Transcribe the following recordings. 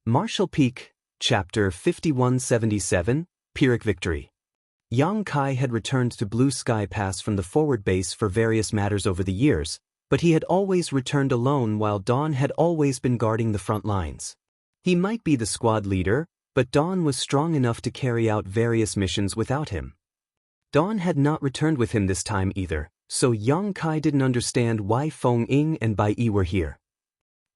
Martial Peak, Chapter 5177, Pyrrhic Victory. Yang Kai had returned to Blue Sky Pass from the forward base for various matters over the years, but he had always returned alone while Dawn had always been guarding the front lines. He might be the squad leader, but Dawn was strong enough to carry out various missions without him. Dawn had not returned with him this time either, so Yang Kai didn't understand why Feng Ying and Bai Yi were here.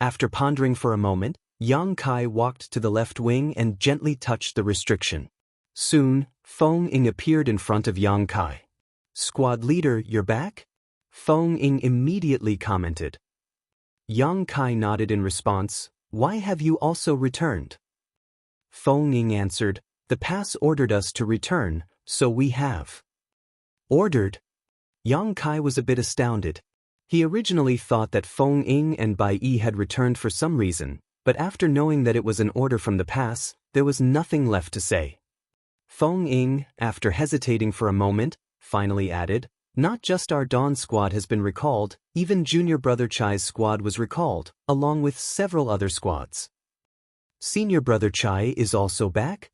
After pondering for a moment, Yang Kai walked to the left wing and gently touched the restriction. Soon, Feng Ying appeared in front of Yang Kai. "Squad leader, you're back?" Feng Ying immediately commented. Yang Kai nodded in response. "Why have you also returned?" Feng Ying answered, "The pass ordered us to return, so we have." "Ordered?" Yang Kai was a bit astounded. He originally thought that Feng Ying and Bai Yi had returned for some reason, but after knowing that it was an order from the pass, there was nothing left to say. Feng Ying, after hesitating for a moment, finally added, "Not just our Dawn squad has been recalled, even Junior Brother Chai's squad was recalled, along with several other squads." "Senior Brother Chai is also back?"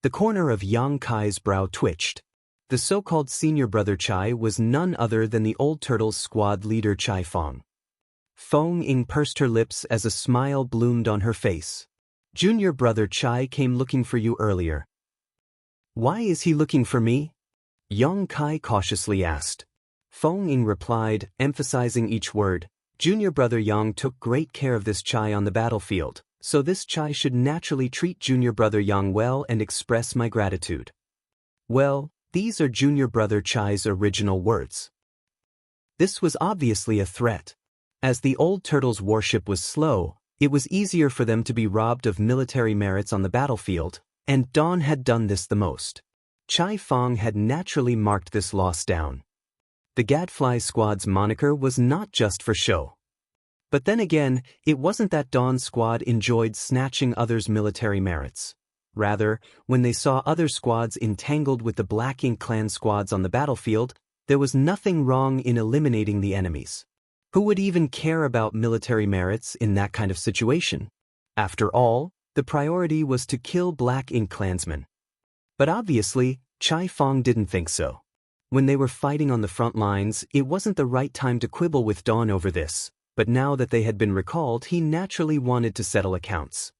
The corner of Yang Kai's brow twitched. The so-called Senior Brother Chai was none other than the Old Turtle's squad leader Chai Fong. Feng Ying pursed her lips as a smile bloomed on her face. "Junior Brother Chai came looking for you earlier." "Why is he looking for me?" Yang Kai cautiously asked. Feng Ying replied, emphasizing each word, "Junior Brother Yang took great care of this Chai on the battlefield, so this Chai should naturally treat Junior Brother Yang well and express my gratitude." Well, these are Junior Brother Chai's original words. This was obviously a threat. As the Old Turtle's warship was slow, it was easier for them to be robbed of military merits on the battlefield, and Dawn had done this the most. Chai Fong had naturally marked this loss down. The Gadfly Squad's moniker was not just for show. But then again, it wasn't that Dawn's squad enjoyed snatching others' military merits. Rather, when they saw other squads entangled with the Black Ink Clan squads on the battlefield, there was nothing wrong in eliminating the enemies. Who would even care about military merits in that kind of situation? After all, the priority was to kill Black Ink Clansmen. But obviously, Chai Fong didn't think so. When they were fighting on the front lines, it wasn't the right time to quibble with Dawn over this, but now that they had been recalled, he naturally wanted to settle accounts.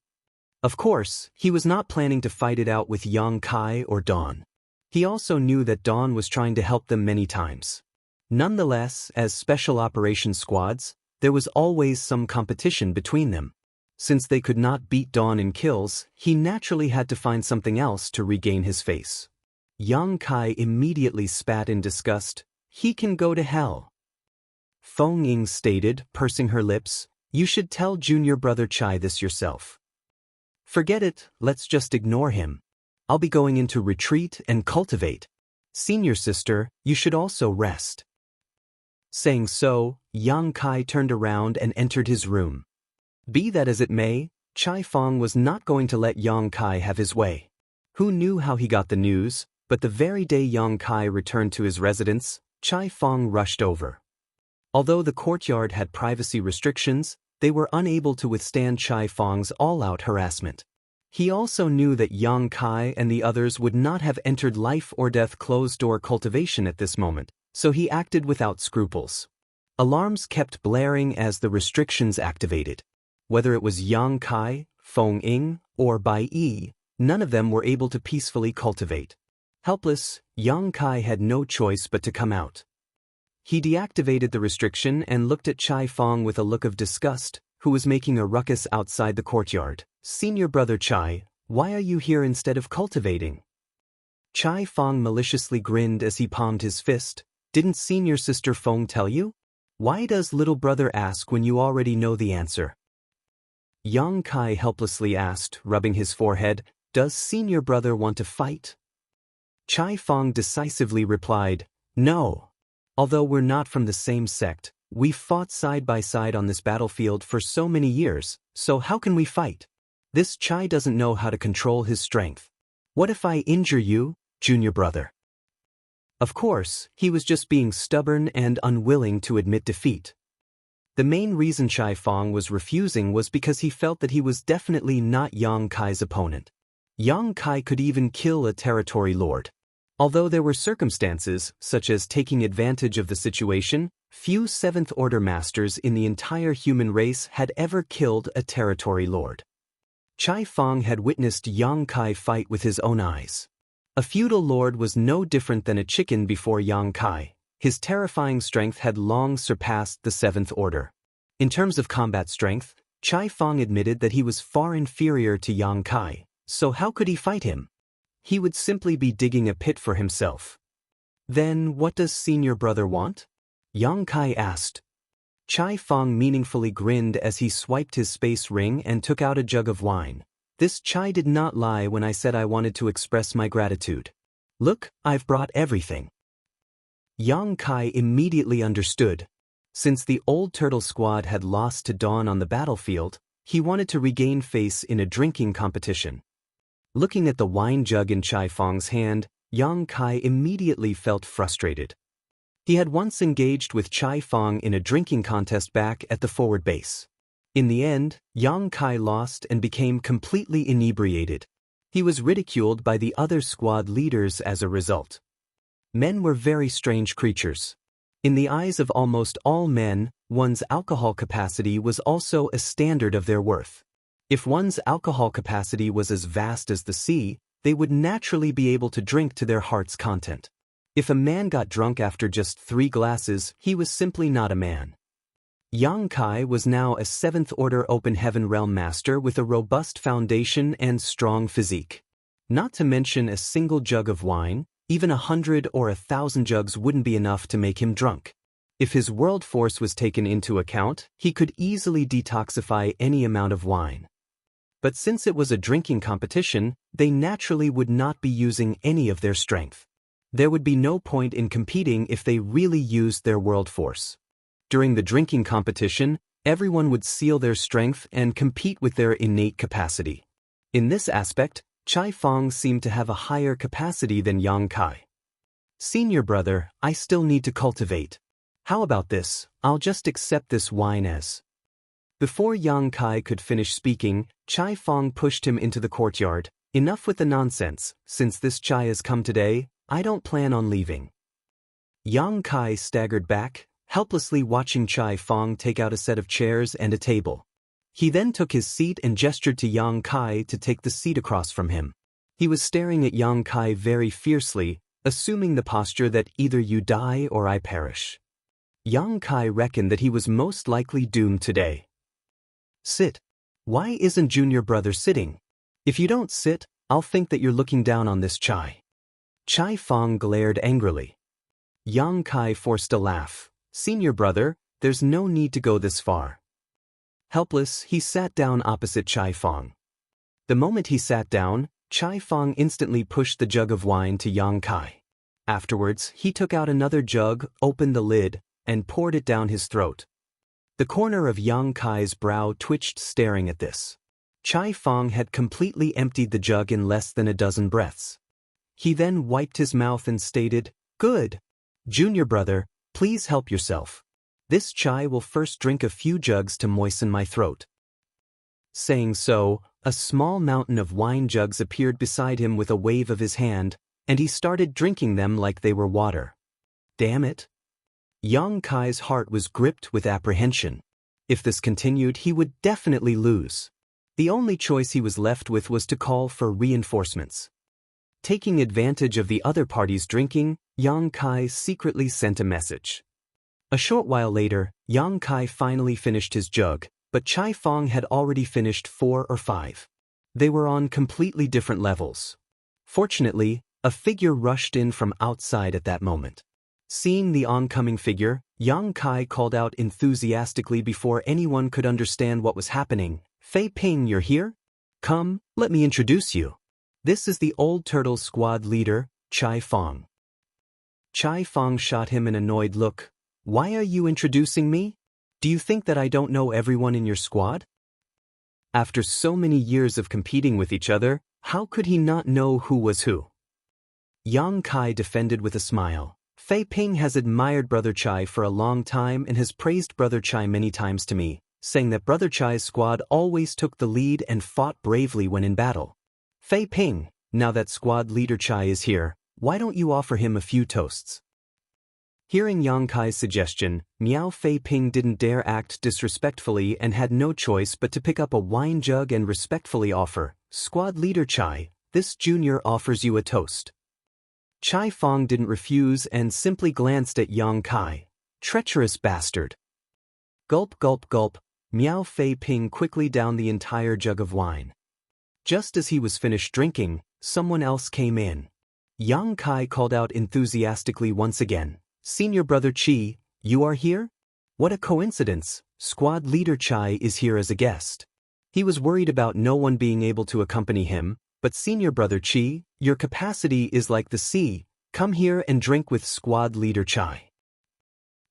Of course, he was not planning to fight it out with Yang Kai or Dawn. He also knew that Dawn was trying to help them many times. Nonetheless, as special operations squads, there was always some competition between them. Since they could not beat Dawn in kills, he naturally had to find something else to regain his face. Yang Kai immediately spat in disgust. "He can go to hell." Feng Ying stated, pursing her lips, "You should tell Junior Brother Chai this yourself." "Forget it, let's just ignore him. I'll be going into retreat and cultivate. Senior sister, you should also rest." Saying so, Yang Kai turned around and entered his room. Be that as it may, Chai Fong was not going to let Yang Kai have his way. Who knew how he got the news, but the very day Yang Kai returned to his residence, Chai Fong rushed over. Although the courtyard had privacy restrictions, they were unable to withstand Chai Fong's all-out harassment. He also knew that Yang Kai and the others would not have entered life-or-death closed-door cultivation at this moment, so he acted without scruples. Alarms kept blaring as the restrictions activated. Whether it was Yang Kai, Feng Ying, or Bai Yi, none of them were able to peacefully cultivate. Helpless, Yang Kai had no choice but to come out. He deactivated the restriction and looked at Chai Fong with a look of disgust, who was making a ruckus outside the courtyard. "Senior Brother Chai, why are you here instead of cultivating?" Chai Fong maliciously grinned as he palmed his fist. "Didn't Senior Sister Feng tell you? Why does little brother ask when you already know the answer?" Yang Kai helplessly asked, rubbing his forehead, "Does Senior Brother want to fight?" Chai Fong decisively replied, "No. Although we're not from the same sect, we've fought side by side on this battlefield for so many years, so how can we fight? This Chai doesn't know how to control his strength. What if I injure you, Junior Brother?" Of course, he was just being stubborn and unwilling to admit defeat. The main reason Chai Fong was refusing was because he felt that he was definitely not Yang Kai's opponent. Yang Kai could even kill a territory lord. Although there were circumstances, such as taking advantage of the situation, few Seventh Order masters in the entire human race had ever killed a territory lord. Chai Fong had witnessed Yang Kai fight with his own eyes. A feudal lord was no different than a chicken before Yang Kai. His terrifying strength had long surpassed the Seventh Order. In terms of combat strength, Chai Fong admitted that he was far inferior to Yang Kai, so how could he fight him? He would simply be digging a pit for himself. Then what does senior brother want? Yang Kai asked. Chai Fong meaningfully grinned as he swiped his space ring and took out a jug of wine. This chai did not lie when I said I wanted to express my gratitude. Look, I've brought everything. Yang Kai immediately understood. Since the old turtle squad had lost to Dawn on the battlefield, he wanted to regain face in a drinking competition. Looking at the wine jug in Chai Fong's hand, Yang Kai immediately felt frustrated. He had once engaged with Chai Fong in a drinking contest back at the forward base. In the end, Yang Kai lost and became completely inebriated. He was ridiculed by the other squad leaders as a result. Men were very strange creatures. In the eyes of almost all men, one's alcohol capacity was also a standard of their worth. If one's alcohol capacity was as vast as the sea, they would naturally be able to drink to their heart's content. If a man got drunk after just 3 glasses, he was simply not a man. Yang Kai was now a 7th Order Open Heaven Realm Master with a robust foundation and strong physique. Not to mention a single jug of wine, even 100 or 1,000 jugs wouldn't be enough to make him drunk. If his world force was taken into account, he could easily detoxify any amount of wine. But since it was a drinking competition, they naturally would not be using any of their strength. There would be no point in competing if they really used their world force. During the drinking competition, everyone would seal their strength and compete with their innate capacity. In this aspect, Chai Fong seemed to have a higher capacity than Yang Kai. Senior brother, I still need to cultivate. How about this? I'll just accept this wine as. Before Yang Kai could finish speaking, Chai Fong pushed him into the courtyard. Enough with the nonsense. Since this chai has come today, I don't plan on leaving. Yang Kai staggered back, helplessly watching Chai Fong take out a set of chairs and a table. He then took his seat and gestured to Yang Kai to take the seat across from him. He was staring at Yang Kai very fiercely, assuming the posture that either you die or I perish. Yang Kai reckoned that he was most likely doomed today. Sit. Why isn't junior brother sitting? If you don't sit, I'll think that you're looking down on this chai. Chai Fong glared angrily. Yang Kai forced a laugh. Senior brother, there's no need to go this far. Helpless, he sat down opposite Chai Fong. The moment he sat down, Chai Fong instantly pushed the jug of wine to Yang Kai. Afterwards, he took out another jug, opened the lid, and poured it down his throat. The corner of Yang Kai's brow twitched staring at this. Chai Fong had completely emptied the jug in less than a dozen breaths. He then wiped his mouth and stated, "Good. Junior brother, please help yourself. This chai will first drink a few jugs to moisten my throat." Saying so, a small mountain of wine jugs appeared beside him with a wave of his hand, and he started drinking them like they were water. Damn it. Yang Kai's heart was gripped with apprehension. If this continued, he would definitely lose. The only choice he was left with was to call for reinforcements. Taking advantage of the other party's drinking, Yang Kai secretly sent a message. A short while later, Yang Kai finally finished his jug, but Chai Fong had already finished 4 or 5. They were on completely different levels. Fortunately, a figure rushed in from outside at that moment. Seeing the oncoming figure, Yang Kai called out enthusiastically before anyone could understand what was happening. "Fei Ping, you're here? Come, let me introduce you. This is the old turtle squad leader, Chai Fong." Chai Fong shot him an annoyed look. "Why are you introducing me? Do you think that I don't know everyone in your squad?" After so many years of competing with each other, how could he not know who was who? Yang Kai defended with a smile. Fei Ping has admired Brother Chai for a long time and has praised Brother Chai many times to me, saying that Brother Chai's squad always took the lead and fought bravely when in battle. Fei Ping, now that squad leader Chai is here, why don't you offer him a few toasts? Hearing Yang Kai's suggestion, Miao Fei Ping didn't dare act disrespectfully and had no choice but to pick up a wine jug and respectfully offer, "Squad leader Chai, this junior offers you a toast." Chai Fong didn't refuse and simply glanced at Yang Kai. Treacherous bastard. Gulp gulp gulp, Miao Fei Ping quickly downed the entire jug of wine. Just as he was finished drinking, someone else came in. Yang Kai called out enthusiastically once again, "Senior Brother Chi, you are here? What a coincidence, squad leader Chai is here as a guest." He was worried about no one being able to accompany him, but Senior Brother Chi, your capacity is like the sea, come here and drink with squad leader Chai.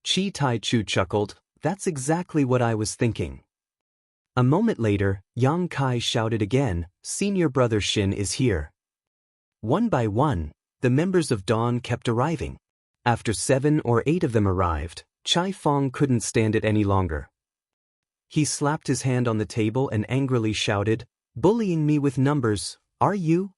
Chi Tai Chu chuckled, that's exactly what I was thinking. A moment later, Yang Kai shouted again, Senior Brother Shin is here. One by one, the members of Dawn kept arriving. After 7 or 8 of them arrived, Chai Fong couldn't stand it any longer. He slapped his hand on the table and angrily shouted, bullying me with numbers, are you?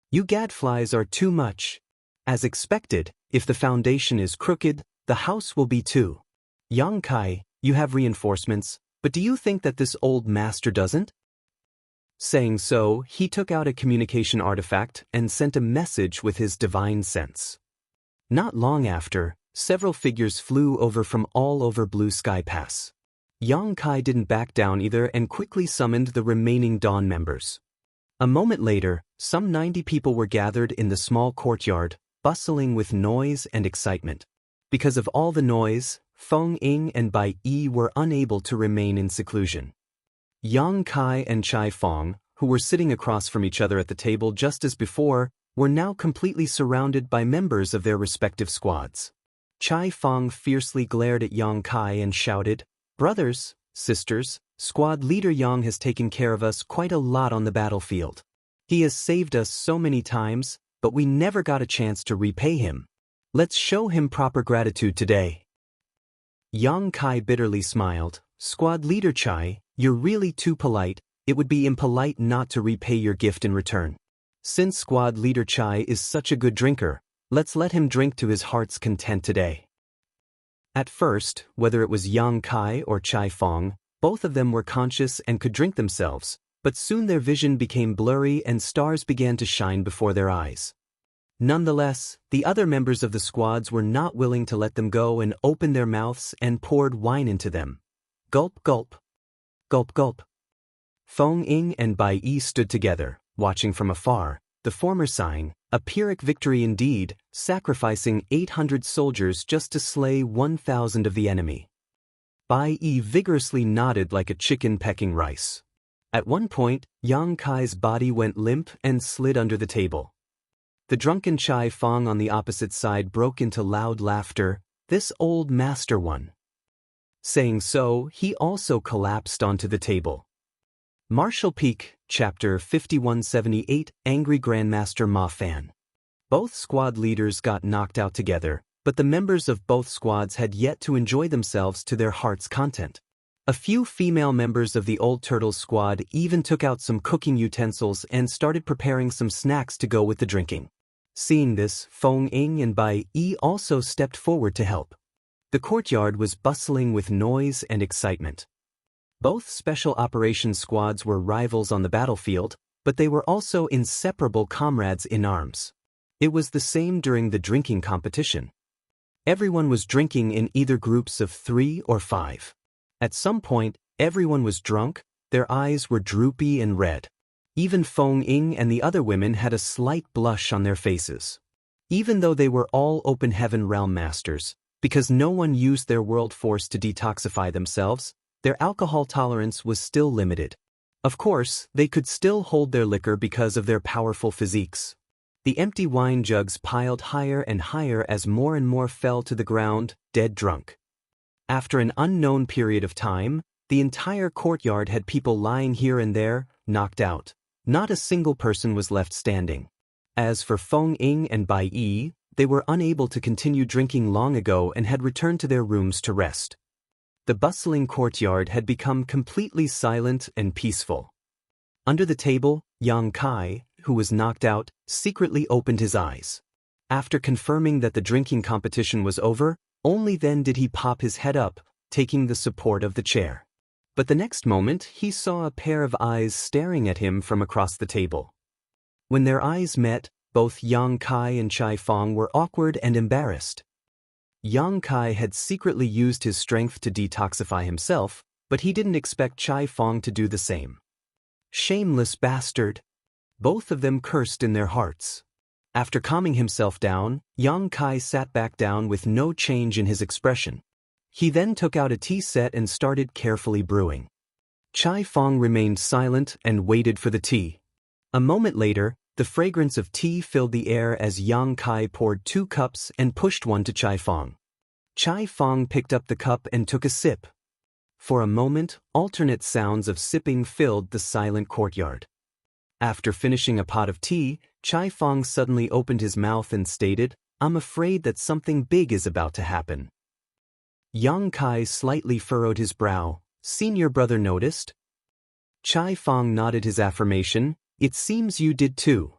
You gadflies are too much. As expected, if the foundation is crooked, the house will be too. Yang Kai, you have reinforcements, but do you think that this old master doesn't? Saying so, he took out a communication artifact and sent a message with his divine sense. Not long after, several figures flew over from all over Blue Sky Pass. Yang Kai didn't back down either and quickly summoned the remaining Dawn members. A moment later, some 90 people were gathered in the small courtyard, bustling with noise and excitement. Because of all the noise, Feng Ying and Bai Yi were unable to remain in seclusion. Yang Kai and Chai Fong, who were sitting across from each other at the table just as before, were now completely surrounded by members of their respective squads. Chai Fong fiercely glared at Yang Kai and shouted, brothers, sisters, squad leader Yang has taken care of us quite a lot on the battlefield. He has saved us so many times, but we never got a chance to repay him. Let's show him proper gratitude today. Yang Kai bitterly smiled, squad leader Chai, you're really too polite, it would be impolite not to repay your gift in return. Since squad leader Chai is such a good drinker, let's let him drink to his heart's content today. At first, whether it was Yang Kai or Chai Fong, both of them were conscious and could drink themselves, but soon their vision became blurry and stars began to shine before their eyes. Nonetheless, the other members of the squads were not willing to let them go and opened their mouths and poured wine into them. Gulp gulp. Gulp gulp. Feng Ying and Bai Yi stood together, watching from afar, the former sighing, a Pyrrhic victory indeed, sacrificing 800 soldiers just to slay 1,000 of the enemy. Bai Yi vigorously nodded like a chicken pecking rice. At one point, Yang Kai's body went limp and slid under the table. The drunken Chai Fong on the opposite side broke into loud laughter, this old master one. Saying so, he also collapsed onto the table. Martial Peak, Chapter 5178, Angry Grandmaster Ma Fan. Both squad leaders got knocked out together, but the members of both squads had yet to enjoy themselves to their heart's content. A few female members of the Old Turtles squad even took out some cooking utensils and started preparing some snacks to go with the drinking. Seeing this, Feng Ying and Bai Yi also stepped forward to help. The courtyard was bustling with noise and excitement. Both special operations squads were rivals on the battlefield, but they were also inseparable comrades in arms. It was the same during the drinking competition. Everyone was drinking in either groups of 3 or 5. At some point, everyone was drunk, their eyes were droopy and red. Even Feng Ying and the other women had a slight blush on their faces. Even though they were all Open Heaven Realm Masters, because no one used their world force to detoxify themselves, their alcohol tolerance was still limited. Of course, they could still hold their liquor because of their powerful physiques. The empty wine jugs piled higher and higher as more and more fell to the ground, dead drunk. After an unknown period of time, the entire courtyard had people lying here and there, knocked out. Not a single person was left standing. As for Feng Ying and Bai Yi, they were unable to continue drinking long ago and had returned to their rooms to rest. The bustling courtyard had become completely silent and peaceful. Under the table, Yang Kai, who was knocked out, secretly opened his eyes. After confirming that the drinking competition was over, only then did he pop his head up, taking the support of the chair. But the next moment, he saw a pair of eyes staring at him from across the table. When their eyes met, both Yang Kai and Chai Fong were awkward and embarrassed. Yang Kai had secretly used his strength to detoxify himself, but he didn't expect Chai Fong to do the same. Shameless bastard! Both of them cursed in their hearts. After calming himself down, Yang Kai sat back down with no change in his expression. He then took out a tea set and started carefully brewing. Chai Fong remained silent and waited for the tea. A moment later, the fragrance of tea filled the air as Yang Kai poured 2 cups and pushed one to Chai Fong. Chai Fong picked up the cup and took a sip. For a moment, alternate sounds of sipping filled the silent courtyard. After finishing a pot of tea, Chai Fong suddenly opened his mouth and stated, "I'm afraid that something big is about to happen." Yang Kai slightly furrowed his brow. "Senior brother noticed?" Chai Fong nodded his affirmation. "It seems you did too."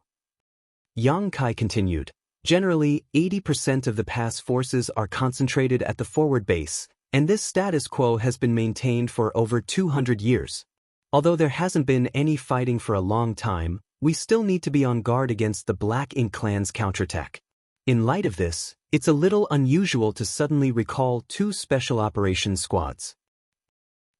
Yang Kai continued, "Generally, 80% of the pass forces are concentrated at the forward base, and this status quo has been maintained for over 200 years. Although there hasn't been any fighting for a long time, we still need to be on guard against the Black Ink Clan's counterattack. In light of this, it's a little unusual to suddenly recall 2 special operations squads."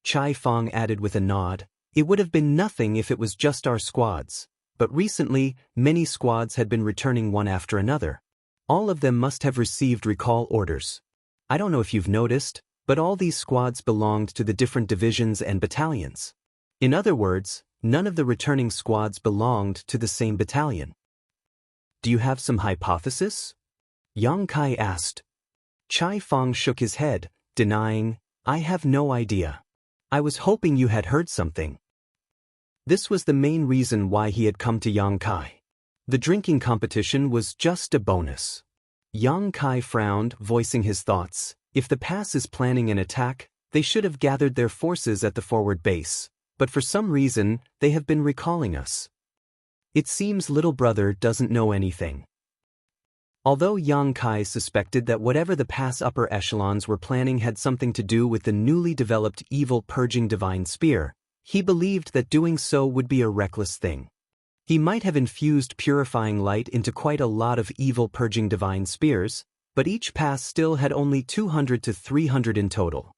Chai Fong added with a nod, "It would have been nothing if it was just our squads, but recently, many squads had been returning one after another. All of them must have received recall orders. I don't know if you've noticed, but all these squads belonged to the different divisions and battalions. In other words, none of the returning squads belonged to the same battalion." "Do you have some hypothesis?" Yang Kai asked. Chai Fong shook his head, denying, "I have no idea. I was hoping you had heard something." This was the main reason why he had come to Yang Kai. The drinking competition was just a bonus. Yang Kai frowned, voicing his thoughts. If the pass is planning an attack, they should have gathered their forces at the forward base, but for some reason, they have been recalling us. It seems little brother doesn't know anything. Although Yang Kai suspected that whatever the pass upper echelons were planning had something to do with the newly developed evil purging divine spear, he believed that doing so would be a reckless thing. He might have infused purifying light into quite a lot of evil purging divine spears, but each pass still had only 200 to 300 in total.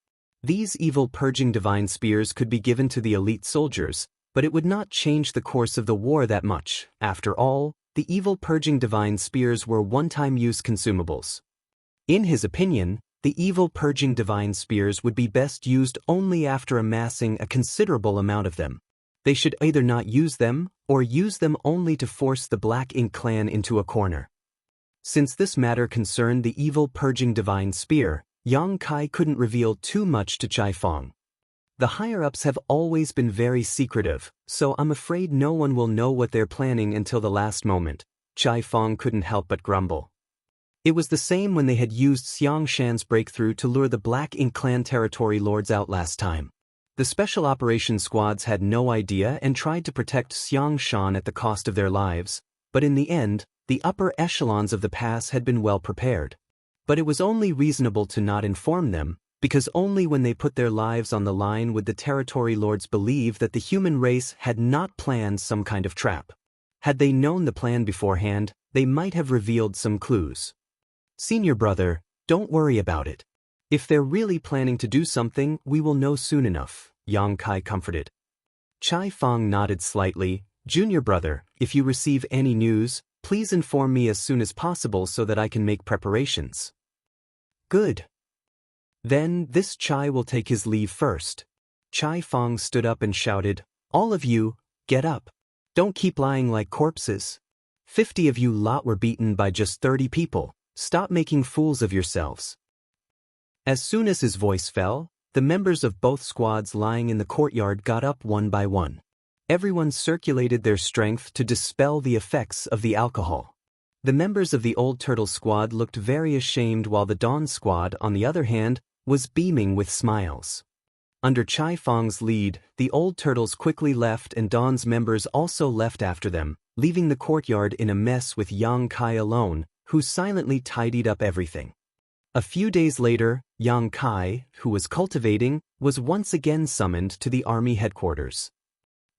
These evil purging divine spears could be given to the elite soldiers, but it would not change the course of the war that much. After all, the evil purging divine spears were one-time use consumables. In his opinion, the evil purging divine spears would be best used only after amassing a considerable amount of them. They should either not use them, or use them only to force the Black Ink Clan into a corner. Since this matter concerned the evil purging divine spear, Yang Kai couldn't reveal too much to Chai Fong. The higher-ups have always been very secretive, so I'm afraid no one will know what they're planning until the last moment. Chai Fong couldn't help but grumble. It was the same when they had used Xiang Shan's breakthrough to lure the Black Ink Clan territory lords out last time. The special operations squads had no idea and tried to protect Xiang Shan at the cost of their lives, but in the end, the upper echelons of the pass had been well prepared. But it was only reasonable to not inform them, because only when they put their lives on the line would the territory lords believe that the human race had not planned some kind of trap. Had they known the plan beforehand, they might have revealed some clues. "Senior brother, don't worry about it. If they're really planning to do something, we will know soon enough," Yang Kai comforted. Chai Fong nodded slightly. "Junior brother, if you receive any news, please inform me as soon as possible so that I can make preparations." "Good. Then this Chai will take his leave first." Chai Fong stood up and shouted, "All of you, get up. Don't keep lying like corpses. 50 of you lot were beaten by just 30 people. Stop making fools of yourselves." As soon as his voice fell, the members of both squads lying in the courtyard got up one by one. Everyone circulated their strength to dispel the effects of the alcohol. The members of the Old Turtle Squad looked very ashamed while the Dawn Squad, on the other hand, was beaming with smiles. Under Chai Fong's lead, the Old Turtles quickly left and Dawn's members also left after them, leaving the courtyard in a mess with Yang Kai alone, who silently tidied up everything. A few days later, Yang Kai, who was cultivating, was once again summoned to the army headquarters.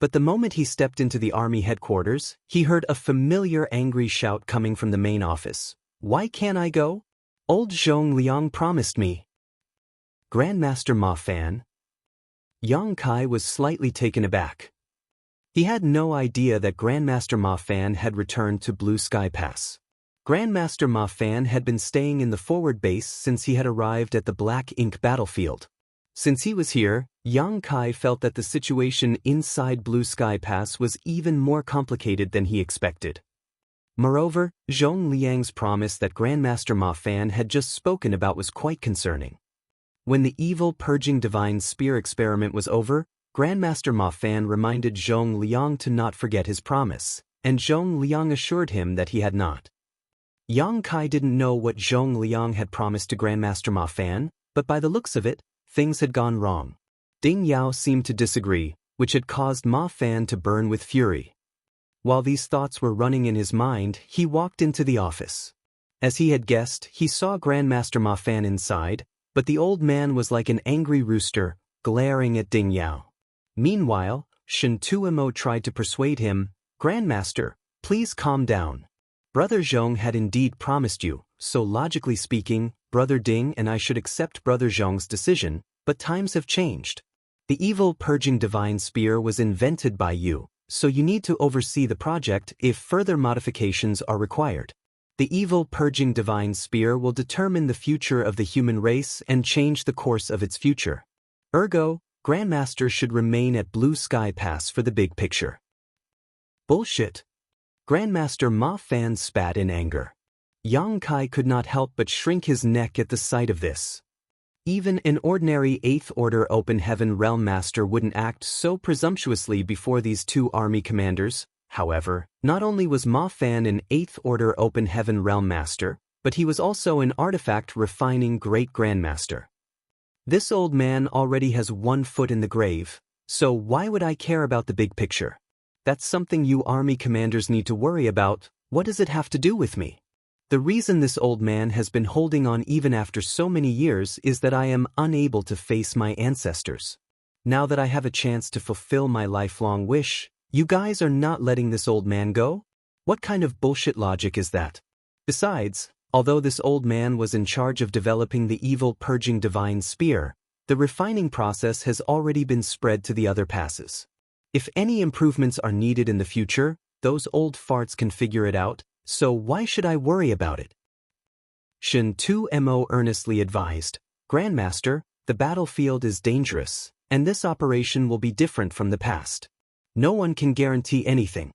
But the moment he stepped into the army headquarters, he heard a familiar angry shout coming from the main office. "Why can't I go? Old Zhong Liang promised me." Grandmaster Ma Fan. Yang Kai was slightly taken aback. He had no idea that Grandmaster Ma Fan had returned to Blue Sky Pass. Grandmaster Ma Fan had been staying in the forward base since he had arrived at the Black Ink battlefield. Since he was here, Yang Kai felt that the situation inside Blue Sky Pass was even more complicated than he expected. Moreover, Zhong Liang's promise that Grandmaster Ma Fan had just spoken about was quite concerning. When the evil purging divine spear experiment was over, Grandmaster Ma Fan reminded Zhong Liang to not forget his promise, and Zhong Liang assured him that he had not. Yang Kai didn't know what Zhong Liang had promised to Grandmaster Ma Fan, but by the looks of it, things had gone wrong. Ding Yao seemed to disagree, which had caused Ma Fan to burn with fury. While these thoughts were running in his mind, he walked into the office. As he had guessed, he saw Grandmaster Ma Fan inside, but the old man was like an angry rooster, glaring at Ding Yao. Meanwhile, Shen Tuemo tried to persuade him, "Grandmaster, please calm down. Brother Zhong had indeed promised you, so logically speaking, Brother Ding and I should accept Brother Zhong's decision, but times have changed. The evil purging divine spear was invented by you, so you need to oversee the project if further modifications are required. The evil purging divine spear will determine the future of the human race and change the course of its future. Ergo, Grandmaster should remain at Blue Sky Pass for the big picture." Bullshit. Grandmaster Ma Fan spat in anger. Yang Kai could not help but shrink his neck at the sight of this. Even an ordinary 8th Order Open Heaven Realm Master wouldn't act so presumptuously before these two army commanders. However, not only was Ma Fan an 8th Order Open Heaven Realm Master, but he was also an artifact refining Great Grandmaster. This old man already has one foot in the grave, so why would I care about the big picture? That's something you army commanders need to worry about. What does it have to do with me? The reason this old man has been holding on even after so many years is that I am unable to face my ancestors. Now that I have a chance to fulfill my lifelong wish, you guys are not letting this old man go? What kind of bullshit logic is that? Besides, although this old man was in charge of developing the evil purging divine spear, the refining process has already been spread to the other passes. If any improvements are needed in the future, those old farts can figure it out, so why should I worry about it? Shen Tuemo earnestly advised, "Grandmaster, the battlefield is dangerous, and this operation will be different from the past. No one can guarantee anything."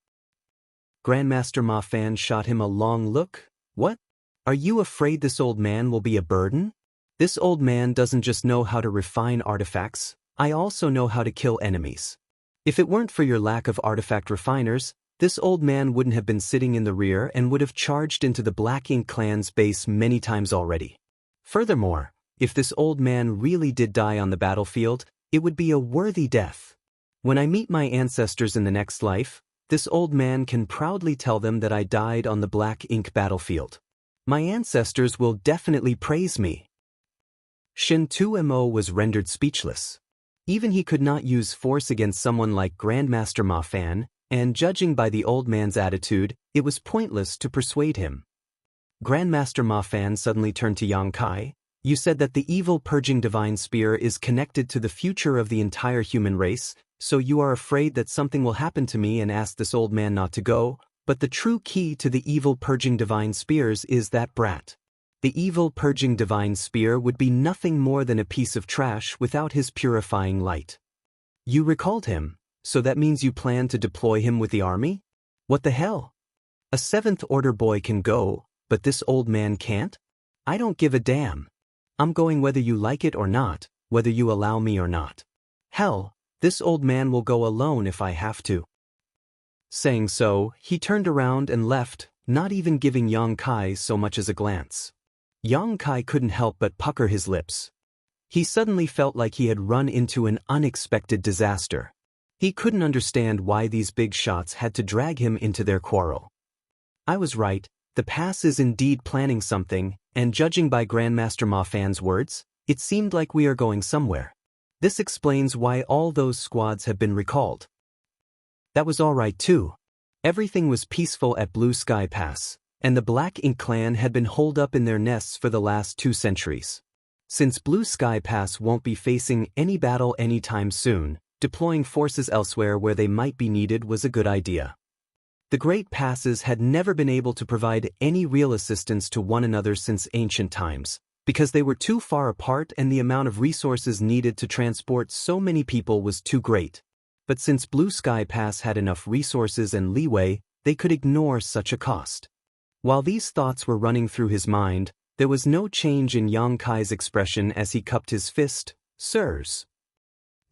Grandmaster Ma Fan shot him a long look. "What? Are you afraid this old man will be a burden? This old man doesn't just know how to refine artifacts, I also know how to kill enemies. If it weren't for your lack of artifact refiners, this old man wouldn't have been sitting in the rear and would have charged into the Black Ink clan's base many times already. Furthermore, if this old man really did die on the battlefield, it would be a worthy death. When I meet my ancestors in the next life, this old man can proudly tell them that I died on the Black Ink battlefield. My ancestors will definitely praise me." Shen Tuemo was rendered speechless. Even he could not use force against someone like Grandmaster Ma Fan, and judging by the old man's attitude, it was pointless to persuade him. Grandmaster Ma Fan suddenly turned to Yang Kai. "You said that the evil purging divine spear is connected to the future of the entire human race, so you are afraid that something will happen to me and ask this old man not to go, but the true key to the evil purging divine spears is that brat. The evil purging divine spear would be nothing more than a piece of trash without his purifying light. You recalled him, so that means you plan to deploy him with the army? What the hell? A 7th Order boy can go, but this old man can't? I don't give a damn. I'm going whether you like it or not, whether you allow me or not. Hell, this old man will go alone if I have to." Saying so, he turned around and left, not even giving Yang Kai so much as a glance. Yang Kai couldn't help but pucker his lips. He suddenly felt like he had run into an unexpected disaster. He couldn't understand why these big shots had to drag him into their quarrel. I was right, the pass is indeed planning something, and judging by Grandmaster Ma Fan's words, it seemed like we are going somewhere. This explains why all those squads have been recalled. That was all right too. Everything was peaceful at Blue Sky Pass, and the Black Ink clan had been holed up in their nests for the last 2 centuries. Since Blue Sky Pass won't be facing any battle anytime soon, deploying forces elsewhere where they might be needed was a good idea. The Great Passes had never been able to provide any real assistance to one another since ancient times, because they were too far apart and the amount of resources needed to transport so many people was too great. But since Blue Sky Pass had enough resources and leeway, they could ignore such a cost. While these thoughts were running through his mind, there was no change in Yang Kai's expression as he cupped his fist. Sirs.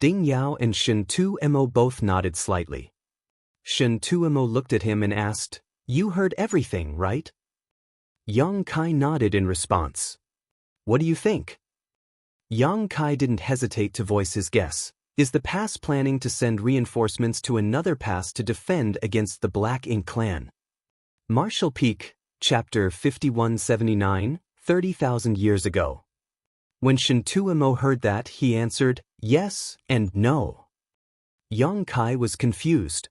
Ding Yao and Shen Tuemo both nodded slightly. Shen Tuemo looked at him and asked, "You heard everything, right?" Yang Kai nodded in response. "What do you think?" Yang Kai didn't hesitate to voice his guess. Is the pass planning to send reinforcements to another pass to defend against the Black Ink clan? Martial Peak, Chapter 5179, 30,000 years ago. When Shen Tuemo heard that, he answered, yes and no. Yang Kai was confused.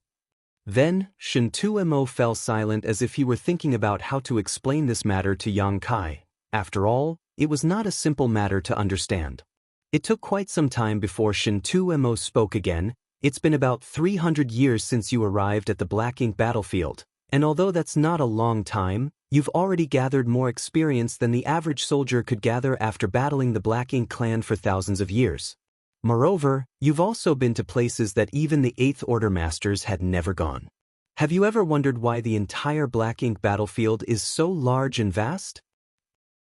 Then, Shen Tuemo fell silent as if he were thinking about how to explain this matter to Yang Kai. After all, it was not a simple matter to understand. It took quite some time before Shen Tuemo spoke again. It's been about 300 years since you arrived at the Black Ink battlefield, and although that's not a long time, you've already gathered more experience than the average soldier could gather after battling the Black Ink clan for thousands of years. Moreover, you've also been to places that even the 8th Order Masters had never gone. Have you ever wondered why the entire Black Ink battlefield is so large and vast?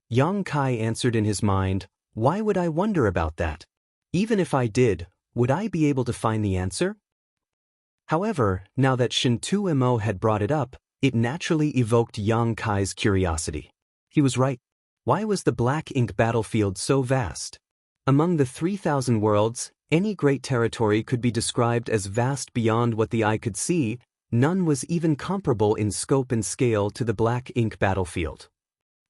Yang Kai answered in his mind, why would I wonder about that? Even if I did, would I be able to find the answer? However, now that Shen Tuemo had brought it up, it naturally evoked Yang Kai's curiosity. He was right. Why was the Black Ink battlefield so vast? Among the 3,000 worlds, any great territory could be described as vast beyond what the eye could see. None was even comparable in scope and scale to the Black Ink battlefield.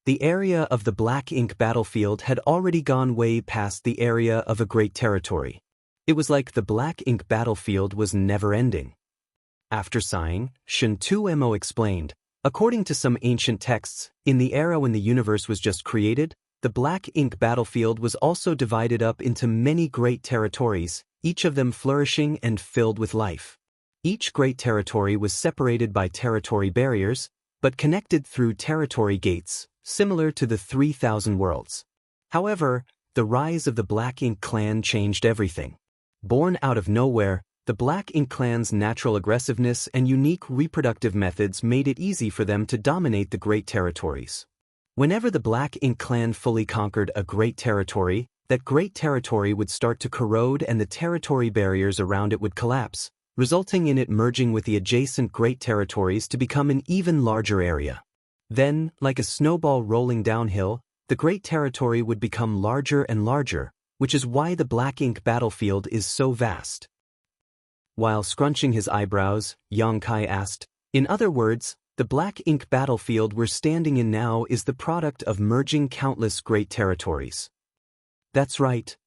The area of the Black Ink battlefield had already gone way past the area of a great territory. It was like the Black Ink battlefield was never-ending. After sighing, Shen Tuemo explained, according to some ancient texts, in the era when the universe was just created, the Black Ink battlefield was also divided up into many great territories, each of them flourishing and filled with life. Each great territory was separated by territory barriers, but connected through territory gates, similar to the 3,000 worlds. However, the rise of the Black Ink clan changed everything. Born out of nowhere, the Black Ink clan's natural aggressiveness and unique reproductive methods made it easy for them to dominate the great territories. Whenever the Black Ink clan fully conquered a great territory, that great territory would start to corrode and the territory barriers around it would collapse, resulting in it merging with the adjacent great territories to become an even larger area. Then, like a snowball rolling downhill, the great territory would become larger and larger, which is why the Black Ink battlefield is so vast. While scrunching his eyebrows, Yang Kai asked, in other words, the Black Ink battlefield we're standing in now is the product of merging countless great territories. That's right.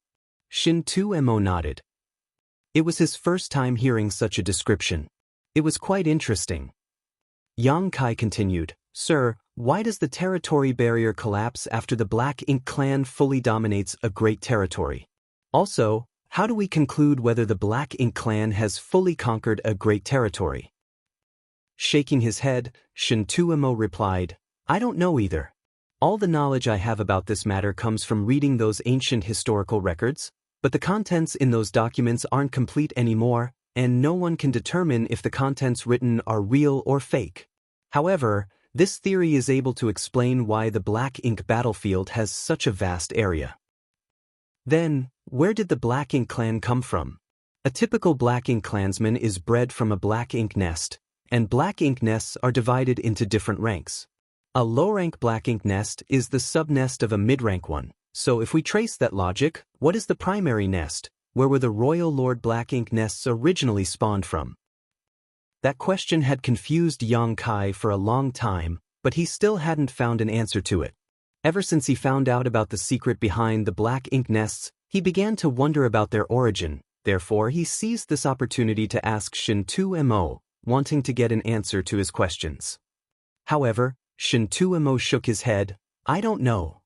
Shen Tuemo nodded. It was his first time hearing such a description. It was quite interesting. Yang Kai continued, Sir, why does the territory barrier collapse after the Black Ink clan fully dominates a great territory? Also, how do we conclude whether the Black Ink clan has fully conquered a great territory? Shaking his head, Shen Tuemo replied, I don't know either. All the knowledge I have about this matter comes from reading those ancient historical records, but the contents in those documents aren't complete anymore, and no one can determine if the contents written are real or fake. However, this theory is able to explain why the Black Ink battlefield has such a vast area. Then, where did the Black Ink clan come from? A typical Black Ink clansman is bred from a Black Ink nest, and black ink nests are divided into different ranks. A low-rank black ink nest is the sub-nest of a mid-rank one. So if we trace that logic, what is the primary nest? Where were the Royal Lord black ink nests originally spawned from? That question had confused Yang Kai for a long time, but he still hadn't found an answer to it. Ever since he found out about the secret behind the black ink nests, he began to wonder about their origin. Therefore, he seized this opportunity to ask Shin Mo, wanting to get an answer to his questions. However, Shin Mo shook his head. I don't know.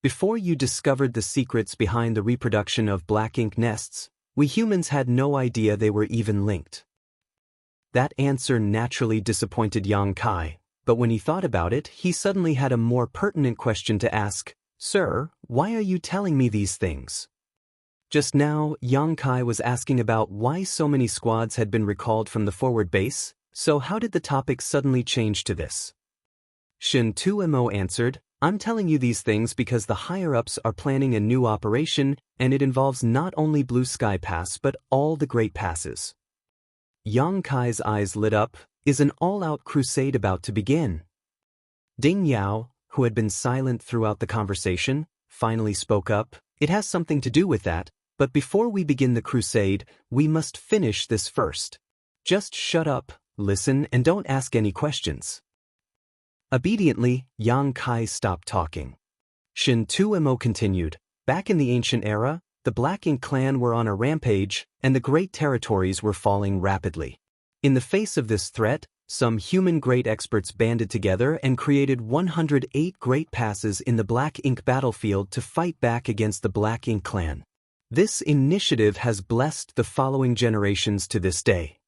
Before you discovered the secrets behind the reproduction of black ink nests, we humans had no idea they were even linked. That answer naturally disappointed Yang Kai, but when he thought about it, he suddenly had a more pertinent question to ask. Sir, why are you telling me these things? Just now, Yang Kai was asking about why so many squads had been recalled from the forward base, so how did the topic suddenly change to this? Shin Mo answered, I'm telling you these things because the higher-ups are planning a new operation, and it involves not only Blue Sky Pass but all the Great Passes. Yang Kai's eyes lit up. Is an all-out crusade about to begin? Ding Yao, who had been silent throughout the conversation, finally spoke up. It has something to do with that, but before we begin the crusade, we must finish this first. Just shut up, listen, and don't ask any questions. Obediently, Yang Kai stopped talking. Shin Mo continued, back in the ancient era, the Black Ink clan were on a rampage, and the great territories were falling rapidly. In the face of this threat, some human great experts banded together and created 108 great passes in the Black Ink battlefield to fight back against the Black Ink clan. This initiative has blessed the following generations to this day.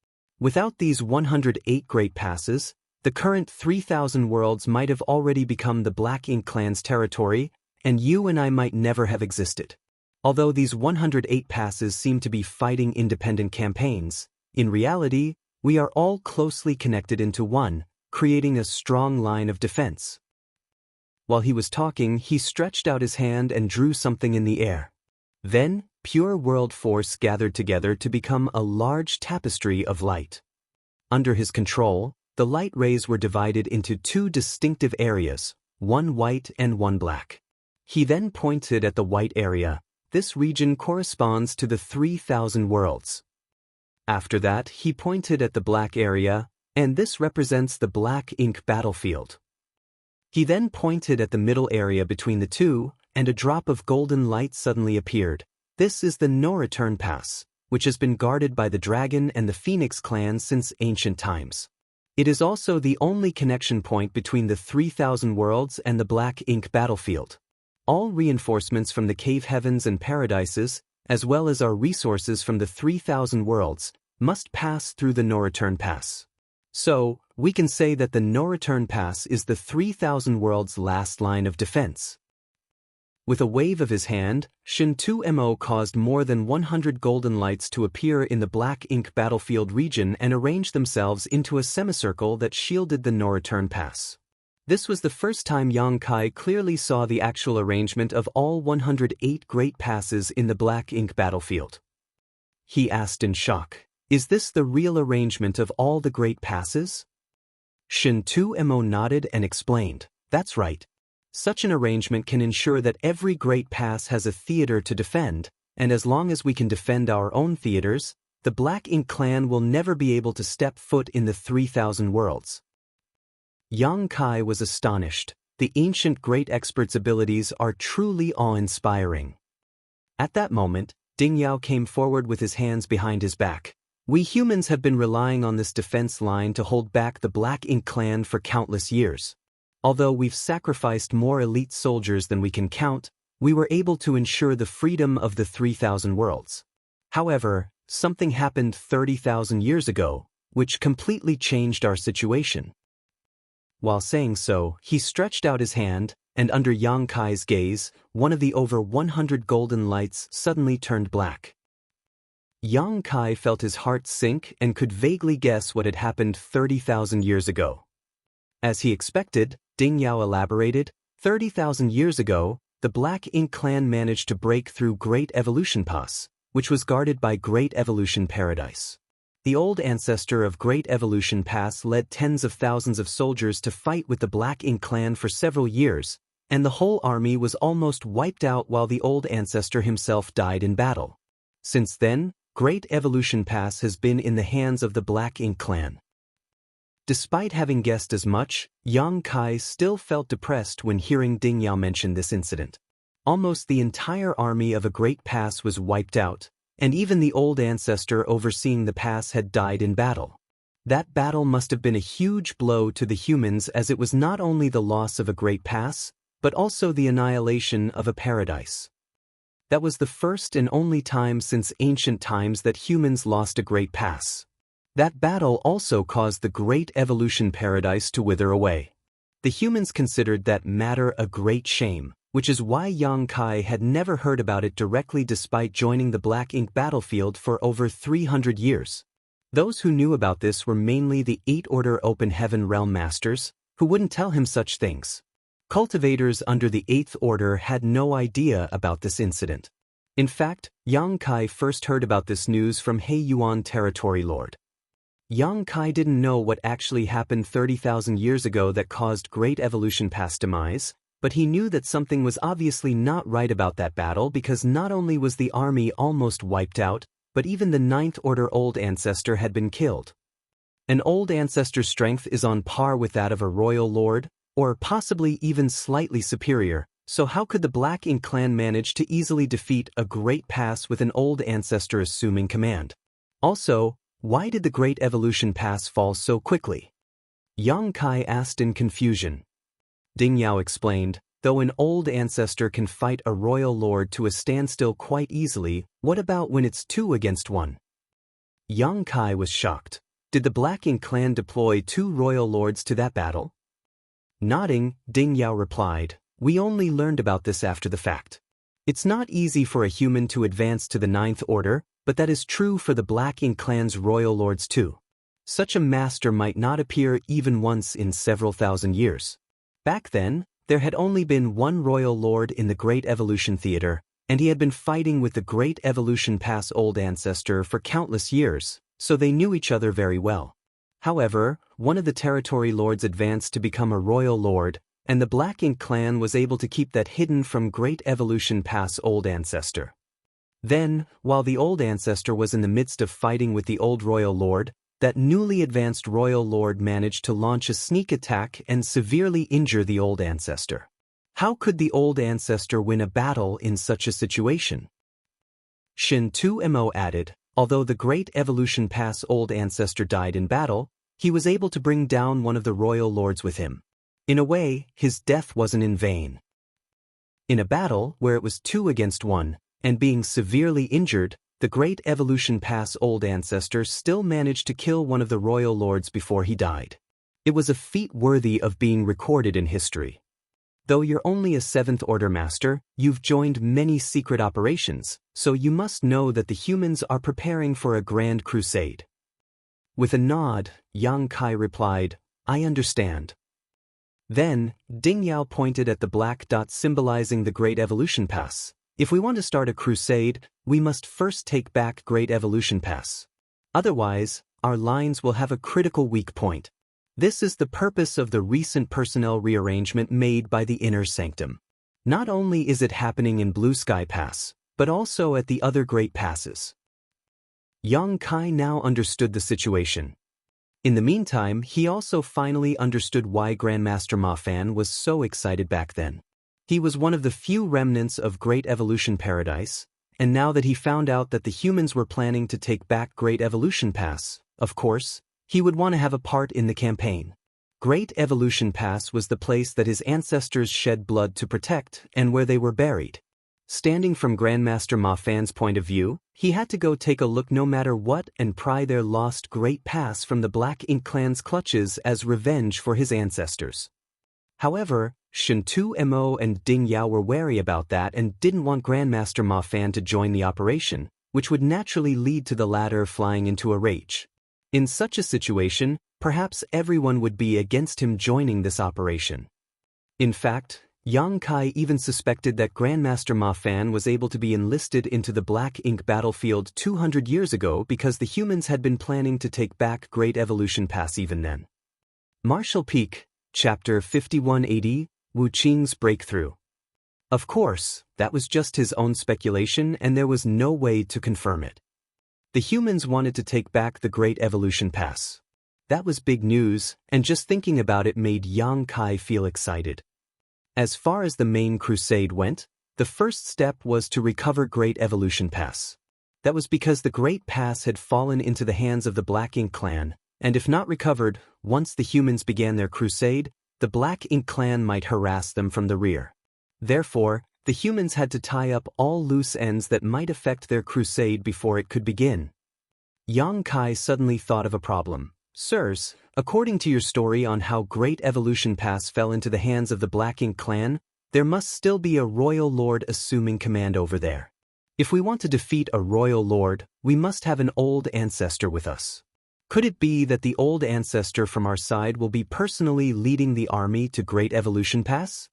Without these 108 great passes, the current 3,000 worlds might have already become the Black Ink clan's territory, and you and I might never have existed. Although these 108 passes seem to be fighting independent campaigns, in reality, we are all closely connected into one, creating a strong line of defense. While he was talking, he stretched out his hand and drew something in the air. Then, pure world force gathered together to become a large tapestry of light. Under his control, the light rays were divided into two distinctive areas, one white and one black. He then pointed at the white area. This region corresponds to the 3,000 worlds. After that, he pointed at the black area, and this represents the Black Ink battlefield. He then pointed at the middle area between the two, and a drop of golden light suddenly appeared. This is the No-Return Pass, which has been guarded by the Dragon and the Phoenix clans since ancient times. It is also the only connection point between the 3,000 worlds and the Black Ink battlefield. All reinforcements from the Cave Heavens and Paradises, as well as our resources from the 3,000 worlds, must pass through the No-Return Pass. So, we can say that the No-Return Pass is the 3,000 worlds' last line of defense. With a wave of his hand, Shin Mo caused more than 100 golden lights to appear in the Black Ink battlefield region and arrange themselves into a semicircle that shielded the No-Return Pass. This was the first time Yang Kai clearly saw the actual arrangement of all 108 great passes in the Black Ink battlefield. He asked in shock, "Is this the real arrangement of all the great passes?" Shin Mo nodded and explained, "That's right. Such an arrangement can ensure that every great pass has a theater to defend, and as long as we can defend our own theaters, the Black Ink clan will never be able to step foot in the 3,000 worlds." Yang Kai was astonished. The ancient great expert's abilities are truly awe-inspiring. At that moment, Ding Yao came forward with his hands behind his back. We humans have been relying on this defense line to hold back the Black Ink clan for countless years. Although we've sacrificed more elite soldiers than we can count, we were able to ensure the freedom of the 3,000 worlds. However, something happened 30,000 years ago, which completely changed our situation. While saying so, he stretched out his hand, and under Yang Kai's gaze, one of the over 100 golden lights suddenly turned black. Yang Kai felt his heart sink and could vaguely guess what had happened 30,000 years ago. As he expected, Ding Yao elaborated, 30,000 years ago, the Black Ink clan managed to break through Great Evolution Pass, which was guarded by Great Evolution Paradise. The old ancestor of Great Evolution Pass led tens of thousands of soldiers to fight with the Black Ink clan for several years, and the whole army was almost wiped out while the old ancestor himself died in battle. Since then, Great Evolution Pass has been in the hands of the Black Ink clan. Despite having guessed as much, Yang Kai still felt depressed when hearing Ding Yao mention this incident. Almost the entire army of a great pass was wiped out, and even the old ancestor overseeing the pass had died in battle. That battle must have been a huge blow to the humans, as it was not only the loss of a great pass, but also the annihilation of a paradise. That was the first and only time since ancient times that humans lost a great pass. That battle also caused the Great Evolution Paradise to wither away. The humans considered that matter a great shame, which is why Yang Kai had never heard about it directly despite joining the Black Ink battlefield for over 300 years. Those who knew about this were mainly the 8 Order Open Heaven Realm Masters, who wouldn't tell him such things. Cultivators under the 8th Order had no idea about this incident. In fact, Yang Kai first heard about this news from He Yuan Territory Lord. Yang Kai didn't know what actually happened 30,000 years ago that caused Great Evolution Pass demise, but he knew that something was obviously not right about that battle, because not only was the army almost wiped out, but even the 9th Order Old Ancestor had been killed. An Old Ancestor's strength is on par with that of a Royal Lord, or possibly even slightly superior, so how could the Black Ink clan manage to easily defeat a great pass with an Old Ancestor assuming command? Also, why did the Great Evolution Pass fall so quickly? Yang Kai asked in confusion. Ding Yao explained, though an old ancestor can fight a royal lord to a standstill quite easily, what about when it's 2 against 1? Yang Kai was shocked. Did the Black Ink clan deploy 2 royal lords to that battle? Nodding, Ding Yao replied, we only learned about this after the fact. It's not easy for a human to advance to the 9th Order, but that is true for the Black Ink clan's royal lords too. Such a master might not appear even once in several thousand years. Back then, there had only been one royal lord in the Great Evolution Theater, and he had been fighting with the Great Evolution Pass Old Ancestor for countless years, so they knew each other very well. However, one of the territory lords advanced to become a royal lord, and the Black Ink clan was able to keep that hidden from Great Evolution Pass Old Ancestor. Then, while the Old Ancestor was in the midst of fighting with the old Royal Lord, that newly advanced Royal Lord managed to launch a sneak attack and severely injure the Old Ancestor. How could the Old Ancestor win a battle in such a situation? Shin 2Mo added, although the Great Evolution Pass Old Ancestor died in battle, he was able to bring down one of the Royal Lords with him. In a way, his death wasn't in vain. In a battle where it was 2 against 1, and being severely injured, the Great Evolution Pass Old Ancestor still managed to kill one of the Royal Lords before he died. It was a feat worthy of being recorded in history. Though you're only a 7th Order Master, you've joined many secret operations, so you must know that the humans are preparing for a grand crusade. With a nod, Yang Kai replied, I understand. Then, Ding Yao pointed at the black dot symbolizing the Great Evolution Pass. If we want to start a crusade, we must first take back Great Evolution Pass. Otherwise, our lines will have a critical weak point. This is the purpose of the recent personnel rearrangement made by the Inner Sanctum. Not only is it happening in Blue Sky Pass, but also at the other great passes. Yang Kai now understood the situation. In the meantime, he also finally understood why Grandmaster Ma Fan was so excited back then. He was one of the few remnants of Great Evolution Paradise, and now that he found out that the humans were planning to take back Great Evolution Pass, of course, he would want to have a part in the campaign. Great Evolution Pass was the place that his ancestors shed blood to protect and where they were buried. Standing from Grandmaster Ma Fan's point of view, he had to go take a look no matter what and pry their lost Great Pass from the Black Ink clan's clutches as revenge for his ancestors. However, Shin 2Mo and Ding Yao were wary about that and didn't want Grandmaster Ma Fan to join the operation, which would naturally lead to the latter flying into a rage. In such a situation, perhaps everyone would be against him joining this operation. In fact, Yang Kai even suspected that Grandmaster Ma Fan was able to be enlisted into the Black Ink battlefield 200 years ago because the humans had been planning to take back Great Evolution Pass even then. Martial Peak, Chapter 5180, Wu Qing's Breakthrough. Of course, that was just his own speculation and there was no way to confirm it. The humans wanted to take back the Great Evolution Pass. That was big news, and just thinking about it made Yang Kai feel excited. As far as the main crusade went, the first step was to recover Great Evolution Pass. That was because the Great Pass had fallen into the hands of the Black Ink clan, and if not recovered, once the humans began their crusade, the Black Ink clan might harass them from the rear. Therefore, the humans had to tie up all loose ends that might affect their crusade before it could begin. Yang Kai suddenly thought of a problem. Sirs, according to your story on how Great Evolution Pass fell into the hands of the Black Ink clan, there must still be a royal lord assuming command over there. If we want to defeat a royal lord, we must have an old ancestor with us. Could it be that the old ancestor from our side will be personally leading the army to Great Evolution Pass?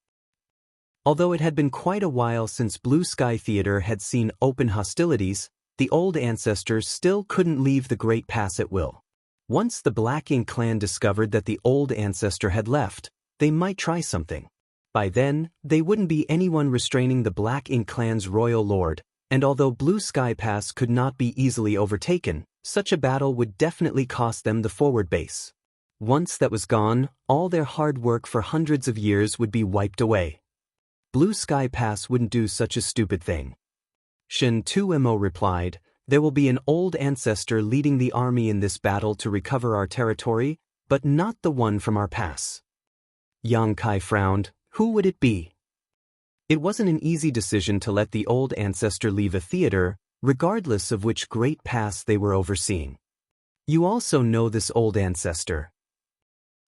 Although it had been quite a while since Blue Sky Theater had seen open hostilities, the old ancestor still couldn't leave the Great Pass at will. Once the Black Ink clan discovered that the old ancestor had left, they might try something. By then, they wouldn't be anyone restraining the Black Ink clan's royal lord, and although Blue Sky Pass could not be easily overtaken, such a battle would definitely cost them the forward base. Once that was gone, all their hard work for hundreds of years would be wiped away. Blue Sky Pass wouldn't do such a stupid thing. Shen Tuemo replied, "There will be an old ancestor leading the army in this battle to recover our territory, but not the one from our pass." Yang Kai frowned. Who would it be? It wasn't an easy decision to let the old ancestor leave a theater, regardless of which great pass they were overseeing. You also know this old ancestor.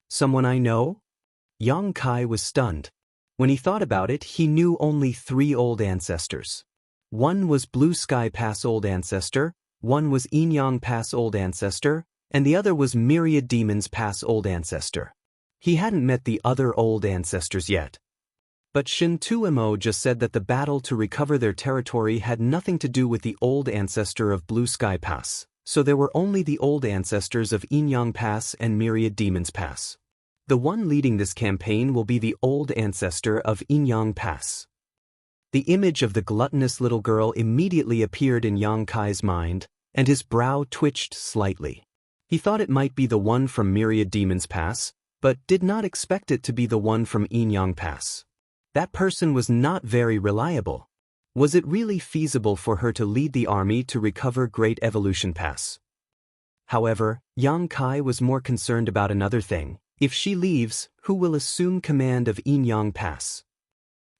Someone I know? Yang Kai was stunned. When he thought about it, he knew only 3 old ancestors. One was Blue Sky Pass Old Ancestor, one was Inyang Pass Old Ancestor, and the other was Myriad Demons Pass Old Ancestor. He hadn't met the other old ancestors yet. But Shin Tuemo just said that the battle to recover their territory had nothing to do with the old ancestor of Blue Sky Pass, so there were only the old ancestors of Inyang Pass and Myriad Demons Pass. The one leading this campaign will be the old ancestor of Inyang Pass. The image of the gluttonous little girl immediately appeared in Yang Kai's mind, and his brow twitched slightly. He thought it might be the one from Myriad Demons Pass, but did not expect it to be the one from Inyang Pass. That person was not very reliable. Was it really feasible for her to lead the army to recover Great Evolution Pass? However, Yang Kai was more concerned about another thing. If she leaves, who will assume command of Inyang Pass?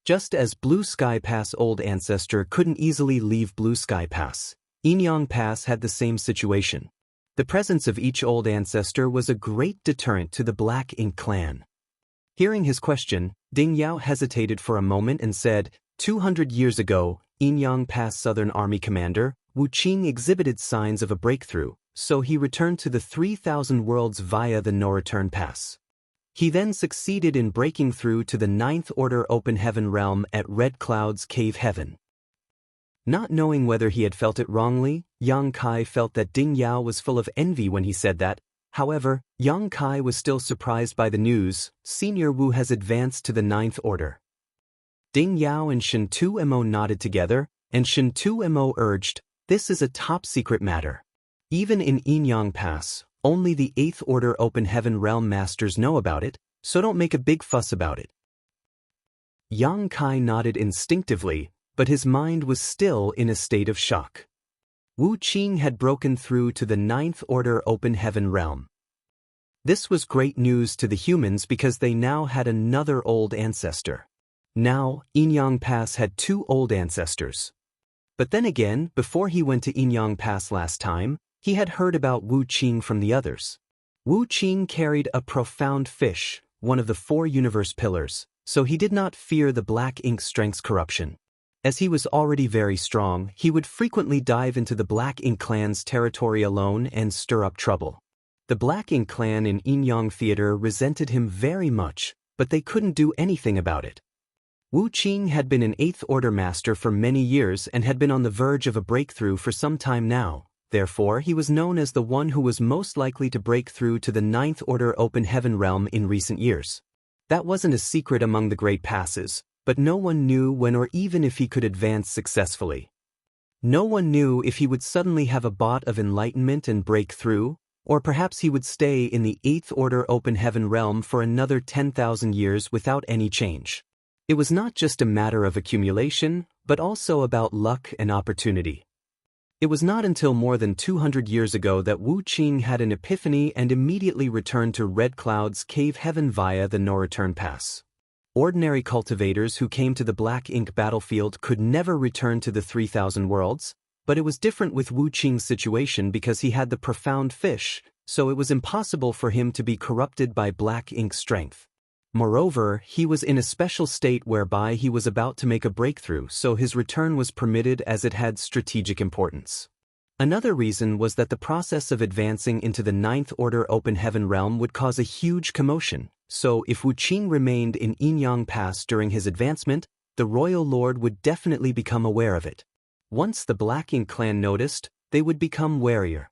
Just as Blue Sky Pass Old Ancestor couldn't easily leave Blue Sky Pass, Inyang Pass had the same situation. The presence of each old ancestor was a great deterrent to the Black Ink clan. Hearing his question, Ding Yao hesitated for a moment and said, 200 years ago, Inyang Pass Southern Army Commander, Wu Qing exhibited signs of a breakthrough, so he returned to the 3,000 worlds via the no-return pass. He then succeeded in breaking through to the 9th Order Open Heaven realm at Red Cloud's Cave Heaven. Not knowing whether he had felt it wrongly, Yang Kai felt that Ding Yao was full of envy when he said that. However, Yang Kai was still surprised by the news. Senior Wu has advanced to the 9th Order. Ding Yao and Shin Tuemo nodded together, and Shin Tuemo urged, "This is a top-secret matter. Even in Inyang Pass, only the 8th Order Open Heaven Realm Masters know about it, so don't make a big fuss about it." Yang Kai nodded instinctively, but his mind was still in a state of shock. Wu Qing had broken through to the 9th Order Open Heaven Realm. This was great news to the humans because they now had another old ancestor. Now, Inyang Pass had 2 old ancestors. But then again, before he went to Inyang Pass last time, he had heard about Wu Qing from the others. Wu Qing carried a profound fish, one of the 4 universe pillars, so he did not fear the Black Ink strength's corruption. As he was already very strong, he would frequently dive into the Black Ink clan's territory alone and stir up trouble. The Black Ink clan in Inyang Theater resented him very much, but they couldn't do anything about it. Wu Qing had been an 8th Order master for many years and had been on the verge of a breakthrough for some time now. Therefore, he was known as the one who was most likely to break through to the 9th Order Open Heaven realm in recent years. That wasn't a secret among the Great Passes, but no one knew when or even if he could advance successfully. No one knew if he would suddenly have a bout of enlightenment and break through, or perhaps he would stay in the 8th Order Open Heaven realm for another 10,000 years without any change. It was not just a matter of accumulation, but also about luck and opportunity. It was not until more than 200 years ago that Wu Qing had an epiphany and immediately returned to Red Cloud's cave heaven via the no-return pass. Ordinary cultivators who came to the Black Ink battlefield could never return to the 3,000 worlds, but it was different with Wu Qing's situation because he had the profound fish, so it was impossible for him to be corrupted by Black Ink's strength. Moreover, he was in a special state whereby he was about to make a breakthrough, so his return was permitted as it had strategic importance. Another reason was that the process of advancing into the 9th Order Open Heaven realm would cause a huge commotion, so if Wu Qing remained in Yinyang Pass during his advancement, the Royal Lord would definitely become aware of it. Once the Black Ink clan noticed, they would become warier.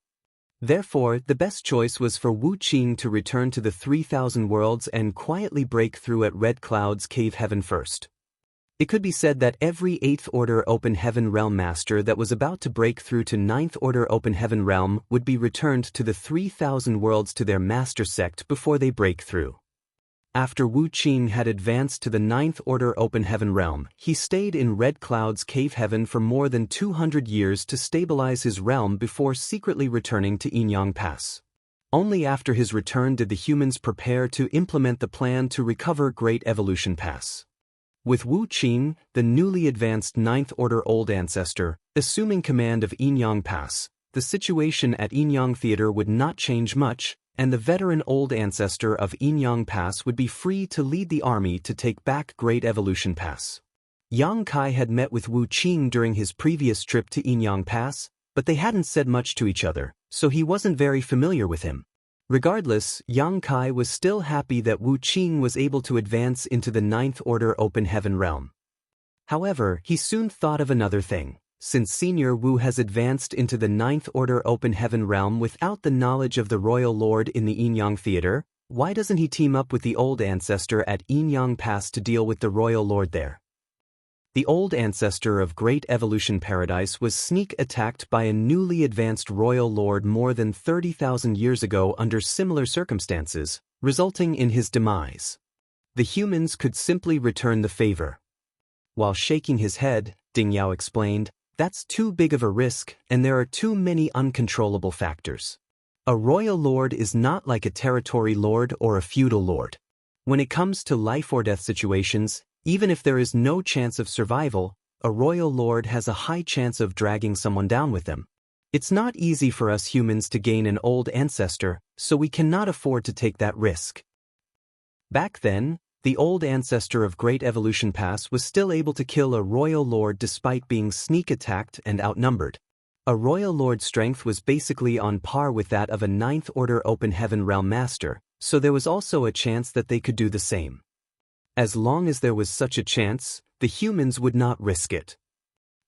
Therefore, the best choice was for Wu Qing to return to the 3,000 worlds and quietly break through at Red Cloud's cave heaven first. It could be said that every 8th Order Open Heaven realm master that was about to break through to 9th Order Open Heaven realm would be returned to the 3,000 worlds to their master sect before they break through. After Wu Qing had advanced to the 9th Order Open Heaven realm, he stayed in Red Cloud's cave heaven for more than 200 years to stabilize his realm before secretly returning to Yinyang Pass. Only after his return did the humans prepare to implement the plan to recover Great Evolution Pass. With Wu Qing, the newly advanced 9th Order Old Ancestor, assuming command of Yinyang Pass, the situation at Yinyang Theater would not change much, and the veteran Old Ancestor of Yinyang Pass would be free to lead the army to take back Great Evolution Pass. Yang Kai had met with Wu Qing during his previous trip to Yinyang Pass, but they hadn't said much to each other, so he wasn't very familiar with him. Regardless, Yang Kai was still happy that Wu Qing was able to advance into the 9th Order Open Heaven realm. However, he soon thought of another thing. Since Senior Wu has advanced into the 9th Order Open Heaven realm without the knowledge of the Royal Lord in the Yinyang Theater, why doesn't he team up with the Old Ancestor at Yinyang Pass to deal with the Royal Lord there? The Old Ancestor of Great Evolution Paradise was sneak attacked by a newly advanced Royal Lord more than 30,000 years ago under similar circumstances, resulting in his demise. The humans could simply return the favor. While shaking his head, Ding Yao explained, "That's too big of a risk, and there are too many uncontrollable factors. A royal lord is not like a territory lord or a feudal lord. When it comes to life or death situations, even if there is no chance of survival, a royal lord has a high chance of dragging someone down with them. It's not easy for us humans to gain an old ancestor, so we cannot afford to take that risk." Back then, the Old Ancestor of Great Evolution Pass was still able to kill a royal lord despite being sneak attacked and outnumbered. A royal lord's strength was basically on par with that of a 9th Order Open Heaven realm master, so there was also a chance that they could do the same. As long as there was such a chance, the humans would not risk it.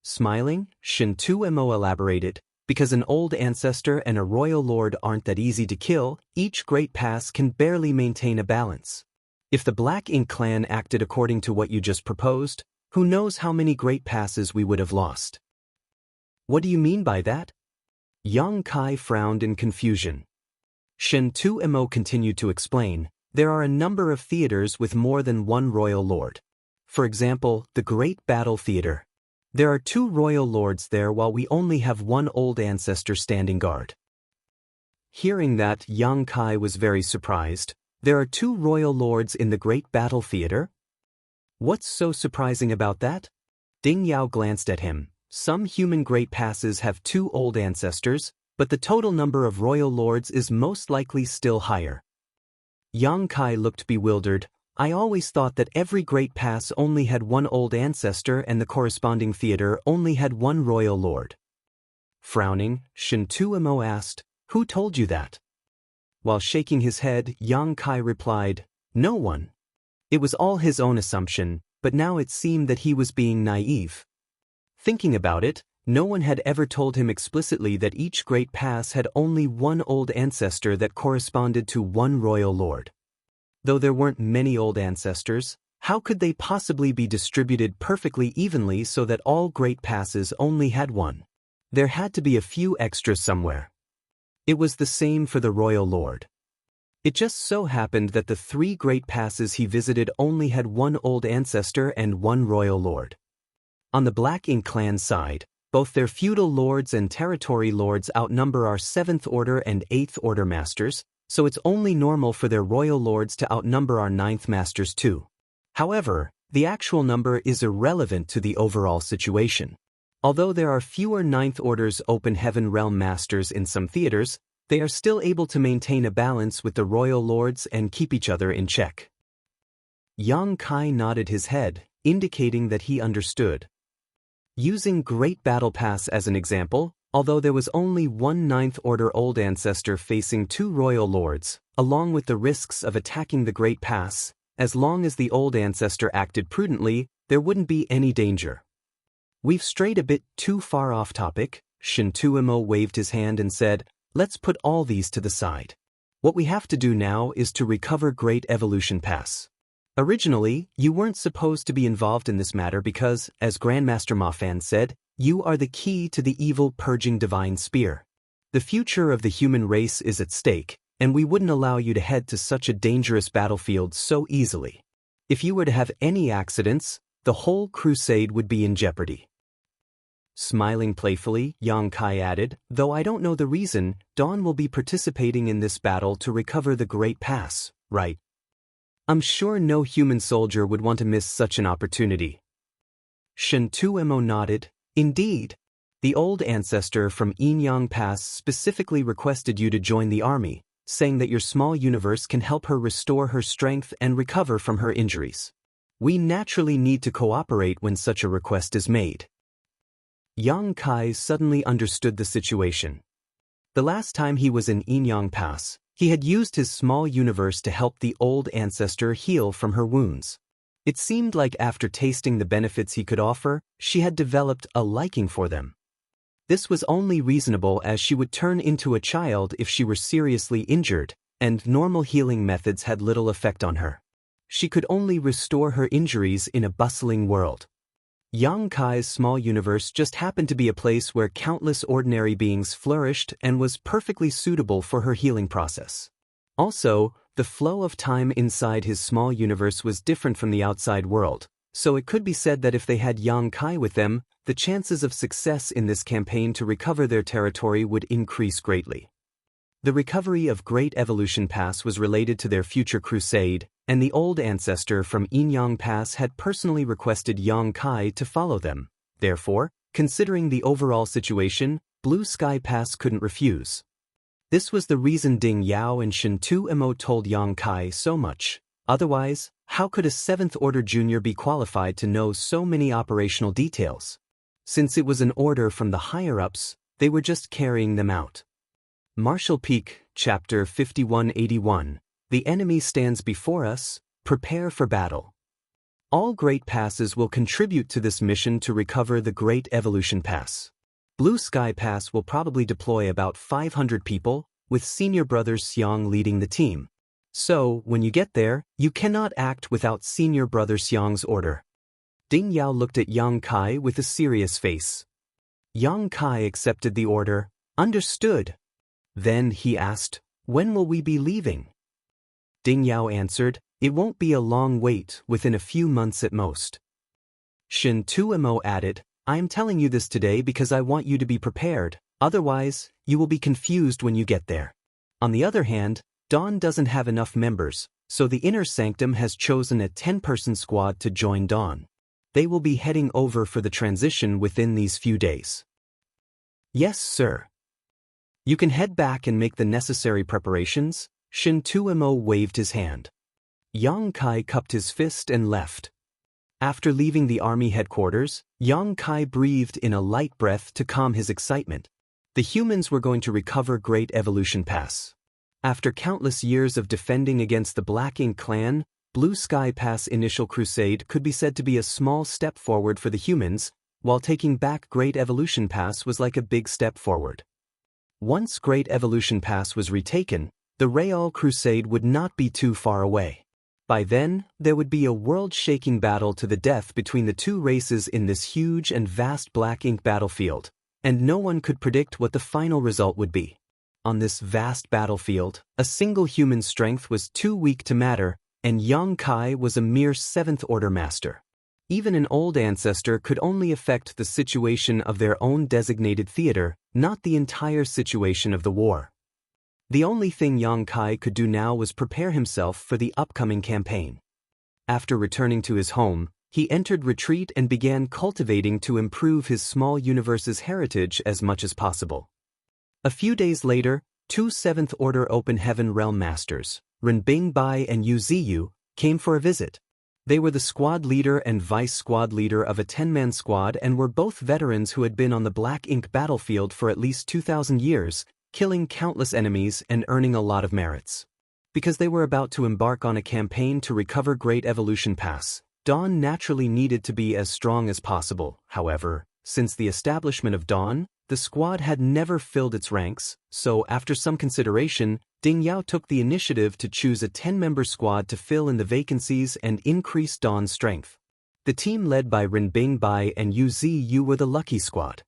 Smiling, Shen Tuemo elaborated, because an old ancestor and a royal lord aren't that easy to kill, each great pass can barely maintain a balance. If the Black Ink clan acted according to what you just proposed, who knows how many great passes we would have lost. What do you mean by that? Yang Kai frowned in confusion. Shen Tuemo continued to explain, there are a number of theaters with more than one royal lord. For example, the Great Battle Theater. There are 2 royal lords there while we only have one old ancestor standing guard. Hearing that, Yang Kai was very surprised. There are 2 royal lords in the Great Battle Theater? What's so surprising about that? Ding Yao glanced at him. Some human great passes have 2 old ancestors, but the total number of royal lords is most likely still higher. Yang Kai looked bewildered. I always thought that every great pass only had 1 old ancestor and the corresponding theater only had 1 royal lord. Frowning, Shen Tuemo asked, "Who told you that?" While shaking his head, Yang Kai replied, "No one. It was all his own assumption. but now it seemed that he was being naive. Thinking about it, no one had ever told him explicitly that each great pass had only one old ancestor that corresponded to one royal lord. Though there weren't many old ancestors, how could they possibly be distributed perfectly evenly so that all great passes only had one? There had to be a few extras somewhere. It was the same for the royal lord. It just so happened that the 3 great passes he visited only had one old ancestor and one royal lord. On the Black Ink clan side, both their feudal lords and territory lords outnumber our 7th Order and 8th Order masters, so it's only normal for their royal lords to outnumber our 9th masters too. However, the actual number is irrelevant to the overall situation. Although there are fewer 9th Order's Open Heaven Realm masters in some theaters, they are still able to maintain a balance with the royal lords and keep each other in check. Yang Kai nodded his head, indicating that he understood. Using Great Battle Pass as an example, although there was only one 9th Order Old Ancestor facing 2 royal lords, along with the risks of attacking the Great Pass, as long as the Old Ancestor acted prudently, there wouldn't be any danger. We've strayed a bit too far off topic. Shintuimo waved his hand and said, let's put all these to the side. What we have to do now is to recover Great Evolution Pass. Originally, you weren't supposed to be involved in this matter because, as Grandmaster Mafan said, you are the key to the evil purging divine spear. The future of the human race is at stake, and we wouldn't allow you to head to such a dangerous battlefield so easily. If you were to have any accidents, the whole crusade would be in jeopardy. Smiling playfully, Yang Kai added, though I don't know the reason, Dawn will be participating in this battle to recover the Great Pass, right? I'm sure no human soldier would want to miss such an opportunity. Shintuimo nodded. Indeed. The old ancestor from Inyang Pass specifically requested you to join the army, saying that your small universe can help her restore her strength and recover from her injuries. We naturally need to cooperate when such a request is made. Yang Kai suddenly understood the situation. The last time he was in Inyang Pass, he had used his small universe to help the old ancestor heal from her wounds. It seemed like after tasting the benefits he could offer, she had developed a liking for them. This was only reasonable as she would turn into a child if she were seriously injured, and normal healing methods had little effect on her. She could only restore her injuries in a bustling world. Yang Kai's small universe just happened to be a place where countless ordinary beings flourished and was perfectly suitable for her healing process. Also, the flow of time inside his small universe was different from the outside world, so it could be said that if they had Yang Kai with them, the chances of success in this campaign to recover their territory would increase greatly. The recovery of Great Evolution Pass was related to their future crusade, and the old ancestor from Inyang Pass had personally requested Yang Kai to follow them. Therefore, considering the overall situation, Blue Sky Pass couldn't refuse. This was the reason Ding Yao and Shintuimo told Yang Kai so much. Otherwise, how could a 7th Order Junior be qualified to know so many operational details? Since it was an order from the higher-ups, they were just carrying them out. Martial Peak, Chapter 5181. The enemy stands before us, prepare for battle. All Great Passes will contribute to this mission to recover the Great Evolution Pass. Blue Sky Pass will probably deploy about 500 people, with Senior Brother Xiang leading the team. So, when you get there, you cannot act without Senior Brother Xiang's order. Ding Yao looked at Yang Kai with a serious face. Yang Kai accepted the order. Understood. Then he asked, when will we be leaving? Ding Yao answered, it won't be a long wait, within a few months at most. Shintuimo added, I am telling you this today because I want you to be prepared, otherwise, you will be confused when you get there. On the other hand, Dawn doesn't have enough members, so the Inner Sanctum has chosen a 10-person squad to join Dawn. They will be heading over for the transition within these few days. Yes, sir. You can head back and make the necessary preparations. Shintuimo waved his hand. Yang Kai cupped his fist and left. After leaving the army headquarters, Yang Kai breathed in a light breath to calm his excitement. The humans were going to recover Great Evolution Pass. After countless years of defending against the Black Ink clan, Blue Sky Pass Initial Crusade could be said to be a small step forward for the humans, while taking back Great Evolution Pass was like a big step forward. Once Great Evolution Pass was retaken, the Real Crusade would not be too far away. By then, there would be a world-shaking battle to the death between the two races in this huge and vast black ink battlefield, and no one could predict what the final result would be. On this vast battlefield, a single human strength was too weak to matter, and Yang Kai was a mere 7th Order master. Even an old ancestor could only affect the situation of their own designated theater, not the entire situation of the war. The only thing Yang Kai could do now was prepare himself for the upcoming campaign. After returning to his home, he entered retreat and began cultivating to improve his small universe's heritage as much as possible. A few days later, two 7th Order Open Heaven Realm Masters, Renbing Bai and Yu Ziyu, came for a visit. They were the squad leader and vice squad leader of a 10-man squad and were both veterans who had been on the Black Ink battlefield for at least 2,000 years, killing countless enemies and earning a lot of merits. Because they were about to embark on a campaign to recover Great Evolution Pass, Dawn naturally needed to be as strong as possible. However, since the establishment of Dawn, the squad had never filled its ranks, so after some consideration, Ding Yao took the initiative to choose a 10-member squad to fill in the vacancies and increase Dawn's strength. The team led by Renbing Bai and Yu Ziyu were the lucky squad.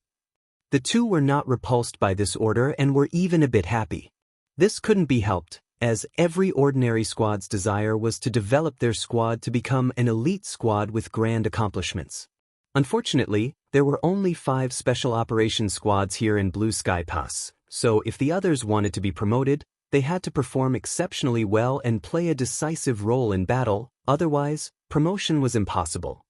The two were not repulsed by this order and were even a bit happy. This couldn't be helped, as every ordinary squad's desire was to develop their squad to become an elite squad with grand accomplishments. Unfortunately, there were only 5 special operations squads here in Blue Sky Pass, so if the others wanted to be promoted, they had to perform exceptionally well and play a decisive role in battle, otherwise, promotion was impossible.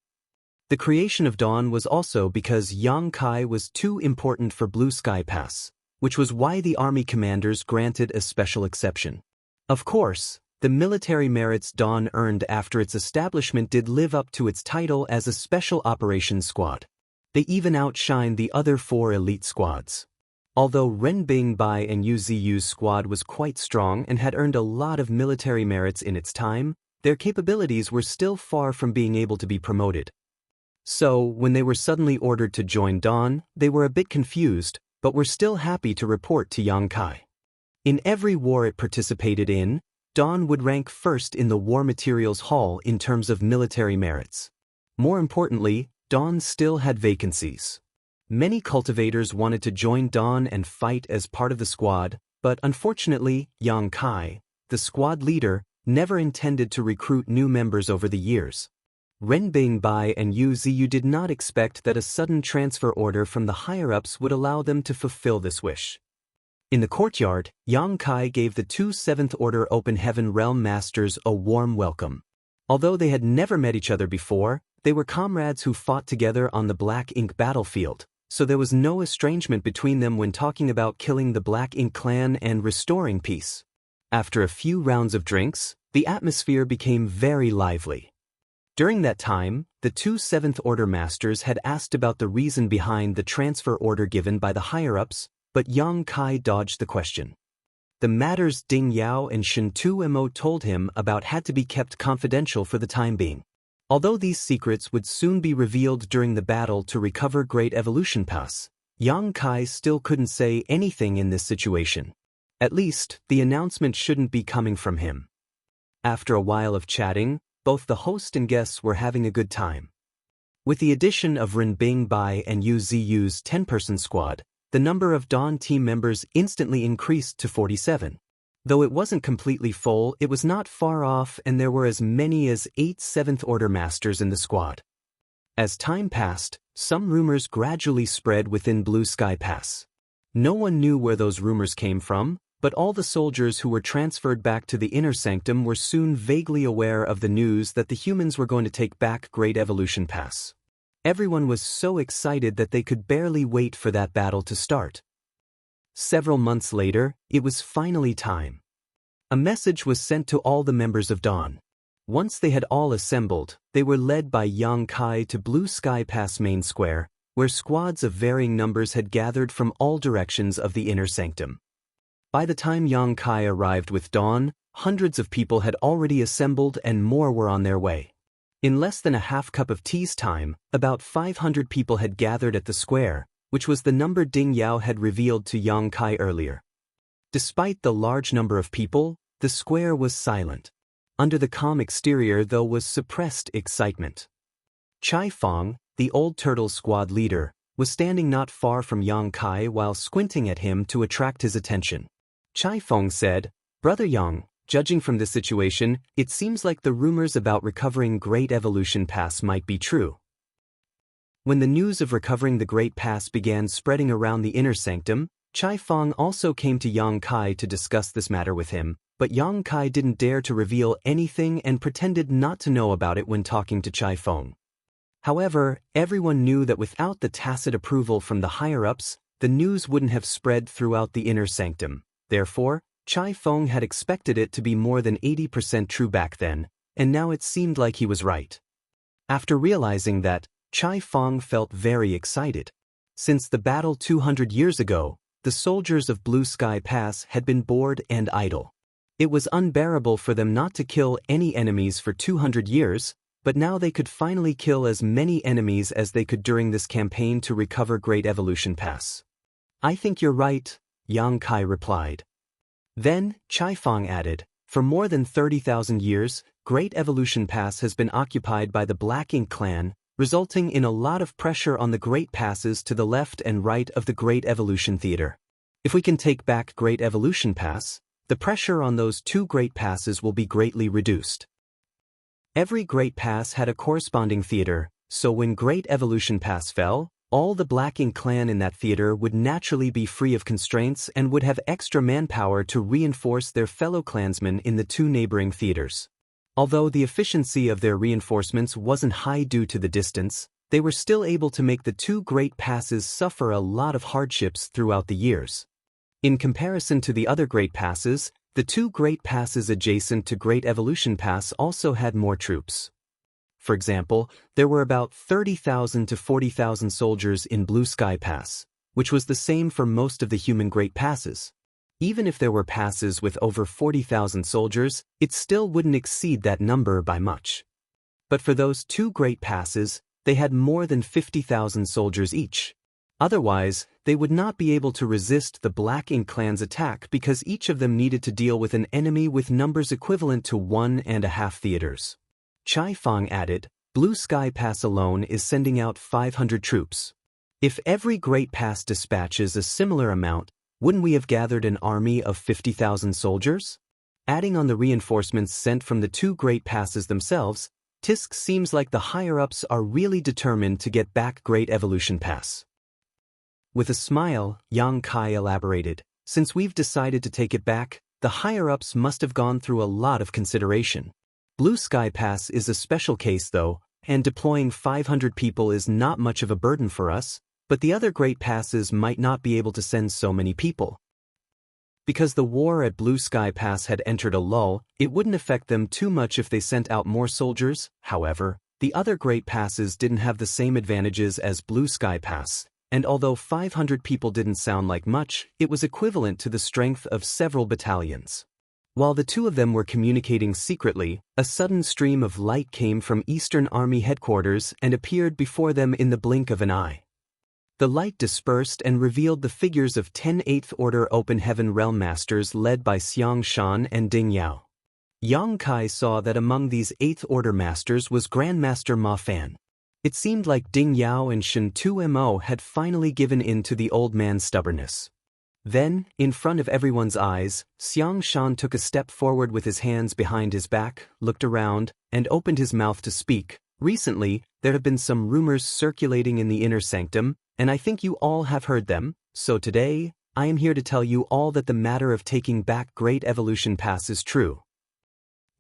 The creation of Dawn was also because Yang Kai was too important for Blue Sky Pass, which was why the army commanders granted a special exception. Of course, the military merits Dawn earned after its establishment did live up to its title as a special operations squad. They even outshined the other 4 elite squads. Although Renbing Bai and Yu Ziyu's squad was quite strong and had earned a lot of military merits in its time, their capabilities were still far from being able to be promoted. So, when they were suddenly ordered to join Dawn, they were a bit confused, but were still happy to report to Yang Kai. In every war it participated in, Dawn would rank first in the War Materials Hall in terms of military merits. More importantly, Dawn still had vacancies. Many cultivators wanted to join Dawn and fight as part of the squad, but unfortunately, Yang Kai, the squad leader, never intended to recruit new members over the years. Renbing Bai and Yu Ziyu did not expect that a sudden transfer order from the higher-ups would allow them to fulfill this wish. In the courtyard, Yang Kai gave the two 7th Order Open Heaven Realm Masters a warm welcome. Although they had never met each other before, they were comrades who fought together on the Black Ink battlefield, so there was no estrangement between them when talking about killing the Black Ink clan and restoring peace. After a few rounds of drinks, the atmosphere became very lively. During that time, the two 7th Order Masters had asked about the reason behind the transfer order given by the higher-ups, but Yang Kai dodged the question. The matters Ding Yao and Shen Tuemo told him about had to be kept confidential for the time being. Although these secrets would soon be revealed during the battle to recover Great Evolution Pass, Yang Kai still couldn't say anything in this situation. At least, the announcement shouldn't be coming from him. After a while of chatting, both the host and guests were having a good time. With the addition of Renbing Bai and Yu Ziyu's 10-person squad, the number of Dawn team members instantly increased to 47. Though it wasn't completely full, it was not far off and there were as many as 8 7th Order Masters in the squad. As time passed, some rumors gradually spread within Blue Sky Pass. No one knew where those rumors came from, but all the soldiers who were transferred back to the Inner Sanctum were soon vaguely aware of the news that the humans were going to take back Great Evolution Pass. Everyone was so excited that they could barely wait for that battle to start. Several months later, it was finally time. A message was sent to all the members of Dawn. Once they had all assembled, they were led by Yang Kai to Blue Sky Pass Main Square, where squads of varying numbers had gathered from all directions of the Inner Sanctum. By the time Yang Kai arrived with dawn, hundreds of people had already assembled and more were on their way. In less than a half cup of tea's time, about 500 people had gathered at the square, which was the number Ding Yao had revealed to Yang Kai earlier. Despite the large number of people, the square was silent. Under the calm exterior though was suppressed excitement. Chai Fong, the old turtle squad leader, was standing not far from Yang Kai while squinting at him to attract his attention. Chai Fong said, "Brother Yang, judging from this situation, it seems like the rumors about recovering Great Evolution Pass might be true." When the news of recovering the Great Pass began spreading around the inner sanctum, Chai Fong also came to Yang Kai to discuss this matter with him, but Yang Kai didn't dare to reveal anything and pretended not to know about it when talking to Chai Fong. However, everyone knew that without the tacit approval from the higher-ups, the news wouldn't have spread throughout the inner sanctum. Therefore, Chai Fong had expected it to be more than 80% true back then, and now it seemed like he was right. After realizing that, Chai Fong felt very excited. Since the battle 200 years ago, the soldiers of Blue Sky Pass had been bored and idle. It was unbearable for them not to kill any enemies for 200 years, but now they could finally kill as many enemies as they could during this campaign to recover Great Evolution Pass. "I think you're right," Yang Kai replied. Then, Chai Fong added, "For more than 30,000 years, Great Evolution Pass has been occupied by the Black Ink clan, resulting in a lot of pressure on the Great Passes to the left and right of the Great Evolution Theater. If we can take back Great Evolution Pass, the pressure on those two Great Passes will be greatly reduced." Every Great Pass had a corresponding theater, so when Great Evolution Pass fell, all the Black Ink clan in that theater would naturally be free of constraints and would have extra manpower to reinforce their fellow clansmen in the two neighboring theaters. Although the efficiency of their reinforcements wasn't high due to the distance, they were still able to make the two Great Passes suffer a lot of hardships throughout the years. In comparison to the other Great Passes, the two Great Passes adjacent to Great Evolution Pass also had more troops. For example, there were about 30,000 to 40,000 soldiers in Blue Sky Pass, which was the same for most of the human Great Passes. Even if there were passes with over 40,000 soldiers, it still wouldn't exceed that number by much. But for those two Great Passes, they had more than 50,000 soldiers each. Otherwise, they would not be able to resist the Black Ink clan's attack because each of them needed to deal with an enemy with numbers equivalent to 1.5 theaters. Chai Fong added, "Blue Sky Pass alone is sending out 500 troops. If every Great Pass dispatches a similar amount, wouldn't we have gathered an army of 50,000 soldiers?" Adding on the reinforcements sent from the two Great Passes themselves, Tisk seems like the higher-ups are really determined to get back Great Evolution Pass. With a smile, Yang Kai elaborated, "Since we've decided to take it back, the higher-ups must have gone through a lot of consideration. Blue Sky Pass is a special case though, and deploying 500 people is not much of a burden for us, but the other Great Passes might not be able to send so many people. Because the war at Blue Sky Pass had entered a lull, it wouldn't affect them too much if they sent out more soldiers. However, the other Great Passes didn't have the same advantages as Blue Sky Pass, and although 500 people didn't sound like much, it was equivalent to the strength of several battalions. While the two of them were communicating secretly, a sudden stream of light came from Eastern Army headquarters and appeared before them in the blink of an eye. The light dispersed and revealed the figures of 10 8th Order Open Heaven Realm Masters led by Xiang Shan and Ding Yao. Yang Kai saw that among these 8th Order Masters was Grandmaster Ma Fan. It seemed like Ding Yao and Shen 2Mo had finally given in to the old man's stubbornness. Then, in front of everyone's eyes, Xiang Shan took a step forward with his hands behind his back, looked around, and opened his mouth to speak. "Recently, there have been some rumors circulating in the inner sanctum, and I think you all have heard them, so today, I am here to tell you all that the matter of taking back Great Evolution Pass is true."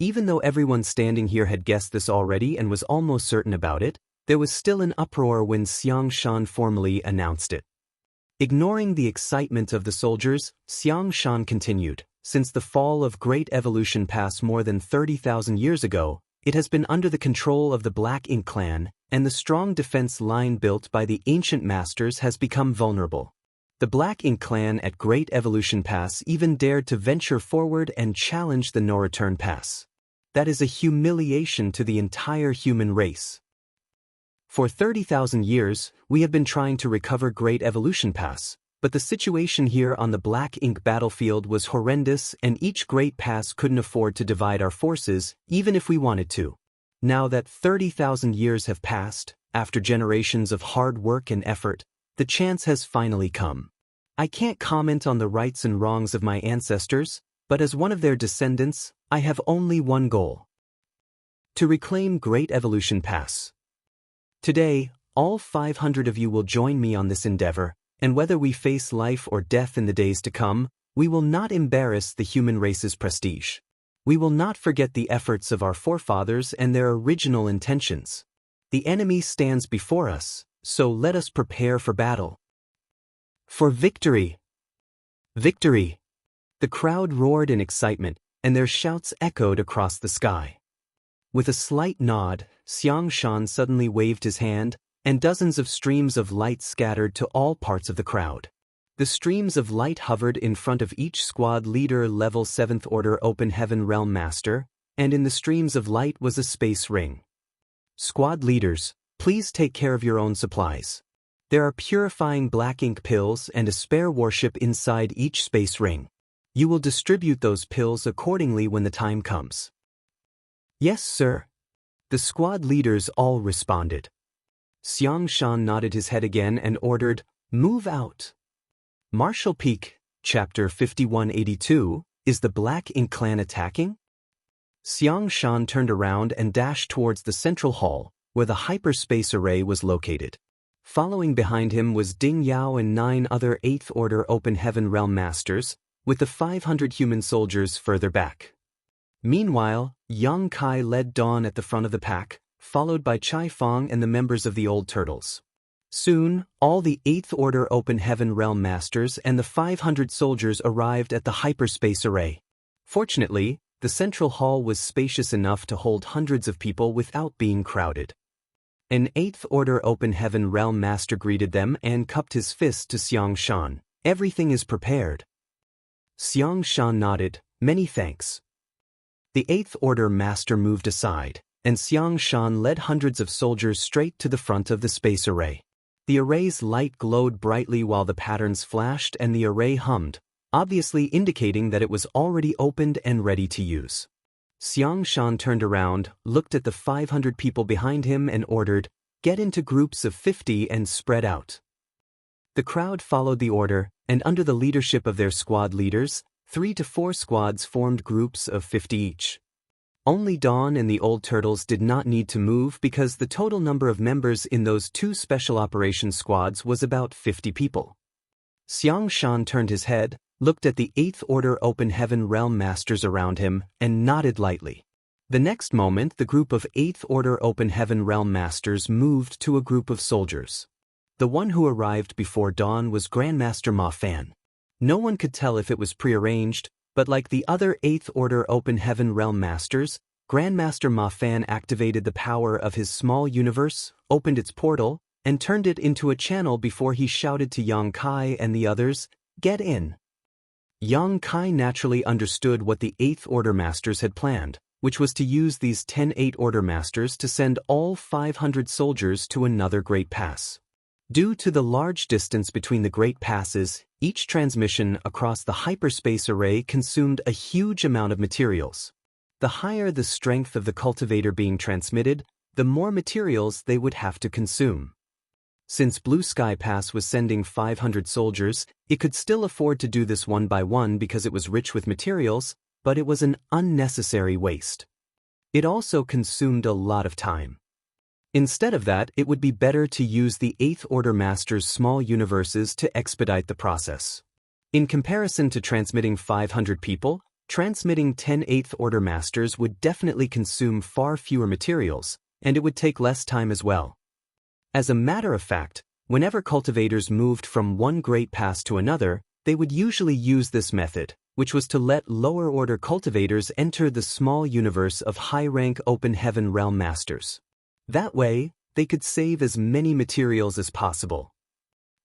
Even though everyone standing here had guessed this already and was almost certain about it, there was still an uproar when Xiang Shan formally announced it. Ignoring the excitement of the soldiers, Xiang Shan continued, "Since the fall of Great Evolution Pass more than 30,000 years ago, it has been under the control of the Black Ink clan, and the strong defense line built by the ancient masters has become vulnerable. The Black Ink clan at Great Evolution Pass even dared to venture forward and challenge the no-return pass. That is a humiliation to the entire human race. For 30,000 years, we have been trying to recover Great Evolution Pass, but the situation here on the Black Ink battlefield was horrendous and each Great Pass couldn't afford to divide our forces, even if we wanted to. Now that 30,000 years have passed, after generations of hard work and effort, the chance has finally come. I can't comment on the rights and wrongs of my ancestors, but as one of their descendants, I have only one goal: to reclaim Great Evolution Pass. Today, all 500 of you will join me on this endeavor, and whether we face life or death in the days to come, we will not embarrass the human race's prestige. We will not forget the efforts of our forefathers and their original intentions. The enemy stands before us, so let us prepare for battle. For victory! Victory! The crowd roared in excitement, and their shouts echoed across the sky. With a slight nod, Xiang Shan suddenly waved his hand, and dozens of streams of light scattered to all parts of the crowd. The streams of light hovered in front of each squad leader level 7th Order Open Heaven Realm Master, and in the streams of light was a space ring. Squad leaders, please take care of your own supplies. There are purifying black ink pills and a spare warship inside each space ring. You will distribute those pills accordingly when the time comes. Yes, sir. The squad leaders all responded. Xiang Shan nodded his head again and ordered, "Move out." Martial Peak, Chapter 5182, Is the Black Ink Clan attacking? Xiang Shan turned around and dashed towards the central hall, where the hyperspace array was located. Following behind him was Ding Yao and 9 other 8th Order Open Heaven Realm Masters, with the 500 human soldiers further back. Meanwhile, Yang Kai led Dawn at the front of the pack, followed by Chai Fong and the members of the Old Turtles. Soon, all the 8th Order Open Heaven Realm Masters and the 500 soldiers arrived at the hyperspace array. Fortunately, the central hall was spacious enough to hold hundreds of people without being crowded. An 8th Order Open Heaven Realm Master greeted them and cupped his fist to Xiang Shan. "Everything is prepared." Xiang Shan nodded, "Many thanks." The 8th Order Master moved aside, and Xiang Shan led hundreds of soldiers straight to the front of the space array. The array's light glowed brightly while the patterns flashed and the array hummed, obviously indicating that it was already opened and ready to use. Xiang Shan turned around, looked at the 500 people behind him and ordered, "Get into groups of 50 and spread out." The crowd followed the order, and under the leadership of their squad leaders, 3 to 4 squads formed groups of 50 each. Only Dawn and the Old Turtles did not need to move because the total number of members in those 2 special operations squads was about 50 people. Xiang Shan turned his head, looked at the 8th Order Open Heaven Realm Masters around him, and nodded lightly. The next moment, the group of 8th Order Open Heaven Realm Masters moved to a group of soldiers. The one who arrived before dawn was Grandmaster Ma Fan. No one could tell if it was prearranged, but like the other 8th Order Open Heaven Realm Masters, Grandmaster Ma Fan activated the power of his small universe, opened its portal, and turned it into a channel before he shouted to Yang Kai and the others, "Get in." Yang Kai naturally understood what the 8th Order Masters had planned, which was to use these 10 8 Order Masters to send all 500 soldiers to another Great Pass. Due to the large distance between the Great Passes, each transmission across the hyperspace array consumed a huge amount of materials. The higher the strength of the cultivator being transmitted, the more materials they would have to consume. Since Blue Sky Pass was sending 500 soldiers, it could still afford to do this one by one because it was rich with materials, but it was an unnecessary waste. It also consumed a lot of time. Instead of that, it would be better to use the 8th Order Masters' small universes to expedite the process. In comparison to transmitting 500 people, transmitting 10 8th Order Masters would definitely consume far fewer materials, and it would take less time as well. As a matter of fact, whenever cultivators moved from one Great Pass to another, they would usually use this method, which was to let lower-order cultivators enter the small universe of high-rank Open Heaven Realm Masters. That way, they could save as many materials as possible.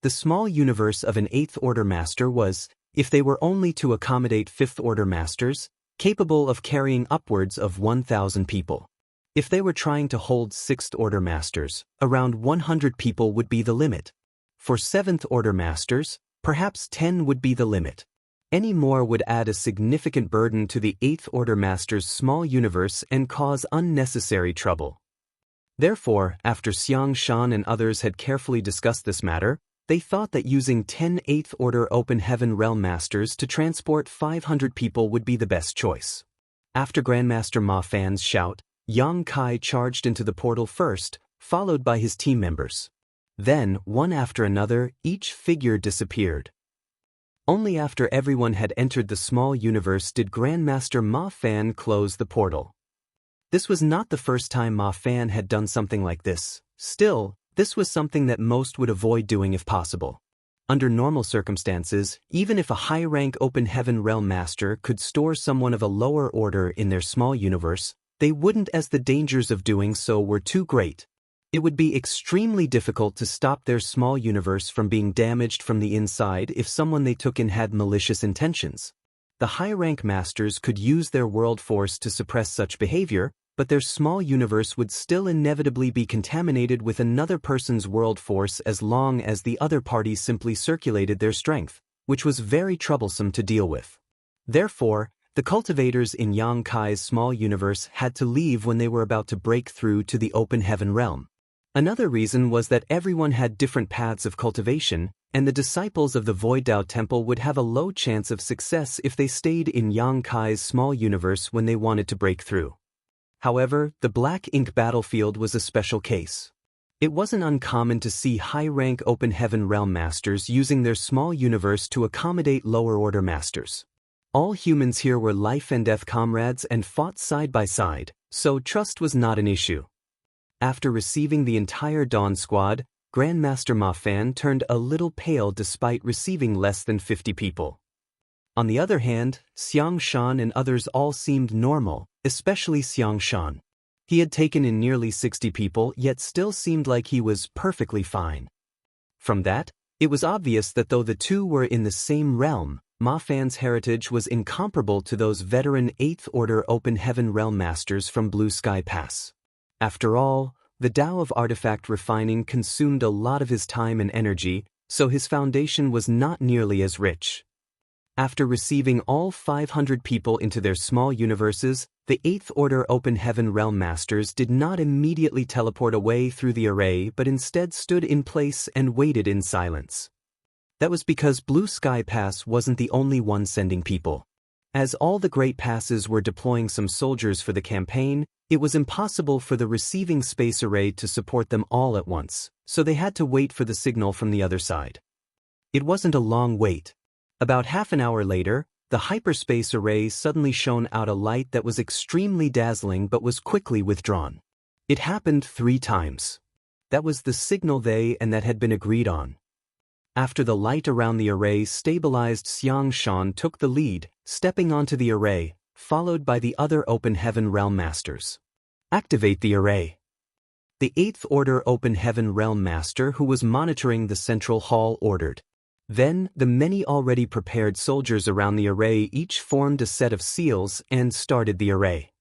The small universe of an 8th order master was, if they were only to accommodate 5th order masters, capable of carrying upwards of 1,000 people. If they were trying to hold 6th order masters, around 100 people would be the limit. For 7th order masters, perhaps 10 would be the limit. Any more would add a significant burden to the 8th order master's small universe and cause unnecessary trouble. Therefore, after Xiang Shan and others had carefully discussed this matter, they thought that using 10 8th order open heaven realm masters to transport 500 people would be the best choice. After Grandmaster Ma Fan's shout, Yang Kai charged into the portal first, followed by his team members. Then, one after another, each figure disappeared. Only after everyone had entered the small universe did Grandmaster Ma Fan close the portal. This was not the first time Ma Fan had done something like this. Still, this was something that most would avoid doing if possible. Under normal circumstances, even if a high-rank open heaven realm master could store someone of a lower order in their small universe, they wouldn't, as the dangers of doing so were too great. It would be extremely difficult to stop their small universe from being damaged from the inside if someone they took in had malicious intentions. The high-rank masters could use their world force to suppress such behavior, but their small universe would still inevitably be contaminated with another person's world force as long as the other party simply circulated their strength, which was very troublesome to deal with. Therefore, the cultivators in Yang Kai's small universe had to leave when they were about to break through to the open heaven realm. Another reason was that everyone had different paths of cultivation, and the disciples of the Void Dao Temple would have a low chance of success if they stayed in Yang Kai's small universe when they wanted to break through. However, the Black Ink battlefield was a special case. It wasn't uncommon to see high-rank open heaven realm masters using their small universe to accommodate lower-order masters. All humans here were life-and-death comrades and fought side by side, so trust was not an issue. After receiving the entire Dawn Squad, Grandmaster Ma Fan turned a little pale despite receiving less than 50 people. On the other hand, Xiang Shan and others all seemed normal, especially Xiang Shan. He had taken in nearly 60 people yet still seemed like he was perfectly fine. From that, it was obvious that though the two were in the same realm, Ma Fan's heritage was incomparable to those veteran 8th Order Open Heaven Realm Masters from Blue Sky Pass. After all, the Tao of artifact refining consumed a lot of his time and energy, so his foundation was not nearly as rich. After receiving all 500 people into their small universes, the 8th Order Open Heaven Realm Masters did not immediately teleport away through the array but instead stood in place and waited in silence. That was because Blue Sky Pass wasn't the only one sending people. As all the Great Passes were deploying some soldiers for the campaign, it was impossible for the receiving space array to support them all at once, so they had to wait for the signal from the other side. It wasn't a long wait. About half an hour later, the hyperspace array suddenly shone out a light that was extremely dazzling but was quickly withdrawn. It happened 3 times. That was the signal they and that had been agreed on. After the light around the array stabilized, Xiang Shan took the lead, stepping onto the array, followed by the other Open Heaven Realm Masters. Activate the array. The 8th Order Open Heaven Realm Master who was monitoring the central hall ordered. Then, the many already prepared soldiers around the array each formed a set of seals and started the array.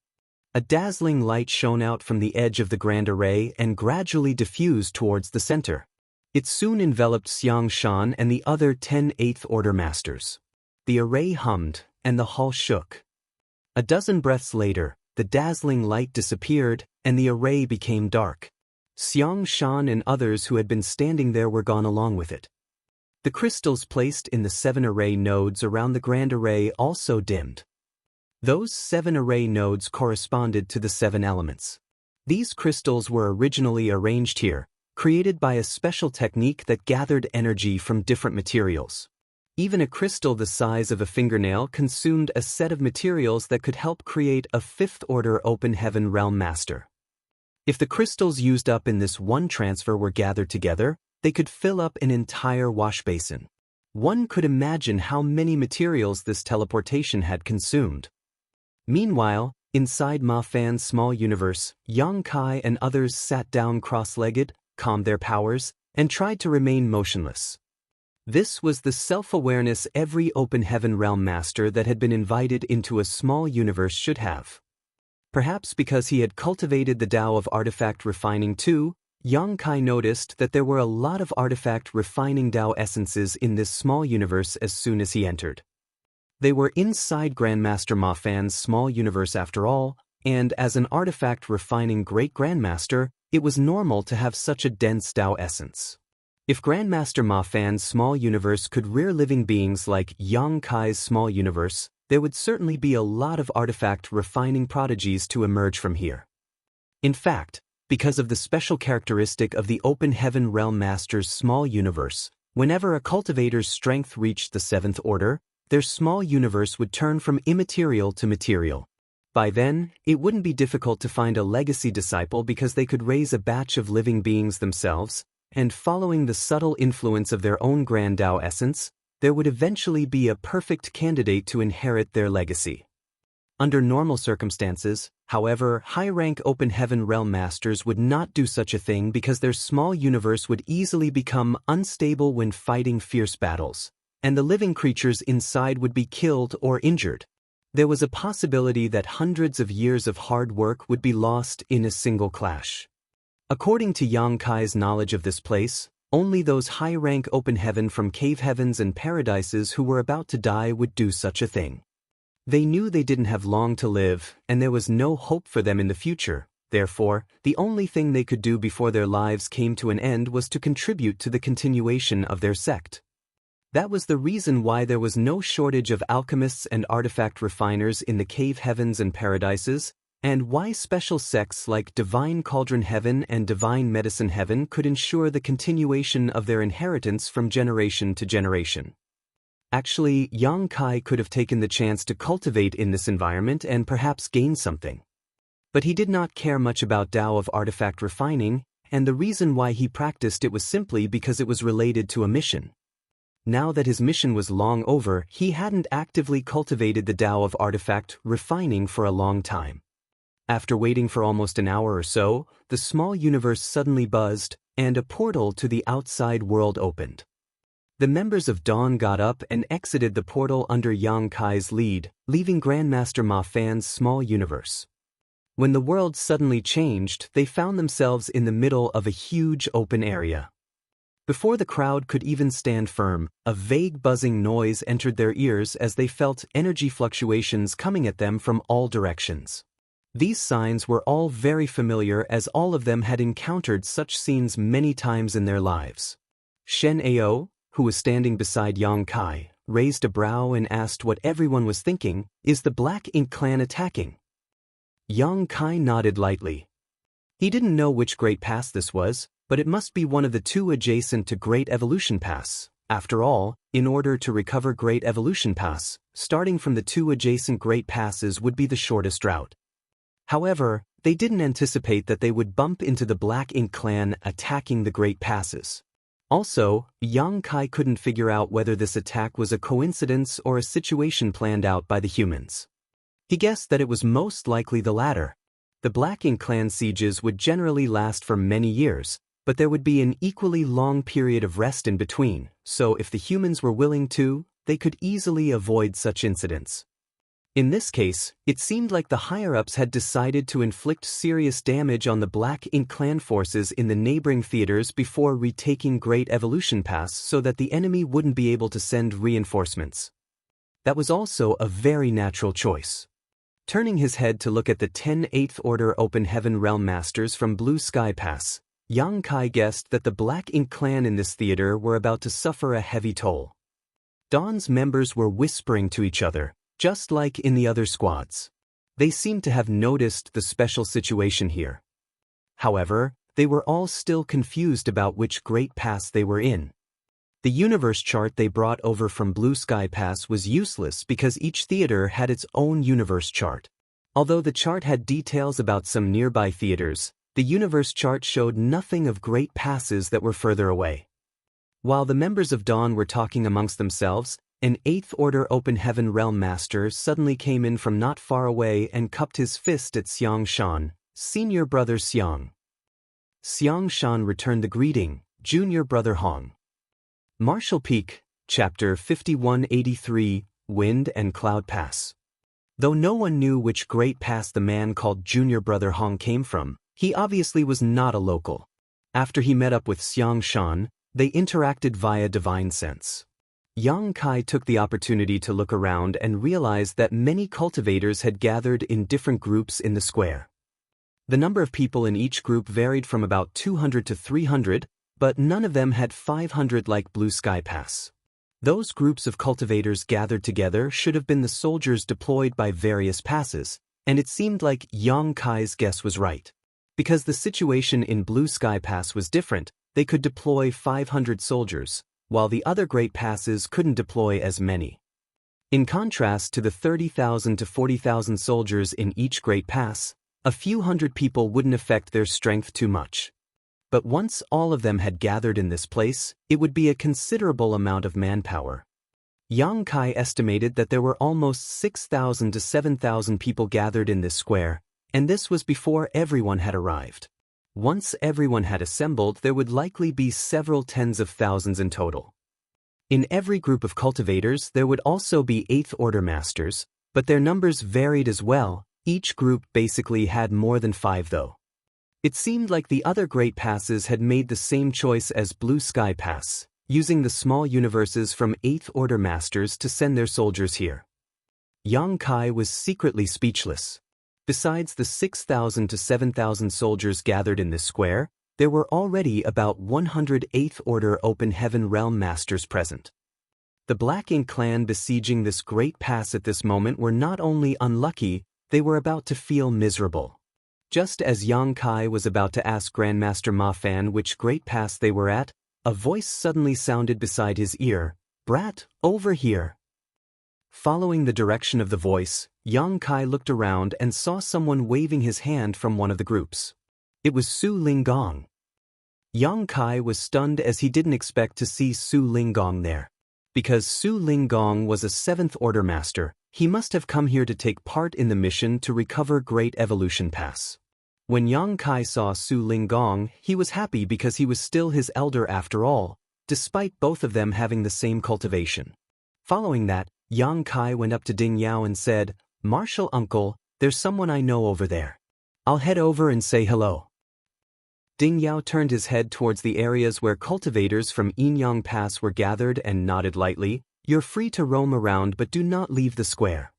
A dazzling light shone out from the edge of the grand array and gradually diffused towards the center. It soon enveloped Xiang Shan and the other 10 8th Order Masters. The array hummed, and the hall shook. A dozen breaths later, the dazzling light disappeared, and the array became dark. Xiang Shan and others who had been standing there were gone along with it. The crystals placed in the 7 array nodes around the grand array also dimmed. Those 7 array nodes corresponded to the 7 elements. These crystals were originally arranged here, created by a special technique that gathered energy from different materials. Even a crystal the size of a fingernail consumed a set of materials that could help create a 5th Order Open Heaven Realm Master. If the crystals used up in this one transfer were gathered together, they could fill up an entire wash basin. One could imagine how many materials this teleportation had consumed. Meanwhile, inside Ma Fan's small universe, Yang Kai and others sat down cross-legged, calmed their powers, and tried to remain motionless. This was the self-awareness every Open Heaven Realm Master that had been invited into a small universe should have. Perhaps because he had cultivated the Tao of artifact refining too, Yang Kai noticed that there were a lot of artifact refining Tao essences in this small universe as soon as he entered. They were inside Grandmaster Ma Fan's small universe after all, and as an artifact refining Great Grandmaster, it was normal to have such a dense Tao essence. If Grandmaster Ma Fan's small universe could rear living beings like Yang Kai's small universe, there would certainly be a lot of artifact refining prodigies to emerge from here. In fact, because of the special characteristic of the Open Heaven Realm Master's small universe, whenever a cultivator's strength reached the 7th order, their small universe would turn from immaterial to material. By then, it wouldn't be difficult to find a legacy disciple because they could raise a batch of living beings themselves, and following the subtle influence of their own grand Tao essence, there would eventually be a perfect candidate to inherit their legacy. Under normal circumstances, however, high-rank Open Heaven Realm Masters would not do such a thing because their small universe would easily become unstable when fighting fierce battles, and the living creatures inside would be killed or injured. There was a possibility that hundreds of years of hard work would be lost in a single clash. According to Yang Kai's knowledge of this place, only those high-rank Open Heaven from cave heavens and paradises who were about to die would do such a thing. They knew they didn't have long to live, and there was no hope for them in the future. Therefore, the only thing they could do before their lives came to an end was to contribute to the continuation of their sect. That was the reason why there was no shortage of alchemists and artifact refiners in the cave heavens and paradises, and why special sects like Divine Cauldron Heaven and Divine Medicine Heaven could ensure the continuation of their inheritance from generation to generation. Actually, Yang Kai could have taken the chance to cultivate in this environment and perhaps gain something. But he did not care much about Tao of artifact refining, and the reason why he practiced it was simply because it was related to a mission. Now that his mission was long over, he hadn't actively cultivated the Tao of artifact refining for a long time. After waiting for almost an hour or so, the small universe suddenly buzzed, and a portal to the outside world opened. The members of Dawn got up and exited the portal under Yang Kai's lead, leaving Grandmaster Ma Fan's small universe. When the world suddenly changed, they found themselves in the middle of a huge open area. Before the crowd could even stand firm, a vague buzzing noise entered their ears as they felt energy fluctuations coming at them from all directions. These signs were all very familiar as all of them had encountered such scenes many times in their lives. Shen Ao, who was standing beside Yang Kai, raised a brow and asked what everyone was thinking, "Is the Black Ink clan attacking?" Yang Kai nodded lightly. He didn't know which Great Pass this was, but it must be one of the two adjacent to Great Evolution Pass. After all, in order to recover Great Evolution Pass, starting from the two adjacent Great Passes would be the shortest route. However, they didn't anticipate that they would bump into the Black Ink clan attacking the Great Passes. Also, Yang Kai couldn't figure out whether this attack was a coincidence or a situation planned out by the humans. He guessed that it was most likely the latter. The Black Ink clan sieges would generally last for many years, but there would be an equally long period of rest in between, so if the humans were willing to, they could easily avoid such incidents. In this case, it seemed like the higher-ups had decided to inflict serious damage on the Black Ink clan forces in the neighboring theaters before retaking Great Evolution Pass so that the enemy wouldn't be able to send reinforcements. That was also a very natural choice. Turning his head to look at the 10 8th Order Open Heaven Realm Masters from Blue Sky Pass, Yang Kai guessed that the Black Ink clan in this theater were about to suffer a heavy toll. Dawn's members were whispering to each other, just like in the other squads. They seemed to have noticed the special situation here. However, they were all still confused about which Great Pass they were in. The universe chart they brought over from Blue Sky Pass was useless because each theater had its own universe chart. Although the chart had details about some nearby theaters, the universe chart showed nothing of Great Passes that were further away. While the members of Dawn were talking amongst themselves, an 8th Order Open Heaven Realm Master suddenly came in from not far away and cupped his fist at Xiang Shan, Senior Brother Xiang. Xiang Shan returned the greeting, Junior Brother Hong. Marshall Peak, Chapter 5183, Wind and Cloud Pass. Though no one knew which great pass the man called Junior Brother Hong came from, he obviously was not a local. After he met up with Xiang Shan, they interacted via divine sense. Yang Kai took the opportunity to look around and realized that many cultivators had gathered in different groups in the square. The number of people in each group varied from about 200 to 300, but none of them had 500 like Blue Sky Pass. Those groups of cultivators gathered together should have been the soldiers deployed by various passes, and it seemed like Yang Kai's guess was right. Because the situation in Blue Sky Pass was different, they could deploy 500 soldiers, while the other great passes couldn't deploy as many. In contrast to the 30,000 to 40,000 soldiers in each great pass, a few hundred people wouldn't affect their strength too much. But once all of them had gathered in this place, it would be a considerable amount of manpower. Yang Kai estimated that there were almost 6,000 to 7,000 people gathered in this square, and this was before everyone had arrived. Once everyone had assembled, there would likely be several tens of thousands in total. In every group of cultivators, there would also be 8th Order Masters, but their numbers varied as well. Each group basically had more than 5 though. It seemed like the other great passes had made the same choice as Blue Sky Pass, using the small universes from 8th Order Masters to send their soldiers here. Yang Kai was secretly speechless. Besides the 6,000 to 7,000 soldiers gathered in this square, there were already about 100 8th Order Open Heaven Realm Masters present. The Black Ink clan besieging this great pass at this moment were not only unlucky, they were about to feel miserable. Just as Yang Kai was about to ask Grandmaster Ma Fan which great pass they were at, a voice suddenly sounded beside his ear, "Brat, over here." Following the direction of the voice, Yang Kai looked around and saw someone waving his hand from one of the groups. It was Su Linggong. Yang Kai was stunned as he didn't expect to see Su Linggong there. Because Su Linggong was a 7th Order Master, he must have come here to take part in the mission to recover Great Evolution Pass. When Yang Kai saw Su Linggong, he was happy because he was still his elder after all, despite both of them having the same cultivation. Following that, Yang Kai went up to Ding Yao and said, "Marshal Uncle, there's someone I know over there. I'll head over and say hello." Ding Yao turned his head towards the areas where cultivators from Inyang Pass were gathered and nodded lightly. "You're free to roam around but do not leave the square."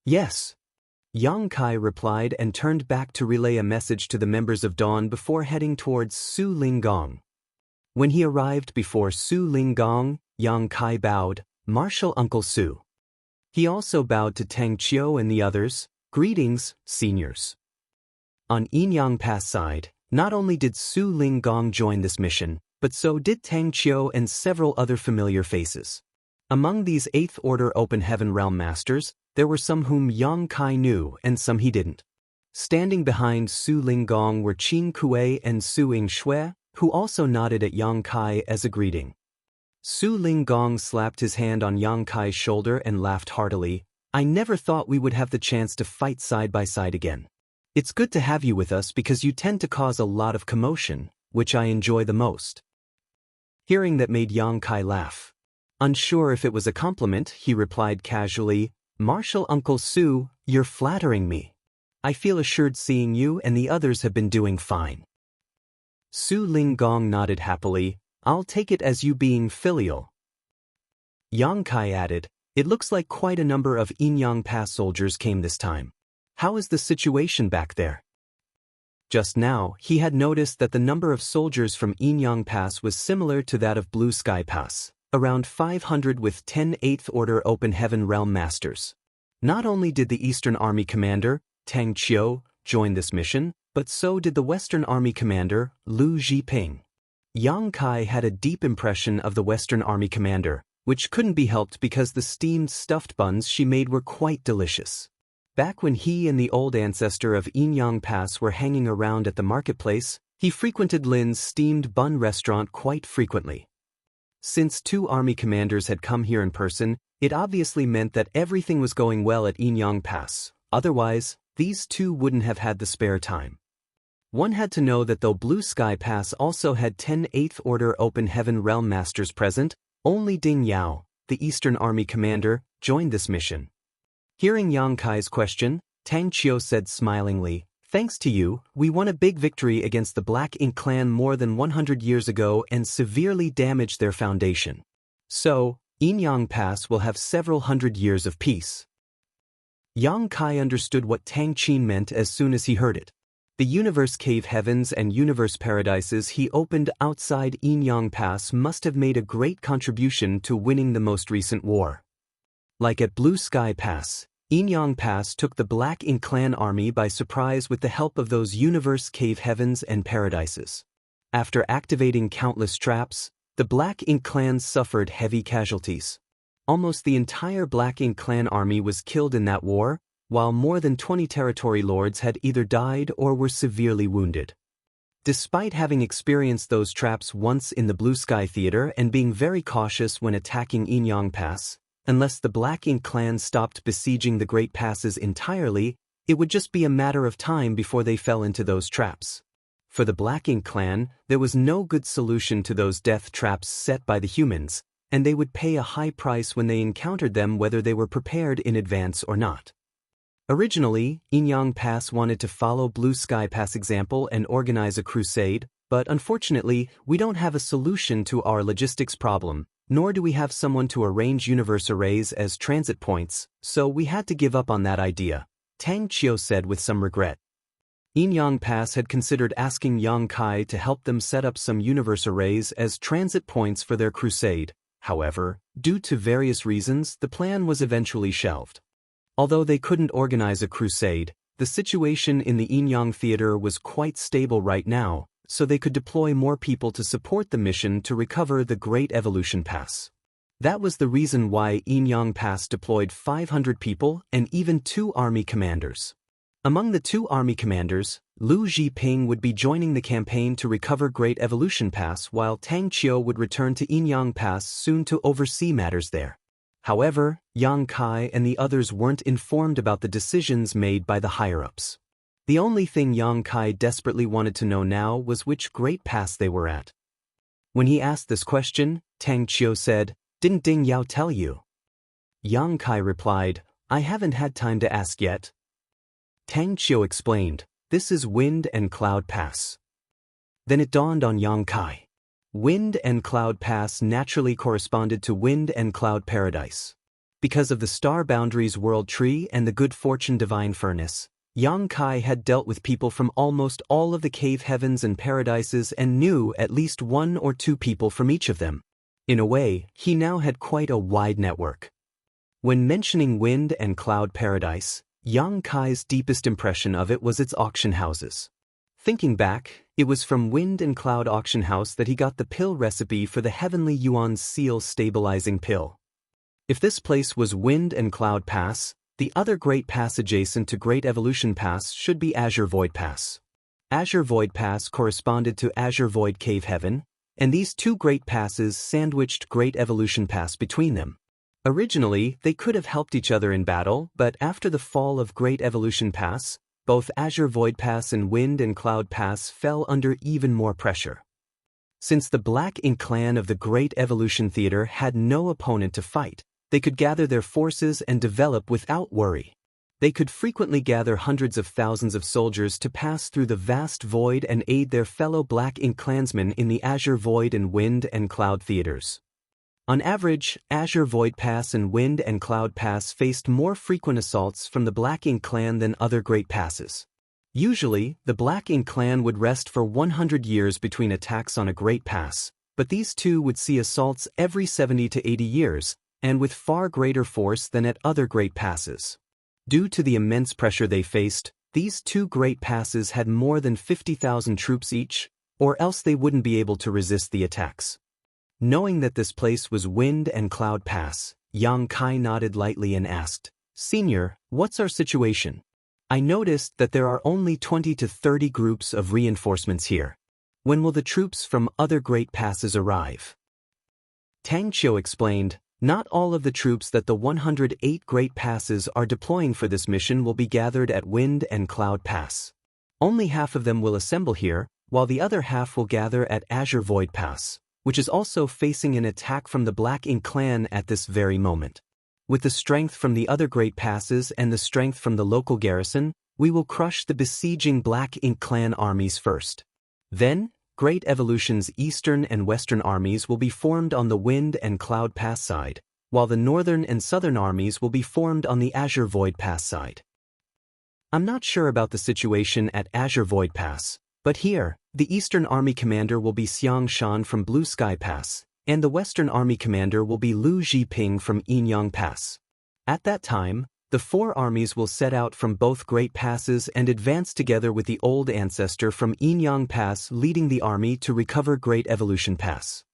"Yes." Yang Kai replied and turned back to relay a message to the members of Dawn before heading towards Su Linggong. When he arrived before Su Linggong, Yang Kai bowed, "Marshal Uncle Su." He also bowed to Tang Qiu and the others, "Greetings, seniors." On Inyang Pass side, not only did Su Linggong join this mission, but so did Tang Qiu and several other familiar faces. Among these 8th Order Open Heaven Realm Masters, there were some whom Yang Kai knew and some he didn't. Standing behind Su Linggong were Qin Kuei and Su Yingshui, who also nodded at Yang Kai as a greeting. Su Linggong slapped his hand on Yang Kai's shoulder and laughed heartily. "I never thought we would have the chance to fight side by side again. It's good to have you with us because you tend to cause a lot of commotion, which I enjoy the most." Hearing that made Yang Kai laugh. Unsure if it was a compliment, he replied casually, "Marshal Uncle Su, you're flattering me. I feel assured seeing you and the others have been doing fine." Su Linggong nodded happily. "I'll take it as you being filial." Yang Kai added, "It looks like quite a number of Inyang Pass soldiers came this time. How is the situation back there?" Just now, he had noticed that the number of soldiers from Inyang Pass was similar to that of Blue Sky Pass, around 500 with 10 8th Order Open Heaven Realm Masters. Not only did the Eastern Army Commander, Tang Qiu, join this mission, but so did the Western Army Commander, Lu Zhiping. Yang Kai had a deep impression of the Western Army Commander, which couldn't be helped because the steamed stuffed buns she made were quite delicious. Back when he and the old ancestor of Inyang Pass were hanging around at the marketplace, he frequented Lin's steamed bun restaurant quite frequently. Since 2 army commanders had come here in person, it obviously meant that everything was going well at Inyang Pass. Otherwise, these 2 wouldn't have had the spare time. One had to know that though Blue Sky Pass also had 10 8th Order Open Heaven Realm Masters present, only Ding Yao, the Eastern Army commander, joined this mission. Hearing Yang Kai's question, Tang Qiu said smilingly, "Thanks to you, we won a big victory against the Black Ink clan more than 100 years ago and severely damaged their foundation. So, Inyang Pass will have several hundred years of peace." Yang Kai understood what Tang Qin meant as soon as he heard it. The Universe Cave Heavens and Universe Paradises he opened outside Inyang Pass must have made a great contribution to winning the most recent war. Like at Blue Sky Pass, Inyang Pass took the Black Ink clan army by surprise with the help of those Universe Cave Heavens and Paradises. After activating countless traps, the Black Ink clan suffered heavy casualties. Almost the entire Black Ink clan army was killed in that war, while more than 20 territory lords had either died or were severely wounded. Despite having experienced those traps once in the Blue Sky Theater and being very cautious when attacking Inyang Pass, unless the Black Ink clan stopped besieging the Great Passes entirely, it would just be a matter of time before they fell into those traps. For the Black Ink clan, there was no good solution to those death traps set by the humans, and they would pay a high price when they encountered them whether they were prepared in advance or not. Originally, Inyang Pass wanted to follow Blue Sky Pass example and organize a crusade, but unfortunately, we don't have a solution to our logistics problem, nor do we have someone to arrange universe arrays as transit points, so we had to give up on that idea, Tang Qiu said with some regret. Inyang Pass had considered asking Yang Kai to help them set up some universe arrays as transit points for their crusade. However, due to various reasons, the plan was eventually shelved. Although they couldn't organize a crusade, the situation in the Inyang Theater was quite stable right now, so they could deploy more people to support the mission to recover the Great Evolution Pass. That was the reason why Inyang Pass deployed 500 people and even 2 army commanders. Among the 2 army commanders, Lu Zhiping would be joining the campaign to recover Great Evolution Pass while Tang Qiu would return to Inyang Pass soon to oversee matters there. However, Yang Kai and the others weren't informed about the decisions made by the higher-ups. The only thing Yang Kai desperately wanted to know now was which Great Pass they were at. When he asked this question, Tang Qiu said, "Didn't Ding Yao tell you?" Yang Kai replied, "I haven't had time to ask yet." Tang Qiu explained, "This is Wind and Cloud Pass." Then it dawned on Yang Kai. Wind and Cloud Pass naturally corresponded to Wind and Cloud Paradise. Because of the Star Boundaries World Tree and the Good Fortune Divine Furnace, Yang Kai had dealt with people from almost all of the cave heavens and paradises and knew at least 1 or 2 people from each of them. In a way, he now had quite a wide network. When mentioning Wind and Cloud Paradise, Yang Kai's deepest impression of it was its auction houses. Thinking back, it was from Wind and Cloud Auction House that he got the pill recipe for the Heavenly Yuan Seal Stabilizing Pill. If this place was Wind and Cloud Pass, the other Great Pass adjacent to Great Evolution Pass should be Azure Void Pass. Azure Void Pass corresponded to Azure Void Cave Heaven, and these 2 Great Passes sandwiched Great Evolution Pass between them. Originally, they could have helped each other in battle, but after the fall of Great Evolution Pass, both Azure Void Pass and Wind and Cloud Pass fell under even more pressure. Since the Black Ink clan of the Great Evolution Theater had no opponent to fight, they could gather their forces and develop without worry. They could frequently gather hundreds of thousands of soldiers to pass through the vast void and aid their fellow Black Ink clansmen in the Azure Void and Wind and Cloud theaters. On average, Azure Void Pass and Wind and Cloud Pass faced more frequent assaults from the Black Ink clan than other Great Passes. Usually, the Black Ink clan would rest for 100 years between attacks on a Great Pass, but these 2 would see assaults every 70 to 80 years, and with far greater force than at other Great Passes. Due to the immense pressure they faced, these 2 Great Passes had more than 50,000 troops each, or else they wouldn't be able to resist the attacks. Knowing that this place was Wind and Cloud Pass, Yang Kai nodded lightly and asked, "Senior, what's our situation? I noticed that there are only 20 to 30 groups of reinforcements here. When will the troops from other Great Passes arrive?" Tang Qiu explained, "Not all of the troops that the 108 Great Passes are deploying for this mission will be gathered at Wind and Cloud Pass. Only half of them will assemble here, while the other half will gather at Azure Void Pass, which is also facing an attack from the Black Ink clan at this very moment. With the strength from the other great passes and the strength from the local garrison, we will crush the besieging Black Ink clan armies first. Then, Great Evolution's eastern and western armies will be formed on the Wind and Cloud Pass side, while the northern and southern armies will be formed on the Azure Void Pass side. I'm not sure about the situation at Azure Void Pass, but here, the Eastern Army Commander will be Xiang Shan from Blue Sky Pass, and the Western Army Commander will be Lu Zhiping from Yinyang Pass. At that time, the four armies will set out from both great passes and advance together with the old ancestor from Yinyang Pass leading the army to recover Great Evolution Pass.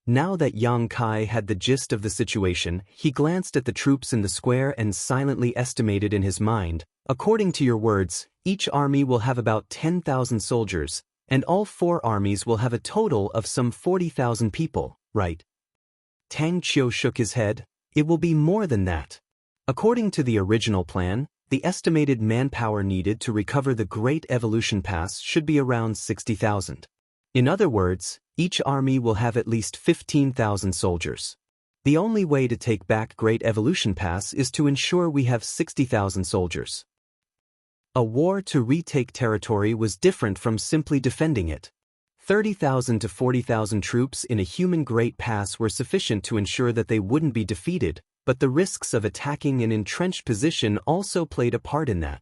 Now that Yang Kai had the gist of the situation, he glanced at the troops in the square and silently estimated in his mind, according to your words, each army will have about 10,000 soldiers, and all four armies will have a total of some 40,000 people, right? Tang Qiu shook his head. It will be more than that. According to the original plan, the estimated manpower needed to recover the Great Evolution Pass should be around 60,000. In other words, each army will have at least 15,000 soldiers. The only way to take back Great Evolution Pass is to ensure we have 60,000 soldiers. A war to retake territory was different from simply defending it. 30,000 to 40,000 troops in a human Great Pass were sufficient to ensure that they wouldn't be defeated, but the risks of attacking an entrenched position also played a part in that.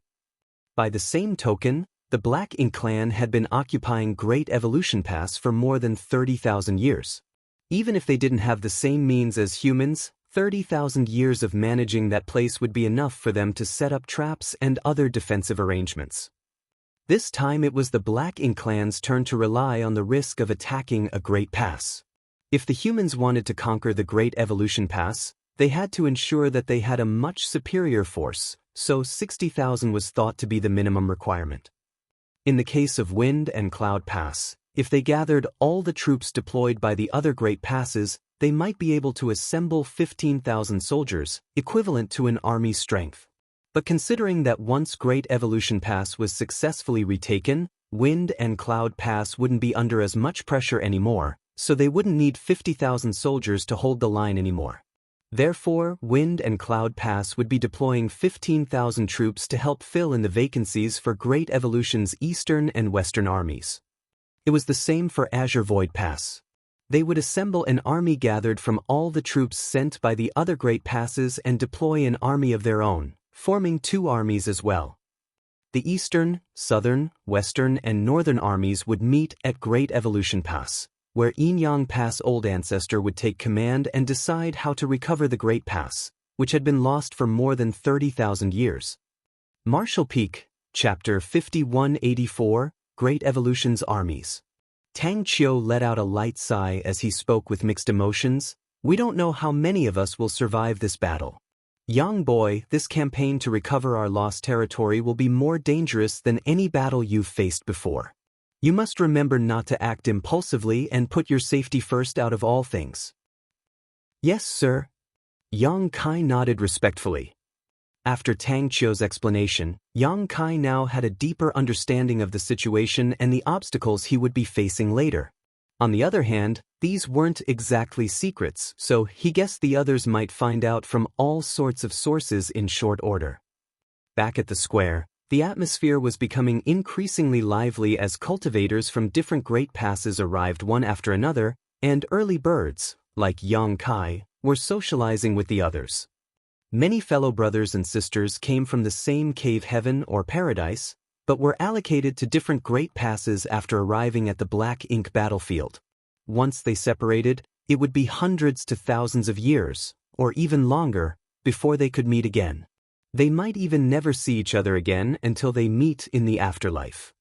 By the same token, the Black Ink clan had been occupying Great Evolution Pass for more than 30,000 years. Even if they didn't have the same means as humans, 30,000 years of managing that place would be enough for them to set up traps and other defensive arrangements. This time it was the Black Ink clan's turn to rely on the risk of attacking a Great Pass. If the humans wanted to conquer the Great Evolution Pass, they had to ensure that they had a much superior force, so 60,000 was thought to be the minimum requirement. In the case of Wind and Cloud Pass, if they gathered all the troops deployed by the other Great Passes, they might be able to assemble 15,000 soldiers, equivalent to an army's strength. But considering that once Great Evolution Pass was successfully retaken, Wind and Cloud Pass wouldn't be under as much pressure anymore, so they wouldn't need 50,000 soldiers to hold the line anymore. Therefore, Wind and Cloud Pass would be deploying 15,000 troops to help fill in the vacancies for Great Evolution's eastern and western armies. It was the same for Azure Void Pass. They would assemble an army gathered from all the troops sent by the other Great Passes and deploy an army of their own, forming two armies as well. The eastern, southern, western, and northern armies would meet at Great Evolution Pass, where Yinyang Pass Old Ancestor would take command and decide how to recover the Great Pass, which had been lost for more than 30,000 years. Marshall Peak, Chapter 5184, Great Evolution's Armies. Tang Qiu let out a light sigh as he spoke with mixed emotions. We don't know how many of us will survive this battle. Young boy, this campaign to recover our lost territory will be more dangerous than any battle you've faced before. You must remember not to act impulsively and put your safety first out of all things. Yes, sir. Yang Kai nodded respectfully. After Tang Qiu's explanation, Yang Kai now had a deeper understanding of the situation and the obstacles he would be facing later. On the other hand, these weren't exactly secrets, so he guessed the others might find out from all sorts of sources in short order. Back at the square, the atmosphere was becoming increasingly lively as cultivators from different Great Passes arrived one after another, and early birds, like Yang Kai, were socializing with the others. Many fellow brothers and sisters came from the same cave heaven or paradise, but were allocated to different Great Passes after arriving at the Black Ink battlefield. Once they separated, it would be hundreds to thousands of years, or even longer, before they could meet again. They might even never see each other again until they meet in the afterlife.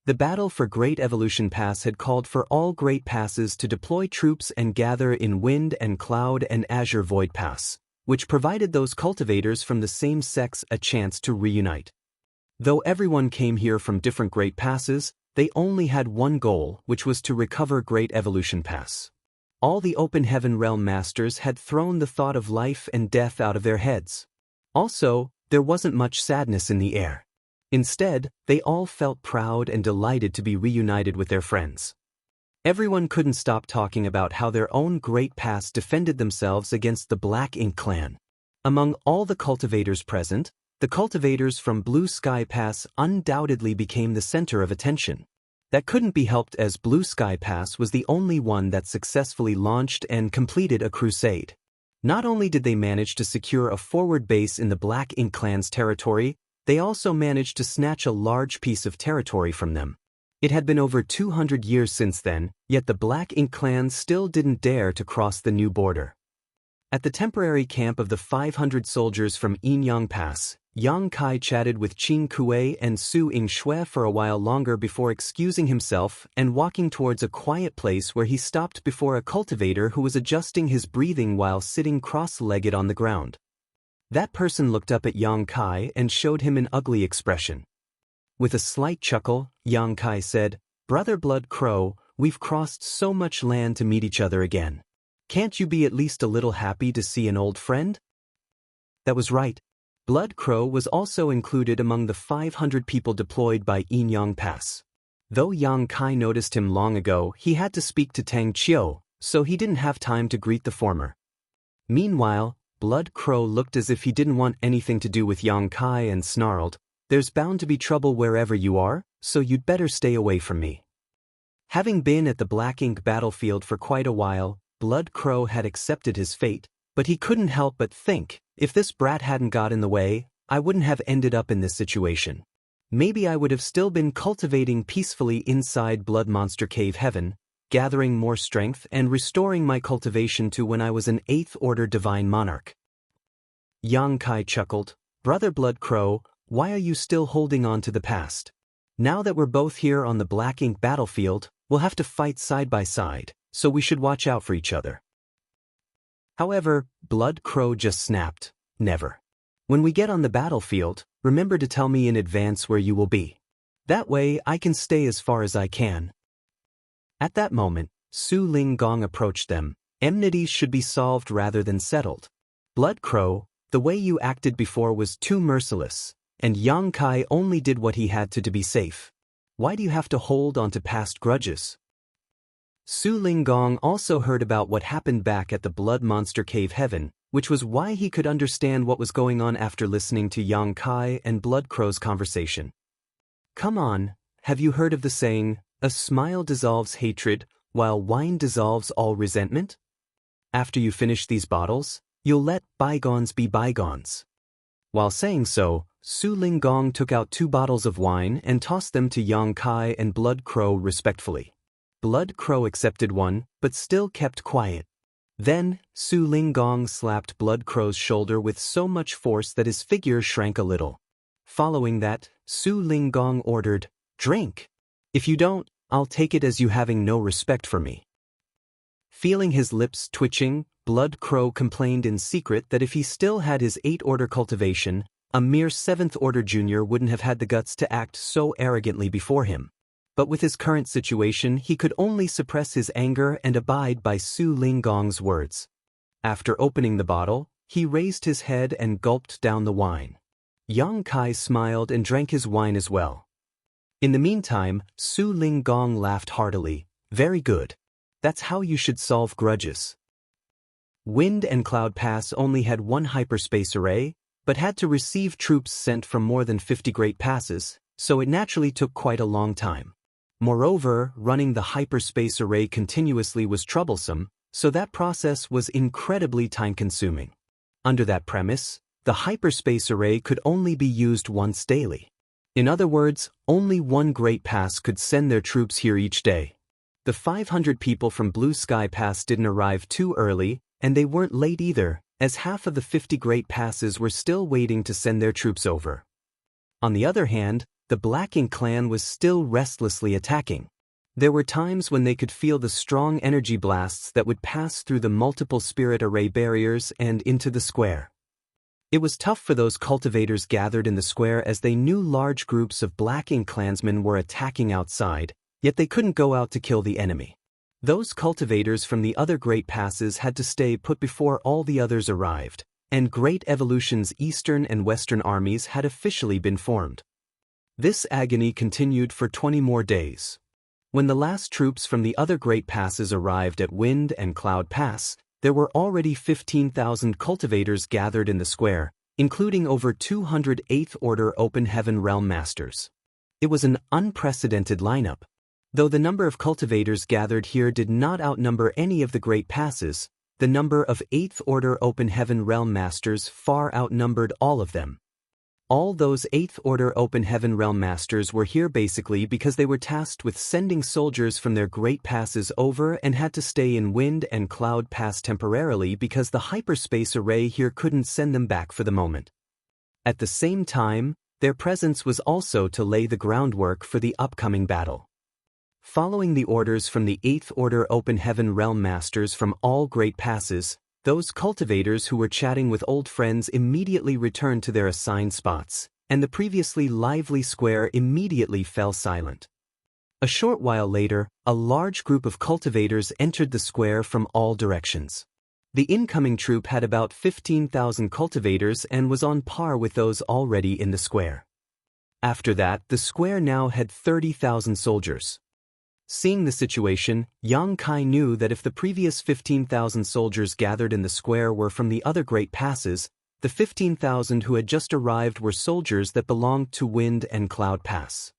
The battle for Great Evolution Pass had called for all Great Passes to deploy troops and gather in Wind and Cloud and Azure Void Pass, which provided those cultivators from the same sex a chance to reunite. Though everyone came here from different Great Passes, they only had one goal, which was to recover Great Evolution Pass. All the Open Heaven Realm Masters had thrown the thought of life and death out of their heads. Also, there wasn't much sadness in the air. Instead, they all felt proud and delighted to be reunited with their friends. Everyone couldn't stop talking about how their own great past defended themselves against the Black Ink clan. Among all the cultivators present, the cultivators from Blue Sky Pass undoubtedly became the center of attention. That couldn't be helped, as Blue Sky Pass was the only one that successfully launched and completed a crusade. Not only did they manage to secure a forward base in the Black Ink clan's territory, they also managed to snatch a large piece of territory from them. It had been over 200 years since then, yet the Black Ink clan still didn't dare to cross the new border. At the temporary camp of the 500 soldiers from Inyang Pass, Yang Kai chatted with Qin Kuei and Su Yingxue for a while longer before excusing himself and walking towards a quiet place where he stopped before a cultivator who was adjusting his breathing while sitting cross-legged on the ground. That person looked up at Yang Kai and showed him an ugly expression. With a slight chuckle, Yang Kai said, "Brother Blood Crow, we've crossed so much land to meet each other again. Can't you be at least a little happy to see an old friend?" That was right. Blood Crow was also included among the 500 people deployed by Inyang Pass. Though Yang Kai noticed him long ago, he had to speak to Tang Qiu, so he didn't have time to greet the former. Meanwhile, Blood Crow looked as if he didn't want anything to do with Yang Kai and snarled, "There's bound to be trouble wherever you are, so you'd better stay away from me." Having been at the Black Ink battlefield for quite a while, Blood Crow had accepted his fate, but he couldn't help but think, if this brat hadn't got in the way, I wouldn't have ended up in this situation. Maybe I would have still been cultivating peacefully inside Blood Monster Cave Heaven, gathering more strength and restoring my cultivation to when I was an 8th Order Divine Monarch. Yang Kai chuckled, "Brother Blood Crow, why are you still holding on to the past? Now that we're both here on the Black Ink battlefield, we'll have to fight side by side, so we should watch out for each other." However, Blood Crow just snapped, "Never. When we get on the battlefield, remember to tell me in advance where you will be. That way I can stay as far as I can." At that moment, Su Ling Gong approached them. "Enmities should be solved rather than settled. Blood Crow, the way you acted before was too merciless, and Yang Kai only did what he had to be safe. Why do you have to hold on to past grudges?" Su Ling Gong also heard about what happened back at the Blood Monster Cave Heaven, which was why he could understand what was going on after listening to Yang Kai and Blood Crow's conversation. "Come on, have you heard of the saying, 'A smile dissolves hatred, while wine dissolves all resentment'? After you finish these bottles, you'll let bygones be bygones." While saying so, Su Ling Gong took out 2 bottles of wine and tossed them to Yang Kai and Blood Crow respectfully. Blood Crow accepted one, but still kept quiet. Then, Su Ling Gong slapped Blood Crow's shoulder with so much force that his figure shrank a little. Following that, Su Ling Gong ordered, "Drink. If you don't, I'll take it as you having no respect for me." Feeling his lips twitching, Blood Crow complained in secret that if he still had his 8th-order cultivation, a mere 7th-order junior wouldn't have had the guts to act so arrogantly before him. But with his current situation, he could only suppress his anger and abide by Su Ling Gong's words. After opening the bottle, he raised his head and gulped down the wine. Yang Kai smiled and drank his wine as well. In the meantime, Su Ling Gong laughed heartily. "Very good. That's how you should solve grudges." Wind and Cloud Pass only had one hyperspace array, but had to receive troops sent from more than 50 Great Passes, so it naturally took quite a long time. Moreover, running the hyperspace array continuously was troublesome, so that process was incredibly time-consuming. Under that premise, the hyperspace array could only be used once daily. In other words, only one Great Pass could send their troops here each day. The 500 people from Blue Sky Pass didn't arrive too early, and they weren't late either, as half of the 50 Great Passes were still waiting to send their troops over. On the other hand, the Black Ink clan was still restlessly attacking. There were times when they could feel the strong energy blasts that would pass through the multiple spirit array barriers and into the square. It was tough for those cultivators gathered in the square, as they knew large groups of Black Ink clansmen were attacking outside, yet they couldn't go out to kill the enemy. Those cultivators from the other Great Passes had to stay put before all the others arrived, and Great Evolution's eastern and western armies had officially been formed. This agony continued for 20 more days. When the last troops from the other great passes arrived at Wind and Cloud Pass, there were already 15,000 cultivators gathered in the square, including over 200 Eighth Order Open Heaven Realm Masters. It was an unprecedented lineup. Though the number of cultivators gathered here did not outnumber any of the great passes, the number of Eighth Order Open Heaven Realm Masters far outnumbered all of them. All those Eighth Order Open Heaven Realm Masters were here basically because they were tasked with sending soldiers from their great passes over and had to stay in Wind and Cloud Pass temporarily because the hyperspace array here couldn't send them back for the moment. At the same time, their presence was also to lay the groundwork for the upcoming battle. Following the orders from the Eighth Order Open Heaven Realm Masters from all great passes, those cultivators who were chatting with old friends immediately returned to their assigned spots, and the previously lively square immediately fell silent. A short while later, a large group of cultivators entered the square from all directions. The incoming troop had about 15,000 cultivators and was on par with those already in the square. After that, the square now had 30,000 soldiers. Seeing the situation, Yang Kai knew that if the previous 15,000 soldiers gathered in the square were from the other great passes, the 15,000 who had just arrived were soldiers that belonged to Wind and Cloud Pass.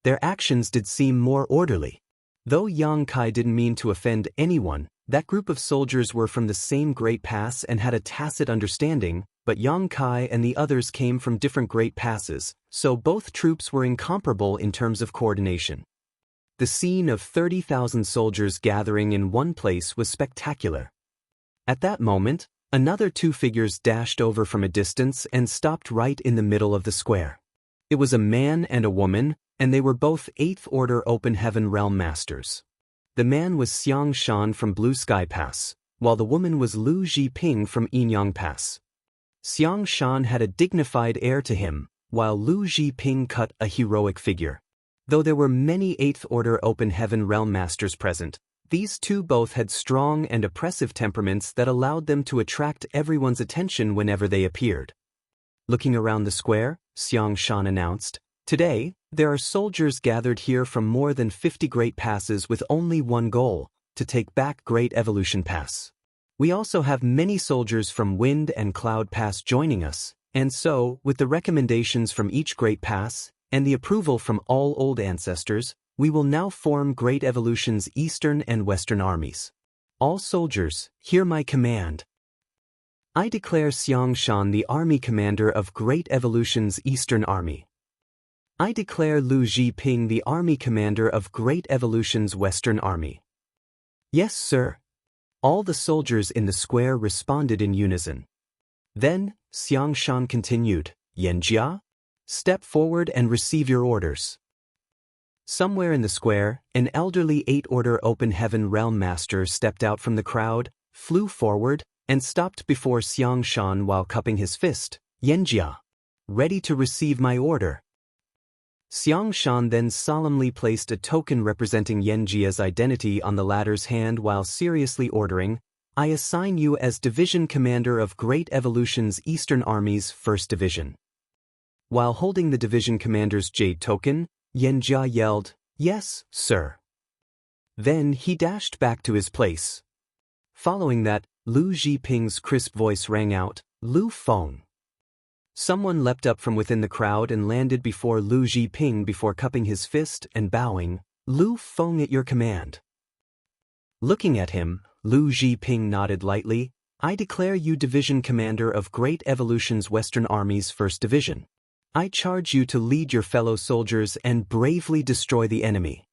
Their actions did seem more orderly. Though Yang Kai didn't mean to offend anyone, that group of soldiers were from the same great pass and had a tacit understanding, but Yang Kai and the others came from different great passes, so both troops were incomparable in terms of coordination. The scene of 30,000 soldiers gathering in one place was spectacular. At that moment, another two figures dashed over from a distance and stopped right in the middle of the square. It was a man and a woman, and they were both Eighth Order Open Heaven Realm Masters. The man was Xiang Shan from Blue Sky Pass, while the woman was Lu Jiping from Yinyang Pass. Xiang Shan had a dignified air to him, while Lu Jiping cut a heroic figure. Though there were many Eighth Order Open Heaven Realm Masters present, these two both had strong and oppressive temperaments that allowed them to attract everyone's attention whenever they appeared. Looking around the square, Xiang Shan announced, "Today, there are soldiers gathered here from more than 50 great passes with only one goal, to take back Great Evolution Pass. We also have many soldiers from Wind and Cloud Pass joining us, and so, with the recommendations from each great pass, and the approval from all old ancestors, we will now form Great Evolution's Eastern and Western armies. All soldiers, hear my command. I declare Xiang Shan the army commander of Great Evolution's Eastern Army. I declare Lu Jiping the army commander of Great Evolution's Western Army." "Yes, sir." All the soldiers in the square responded in unison. Then, Xiang Shan continued, "Yanjia? Step forward and receive your orders." Somewhere in the square, an elderly Eighth Order Open Heaven Realm Master stepped out from the crowd, flew forward, and stopped before Xiang Shan while cupping his fist. "Yanjia. Ready to receive my order." Xiang Shan then solemnly placed a token representing Yanjia's identity on the latter's hand while seriously ordering, "I assign you as Division Commander of Great Evolution's Eastern Army's 1st Division." While holding the division commander's jade token, Yanjia yelled, "Yes, sir." Then he dashed back to his place. Following that, Lu Jiping's crisp voice rang out, "Lu Feng." Someone leapt up from within the crowd and landed before Lu Jiping before cupping his fist and bowing, "Lu Feng at your command." Looking at him, Lu Jiping nodded lightly, "I declare you Division Commander of Great Evolution's Western Army's 1st Division. I charge you to lead your fellow soldiers and bravely destroy the enemy."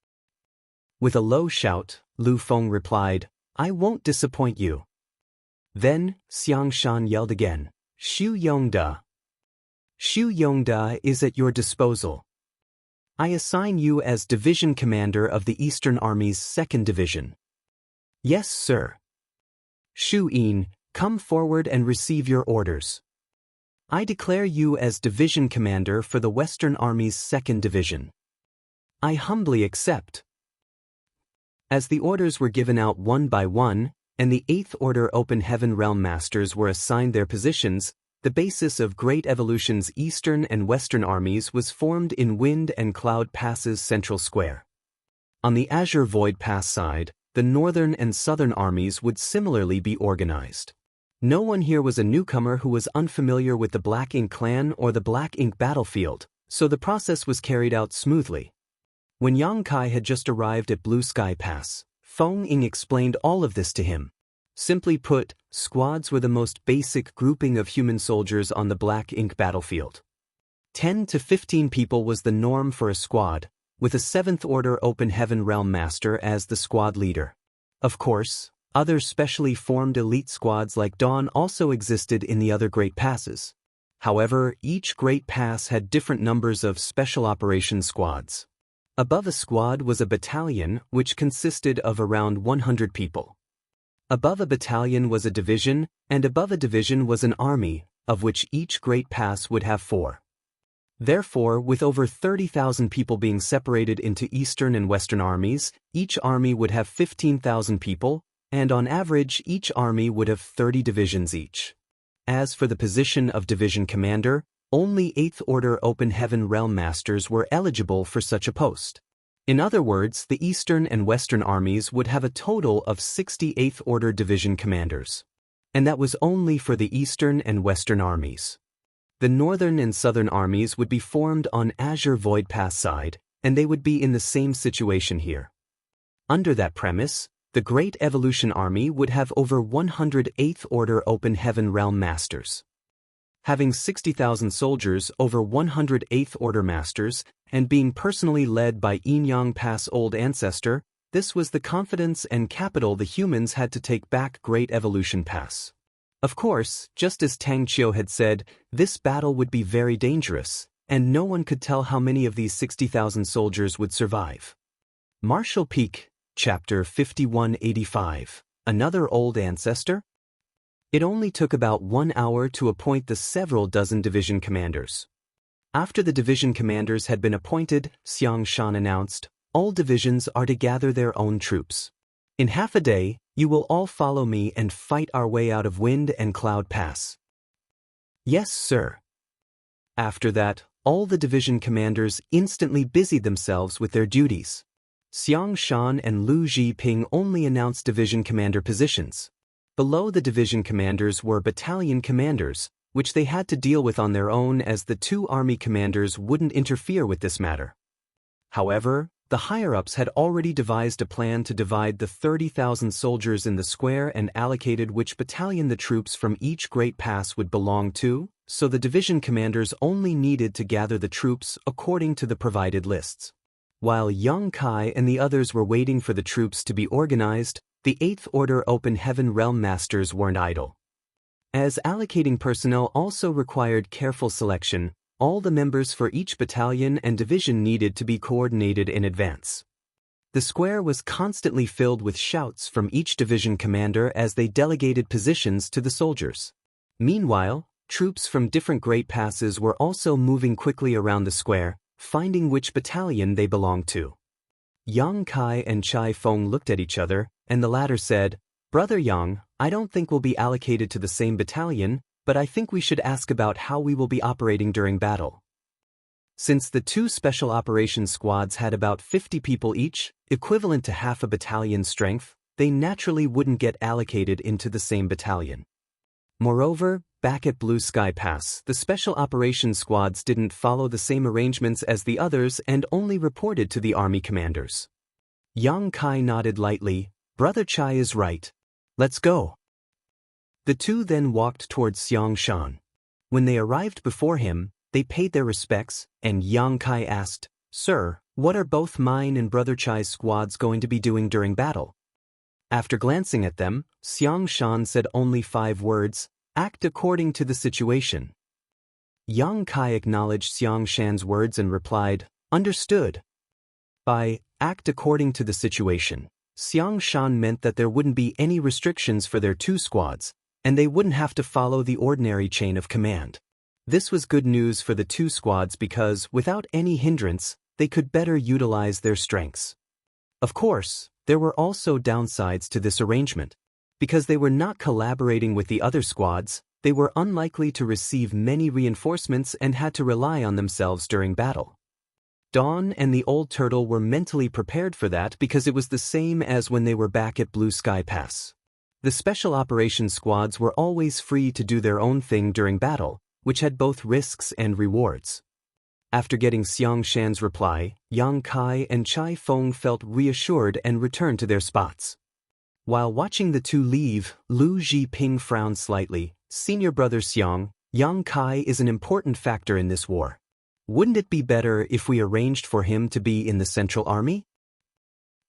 With a low shout, Lu Feng replied, "I won't disappoint you." Then, Xiang Shan yelled again, "Xu Yongda. Xu Yongda is at your disposal. I assign you as Division Commander of the Eastern Army's 2nd Division." "Yes, sir." "Xu Yin, come forward and receive your orders." "I declare you as Division Commander for the Western Army's 2nd Division." "I humbly accept." As the orders were given out one by one, and the Eighth Order Open Heaven Realm Masters were assigned their positions, the basis of Great Evolution's Eastern and Western armies was formed in Wind and Cloud Pass's central square. On the Azure Void Pass side, the Northern and Southern armies would similarly be organized. No one here was a newcomer who was unfamiliar with the Black Ink clan or the Black Ink battlefield, so the process was carried out smoothly. When Yang Kai had just arrived at Blue Sky Pass, Feng Ying explained all of this to him. Simply put, squads were the most basic grouping of human soldiers on the Black Ink battlefield. 10 to 15 people was the norm for a squad, with a 7th Order Open Heaven Realm Master as the squad leader. Of course, other specially formed elite squads like Dawn also existed in the other Great Passes. However, each Great Pass had different numbers of Special Operations Squads. Above a squad was a battalion, which consisted of around 100 people. Above a battalion was a division, and above a division was an army, of which each Great Pass would have 4. Therefore, with over 30,000 people being separated into Eastern and Western armies, each army would have 15,000 people, and on average each army would have 30 divisions each. As for the position of division commander, only 8th Order Open Heaven Realm Masters were eligible for such a post. In other words, the Eastern and Western armies would have a total of 68th Order Division Commanders. And that was only for the Eastern and Western armies. The Northern and Southern armies would be formed on Azure Void Pass side, and they would be in the same situation here. Under that premise, the Great Evolution Army would have over 108th Order Open Heaven Realm Masters. Having 60,000 soldiers, over 108th Order Masters, and being personally led by Inyang Pass Old Ancestor, this was the confidence and capital the humans had to take back Great Evolution Pass. Of course, just as Tang Qiu had said, this battle would be very dangerous, and no one could tell how many of these 60,000 soldiers would survive. Martial Peak, Chapter 5185, Another Old Ancestor? It only took about 1 hour to appoint the several dozen division commanders. After the division commanders had been appointed, Xiang Shan announced, all divisions are to gather their own troops. In half a day, you will all follow me and fight our way out of Wind and Cloud Pass. Yes, sir. After that, all the division commanders instantly busied themselves with their duties. Xiang Shan and Lu Zhiping only announced division commander positions. Below the division commanders were battalion commanders, which they had to deal with on their own as the 2 army commanders wouldn't interfere with this matter. However, the higher-ups had already devised a plan to divide the 30,000 soldiers in the square and allocated which battalion the troops from each Great Pass would belong to, so the division commanders only needed to gather the troops according to the provided lists. While Yang Kai and the others were waiting for the troops to be organized, the 8th Order Open Heaven Realm Masters weren't idle. As allocating personnel also required careful selection, all the members for each battalion and division needed to be coordinated in advance. The square was constantly filled with shouts from each division commander as they delegated positions to the soldiers. Meanwhile, troops from different Great Passes were also moving quickly around the square, finding which battalion they belonged to. Yang Kai and Chai Feng looked at each other, and the latter said, Brother Yang, I don't think we'll be allocated to the same battalion, but I think we should ask about how we will be operating during battle. Since the 2 special operations squads had about 50 people each, equivalent to half a battalion's strength, they naturally wouldn't get allocated into the same battalion. Moreover, back at Blue Sky Pass, the special operations squads didn't follow the same arrangements as the others and only reported to the army commanders. Yang Kai nodded lightly, Brother Chai is right. Let's go. The 2 then walked towards Xiang Shan. When they arrived before him, they paid their respects, and Yang Kai asked, Sir, what are both mine and Brother Chai's squads going to be doing during battle? After glancing at them, Xiang Shan said only 5 words, act according to the situation. Yang Kai acknowledged Xiang Shan's words and replied, understood. By act according to the situation, Xiang Shan meant that there wouldn't be any restrictions for their 2 squads, and they wouldn't have to follow the ordinary chain of command. This was good news for the 2 squads because, without any hindrance, they could better utilize their strengths. Of course, there were also downsides to this arrangement. Because they were not collaborating with the other squads, they were unlikely to receive many reinforcements and had to rely on themselves during battle. Dawn and the old turtle were mentally prepared for that because it was the same as when they were back at Blue Sky Pass. The special operations squads were always free to do their own thing during battle, which had both risks and rewards. After getting Xiang Shan's reply, Yang Kai and Chai Feng felt reassured and returned to their spots. While watching the two leave, Lu Zhiping frowned slightly. Senior brother Xiang, Yang Kai is an important factor in this war. Wouldn't it be better if we arranged for him to be in the Central Army?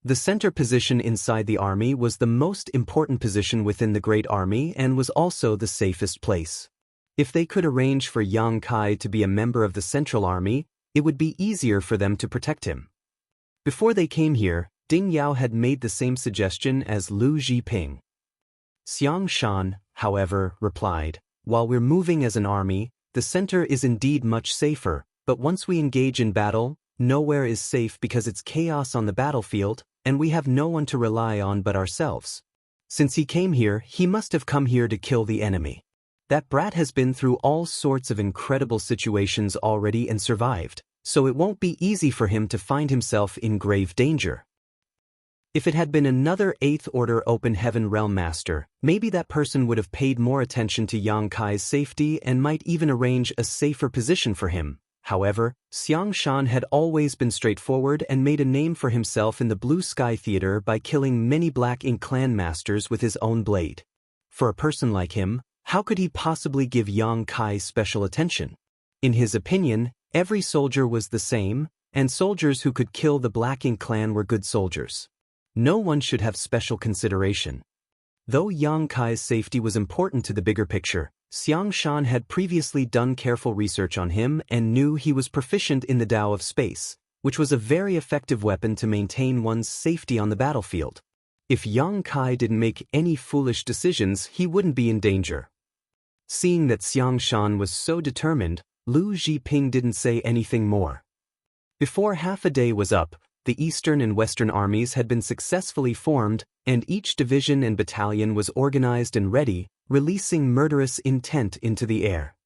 The center position inside the army was the most important position within the Great Army and was also the safest place. If they could arrange for Yang Kai to be a member of the Central Army, it would be easier for them to protect him. Before they came here, Ding Yao had made the same suggestion as Lu Zhiping. Xiang Shan, however, replied, "While we're moving as an army, the center is indeed much safer, but once we engage in battle, nowhere is safe because it's chaos on the battlefield, and we have no one to rely on but ourselves. Since he came here, he must have come here to kill the enemy. That brat has been through all sorts of incredible situations already and survived, so it won't be easy for him to find himself in grave danger." If it had been another 8th Order Open Heaven Realm Master, maybe that person would have paid more attention to Yang Kai's safety and might even arrange a safer position for him. However, Xiang Shan had always been straightforward and made a name for himself in the Blue Sky Theater by killing many Black Ink clan masters with his own blade. For a person like him, how could he possibly give Yang Kai special attention? In his opinion, every soldier was the same, and soldiers who could kill the Black Ink clan were good soldiers. No one should have special consideration. Though Yang Kai's safety was important to the bigger picture, Xiang Shan had previously done careful research on him and knew he was proficient in the Tao of Space, which was a very effective weapon to maintain one's safety on the battlefield. If Yang Kai didn't make any foolish decisions, he wouldn't be in danger. Seeing that Xiang Shan was so determined, Lu Zhiping didn't say anything more. Before half a day was up, the Eastern and Western armies had been successfully formed, and each division and battalion was organized and ready, releasing murderous intent into the air.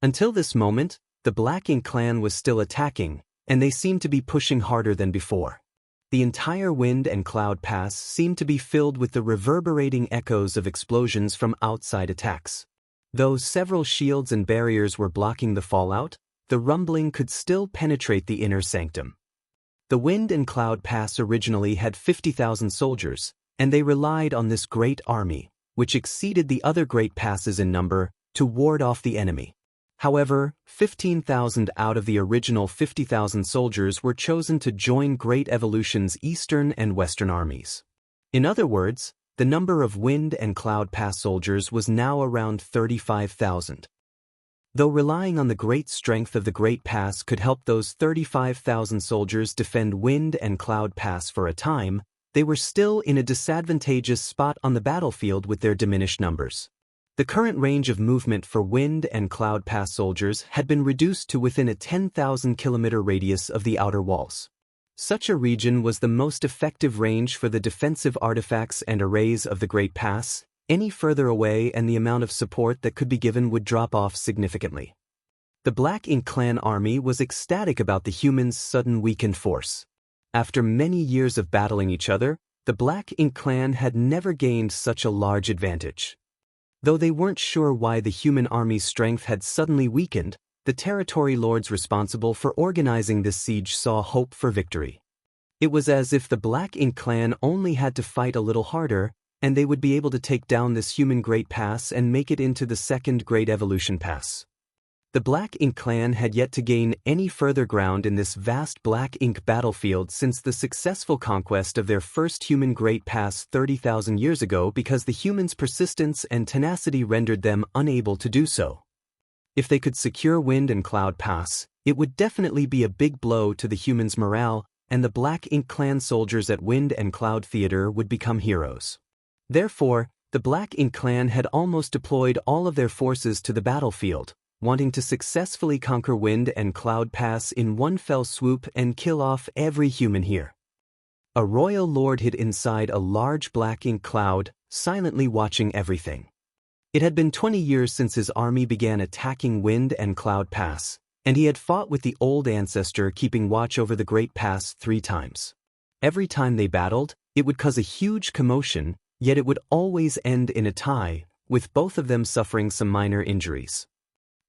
Until this moment, the Black Ink clan was still attacking, and they seemed to be pushing harder than before. The entire Wind and Cloud Pass seemed to be filled with the reverberating echoes of explosions from outside attacks. Though several shields and barriers were blocking the fallout, the rumbling could still penetrate the inner sanctum. The Wind and Cloud Pass originally had 50,000 soldiers, and they relied on this great army, which exceeded the other great passes in number, to ward off the enemy. However, 15,000 out of the original 50,000 soldiers were chosen to join Great Evolution's Eastern and Western armies. In other words, the number of Wind and Cloud Pass soldiers was now around 35,000. Though relying on the great strength of the Great Pass could help those 35,000 soldiers defend Wind and Cloud Pass for a time, they were still in a disadvantageous spot on the battlefield with their diminished numbers. The current range of movement for Wind and Cloud Pass soldiers had been reduced to within a 10,000-kilometer radius of the outer walls. Such a region was the most effective range for the defensive artifacts and arrays of the Great Pass. Any further away and the amount of support that could be given would drop off significantly. The Black Ink clan army was ecstatic about the humans' sudden weakened force. After many years of battling each other, the Black Ink clan had never gained such a large advantage. Though they weren't sure why the human army's strength had suddenly weakened, the territory lords responsible for organizing this siege saw hope for victory. It was as if the Black Ink clan only had to fight a little harder, and they would be able to take down this human Great Pass and make it into the second Great Evolution Pass. The Black Ink clan had yet to gain any further ground in this vast Black Ink battlefield since the successful conquest of their first human Great Pass 30,000 years ago because the humans' persistence and tenacity rendered them unable to do so. If they could secure Wind and Cloud Pass, it would definitely be a big blow to the humans' morale, and the Black Ink clan soldiers at Wind and Cloud Theater would become heroes. Therefore, the Black Ink clan had almost deployed all of their forces to the battlefield, wanting to successfully conquer Wind and Cloud Pass in one fell swoop and kill off every human here. A royal lord hid inside a large black ink cloud, silently watching everything. It had been 20 years since his army began attacking Wind and Cloud Pass, and he had fought with the old ancestor, keeping watch over the Great Pass 3 times. Every time they battled, it would cause a huge commotion, yet it would always end in a tie, with both of them suffering some minor injuries.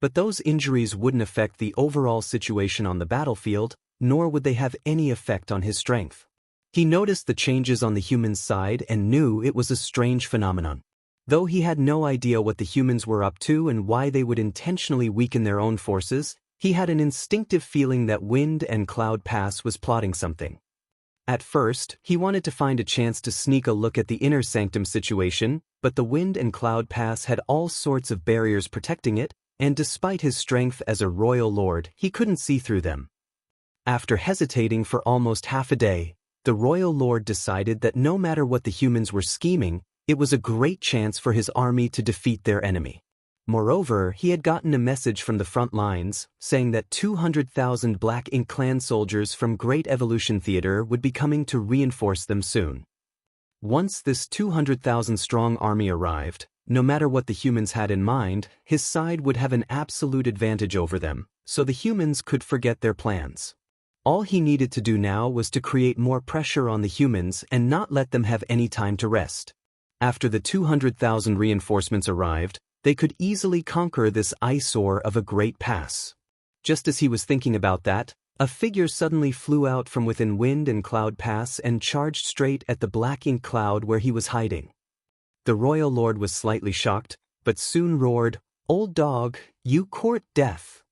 But those injuries wouldn't affect the overall situation on the battlefield, nor would they have any effect on his strength. He noticed the changes on the humans' side and knew it was a strange phenomenon. Though he had no idea what the humans were up to and why they would intentionally weaken their own forces, he had an instinctive feeling that Wind and Cloud Pass was plotting something. At first, he wanted to find a chance to sneak a look at the inner sanctum situation, but the Wind and Cloud Pass had all sorts of barriers protecting it, and despite his strength as a royal lord, he couldn't see through them. After hesitating for almost half a day, the royal lord decided that no matter what the humans were scheming, it was a great chance for his army to defeat their enemy. Moreover, he had gotten a message from the front lines, saying that 200,000 Black Ink Clan soldiers from Great Evolution Theater would be coming to reinforce them soon. Once this 200,000-strong army arrived, no matter what the humans had in mind, his side would have an absolute advantage over them, so the humans could forget their plans. All he needed to do now was to create more pressure on the humans and not let them have any time to rest. After the 200,000 reinforcements arrived, they could easily conquer this eyesore of a great pass. Just as he was thinking about that, a figure suddenly flew out from within Wind and Cloud Pass and charged straight at the black ink cloud where he was hiding. The royal lord was slightly shocked, but soon roared, "Old dog, you court death."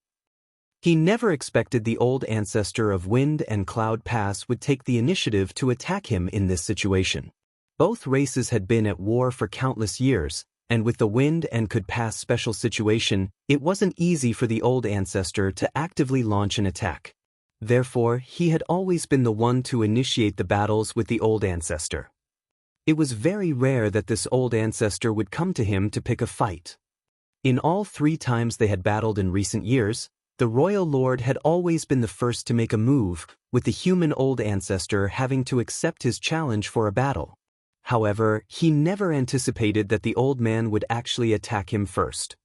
He never expected the old ancestor of Wind and Cloud Pass would take the initiative to attack him in this situation. Both races had been at war for countless years, and with the Wind and Cloud Pass special situation, it wasn't easy for the old ancestor to actively launch an attack. Therefore, he had always been the one to initiate the battles with the old ancestor. It was very rare that this old ancestor would come to him to pick a fight. In all 3 times they had battled in recent years, the royal lord had always been the first to make a move, with the human old ancestor having to accept his challenge for a battle. However, he never anticipated that the old man would actually attack him first.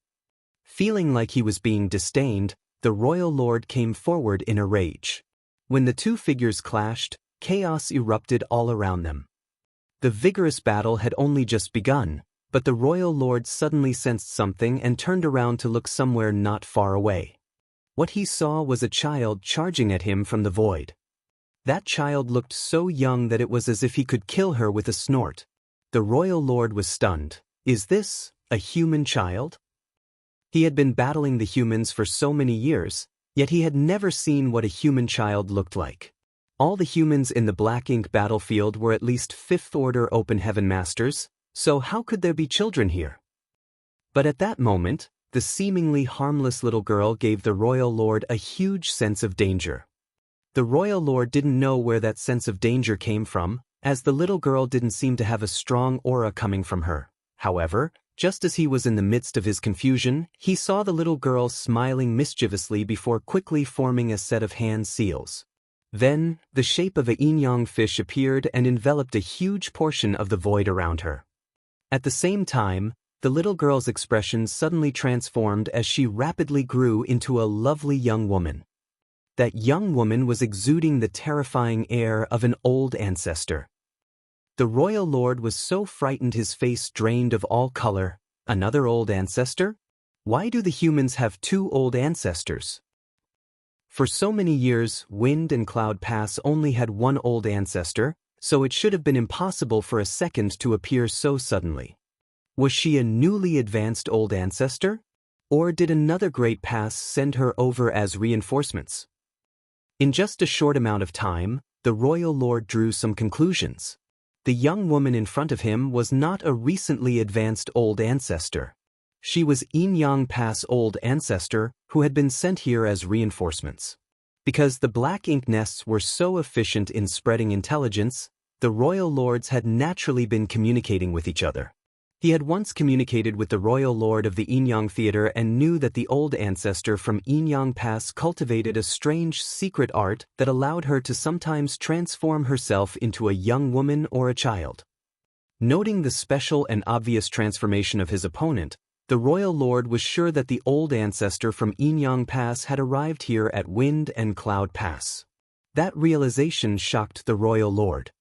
Feeling like he was being disdained, the royal lord came forward in a rage. When the 2 figures clashed, chaos erupted all around them. The vigorous battle had only just begun, but the royal lord suddenly sensed something and turned around to look somewhere not far away. What he saw was a child charging at him from the void. That child looked so young that it was as if he could kill her with a snort. The royal lord was stunned. Is this a human child? He had been battling the humans for so many years, yet he had never seen what a human child looked like. All the humans in the Black Ink battlefield were at least 5th Order Open Heaven Masters, so how could there be children here? But at that moment, the seemingly harmless little girl gave the royal lord a huge sense of danger. The royal lord didn't know where that sense of danger came from, as the little girl didn't seem to have a strong aura coming from her. However, just as he was in the midst of his confusion, he saw the little girl smiling mischievously before quickly forming a set of hand seals. Then, the shape of a yin-yang fish appeared and enveloped a huge portion of the void around her. At the same time, the little girl's expression suddenly transformed as she rapidly grew into a lovely young woman. That young woman was exuding the terrifying air of an old ancestor. The royal lord was so frightened his face drained of all color. Another old ancestor? Why do the humans have 2 old ancestors? For so many years, Wind and Cloud Pass only had 1 old ancestor, so it should have been impossible for a second to appear so suddenly. Was she a newly advanced old ancestor? Or did another great pass send her over as reinforcements? In just a short amount of time, the royal lord drew some conclusions. The young woman in front of him was not a recently advanced old ancestor. She was Yin-Yang Pass old ancestor who had been sent here as reinforcements. Because the black ink nests were so efficient in spreading intelligence, the royal lords had naturally been communicating with each other. He had once communicated with the royal lord of the Inyang Theater and knew that the old ancestor from Inyang Pass cultivated a strange secret art that allowed her to sometimes transform herself into a young woman or a child. Noting the special and obvious transformation of his opponent, the royal lord was sure that the old ancestor from Inyang Pass had arrived here at Wind and Cloud Pass. That realization shocked the royal lord.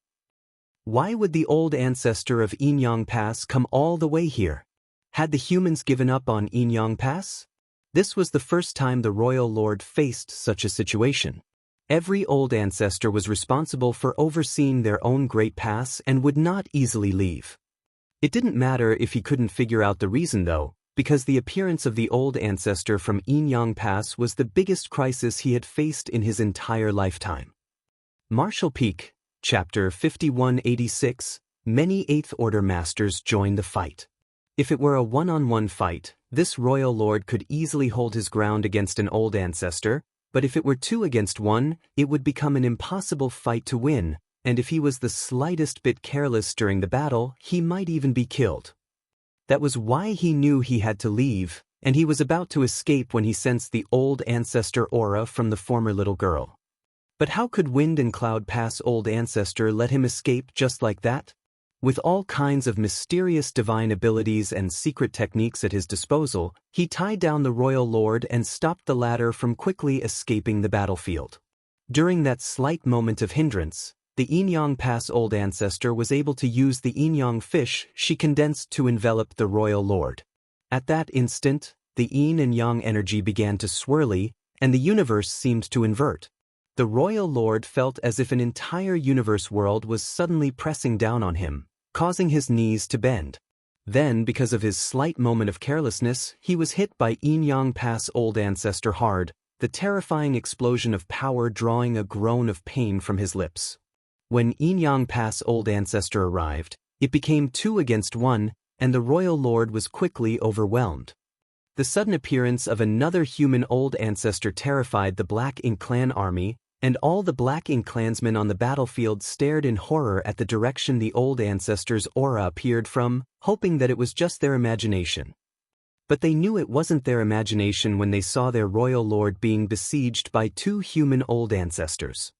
Why would the old ancestor of Inyang Pass come all the way here? Had the humans given up on Inyang Pass? This was the first time the royal lord faced such a situation. Every old ancestor was responsible for overseeing their own great pass and would not easily leave. It didn't matter if he couldn't figure out the reason though, because the appearance of the old ancestor from Inyang Pass was the biggest crisis he had faced in his entire lifetime. Martial Peak, Chapter 5186, Many Eighth Order Masters join the fight. If it were a one-on-one fight, this royal lord could easily hold his ground against an old ancestor, but if it were 2 against 1, it would become an impossible fight to win, and if he was the slightest bit careless during the battle, he might even be killed. That was why he knew he had to leave, and he was about to escape when he sensed the old ancestor aura from the former little girl. But how could Wind and Cloud Pass old ancestor let him escape just like that? With all kinds of mysterious divine abilities and secret techniques at his disposal, he tied down the royal lord and stopped the latter from quickly escaping the battlefield. During that slight moment of hindrance, the Inyang Pass old ancestor was able to use the Inyang fish she condensed to envelop the royal lord. At that instant, the yin and yang energy began to swirly, and the universe seemed to invert. The royal lord felt as if an entire universe world was suddenly pressing down on him, causing his knees to bend. Then, because of his slight moment of carelessness, he was hit by Inyang Pass old ancestor hard, the terrifying explosion of power drawing a groan of pain from his lips. When Inyang Pass old ancestor arrived, it became 2 against 1, and the royal lord was quickly overwhelmed. The sudden appearance of another human old ancestor terrified the Black Ink clan army, and all the Black Ink clansmen on the battlefield stared in horror at the direction the old ancestor's aura appeared from, hoping that it was just their imagination. But they knew it wasn't their imagination when they saw their royal lord being besieged by 2 human old ancestors.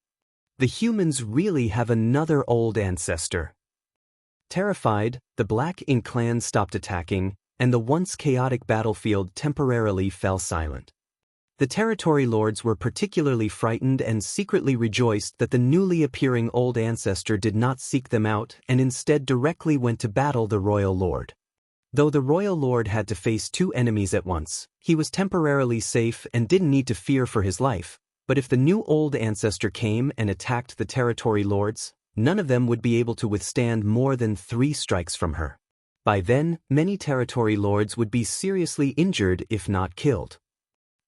The humans really have another old ancestor. Terrified, the Black Ink clan stopped attacking, and the once chaotic battlefield temporarily fell silent. The territory lords were particularly frightened and secretly rejoiced that the newly appearing old ancestor did not seek them out and instead directly went to battle the royal lord. Though the royal lord had to face 2 enemies at once, he was temporarily safe and didn't need to fear for his life, but if the new old ancestor came and attacked the territory lords, none of them would be able to withstand more than 3 strikes from her. By then, many territory lords would be seriously injured if not killed.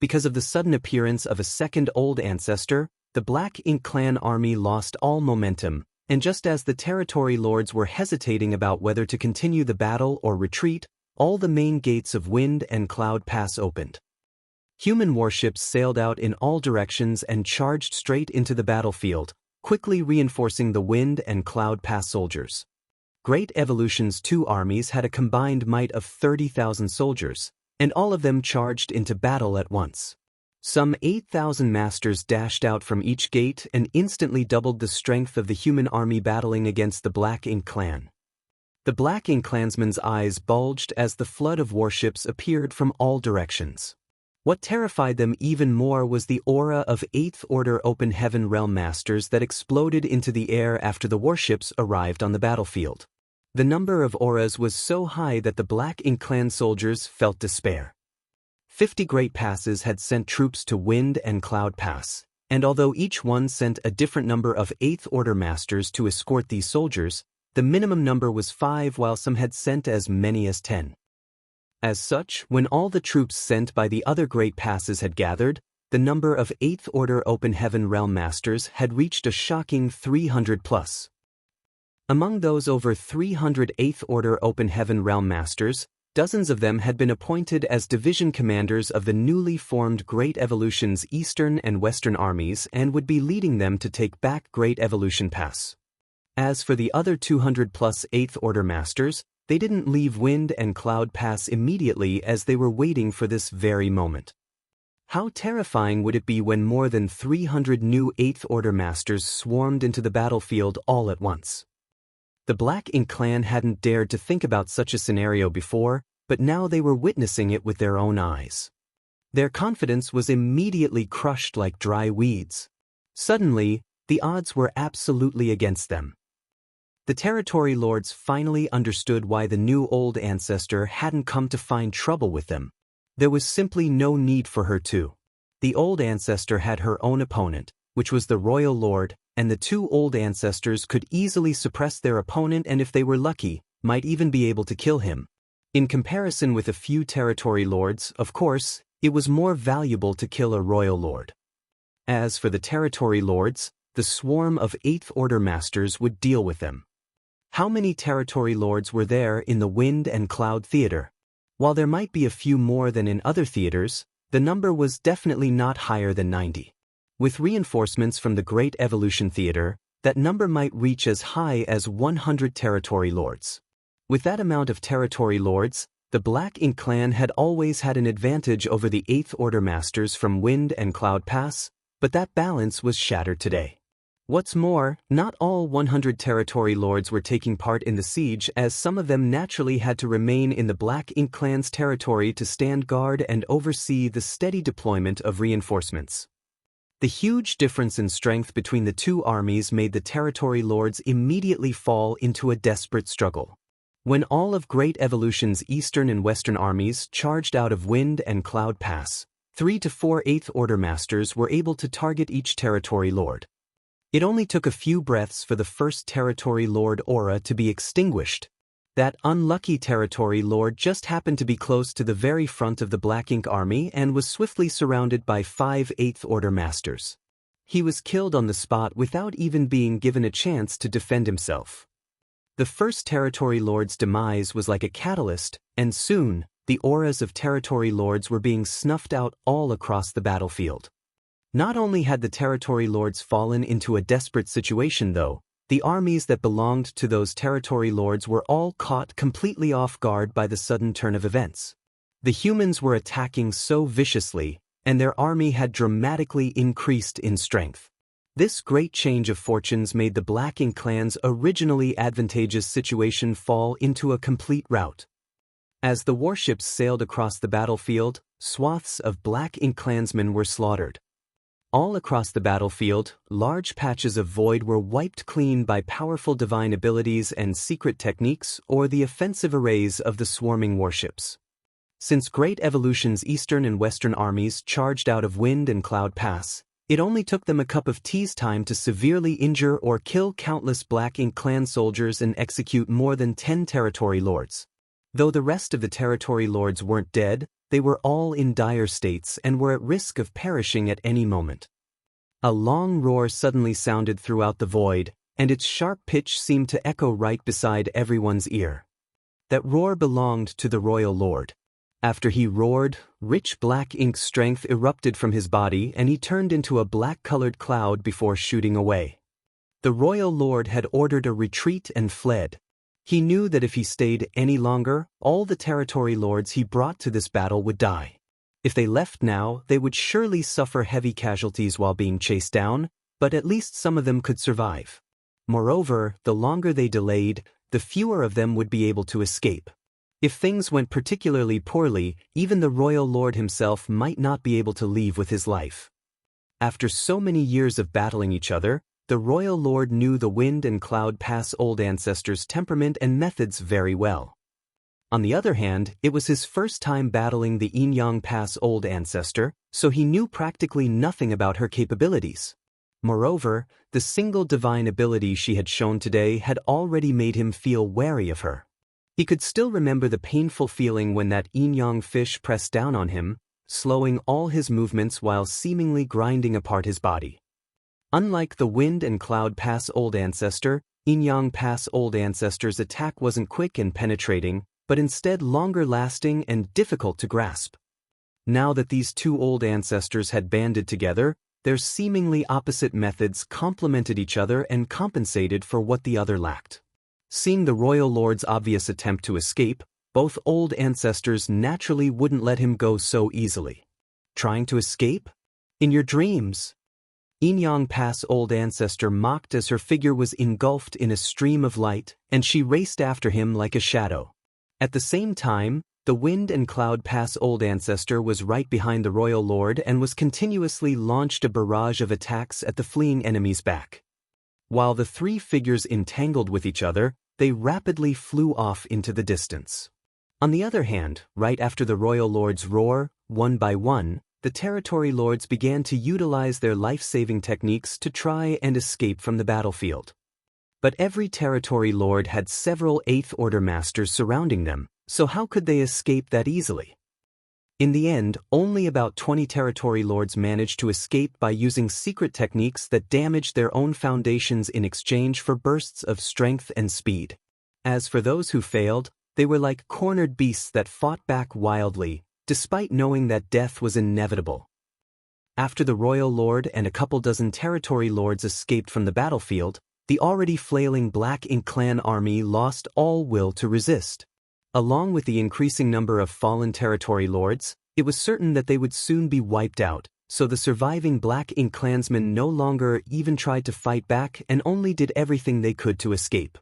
Because of the sudden appearance of a second old ancestor, the Black Ink clan army lost all momentum, and just as the territory lords were hesitating about whether to continue the battle or retreat, all the main gates of Wind and Cloud Pass opened. Human warships sailed out in all directions and charged straight into the battlefield, quickly reinforcing the Wind and Cloud Pass soldiers. Great Evolution's 2 armies had a combined might of 30,000 soldiers, and all of them charged into battle at once. Some 8,000 masters dashed out from each gate and instantly doubled the strength of the human army battling against the Black Ink clan. The Black Ink clansmen's eyes bulged as the flood of warships appeared from all directions. What terrified them even more was the aura of 8th Order Open Heaven Realm Masters that exploded into the air after the warships arrived on the battlefield. The number of auras was so high that the Black Ink clan soldiers felt despair. 50 Great Passes had sent troops to Wind and Cloud Pass, and although each one sent a different number of 8th Order Masters to escort these soldiers, the minimum number was 5 while some had sent as many as 10. As such, when all the troops sent by the other Great Passes had gathered, the number of 8th Order Open Heaven Realm Masters had reached a shocking 300 plus. Among those over 300 8th Order Open Heaven Realm Masters, dozens of them had been appointed as division commanders of the newly formed Great Evolution's Eastern and Western armies and would be leading them to take back Great Evolution Pass. As for the other 200 plus 8th Order Masters, they didn't leave Wind and Cloud Pass immediately as they were waiting for this very moment. How terrifying would it be when more than 300 new 8th Order Masters swarmed into the battlefield all at once? The Black Ink clan hadn't dared to think about such a scenario before, but now they were witnessing it with their own eyes. Their confidence was immediately crushed like dry weeds. Suddenly, the odds were absolutely against them. The territory lords finally understood why the new old ancestor hadn't come to find trouble with them. There was simply no need for her to. The old ancestor had her own opponent, which was the royal lord, and the two old ancestors could easily suppress their opponent and if they were lucky, might even be able to kill him. In comparison with a few territory lords, of course, it was more valuable to kill a royal lord. As for the territory lords, the swarm of 8th Order Masters would deal with them. How many territory lords were there in the Wind and Cloud Theater? While there might be a few more than in other theaters, the number was definitely not higher than 90. With reinforcements from the Great Evolution Theater, that number might reach as high as 100 territory lords. With that amount of territory lords, the Black Ink clan had always had an advantage over the 8th Order Masters from Wind and Cloud Pass, but that balance was shattered today. What's more, not all 100 territory lords were taking part in the siege, as some of them naturally had to remain in the Black Ink clan's territory to stand guard and oversee the steady deployment of reinforcements. The huge difference in strength between the two armies made the territory lords immediately fall into a desperate struggle. When all of Great Evolution's eastern and western armies charged out of Wind and Cloud Pass, 3 to 4 8th Order Masters were able to target each territory lord. It only took a few breaths for the first territory lord aura to be extinguished. That unlucky territory lord just happened to be close to the very front of the Black Ink army and was swiftly surrounded by 5 8th Order Masters. He was killed on the spot without even being given a chance to defend himself. The first territory lord's demise was like a catalyst, and soon, the auras of territory lords were being snuffed out all across the battlefield. Not only had the territory lords fallen into a desperate situation though, the armies that belonged to those territory lords were all caught completely off guard by the sudden turn of events. The humans were attacking so viciously, and their army had dramatically increased in strength. This great change of fortunes made the Black Ink clan's originally advantageous situation fall into a complete rout. As the warships sailed across the battlefield, swaths of Black Ink clansmen were slaughtered. All across the battlefield, large patches of void were wiped clean by powerful divine abilities and secret techniques or the offensive arrays of the swarming warships. Since Great Evolution's eastern and western armies charged out of Wind and Cloud Pass, it only took them a cup of tea's time to severely injure or kill countless Black Ink clan soldiers and execute more than 10 territory lords. Though the rest of the territory lords weren't dead, they were all in dire states and were at risk of perishing at any moment. A long roar suddenly sounded throughout the void, and its sharp pitch seemed to echo right beside everyone's ear. That roar belonged to the royal lord. After he roared, rich Black Ink strength erupted from his body and he turned into a black-colored cloud before shooting away. The royal lord had ordered a retreat and fled. He knew that if he stayed any longer, all the territory lords he brought to this battle would die. If they left now, they would surely suffer heavy casualties while being chased down, but at least some of them could survive. Moreover, the longer they delayed, the fewer of them would be able to escape. If things went particularly poorly, even the royal lord himself might not be able to leave with his life. After so many years of battling each other, the royal lord knew the Wind and Cloud Pass old ancestors' temperament and methods very well. On the other hand, it was his first time battling the Inyang Pass old ancestor, so he knew practically nothing about her capabilities. Moreover, the single divine ability she had shown today had already made him feel wary of her. He could still remember the painful feeling when that Inyang fish pressed down on him, slowing all his movements while seemingly grinding apart his body. Unlike the Wind and Cloud Pass old ancestor, Inyang Pass old ancestor's attack wasn't quick and penetrating, but instead longer-lasting and difficult to grasp. Now that these two old ancestors had banded together, their seemingly opposite methods complemented each other and compensated for what the other lacked. Seeing the royal lord's obvious attempt to escape, both old ancestors naturally wouldn't let him go so easily. Trying to escape? In your dreams? Inyang Pass old ancestor mocked as her figure was engulfed in a stream of light, and she raced after him like a shadow. At the same time, the Wind and Cloud Pass old ancestor was right behind the royal lord and was continuously launched a barrage of attacks at the fleeing enemy's back. While the three figures entangled with each other, they rapidly flew off into the distance. On the other hand, right after the royal lord's roar, one by one, the territory lords began to utilize their life-saving techniques to try and escape from the battlefield. But every territory lord had several Eighth Order masters surrounding them, so how could they escape that easily? In the end, only about 20 territory lords managed to escape by using secret techniques that damaged their own foundations in exchange for bursts of strength and speed. As for those who failed, they were like cornered beasts that fought back wildly, despite knowing that death was inevitable. After the royal lord and a couple dozen territory lords escaped from the battlefield, the already flailing Black Ink clan army lost all will to resist. Along with the increasing number of fallen territory lords, it was certain that they would soon be wiped out, so the surviving Black Ink clansmen no longer even tried to fight back and only did everything they could to escape.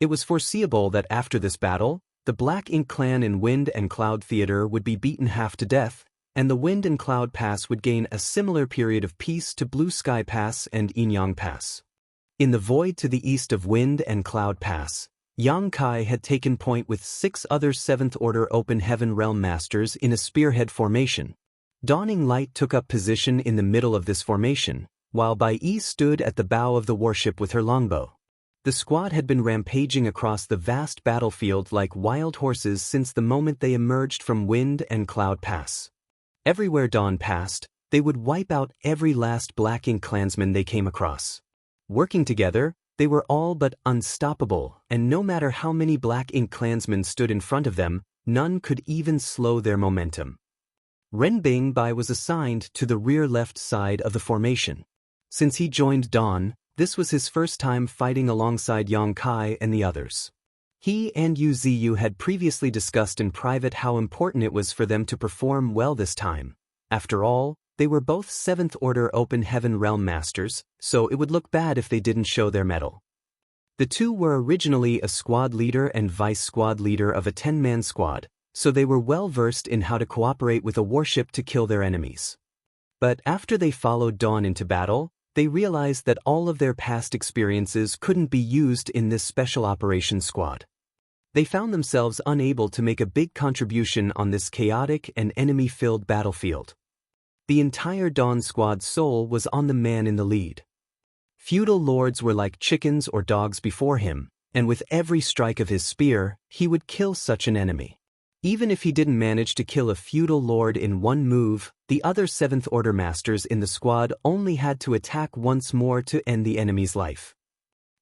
It was foreseeable that after this battle, the Black Ink clan in Wind and Cloud Theater would be beaten half to death, and the Wind and Cloud Pass would gain a similar period of peace to Blue Sky Pass and Inyang Pass. In the void to the east of Wind and Cloud Pass, Yang Kai had taken point with 6 other 7th Order Open Heaven Realm Masters in a spearhead formation. Dawning Light took up position in the middle of this formation, while Bai Yi stood at the bow of the warship with her longbow. The squad had been rampaging across the vast battlefield like wild horses since the moment they emerged from Wind and Cloud Pass. Everywhere Dawn passed, they would wipe out every last Black Ink clansman they came across. Working together, they were all but unstoppable, and no matter how many Black Ink clansmen stood in front of them, none could even slow their momentum. Renbing Bai was assigned to the rear left side of the formation. Since he joined Dawn, this was his first time fighting alongside Yang Kai and the others. He and Yu Ziyu had previously discussed in private how important it was for them to perform well this time. After all, they were both 7th Order Open Heaven Realm Masters, so it would look bad if they didn't show their mettle. The two were originally a squad leader and vice squad leader of a 10-man squad, so they were well versed in how to cooperate with a warship to kill their enemies. But after they followed Dawn into battle, they realized that all of their past experiences couldn't be used in this special operations squad. They found themselves unable to make a big contribution on this chaotic and enemy-filled battlefield. The entire Dawn squad's soul was on the man in the lead. Feudal lords were like chickens or dogs before him, and with every strike of his spear, he would kill such an enemy. Even if he didn't manage to kill a feudal lord in one move, the other 7th Order masters in the squad only had to attack once more to end the enemy's life.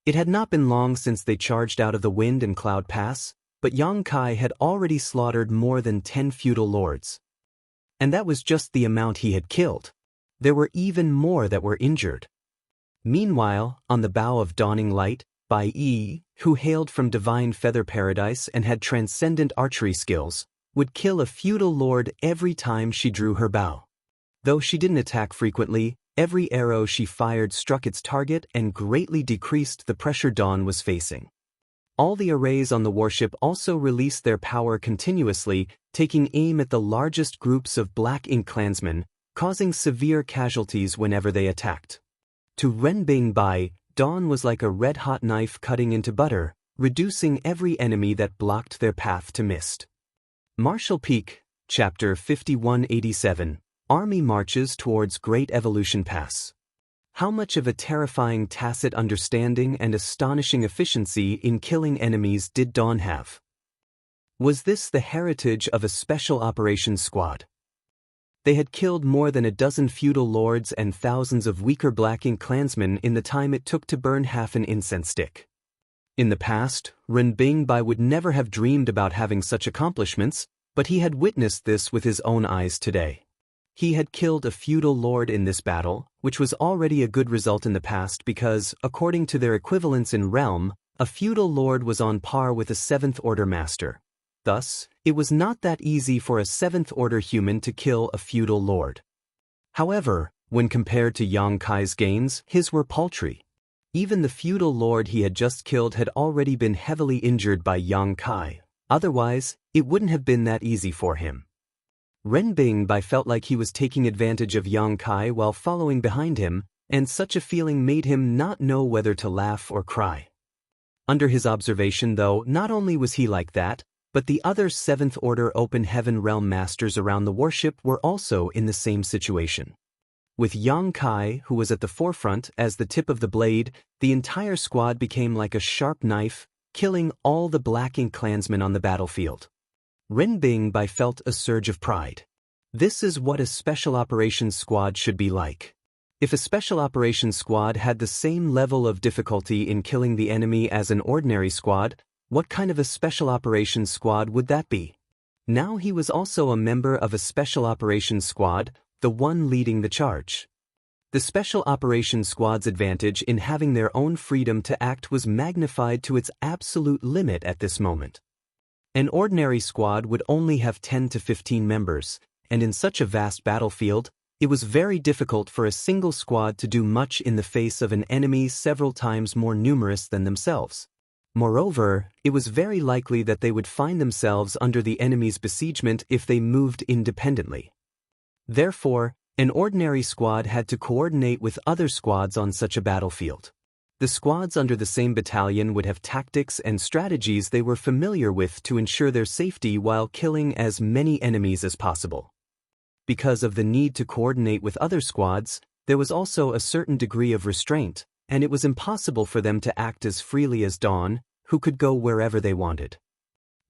It had not been long since they charged out of the Wind and Cloud Pass, but Yang Kai had already slaughtered more than 10 feudal lords. And that was just the amount he had killed. There were even more that were injured. Meanwhile, on the bow of Dawning Light, Bai Yi, who hailed from Divine Feather Paradise and had transcendent archery skills, would kill a feudal lord every time she drew her bow. Though she didn't attack frequently, every arrow she fired struck its target and greatly decreased the pressure Dawn was facing. All the arrays on the warship also released their power continuously, taking aim at the largest groups of Black Ink clansmen, causing severe casualties whenever they attacked. To Renbing Bai, Dawn was like a red-hot knife cutting into butter, reducing every enemy that blocked their path to mist. Martial Peak, Chapter 5187, Army Marches Towards Great Evolution Pass. How much of a terrifying tacit understanding and astonishing efficiency in killing enemies did Dawn have? Was this the heritage of a special operations squad? They had killed more than a dozen feudal lords and thousands of weaker Black Ink clansmen in the time it took to burn half an incense stick. In the past, Renbing Bai would never have dreamed about having such accomplishments, but he had witnessed this with his own eyes today. He had killed a feudal lord in this battle, which was already a good result in the past because, according to their equivalents in realm, A feudal lord was on par with a 7th Order master. Thus, it was not that easy for a 7th Order human to kill a feudal lord. However, when compared to Yang Kai's gains, his were paltry. Even the feudal lord he had just killed had already been heavily injured by Yang Kai. Otherwise, it wouldn't have been that easy for him. Ren Bingbai felt like he was taking advantage of Yang Kai while following behind him, and such a feeling made him not know whether to laugh or cry. Under his observation, though, not only was he like that, but the other 7th Order Open Heaven Realm Masters around the warship were also in the same situation. With Yang Kai, who was at the forefront as the tip of the blade, the entire squad became like a sharp knife, killing all the Black Ink clansmen on the battlefield. Ren Bingbai felt a surge of pride. This is what a Special Operations Squad should be like. If a Special Operations Squad had the same level of difficulty in killing the enemy as an ordinary squad, what kind of a Special Operations Squad would that be? Now he was also a member of a Special Operations Squad, the one leading the charge. The Special Operations Squad's advantage in having their own freedom to act was magnified to its absolute limit at this moment. An ordinary squad would only have 10 to 15 members, and in such a vast battlefield, it was very difficult for a single squad to do much in the face of an enemy several times more numerous than themselves. Moreover, it was very likely that they would find themselves under the enemy's besiegement if they moved independently. Therefore, an ordinary squad had to coordinate with other squads on such a battlefield. The squads under the same battalion would have tactics and strategies they were familiar with to ensure their safety while killing as many enemies as possible. Because of the need to coordinate with other squads, there was also a certain degree of restraint, and it was impossible for them to act as freely as Dawn, who could go wherever they wanted.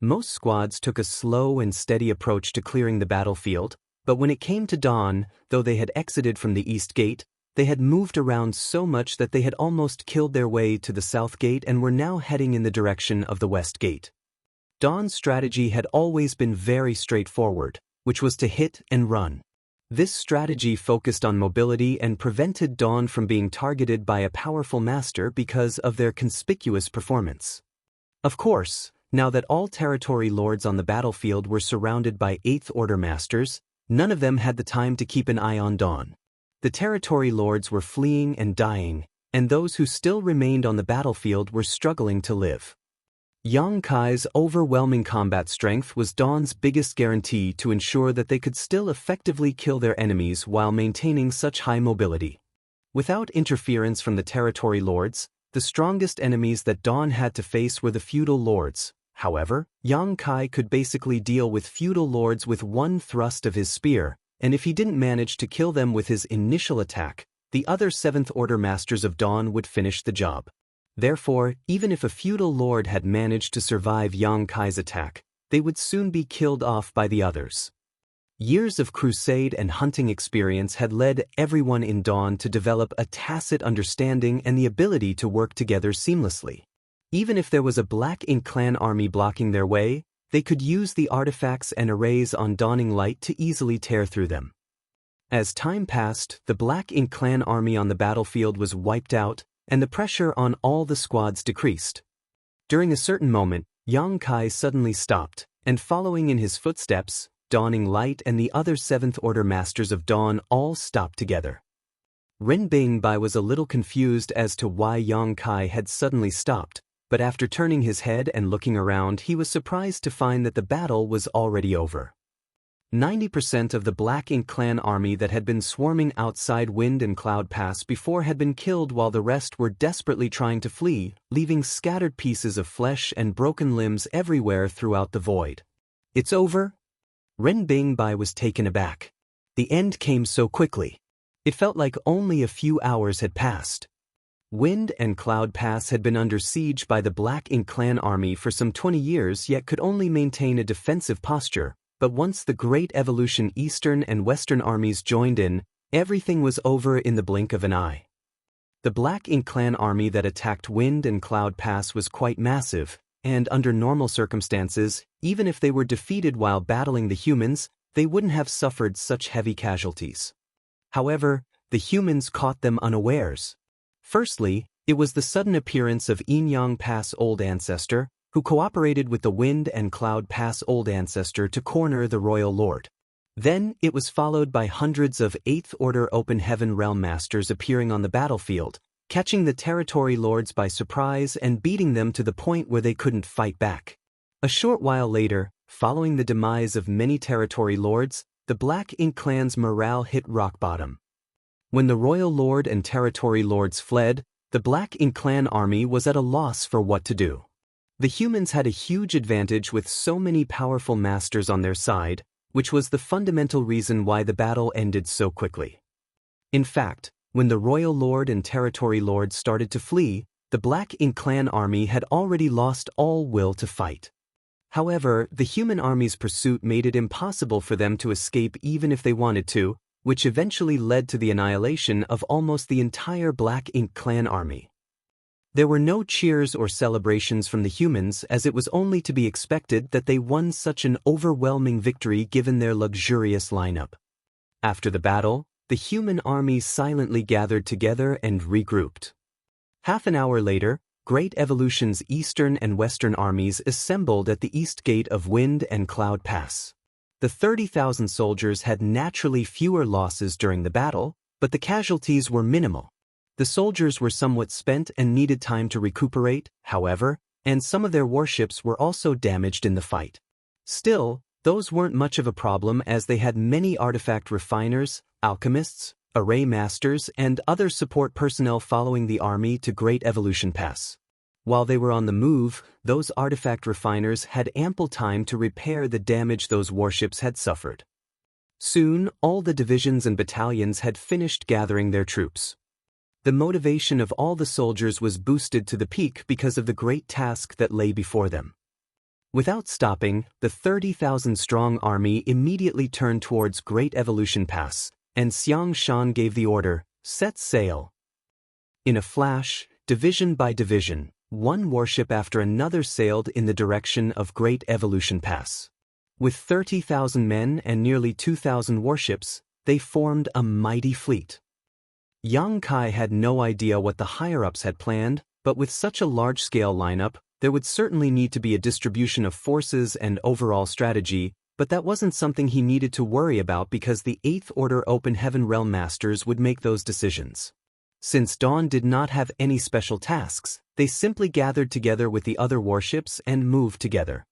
Most squads took a slow and steady approach to clearing the battlefield, but when it came to Dawn, though they had exited from the East Gate, they had moved around so much that they had almost killed their way to the South Gate and were now heading in the direction of the West Gate. Dawn's strategy had always been very straightforward, which was to hit and run. This strategy focused on mobility and prevented Dawn from being targeted by a powerful master because of their conspicuous performance. Of course, now that all territory lords on the battlefield were surrounded by 8th Order masters, none of them had the time to keep an eye on Dawn. The territory lords were fleeing and dying, and those who still remained on the battlefield were struggling to live. Yang Kai's overwhelming combat strength was Dawn's biggest guarantee to ensure that they could still effectively kill their enemies while maintaining such high mobility. Without interference from the territory lords, the strongest enemies that Dawn had to face were the feudal lords. However, Yang Kai could basically deal with feudal lords with one thrust of his spear, and if he didn't manage to kill them with his initial attack, the other 7th Order Masters of Dawn would finish the job. Therefore, even if a feudal lord had managed to survive Yang Kai's attack, they would soon be killed off by the others. Years of crusade and hunting experience had led everyone in Dawn to develop a tacit understanding and the ability to work together seamlessly. Even if there was a Black Ink clan army blocking their way, they could use the artifacts and arrays on Dawning Light to easily tear through them. As time passed, the Black Ink clan army on the battlefield was wiped out, and the pressure on all the squads decreased. During a certain moment, Yang Kai suddenly stopped, and following in his footsteps, Dawning Light and the other 7th Order Masters of Dawn all stopped together. Ren Bingbai was a little confused as to why Yang Kai had suddenly stopped, but after turning his head and looking around, he was surprised to find that the battle was already over. 90% of the Black Ink clan army that had been swarming outside Wind and Cloud Pass before had been killed while the rest were desperately trying to flee, leaving scattered pieces of flesh and broken limbs everywhere throughout the void. It's over? Ren Bingbai was taken aback. The end came so quickly. It felt like only a few hours had passed. Wind and Cloud Pass had been under siege by the Black Ink clan army for some 20 years yet could only maintain a defensive posture. But once the Great Evolution Eastern and Western armies joined in, everything was over in the blink of an eye. The Black Ink clan army that attacked Wind and Cloud Pass was quite massive, and under normal circumstances, even if they were defeated while battling the humans, they wouldn't have suffered such heavy casualties. However, the humans caught them unawares. Firstly, It was the sudden appearance of Inyang Pass Old Ancestor, who cooperated with the Wind and Cloud Pass Old Ancestor to corner the Royal Lord. Then, it was followed by hundreds of 8th Order Open Heaven Realm Masters appearing on the battlefield, catching the Territory Lords by surprise and beating them to the point where they couldn't fight back. A short while later, following the demise of many Territory Lords, the Black Ink clan's morale hit rock bottom. When the Royal Lord and Territory Lords fled, the Black Ink clan army was at a loss for what to do. The humans had a huge advantage with so many powerful masters on their side, which was the fundamental reason why the battle ended so quickly. In fact, when the Royal Lord and Territory Lord started to flee, the Black Ink clan army had already lost all will to fight. However, the human army's pursuit made it impossible for them to escape even if they wanted to, which eventually led to the annihilation of almost the entire Black Ink clan army. There were no cheers or celebrations from the humans, as it was only to be expected that they won such an overwhelming victory given their luxurious lineup. After the battle, the human army silently gathered together and regrouped. Half an hour later, Great Evolution's eastern and western armies assembled at the east gate of Wind and Cloud Pass. The 30,000 soldiers had naturally fewer losses during the battle, but the casualties were minimal. The soldiers were somewhat spent and needed time to recuperate, however, and some of their warships were also damaged in the fight. Still, those weren't much of a problem as they had many artifact refiners, alchemists, array masters, and other support personnel following the army to Great Evolution Pass. While they were on the move, those artifact refiners had ample time to repair the damage those warships had suffered. Soon, all the divisions and battalions had finished gathering their troops. The motivation of all the soldiers was boosted to the peak because of the great task that lay before them. Without stopping, the 30,000-strong army immediately turned towards Great Evolution Pass, and Xiang Shan gave the order, "Set sail." In a flash, division by division, one warship after another sailed in the direction of Great Evolution Pass. With 30,000 men and nearly 2,000 warships, they formed a mighty fleet. Yang Kai had no idea what the higher-ups had planned, but with such a large-scale lineup, there would certainly need to be a distribution of forces and overall strategy, but that wasn't something he needed to worry about because the 8th Order Open Heaven Realm Masters would make those decisions. Since Dawn did not have any special tasks, they simply gathered together with the other warships and moved together.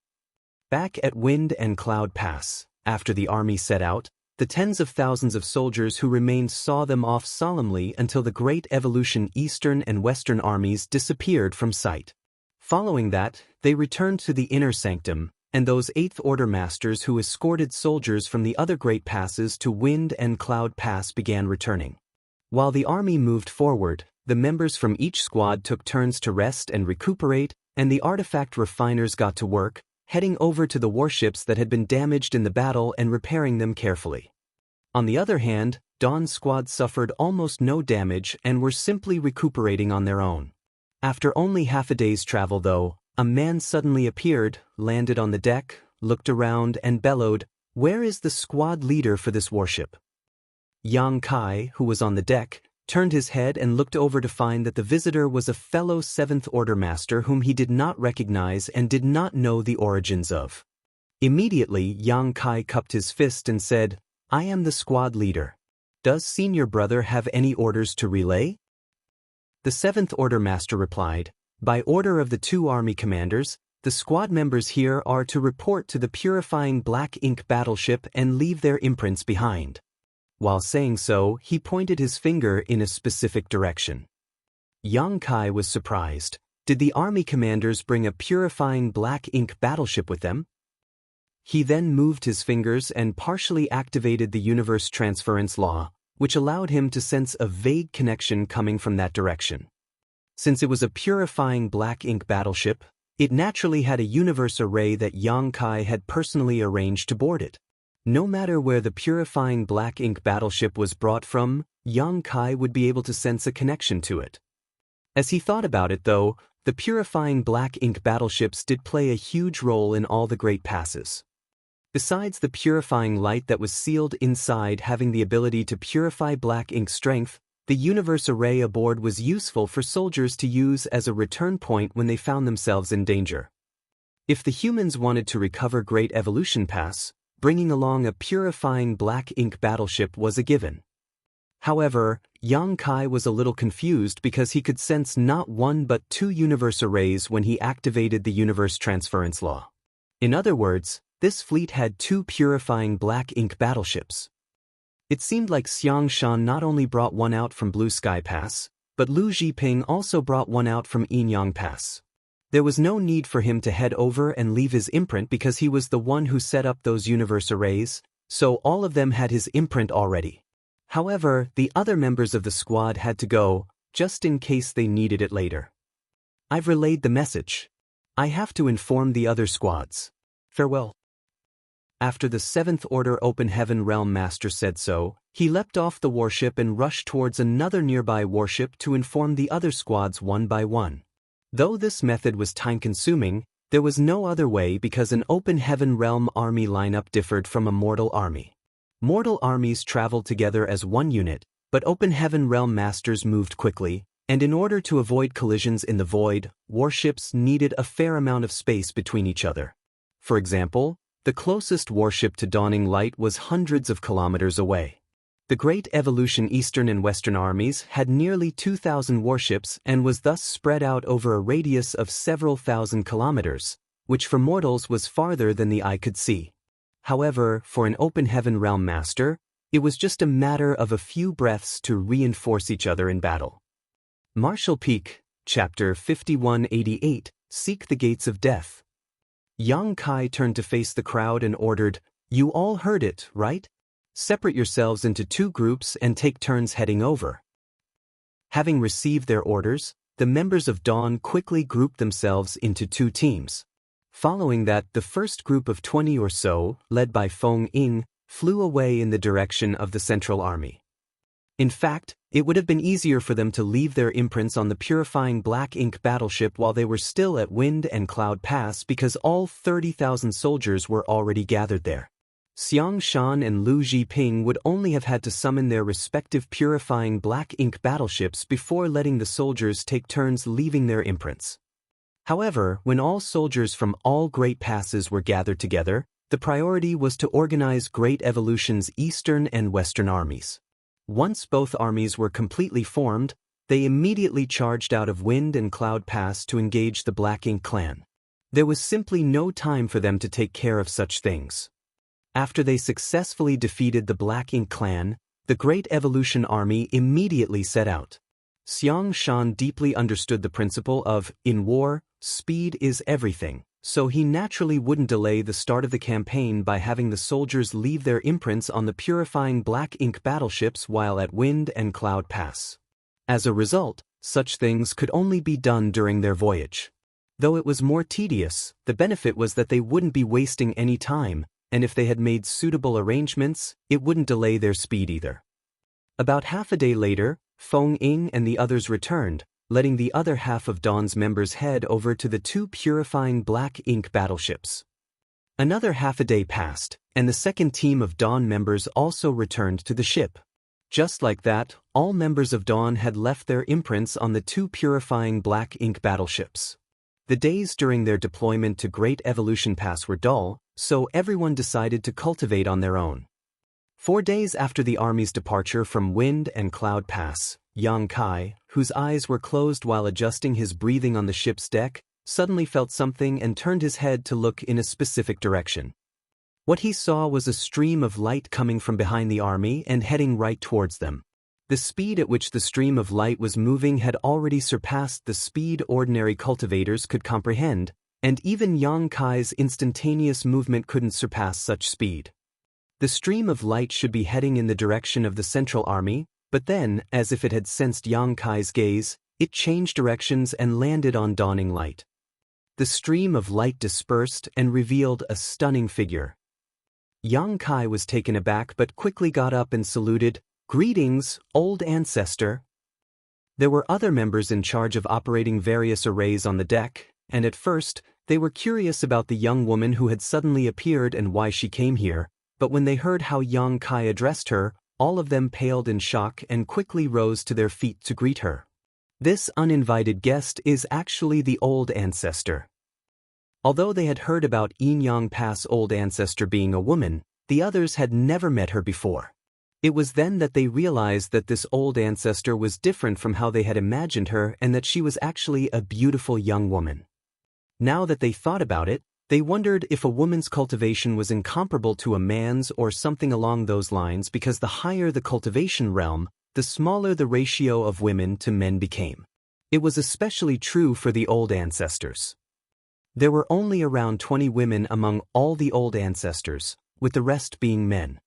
Back at Wind and Cloud Pass, after the army set out, the tens of thousands of soldiers who remained saw them off solemnly until the Great Evolution Eastern and Western armies disappeared from sight. Following that, they returned to the Inner Sanctum, and those 8th Order Masters who escorted soldiers from the other Great Passes to Wind and Cloud Pass began returning. While the army moved forward, the members from each squad took turns to rest and recuperate, and the artifact refiners got to work, heading over to the warships that had been damaged in the battle and repairing them carefully. On the other hand, Dawn's squad suffered almost no damage and were simply recuperating on their own. After only half a day's travel though, a man suddenly appeared, landed on the deck, looked around and bellowed, "Where is the squad leader for this warship?" Yang Kai, who was on the deck, turned his head and looked over to find that the visitor was a fellow 7th Order Master whom he did not recognize and did not know the origins of. Immediately, Yang Kai cupped his fist and said, "I am the squad leader. Does Senior Brother have any orders to relay?" The 7th Order Master replied, "By order of the two army commanders, the squad members here are to report to the Purifying Black Ink battleship and leave their imprints behind." While saying so, he pointed his finger in a specific direction. Yang Kai was surprised. Did the army commanders bring a Purifying Black Ink battleship with them? He then moved his fingers and partially activated the universe transference law, which allowed him to sense a vague connection coming from that direction. Since it was a Purifying Black Ink battleship, it naturally had a universe array that Yang Kai had personally arranged to board it. No matter where the Purifying Black Ink battleship was brought from, Yang Kai would be able to sense a connection to it. As he thought about it though, the Purifying Black Ink battleships did play a huge role in all the Great Passes. Besides the purifying light that was sealed inside having the ability to purify black ink strength, The universe array aboard was useful for soldiers to use as a return point when they found themselves in danger. If the humans wanted to recover Great Evolution Pass, bringing along a purifying black ink battleship was a given. However, Yang Kai was a little confused because he could sense not one but two universe arrays when he activated the universe transference law. In other words, this fleet had two purifying black ink battleships. It seemed like Xiang Shan not only brought one out from Blue Sky Pass, but Lu Zhiping also brought one out from Yinyang Pass. There was no need for him to head over and leave his imprint because he was the one who set up those universe arrays, so all of them had his imprint already. However, the other members of the squad had to go, just in case they needed it later. I've relayed the message. I have to inform the other squads. Farewell. After the 7th Order Open Heaven Realm Master said so, he leapt off the warship and rushed towards another nearby warship to inform the other squads one by one. Though this method was time-consuming, there was no other way because an Open Heaven Realm army lineup differed from a mortal army. Mortal armies traveled together as one unit, but Open Heaven Realm Masters moved quickly, and in order to avoid collisions in the void, warships needed a fair amount of space between each other. For example, the closest warship to Dawning Light was hundreds of kilometers away. The Great Evolution Eastern and Western armies had nearly 2,000 warships and was thus spread out over a radius of several thousand kilometers, which for mortals was farther than the eye could see. However, for an Open Heaven Realm Master, it was just a matter of a few breaths to reinforce each other in battle. Martial Peak, Chapter 5188, Seek the Gates of Death. Yang Kai turned to face the crowd and ordered, "You all heard it, right? Separate yourselves into two groups and take turns heading over." Having received their orders, the members of Dawn quickly grouped themselves into two teams. Following that, the first group of 20 or so, led by Feng Ying, flew away in the direction of the Central Army. In fact, it would have been easier for them to leave their imprints on the purifying black ink battleship while they were still at Wind and Cloud Pass because all 30,000 soldiers were already gathered there. Xiang Shan and Lu Zhiping would only have had to summon their respective purifying black ink battleships before letting the soldiers take turns leaving their imprints. However, when all soldiers from all Great Passes were gathered together, the priority was to organize Great Evolution's Eastern and Western armies. Once both armies were completely formed, they immediately charged out of Wind and Cloud Pass to engage the Black Ink clan. There was simply no time for them to take care of such things. After they successfully defeated the Black Ink clan, the Great Evolution army immediately set out. Xiang Shan deeply understood the principle of, in war, speed is everything, so he naturally wouldn't delay the start of the campaign by having the soldiers leave their imprints on the purifying black ink battleships while at Wind and Cloud Pass. As a result, such things could only be done during their voyage. Though it was more tedious, the benefit was that they wouldn't be wasting any time, and if they had made suitable arrangements, it wouldn't delay their speed either. About half a day later, Feng Ying and the others returned, letting the other half of Dawn's members head over to the two purifying black ink battleships. Another half a day passed, and the second team of Dawn members also returned to the ship. Just like that, all members of Dawn had left their imprints on the two purifying black ink battleships. The days during their deployment to Great Evolution Pass were dull, so everyone decided to cultivate on their own. 4 days after the army's departure from Wind and Cloud Pass, Yang Kai, whose eyes were closed while adjusting his breathing on the ship's deck, suddenly felt something and turned his head to look in a specific direction. What he saw was a stream of light coming from behind the army and heading right towards them. The speed at which the stream of light was moving had already surpassed the speed ordinary cultivators could comprehend, and even Yang Kai's instantaneous movement couldn't surpass such speed. The stream of light should be heading in the direction of the Central Army, but then, as if it had sensed Yang Kai's gaze, it changed directions and landed on Dawning Light. The stream of light dispersed and revealed a stunning figure. Yang Kai was taken aback but quickly got up and saluted, "Greetings, old ancestor." There were other members in charge of operating various arrays on the deck, and at first, they were curious about the young woman who had suddenly appeared and why she came here, but when they heard how Yang Kai addressed her, all of them paled in shock and quickly rose to their feet to greet her. This uninvited guest is actually the old ancestor. Although they had heard about Inyang Pass' old ancestor being a woman, the others had never met her before. It was then that they realized that this old ancestor was different from how they had imagined her and that she was actually a beautiful young woman. Now that they thought about it, they wondered if a woman's cultivation was incomparable to a man's or something along those lines, because the higher the cultivation realm, the smaller the ratio of women to men became. It was especially true for the old ancestors. There were only around 20 women among all the old ancestors, with the rest being men.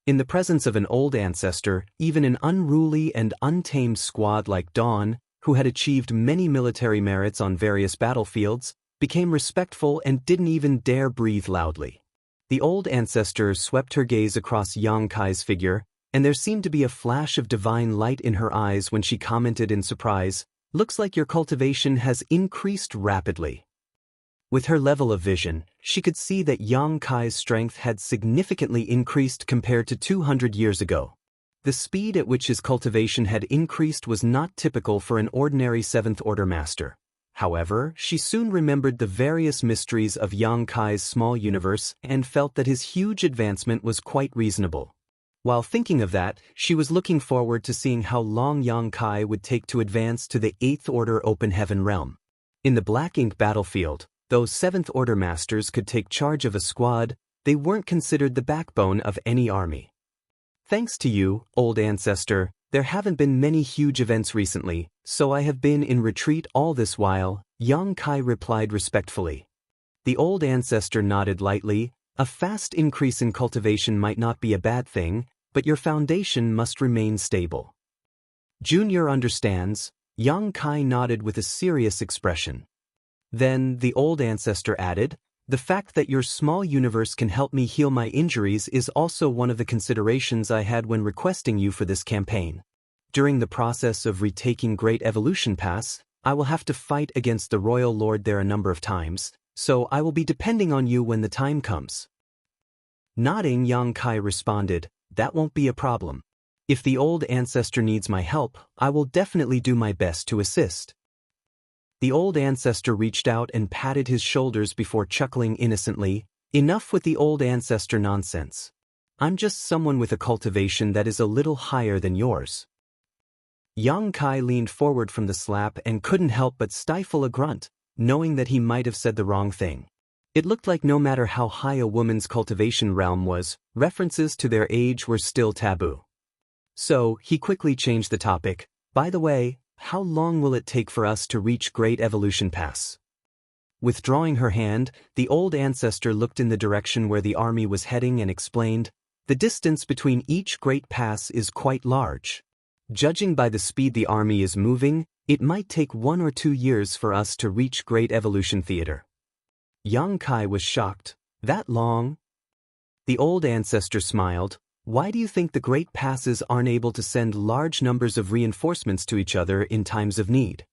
In the presence of an old ancestor, even an unruly and untamed squad like Dawn, who had achieved many military merits on various battlefields, became respectful and didn't even dare breathe loudly. The old ancestor swept her gaze across Yang Kai's figure, and there seemed to be a flash of divine light in her eyes when she commented in surprise, "Looks like your cultivation has increased rapidly." With her level of vision, she could see that Yang Kai's strength had significantly increased compared to 200 years ago. The speed at which his cultivation had increased was not typical for an ordinary 7th Order master. However, she soon remembered the various mysteries of Yang Kai's small universe and felt that his huge advancement was quite reasonable. While thinking of that, she was looking forward to seeing how long Yang Kai would take to advance to the 8th Order Open Heaven realm. In the Black Ink battlefield, though 7th Order masters could take charge of a squad, they weren't considered the backbone of any army. "Thanks to you, old ancestor, there haven't been many huge events recently, so I have been in retreat all this while," Yang Kai replied respectfully. The old ancestor nodded lightly. "A fast increase in cultivation might not be a bad thing, but your foundation must remain stable." "Junior understands," Yang Kai nodded with a serious expression. Then the old ancestor added, "The fact that your small universe can help me heal my injuries is also one of the considerations I had when requesting you for this campaign. During the process of retaking Great Evolution Pass, I will have to fight against the Royal Lord there a number of times, so I will be depending on you when the time comes." Nodding, Yang Kai responded, "That won't be a problem. If the old ancestor needs my help, I will definitely do my best to assist." The old ancestor reached out and patted his shoulders before chuckling innocently, "Enough with the old ancestor nonsense. I'm just someone with a cultivation that is a little higher than yours." Yang Kai leaned forward from the slap and couldn't help but stifle a grunt, knowing that he might have said the wrong thing. It looked like no matter how high a woman's cultivation realm was, references to their age were still taboo. So, he quickly changed the topic. "By the way, how long will it take for us to reach Great Evolution Pass?" Withdrawing her hand, the old ancestor looked in the direction where the army was heading and explained, "The distance between each Great Pass is quite large. Judging by the speed the army is moving, it might take 1 or 2 years for us to reach Great Evolution Theater." Yang Kai was shocked. "That long?" The old ancestor smiled. "Why do you think the Great Passes aren't able to send large numbers of reinforcements to each other in times of need?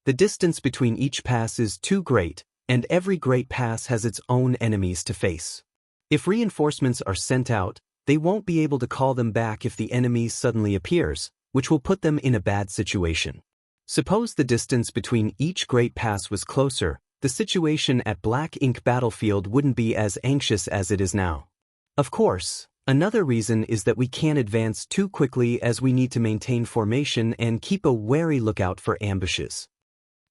The distance between each pass is too great, and every Great Pass has its own enemies to face. If reinforcements are sent out, they won't be able to call them back if the enemy suddenly appears, which will put them in a bad situation. Suppose the distance between each Great Pass was closer, the situation at Black Ink Battlefield wouldn't be as anxious as it is now. Of course, another reason is that we can't advance too quickly as we need to maintain formation and keep a wary lookout for ambushes."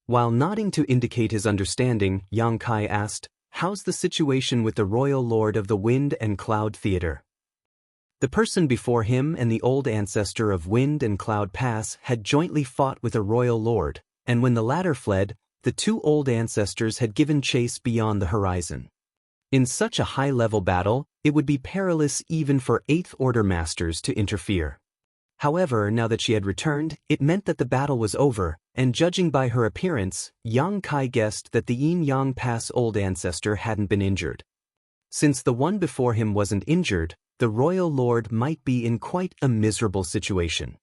While nodding to indicate his understanding, Yang Kai asked, "How's the situation with the Royal Lord of the Wind and Cloud Theater?" The person before him and the old ancestor of Wind and Cloud Pass had jointly fought with a royal lord, and when the latter fled, the two old ancestors had given chase beyond the horizon. In such a high-level battle, it would be perilous even for 8th Order masters to interfere. However, now that she had returned, it meant that the battle was over, and judging by her appearance, Yang Kai guessed that the Yin-Yang Pass old ancestor hadn't been injured. Since the one before him wasn't injured, the royal lord might be in quite a miserable situation.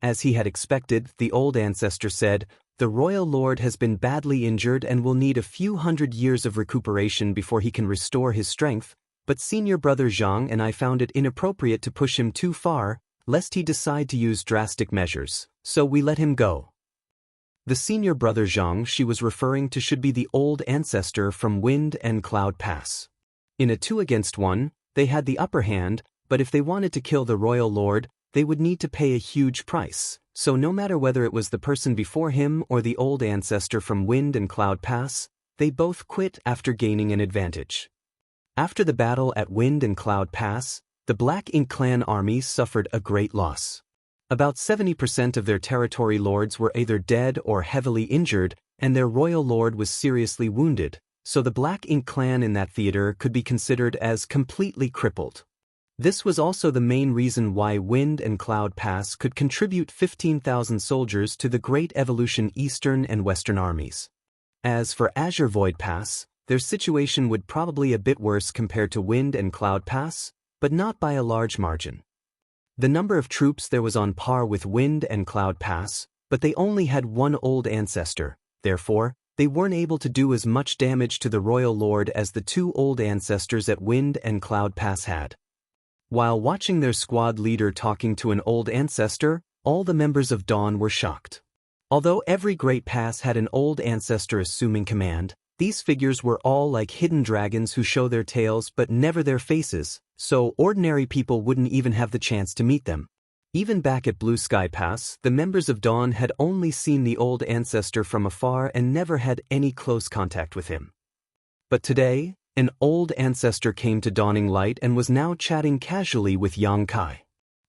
As he had expected, the old ancestor said, "The royal lord has been badly injured and will need a few hundred years of recuperation before he can restore his strength, but senior brother Zhang and I found it inappropriate to push him too far, lest he decide to use drastic measures, so we let him go. The senior brother Jianghu she was referring to should be the old ancestor from Wind and Cloud Pass. In a 2-against-1, they had the upper hand, but if they wanted to kill the royal lord, they would need to pay a huge price, so no matter whether it was the person before him or the old ancestor from Wind and Cloud Pass, they both quit after gaining an advantage. After the battle at Wind and Cloud Pass, the Black Ink clan army suffered a great loss. About 70% of their territory lords were either dead or heavily injured, and their royal lord was seriously wounded, so the Black Ink clan in that theater could be considered as completely crippled. This was also the main reason why Wind and Cloud Pass could contribute 15,000 soldiers to the Great Evolution Eastern and Western armies. As for Azure Void Pass, their situation would probably a bit worse compared to Wind and Cloud Pass, but not by a large margin. The number of troops there was on par with Wind and Cloud Pass, but they only had one old ancestor, therefore, they weren't able to do as much damage to the royal lord as the 2 old ancestors at Wind and Cloud Pass had. While watching their squad leader talking to an old ancestor, all the members of Dawn were shocked. Although every great pass had an old ancestor assuming command, these figures were all like hidden dragons who show their tails but never their faces, so ordinary people wouldn't even have the chance to meet them. Even back at Blue Sky Pass, the members of Dawn had only seen the old ancestor from afar and never had any close contact with him. But today, an old ancestor came to Dawning Light and was now chatting casually with Yang Kai.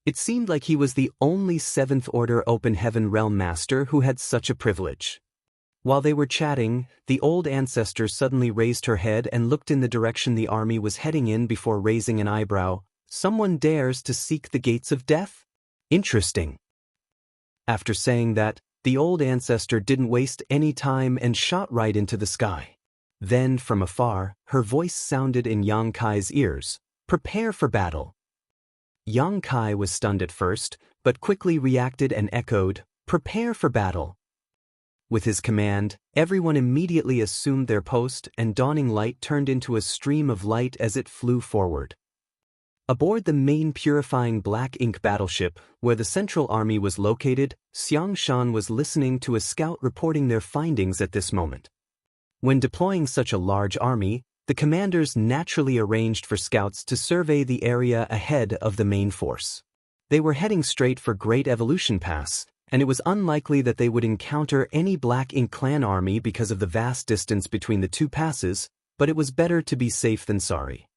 It seemed like he was the only 7th Order Open Heaven Realm Master who had such a privilege. While they were chatting, the old ancestor suddenly raised her head and looked in the direction the army was heading in before raising an eyebrow. Someone dares to seek the gates of death? Interesting. After saying that, the old ancestor didn't waste any time and shot right into the sky. Then, from afar, her voice sounded in Yang Kai's ears, "Prepare for battle." Yang Kai was stunned at first, but quickly reacted and echoed, "Prepare for battle." With his command, everyone immediately assumed their post and Dawning Light turned into a stream of light as it flew forward. Aboard the main purifying Black Ink battleship, where the Central Army was located, Xiang Shan was listening to a scout reporting their findings at this moment. When deploying such a large army, the commanders naturally arranged for scouts to survey the area ahead of the main force. They were heading straight for Great Evolution Pass, and it was unlikely that they would encounter any Black Ink clan army because of the vast distance between the 2 passes, but it was better to be safe than sorry.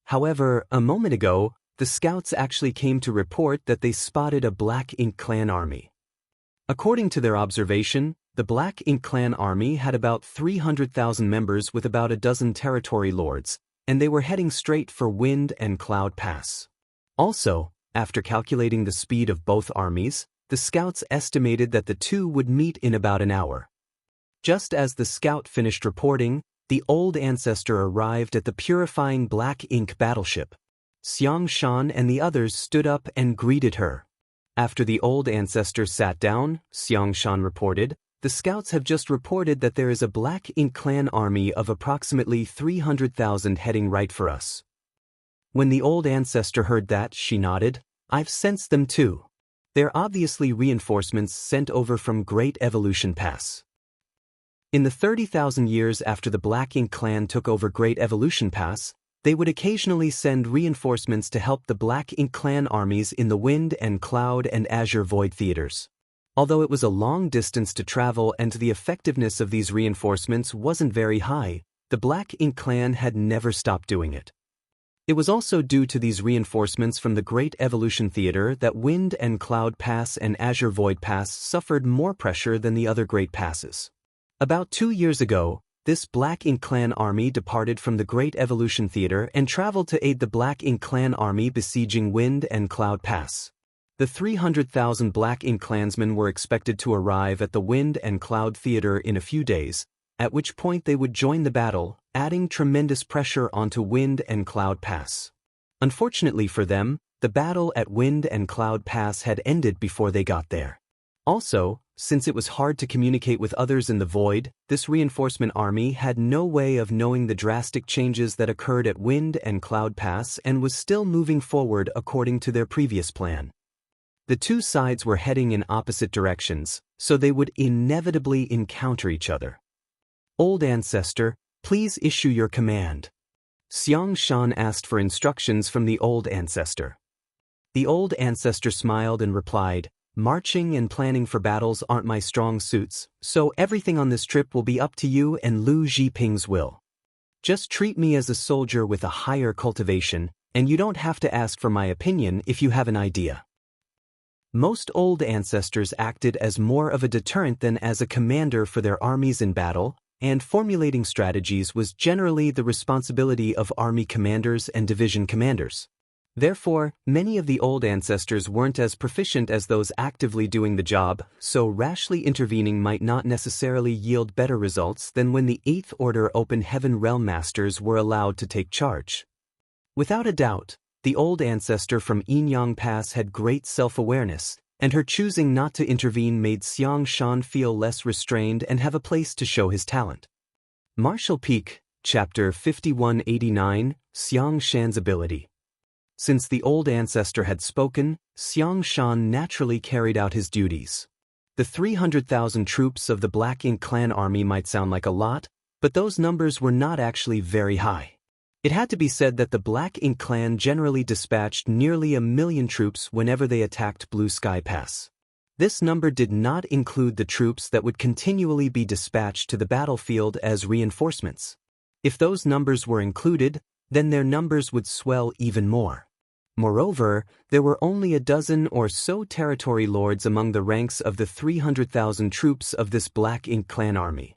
However, a moment ago, the scouts actually came to report that they spotted a Black Ink clan army. According to their observation, the Black Ink clan army had about 300,000 members with about a dozen territory lords, and they were heading straight for Wind and Cloud Pass. Also, after calculating the speed of both armies, the scouts estimated that the 2 would meet in about an hour. Just as the scout finished reporting, the old ancestor arrived at the purifying Black Ink battleship. Xiang Shan and the others stood up and greeted her. After the old ancestor sat down, Xiang Shan reported, "The scouts have just reported that there is a Black Ink clan army of approximately 300,000 heading right for us." When the old ancestor heard that, she nodded, "I've sensed them too. They're obviously reinforcements sent over from Great Evolution Pass." In the 30,000 years after the Black Ink clan took over Great Evolution Pass, they would occasionally send reinforcements to help the Black Ink clan armies in the Wind and Cloud and Azure Void theaters. Although it was a long distance to travel and the effectiveness of these reinforcements wasn't very high, the Black Ink clan had never stopped doing it. It was also due to these reinforcements from the Great Evolution Theater that Wind and Cloud Pass and Azure Void Pass suffered more pressure than the other Great Passes. About 2 years ago, this Black Ink clan army departed from the Great Evolution Theater and traveled to aid the Black Ink clan army besieging Wind and Cloud Pass. The 300,000 Black Ink clansmen were expected to arrive at the Wind and Cloud Theater in a few days, at which point they would join the battle, adding tremendous pressure onto Wind and Cloud Pass. Unfortunately for them, the battle at Wind and Cloud Pass had ended before they got there. Also, since it was hard to communicate with others in the void, this reinforcement army had no way of knowing the drastic changes that occurred at Wind and Cloud Pass and was still moving forward according to their previous plan. The two sides were heading in opposite directions, so they would inevitably encounter each other. Old Ancestor, please issue your command. Xiang Shan asked for instructions from the Old Ancestor. The Old Ancestor smiled and replied, "Marching and planning for battles aren't my strong suits, so everything on this trip will be up to you and Lu Zhiping's will. Just treat me as a soldier with a higher cultivation, and you don't have to ask for my opinion if you have an idea." Most Old Ancestors acted as more of a deterrent than as a commander for their armies in battle, and formulating strategies was generally the responsibility of army commanders and division commanders. Therefore, many of the Old Ancestors weren't as proficient as those actively doing the job, so rashly intervening might not necessarily yield better results than when the Eighth Order Open Heaven Realm Masters were allowed to take charge. Without a doubt, the Old Ancestor from Yinyang Pass had great self-awareness, and her choosing not to intervene made Xiang Shan feel less restrained and have a place to show his talent. Martial Peak, Chapter 5189, Xiang Shan's Ability. Since the Old Ancestor had spoken, Xiang Shan naturally carried out his duties. The 300,000 troops of the Black Ink clan army might sound like a lot, but those numbers were not actually very high. It had to be said that the Black Ink clan generally dispatched nearly 1,000,000 troops whenever they attacked Blue Sky Pass. This number did not include the troops that would continually be dispatched to the battlefield as reinforcements. If those numbers were included, then their numbers would swell even more. Moreover, there were only a dozen or so territory lords among the ranks of the 300,000 troops of this Black Ink clan army.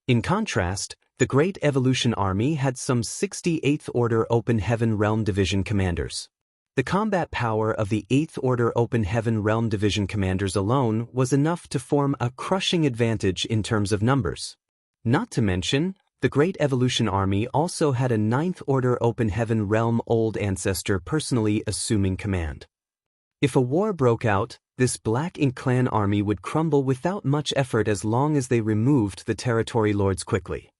In contrast, the Great Evolution Army had some 68th Order Open Heaven Realm Division commanders. The combat power of the 8th Order Open Heaven Realm Division commanders alone was enough to form a crushing advantage in terms of numbers. Not to mention, the Great Evolution Army also had a 9th Order Open Heaven Realm Old Ancestor personally assuming command. If a war broke out, this Black Ink clan army would crumble without much effort as long as they removed the territory lords quickly.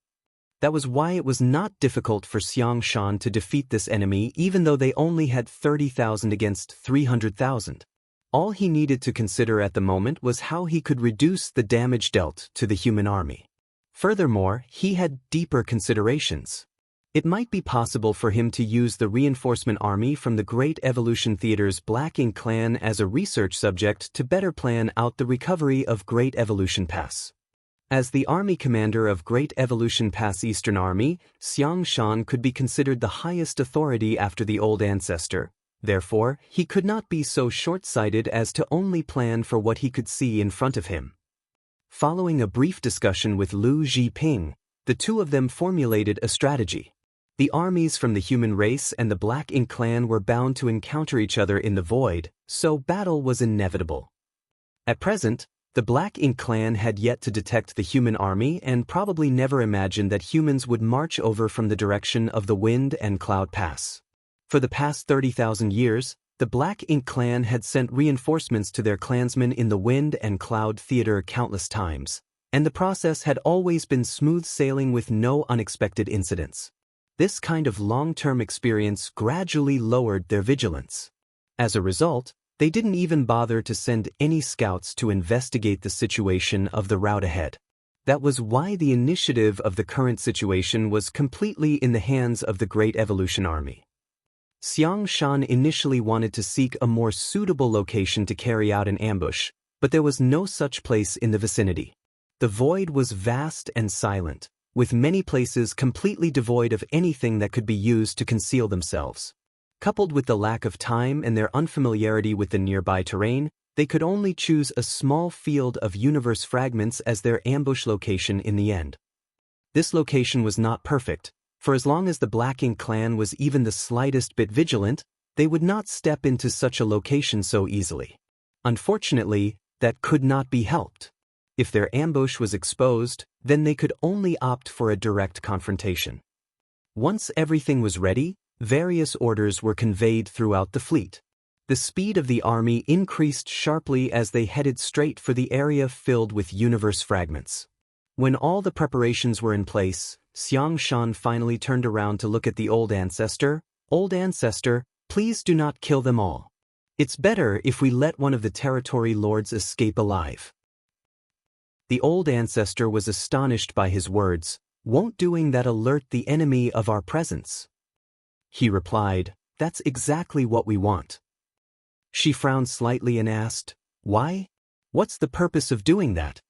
That was why it was not difficult for Xiang Shan to defeat this enemy even though they only had 30,000 against 300,000. All he needed to consider at the moment was how he could reduce the damage dealt to the human army. Furthermore, he had deeper considerations. It might be possible for him to use the reinforcement army from the Great Evolution Theater's Black Ink clan as a research subject to better plan out the recovery of Great Evolution Pass. As the army commander of Great Evolution Pass Eastern Army, Xiang Shan could be considered the highest authority after the Old Ancestor. Therefore, he could not be so short-sighted as to only plan for what he could see in front of him. Following a brief discussion with Lu Zhiping, the two of them formulated a strategy. The armies from the human race and the Black Ink clan were bound to encounter each other in the void, so battle was inevitable. At present, the Black Ink clan had yet to detect the human army and probably never imagined that humans would march over from the direction of the Wind and Cloud Pass. For the past 30,000 years, the Black Ink clan had sent reinforcements to their clansmen in the Wind and Cloud Theater countless times, and the process had always been smooth sailing with no unexpected incidents. This kind of long-term experience gradually lowered their vigilance. As a result, they didn't even bother to send any scouts to investigate the situation of the route ahead. That was why the initiative of the current situation was completely in the hands of the Great Evolution Army. Xiang Shan initially wanted to seek a more suitable location to carry out an ambush, but there was no such place in the vicinity. The void was vast and silent, with many places completely devoid of anything that could be used to conceal themselves. Coupled with the lack of time and their unfamiliarity with the nearby terrain, they could only choose a small field of universe fragments as their ambush location in the end. This location was not perfect, for as long as the Black Ink clan was even the slightest bit vigilant, they would not step into such a location so easily. Unfortunately, that could not be helped. If their ambush was exposed, then they could only opt for a direct confrontation. Once everything was ready, various orders were conveyed throughout the fleet. The speed of the army increased sharply as they headed straight for the area filled with universe fragments. When all the preparations were in place, Xiang Shan finally turned around to look at the old ancestor. Old ancestor, please do not kill them all. It's better if we let one of the territory lords escape alive. The old ancestor was astonished by his words. Won't doing that alert the enemy of our presence? He replied, that's exactly what we want. She frowned slightly and asked, why? What's the purpose of doing that?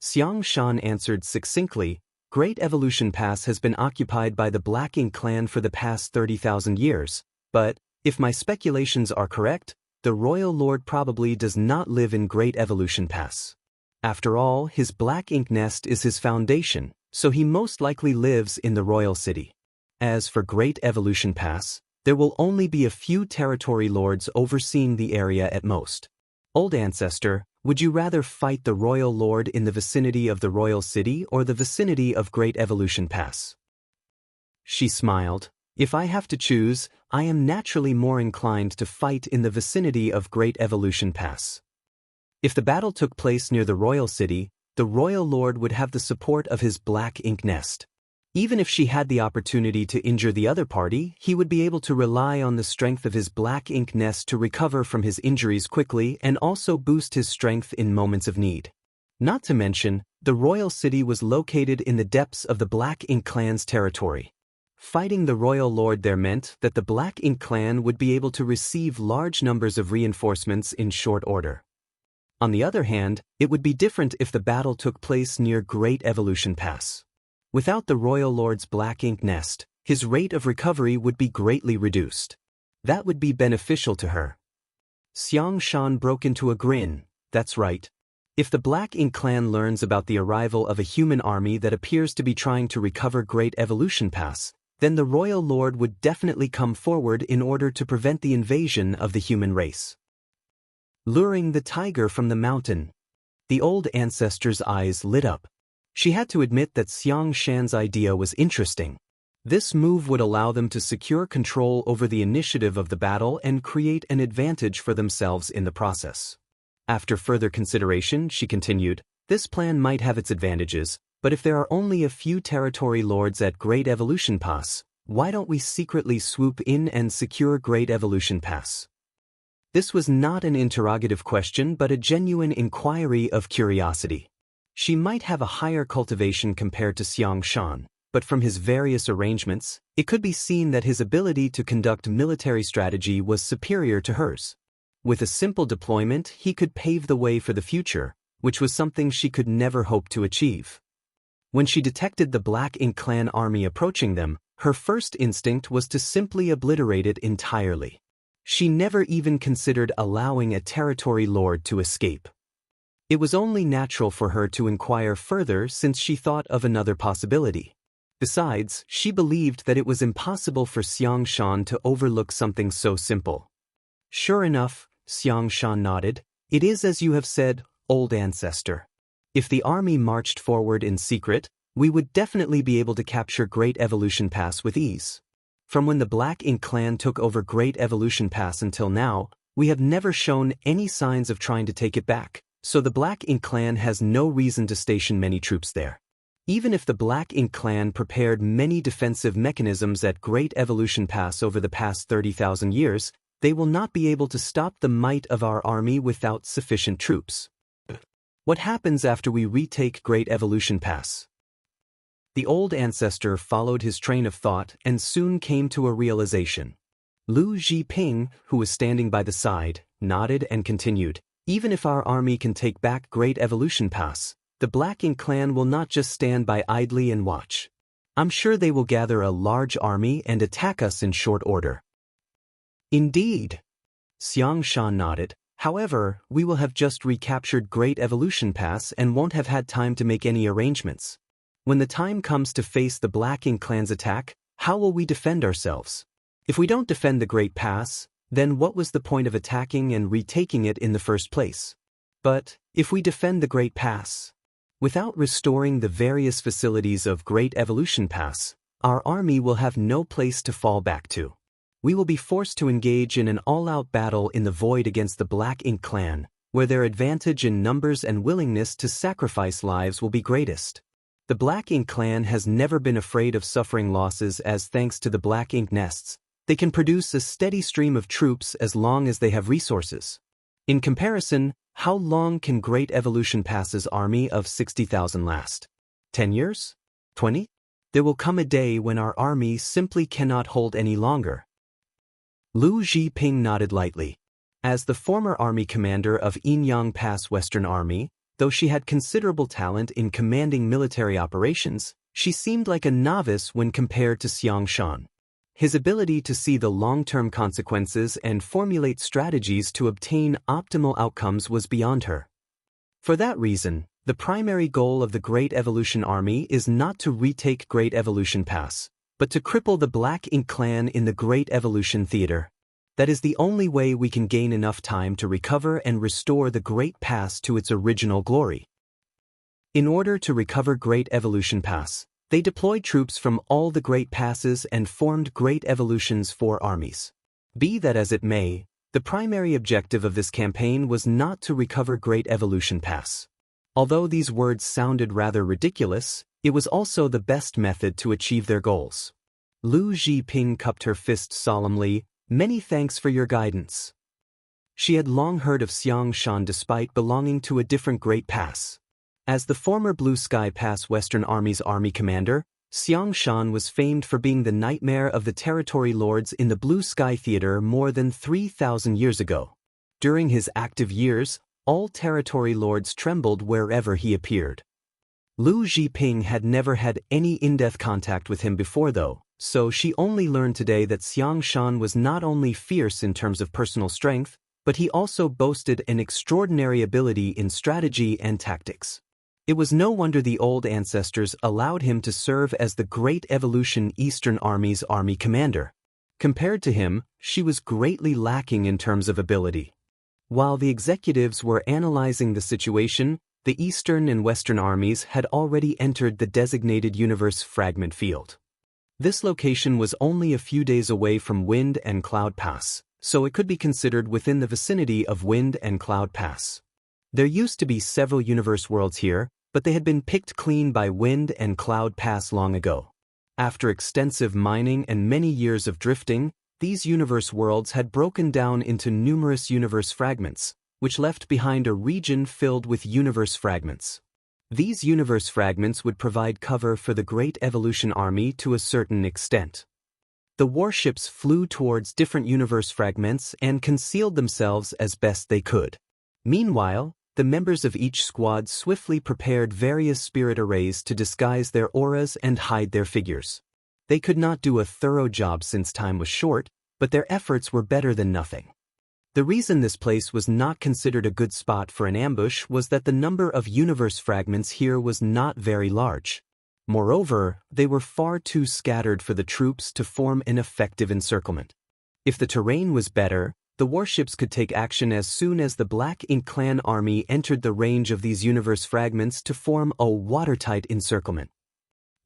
Xiang Shan answered succinctly, Great Evolution Pass has been occupied by the Black Ink clan for the past 30,000 years, but, if my speculations are correct, the Royal Lord probably does not live in Great Evolution Pass. After all, his Black Ink nest is his foundation, so he most likely lives in the Royal City. As for Great Evolution Pass, there will only be a few territory lords overseeing the area at most. Old ancestor, would you rather fight the Royal Lord in the vicinity of the Royal City or the vicinity of Great Evolution Pass? She smiled. If I have to choose, I am naturally more inclined to fight in the vicinity of Great Evolution Pass. If the battle took place near the Royal City, the Royal Lord would have the support of his Black Ink nest. Even if she had the opportunity to injure the other party, he would be able to rely on the strength of his Black Ink nest to recover from his injuries quickly and also boost his strength in moments of need. Not to mention, the Royal City was located in the depths of the Black Ink clan's territory. Fighting the Royal Lord there meant that the Black Ink clan would be able to receive large numbers of reinforcements in short order. On the other hand, it would be different if the battle took place near Great Evolution Pass. Without the Royal Lord's Black Ink nest, his rate of recovery would be greatly reduced. That would be beneficial to her. Xiang Shan broke into a grin. That's right. If the Black Ink clan learns about the arrival of a human army that appears to be trying to recover Great Evolution Pass, then the Royal Lord would definitely come forward in order to prevent the invasion of the human race. Luring the tiger from the mountain. The old ancestor's eyes lit up. She had to admit that Xiang Shan's idea was interesting. This move would allow them to secure control over the initiative of the battle and create an advantage for themselves in the process. After further consideration, she continued, this plan might have its advantages, but if there are only a few territory lords at Great Evolution Pass, why don't we secretly swoop in and secure Great Evolution Pass? This was not an interrogative question but a genuine inquiry of curiosity. She might have a higher cultivation compared to Xiang Shan, but from his various arrangements, it could be seen that his ability to conduct military strategy was superior to hers. With a simple deployment, he could pave the way for the future, which was something she could never hope to achieve. When she detected the Black Ink clan army approaching them, her first instinct was to simply obliterate it entirely. She never even considered allowing a territory lord to escape. It was only natural for her to inquire further since she thought of another possibility. Besides, she believed that it was impossible for Xiang Shan to overlook something so simple. Sure enough, Xiang Shan nodded, it is as you have said, old ancestor. If the army marched forward in secret, we would definitely be able to capture Great Evolution Pass with ease. From when the Black Ink clan took over Great Evolution Pass until now, we have never shown any signs of trying to take it back. So the Black Ink clan has no reason to station many troops there. Even if the Black Ink clan prepared many defensive mechanisms at Great Evolution Pass over the past 30,000 years, they will not be able to stop the might of our army without sufficient troops. What happens after we retake Great Evolution Pass? The old ancestor followed his train of thought and soon came to a realization. Lu Zhiping, who was standing by the side, nodded and continued. Even if our army can take back Great Evolution Pass, the Black Ink clan will not just stand by idly and watch. I'm sure they will gather a large army and attack us in short order. Indeed. Xiang Shan nodded. However, we will have just recaptured Great Evolution Pass and won't have had time to make any arrangements. When the time comes to face the Black Ink clan's attack, how will we defend ourselves? If we don't defend the Great Pass, then what was the point of attacking and retaking it in the first place? But, if we defend the Great Pass, without restoring the various facilities of Great Evolution Pass, our army will have no place to fall back to. We will be forced to engage in an all-out battle in the void against the Black Ink clan, where their advantage in numbers and willingness to sacrifice lives will be greatest. The Black Ink clan has never been afraid of suffering losses as thanks to the Black Ink nests, they can produce a steady stream of troops as long as they have resources. In comparison, how long can Great Evolution Pass's army of 60,000 last? 10 years? 20? There will come a day when our army simply cannot hold any longer. Lu Zhiping nodded lightly. As the former army commander of Inyang Pass Western Army, though she had considerable talent in commanding military operations, she seemed like a novice when compared to Xiang Shan. His ability to see the long-term consequences and formulate strategies to obtain optimal outcomes was beyond her. For that reason, the primary goal of the Great Evolution Army is not to retake Great Evolution Pass, but to cripple the Black Ink clan in the Great Evolution Theater. That is the only way we can gain enough time to recover and restore the Great Pass to its original glory. In order to recover Great Evolution Pass, they deployed troops from all the Great Passes and formed Great Evolution's 4 armies. Be that as it may, the primary objective of this campaign was not to recover Great Evolution Pass. Although these words sounded rather ridiculous, it was also the best method to achieve their goals. Lu Zhiping cupped her fist solemnly. Many thanks for your guidance. She had long heard of Xiang Shan despite belonging to a different Great Pass. As the former Blue Sky Pass Western Army's army commander, Xiang Shan was famed for being the nightmare of the territory lords in the Blue Sky Theater more than 3,000 years ago. During his active years, all territory lords trembled wherever he appeared. Lu Zhiping had never had any in-depth contact with him before though, so she only learned today that Xiang Shan was not only fierce in terms of personal strength, but he also boasted an extraordinary ability in strategy and tactics. It was no wonder the old ancestors allowed him to serve as the Great Evolution Eastern Army's army commander. Compared to him, she was greatly lacking in terms of ability. While the executives were analyzing the situation, the Eastern and Western armies had already entered the designated universe fragment field. This location was only a few days away from Wind and Cloud Pass, so it could be considered within the vicinity of Wind and Cloud Pass. There used to be several universe worlds here, but they had been picked clean by Wind and Cloud Pass long ago. After extensive mining and many years of drifting, these universe worlds had broken down into numerous universe fragments, which left behind a region filled with universe fragments. These universe fragments would provide cover for the Great Evolution Army to a certain extent. The warships flew towards different universe fragments and concealed themselves as best they could. Meanwhile, the members of each squad swiftly prepared various spirit arrays to disguise their auras and hide their figures. They could not do a thorough job since time was short, but their efforts were better than nothing. The reason this place was not considered a good spot for an ambush was that the number of universe fragments here was not very large. Moreover, they were far too scattered for the troops to form an effective encirclement. If the terrain was better, the warships could take action as soon as the Black Ink clan army entered the range of these universe fragments to form a watertight encirclement.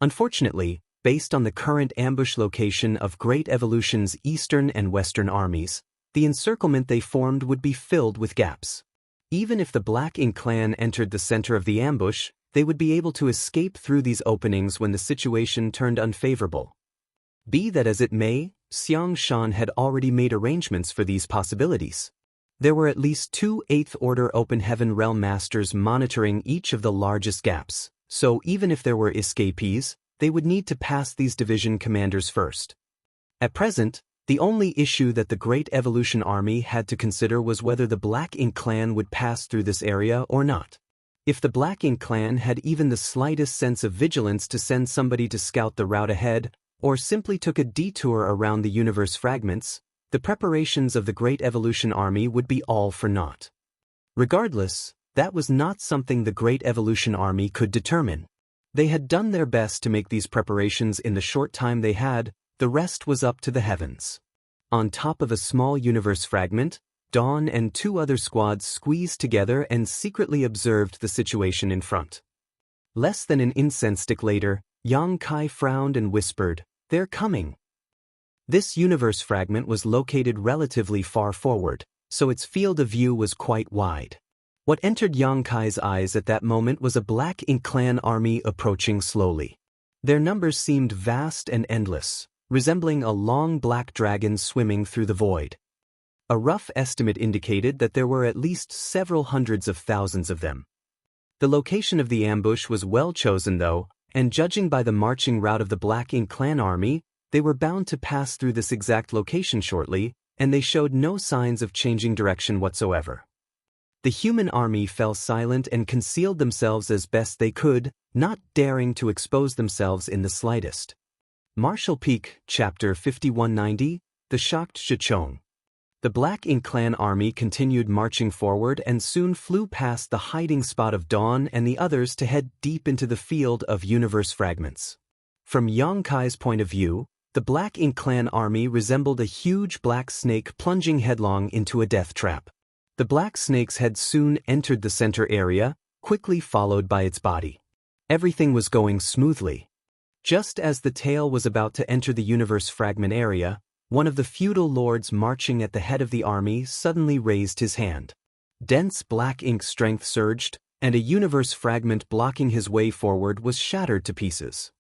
Unfortunately, based on the current ambush location of Great Evolution's Eastern and Western armies, the encirclement they formed would be filled with gaps. Even if the Black Ink clan entered the center of the ambush, they would be able to escape through these openings when the situation turned unfavorable. Be that as it may, Xiang Shan had already made arrangements for these possibilities. There were at least 2 8th-order Open Heaven Realm Masters monitoring each of the largest gaps, so even if there were escapees, they would need to pass these division commanders first. At present, the only issue that the Great Evolution Army had to consider was whether the Black Ink clan would pass through this area or not. If the Black Ink clan had even the slightest sense of vigilance to send somebody to scout the route ahead, or simply took a detour around the universe fragments, the preparations of the Great Evolution Army would be all for naught. Regardless, that was not something the Great Evolution Army could determine. They had done their best to make these preparations in the short time they had. The rest was up to the heavens. On top of a small universe fragment, Dawn and 2 other squads squeezed together and secretly observed the situation in front. Less than an incense stick later, Yang Kai frowned and whispered, "They're coming." This universe fragment was located relatively far forward, so its field of view was quite wide. What entered Yang Kai's eyes at that moment was a Black Ink clan army approaching slowly. Their numbers seemed vast and endless, resembling a long black dragon swimming through the void. A rough estimate indicated that there were at least several hundreds of thousands of them. The location of the ambush was well chosen though, and judging by the marching route of the Black Ink clan army, they were bound to pass through this exact location shortly, and they showed no signs of changing direction whatsoever. The human army fell silent and concealed themselves as best they could, not daring to expose themselves in the slightest. Martial Peak, Chapter 5190, The Shocked Shichong. The Black Ink clan army continued marching forward and soon flew past the hiding spot of Dawn and the others to head deep into the field of universe fragments. From Yang Kai's point of view, the Black Ink clan army resembled a huge black snake plunging headlong into a death trap. The black snake's head soon entered the center area, quickly followed by its body. Everything was going smoothly. Just as the tail was about to enter the universe fragment area, one of the feudal lords marching at the head of the army suddenly raised his hand. Dense black ink strength surged, and a universe fragment blocking his way forward was shattered to pieces.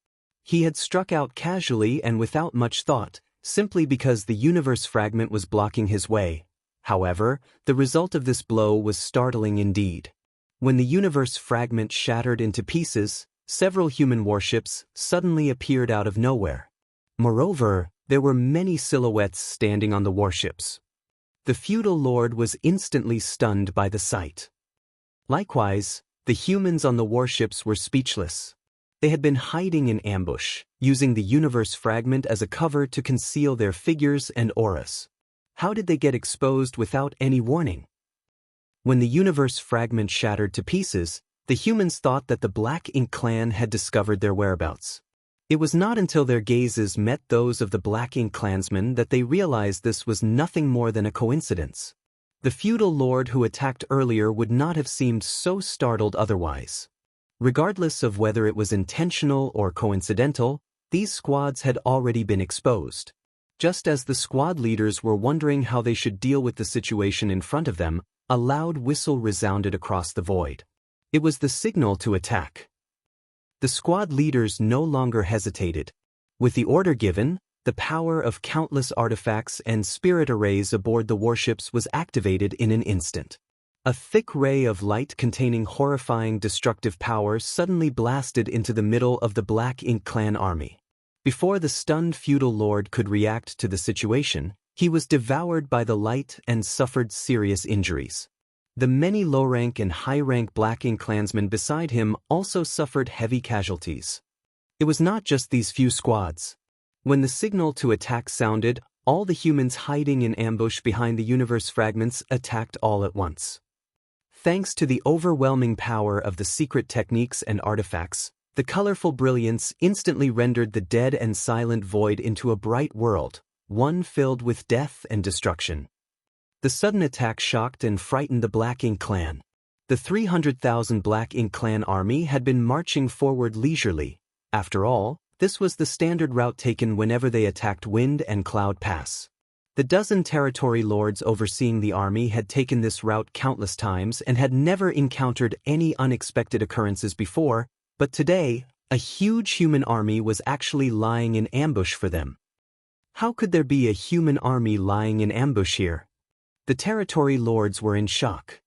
He had struck out casually and without much thought, simply because the universe fragment was blocking his way. However, the result of this blow was startling indeed. When the universe fragment shattered into pieces, several human warships suddenly appeared out of nowhere. Moreover, there were many silhouettes standing on the warships. The feudal lord was instantly stunned by the sight. Likewise, the humans on the warships were speechless. They had been hiding in ambush, using the universe fragment as a cover to conceal their figures and auras. How did they get exposed without any warning? When the universe fragment shattered to pieces, the humans thought that the Black Ink clan had discovered their whereabouts. It was not until their gazes met those of the Black Ink clansmen that they realized this was nothing more than a coincidence. The feudal lord who attacked earlier would not have seemed so startled otherwise. Regardless of whether it was intentional or coincidental, these squads had already been exposed. Just as the squad leaders were wondering how they should deal with the situation in front of them, a loud whistle resounded across the void. It was the signal to attack. The squad leaders no longer hesitated. With the order given, the power of countless artifacts and spirit arrays aboard the warships was activated in an instant. A thick ray of light containing horrifying destructive power suddenly blasted into the middle of the Black Ink clan army. Before the stunned feudal lord could react to the situation, he was devoured by the light and suffered serious injuries. The many low-rank and high-rank Black Ink clansmen beside him also suffered heavy casualties. It was not just these few squads. When the signal to attack sounded, all the humans hiding in ambush behind the universe fragments attacked all at once. Thanks to the overwhelming power of the secret techniques and artifacts, the colorful brilliance instantly rendered the dead and silent void into a bright world, one filled with death and destruction. The sudden attack shocked and frightened the Black Ink clan. The 300,000 Black Ink clan army had been marching forward leisurely. After all, this was the standard route taken whenever they attacked Wind and Cloud Pass. The dozen territory lords overseeing the army had taken this route countless times and had never encountered any unexpected occurrences before, but today, a huge human army was actually lying in ambush for them. How could there be a human army lying in ambush here? The territory lords were in shock.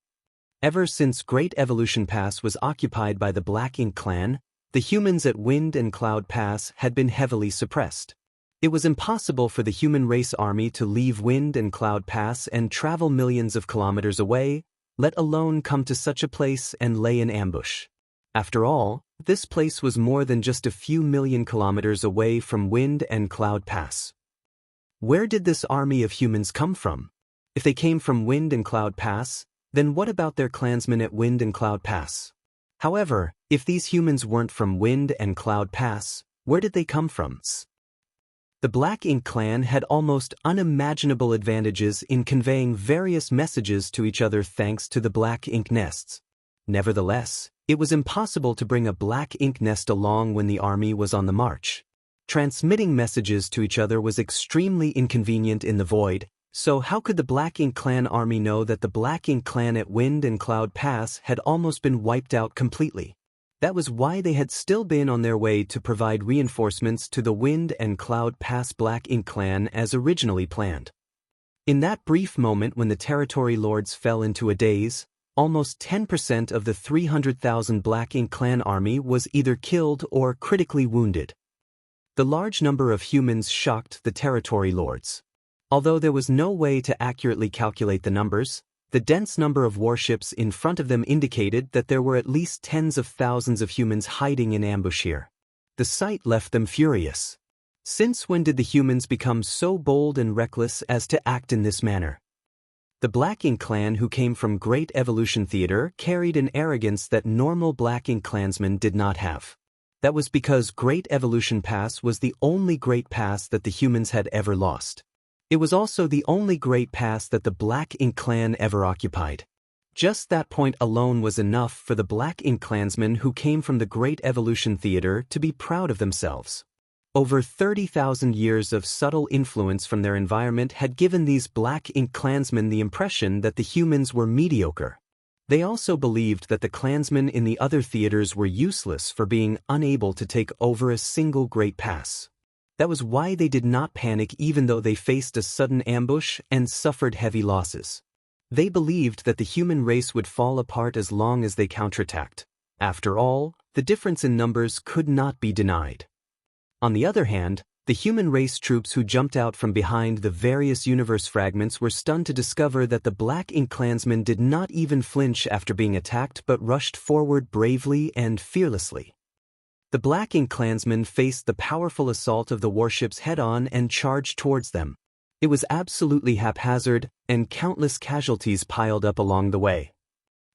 Ever since Great Evolution Pass was occupied by the Black Ink clan, the humans at Wind and Cloud Pass had been heavily suppressed. It was impossible for the human race army to leave Wind and Cloud Pass and travel millions of kilometers away, let alone come to such a place and lay in ambush. After all, this place was more than just a few million kilometers away from Wind and Cloud Pass. Where did this army of humans come from? If they came from Wind and Cloud Pass, then what about their clansmen at Wind and Cloud Pass? However, if these humans weren't from Wind and Cloud Pass, where did they come from? The Black Ink clan had almost unimaginable advantages in conveying various messages to each other thanks to the Black Ink nests. Nevertheless, it was impossible to bring a Black Ink nest along when the army was on the march. Transmitting messages to each other was extremely inconvenient in the void, so how could the Black Ink Clan army know that the Black Ink Clan at Wind and Cloud Pass had almost been wiped out completely? That was why they had still been on their way to provide reinforcements to the Wind and Cloud Pass Black Ink Clan as originally planned. In that brief moment when the territory lords fell into a daze, almost 10% of the 300,000 Black Ink Clan army was either killed or critically wounded. The large number of humans shocked the territory lords. Although there was no way to accurately calculate the numbers, the dense number of warships in front of them indicated that there were at least tens of thousands of humans hiding in ambush here. The sight left them furious. Since when did the humans become so bold and reckless as to act in this manner? The Black Ink Clan who came from Great Evolution Theater carried an arrogance that normal Black Ink Clansmen did not have. That was because Great Evolution Pass was the only Great Pass that the humans had ever lost. It was also the only Great Pass that the Black Ink Clan ever occupied. Just that point alone was enough for the Black Ink Clansmen who came from the Great Evolution Theater to be proud of themselves. Over 30,000 years of subtle influence from their environment had given these Black Ink Clansmen the impression that the humans were mediocre. They also believed that the clansmen in the other theaters were useless for being unable to take over a single Great Pass. That was why they did not panic even though they faced a sudden ambush and suffered heavy losses. They believed that the human race would fall apart as long as they counterattacked. After all, the difference in numbers could not be denied. On the other hand, the human race troops who jumped out from behind the various universe fragments were stunned to discover that the Black Ink Clansmen did not even flinch after being attacked but rushed forward bravely and fearlessly. The Black Ink Clansmen faced the powerful assault of the warships head-on and charged towards them. It was absolutely haphazard, and countless casualties piled up along the way.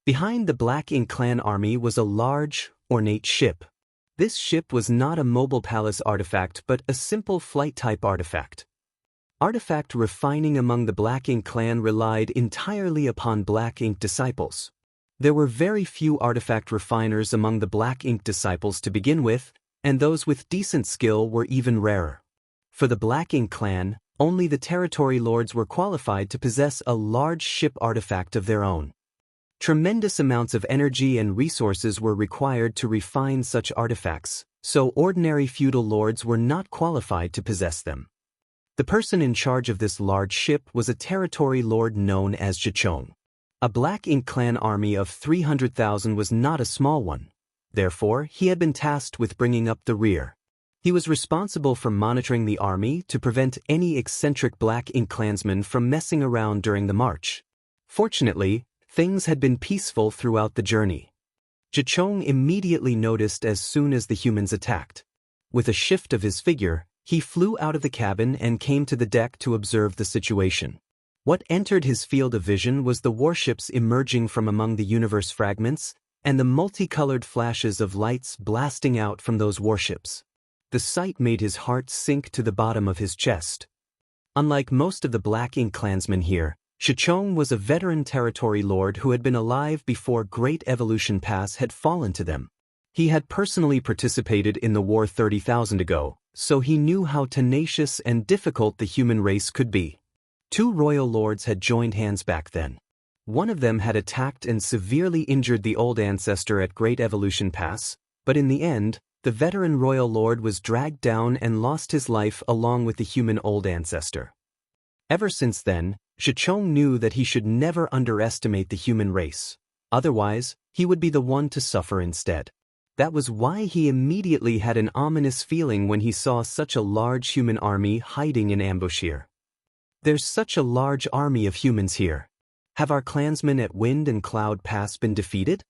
Behind the Black Ink Clan army was a large, ornate ship. This ship was not a mobile palace artifact but a simple flight-type artifact. Artifact refining among the Black Ink Clan relied entirely upon Black Ink disciples. There were very few artifact refiners among the Black Ink disciples to begin with, and those with decent skill were even rarer. For the Black Ink Clan, only the territory lords were qualified to possess a large ship artifact of their own. Tremendous amounts of energy and resources were required to refine such artifacts, so ordinary feudal lords were not qualified to possess them. The person in charge of this large ship was a territory lord known as Jianghu. A Black Ink Clan army of 300,000 was not a small one. Therefore, he had been tasked with bringing up the rear. He was responsible for monitoring the army to prevent any eccentric Black Ink Clansmen from messing around during the march. Fortunately, things had been peaceful throughout the journey. Jianghu immediately noticed as soon as the humans attacked. With a shift of his figure, he flew out of the cabin and came to the deck to observe the situation. What entered his field of vision was the warships emerging from among the universe fragments, and the multicolored flashes of lights blasting out from those warships. The sight made his heart sink to the bottom of his chest. Unlike most of the Black Ink Clansmen here, Jianghu was a veteran territory lord who had been alive before Great Evolution Pass had fallen to them. He had personally participated in the war 30,000 ago, so he knew how tenacious and difficult the human race could be. Two royal lords had joined hands back then. One of them had attacked and severely injured the old ancestor at Great Evolution Pass, but in the end, the veteran royal lord was dragged down and lost his life along with the human old ancestor. Ever since then, Jianghu knew that he should never underestimate the human race. Otherwise, he would be the one to suffer instead. That was why he immediately had an ominous feeling when he saw such a large human army hiding in ambush here. There's such a large army of humans here. Have our clansmen at Wind and Cloud Pass been defeated?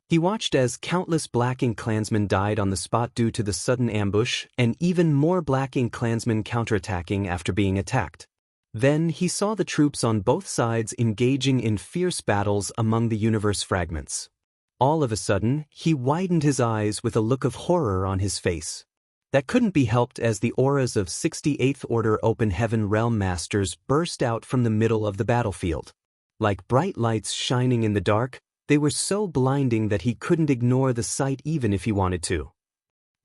He watched as countless Black Ink Clansmen died on the spot due to the sudden ambush, and even more Black Ink Clansmen counterattacking after being attacked. Then he saw the troops on both sides engaging in fierce battles among the universe fragments. All of a sudden, he widened his eyes with a look of horror on his face. That couldn't be helped as the auras of 68th Order Open Heaven Realm Masters burst out from the middle of the battlefield. Like bright lights shining in the dark, they were so blinding that he couldn't ignore the sight even if he wanted to.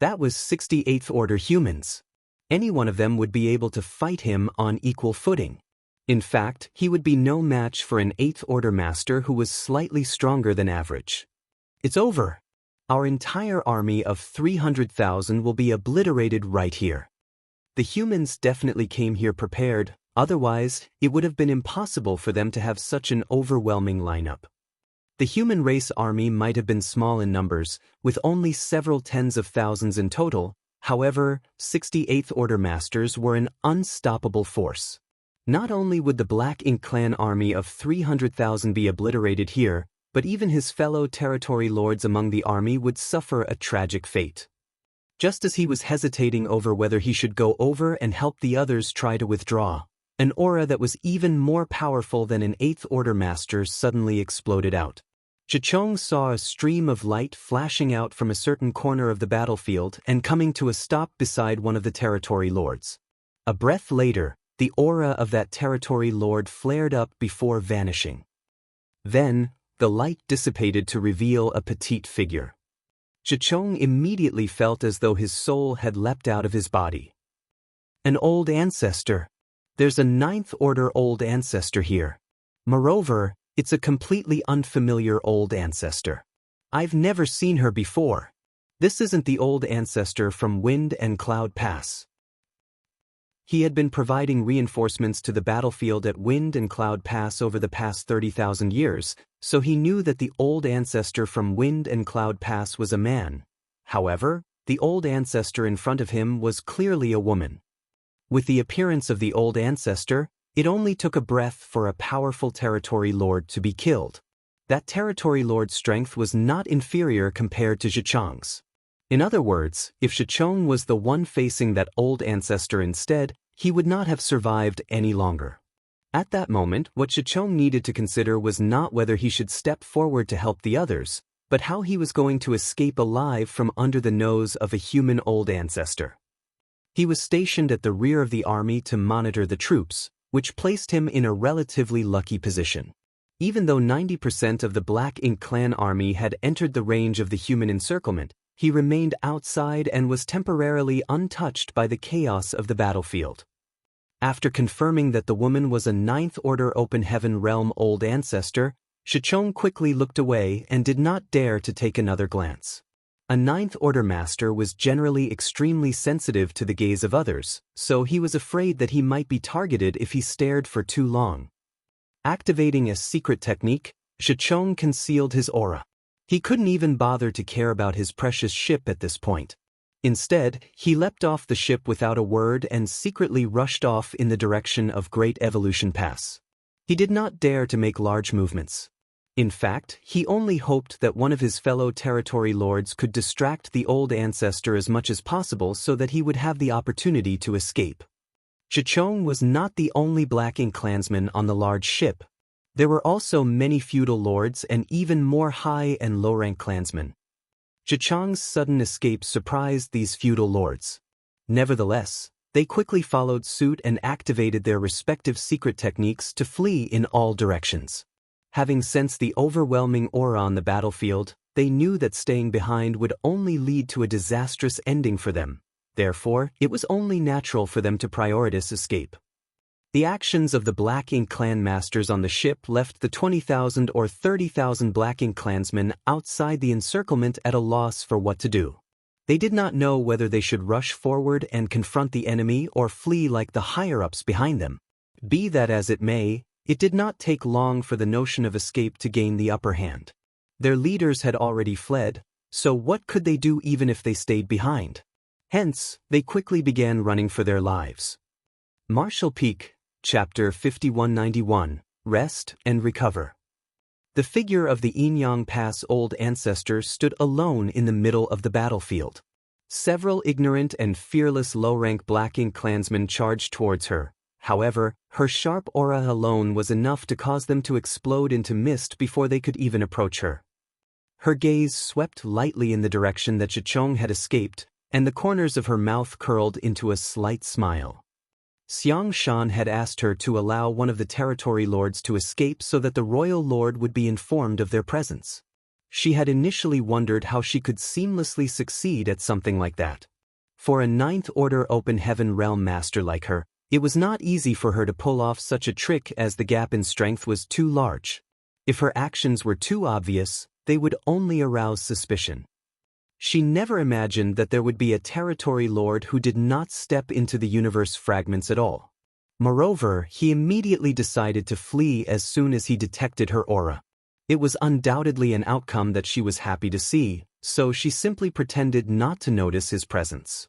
That was 68th Order humans. Any one of them would be able to fight him on equal footing. In fact, he would be no match for an 8th Order master who was slightly stronger than average. It's over. Our entire army of 300,000 will be obliterated right here. The humans definitely came here prepared, otherwise, it would have been impossible for them to have such an overwhelming lineup. The human race army might have been small in numbers, with only several tens of thousands in total. However, 68th Order masters were an unstoppable force. Not only would the Black Ink clan army of 300,000 be obliterated here, but even his fellow territory lords among the army would suffer a tragic fate. Just as he was hesitating over whether he should go over and help the others try to withdraw, an aura that was even more powerful than an 8th Order master suddenly exploded out. Zhiqiang saw a stream of light flashing out from a certain corner of the battlefield and coming to a stop beside one of the territory lords. A breath later, the aura of that territory lord flared up before vanishing. Then, the light dissipated to reveal a petite figure. Zhiqiang immediately felt as though his soul had leapt out of his body. An old ancestor. There's a 9th Order old ancestor here. Moreover, it's a completely unfamiliar old ancestor. I've never seen her before. This isn't the old ancestor from Wind and Cloud Pass. He had been providing reinforcements to the battlefield at Wind and Cloud Pass over the past 30,000 years, so he knew that the old ancestor from Wind and Cloud Pass was a man. However, the old ancestor in front of him was clearly a woman. With the appearance of the old ancestor, it only took a breath for a powerful territory lord to be killed. That territory lord's strength was not inferior compared to Zhiqiang's. In other words, if Zhiqiang was the one facing that old ancestor instead, he would not have survived any longer. At that moment, what Zhiqiang needed to consider was not whether he should step forward to help the others, but how he was going to escape alive from under the nose of a human old ancestor. He was stationed at the rear of the army to monitor the troops, which placed him in a relatively lucky position. Even though 90% of the Black Ink clan army had entered the range of the human encirclement, he remained outside and was temporarily untouched by the chaos of the battlefield. After confirming that the woman was a 9th Order Open Heaven Realm old ancestor, Zhiqiang quickly looked away and did not dare to take another glance. A 9th Order master was generally extremely sensitive to the gaze of others, so he was afraid that he might be targeted if he stared for too long. Activating a secret technique, Zhiqiang concealed his aura. He couldn't even bother to care about his precious ship at this point. Instead, he leapt off the ship without a word and secretly rushed off in the direction of Great Evolution Pass. He did not dare to make large movements. In fact, he only hoped that one of his fellow territory lords could distract the old ancestor as much as possible so that he would have the opportunity to escape. Zhiqiang was not the only Black Ink clansman on the large ship. There were also many feudal lords and even more high and low-rank clansmen. Zhiqiang's sudden escape surprised these feudal lords. Nevertheless, they quickly followed suit and activated their respective secret techniques to flee in all directions. Having sensed the overwhelming aura on the battlefield, they knew that staying behind would only lead to a disastrous ending for them. Therefore, it was only natural for them to prioritize escape. The actions of the Black Ink clan masters on the ship left the 20,000 or 30,000 Black Ink clansmen outside the encirclement at a loss for what to do. They did not know whether they should rush forward and confront the enemy or flee like the higher-ups behind them. Be that as it may, it did not take long for the notion of escape to gain the upper hand. Their leaders had already fled, so what could they do even if they stayed behind? Hence, they quickly began running for their lives. Martial Peak, Chapter 5191, Rest and Recover. The figure of the Inyang Pass old ancestor stood alone in the middle of the battlefield. Several ignorant and fearless low-rank Black Ink clansmen charged towards her. However, her sharp aura alone was enough to cause them to explode into mist before they could even approach her. Her gaze swept lightly in the direction that Zhiqiang had escaped, and the corners of her mouth curled into a slight smile. Xiang Shan had asked her to allow one of the territory lords to escape so that the royal lord would be informed of their presence. She had initially wondered how she could seamlessly succeed at something like that. For a Ninth Order Open Heaven Realm Master like her, it was not easy for her to pull off such a trick as the gap in strength was too large. If her actions were too obvious, they would only arouse suspicion. She never imagined that there would be a territory lord who did not step into the universe fragments at all. Moreover, he immediately decided to flee as soon as he detected her aura. It was undoubtedly an outcome that she was happy to see, so she simply pretended not to notice his presence.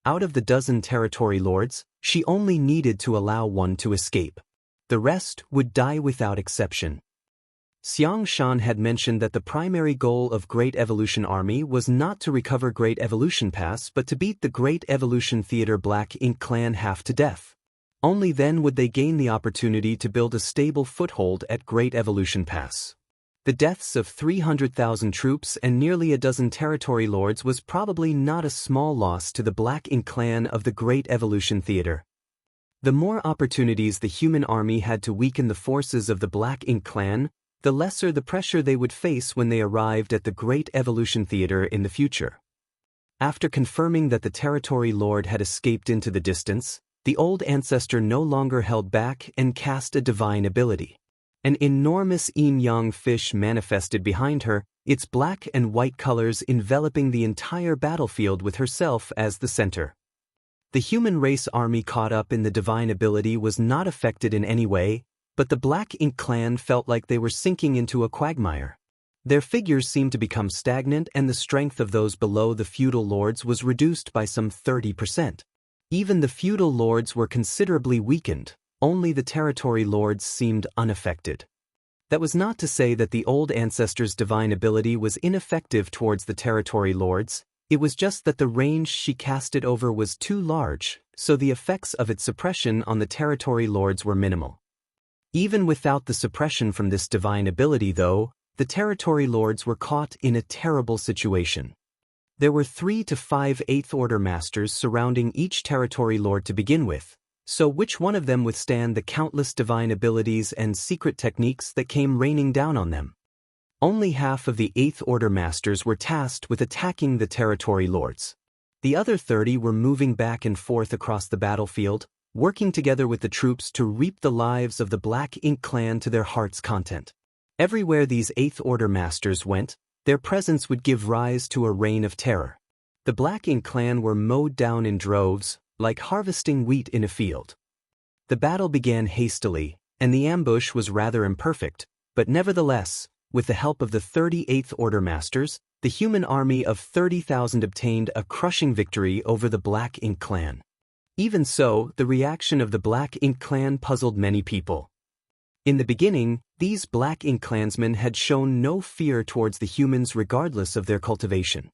Out of the dozen territory lords, she only needed to allow one to escape. The rest would die without exception. Xiang Shan had mentioned that the primary goal of Great Evolution Army was not to recover Great Evolution Pass but to beat the Great Evolution Theater Black Ink clan half to death. Only then would they gain the opportunity to build a stable foothold at Great Evolution Pass. The deaths of 300,000 troops and nearly a dozen territory lords was probably not a small loss to the Black Ink clan of the Great Evolution Theater. The more opportunities the human army had to weaken the forces of the Black Ink clan, the lesser the pressure they would face when they arrived at the Great Evolution Theater in the future. After confirming that the territory lord had escaped into the distance, the old ancestor no longer held back and cast a divine ability. An enormous yin-yang fish manifested behind her, its black and white colors enveloping the entire battlefield with herself as the center. The human race army caught up in the divine ability was not affected in any way, but the Black Ink clan felt like they were sinking into a quagmire. Their figures seemed to become stagnant and the strength of those below the feudal lords was reduced by some 30%. Even the feudal lords were considerably weakened. Only the territory lords seemed unaffected. That was not to say that the old ancestor's divine ability was ineffective towards the territory lords, it was just that the range she cast it over was too large, so the effects of its suppression on the territory lords were minimal. Even without the suppression from this divine ability though, the territory lords were caught in a terrible situation. There were 3 to 5 Eighth Order Masters surrounding each territory lord to begin with. So which one of them withstand the countless divine abilities and secret techniques that came raining down on them? Only half of the Eighth Order Masters were tasked with attacking the territory lords. The other 30 were moving back and forth across the battlefield, working together with the troops to reap the lives of the Black Ink clan to their heart's content. Everywhere these Eighth Order Masters went, their presence would give rise to a reign of terror. The Black Ink clan were mowed down in droves, like harvesting wheat in a field. The battle began hastily, and the ambush was rather imperfect, but nevertheless, with the help of the 38th Order Masters, the human army of 30,000 obtained a crushing victory over the Black Ink clan. Even so, the reaction of the Black Ink clan puzzled many people. In the beginning, these Black Ink clansmen had shown no fear towards the humans regardless of their cultivation.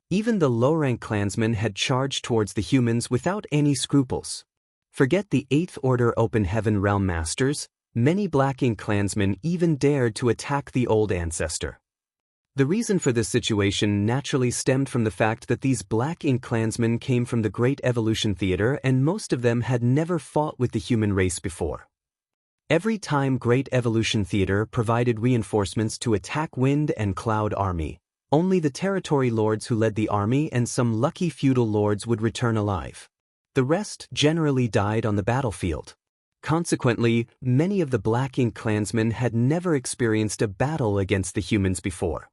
Even the low-rank clansmen had charged towards the humans without any scruples. Forget the Eighth Order Open Heaven Realm Masters, many Black Ink clansmen even dared to attack the old ancestor. The reason for this situation naturally stemmed from the fact that these Black Ink clansmen came from the Great Evolution Theater and most of them had never fought with the human race before. Every time Great Evolution Theater provided reinforcements to attack Wind and Cloud Army, only the territory lords who led the army and some lucky feudal lords would return alive. The rest generally died on the battlefield. Consequently, many of the Black Ink clansmen had never experienced a battle against the humans before.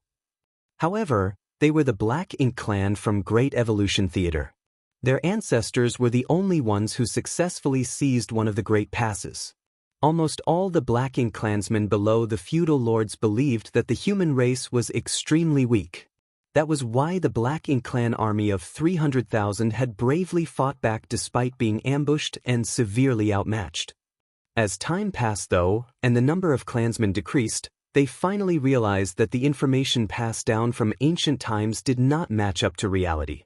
However, they were the Black Ink clan from Great Evolution Theater. Their ancestors were the only ones who successfully seized one of the Great Passes. Almost all the Black Ink clansmen below the feudal lords believed that the human race was extremely weak. That was why the Black Ink clan army of 300,000 had bravely fought back despite being ambushed and severely outmatched. As time passed though, and the number of clansmen decreased, they finally realized that the information passed down from ancient times did not match up to reality.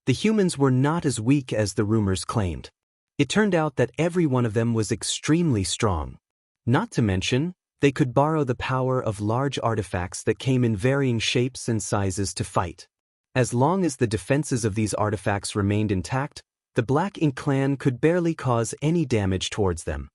The humans were not as weak as the rumors claimed. It turned out that every one of them was extremely strong. Not to mention, they could borrow the power of large artifacts that came in varying shapes and sizes to fight. As long as the defenses of these artifacts remained intact, the Black Ink clan could barely cause any damage towards them.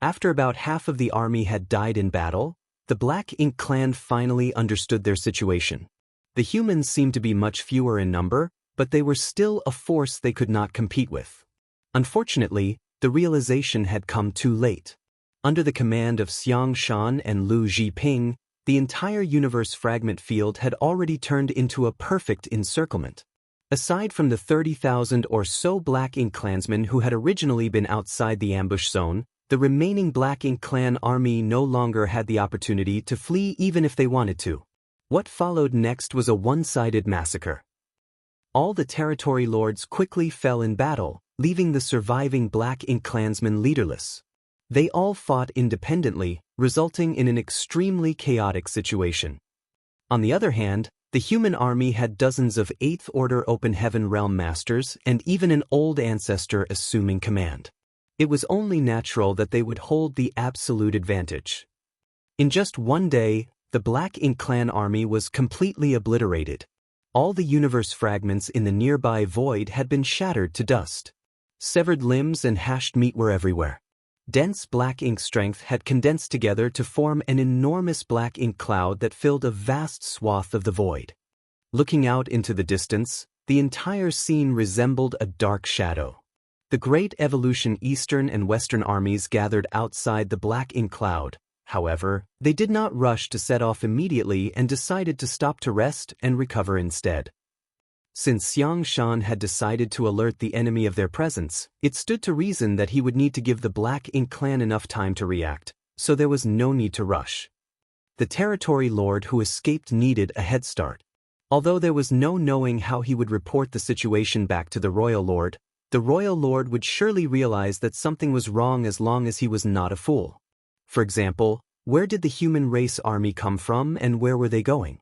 After about half of the army had died in battle, The Black Ink clan finally understood their situation. The humans seemed to be much fewer in number, but they were still a force they could not compete with. Unfortunately, the realization had come too late. Under the command of Xiang Shan and Lu Zhiping, the entire universe fragment field had already turned into a perfect encirclement. Aside from the 30,000 or so Black Ink clansmen who had originally been outside the ambush zone, the remaining Black Ink clan army no longer had the opportunity to flee even if they wanted to. What followed next was a one-sided massacre. All the territory lords quickly fell in battle, leaving the surviving Black Ink clansmen leaderless. They all fought independently, resulting in an extremely chaotic situation. On the other hand, the human army had dozens of 8th Order Open Heaven Realm Masters and even an old ancestor assuming command. It was only natural that they would hold the absolute advantage. In just one day, the Black Ink clan army was completely obliterated. All the universe fragments in the nearby void had been shattered to dust. Severed limbs and hashed meat were everywhere. Dense black ink strength had condensed together to form an enormous black ink cloud that filled a vast swath of the void. Looking out into the distance, the entire scene resembled a dark shadow. The Great Evolution Eastern and Western armies gathered outside the black ink cloud. However, they did not rush to set off immediately and decided to stop to rest and recover instead. Since Xiang Shan had decided to alert the enemy of their presence, it stood to reason that he would need to give the Black Ink clan enough time to react, so there was no need to rush. The territory lord who escaped needed a head start. Although there was no knowing how he would report the situation back to the royal lord, the royal lord would surely realize that something was wrong as long as he was not a fool. For example, where did the human race army come from and where were they going?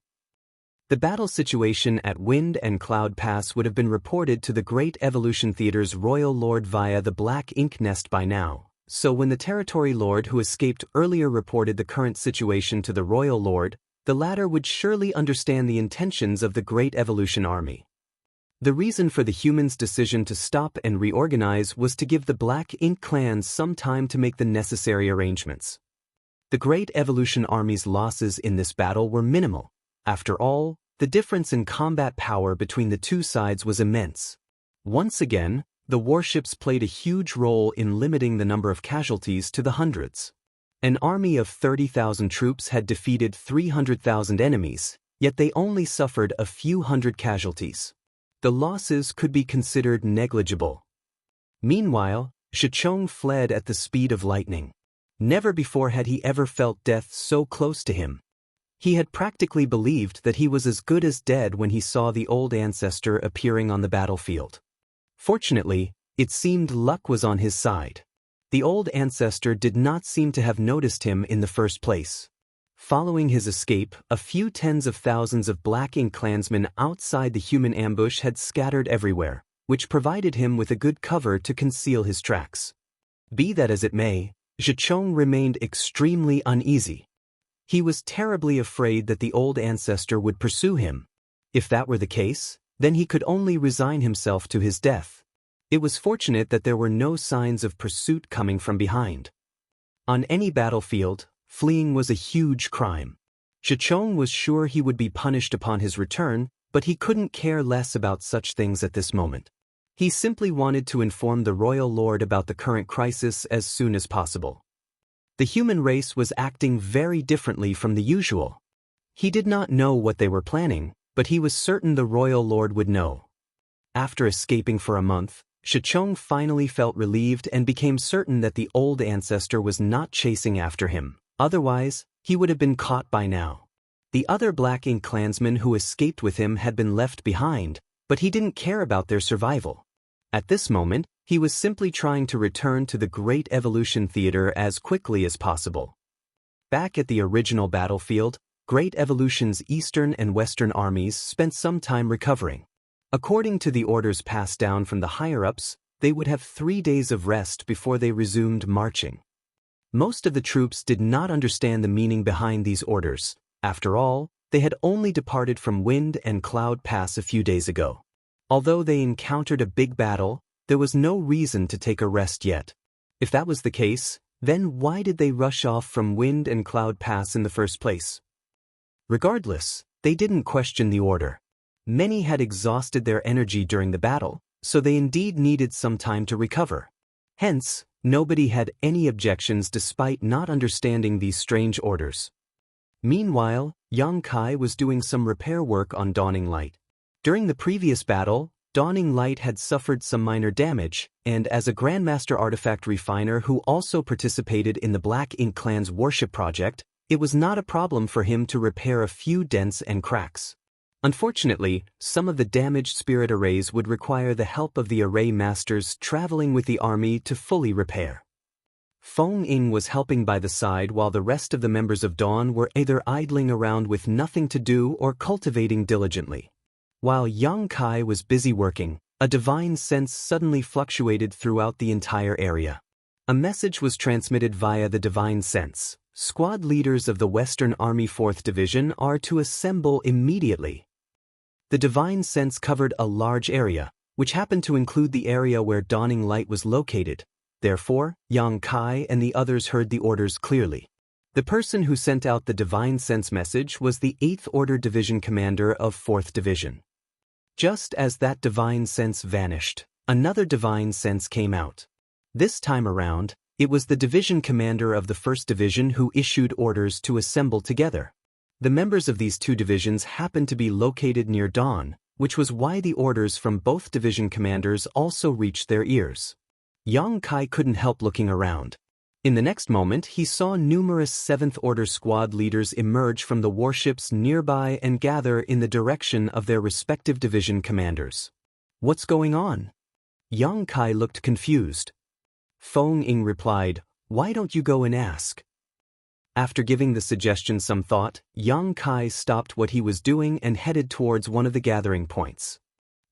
The battle situation at Wind and Cloud Pass would have been reported to the Great Evolution Theater's royal lord via the Black Ink Nest by now, so when the territory lord who escaped earlier reported the current situation to the royal lord, the latter would surely understand the intentions of the Great Evolution Army. The reason for the humans' decision to stop and reorganize was to give the Black Ink clans some time to make the necessary arrangements. The Great Evolution Army's losses in this battle were minimal. After all, the difference in combat power between the two sides was immense. Once again, the warships played a huge role in limiting the number of casualties to the hundreds. An army of 30,000 troops had defeated 300,000 enemies, yet they only suffered a few hundred casualties. The losses could be considered negligible. Meanwhile, Shichong fled at the speed of lightning. Never before had he ever felt death so close to him. He had practically believed that he was as good as dead when he saw the old ancestor appearing on the battlefield. Fortunately, it seemed luck was on his side. The old ancestor did not seem to have noticed him in the first place. Following his escape, a few tens of thousands of Black Ink clansmen outside the human ambush had scattered everywhere, which provided him with a good cover to conceal his tracks. Be that as it may, Zhichong remained extremely uneasy. He was terribly afraid that the old ancestor would pursue him. If that were the case, then he could only resign himself to his death. It was fortunate that there were no signs of pursuit coming from behind. On any battlefield, fleeing was a huge crime. Zhichong was sure he would be punished upon his return, but he couldn't care less about such things at this moment. He simply wanted to inform the royal lord about the current crisis as soon as possible. The human race was acting very differently from the usual. He did not know what they were planning, but he was certain the royal lord would know. After escaping for a month, Shichong finally felt relieved and became certain that the old ancestor was not chasing after him. Otherwise, he would have been caught by now. The other Black Ink clansmen who escaped with him had been left behind, but he didn't care about their survival. At this moment, he was simply trying to return to the Great Evolution Theater as quickly as possible. Back at the original battlefield, Great Evolution's Eastern and Western armies spent some time recovering. According to the orders passed down from the higher-ups, they would have 3 days of rest before they resumed marching. Most of the troops did not understand the meaning behind these orders. After all, they had only departed from Wind and Cloud Pass a few days ago. Although they encountered a big battle, there was no reason to take a rest yet. If that was the case, Then why did they rush off from Wind and Cloud Pass in the first place? Regardless, they didn't question the order. Many had exhausted their energy during the battle, so they indeed needed some time to recover. Hence, nobody had any objections despite not understanding these strange orders. Meanwhile, Yang Kai was doing some repair work on Dawning Light. During the previous battle, Dawning Light had suffered some minor damage, and as a Grandmaster artifact refiner who also participated in the Black Ink Clan's warship project, it was not a problem for him to repair a few dents and cracks. Unfortunately, some of the damaged spirit arrays would require the help of the array masters traveling with the army to fully repair. Feng Ying was helping by the side while the rest of the members of Dawn were either idling around with nothing to do or cultivating diligently. While Yang Kai was busy working, a divine sense suddenly fluctuated throughout the entire area. A message was transmitted via the divine sense. Squad leaders of the Western Army 4th Division are to assemble immediately. The divine sense covered a large area, which happened to include the area where Dawning Light was located. Therefore, Yang Kai and the others heard the orders clearly. The person who sent out the divine sense message was the 8th Order Division Commander of 4th Division. Just as that divine sense vanished, another divine sense came out. This time around, it was the division commander of the 1st Division who issued orders to assemble together. The members of these two divisions happened to be located near Dawn, which was why the orders from both division commanders also reached their ears. Yang Kai couldn't help looking around. In the next moment, he saw numerous 7th Order squad leaders emerge from the warships nearby and gather in the direction of their respective division commanders. What's going on? Yang Kai looked confused. Feng Ying replied, "Why don't you go and ask?" After giving the suggestion some thought, Yang Kai stopped what he was doing and headed towards one of the gathering points.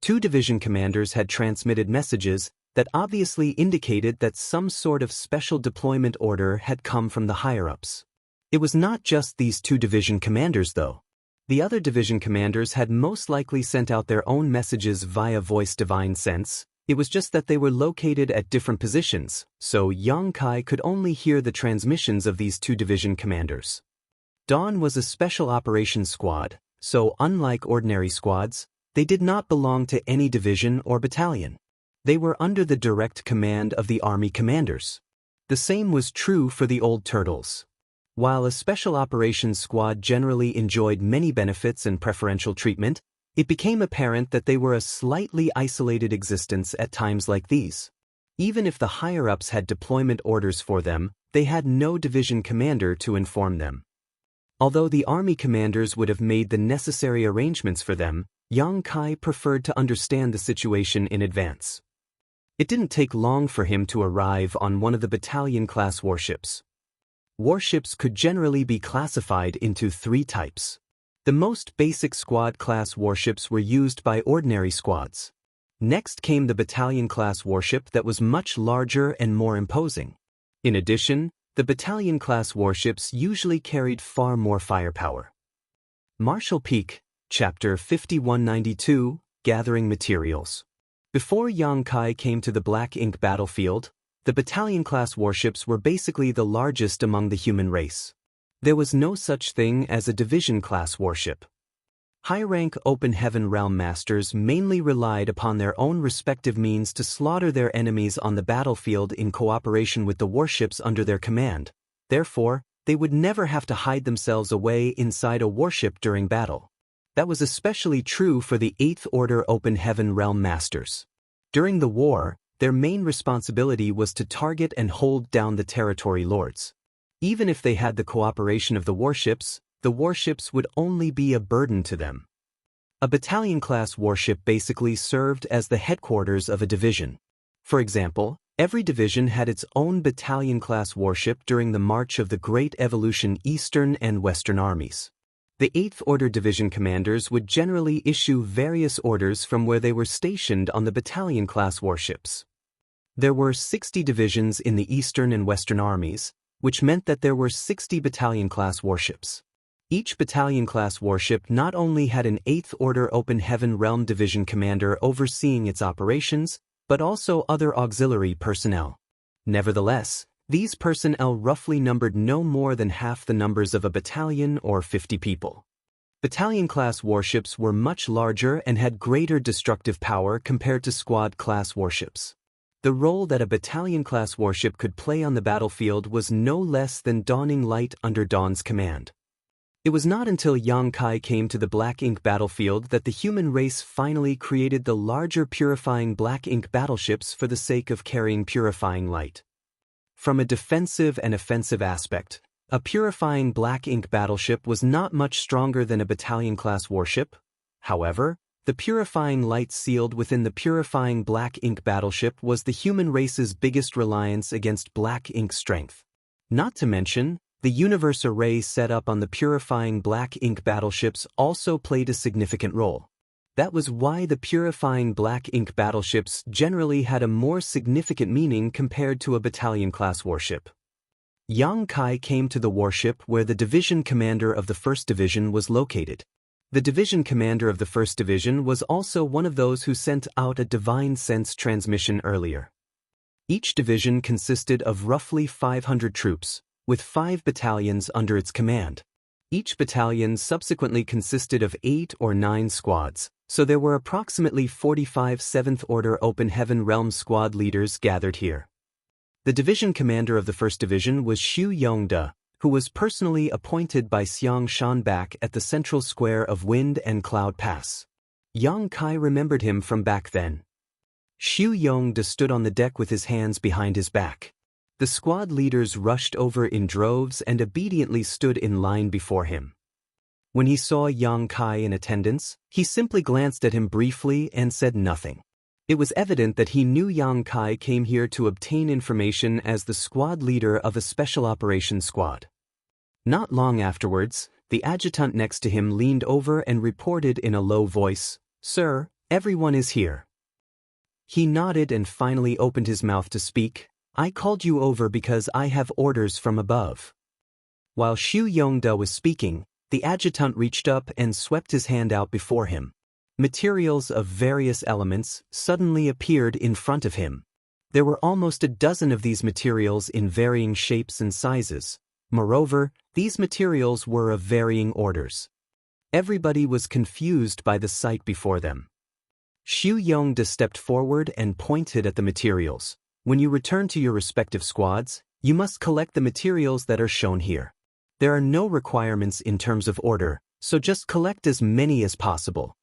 Two division commanders had transmitted messages that obviously indicated that some sort of special deployment order had come from the higher-ups. It was not just these two division commanders though. The other division commanders had most likely sent out their own messages via voice divine sense. It was just that they were located at different positions, so Yang Kai could only hear the transmissions of these two division commanders. Dawn was a special operations squad, so unlike ordinary squads, they did not belong to any division or battalion. They were under the direct command of the army commanders. The same was true for the old turtles. While a special operations squad generally enjoyed many benefits and preferential treatment, it became apparent that they were a slightly isolated existence at times like these. Even if the higher-ups had deployment orders for them, they had no division commander to inform them. Although the army commanders would have made the necessary arrangements for them, Yang Kai preferred to understand the situation in advance. It didn't take long for him to arrive on one of the battalion-class warships. Warships could generally be classified into three types. The most basic squad-class warships were used by ordinary squads. Next came the battalion-class warship that was much larger and more imposing. In addition, the battalion-class warships usually carried far more firepower. Marshall Peak, Chapter 5192, Gathering Materials. Before Yang Kai came to the Black Ink battlefield, the battalion-class warships were basically the largest among the human race. There was no such thing as a division-class warship. High-rank Open Heaven Realm Masters mainly relied upon their own respective means to slaughter their enemies on the battlefield in cooperation with the warships under their command. Therefore, they would never have to hide themselves away inside a warship during battle. That was especially true for the 8th Order Open Heaven Realm Masters. During the war, their main responsibility was to target and hold down the territory lords. Even if they had the cooperation of the warships would only be a burden to them. A battalion-class warship basically served as the headquarters of a division. For example, every division had its own battalion-class warship during the march of the Great Evolution Eastern and Western armies. The 8th Order Division commanders would generally issue various orders from where they were stationed on the battalion-class warships. There were 60 divisions in the Eastern and Western armies, which meant that there were 60 battalion-class warships. Each battalion-class warship not only had an 8th Order Open Heaven Realm Division commander overseeing its operations, but also other auxiliary personnel. Nevertheless, These personnel roughly numbered no more than half the numbers of a battalion or 50 people. Battalion-class warships were much larger and had greater destructive power compared to squad-class warships. The role that a battalion-class warship could play on the battlefield was no less than dawning light under Dawn's command. It was not until Yang Kai came to the Black Ink battlefield that the human race finally created the larger purifying Black Ink battleships for the sake of carrying purifying light. From a defensive and offensive aspect, a purifying Black Ink battleship was not much stronger than a battalion-class warship. However, the purifying light sealed within the purifying Black Ink battleship was the human race's biggest reliance against Black Ink's strength. Not to mention, the universe array set up on the purifying Black Ink battleships also played a significant role. That was why the purifying Black Ink battleships generally had a more significant meaning compared to a battalion-class warship. Yang Kai came to the warship where the division commander of the 1st Division was located. The division commander of the 1st Division was also one of those who sent out a divine sense transmission earlier. Each division consisted of roughly 500 troops, with 5 battalions under its command. Each battalion subsequently consisted of 8 or 9 squads, so there were approximately 45 7th Order Open Heaven Realm squad leaders gathered here. The division commander of the 1st Division was Xu Yongde, who was personally appointed by Xiang Shanbak at the central square of Wind and Cloud Pass. Yang Kai remembered him from back then. Xu Yongde stood on the deck with his hands behind his back. The squad leaders rushed over in droves and obediently stood in line before him. When he saw Yang Kai in attendance, he simply glanced at him briefly and said nothing. It was evident that he knew Yang Kai came here to obtain information as the squad leader of a special operations squad. Not long afterwards, the adjutant next to him leaned over and reported in a low voice, "Sir, everyone is here." He nodded and finally opened his mouth to speak. "I called you over because I have orders from above." While Xu Yongde was speaking, the adjutant reached up and swept his hand out before him. Materials of various elements suddenly appeared in front of him. There were almost a dozen of these materials in varying shapes and sizes. Moreover, these materials were of varying orders. Everybody was confused by the sight before them. Xu Yongde stepped forward and pointed at the materials. "When you return to your respective squads, you must collect the materials that are shown here. There are no requirements in terms of order, so just collect as many as possible."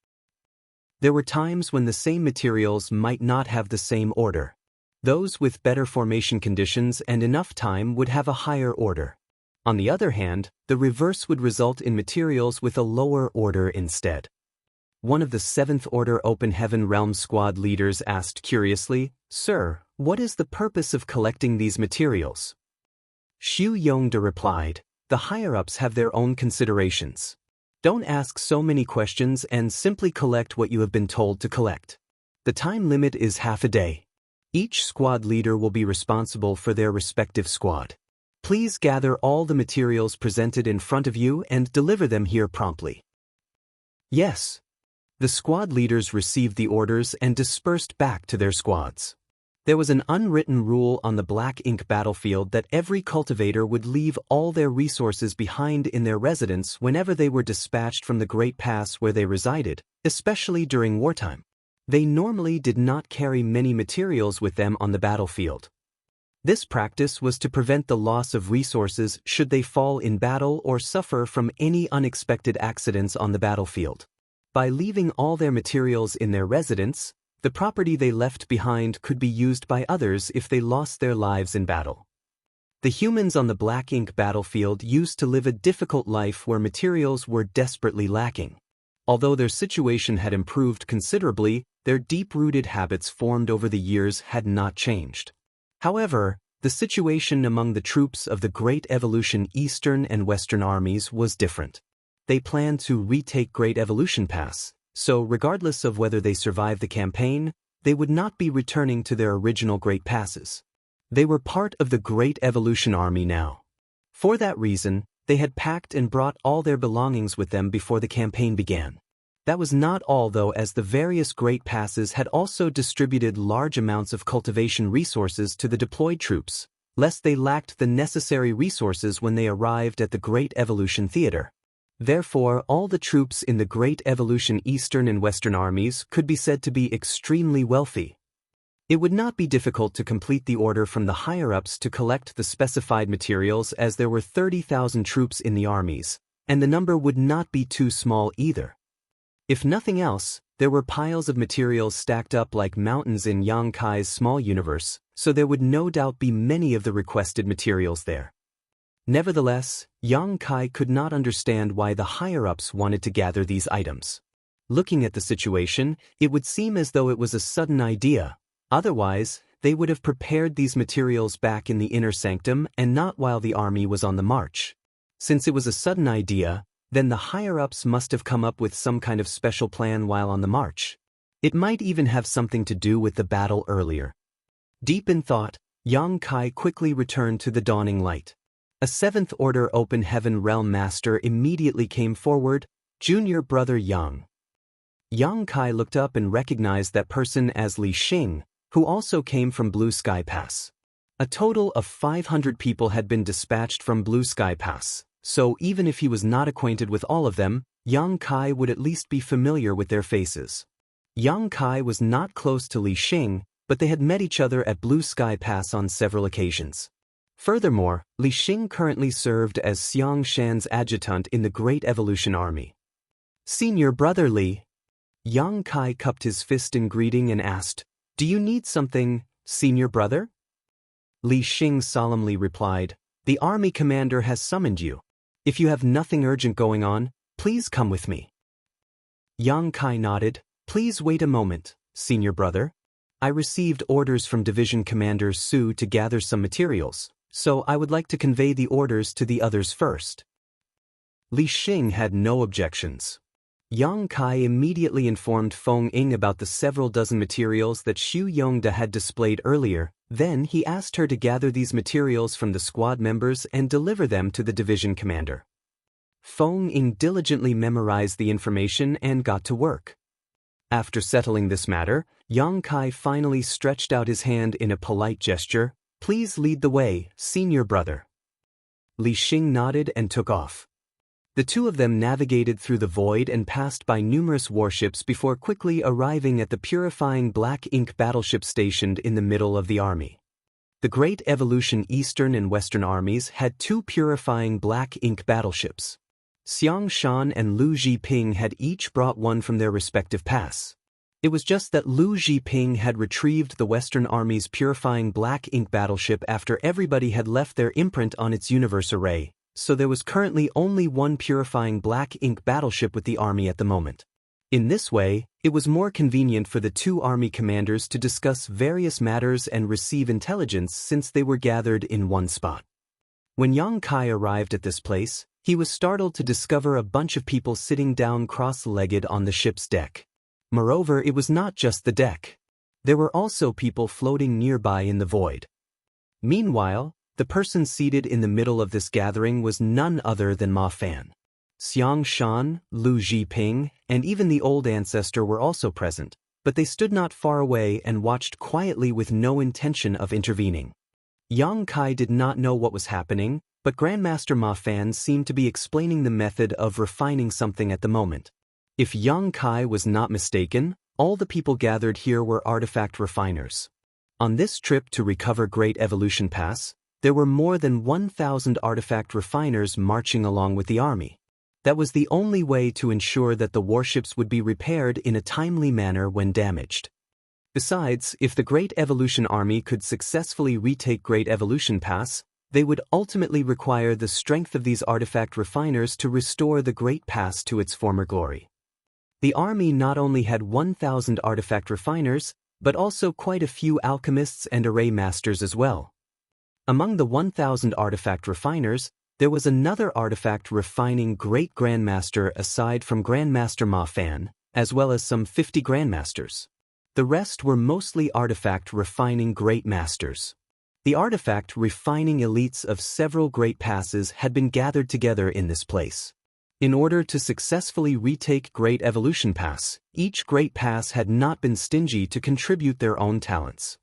There were times when the same materials might not have the same order. Those with better formation conditions and enough time would have a higher order. On the other hand, the reverse would result in materials with a lower order instead. One of the 7th Order Open Heaven Realm squad leaders asked curiously, "Sir, what is the purpose of collecting these materials?" Xu Yongde replied, "The higher-ups have their own considerations. Don't ask so many questions and simply collect what you have been told to collect. The time limit is half a day. Each squad leader will be responsible for their respective squad. Please gather all the materials presented in front of you and deliver them here promptly." "Yes." The squad leaders received the orders and dispersed back to their squads. There was an unwritten rule on the Black Ink battlefield that every cultivator would leave all their resources behind in their residence whenever they were dispatched from the Great Pass where they resided, especially during wartime. They normally did not carry many materials with them on the battlefield. This practice was to prevent the loss of resources should they fall in battle or suffer from any unexpected accidents on the battlefield. By leaving all their materials in their residence, the property they left behind could be used by others if they lost their lives in battle. The humans on the Black Ink battlefield used to live a difficult life where materials were desperately lacking. Although their situation had improved considerably, their deep-rooted habits formed over the years had not changed. However, the situation among the troops of the Great Evolution Eastern and Western armies was different. They planned to retake Great Evolution Pass, so regardless of whether they survived the campaign, they would not be returning to their original Great Passes. They were part of the Great Evolution Army now. For that reason, they had packed and brought all their belongings with them before the campaign began. That was not all though, as the various Great Passes had also distributed large amounts of cultivation resources to the deployed troops. lest they lacked the necessary resources when they arrived at the Great Evolution Theater. Therefore, all the troops in the Great Evolution Eastern and Western armies could be said to be extremely wealthy. It would not be difficult to complete the order from the higher-ups to collect the specified materials, as there were 30,000 troops in the armies, and the number would not be too small either. If nothing else, there were piles of materials stacked up like mountains in Yang Kai's small universe, so there would no doubt be many of the requested materials there. Nevertheless, Yang Kai could not understand why the higher-ups wanted to gather these items. Looking at the situation, it would seem as though it was a sudden idea. Otherwise, they would have prepared these materials back in the inner sanctum and not while the army was on the march. Since it was a sudden idea, then the higher-ups must have come up with some kind of special plan while on the march. It might even have something to do with the battle earlier. Deep in thought, Yang Kai quickly returned to the dawning light. A Seventh Order Open Heaven Realm Master immediately came forward, Junior Brother Yang. Yang Kai looked up and recognized that person as Li Xing, who also came from Blue Sky Pass. A total of 500 people had been dispatched from Blue Sky Pass, so even if he was not acquainted with all of them, Yang Kai would at least be familiar with their faces. Yang Kai was not close to Li Xing, but they had met each other at Blue Sky Pass on several occasions. Furthermore, Li Xing currently served as Xiang Shan's adjutant in the Great Evolution Army. Senior Brother Li. Yang Kai cupped his fist in greeting and asked, "Do you need something, Senior Brother?" Li Xing solemnly replied, "The army commander has summoned you. If you have nothing urgent going on, please come with me." Yang Kai nodded, "Please wait a moment, Senior Brother. I received orders from Division Commander Su to gather some materials, so I would like to convey the orders to the others first." Li Xing had no objections. Yang Kai immediately informed Feng Ying about the several dozen materials that Xu Yongda had displayed earlier. Then he asked her to gather these materials from the squad members and deliver them to the division commander. Feng Ying diligently memorized the information and got to work. After settling this matter, Yang Kai finally stretched out his hand in a polite gesture. "Please lead the way, Senior Brother." Li Xing nodded and took off. The two of them navigated through the void and passed by numerous warships before quickly arriving at the purifying black ink battleship stationed in the middle of the army. The Great Evolution Eastern and Western armies had two purifying black ink battleships. Xiang Shan and Lu Jiping had each brought one from their respective pass. It was just that Lu Jiping had retrieved the Western Army's purifying black ink battleship after everybody had left their imprint on its universe array, so there was currently only one purifying black ink battleship with the army at the moment. In this way, it was more convenient for the two army commanders to discuss various matters and receive intelligence since they were gathered in one spot. When Yang Kai arrived at this place, he was startled to discover a bunch of people sitting down cross-legged on the ship's deck. Moreover, it was not just the deck. There were also people floating nearby in the void. Meanwhile, the person seated in the middle of this gathering was none other than Ma Fan. Xiang Shan, Lu Jiping, and even the old ancestor were also present, but they stood not far away and watched quietly with no intention of intervening. Yang Kai did not know what was happening, but Grandmaster Ma Fan seemed to be explaining the method of refining something at the moment. If Yang Kai was not mistaken, all the people gathered here were artifact refiners. On this trip to recover Great Evolution Pass, there were more than 1,000 artifact refiners marching along with the army. That was the only way to ensure that the warships would be repaired in a timely manner when damaged. Besides, if the Great Evolution Army could successfully retake Great Evolution Pass, they would ultimately require the strength of these artifact refiners to restore the Great Pass to its former glory. The army not only had 1,000 artifact refiners, but also quite a few alchemists and array masters as well. Among the 1,000 artifact refiners, there was another artifact refining Great Grandmaster aside from Grandmaster Ma Fan, as well as some 50 Grandmasters. The rest were mostly artifact refining Great Masters. The artifact refining elites of several great passes had been gathered together in this place. In order to successfully retake Great Evolution Pass, each great pass had not been stingy to contribute their own talents.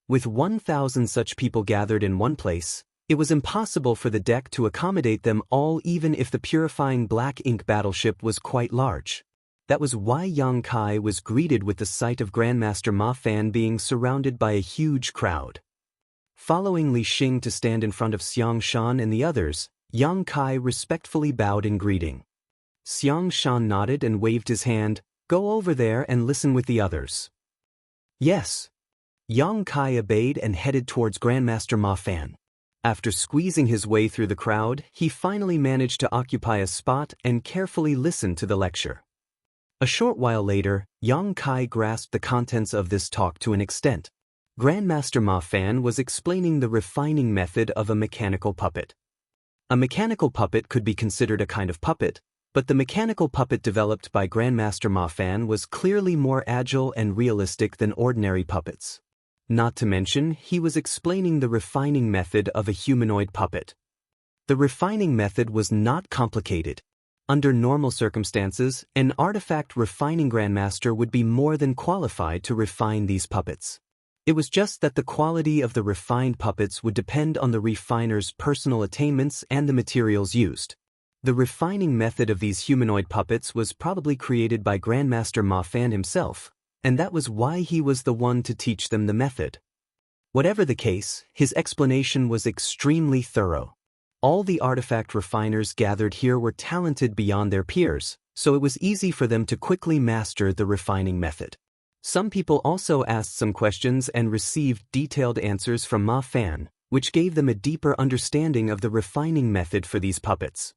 With 1,000 such people gathered in one place, it was impossible for the deck to accommodate them all even if the purifying black ink battleship was quite large. That was why Yang Kai was greeted with the sight of Grandmaster Ma Fan being surrounded by a huge crowd. Following Li Xing to stand in front of Xiang Shan and the others, Yang Kai respectfully bowed in greeting. Xiang Shan nodded and waved his hand, "Go over there and listen with the others." "Yes." Yang Kai obeyed and headed towards Grandmaster Ma Fan. After squeezing his way through the crowd, he finally managed to occupy a spot and carefully listened to the lecture. A short while later, Yang Kai grasped the contents of this talk to an extent. Grandmaster Ma Fan was explaining the refining method of a mechanical puppet. A mechanical puppet could be considered a kind of puppet, but the mechanical puppet developed by Grandmaster Ma Fan was clearly more agile and realistic than ordinary puppets. Not to mention, he was explaining the refining method of a humanoid puppet. The refining method was not complicated. Under normal circumstances, an artifact refining grandmaster would be more than qualified to refine these puppets. It was just that the quality of the refined puppets would depend on the refiner's personal attainments and the materials used. The refining method of these humanoid puppets was probably created by Grandmaster Ma Fan himself, and that was why he was the one to teach them the method. Whatever the case, his explanation was extremely thorough. All the artifact refiners gathered here were talented beyond their peers, so it was easy for them to quickly master the refining method. Some people also asked some questions and received detailed answers from Ma Fan, which gave them a deeper understanding of the refining method for these puppets.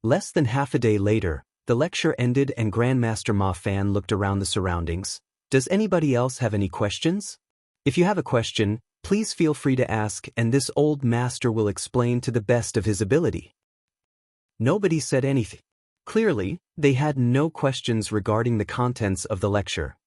Less than half a day later, the lecture ended and Grandmaster Ma Fan looked around the surroundings. "Does anybody else have any questions? If you have a question, please feel free to ask and this old master will explain to the best of his ability." Nobody said anything. Clearly, they had no questions regarding the contents of the lecture.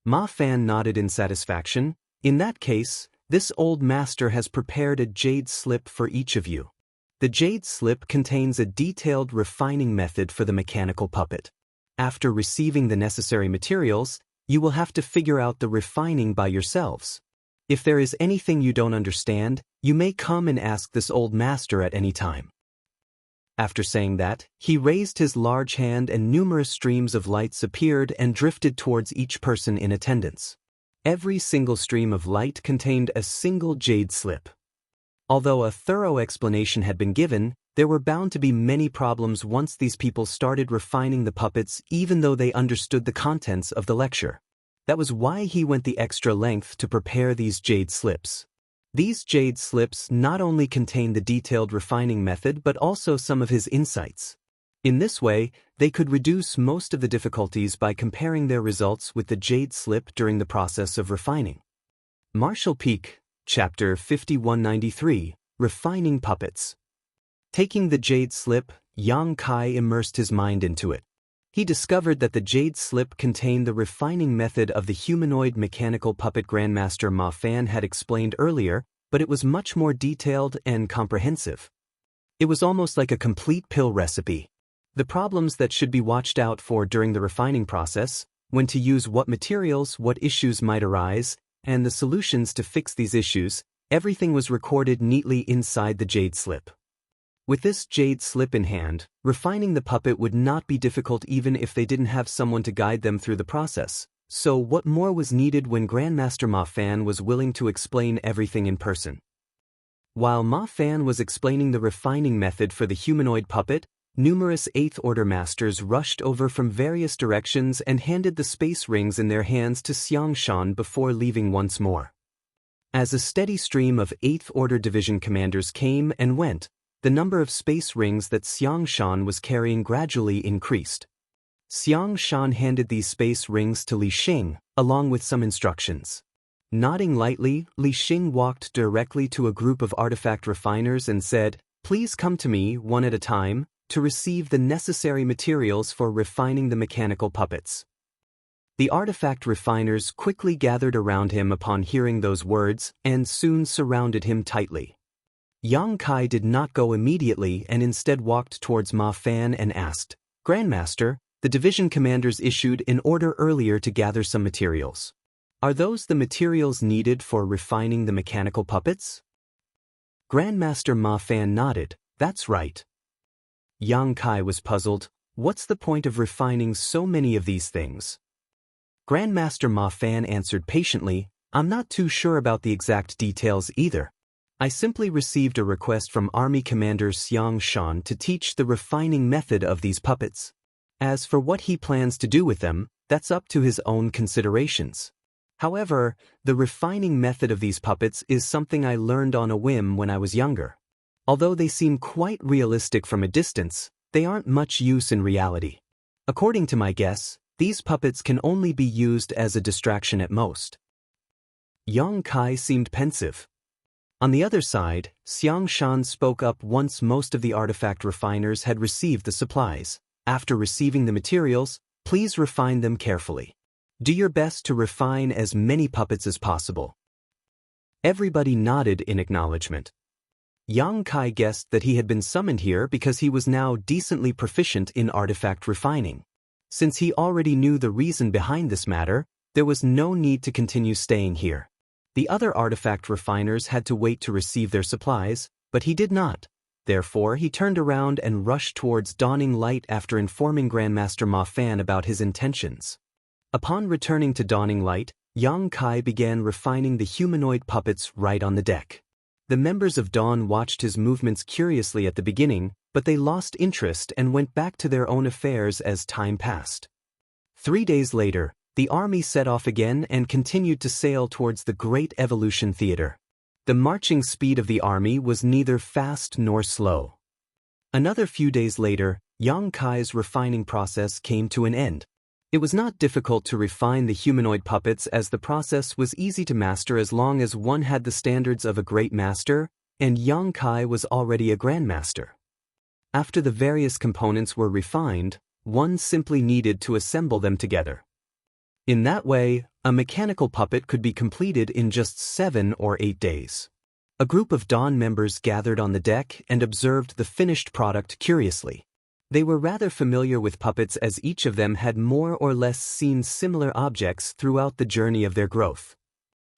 Ma Fan nodded in satisfaction. "In that case, this old master has prepared a jade slip for each of you. The jade slip contains a detailed refining method for the mechanical puppet. After receiving the necessary materials, you will have to figure out the refining by yourselves. If there is anything you don't understand, you may come and ask this old master at any time." After saying that, he raised his large hand and numerous streams of lights appeared and drifted towards each person in attendance. Every single stream of light contained a single jade slip. Although a thorough explanation had been given, there were bound to be many problems once these people started refining the puppets even though they understood the contents of the lecture. That was why he went the extra length to prepare these jade slips. These jade slips not only contain the detailed refining method but also some of his insights. In this way, they could reduce most of the difficulties by comparing their results with the jade slip during the process of refining. Martial Peak, Chapter 5193, Refining Puppets. Taking the jade slip, Yang Kai immersed his mind into it. He discovered that the jade slip contained the refining method of the humanoid mechanical puppet Grandmaster Ma Fan had explained earlier, but it was much more detailed and comprehensive. It was almost like a complete pill recipe. The problems that should be watched out for during the refining process, when to use what materials, what issues might arise, and the solutions to fix these issues, everything was recorded neatly inside the jade slip. With this jade slip in hand, refining the puppet would not be difficult even if they didn't have someone to guide them through the process. So what more was needed when Grandmaster Ma Fan was willing to explain everything in person? While Ma Fan was explaining the refining method for the humanoid puppet, numerous 8th Order masters rushed over from various directions and handed the space rings in their hands to Xiang Shan before leaving once more. As a steady stream of 8th Order division commanders came and went, the number of space rings that Xiang Shan was carrying gradually increased. Xiang Shan handed these space rings to Li Xing, along with some instructions. Nodding lightly, Li Xing walked directly to a group of artifact refiners and said, "Please come to me, one at a time, to receive the necessary materials for refining the mechanical puppets." The artifact refiners quickly gathered around him upon hearing those words and soon surrounded him tightly. Yang Kai did not go immediately and instead walked towards Ma Fan and asked, "Grandmaster, the division commanders issued an order earlier to gather some materials. Are those the materials needed for refining the mechanical puppets? Grandmaster Ma Fan nodded. That's right. Yang Kai was puzzled. What's the point of refining so many of these things? Grandmaster Ma Fan answered patiently, I'm not too sure about the exact details either. I simply received a request from Army Commander Xiang Shan to teach the refining method of these puppets. As for what he plans to do with them, that's up to his own considerations. However, the refining method of these puppets is something I learned on a whim when I was younger. Although they seem quite realistic from a distance, they aren't much use in reality. According to my guess, these puppets can only be used as a distraction at most. Yang Kai seemed pensive. On the other side, Xiang Shan spoke up once most of the artifact refiners had received the supplies. After receiving the materials, please refine them carefully. Do your best to refine as many puppets as possible. Everybody nodded in acknowledgement. Yang Kai guessed that he had been summoned here because he was now decently proficient in artifact refining. Since he already knew the reason behind this matter, there was no need to continue staying here. The other artifact refiners had to wait to receive their supplies, but he did not. Therefore, he turned around and rushed towards Dawning Light after informing Grandmaster Ma Fan about his intentions. Upon returning to Dawning Light, Yang Kai began refining the humanoid puppets right on the deck. The members of Dawn watched his movements curiously at the beginning, but they lost interest and went back to their own affairs as time passed. 3 days later, the army set off again and continued to sail towards the Great Evolution Theater. The marching speed of the army was neither fast nor slow. Another few days later, Yang Kai's refining process came to an end. It was not difficult to refine the humanoid puppets as the process was easy to master as long as one had the standards of a great master, and Yang Kai was already a grandmaster. After the various components were refined, one simply needed to assemble them together. In that way, a mechanical puppet could be completed in just 7 or 8 days. A group of Dawn members gathered on the deck and observed the finished product curiously. They were rather familiar with puppets as each of them had more or less seen similar objects throughout the journey of their growth.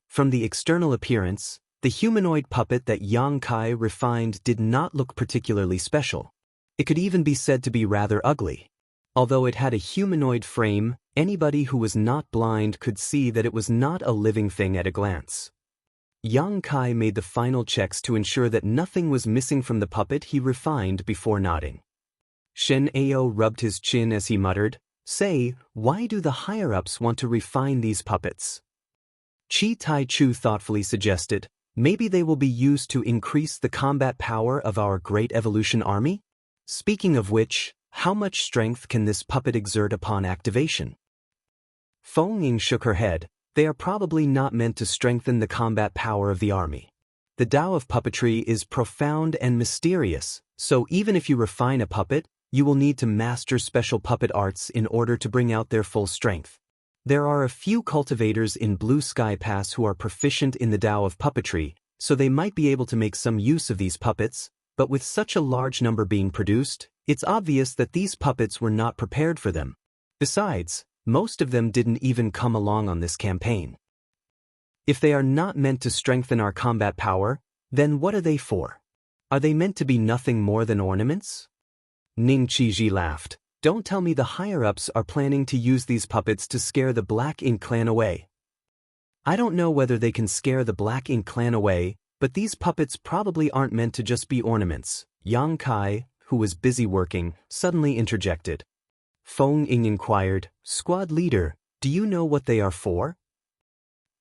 From the external appearance, the humanoid puppet that Yang Kai refined did not look particularly special. It could even be said to be rather ugly. Although it had a humanoid frame, anybody who was not blind could see that it was not a living thing at a glance. Yang Kai made the final checks to ensure that nothing was missing from the puppet he refined before nodding. Shen Ao rubbed his chin as he muttered, Say, why do the higher-ups want to refine these puppets? Chi Tai Chu thoughtfully suggested, maybe they will be used to increase the combat power of our Great Evolution Army? Speaking of which, how much strength can this puppet exert upon activation? Feng Ying shook her head. They are probably not meant to strengthen the combat power of the army. The Tao of puppetry is profound and mysterious, so even if you refine a puppet, you will need to master special puppet arts in order to bring out their full strength. There are a few cultivators in Blue Sky Pass who are proficient in the Tao of puppetry, so they might be able to make some use of these puppets, but with such a large number being produced, it's obvious that these puppets were not prepared for them. Besides, most of them didn't even come along on this campaign. If they are not meant to strengthen our combat power, then what are they for? Are they meant to be nothing more than ornaments? Ning Qiji laughed. Don't tell me the higher-ups are planning to use these puppets to scare the Black Ink Clan away. I don't know whether they can scare the Black Ink Clan away, but these puppets probably aren't meant to just be ornaments. Yang Kai, who was busy working, suddenly interjected. Feng Ying inquired, Squad leader, do you know what they are for?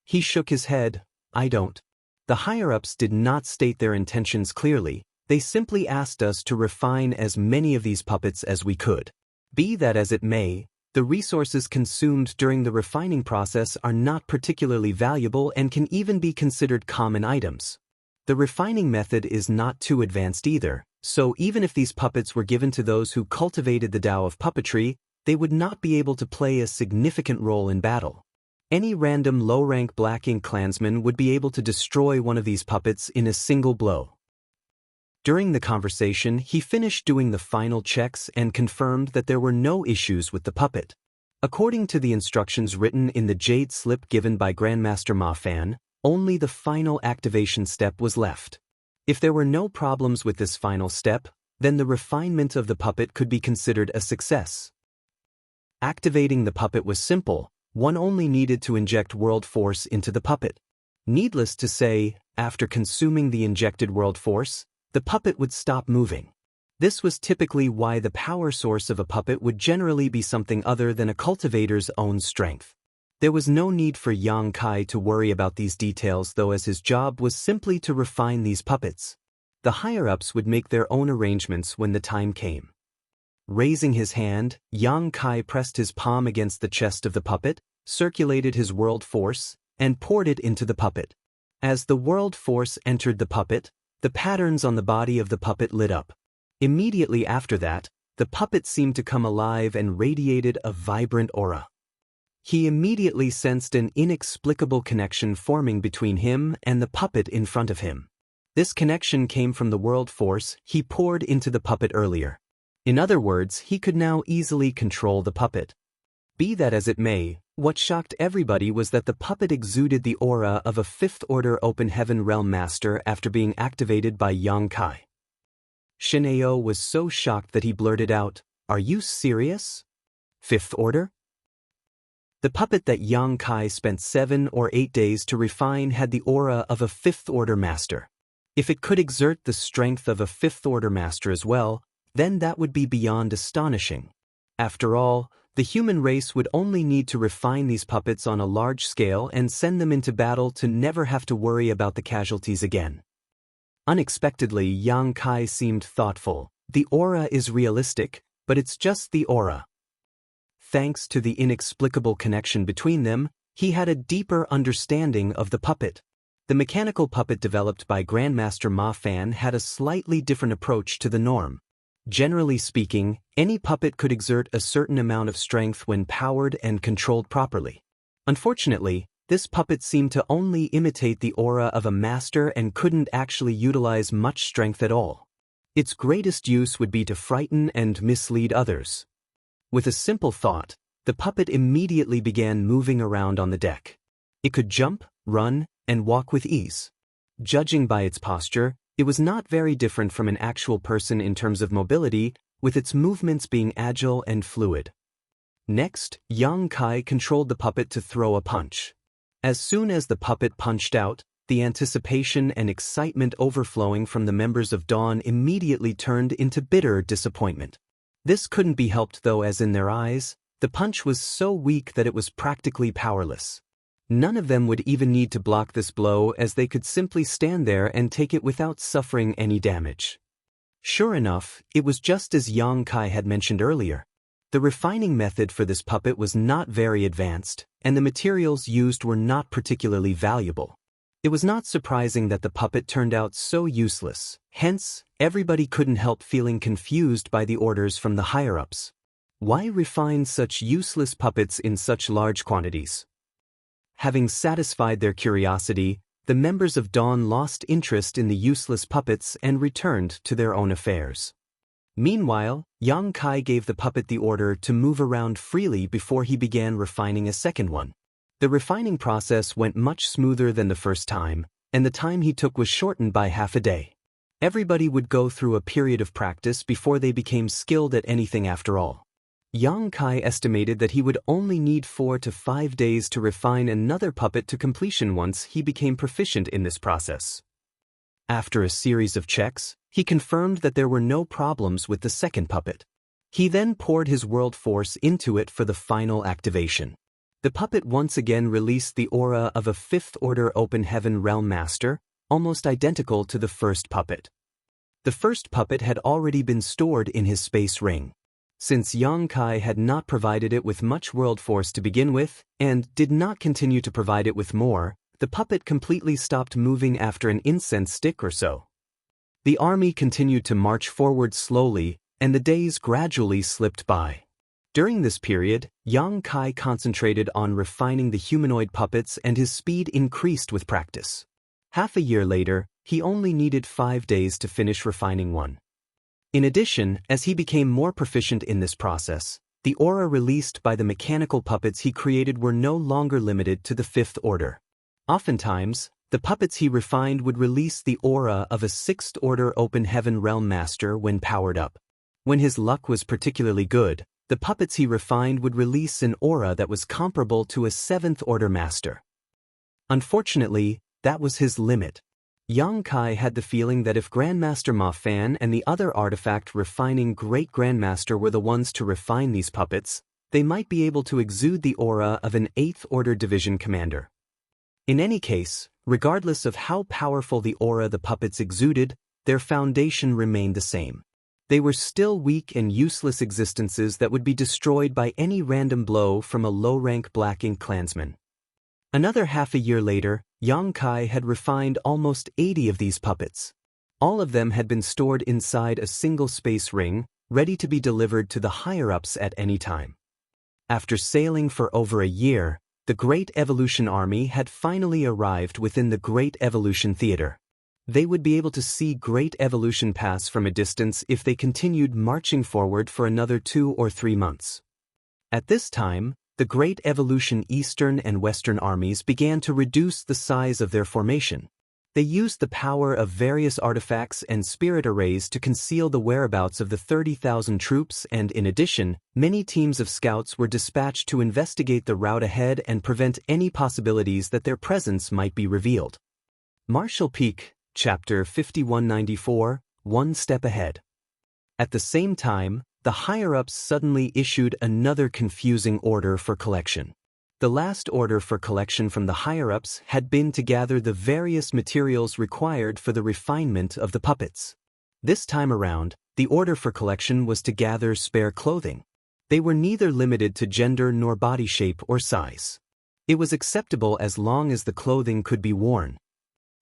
He shook his head. I don't. The higher-ups did not state their intentions clearly. They simply asked us to refine as many of these puppets as we could. Be that as it may, the resources consumed during the refining process are not particularly valuable and can even be considered common items. The refining method is not too advanced either, so even if these puppets were given to those who cultivated the Tao of puppetry, they would not be able to play a significant role in battle. Any random low-rank Black Ink clansman would be able to destroy one of these puppets in a single blow. During the conversation, he finished doing the final checks and confirmed that there were no issues with the puppet. According to the instructions written in the jade slip given by Grandmaster Ma Fan, only the final activation step was left. If there were no problems with this final step, then the refinement of the puppet could be considered a success. Activating the puppet was simple, one only needed to inject world force into the puppet. Needless to say, after consuming the injected world force, the puppet would stop moving. This was typically why the power source of a puppet would generally be something other than a cultivator's own strength. There was no need for Yang Kai to worry about these details, though, as his job was simply to refine these puppets. The higher-ups would make their own arrangements when the time came. Raising his hand, Yang Kai pressed his palm against the chest of the puppet, circulated his world force, and poured it into the puppet. As the world force entered the puppet, the patterns on the body of the puppet lit up. Immediately after that, the puppet seemed to come alive and radiated a vibrant aura. He immediately sensed an inexplicable connection forming between him and the puppet in front of him. This connection came from the world force he poured into the puppet earlier. In other words, he could now easily control the puppet. Be that as it may, what shocked everybody was that the puppet exuded the aura of a fifth-order Open Heaven Realm Master after being activated by Yang Kai. Shineo was so shocked that he blurted out, "Are you serious? Fifth Order?" The puppet that Yang Kai spent 7 or 8 days to refine had the aura of a fifth-order master. If it could exert the strength of a fifth-order master as well, then that would be beyond astonishing. After all, the human race would only need to refine these puppets on a large scale and send them into battle to never have to worry about the casualties again. Unexpectedly, Yang Kai seemed thoughtful. The aura is realistic, but it's just the aura. Thanks to the inexplicable connection between them, he had a deeper understanding of the puppet. The mechanical puppet developed by Grandmaster Ma Fan had a slightly different approach to the norm. Generally speaking, any puppet could exert a certain amount of strength when powered and controlled properly. Unfortunately, this puppet seemed to only imitate the aura of a master and couldn't actually utilize much strength at all. Its greatest use would be to frighten and mislead others. With a simple thought, the puppet immediately began moving around on the deck. It could jump, run, and walk with ease. Judging by its posture, it was not very different from an actual person in terms of mobility, with its movements being agile and fluid. Next, Yang Kai controlled the puppet to throw a punch. As soon as the puppet punched out, the anticipation and excitement overflowing from the members of Dawn immediately turned into bitter disappointment. This couldn't be helped though, as in their eyes, the punch was so weak that it was practically powerless. None of them would even need to block this blow, as they could simply stand there and take it without suffering any damage. Sure enough, it was just as Yang Kai had mentioned earlier. The refining method for this puppet was not very advanced, and the materials used were not particularly valuable. It was not surprising that the puppet turned out so useless. Hence, everybody couldn't help feeling confused by the orders from the higher-ups. Why refine such useless puppets in such large quantities? Having satisfied their curiosity, the members of Dawn lost interest in the useless puppets and returned to their own affairs. Meanwhile, Yang Kai gave the puppet the order to move around freely before he began refining a second one. The refining process went much smoother than the first time, and the time he took was shortened by half a day. Everybody would go through a period of practice before they became skilled at anything after all. Yang Kai estimated that he would only need 4 to 5 days to refine another puppet to completion once he became proficient in this process. After a series of checks, he confirmed that there were no problems with the second puppet. He then poured his world force into it for the final activation. The puppet once again released the aura of a fifth-order Open Heaven Realm Master, almost identical to the first puppet. The first puppet had already been stored in his space ring. Since Yang Kai had not provided it with much world force to begin with, and did not continue to provide it with more, the puppet completely stopped moving after an incense stick or so. The army continued to march forward slowly, and the days gradually slipped by. During this period, Yang Kai concentrated on refining the humanoid puppets, and his speed increased with practice. Half a year later, he only needed 5 days to finish refining one. In addition, as he became more proficient in this process, The aura released by the mechanical puppets he created were no longer limited to the Fifth Order. Oftentimes, the puppets he refined would release the aura of a Sixth Order Open Heaven Realm Master when powered up. When his luck was particularly good, the puppets he refined would release an aura that was comparable to a Seventh Order Master. Unfortunately, that was his limit. Yang Kai had the feeling that if Grandmaster Ma Fan and the other artifact-refining Great Grandmaster were the ones to refine these puppets, they might be able to exude the aura of an Eighth Order Division commander. In any case, regardless of how powerful the aura the puppets exuded, their foundation remained the same. They were still weak and useless existences that would be destroyed by any random blow from a low-rank Black Ink clansman. Another half a year later, Yang Kai had refined almost 80 of these puppets. All of them had been stored inside a single space ring, ready to be delivered to the higher-ups at any time. After sailing for over a year, the Great Evolution Army had finally arrived within the Great Evolution Theater. They would be able to see Great Evolution pass from a distance if they continued marching forward for another 2 or 3 months. At this time, the Great Evolution Eastern and Western armies began to reduce the size of their formation. They used the power of various artifacts and spirit arrays to conceal the whereabouts of the 30,000 troops, and in addition, many teams of scouts were dispatched to investigate the route ahead and prevent any possibilities that their presence might be revealed. Marshall Peak, Chapter 5194, One Step Ahead. At the same time, the higher-ups suddenly issued another confusing order for collection. The last order for collection from the higher-ups had been to gather the various materials required for the refinement of the puppets. This time around, the order for collection was to gather spare clothing. They were neither limited to gender nor body shape or size. It was acceptable as long as the clothing could be worn.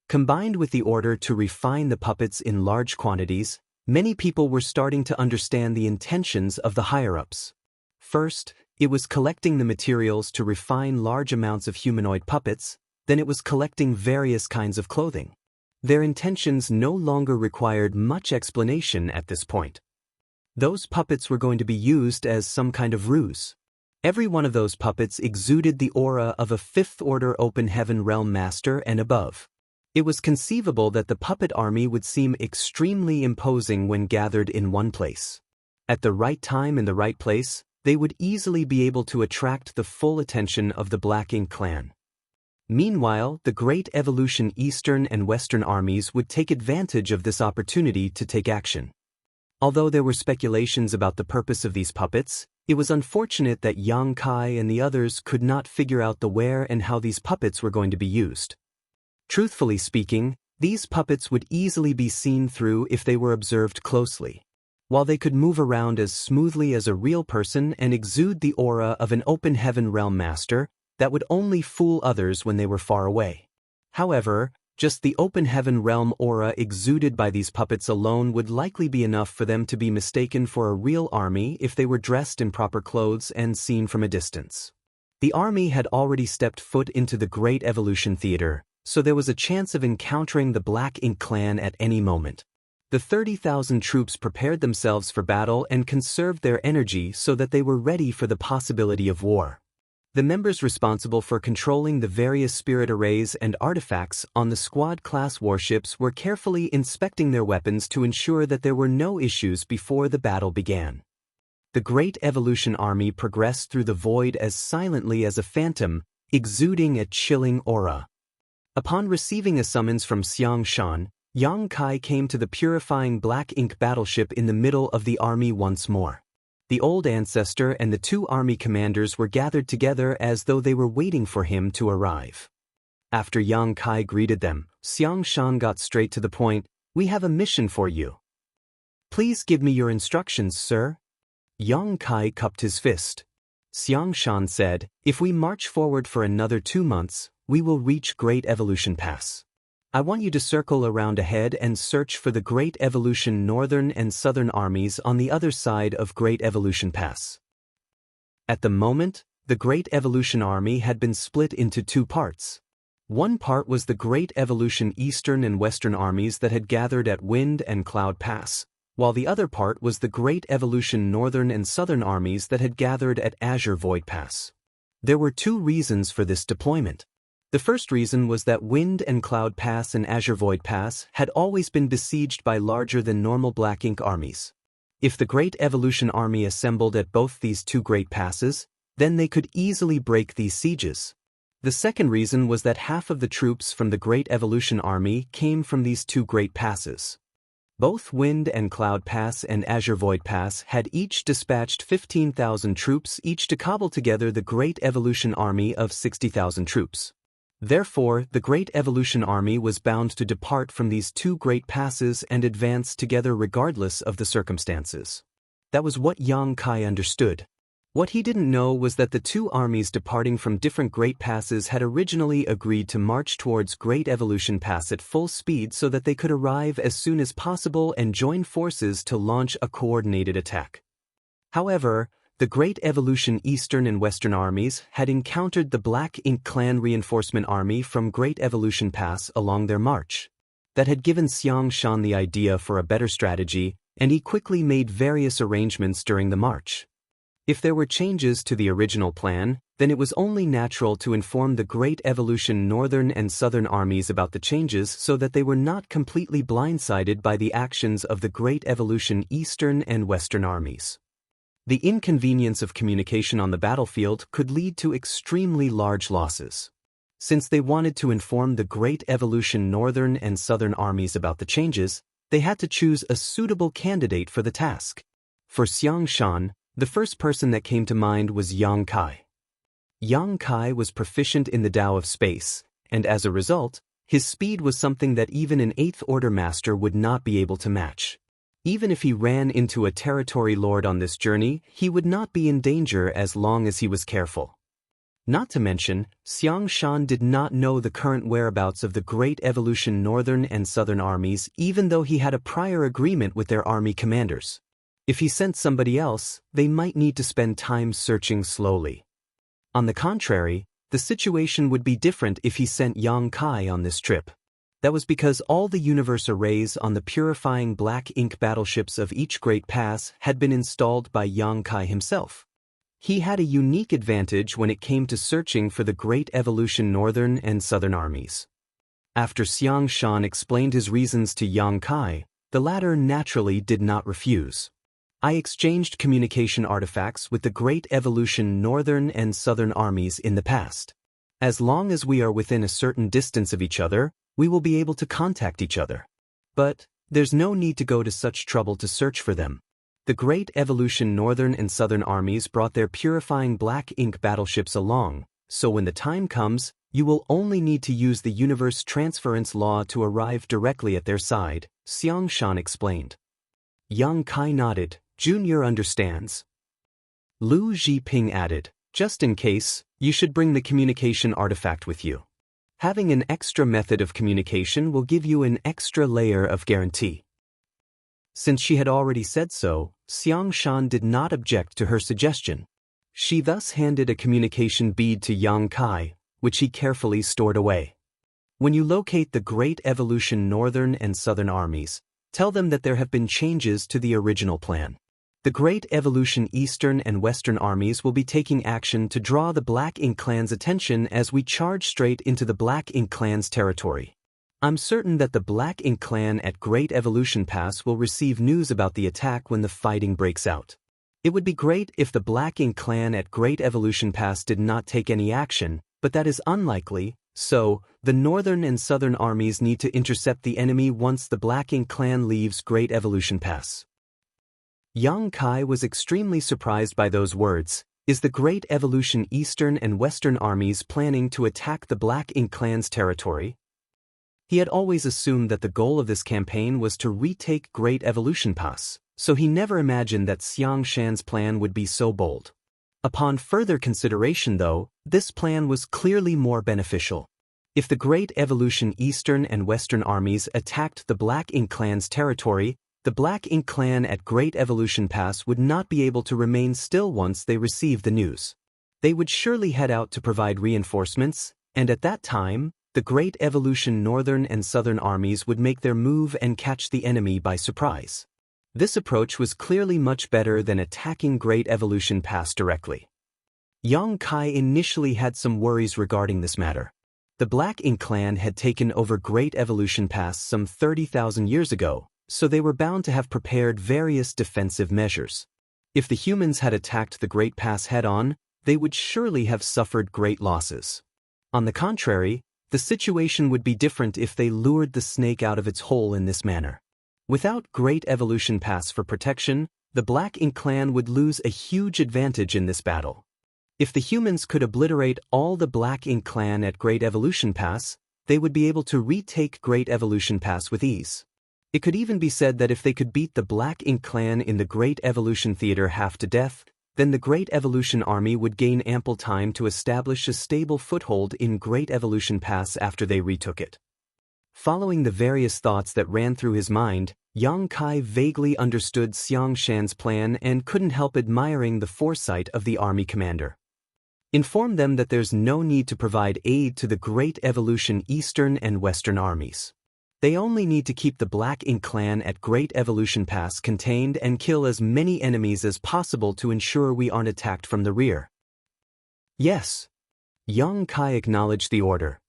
Combined with the order to refine the puppets in large quantities, many people were starting to understand the intentions of the higher-ups. First, it was collecting the materials to refine large amounts of humanoid puppets, then it was collecting various kinds of clothing. Their intentions no longer required much explanation at this point. Those puppets were going to be used as some kind of ruse. Every one of those puppets exuded the aura of a Fifth Order Open Heaven Realm Master and above. It was conceivable that the puppet army would seem extremely imposing when gathered in one place. At the right time in the right place, they would easily be able to attract the full attention of the Black Ink clan. Meanwhile, the Great Evolution Eastern and Western armies would take advantage of this opportunity to take action. Although there were speculations about the purpose of these puppets, it was unfortunate that Yang Kai and the others could not figure out the where and how these puppets were going to be used. Truthfully speaking, these puppets would easily be seen through if they were observed closely. While they could move around as smoothly as a real person and exude the aura of an Open Heaven Realm Master, that would only fool others when they were far away. However, just the Open Heaven Realm aura exuded by these puppets alone would likely be enough for them to be mistaken for a real army if they were dressed in proper clothes and seen from a distance. The army had already stepped foot into the Great Evolution Theater, so there was a chance of encountering the Black Ink clan at any moment. The 30,000 troops prepared themselves for battle and conserved their energy so that they were ready for the possibility of war. The members responsible for controlling the various spirit arrays and artifacts on the squad-class warships were carefully inspecting their weapons to ensure that there were no issues before the battle began. The Great Evolution Army progressed through the void as silently as a phantom, exuding a chilling aura. Upon receiving a summons from Xiangshan, Yang Kai came to the purifying Black Ink battleship in the middle of the army once more. The old ancestor and the 2 army commanders were gathered together as though they were waiting for him to arrive. After Yang Kai greeted them, Xiangshan got straight to the point. "We have a mission for you." "Please give me your instructions, sir." Yang Kai cupped his fist. Xiangshan said, "If we march forward for another 2 months, we will reach Great Evolution Pass. I want you to circle around ahead and search for the Great Evolution Northern and Southern armies on the other side of Great Evolution Pass." At the moment, the Great Evolution Army had been split into 2 parts. One part was the Great Evolution Eastern and Western armies that had gathered at Wind and Cloud Pass. while the other part was the Great Evolution Northern and Southern armies that had gathered at Azure Void Pass. There were two reasons for this deployment. The first reason was that Wind and Cloud Pass and Azure Void Pass had always been besieged by larger than normal Black Ink armies. If the Great Evolution army assembled at both these two great passes, then they could easily break these sieges. The second reason was that half of the troops from the Great Evolution army came from these two great passes. Both Wind and Cloud Pass and Azure Void Pass had each dispatched 15,000 troops each to cobble together the Great Evolution army of 60,000 troops. Therefore, the Great Evolution army was bound to depart from these two great passes and advance together regardless of the circumstances. That was what Yang Kai understood. What he didn't know was that the two armies departing from different great passes had originally agreed to march towards Great Evolution Pass at full speed so that they could arrive as soon as possible and join forces to launch a coordinated attack. However, the Great Evolution Eastern and Western armies had encountered the Black Ink Clan reinforcement army from Great Evolution Pass along their march. That had given Xiang Shan the idea for a better strategy, and he quickly made various arrangements during the march. If there were changes to the original plan, then it was only natural to inform the Great Evolution Northern and Southern armies about the changes so that they were not completely blindsided by the actions of the Great Evolution Eastern and Western armies. The inconvenience of communication on the battlefield could lead to extremely large losses. Since they wanted to inform the Great Evolution Northern and Southern armies about the changes, they had to choose a suitable candidate for the task. For Xiang Shan, the first person that came to mind was Yang Kai. Yang Kai was proficient in the Tao of space, and as a result, his speed was something that even an 8th Order Master would not be able to match. Even if he ran into a territory lord on this journey, he would not be in danger as long as he was careful. Not to mention, Xiang Shan did not know the current whereabouts of the Great Evolution Northern and Southern armies even though he had a prior agreement with their army commanders. If he sent somebody else, they might need to spend time searching slowly. On the contrary, the situation would be different if he sent Yang Kai on this trip. That was because all the universe arrays on the purifying Black Ink battleships of each great pass had been installed by Yang Kai himself. He had a unique advantage when it came to searching for the Great Evolution Northern and Southern armies. After Xiang Shan explained his reasons to Yang Kai, the latter naturally did not refuse. I exchanged communication artifacts with the Great Evolution Northern and Southern armies in the past. As long as we are within a certain distance of each other, we will be able to contact each other. But there's no need to go to such trouble to search for them. The Great Evolution Northern and Southern armies brought their purifying Black Ink battleships along, so when the time comes, you will only need to use the universe transference law to arrive directly at their side, Xiang Shan explained. Yang Kai nodded. Junior understands. Lu Zhiping added, just in case, you should bring the communication artifact with you. Having an extra method of communication will give you an extra layer of guarantee. Since she had already said so, Xiang Shan did not object to her suggestion. She thus handed a communication bead to Yang Kai, which he carefully stored away. When you locate the Great Evolution Northern and Southern armies, tell them that there have been changes to the original plan. The Great Evolution Eastern and Western armies will be taking action to draw the Black Ink Clan's attention as we charge straight into the Black Ink Clan's territory. I'm certain that the Black Ink Clan at Great Evolution Pass will receive news about the attack when the fighting breaks out. It would be great if the Black Ink Clan at Great Evolution Pass did not take any action, but that is unlikely, so the Northern and Southern armies need to intercept the enemy once the Black Ink Clan leaves Great Evolution Pass. Yang Kai was extremely surprised by those words. Is the Great Evolution Eastern and Western armies planning to attack the Black Ink Clan's territory? He had always assumed that the goal of this campaign was to retake Great Evolution Pass, so he never imagined that Xiang Shan's plan would be so bold. Upon further consideration though, this plan was clearly more beneficial. If the Great Evolution Eastern and Western armies attacked the Black Ink Clan's territory, the Black Ink Clan at Great Evolution Pass would not be able to remain still once they received the news. They would surely head out to provide reinforcements, and at that time, the Great Evolution Northern and Southern armies would make their move and catch the enemy by surprise. This approach was clearly much better than attacking Great Evolution Pass directly. Yang Kai initially had some worries regarding this matter. The Black Ink clan had taken over Great Evolution Pass some 30,000 years ago, so they were bound to have prepared various defensive measures. If the humans had attacked the Great Pass head-on, they would surely have suffered great losses. On the contrary, the situation would be different if they lured the snake out of its hole in this manner. Without Great Evolution Pass for protection, the Black Ink clan would lose a huge advantage in this battle. If the humans could obliterate all the Black Ink clan at Great Evolution Pass, they would be able to retake Great Evolution Pass with ease. It could even be said that if they could beat the Black Ink clan in the Great Evolution Theater half to death, then the Great Evolution Army would gain ample time to establish a stable foothold in Great Evolution Pass after they retook it. Following the various thoughts that ran through his mind, Yang Kai vaguely understood Xiang Shan's plan and couldn't help admiring the foresight of the army commander. Inform them that there's no need to provide aid to the Great Evolution Eastern and Western armies. They only need to keep the Black Ink clan at Great Evolution Pass contained and kill as many enemies as possible to ensure we aren't attacked from the rear. Yes. Yang Kai acknowledged the order.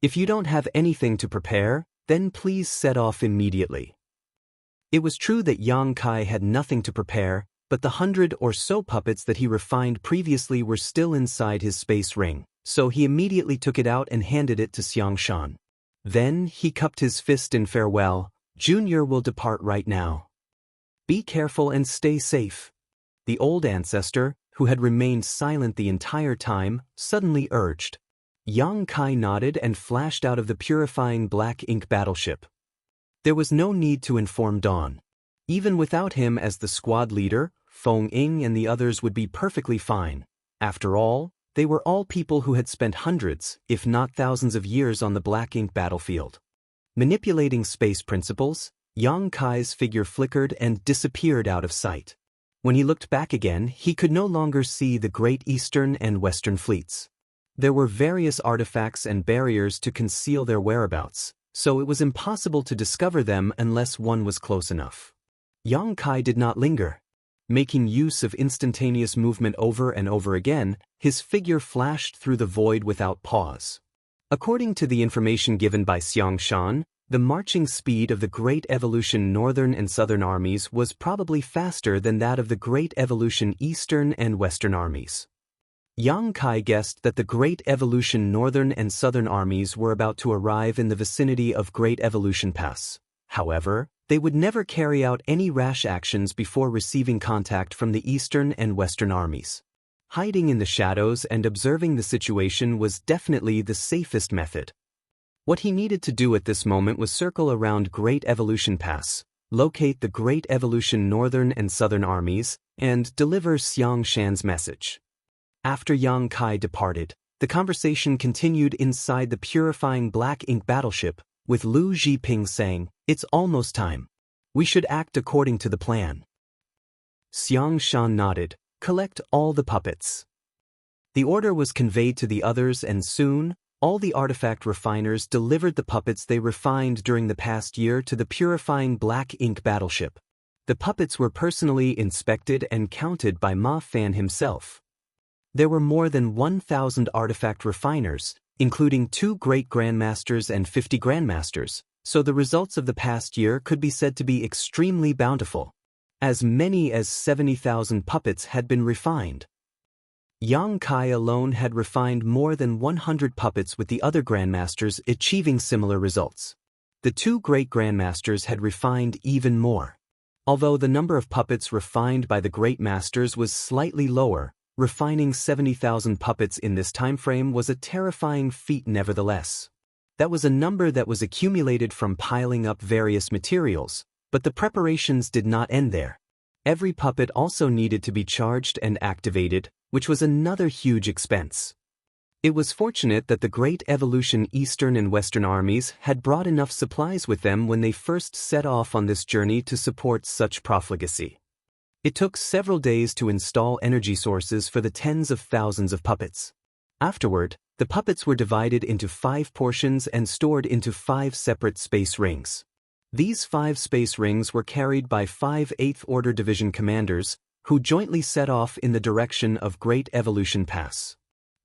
If you don't have anything to prepare, then please set off immediately. It was true that Yang Kai had nothing to prepare, but the 100 or so puppets that he refined previously were still inside his space ring, so he immediately took it out and handed it to Xiang Shan. Then he cupped his fist in farewell. Junior will depart right now. Be careful and stay safe. The old ancestor, who had remained silent the entire time, suddenly urged. Yang Kai nodded and flashed out of the purifying Black Ink battleship. There was no need to inform Dawn. Even without him as the squad leader, Feng Ying and the others would be perfectly fine. After all, they were all people who had spent hundreds, if not thousands of years on the Black Ink battlefield. Manipulating space principles, Yang Kai's figure flickered and disappeared out of sight. When he looked back again, he could no longer see the Great Eastern and Western fleets. There were various artifacts and barriers to conceal their whereabouts, so it was impossible to discover them unless one was close enough. Yang Kai did not linger. Making use of instantaneous movement over and over again, his figure flashed through the void without pause. According to the information given by Xiang Shan, the marching speed of the Great Evolution Northern and Southern armies was probably faster than that of the Great Evolution Eastern and Western armies. Yang Kai guessed that the Great Evolution Northern and Southern armies were about to arrive in the vicinity of Great Evolution Pass. However, they would never carry out any rash actions before receiving contact from the Eastern and Western armies. Hiding in the shadows and observing the situation was definitely the safest method. What he needed to do at this moment was circle around Great Evolution Pass, locate the Great Evolution Northern and Southern armies, and deliver Xiang Shan's message. After Yang Kai departed, the conversation continued inside the purifying Black Ink battleship, with Lu Zhiping saying, "It's almost time. We should act according to the plan." Xiang Shan nodded. "Collect all the puppets." The order was conveyed to the others and soon, all the artifact refiners delivered the puppets they refined during the past year to the purifying Black Ink battleship. The puppets were personally inspected and counted by Ma Fan himself. There were more than 1,000 artifact refiners, including 2 Great Grandmasters and 50 Grandmasters, so the results of the past year could be said to be extremely bountiful. As many as 70,000 puppets had been refined. Yang Kai alone had refined more than 100 puppets, with the other Grandmasters achieving similar results. The 2 Great Grandmasters had refined even more. Although the number of puppets refined by the Great Masters was slightly lower, refining 70,000 puppets in this time frame was a terrifying feat nevertheless. That was a number that was accumulated from piling up various materials, but the preparations did not end there. Every puppet also needed to be charged and activated, which was another huge expense. It was fortunate that the Great Evolution Eastern and Western armies had brought enough supplies with them when they first set off on this journey to support such profligacy. It took several days to install energy sources for the tens of thousands of puppets. Afterward, the puppets were divided into 5 portions and stored into 5 separate space rings. These 5 space rings were carried by 5 8th Order Division commanders, who jointly set off in the direction of Great Evolution Pass.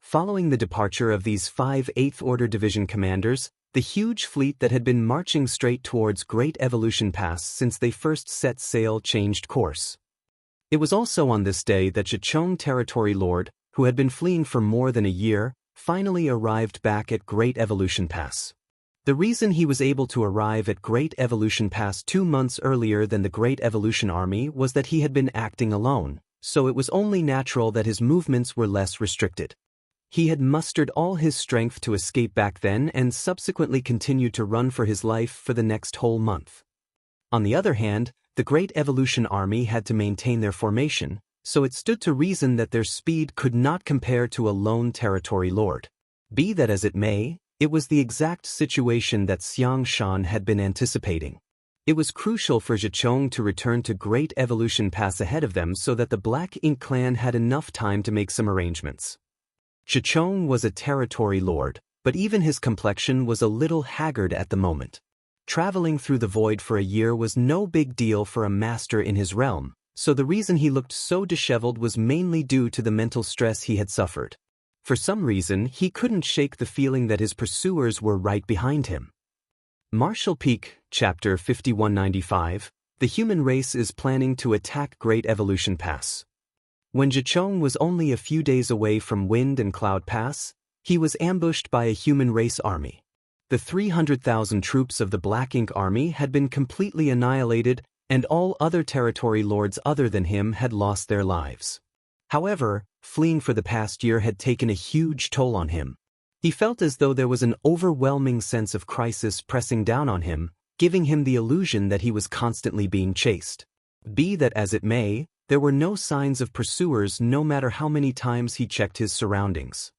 Following the departure of these 5 8th Order Division commanders, the huge fleet that had been marching straight towards Great Evolution Pass since they first set sail changed course. It was also on this day that Jianghu Territory Lord, who had been fleeing for more than a year, finally arrived back at Great Evolution Pass. The reason he was able to arrive at Great Evolution Pass 2 months earlier than the Great Evolution Army was that he had been acting alone, so it was only natural that his movements were less restricted. He had mustered all his strength to escape back then and subsequently continued to run for his life for the next whole month. On the other hand, the Great Evolution Army had to maintain their formation, so it stood to reason that their speed could not compare to a lone territory lord. Be that as it may, it was the exact situation that Xiang Shan had been anticipating. It was crucial for Jianghu to return to Great Evolution Pass ahead of them so that the Black Ink clan had enough time to make some arrangements. Jianghu was a territory lord, but even his complexion was a little haggard at the moment. Traveling through the void for a year was no big deal for a master in his realm, so the reason he looked so disheveled was mainly due to the mental stress he had suffered. For some reason, he couldn't shake the feeling that his pursuers were right behind him. Martial Peak, Chapter 5195, The Human Race is Planning to Attack Great Evolution Pass. When Jianghu was only a few days away from Wind and Cloud Pass, he was ambushed by a human race army. The 300,000 troops of the Black Ink Army had been completely annihilated, and all other territory lords other than him had lost their lives. However, fleeing for the past year had taken a huge toll on him. He felt as though there was an overwhelming sense of crisis pressing down on him, giving him the illusion that he was constantly being chased. Be that as it may, there were no signs of pursuers no matter how many times he checked his surroundings.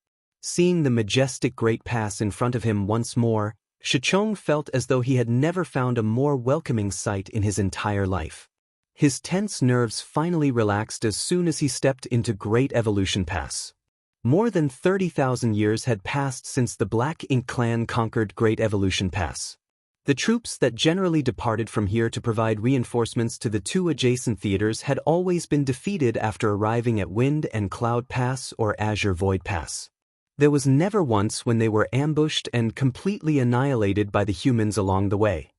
Seeing the majestic Great Pass in front of him once more, Jianghu felt as though he had never found a more welcoming sight in his entire life. His tense nerves finally relaxed as soon as he stepped into Great Evolution Pass. More than 30,000 years had passed since the Black Ink clan conquered Great Evolution Pass. The troops that generally departed from here to provide reinforcements to the 2 adjacent theaters had always been defeated after arriving at Wind and Cloud Pass or Azure Void Pass. There was never once when they were ambushed and completely annihilated by the humans along the way.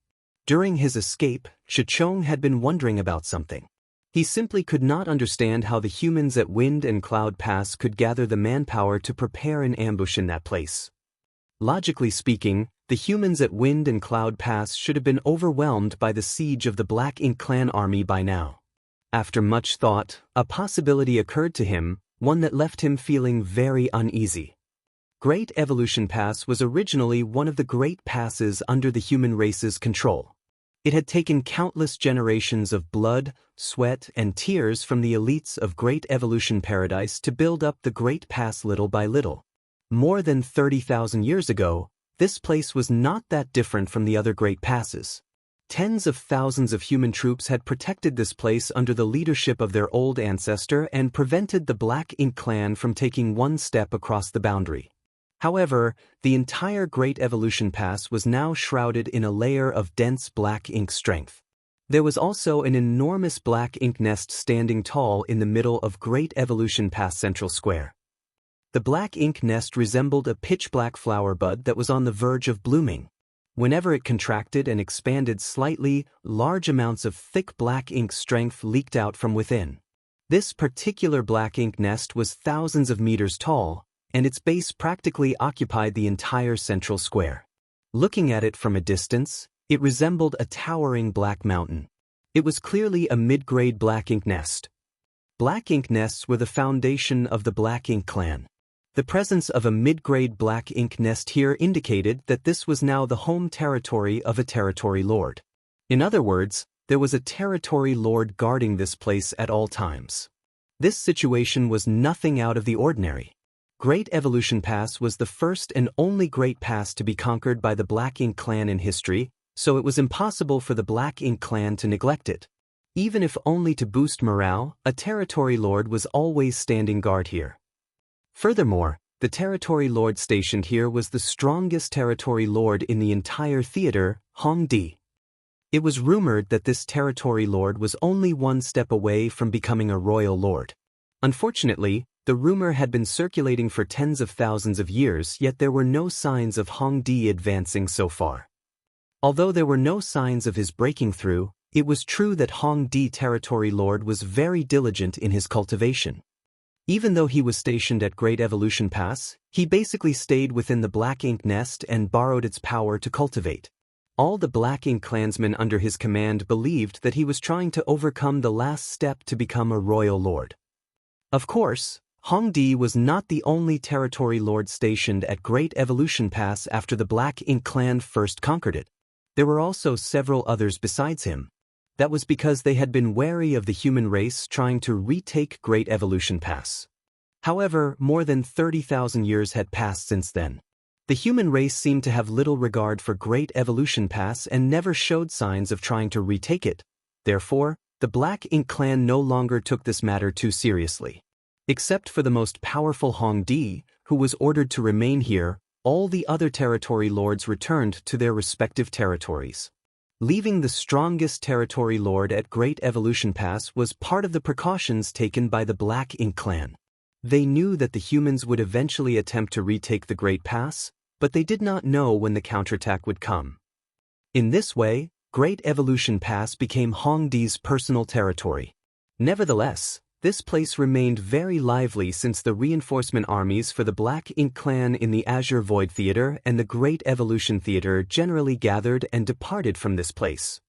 During his escape, Jianghu had been wondering about something. He simply could not understand how the humans at Wind and Cloud Pass could gather the manpower to prepare an ambush in that place. Logically speaking, the humans at Wind and Cloud Pass should have been overwhelmed by the siege of the Black Ink clan army by now. After much thought, a possibility occurred to him, one that left him feeling very uneasy. Great Evolution Pass was originally one of the great passes under the human race's control. It had taken countless generations of blood, sweat, and tears from the elites of Great Evolution Paradise to build up the Great Pass little by little. More than 30,000 years ago, this place was not that different from the other Great Passes. Tens of thousands of human troops had protected this place under the leadership of their old ancestor and prevented the Black Ink clan from taking one step across the boundary. However, the entire Great Evolution Pass was now shrouded in a layer of dense black ink strength. There was also an enormous black ink nest standing tall in the middle of Great Evolution Pass Central Square. The black ink nest resembled a pitch-black flower bud that was on the verge of blooming. Whenever it contracted and expanded slightly, large amounts of thick black ink strength leaked out from within. This particular black ink nest was thousands of meters tall, and its base practically occupied the entire central square. Looking at it from a distance, it resembled a towering black mountain. It was clearly a mid-grade black ink nest. Black ink nests were the foundation of the Black Ink clan. The presence of a mid-grade black ink nest here indicated that this was now the home territory of a territory lord. In other words, there was a territory lord guarding this place at all times. This situation was nothing out of the ordinary. Great Evolution Pass was the first and only Great Pass to be conquered by the Black Ink clan in history, so it was impossible for the Black Ink clan to neglect it. Even if only to boost morale, a territory lord was always standing guard here. Furthermore, the territory lord stationed here was the strongest territory lord in the entire theater, Hongdi. It was rumored that this territory lord was only one step away from becoming a royal lord. Unfortunately, the rumor had been circulating for tens of thousands of years, yet there were no signs of Hongdi advancing so far. Although there were no signs of his breaking through, it was true that Hongdi territory lord was very diligent in his cultivation. Even though he was stationed at Great Evolution Pass, he basically stayed within the Black Ink Nest and borrowed its power to cultivate. All the Black Ink clansmen under his command believed that he was trying to overcome the last step to become a royal lord. Of course, Hongdi was not the only territory lord stationed at Great Evolution Pass after the Black Ink clan first conquered it. There were also several others besides him. That was because they had been wary of the human race trying to retake Great Evolution Pass. However, more than 30,000 years had passed since then. The human race seemed to have little regard for Great Evolution Pass and never showed signs of trying to retake it. Therefore, the Black Ink clan no longer took this matter too seriously. Except for the most powerful Hongdi, who was ordered to remain here, all the other territory lords returned to their respective territories. Leaving the strongest territory lord at Great Evolution Pass was part of the precautions taken by the Black Ink clan. They knew that the humans would eventually attempt to retake the Great Pass, but they did not know when the counterattack would come. In this way, Great Evolution Pass became Hongdi's personal territory. Nevertheless, this place remained very lively since the reinforcement armies for the Black Ink clan in the Azure Void Theater and the Great Evolution Theater generally gathered and departed from this place.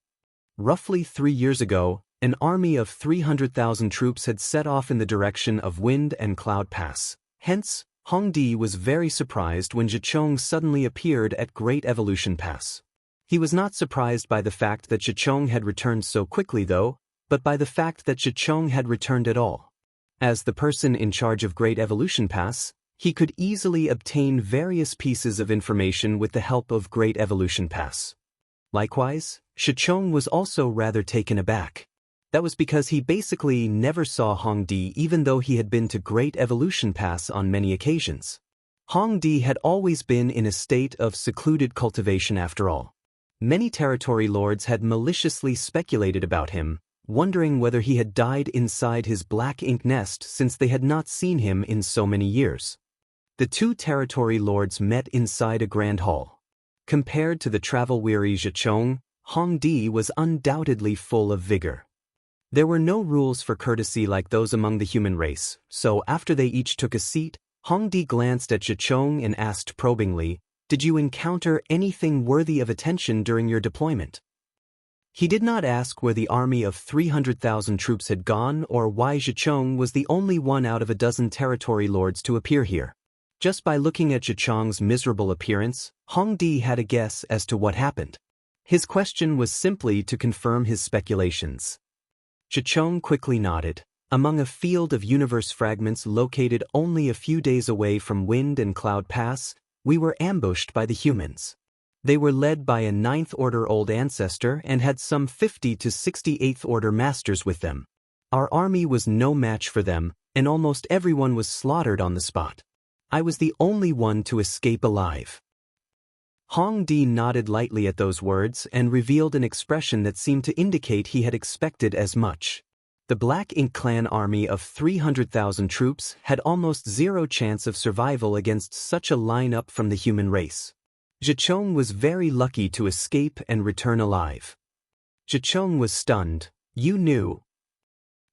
Roughly 3 years ago, an army of 300,000 troops had set off in the direction of Wind and Cloud Pass. Hence, Hongdi was very surprised when Jicheng suddenly appeared at Great Evolution Pass. He was not surprised by the fact that Jicheng had returned so quickly though, but by the fact that Jicheng had returned at all. As the person in charge of Great Evolution Pass, he could easily obtain various pieces of information with the help of Great Evolution Pass. Likewise, Jicheng was also rather taken aback. That was because he basically never saw Hongdi even though he had been to Great Evolution Pass on many occasions. Hongdi had always been in a state of secluded cultivation after all. Many territory lords had maliciously speculated about him, wondering whether he had died inside his Black Ink nest since they had not seen him in so many years. The two territory lords met inside a grand hall. Compared to the travel-weary Jicheng, Hongdi was undoubtedly full of vigor. There were no rules for courtesy like those among the human race, so after they each took a seat, Hongdi glanced at Jicheng and asked probingly, "Did you encounter anything worthy of attention during your deployment?" He did not ask where the army of 300,000 troops had gone or why Jicheng was the only one out of a dozen territory lords to appear here. Just by looking at Jicheng's miserable appearance, Hongdi had a guess as to what happened. His question was simply to confirm his speculations. Jicheng quickly nodded. Among a field of universe fragments located only a few days away from Wind and Cloud Pass, we were ambushed by the humans. They were led by a 9th Order Old Ancestor and had some 50 to 68th Order Masters with them. Our army was no match for them, and almost everyone was slaughtered on the spot. I was the only one to escape alive. Hongdi nodded lightly at those words and revealed an expression that seemed to indicate he had expected as much. The Black Ink clan army of 300,000 troops had almost zero chance of survival against such a lineup from the human race. Jicheng was very lucky to escape and return alive. Jicheng was stunned. "You knew?"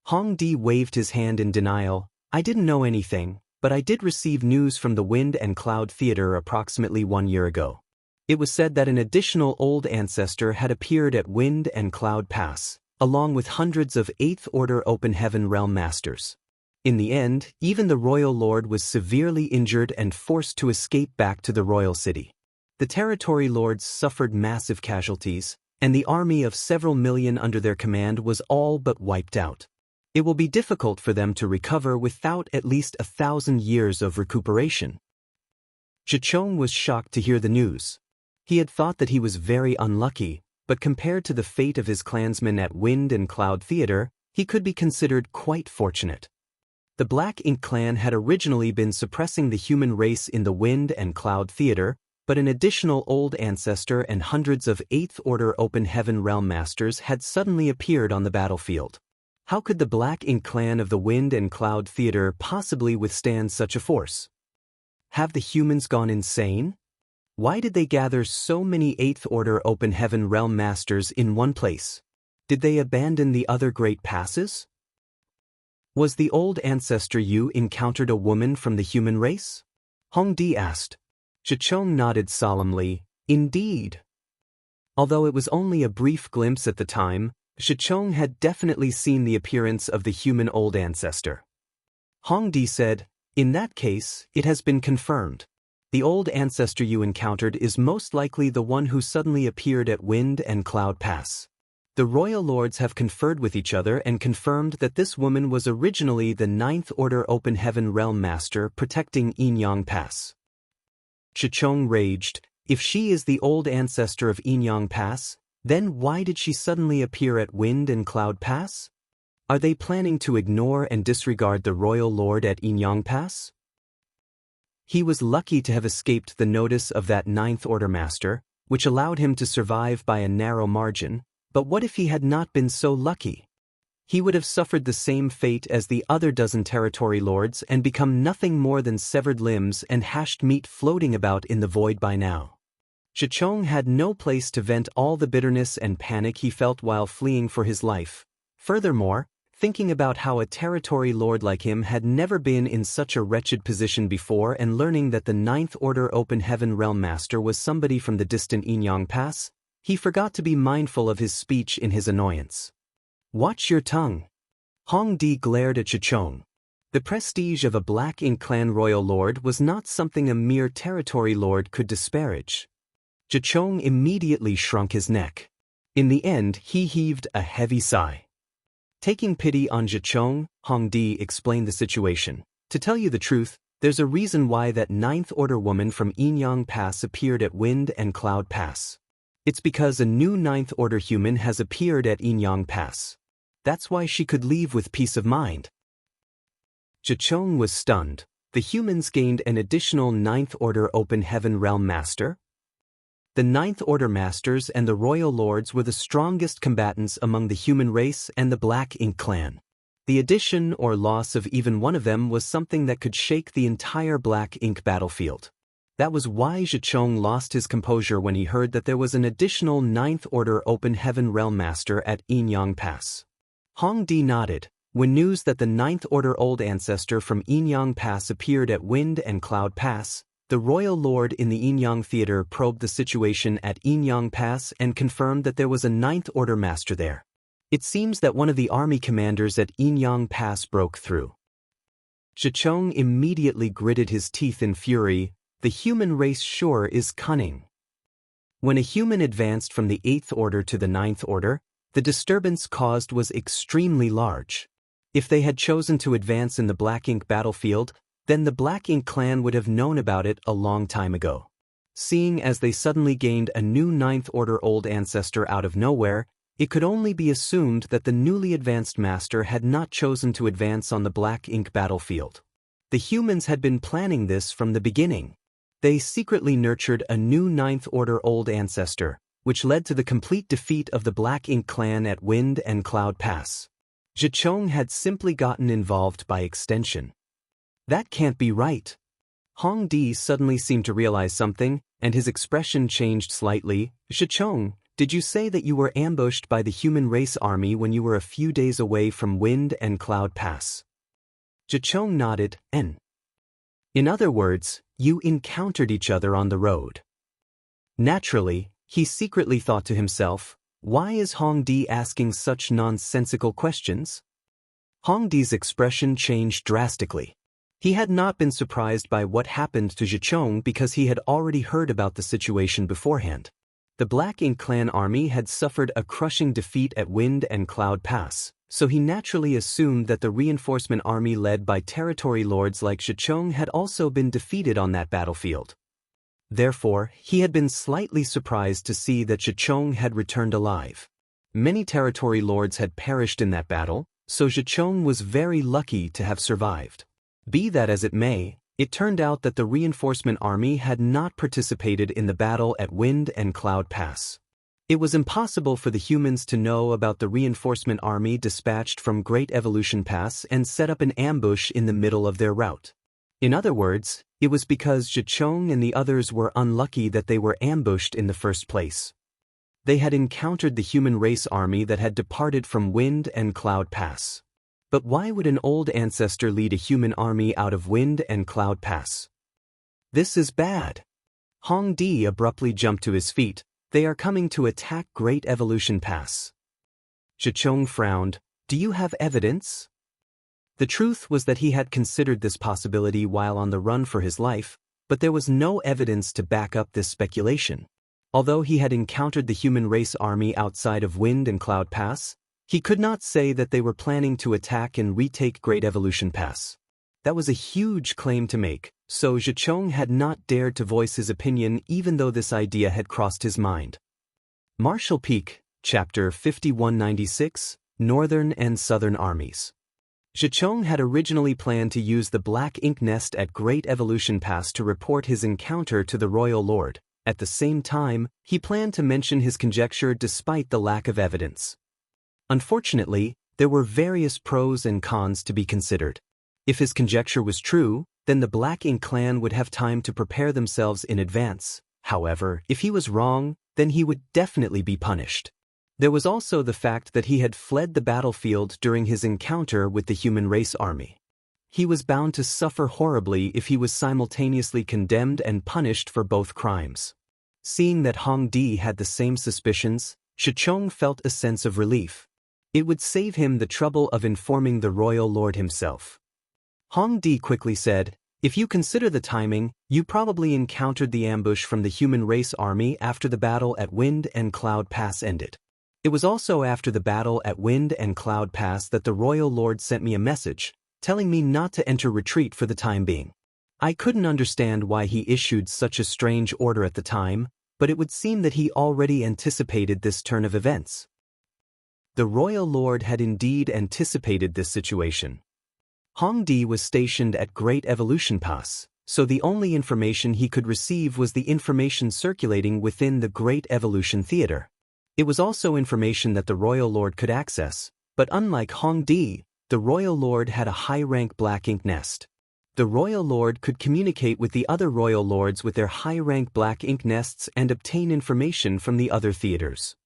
Hongdi waved his hand in denial. "I didn't know anything, but I did receive news from the Wind and Cloud Theater approximately 1 year ago. It was said that an additional Old Ancestor had appeared at Wind and Cloud Pass, along with hundreds of 8th Order Open Heaven Realm Masters. In the end, even the Royal Lord was severely injured and forced to escape back to the Royal City. The territory lords suffered massive casualties, and the army of several million under their command was all but wiped out. It will be difficult for them to recover without at least 1,000 years of recuperation." Jicheng was shocked to hear the news. He had thought that he was very unlucky, but compared to the fate of his clansmen at Wind and Cloud Theater, he could be considered quite fortunate. The Black Ink clan had originally been suppressing the human race in the Wind and Cloud Theater, but an additional old ancestor and hundreds of 8th Order Open Heaven Realm Masters had suddenly appeared on the battlefield. How could the Black Ink clan of the Wind and Cloud Theater possibly withstand such a force? Have the humans gone insane? Why did they gather so many 8th Order Open Heaven Realm Masters in one place? Did they abandon the other great passes? Was the old ancestor you encountered a woman from the human race? Hongdi asked. Zhicheng nodded solemnly, indeed. Although it was only a brief glimpse at the time, Zhicheng had definitely seen the appearance of the human old ancestor. Hongdi said, in that case, it has been confirmed. The old ancestor you encountered is most likely the one who suddenly appeared at Wind and Cloud Pass. The royal lords have conferred with each other and confirmed that this woman was originally the 9th Order Open Heaven Realm Master protecting Yinyang Pass. Zhicheng raged, if she is the old ancestor of Yinyang Pass, then why did she suddenly appear at Wind and Cloud Pass? Are they planning to ignore and disregard the royal lord at Yinyang Pass? He was lucky to have escaped the notice of that 9th Order Master, which allowed him to survive by a narrow margin, but what if he had not been so lucky? He would have suffered the same fate as the other dozen territory lords and become nothing more than severed limbs and hashed meat floating about in the void by now. Zhicheng had no place to vent all the bitterness and panic he felt while fleeing for his life. Furthermore, thinking about how a territory lord like him had never been in such a wretched position before and learning that the 9th Order Open Heaven Realm Master was somebody from the distant Yinyang Pass, he forgot to be mindful of his speech in his annoyance. Watch your tongue. Hongdi glared at Zhicheng. The prestige of a Black Ink clan royal lord was not something a mere territory lord could disparage. Zhicheng immediately shrunk his neck. In the end, he heaved a heavy sigh. Taking pity on Zhicheng, Hongdi explained the situation. To tell you the truth, there's a reason why that 9th Order woman from Yinyang Pass appeared at Wind and Cloud Pass. It's because a new 9th Order human has appeared at Yinyang Pass. That's why she could leave with peace of mind. Zhicheng was stunned. The humans gained an additional 9th Order Open Heaven Realm Master? The 9th Order Masters and the Royal Lords were the strongest combatants among the human race and the Black Ink clan. The addition or loss of even one of them was something that could shake the entire Black Ink battlefield. That was why Zhicheng lost his composure when he heard that there was an additional 9th Order Open Heaven Realm Master at Yinyang Pass. Hongdi nodded. When news that the 9th Order Old Ancestor from Yinyang Pass appeared at Wind and Cloud Pass, the royal lord in the Yinyang Theater probed the situation at Yinyang Pass and confirmed that there was a 9th Order Master there. It seems that one of the army commanders at Yinyang Pass broke through. Zhicheng immediately gritted his teeth in fury. The human race sure is cunning. When a human advanced from the 8th Order to the 9th Order, the disturbance caused was extremely large. If they had chosen to advance in the Black Ink battlefield, then the Black Ink clan would have known about it a long time ago. Seeing as they suddenly gained a new 9th Order Old Ancestor out of nowhere, it could only be assumed that the newly advanced master had not chosen to advance on the Black Ink battlefield. The humans had been planning this from the beginning. They secretly nurtured a new 9th Order Old Ancestor, which led to the complete defeat of the Black Ink clan at Wind and Cloud Pass. Zhicheng had simply gotten involved by extension. That can't be right. Hongdi suddenly seemed to realize something, and his expression changed slightly. Zhicheng, did you say that you were ambushed by the human race army when you were a few days away from Wind and Cloud Pass? Zhicheng nodded, in other words, you encountered each other on the road. Naturally, he secretly thought to himself, why is Hongdi asking such nonsensical questions? Hongdi's expression changed drastically. He had not been surprised by what happened to Zhicheng because he had already heard about the situation beforehand. The Black Ink clan army had suffered a crushing defeat at Wind and Cloud Pass, so he naturally assumed that the reinforcement army led by territory lords like Zhicheng had also been defeated on that battlefield. Therefore, he had been slightly surprised to see that Zhicheng had returned alive. Many territory lords had perished in that battle, so Zhicheng was very lucky to have survived. Be that as it may, It turned out that the reinforcement army had not participated in the battle at Wind and Cloud Pass. It was impossible for the humans to know about the reinforcement army dispatched from Great Evolution Pass and set up an ambush in the middle of their route. In other words, it was because Zhicheng and the others were unlucky that they were ambushed in the first place. They had encountered the human race army that had departed from Wind and Cloud Pass. But why would an old ancestor lead a human army out of Wind and Cloud Pass? This is bad. Hong Di abruptly jumped to his feet. They are coming to attack Great Evolution Pass. Zhicheng frowned. Do you have evidence? The truth was that he had considered this possibility while on the run for his life, but there was no evidence to back up this speculation. Although he had encountered the human race army outside of Wind and Cloud Pass, he could not say that they were planning to attack and retake Great Evolution Pass. That was a huge claim to make, so Zhicheng had not dared to voice his opinion even though this idea had crossed his mind. Martial Peak, Chapter 5196, Northern and Southern Armies. Zhicheng had originally planned to use the Black Ink Nest at Great Evolution Pass to report his encounter to the Royal Lord. At the same time, he planned to mention his conjecture despite the lack of evidence. Unfortunately, there were various pros and cons to be considered. If his conjecture was true, then the Black Ink clan would have time to prepare themselves in advance. However, if he was wrong, then he would definitely be punished. There was also the fact that he had fled the battlefield during his encounter with the human race army. He was bound to suffer horribly if he was simultaneously condemned and punished for both crimes. Seeing that Hong Di had the same suspicions, Zhicheng felt a sense of relief. It would save him the trouble of informing the royal lord himself. Hong Di quickly said, "If you consider the timing, you probably encountered the ambush from the human race army after the battle at Wind and Cloud Pass ended. It was also after the battle at Wind and Cloud Pass that the royal lord sent me a message, telling me not to enter retreat for the time being. I couldn't understand why he issued such a strange order at the time, but it would seem that he already anticipated this turn of events." The royal lord had indeed anticipated this situation. Hong Di was stationed at Great Evolution Pass, so the only information he could receive was the information circulating within the Great Evolution Theater. It was also information that the royal lord could access, but unlike Hong Di, the royal lord had a high-rank Black Ink Nest. The royal lord could communicate with the other royal lords with their high-rank Black Ink Nests and obtain information from the other theaters.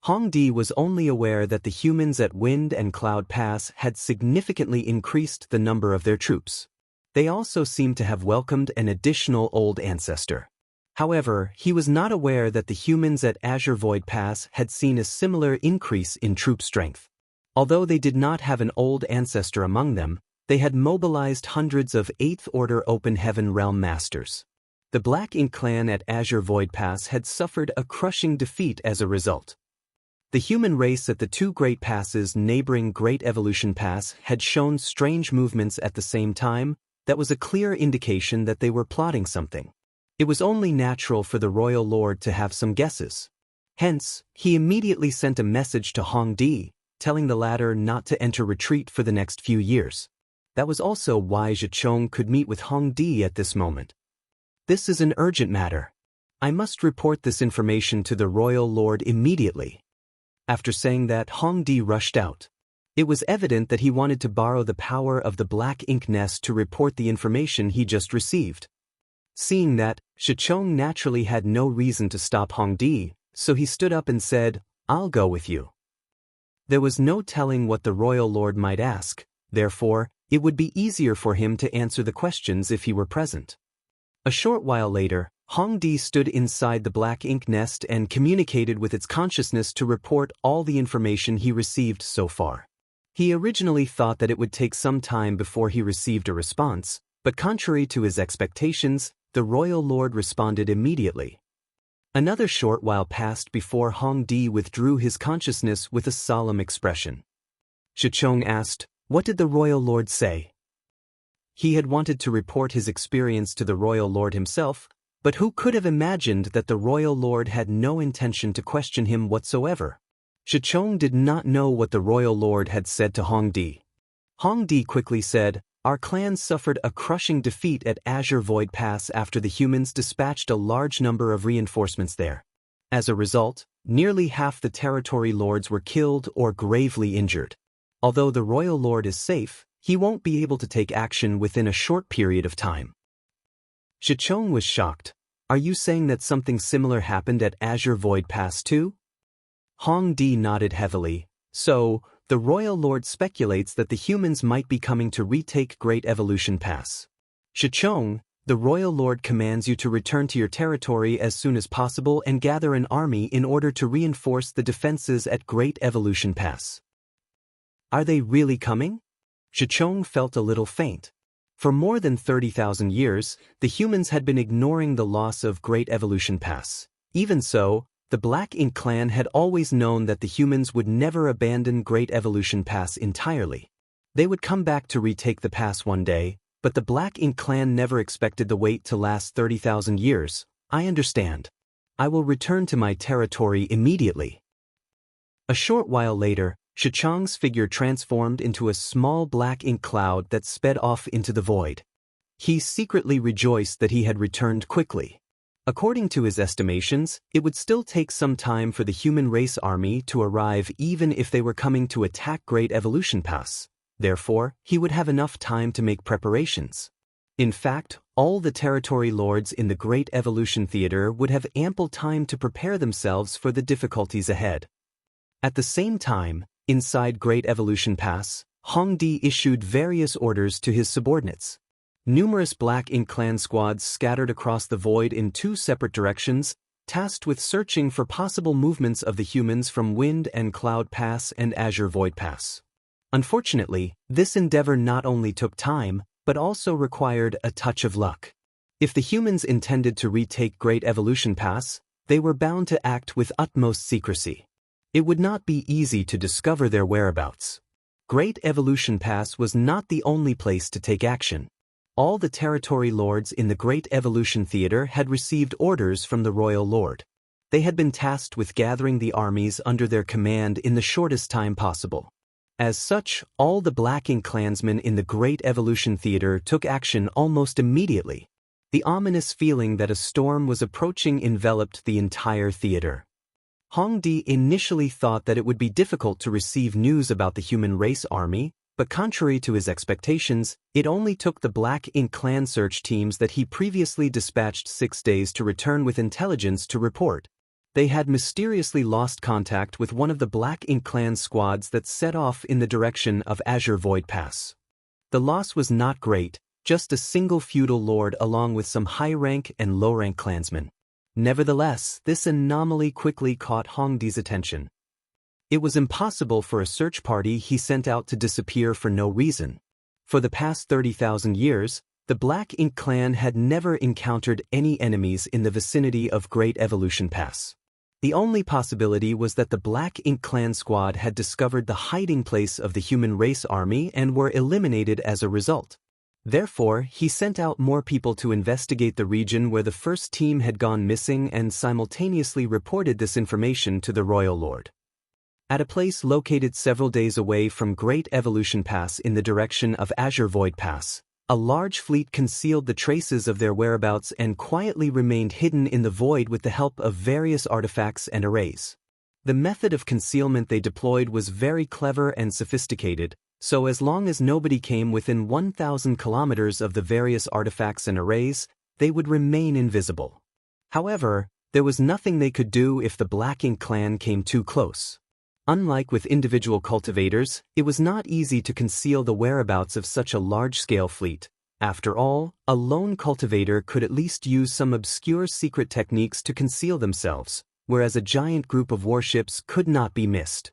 Hong Di was only aware that the humans at Wind and Cloud Pass had significantly increased the number of their troops. They also seemed to have welcomed an additional old ancestor. However, he was not aware that the humans at Azure Void Pass had seen a similar increase in troop strength. Although they did not have an old ancestor among them, they had mobilized hundreds of 8th Order Open Heaven Realm Masters. The Black Ink clan at Azure Void Pass had suffered a crushing defeat as a result. The human race at the two great passes neighboring Great Evolution Pass had shown strange movements at the same time. That was a clear indication that they were plotting something. It was only natural for the royal lord to have some guesses. Hence, he immediately sent a message to Hong Di, telling the latter not to enter retreat for the next few years. That was also why Zhicheng could meet with Hong Di at this moment. "This is an urgent matter. I must report this information to the royal lord immediately." After saying that, Hong Di rushed out. It was evident that he wanted to borrow the power of the Black Ink Nest to report the information he just received. Seeing that, Zhicheng naturally had no reason to stop Hong Di, so he stood up and said, "I'll go with you." There was no telling what the royal lord might ask, therefore, it would be easier for him to answer the questions if he were present. A short while later, Hong Di stood inside the Black Ink Nest and communicated with its consciousness to report all the information he received so far. He originally thought that it would take some time before he received a response, but contrary to his expectations, the royal lord responded immediately. Another short while passed before Hong Di withdrew his consciousness with a solemn expression. Zhicheng asked, "What did the royal lord say?" He had wanted to report his experience to the royal lord himself, but who could have imagined that the royal lord had no intention to question him whatsoever? Zhicheng did not know what the royal lord had said to Hong Di. Hong Di quickly said, Our clan suffered a crushing defeat at Azure Void Pass after the humans dispatched a large number of reinforcements there. As a result, nearly half the territory lords were killed or gravely injured. Although the royal lord is safe, he won't be able to take action within a short period of time. Shichong was shocked. Are you saying that something similar happened at Azure Void Pass too? Hong Di nodded heavily. So, the royal lord speculates that the humans might be coming to retake Great Evolution Pass. Shichong, the royal lord commands you to return to your territory as soon as possible and gather an army in order to reinforce the defenses at Great Evolution Pass. Are they really coming? Shichong felt a little faint. For more than 30,000 years, the humans had been ignoring the loss of Great Evolution Pass. Even so, the Black Ink clan had always known that the humans would never abandon Great Evolution Pass entirely. They would come back to retake the pass one day, but the Black Ink clan never expected the wait to last 30,000 years. I understand. I will return to my territory immediately. A short while later, Shichong's figure transformed into a small black ink cloud that sped off into the void. He secretly rejoiced that he had returned quickly. According to his estimations, it would still take some time for the human race army to arrive even if they were coming to attack Great Evolution Pass. Therefore, he would have enough time to make preparations. In fact, all the territory lords in the Great Evolution Theater would have ample time to prepare themselves for the difficulties ahead. At the same time, inside Great Evolution Pass, Hong Di issued various orders to his subordinates. Numerous Black Ink clan squads scattered across the void in two separate directions, tasked with searching for possible movements of the humans from Wind and Cloud Pass and Azure Void Pass. Unfortunately, this endeavor not only took time, but also required a touch of luck. If the humans intended to retake Great Evolution Pass, they were bound to act with utmost secrecy. It would not be easy to discover their whereabouts. Great Evolution Pass was not the only place to take action. All the territory lords in the Great Evolution Theater had received orders from the royal lord. They had been tasked with gathering the armies under their command in the shortest time possible. As such, all the Black Ink clansmen in the Great Evolution Theater took action almost immediately. The ominous feeling that a storm was approaching enveloped the entire theater. Hong Di initially thought that it would be difficult to receive news about the human race army, but contrary to his expectations, it only took the Black Ink clan search teams that he previously dispatched 6 days to return with intelligence to report. They had mysteriously lost contact with one of the Black Ink clan squads that set off in the direction of Azure Void Pass. The loss was not great, just a single feudal lord along with some high-rank and low-rank clansmen. Nevertheless, this anomaly quickly caught Hong Di's attention. It was impossible for a search party he sent out to disappear for no reason. For the past 30,000 years, the Black Ink clan had never encountered any enemies in the vicinity of Great Evolution Pass. The only possibility was that the Black Ink clan squad had discovered the hiding place of the human race army and were eliminated as a result. Therefore, he sent out more people to investigate the region where the first team had gone missing and simultaneously reported this information to the royal lord. At a place located several days away from Great Evolution Pass in the direction of Azure Void Pass, a large fleet concealed the traces of their whereabouts and quietly remained hidden in the void with the help of various artifacts and arrays. The method of concealment they deployed was very clever and sophisticated, so as long as nobody came within 1,000 kilometers of the various artifacts and arrays, they would remain invisible. However, there was nothing they could do if the Black Ink clan came too close. Unlike with individual cultivators, it was not easy to conceal the whereabouts of such a large-scale fleet. After all, a lone cultivator could at least use some obscure secret techniques to conceal themselves, whereas a giant group of warships could not be missed.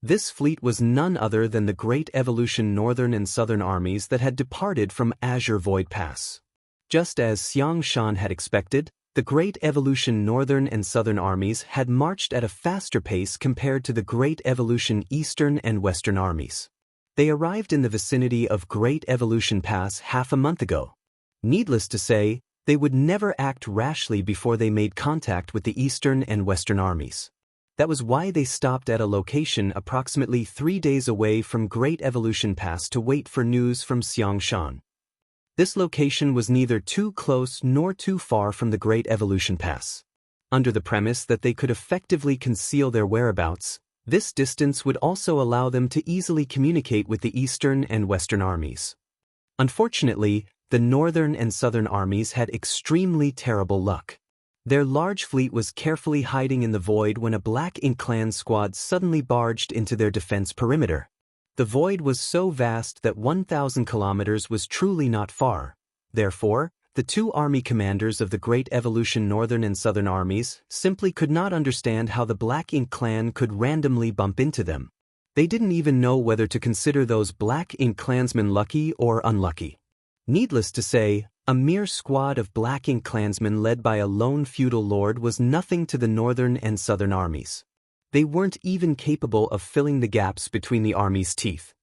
This fleet was none other than the Great Evolution Northern and Southern armies that had departed from Azure Void Pass. Just as Xiang Shan had expected, the Great Evolution Northern and Southern armies had marched at a faster pace compared to the Great Evolution Eastern and Western armies. They arrived in the vicinity of Great Evolution Pass half a month ago. Needless to say, they would never act rashly before they made contact with the Eastern and Western armies. That was why they stopped at a location approximately 3 days away from Great Evolution Pass to wait for news from Xiangshan. This location was neither too close nor too far from the Great Evolution Pass. Under the premise that they could effectively conceal their whereabouts, this distance would also allow them to easily communicate with the Eastern and Western armies. Unfortunately, the Northern and Southern armies had extremely terrible luck. Their large fleet was carefully hiding in the void when a Black Ink clan squad suddenly barged into their defense perimeter. The void was so vast that 1,000 kilometers was truly not far. Therefore, the two army commanders of the Great Evolution Northern and Southern armies simply could not understand how the Black Ink clan could randomly bump into them. They didn't even know whether to consider those Black Ink clansmen lucky or unlucky. Needless to say, a mere squad of Black Ink clansmen led by a lone feudal lord was nothing to the Northern and Southern armies. They weren't even capable of filling the gaps between the army's teeth.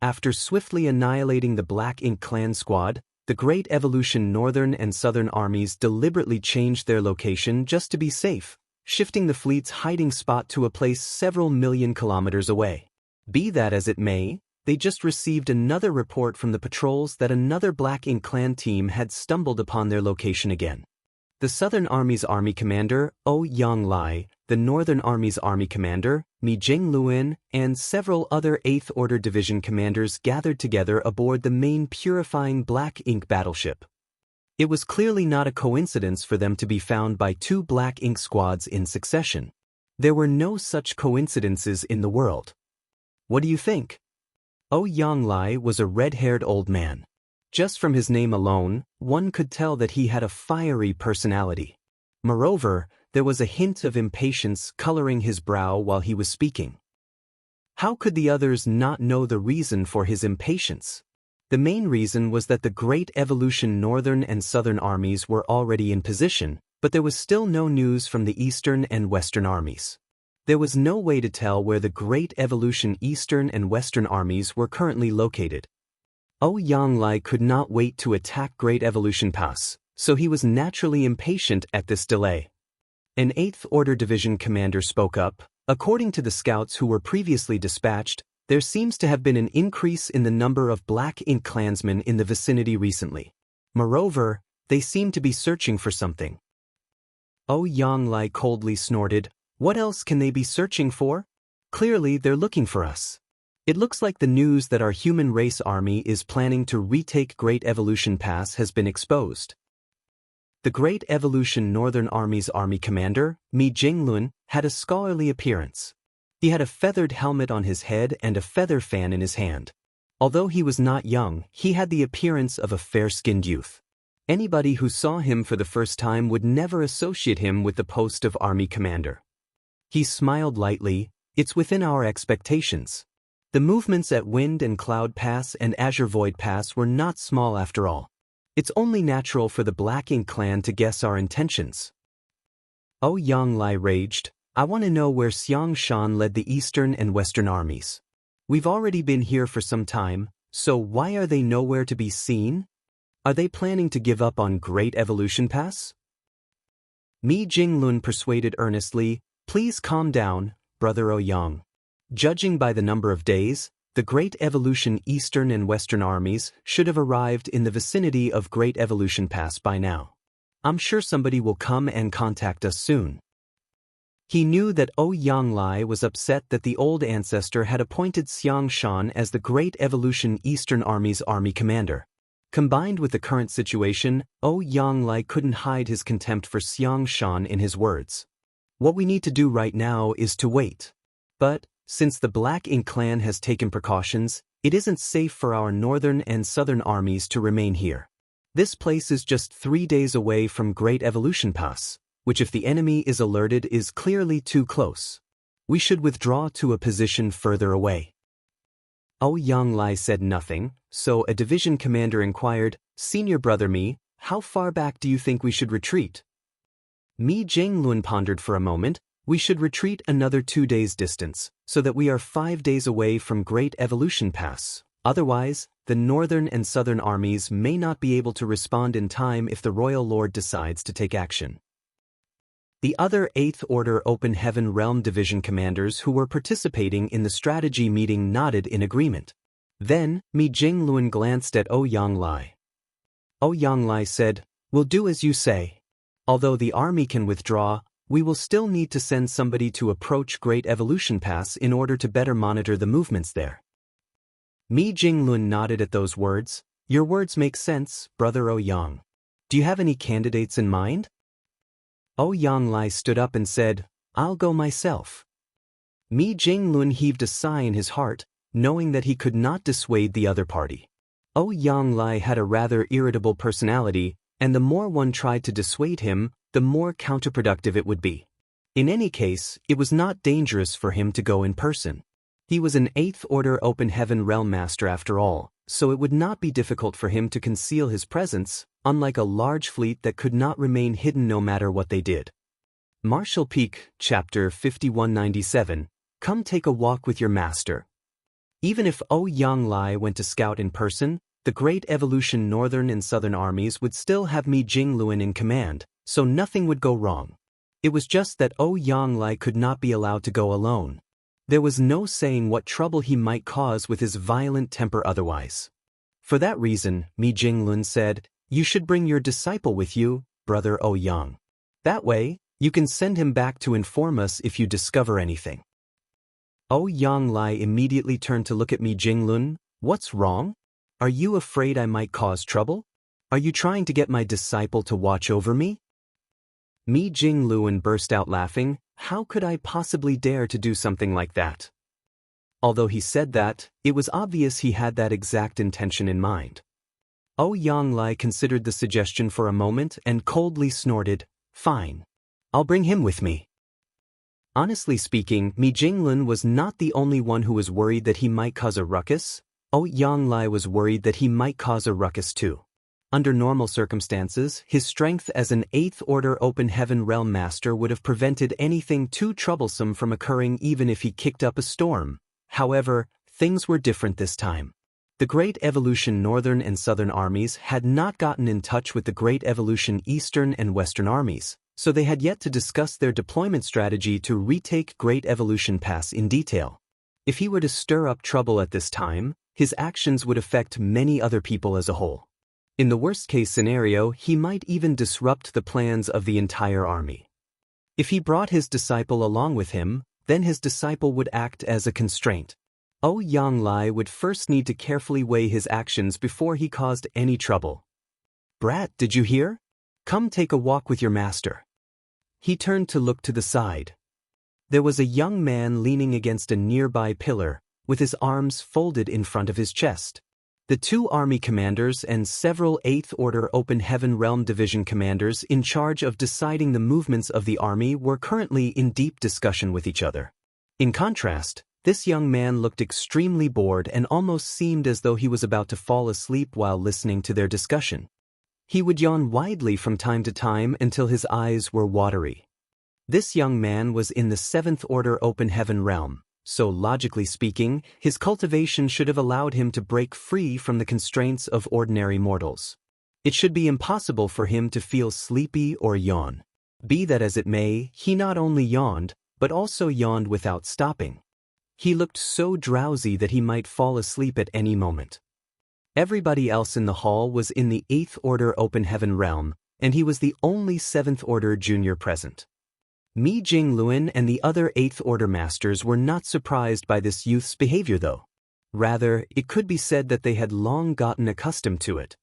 After swiftly annihilating the Black Ink clan squad, the Great Evolution Northern and Southern armies deliberately changed their location just to be safe, shifting the fleet's hiding spot to a place several million kilometers away. Be that as it may, they just received another report from the patrols that another Black Ink clan team had stumbled upon their location again. The Southern Army's army commander, Yang Lai, the Northern Army's army commander, Mi Jingluan, and several other 8th Order Division commanders gathered together aboard the main purifying Black Ink battleship. It was clearly not a coincidence for them to be found by two Black Ink squads in succession. There were no such coincidences in the world. What do you think? Yang Lai was a red-haired old man. Just from his name alone, one could tell that he had a fiery personality. Moreover, there was a hint of impatience coloring his brow while he was speaking. How could the others not know the reason for his impatience? The main reason was that the Great Evolution Northern and Southern armies were already in position, but there was still no news from the Eastern and Western armies. There was no way to tell where the Great Evolution Eastern and Western armies were currently located. Yang Lai could not wait to attack Great Evolution Pass, so he was naturally impatient at this delay. An 8th Order Division commander spoke up. According to the scouts who were previously dispatched, there seems to have been an increase in the number of Black Ink clansmen in the vicinity recently. Moreover, they seem to be searching for something. Yang Lai coldly snorted. What else can they be searching for? Clearly they're looking for us. It looks like the news that our human race army is planning to retake Great Evolution Pass has been exposed. The Great Evolution Northern Army's army commander, Mi Jingluan, had a scholarly appearance. He had a feathered helmet on his head and a feather fan in his hand. Although he was not young, he had the appearance of a fair-skinned youth. Anybody who saw him for the first time would never associate him with the post of army commander. He smiled lightly. It's within our expectations. The movements at Wind and Cloud Pass and Azure Void Pass were not small after all. It's only natural for the Black Ink clan to guess our intentions. Yang Lai raged. I want to know where Xiangshan led the Eastern and Western armies. We've already been here for some time, so why are they nowhere to be seen? Are they planning to give up on Great Evolution Pass? Mi Jingluan persuaded earnestly. Please calm down, Brother Yang. Judging by the number of days, the Great Evolution Eastern and Western armies should have arrived in the vicinity of Great Evolution Pass by now. I'm sure somebody will come and contact us soon. He knew that Yang Lai was upset that the old ancestor had appointed Xiangshan as the Great Evolution Eastern Army's army commander. Combined with the current situation, Yang Lai couldn't hide his contempt for Xiangshan in his words. What we need to do right now is to wait. But, since the Black Ink clan has taken precautions, it isn't safe for our Northern and Southern armies to remain here. This place is just 3 days away from Great Evolution Pass, which if the enemy is alerted is clearly too close. We should withdraw to a position further away. Yang Lai said nothing, so a division commander inquired, Senior Brother Mi, how far back do you think we should retreat? Mi Jingluan pondered for a moment. We should retreat another 2 days' distance, so that we are 5 days away from Great Evolution Pass. Otherwise, the Northern and Southern armies may not be able to respond in time if the Royal Lord decides to take action. The other 8th Order Open Heaven Realm Division commanders who were participating in the strategy meeting nodded in agreement. Then, Mi Jinglun glanced at Ouyang-Lai. Ouyang-Lai said, "We'll do as you say. Although the army can withdraw, we will still need to send somebody to approach Great Evolution Pass in order to better monitor the movements there." Mi Jinglun nodded at those words. "Your words make sense, Brother Ouyang. Do you have any candidates in mind?" Ouyang-Lai stood up and said, "I'll go myself." Mi Jinglun heaved a sigh in his heart, knowing that he could not dissuade the other party. Ouyang-Lai had a rather irritable personality, and the more one tried to dissuade him, the more counterproductive it would be. In any case, it was not dangerous for him to go in person. He was an 8th Order Open Heaven Realm Master after all, so it would not be difficult for him to conceal his presence, unlike a large fleet that could not remain hidden no matter what they did. Martial Peak, Chapter 5197, Come take a walk with your master. Even if Ouyang-Lai went to scout in person, the Great Evolution Northern and Southern armies would still have Mi Jinglun in command, so nothing would go wrong. It was just that Ouyang-Lai could not be allowed to go alone. There was no saying what trouble he might cause with his violent temper otherwise. For that reason, Mi Jinglun said, "You should bring your disciple with you, Brother Ouyang. That way, you can send him back to inform us if you discover anything." Ouyang-Lai immediately turned to look at Mi Jinglun. "What's wrong? Are you afraid I might cause trouble? Are you trying to get my disciple to watch over me?" Mi Jinglun burst out laughing. "How could I possibly dare to do something like that?" Although he said that, it was obvious he had that exact intention in mind. Ouyang-Lai considered the suggestion for a moment and coldly snorted, "Fine. I'll bring him with me." Honestly speaking, Mi Jinglun was not the only one who was worried that he might cause a ruckus. Ouyang-Lai was worried that he might cause a ruckus too. Under normal circumstances, his strength as an 8th Order Open Heaven Realm Master would have prevented anything too troublesome from occurring even if he kicked up a storm. However, things were different this time. The Great Evolution Northern and Southern armies had not gotten in touch with the Great Evolution Eastern and Western armies, so they had yet to discuss their deployment strategy to retake Great Evolution Pass in detail. If he were to stir up trouble at this time, his actions would affect many other people as a whole. In the worst-case scenario, he might even disrupt the plans of the entire army. If he brought his disciple along with him, then his disciple would act as a constraint. Ouyang-Lai would first need to carefully weigh his actions before he caused any trouble. "Brat, did you hear? Come take a walk with your master." He turned to look to the side. There was a young man leaning against a nearby pillar, with his arms folded in front of his chest. The two army commanders and several 8th Order Open Heaven Realm Division commanders in charge of deciding the movements of the army were currently in deep discussion with each other. In contrast, this young man looked extremely bored and almost seemed as though he was about to fall asleep while listening to their discussion. He would yawn widely from time to time until his eyes were watery. This young man was in the 7th Order Open Heaven Realm, so logically speaking, his cultivation should have allowed him to break free from the constraints of ordinary mortals. It should be impossible for him to feel sleepy or yawn. Be that as it may, he not only yawned, but also yawned without stopping. He looked so drowsy that he might fall asleep at any moment. Everybody else in the hall was in the 8th Order Open Heaven Realm, and he was the only 7th Order junior present. Mi Jinglun and the other 8th Order Masters were not surprised by this youth's behavior though. Rather, it could be said that they had long gotten accustomed to it.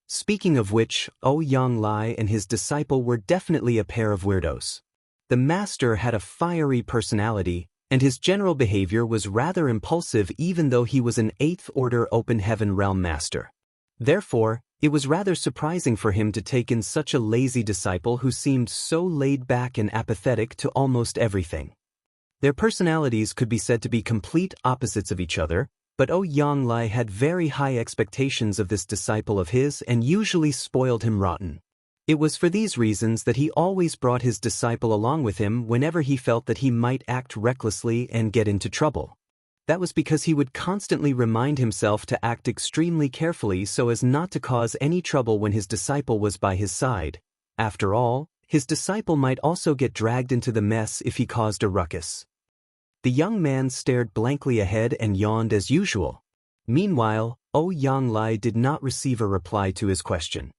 Speaking of which, Ouyang-Lai and his disciple were definitely a pair of weirdos. The master had a fiery personality, and his general behavior was rather impulsive even though he was an 8th Order Open Heaven Realm Master. Therefore, it was rather surprising for him to take in such a lazy disciple who seemed so laid back and apathetic to almost everything. Their personalities could be said to be complete opposites of each other, but Ouyang-Lai had very high expectations of this disciple of his and usually spoiled him rotten. It was for these reasons that he always brought his disciple along with him whenever he felt that he might act recklessly and get into trouble. That was because he would constantly remind himself to act extremely carefully so as not to cause any trouble when his disciple was by his side. After all, his disciple might also get dragged into the mess if he caused a ruckus. The young man stared blankly ahead and yawned as usual. Meanwhile, Yang Lai did not receive a reply to his question.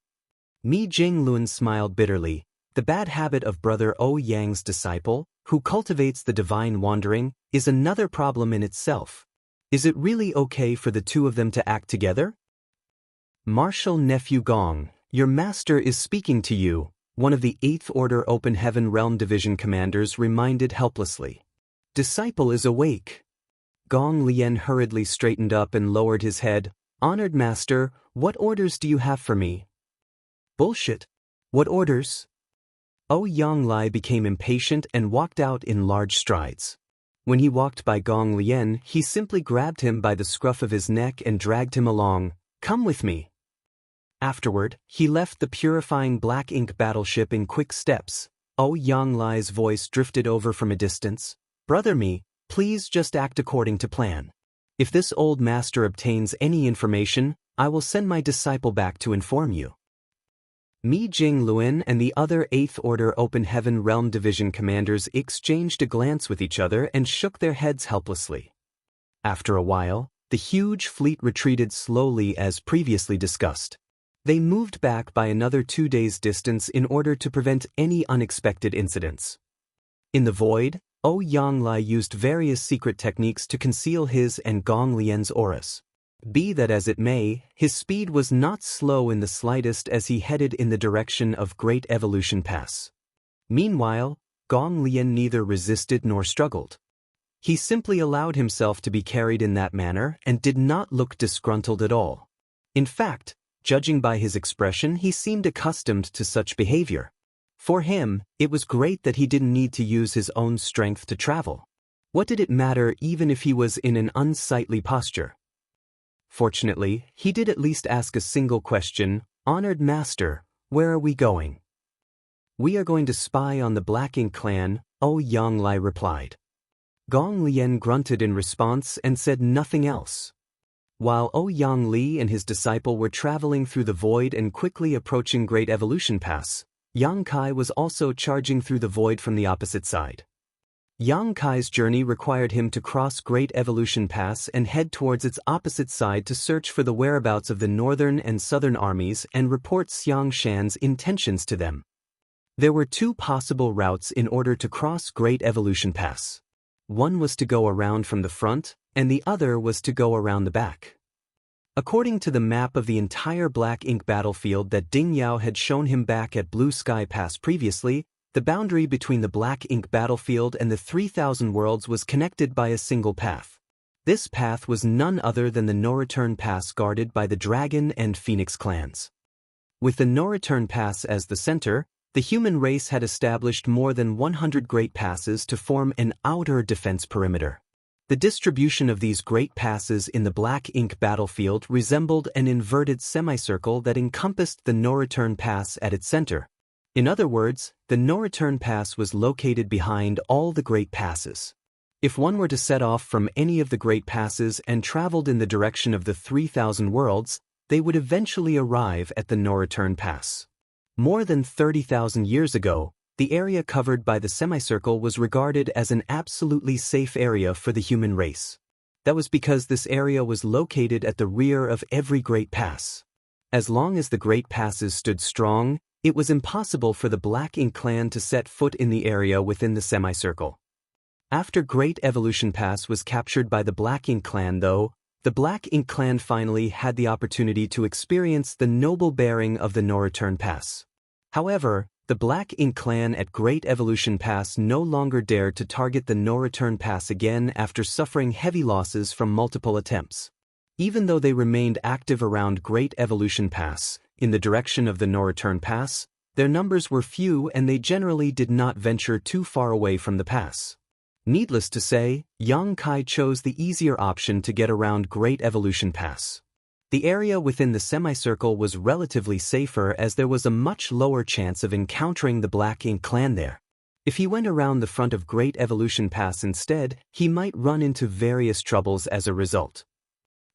Mi Jinglun smiled bitterly. The bad habit of Brother Yang's disciple, who cultivates the divine wandering, is another problem in itself. Is it really okay for the two of them to act together? Martial Nephew Gong, your master is speaking to you, one of the 8th Order Open Heaven Realm Division commanders reminded helplessly. Disciple is awake. Gong Lian hurriedly straightened up and lowered his head. Honored master, what orders do you have for me? Bullshit. What orders? Yang Lai became impatient and walked out in large strides. When he walked by Gong Lian, he simply grabbed him by the scruff of his neck and dragged him along. Come with me. Afterward, he left the purifying black ink battleship in quick steps. Yang Lai's voice drifted over from a distance. Brother Mi, please just act according to plan. If this old master obtains any information, I will send my disciple back to inform you. Mi Jinglun and the other 8th Order Open Heaven Realm Division commanders exchanged a glance with each other and shook their heads helplessly. After a while, the huge fleet retreated slowly as previously discussed. They moved back by another 2 days' distance in order to prevent any unexpected incidents. In the void, Yang Lai used various secret techniques to conceal his and Gong Lian's auras. Be that as it may, his speed was not slow in the slightest as he headed in the direction of Great Evolution Pass. Meanwhile, Gong Lian neither resisted nor struggled. He simply allowed himself to be carried in that manner and did not look disgruntled at all. In fact, judging by his expression, he seemed accustomed to such behavior. For him, it was great that he didn't need to use his own strength to travel. What did it matter even if he was in an unsightly posture? Fortunately, he did at least ask a single question. Honored master, where are we going? We are going to spy on the Black Ink clan, Yang Lai replied. Gong Lian grunted in response and said nothing else. While Yang Li and his disciple were traveling through the void and quickly approaching Great Evolution Pass, Yang Kai was also charging through the void from the opposite side. Yang Kai's journey required him to cross Great Evolution Pass and head towards its opposite side to search for the whereabouts of the northern and southern armies and report Xiang Shan's intentions to them. There were 2 possible routes in order to cross Great Evolution Pass. One was to go around from the front, and the other was to go around the back. According to the map of the entire Black Ink battlefield that Ding Yao had shown him back at Blue Sky Pass previously, the boundary between the Black Ink battlefield and the 3,000 worlds was connected by a single path. This path was none other than the No-Return Pass guarded by the Dragon and Phoenix clans. With the No-Return Pass as the center, the human race had established more than 100 great passes to form an outer defense perimeter. The distribution of these great passes in the Black Ink battlefield resembled an inverted semicircle that encompassed the No-Return Pass at its center. In other words, the No-Return Pass was located behind all the great passes. If one were to set off from any of the great passes and traveled in the direction of the 3,000 worlds, they would eventually arrive at the No-Return Pass. More than 30,000 years ago, the area covered by the semicircle was regarded as an absolutely safe area for the human race. That was because this area was located at the rear of every great pass. As long as the great passes stood strong, it was impossible for the Black Ink clan to set foot in the area within the semicircle. After Great Evolution Pass was captured by the Black Ink clan though, the Black Ink clan finally had the opportunity to experience the noble bearing of the No-Return Pass. However, the Black Ink clan at Great Evolution Pass no longer dared to target the No-Return Pass again after suffering heavy losses from multiple attempts. Even though they remained active around Great Evolution Pass, in the direction of the No-Return Pass, their numbers were few and they generally did not venture too far away from the pass. Needless to say, Yang Kai chose the easier option to get around Great Evolution Pass. The area within the semicircle was relatively safer as there was a much lower chance of encountering the Black Ink clan there. If he went around the front of Great Evolution Pass instead, he might run into various troubles as a result.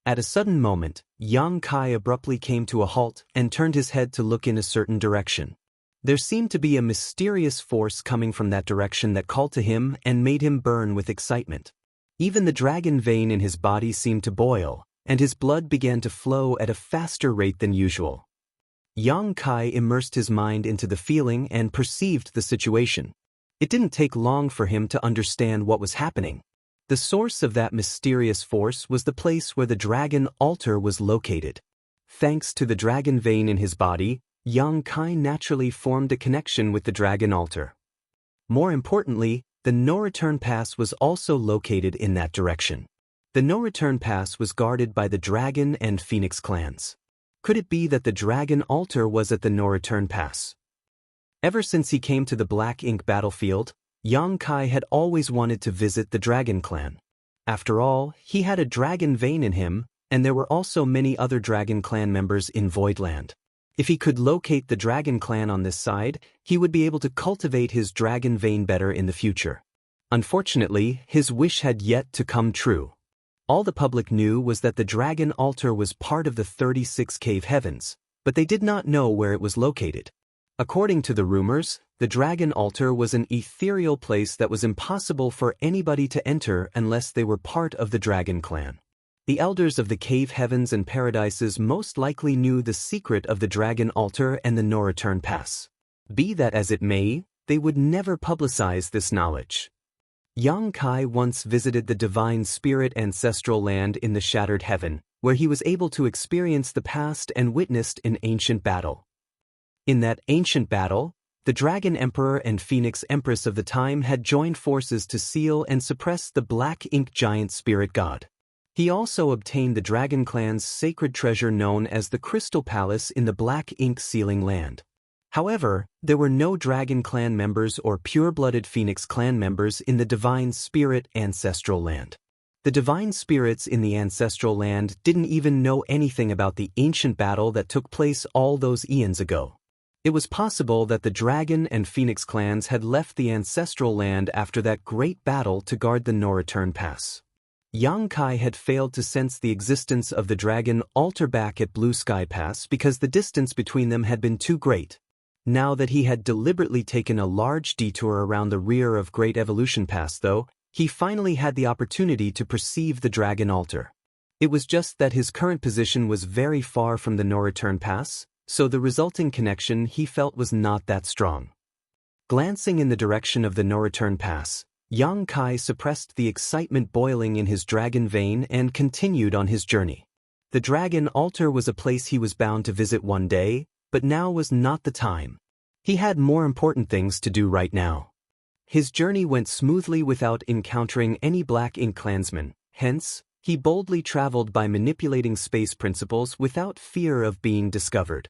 At a sudden moment, Yang Kai abruptly came to a halt and turned his head to look in a certain direction. There seemed to be a mysterious force coming from that direction that called to him and made him burn with excitement. Even the dragon vein in his body seemed to boil, and his blood began to flow at a faster rate than usual. Yang Kai immersed his mind into the feeling and perceived the situation. It didn't take long for him to understand what was happening. The source of that mysterious force was the place where the dragon altar was located. Thanks to the dragon vein in his body, Yang Kai naturally formed a connection with the dragon altar. More importantly, the no-return pass was also located in that direction. The no-return pass was guarded by the dragon and phoenix clans. Could it be that the dragon altar was at the no-return pass? Ever since he came to the Black Ink battlefield, Yang Kai had always wanted to visit the dragon clan. After all, he had a dragon vein in him, and there were also many other dragon clan members in Voidland. If he could locate the dragon clan on this side, he would be able to cultivate his dragon vein better in the future. Unfortunately, his wish had yet to come true. All the public knew was that the dragon altar was part of the 36 cave heavens, but they did not know where it was located. According to the rumors, the dragon altar was an ethereal place that was impossible for anybody to enter unless they were part of the dragon clan. The elders of the cave heavens and paradises most likely knew the secret of the dragon altar and the no-return pass. Be that as it may, they would never publicize this knowledge. Yang Kai once visited the divine spirit ancestral land in the Shattered Heaven, where he was able to experience the past and witnessed an ancient battle. In that ancient battle, the Dragon Emperor and Phoenix Empress of the time had joined forces to seal and suppress the Black Ink giant spirit god. He also obtained the Dragon Clan's sacred treasure known as the Crystal Palace in the Black Ink Sealing Land. However, there were no Dragon Clan members or pure-blooded Phoenix Clan members in the Divine Spirit Ancestral Land. The Divine Spirits in the Ancestral Land didn't even know anything about the ancient battle that took place all those eons ago. It was possible that the Dragon and Phoenix Clans had left the Ancestral Land after that great battle to guard the no-return pass. Yang Kai had failed to sense the existence of the dragon altar back at Blue Sky Pass because the distance between them had been too great. Now that he had deliberately taken a large detour around the rear of Great Evolution Pass though, he finally had the opportunity to perceive the dragon altar. It was just that his current position was very far from the no-return pass, so the resulting connection he felt was not that strong. Glancing in the direction of the no-return pass, Yang Kai suppressed the excitement boiling in his dragon vein and continued on his journey. The dragon altar was a place he was bound to visit one day, but now was not the time. He had more important things to do right now. His journey went smoothly without encountering any Black Ink clansmen, hence, he boldly traveled by manipulating space principles without fear of being discovered.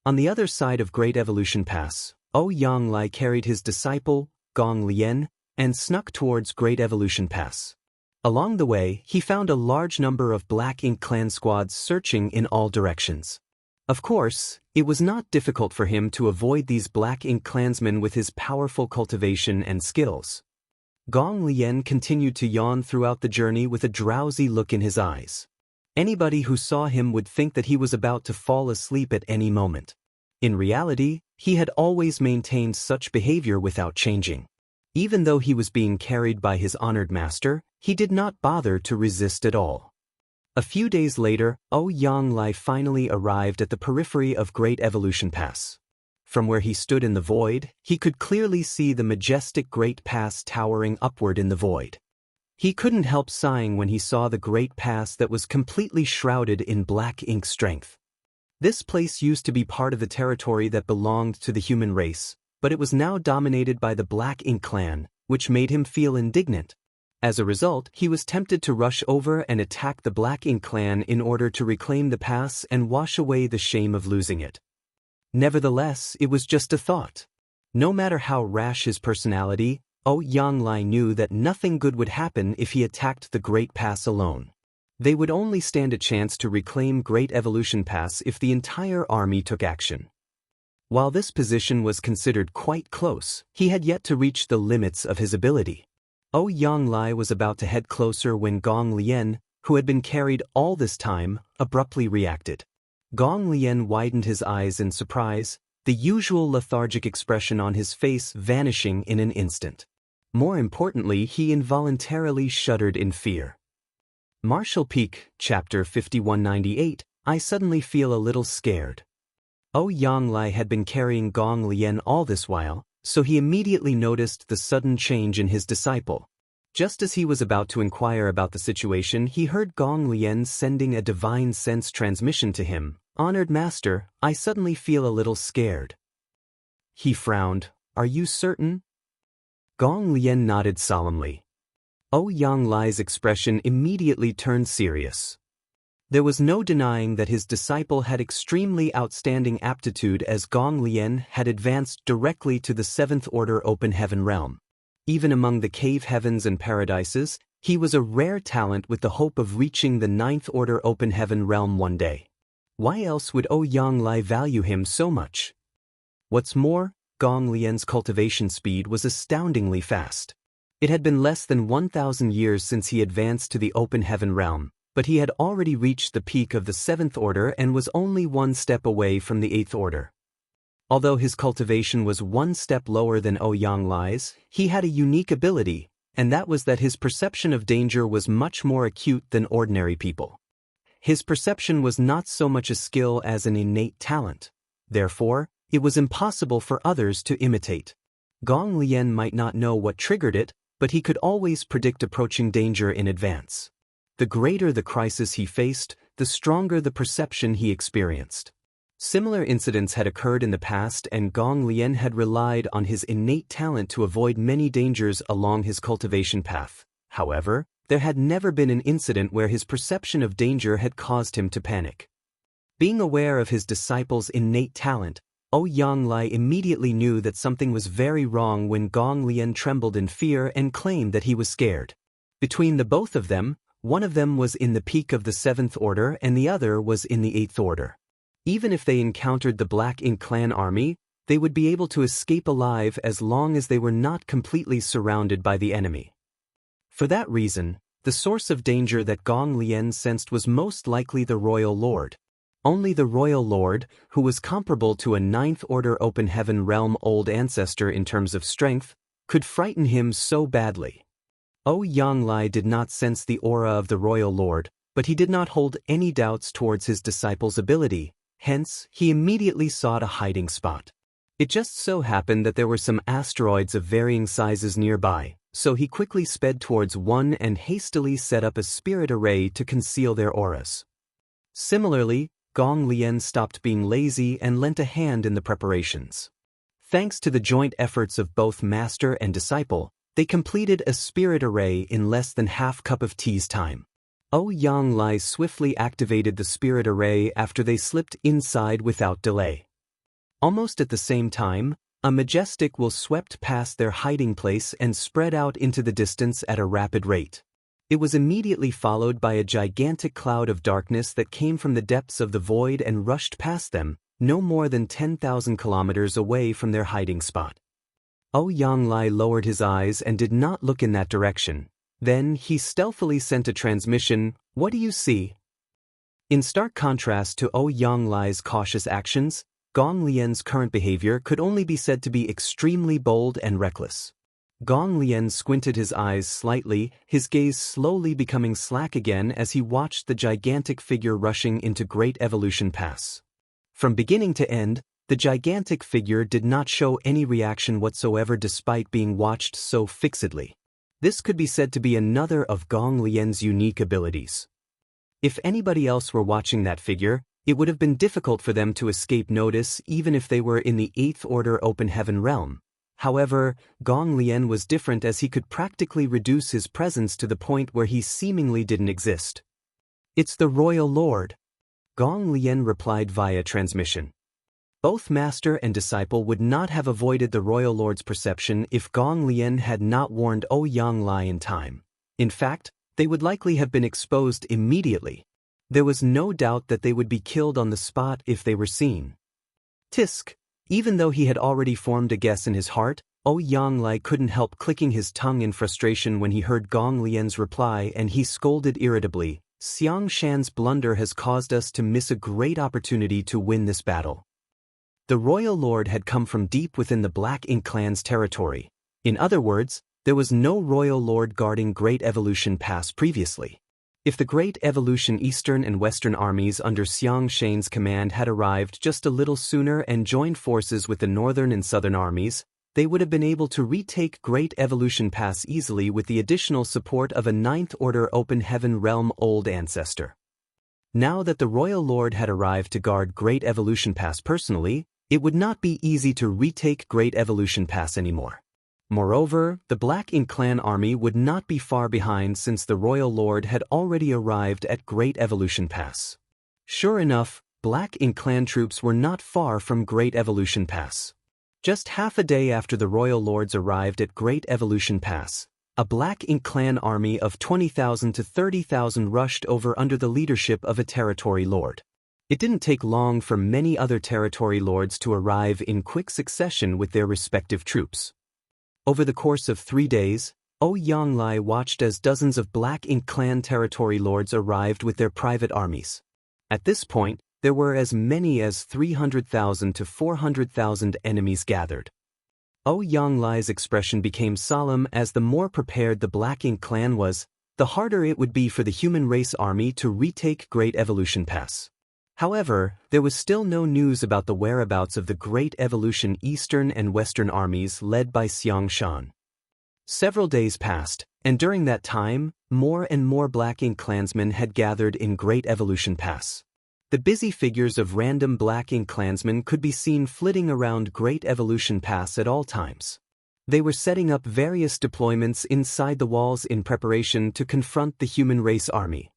On the other side of Great Evolution Pass, Yang Lai carried his disciple, Gong Lian, and snuck towards Great Evolution Pass. Along the way, he found a large number of Black Ink clan squads searching in all directions. Of course, it was not difficult for him to avoid these Black Ink clansmen with his powerful cultivation and skills. Gong Lian continued to yawn throughout the journey with a drowsy look in his eyes. Anybody who saw him would think that he was about to fall asleep at any moment. In reality, he had always maintained such behavior without changing. Even though he was being carried by his honored master, he did not bother to resist at all. A few days later, Yang Lai finally arrived at the periphery of Great Evolution Pass. From where he stood in the void, he could clearly see the majestic Great Pass towering upward in the void. He couldn't help sighing when he saw the Great Pass that was completely shrouded in Black Ink strength. This place used to be part of the territory that belonged to the human race, but it was now dominated by the Black Ink clan, which made him feel indignant. As a result, he was tempted to rush over and attack the Black Ink clan in order to reclaim the pass and wash away the shame of losing it. Nevertheless, it was just a thought. No matter how rash his personality, Yang Lai knew that nothing good would happen if he attacked the Great Pass alone. They would only stand a chance to reclaim Great Evolution Pass if the entire army took action. While this position was considered quite close, he had yet to reach the limits of his ability. Yang Lai was about to head closer when Gong Lian, who had been carried all this time, abruptly reacted. Gong Lian widened his eyes in surprise, the usual lethargic expression on his face vanishing in an instant. More importantly, he involuntarily shuddered in fear. Martial Peak, Chapter 5198, I suddenly feel a little scared. Yang Lai had been carrying Gong Lian all this while, so he immediately noticed the sudden change in his disciple. Just as he was about to inquire about the situation, he heard Gong Lian sending a divine sense transmission to him. Honored Master, I suddenly feel a little scared. He frowned. Are you certain? Gong Lian nodded solemnly. Yang Lai's expression immediately turned serious. There was no denying that his disciple had extremely outstanding aptitude, as Gong Lian had advanced directly to the 7th Order Open Heaven realm. Even among the cave heavens and paradises, he was a rare talent with the hope of reaching the 9th Order Open Heaven realm one day. Why else would Yang Lai value him so much? What's more, Gong Lian's cultivation speed was astoundingly fast. It had been less than 1,000 years since he advanced to the Open Heaven realm, but he had already reached the peak of the 7th Order and was only one step away from the 8th Order. Although his cultivation was one step lower than Yang Lai's, he had a unique ability, and that was that his perception of danger was much more acute than ordinary people. His perception was not so much a skill as an innate talent. Therefore, it was impossible for others to imitate. Gong Lian might not know what triggered it, but he could always predict approaching danger in advance. The greater the crisis he faced, the stronger the perception he experienced. Similar incidents had occurred in the past, and Gong Lian had relied on his innate talent to avoid many dangers along his cultivation path. However, there had never been an incident where his perception of danger had caused him to panic. Being aware of his disciple's innate talent, Yang Lai immediately knew that something was very wrong when Gong Lian trembled in fear and claimed that he was scared. Between the both of them, one of them was in the peak of the 7th Order and the other was in the 8th Order. Even if they encountered the Black Ink clan army, they would be able to escape alive as long as they were not completely surrounded by the enemy. For that reason, the source of danger that Gong Lian sensed was most likely the Royal Lord. Only the Royal Lord, who was comparable to a 9th Order Open Heaven realm old ancestor in terms of strength, could frighten him so badly. Yang Lai did not sense the aura of the Royal Lord, but he did not hold any doubts towards his disciple's ability, hence, he immediately sought a hiding spot. It just so happened that there were some asteroids of varying sizes nearby, so he quickly sped towards one and hastily set up a spirit array to conceal their auras. Similarly, Gong Lian stopped being lazy and lent a hand in the preparations. Thanks to the joint efforts of both master and disciple, they completed a spirit array in less than half cup of tea's time. Yang Lai swiftly activated the spirit array after they slipped inside without delay. Almost at the same time, a majestic will swept past their hiding place and spread out into the distance at a rapid rate. It was immediately followed by a gigantic cloud of darkness that came from the depths of the void and rushed past them, no more than 10,000 kilometers away from their hiding spot. Yang Lai lowered his eyes and did not look in that direction. Then he stealthily sent a transmission, "What do you see?" In stark contrast to Yang Lai's cautious actions, Gong Lian's current behavior could only be said to be extremely bold and reckless. Gong Lian squinted his eyes slightly, his gaze slowly becoming slack again as he watched the gigantic figure rushing into Great Evolution Pass. From beginning to end, the gigantic figure did not show any reaction whatsoever despite being watched so fixedly. This could be said to be another of Gong Lian's unique abilities. If anybody else were watching that figure, it would have been difficult for them to escape notice even if they were in the 8th Order Open Heaven realm. However, Gong Lian was different as he could practically reduce his presence to the point where he seemingly didn't exist. "It's the Royal Lord," Gong Lian replied via transmission. Both master and disciple would not have avoided the Royal Lord's perception if Gong Lian had not warned Yang Lai in time. In fact, they would likely have been exposed immediately. There was no doubt that they would be killed on the spot if they were seen. Tisk! Even though he had already formed a guess in his heart, Yang Lai couldn't help clicking his tongue in frustration when he heard Gong Lian's reply, and he scolded irritably, "Xiang Shan's blunder has caused us to miss a great opportunity to win this battle." The royal lord had come from deep within the Black Ink clan's territory. In other words, there was no royal lord guarding Great Evolution Pass previously. If the Great Evolution Eastern and Western armies under Xiang Shane's command had arrived just a little sooner and joined forces with the Northern and Southern armies, they would have been able to retake Great Evolution Pass easily with the additional support of a Ninth Order Open Heaven Realm Old Ancestor. Now that the Royal Lord had arrived to guard Great Evolution Pass personally, it would not be easy to retake Great Evolution Pass anymore. Moreover, the Black Ink clan army would not be far behind since the Royal Lord had already arrived at Great Evolution Pass. Sure enough, Black Ink clan troops were not far from Great Evolution Pass. Just half a day after the Royal Lords arrived at Great Evolution Pass, a Black Ink clan army of 20,000 to 30,000 rushed over under the leadership of a territory lord. It didn't take long for many other territory lords to arrive in quick succession with their respective troops. Over the course of 3 days, Yanglai watched as dozens of Black Ink clan territory lords arrived with their private armies. At this point, there were as many as 300,000 to 400,000 enemies gathered. Yanglai's expression became solemn as the more prepared the Black Ink clan was, the harder it would be for the human race army to retake Great Evolution Pass. However, there was still no news about the whereabouts of the Great Evolution Eastern and Western armies led by Xiang Shan. Several days passed, and during that time, more and more Black Ink clansmen had gathered in Great Evolution Pass. The busy figures of random Black Ink clansmen could be seen flitting around Great Evolution Pass at all times. They were setting up various deployments inside the walls in preparation to confront the human race army.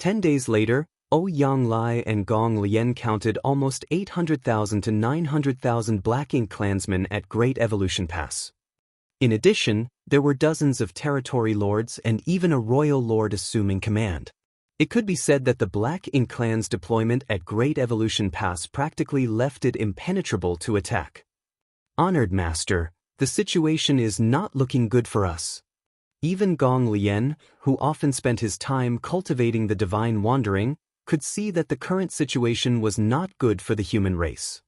10 days later, Yanglai and Gong Lian counted almost 800,000 to 900,000 Black Ink clansmen at Great Evolution Pass. In addition, there were dozens of territory lords and even a royal lord assuming command. It could be said that the Black Ink clan's deployment at Great Evolution Pass practically left it impenetrable to attack. Honored Master, the situation is not looking good for us. Even Gong Lian, who often spent his time cultivating the divine wandering, could see that the current situation was not good for the human race.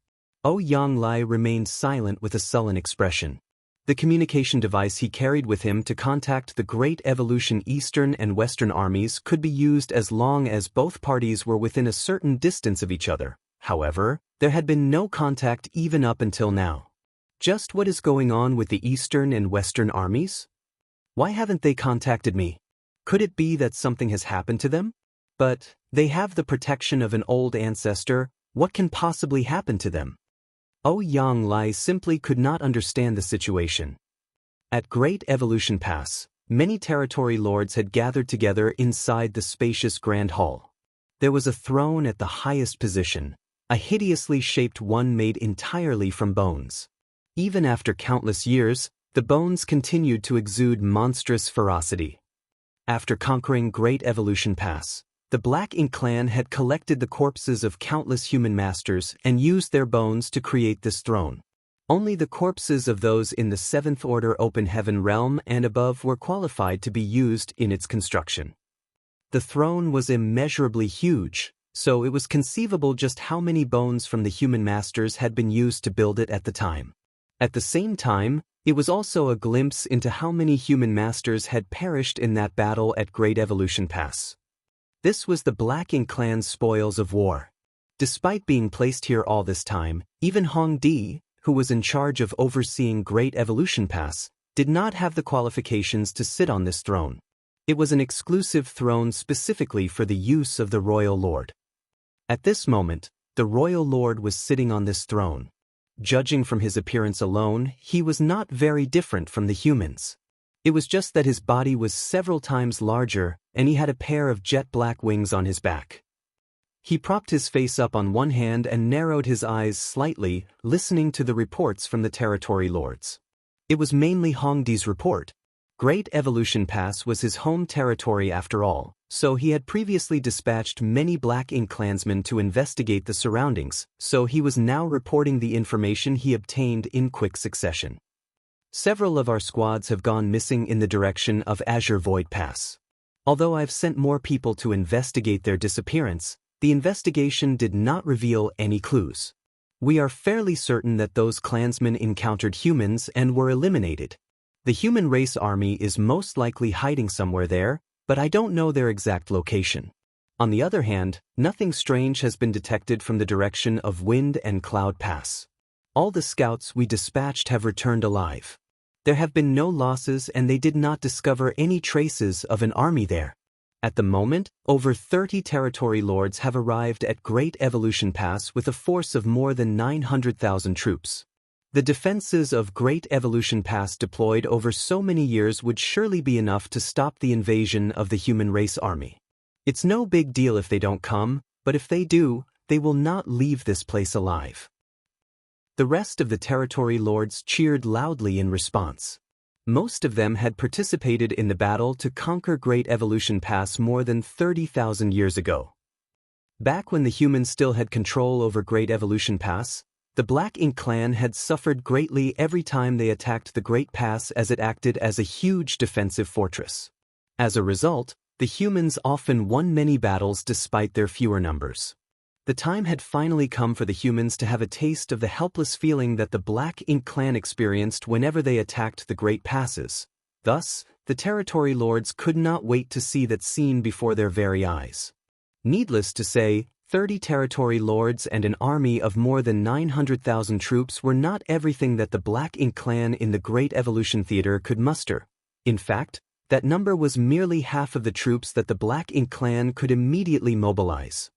Yanglai remained silent with a sullen expression. The communication device he carried with him to contact the Great Evolution Eastern and Western armies could be used as long as both parties were within a certain distance of each other. However, there had been no contact even up until now. Just what is going on with the Eastern and Western armies? Why haven't they contacted me? Could it be that something has happened to them? But they have the protection of an old ancestor. What can possibly happen to them? Yanglai simply could not understand the situation. At Great Evolution Pass, many territory lords had gathered together inside the spacious Grand Hall. There was a throne at the highest position, a hideously shaped one made entirely from bones. Even after countless years, the bones continued to exude monstrous ferocity. After conquering Great Evolution Pass, the Black Ink clan had collected the corpses of countless human masters and used their bones to create this throne. Only the corpses of those in the Seventh Order Open Heaven realm and above were qualified to be used in its construction. The throne was immeasurably huge, so it was conceivable just how many bones from the human masters had been used to build it at the time. At the same time, it was also a glimpse into how many human masters had perished in that battle at Great Evolution Pass. This was the Black Ink clan's spoils of war. Despite being placed here all this time, even Hong Di, who was in charge of overseeing Great Evolution Pass, did not have the qualifications to sit on this throne. It was an exclusive throne specifically for the use of the Royal Lord. At this moment, the Royal Lord was sitting on this throne. Judging from his appearance alone, he was not very different from the humans. It was just that his body was several times larger, and he had a pair of jet black wings on his back. He propped his face up on one hand and narrowed his eyes slightly, listening to the reports from the territory lords. It was mainly Hong Di's report. Great Evolution Pass was his home territory after all, so he had previously dispatched many Black Ink clansmen to investigate the surroundings, so he was now reporting the information he obtained in quick succession. Several of our squads have gone missing in the direction of Azure Void Pass. Although I've sent more people to investigate their disappearance, the investigation did not reveal any clues. We are fairly certain that those clansmen encountered humans and were eliminated. The human race army is most likely hiding somewhere there, but I don't know their exact location. On the other hand, nothing strange has been detected from the direction of Wind and Cloud Pass. All the scouts we dispatched have returned alive. There have been no losses and they did not discover any traces of an army there. At the moment, over 30 territory lords have arrived at Great Evolution Pass with a force of more than 900,000 troops. The defenses of Great Evolution Pass deployed over so many years would surely be enough to stop the invasion of the human race army. It's no big deal if they don't come, but if they do, they will not leave this place alive. The rest of the territory lords cheered loudly in response. Most of them had participated in the battle to conquer Great Evolution Pass more than 30,000 years ago. Back when the humans still had control over Great Evolution Pass, the Black Ink clan had suffered greatly every time they attacked the Great Pass as it acted as a huge defensive fortress. As a result, the humans often won many battles despite their fewer numbers. The time had finally come for the humans to have a taste of the helpless feeling that the Black Ink clan experienced whenever they attacked the Great Passes. Thus, the territory lords could not wait to see that scene before their very eyes. Needless to say, 30 territory lords and an army of more than 900,000 troops were not everything that the Black Ink clan in the Great Evolution Theater could muster. In fact, that number was merely half of the troops that the Black Ink clan could immediately mobilize.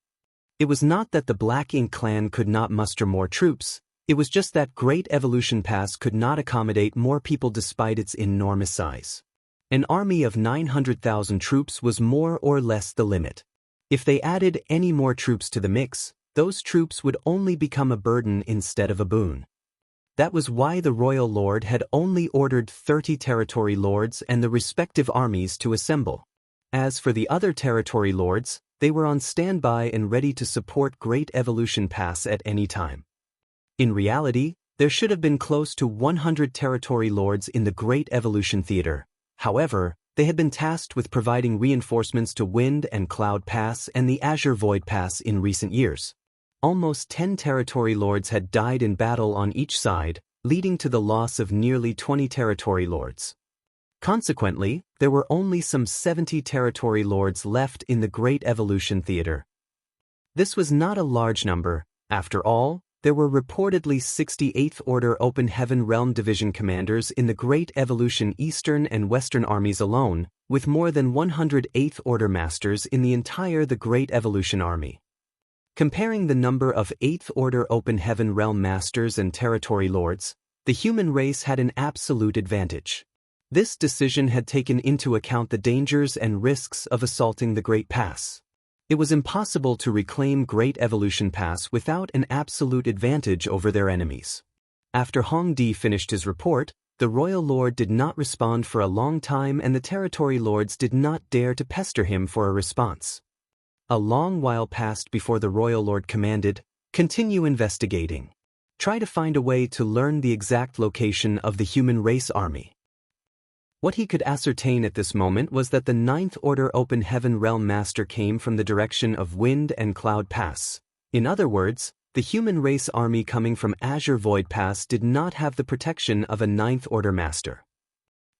It was not that the Black Ink clan could not muster more troops, it was just that Great Evolution Pass could not accommodate more people despite its enormous size. An army of 900,000 troops was more or less the limit. If they added any more troops to the mix, those troops would only become a burden instead of a boon. That was why the royal lord had only ordered 30 territory lords and the respective armies to assemble. As for the other territory lords, they were on standby and ready to support Great Evolution Pass at any time. In reality, there should have been close to 100 territory lords in the Great Evolution Theater. However, they had been tasked with providing reinforcements to Wind and Cloud Pass and the Azure Void Pass in recent years. Almost 10 territory lords had died in battle on each side, leading to the loss of nearly 20 territory lords. Consequently, there were only some 70 territory lords left in the Great Evolution Theater. This was not a large number. After all, there were reportedly 68th Order Open Heaven Realm Division commanders in the Great Evolution Eastern and Western armies alone, with more than 108th Order masters in the entire the Great Evolution Army. Comparing the number of 8th Order Open Heaven Realm masters and territory lords, the human race had an absolute advantage. This decision had taken into account the dangers and risks of assaulting the Great Pass. It was impossible to reclaim Great Evolution Pass without an absolute advantage over their enemies. After Hong Di finished his report, the royal lord did not respond for a long time and the territory lords did not dare to pester him for a response. A long while passed before the royal lord commanded, "Continue investigating. Try to find a way to learn the exact location of the human race army." What he could ascertain at this moment was that the 9th Order Open Heaven Realm Master came from the direction of Wind and Cloud Pass. In other words, the human race army coming from Azure Void Pass did not have the protection of a 9th Order Master.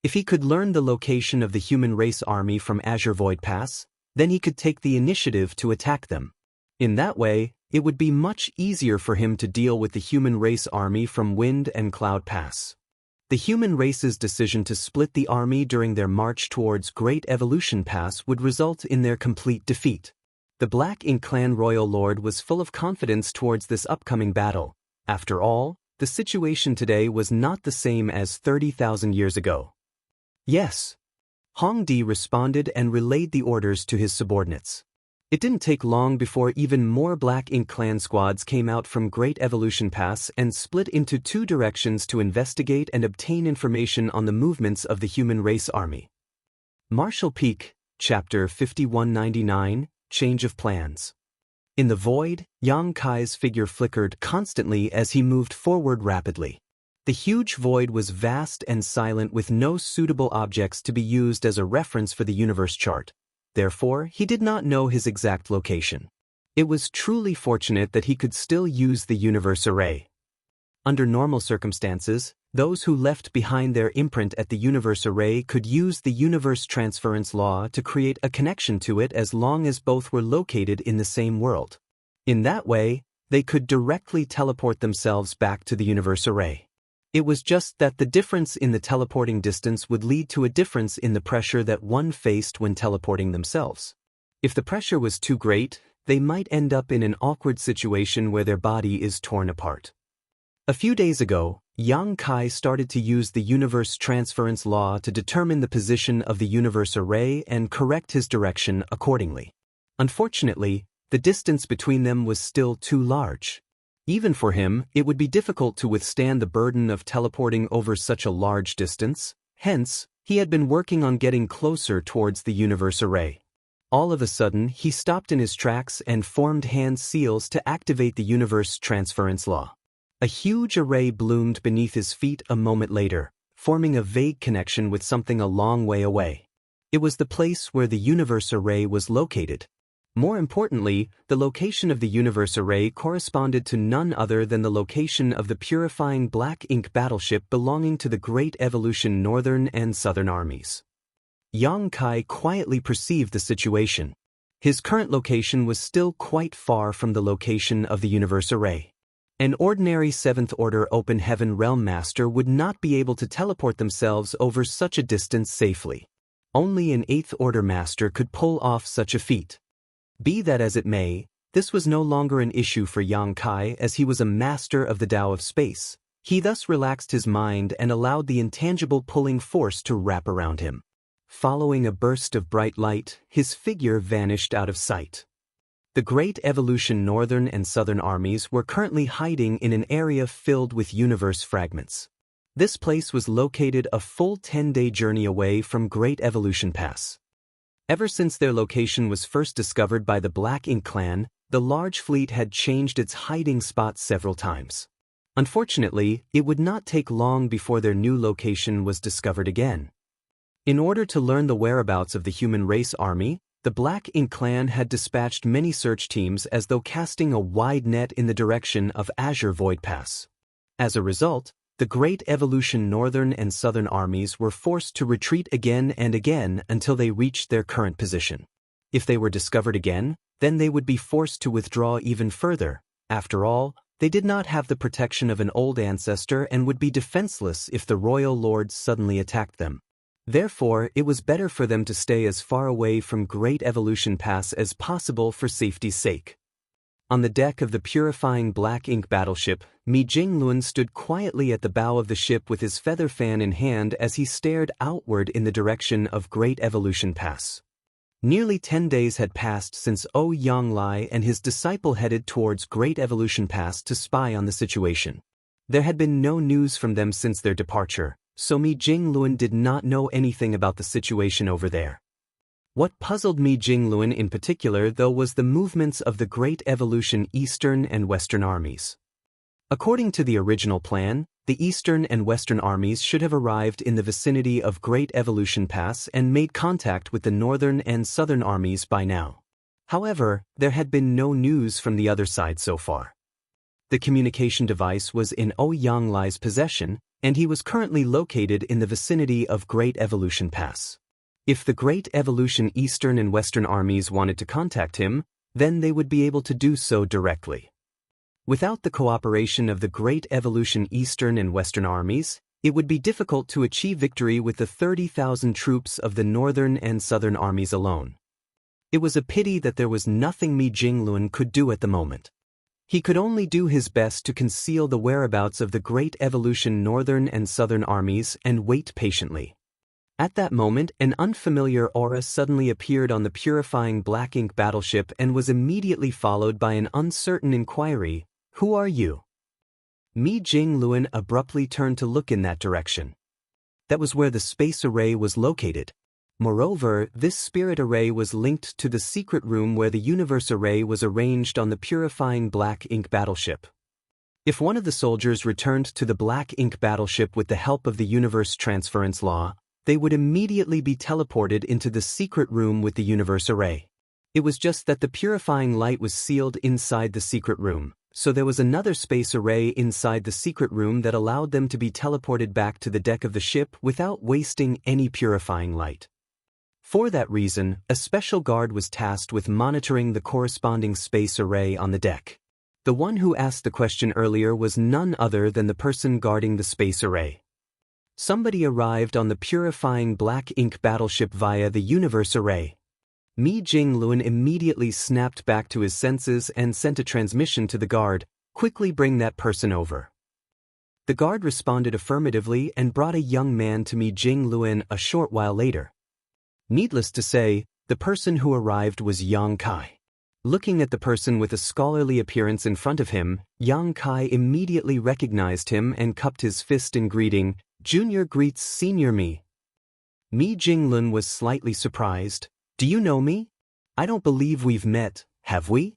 If he could learn the location of the human race army from Azure Void Pass, then he could take the initiative to attack them. In that way, it would be much easier for him to deal with the human race army from Wind and Cloud Pass. The human race's decision to split the army during their march towards Great Evolution Pass would result in their complete defeat. The Black Ink clan royal lord was full of confidence towards this upcoming battle. After all, the situation today was not the same as 30,000 years ago. Yes. Hong Di responded and relayed the orders to his subordinates. It didn't take long before even more Black Ink clan squads came out from Great Evolution Pass and split into two directions to investigate and obtain information on the movements of the human race army. Marshall Peak, Chapter 5199, Change of Plans. In the void, Yang Kai's figure flickered constantly as he moved forward rapidly. The huge void was vast and silent with no suitable objects to be used as a reference for the universe chart. Therefore, he did not know his exact location. It was truly fortunate that he could still use the universe array. Under normal circumstances, those who left behind their imprint at the universe array could use the universe transference law to create a connection to it as long as both were located in the same world. In that way, they could directly teleport themselves back to the universe array. It was just that the difference in the teleporting distance would lead to a difference in the pressure that one faced when teleporting themselves. If the pressure was too great, they might end up in an awkward situation where their body is torn apart. A few days ago, Yang Kai started to use the universe transference law to determine the position of the universe array and correct his direction accordingly. Unfortunately, the distance between them was still too large. Even for him, it would be difficult to withstand the burden of teleporting over such a large distance. Hence, he had been working on getting closer towards the universe array. All of a sudden, he stopped in his tracks and formed hand seals to activate the universe transference law. A huge array bloomed beneath his feet a moment later, forming a vague connection with something a long way away. It was the place where the universe array was located. More importantly, the location of the universe array corresponded to none other than the location of the purifying black ink battleship belonging to the Great Evolution Northern and Southern Armies. Yang Kai quietly perceived the situation. His current location was still quite far from the location of the universe array. An ordinary 7th Order Open Heaven Realm Master would not be able to teleport themselves over such a distance safely. Only an 8th Order Master could pull off such a feat. Be that as it may, this was no longer an issue for Yang Kai as he was a master of the Tao of space. He thus relaxed his mind and allowed the intangible pulling force to wrap around him. Following a burst of bright light, his figure vanished out of sight. The Great Evolution Northern and Southern Armies were currently hiding in an area filled with universe fragments. This place was located a full 10-day journey away from Great Evolution Pass. Ever since their location was first discovered by the Black Ink clan, the large fleet had changed its hiding spot several times. Unfortunately, it would not take long before their new location was discovered again. In order to learn the whereabouts of the human race army, the Black Ink clan had dispatched many search teams as though casting a wide net in the direction of Azure Void Pass. As a result, the Great Evolution Northern and Southern Armies were forced to retreat again and again until they reached their current position. If they were discovered again, then they would be forced to withdraw even further. After all, they did not have the protection of an old ancestor and would be defenseless if the royal lords suddenly attacked them. Therefore, it was better for them to stay as far away from Great Evolution Pass as possible for safety's sake. On the deck of the purifying black ink battleship, Mi Jinglun stood quietly at the bow of the ship with his feather fan in hand as he stared outward in the direction of Great Evolution Pass. Nearly 10 days had passed since Yanglai and his disciple headed towards Great Evolution Pass to spy on the situation. There had been no news from them since their departure, so Mi Jinglun did not know anything about the situation over there. What puzzled Mi Jinglun in particular, though, was the movements of the Great Evolution Eastern and Western armies. According to the original plan, the Eastern and Western armies should have arrived in the vicinity of Great Evolution Pass and made contact with the Northern and Southern armies by now. However, there had been no news from the other side so far. The communication device was in Yanglai's possession, and he was currently located in the vicinity of Great Evolution Pass. If the Great Evolution Eastern and Western armies wanted to contact him, then they would be able to do so directly. Without the cooperation of the Great Evolution Eastern and Western armies, it would be difficult to achieve victory with the 30,000 troops of the Northern and Southern armies alone. It was a pity that there was nothing Mi Jinglun could do at the moment. He could only do his best to conceal the whereabouts of the Great Evolution Northern and Southern armies and wait patiently. At that moment, an unfamiliar aura suddenly appeared on the purifying black ink battleship and was immediately followed by an uncertain inquiry, "Who are you?" Mi Jinglun abruptly turned to look in that direction. That was where the space array was located. Moreover, this spirit array was linked to the secret room where the universe array was arranged on the purifying black ink battleship. If one of the soldiers returned to the black ink battleship with the help of the universe transference law, they would immediately be teleported into the secret room with the universe array. It was just that the purifying light was sealed inside the secret room, so there was another space array inside the secret room that allowed them to be teleported back to the deck of the ship without wasting any purifying light. For that reason, a special guard was tasked with monitoring the corresponding space array on the deck. The one who asked the question earlier was none other than the person guarding the space array. Somebody arrived on the purifying black ink battleship via the universe array. Mi Jingluan immediately snapped back to his senses and sent a transmission to the guard, "Quickly bring that person over." The guard responded affirmatively and brought a young man to Mi Jingluan a short while later. Needless to say, the person who arrived was Yang Kai. Looking at the person with a scholarly appearance in front of him, Yang Kai immediately recognized him and cupped his fist in greeting. "Junior greets Senior Mi." Mi Jingluan was slightly surprised. "Do you know me? I don't believe we've met, have we?"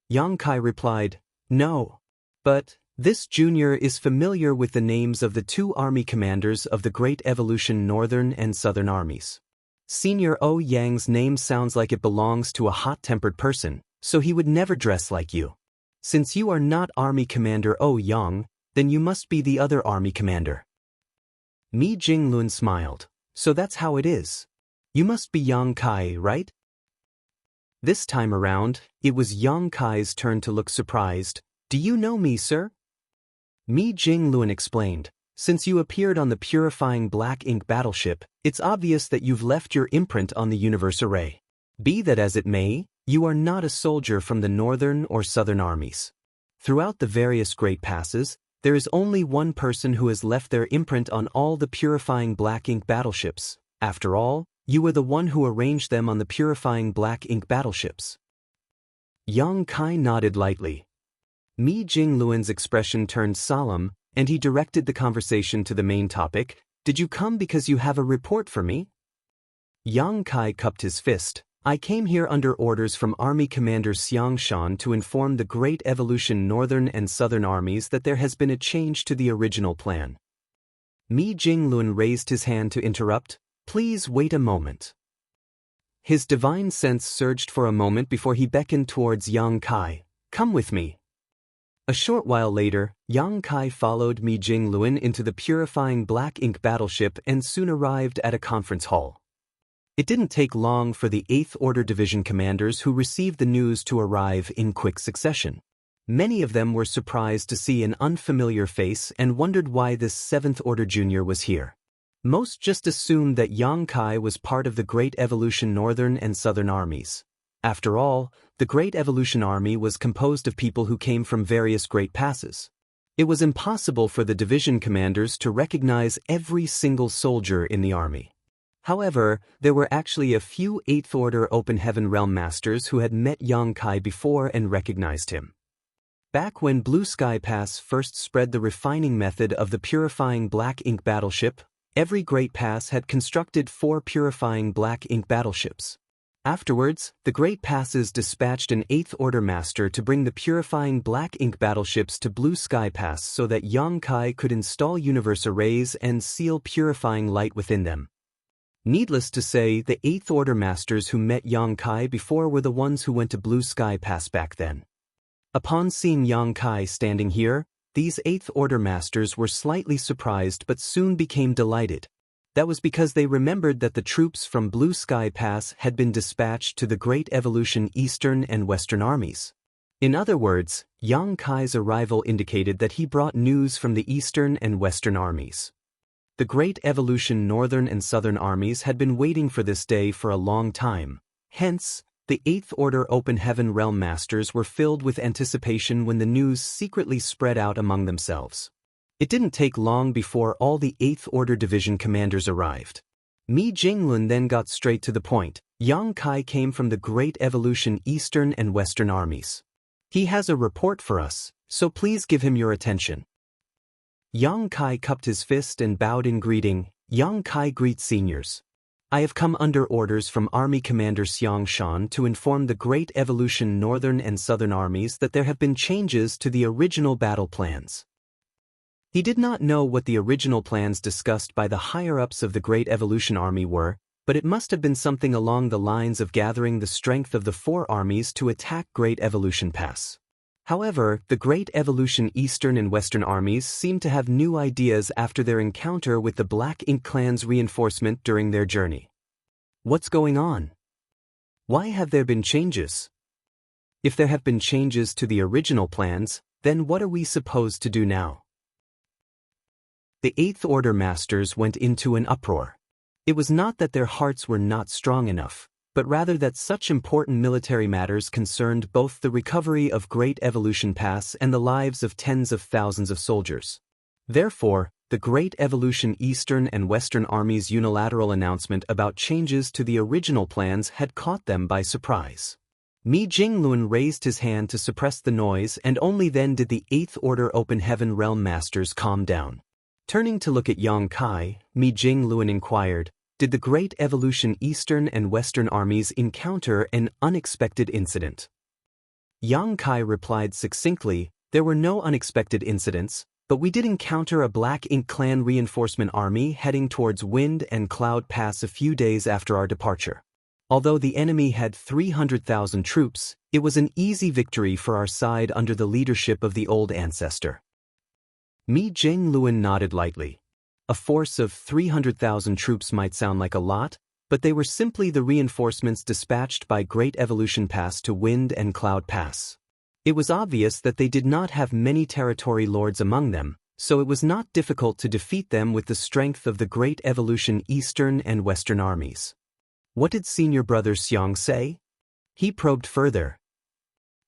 Yang Kai replied, "No. But this junior is familiar with the names of the two army commanders of the Great Evolution Northern and Southern Armies. Senior O Yang's name sounds like it belongs to a hot-tempered person, so he would never dress like you. Since you are not Army Commander O Yang, then you must be the other Army Commander." Mi Jingluan smiled. "So that's how it is. You must be Yang Kai, right?" This time around, it was Yang Kai's turn to look surprised. "Do you know me, sir?" Mi Jingluan explained. "Since you appeared on the purifying black ink battleship, it's obvious that you've left your imprint on the universe array. Be that as it may, you are not a soldier from the Northern or Southern armies. Throughout the various Great Passes, there is only one person who has left their imprint on all the purifying black ink battleships. After all, you were the one who arranged them on the purifying black ink battleships." Yang Kai nodded lightly. Mi Jingluan's expression turned solemn, and he directed the conversation to the main topic. "Did you come because you have a report for me?" Yang Kai cupped his fist. "I came here under orders from Army Commander Xiang Shan to inform the Great Evolution Northern and Southern armies that there has been a change to the original plan." Mi Jingluan raised his hand to interrupt. "Please wait a moment." His divine sense surged for a moment before he beckoned towards Yang Kai. "Come with me." A short while later, Yang Kai followed Mi Jingluan into the purifying black ink battleship and soon arrived at a conference hall. It didn't take long for the 8th Order Division commanders who received the news to arrive in quick succession. Many of them were surprised to see an unfamiliar face and wondered why this 7th Order Junior was here. Most just assumed that Yang Kai was part of the Great Evolution Northern and Southern armies. After all, the Great Evolution Army was composed of people who came from various Great Passes. It was impossible for the division commanders to recognize every single soldier in the army. However, there were actually a few 8th Order Open Heaven Realm Masters who had met Yang Kai before and recognized him. Back when Blue Sky Pass first spread the refining method of the purifying black ink battleship, every Great Pass had constructed 4 purifying black ink battleships. Afterwards, the Great Passes dispatched an 8th Order Master to bring the purifying black ink battleships to Blue Sky Pass so that Yang Kai could install universe arrays and seal purifying light within them. Needless to say, the 8th Order Masters who met Yang Kai before were the ones who went to Blue Sky Pass back then. Upon seeing Yang Kai standing here, these 8th Order Masters were slightly surprised but soon became delighted. That was because they remembered that the troops from Blue Sky Pass had been dispatched to the Great Evolution Eastern and Western armies. In other words, Yang Kai's arrival indicated that he brought news from the Eastern and Western armies. The Great Evolution Northern and Southern armies had been waiting for this day for a long time. Hence, the 8th Order Open Heaven Realm Masters were filled with anticipation when the news secretly spread out among themselves. It didn't take long before all the 8th Order Division commanders arrived. Mi Jingluan then got straight to the point. Yang Kai came from the Great Evolution Eastern and Western armies. He has a report for us, so please give him your attention. Yang Kai cupped his fist and bowed in greeting. Yang Kai greets seniors. I have come under orders from Army Commander Xiang Shan to inform the Great Evolution Northern and Southern armies that there have been changes to the original battle plans. He did not know what the original plans discussed by the higher-ups of the Great Evolution Army were, but it must have been something along the lines of gathering the strength of the four armies to attack Great Evolution Pass. However, the Great Evolution Eastern and Western armies seemed to have new ideas after their encounter with the Black Ink Clan's reinforcement during their journey. What's going on? Why have there been changes? If there have been changes to the original plans, then what are we supposed to do now? The Eighth Order Masters went into an uproar. It was not that their hearts were not strong enough, but rather that such important military matters concerned both the recovery of Great Evolution Pass and the lives of tens of thousands of soldiers. Therefore, the Great Evolution Eastern and Western Armies' unilateral announcement about changes to the original plans had caught them by surprise. Mi Jinglun raised his hand to suppress the noise, and only then did the Eighth Order Open Heaven Realm Masters calm down. Turning to look at Yang Kai, Mi Jinglun inquired, "Did the Great Evolution Eastern and Western armies encounter an unexpected incident?" Yang Kai replied succinctly, "There were no unexpected incidents, but we did encounter a Black Ink Clan reinforcement army heading towards Wind and Cloud Pass a few days after our departure. Although the enemy had 300,000 troops, it was an easy victory for our side under the leadership of the old ancestor." Mi Jinglun nodded lightly. A force of 300,000 troops might sound like a lot, but they were simply the reinforcements dispatched by Great Evolution Pass to Wind and Cloud Pass. It was obvious that they did not have many territory lords among them, so it was not difficult to defeat them with the strength of the Great Evolution Eastern and Western armies. What did Senior Brother Xiang say? He probed further.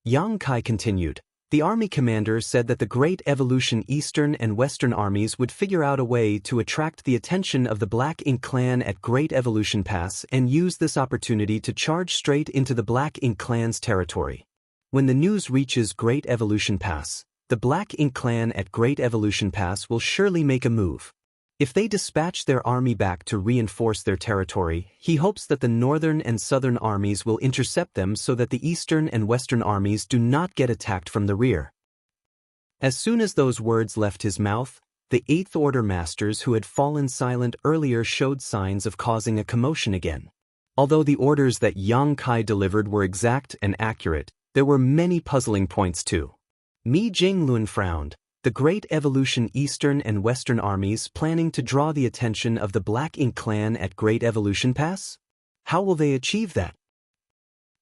Yang Kai continued, "The army commander said that the Great Evolution Eastern and Western armies would figure out a way to attract the attention of the Black Ink Clan at Great Evolution Pass and use this opportunity to charge straight into the Black Ink Clan's territory. When the news reaches Great Evolution Pass, the Black Ink Clan at Great Evolution Pass will surely make a move. If they dispatch their army back to reinforce their territory, he hopes that the northern and southern armies will intercept them so that the eastern and western armies do not get attacked from the rear." As soon as those words left his mouth, the Eighth Order Masters who had fallen silent earlier showed signs of causing a commotion again. Although the orders that Yang Kai delivered were exact and accurate, there were many puzzling points too. Mi Jinglun frowned. The Great Evolution Eastern and Western armies planning to draw the attention of the Black Ink Clan at Great Evolution Pass? How will they achieve that?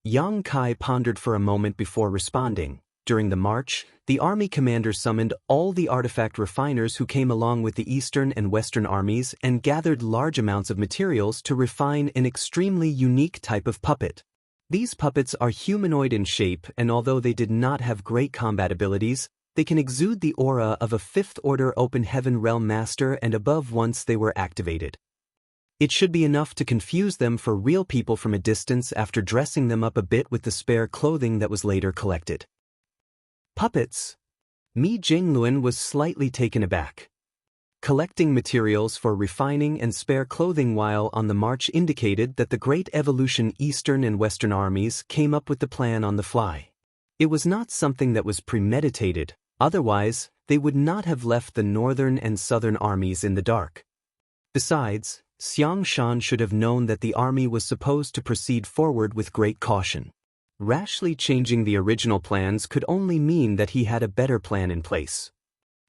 Yang Kai pondered for a moment before responding. During the march, the army commander summoned all the artifact refiners who came along with the Eastern and Western armies and gathered large amounts of materials to refine an extremely unique type of puppet. These puppets are humanoid in shape, and although they did not have great combat abilities, they can exude the aura of a Fifth Order Open Heaven Realm Master and above once they were activated. It should be enough to confuse them for real people from a distance after dressing them up a bit with the spare clothing that was later collected. Puppets? Mi Jinglun was slightly taken aback. Collecting materials for refining and spare clothing while on the march indicated that the Great Evolution Eastern and Western armies came up with the plan on the fly. It was not something that was premeditated. Otherwise, they would not have left the northern and southern armies in the dark. Besides, Xiang Shan should have known that the army was supposed to proceed forward with great caution. Rashly changing the original plans could only mean that he had a better plan in place.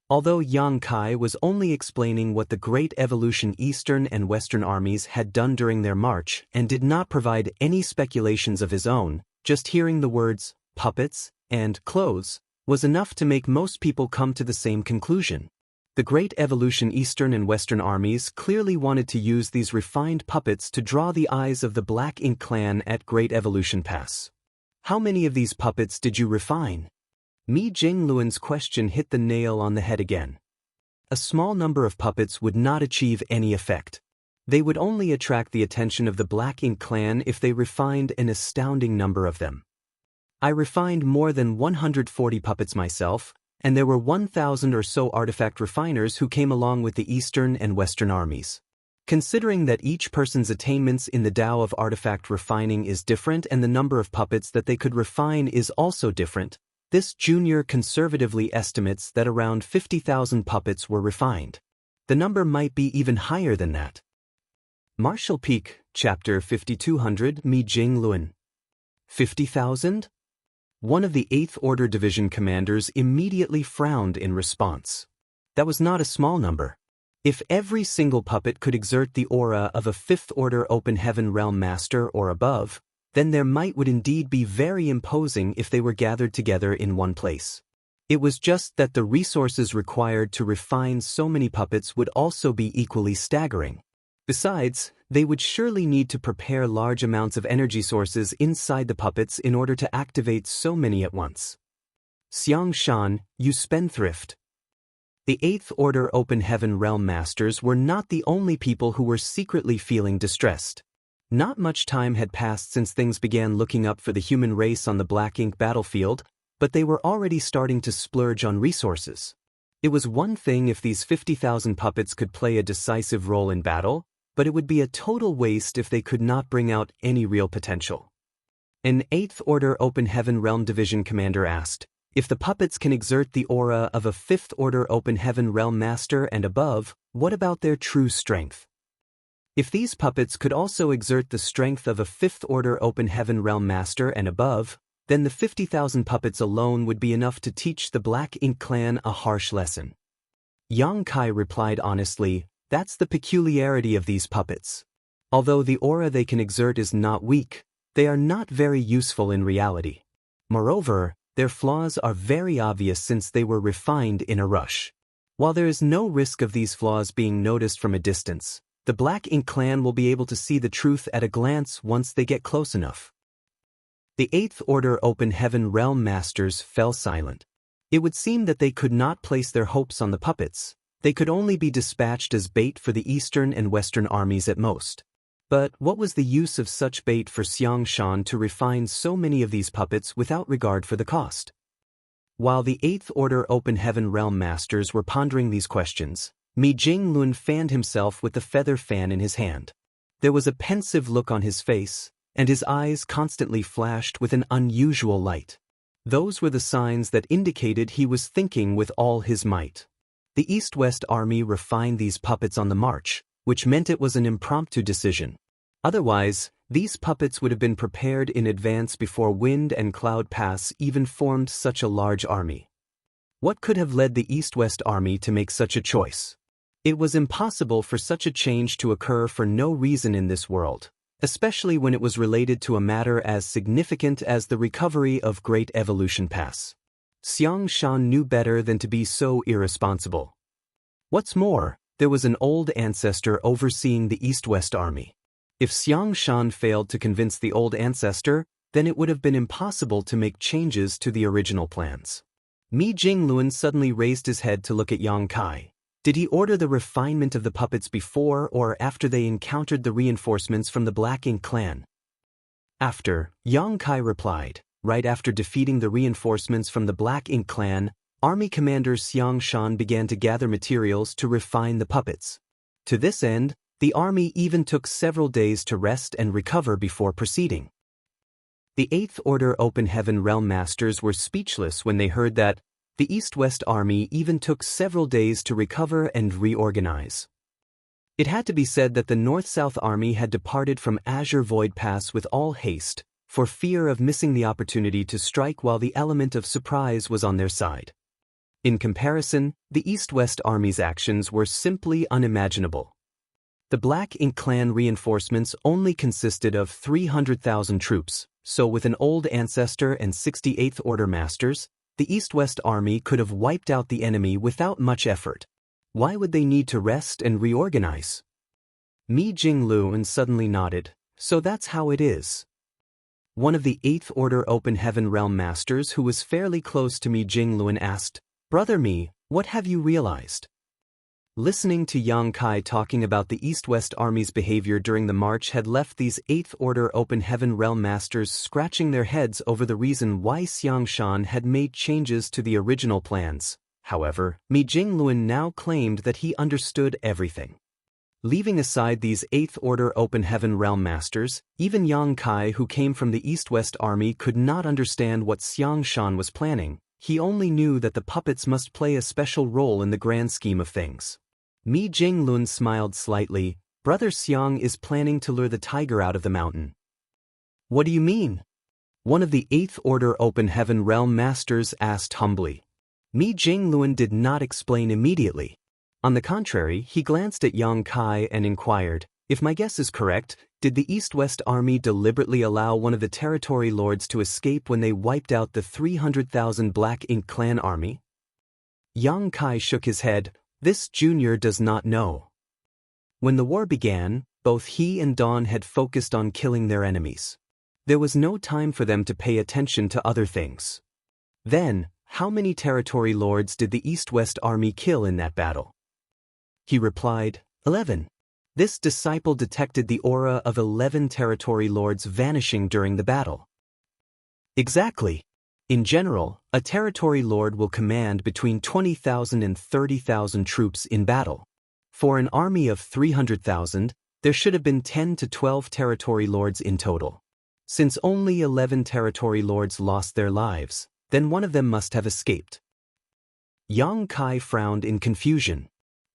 Although Yang Kai was only explaining what the Great Evolution Eastern and Western armies had done during their march and did not provide any speculations of his own, just hearing the words, puppets, and clothes, was enough to make most people come to the same conclusion. The Great Evolution Eastern and Western armies clearly wanted to use these refined puppets to draw the eyes of the Black Ink Clan at Great Evolution Pass. How many of these puppets did you refine? Mi Jinglun's question hit the nail on the head again. A small number of puppets would not achieve any effect. They would only attract the attention of the Black Ink Clan if they refined an astounding number of them. I refined more than 140 puppets myself, and there were 1,000 or so artifact refiners who came along with the Eastern and Western armies. Considering that each person's attainments in the Tao of artifact refining is different and the number of puppets that they could refine is also different, this junior conservatively estimates that around 50,000 puppets were refined. The number might be even higher than that. Marshal Peak, Chapter 5200 Mi Jing Luan. 50,000? One of the 8th Order Division commanders immediately frowned in response. That was not a small number. If every single puppet could exert the aura of a 5th Order Open Heaven Realm Master or above, then their might would indeed be very imposing if they were gathered together in one place. It was just that the resources required to refine so many puppets would also be equally staggering. Besides, they would surely need to prepare large amounts of energy sources inside the puppets in order to activate so many at once. Xiang Shan, you spendthrift. The 8th Order Open Heaven Realm Masters were not the only people who were secretly feeling distressed. Not much time had passed since things began looking up for the human race on the Black Ink battlefield, but they were already starting to splurge on resources. It was one thing if these 50,000 puppets could play a decisive role in battle, but it would be a total waste if they could not bring out any real potential. An 8th Order Open Heaven Realm Division commander asked, if the puppets can exert the aura of a 5th Order Open Heaven Realm Master and above, what about their true strength? If these puppets could also exert the strength of a 5th Order Open Heaven Realm Master and above, then the 50,000 puppets alone would be enough to teach the Black Ink clan a harsh lesson. Yang Kai replied honestly, that's the peculiarity of these puppets. Although the aura they can exert is not weak, they are not very useful in reality. Moreover, their flaws are very obvious since they were refined in a rush. While there is no risk of these flaws being noticed from a distance, the Black Ink clan will be able to see the truth at a glance once they get close enough. The 8th Order Open Heaven Realm Masters fell silent. It would seem that they could not place their hopes on the puppets. They could only be dispatched as bait for the Eastern and Western armies at most. But what was the use of such bait for Xiang Shan to refine so many of these puppets without regard for the cost? While the 8th Order Open Heaven Realm Masters were pondering these questions, Mi Jing Luan fanned himself with the feather fan in his hand. There was a pensive look on his face, and his eyes constantly flashed with an unusual light. Those were the signs that indicated he was thinking with all his might. The East-West Army refined these puppets on the march, which meant it was an impromptu decision. Otherwise, these puppets would have been prepared in advance before Wind and Cloud Pass even formed such a large army. What could have led the East-West Army to make such a choice? It was impossible for such a change to occur for no reason in this world, especially when it was related to a matter as significant as the recovery of Great Evolution Pass. Xiang Shan knew better than to be so irresponsible. What's more, there was an old ancestor overseeing the East-West Army. If Xiang Shan failed to convince the old ancestor, then it would have been impossible to make changes to the original plans. Mi Jing Luan suddenly raised his head to look at Yang Kai. Did he order the refinement of the puppets before or after they encountered the reinforcements from the Black Ink clan? After, Yang Kai replied. Right after defeating the reinforcements from the Black Ink clan, Army Commander Xiang Shan began to gather materials to refine the puppets. To this end, the army even took several days to rest and recover before proceeding. The 8th Order Open Heaven Realm Masters were speechless when they heard that the East-West Army even took several days to recover and reorganize. It had to be said that the North-South Army had departed from Azure Void Pass with all haste, for fear of missing the opportunity to strike while the element of surprise was on their side. In comparison, the East-West Army's actions were simply unimaginable. The Black Ink clan reinforcements only consisted of 300,000 troops, so with an old ancestor and 68th Order Masters, the East-West Army could have wiped out the enemy without much effort. Why would they need to rest and reorganize? Mi Jing Luan suddenly nodded, so that's how it is. One of the 8th Order Open Heaven Realm Masters who was fairly close to Mi Jing Luan asked, Brother Mi, what have you realized? Listening to Yang Kai talking about the East-West Army's behavior during the march had left these 8th Order Open Heaven Realm Masters scratching their heads over the reason why Xiang Shan had made changes to the original plans. However, Mi Jing Luan now claimed that he understood everything. Leaving aside these 8th Order Open Heaven Realm Masters, even Yang Kai who came from the East-West Army could not understand what Xiang Shan was planning. He only knew that the puppets must play a special role in the grand scheme of things. Mi Jing Luan smiled slightly. Brother Xiang is planning to lure the tiger out of the mountain. What do you mean? One of the 8th Order Open Heaven Realm Masters asked humbly. Mi Jingluan did not explain immediately. On the contrary, he glanced at Yang Kai and inquired, if my guess is correct, did the East-West Army deliberately allow one of the territory lords to escape when they wiped out the 300,000 Black Ink clan army? Yang Kai shook his head. This junior does not know. When the war began, both he and Dawn had focused on killing their enemies. There was no time for them to pay attention to other things. Then, how many territory lords did the East-West Army kill in that battle? He replied, 11. This disciple detected the aura of 11 territory lords vanishing during the battle. Exactly. In general, a territory lord will command between 20,000 and 30,000 troops in battle. For an army of 300,000, there should have been 10 to 12 territory lords in total. Since only 11 territory lords lost their lives, then one of them must have escaped. Yang Kai frowned in confusion.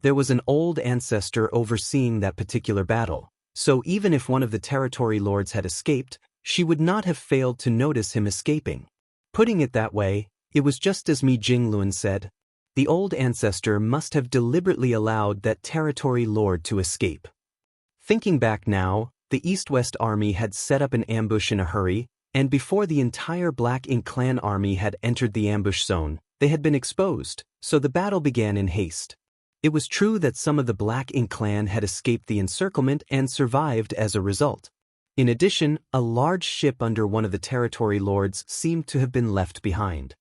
There was an old ancestor overseeing that particular battle, so even if one of the territory lords had escaped, she would not have failed to notice him escaping. Putting it that way, it was just as Mi Jingluan said. The old ancestor must have deliberately allowed that territory lord to escape. Thinking back now, the East-West Army had set up an ambush in a hurry, and before the entire Black Ink clan army had entered the ambush zone, they had been exposed, so the battle began in haste. It was true that some of the Black Ink clan had escaped the encirclement and survived as a result. In addition, a large ship under one of the territory lords seemed to have been left behind.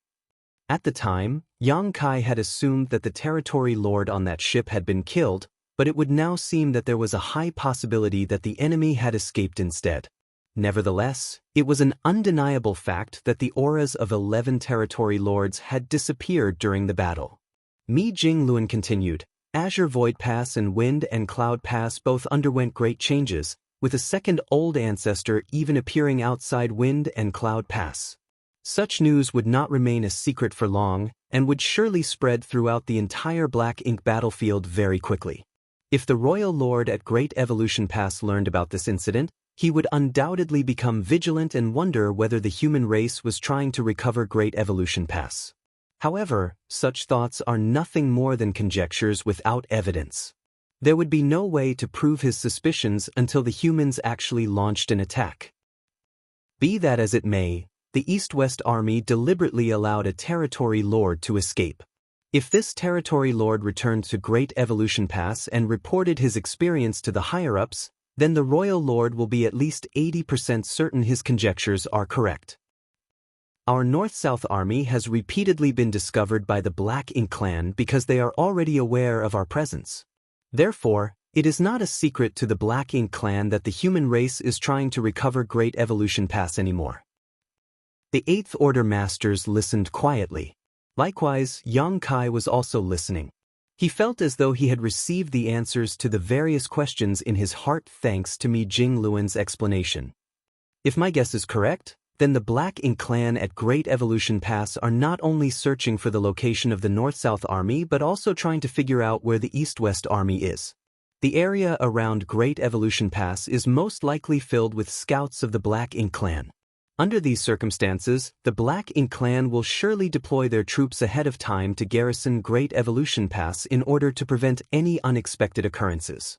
At the time, Yang Kai had assumed that the territory lord on that ship had been killed, but it would now seem that there was a high possibility that the enemy had escaped instead. Nevertheless, it was an undeniable fact that the auras of 11 territory lords had disappeared during the battle. Mi Jingluan continued, Azure Void Pass and Wind and Cloud Pass both underwent great changes, with a second old ancestor even appearing outside Wind and Cloud Pass. Such news would not remain a secret for long, and would surely spread throughout the entire Black Ink battlefield very quickly. If the Royal Lord at Great Evolution Pass learned about this incident, he would undoubtedly become vigilant and wonder whether the human race was trying to recover Great Evolution Pass. However, such thoughts are nothing more than conjectures without evidence. There would be no way to prove his suspicions until the humans actually launched an attack. Be that as it may, the East-West Army deliberately allowed a territory lord to escape. If this territory lord returned to Great Evolution Pass and reported his experience to the higher-ups, then the Royal Lord will be at least 80% certain his conjectures are correct. Our North-South Army has repeatedly been discovered by the Black Ink clan because they are already aware of our presence. Therefore, it is not a secret to the Black Ink clan that the human race is trying to recover Great Evolution Pass anymore. The 8th Order Masters listened quietly. Likewise, Yang Kai was also listening. He felt as though he had received the answers to the various questions in his heart thanks to Mi Jingluan's explanation. If my guess is correct, then the Black Ink clan at Great Evolution Pass are not only searching for the location of the North-South Army but also trying to figure out where the East-West Army is. The area around Great Evolution Pass is most likely filled with scouts of the Black Ink clan. Under these circumstances, the Black Ink clan will surely deploy their troops ahead of time to garrison Great Evolution Pass in order to prevent any unexpected occurrences.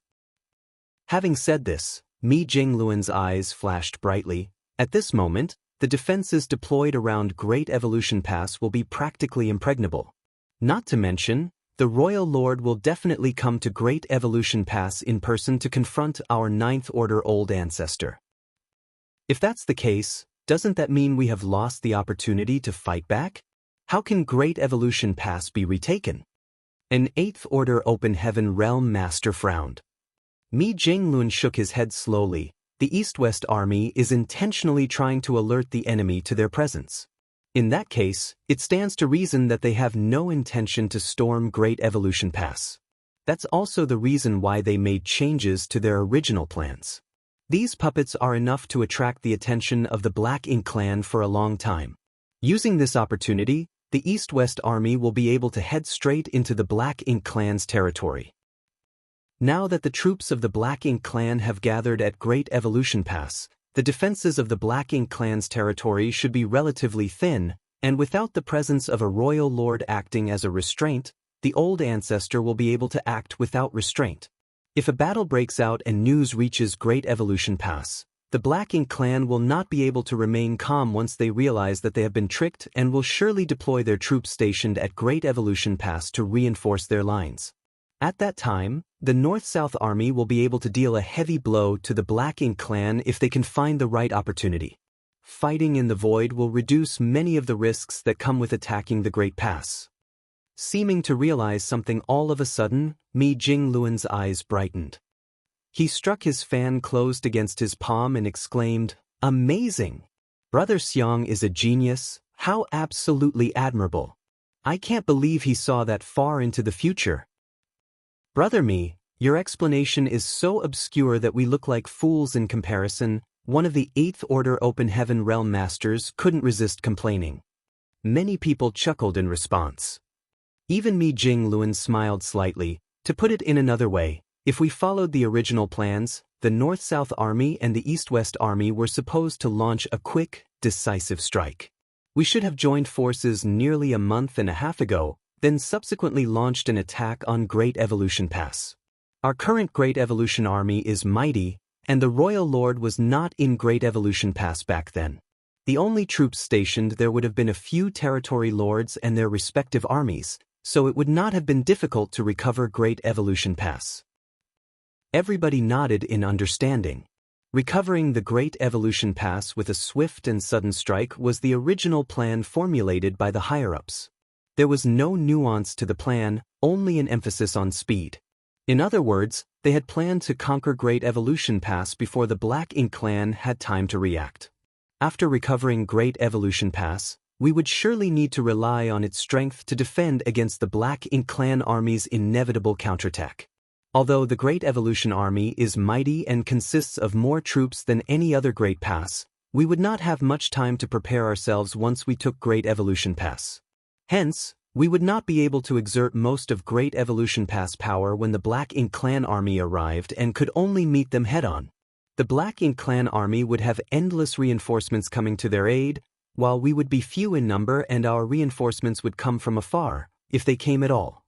Having said this, Mi Jingluan's eyes flashed brightly. At this moment, the defenses deployed around Great Evolution Pass will be practically impregnable. Not to mention, the Royal Lord will definitely come to Great Evolution Pass in person to confront our 9th Order old ancestor. If that's the case, doesn't that mean we have lost the opportunity to fight back? How can Great Evolution Pass be retaken? An 8th Order Open Heaven Realm Master frowned. Mi Jingluan shook his head slowly. The East-West Army is intentionally trying to alert the enemy to their presence. In that case, it stands to reason that they have no intention to storm Great Evolution Pass. That's also the reason why they made changes to their original plans. These puppets are enough to attract the attention of the Black Ink clan for a long time. Using this opportunity, the East-West Army will be able to head straight into the Black Ink clan's territory. Now that the troops of the Black Ink clan have gathered at Great Evolution Pass, the defenses of the Black Ink clan's territory should be relatively thin, and without the presence of a royal lord acting as a restraint, the old ancestor will be able to act without restraint. If a battle breaks out and news reaches Great Evolution Pass, the Black Ink clan will not be able to remain calm once they realize that they have been tricked and will surely deploy their troops stationed at Great Evolution Pass to reinforce their lines. At that time, the North-South Army will be able to deal a heavy blow to the Black Ink clan if they can find the right opportunity. Fighting in the void will reduce many of the risks that come with attacking the Great Pass. Seeming to realize something all of a sudden, Mi Jingluan's eyes brightened. He struck his fan closed against his palm and exclaimed, "Amazing! Brother Xiang is a genius, how absolutely admirable. I can't believe he saw that far into the future. Brother Mi, your explanation is so obscure that we look like fools in comparison," one of the 8th Order Open Heaven Realm Masters couldn't resist complaining. Many people chuckled in response. Even Mi Jingluan smiled slightly. To put it in another way, if we followed the original plans, the North-South Army and the East-West Army were supposed to launch a quick, decisive strike. We should have joined forces nearly a month and a half ago, then subsequently launched an attack on Great Evolution Pass. Our current Great Evolution Army is mighty, and the Royal Lord was not in Great Evolution Pass back then. The only troops stationed there would have been a few territory lords and their respective armies, so it would not have been difficult to recover Great Evolution Pass. Everybody nodded in understanding. Recovering the Great Evolution Pass with a swift and sudden strike was the original plan formulated by the higher-ups. There was no nuance to the plan, only an emphasis on speed. In other words, they had planned to conquer Great Evolution Pass before the Black Ink clan had time to react. After recovering Great Evolution Pass, we would surely need to rely on its strength to defend against the Black Ink clan army's inevitable counterattack. Although the Great Evolution Army is mighty and consists of more troops than any other Great Pass, we would not have much time to prepare ourselves once we took Great Evolution Pass. Hence, we would not be able to exert most of Great Evolution Pass power when the Black Ink clan army arrived and could only meet them head-on. The Black Ink clan army would have endless reinforcements coming to their aid, while we would be few in number and our reinforcements would come from afar, if they came at all.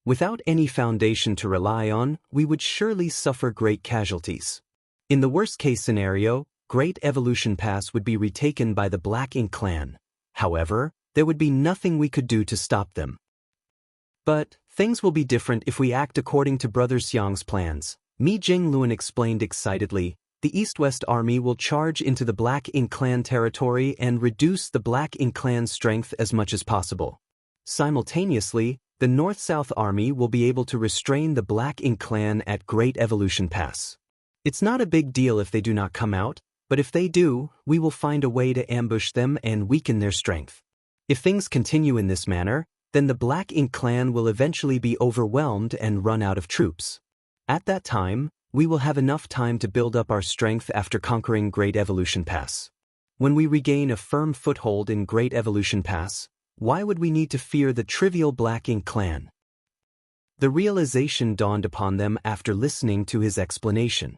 Without any foundation to rely on, we would surely suffer great casualties. In the worst-case scenario, Great Evolution Pass would be retaken by the Black Ink clan. However, there would be nothing we could do to stop them. But things will be different if we act according to Brother Xiang's plans, Mi Jingluan explained excitedly. The East-West Army will charge into the Black Ink clan territory and reduce the Black Ink clan's strength as much as possible. Simultaneously, the North-South Army will be able to restrain the Black Ink clan at Great Evolution Pass. It's not a big deal if they do not come out, but if they do, we will find a way to ambush them and weaken their strength. If things continue in this manner, then the Black Ink clan will eventually be overwhelmed and run out of troops. At that time, we will have enough time to build up our strength after conquering Great Evolution Pass. When we regain a firm foothold in Great Evolution Pass, why would we need to fear the trivial Black Ink clan? The realization dawned upon them after listening to his explanation.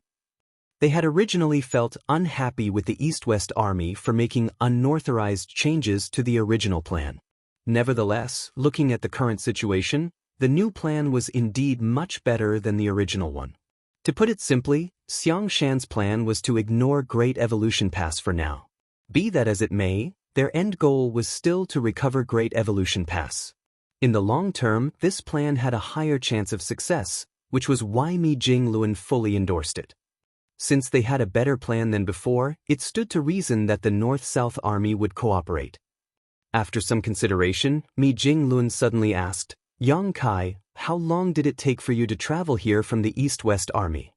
They had originally felt unhappy with the East-West Army for making unauthorized changes to the original plan. Nevertheless, looking at the current situation, the new plan was indeed much better than the original one. To put it simply, Xiang Shan's plan was to ignore Great Evolution Pass for now. Be that as it may, their end goal was still to recover Great Evolution Pass. In the long term, this plan had a higher chance of success, which was why Mi Jingluan fully endorsed it. Since they had a better plan than before, it stood to reason that the North-South Army would cooperate. After some consideration, Mi Jingluan suddenly asked, "Yang Kai, how long did it take for you to travel here from the East-West Army?"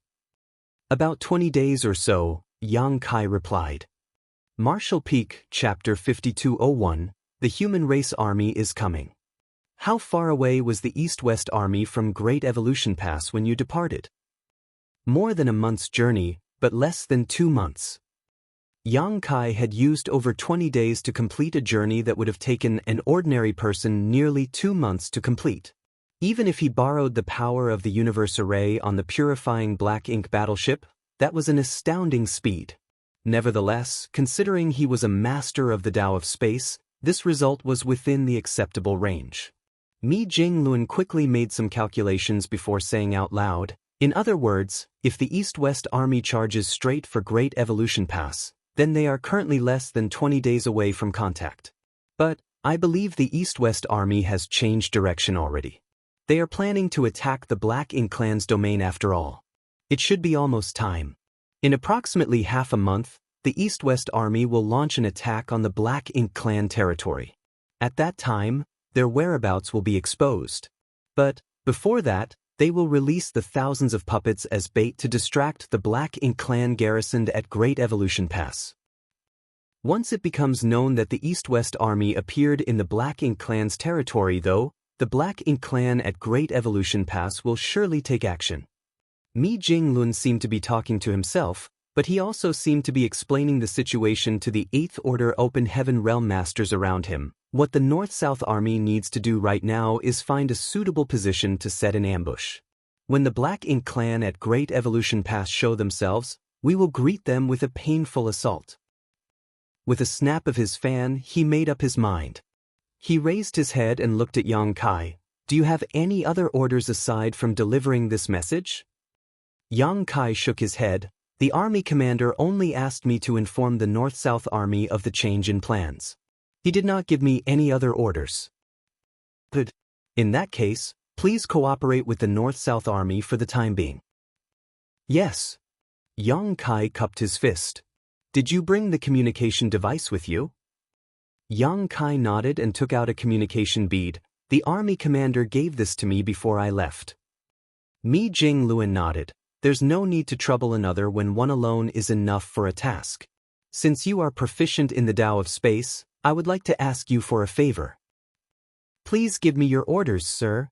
"About 20 days or so," Yang Kai replied. Martial Peak, Chapter 5201, The Human Race Army is Coming. How far away was the East-West Army from Great Evolution Pass when you departed? More than a month's journey, but less than 2 months. Yang Kai had used over 20 days to complete a journey that would have taken an ordinary person nearly 2 months to complete. Even if he borrowed the power of the universe array on the purifying black ink battleship, that was an astounding speed. Nevertheless, considering he was a master of the Tao of space, this result was within the acceptable range. Mi Jinglun quickly made some calculations before saying out loud, in other words, if the East-West Army charges straight for Great Evolution Pass, then they are currently less than 20 days away from contact. But I believe the East-West Army has changed direction already. They are planning to attack the Black Ink Clan's domain after all. It should be almost time. In approximately half a month, the East-West Army will launch an attack on the Black Ink Clan territory. At that time, their whereabouts will be exposed. But, before that, they will release the thousands of puppets as bait to distract the Black Ink Clan garrisoned at Great Evolution Pass. Once it becomes known that the East-West Army appeared in the Black Ink Clan's territory though, the Black Ink Clan at Great Evolution Pass will surely take action. Mi Jinglun seemed to be talking to himself, but he also seemed to be explaining the situation to the 8th Order Open Heaven Realm Masters around him. What the North-South Army needs to do right now is find a suitable position to set an ambush. When the Black Ink Clan at Great Evolution Pass show themselves, we will greet them with a painful assault. With a snap of his fan, he made up his mind. He raised his head and looked at Yang Kai. Do you have any other orders aside from delivering this message? Yang Kai shook his head. The army commander only asked me to inform the North-South Army of the change in plans. He did not give me any other orders. But, in that case, please cooperate with the North-South Army for the time being. Yes. Yang Kai cupped his fist. Did you bring the communication device with you? Yang Kai nodded and took out a communication bead. The army commander gave this to me before I left. Mi Jinglun nodded. There's no need to trouble another when one alone is enough for a task. Since you are proficient in the Tao of space, I would like to ask you for a favor. Please give me your orders, sir.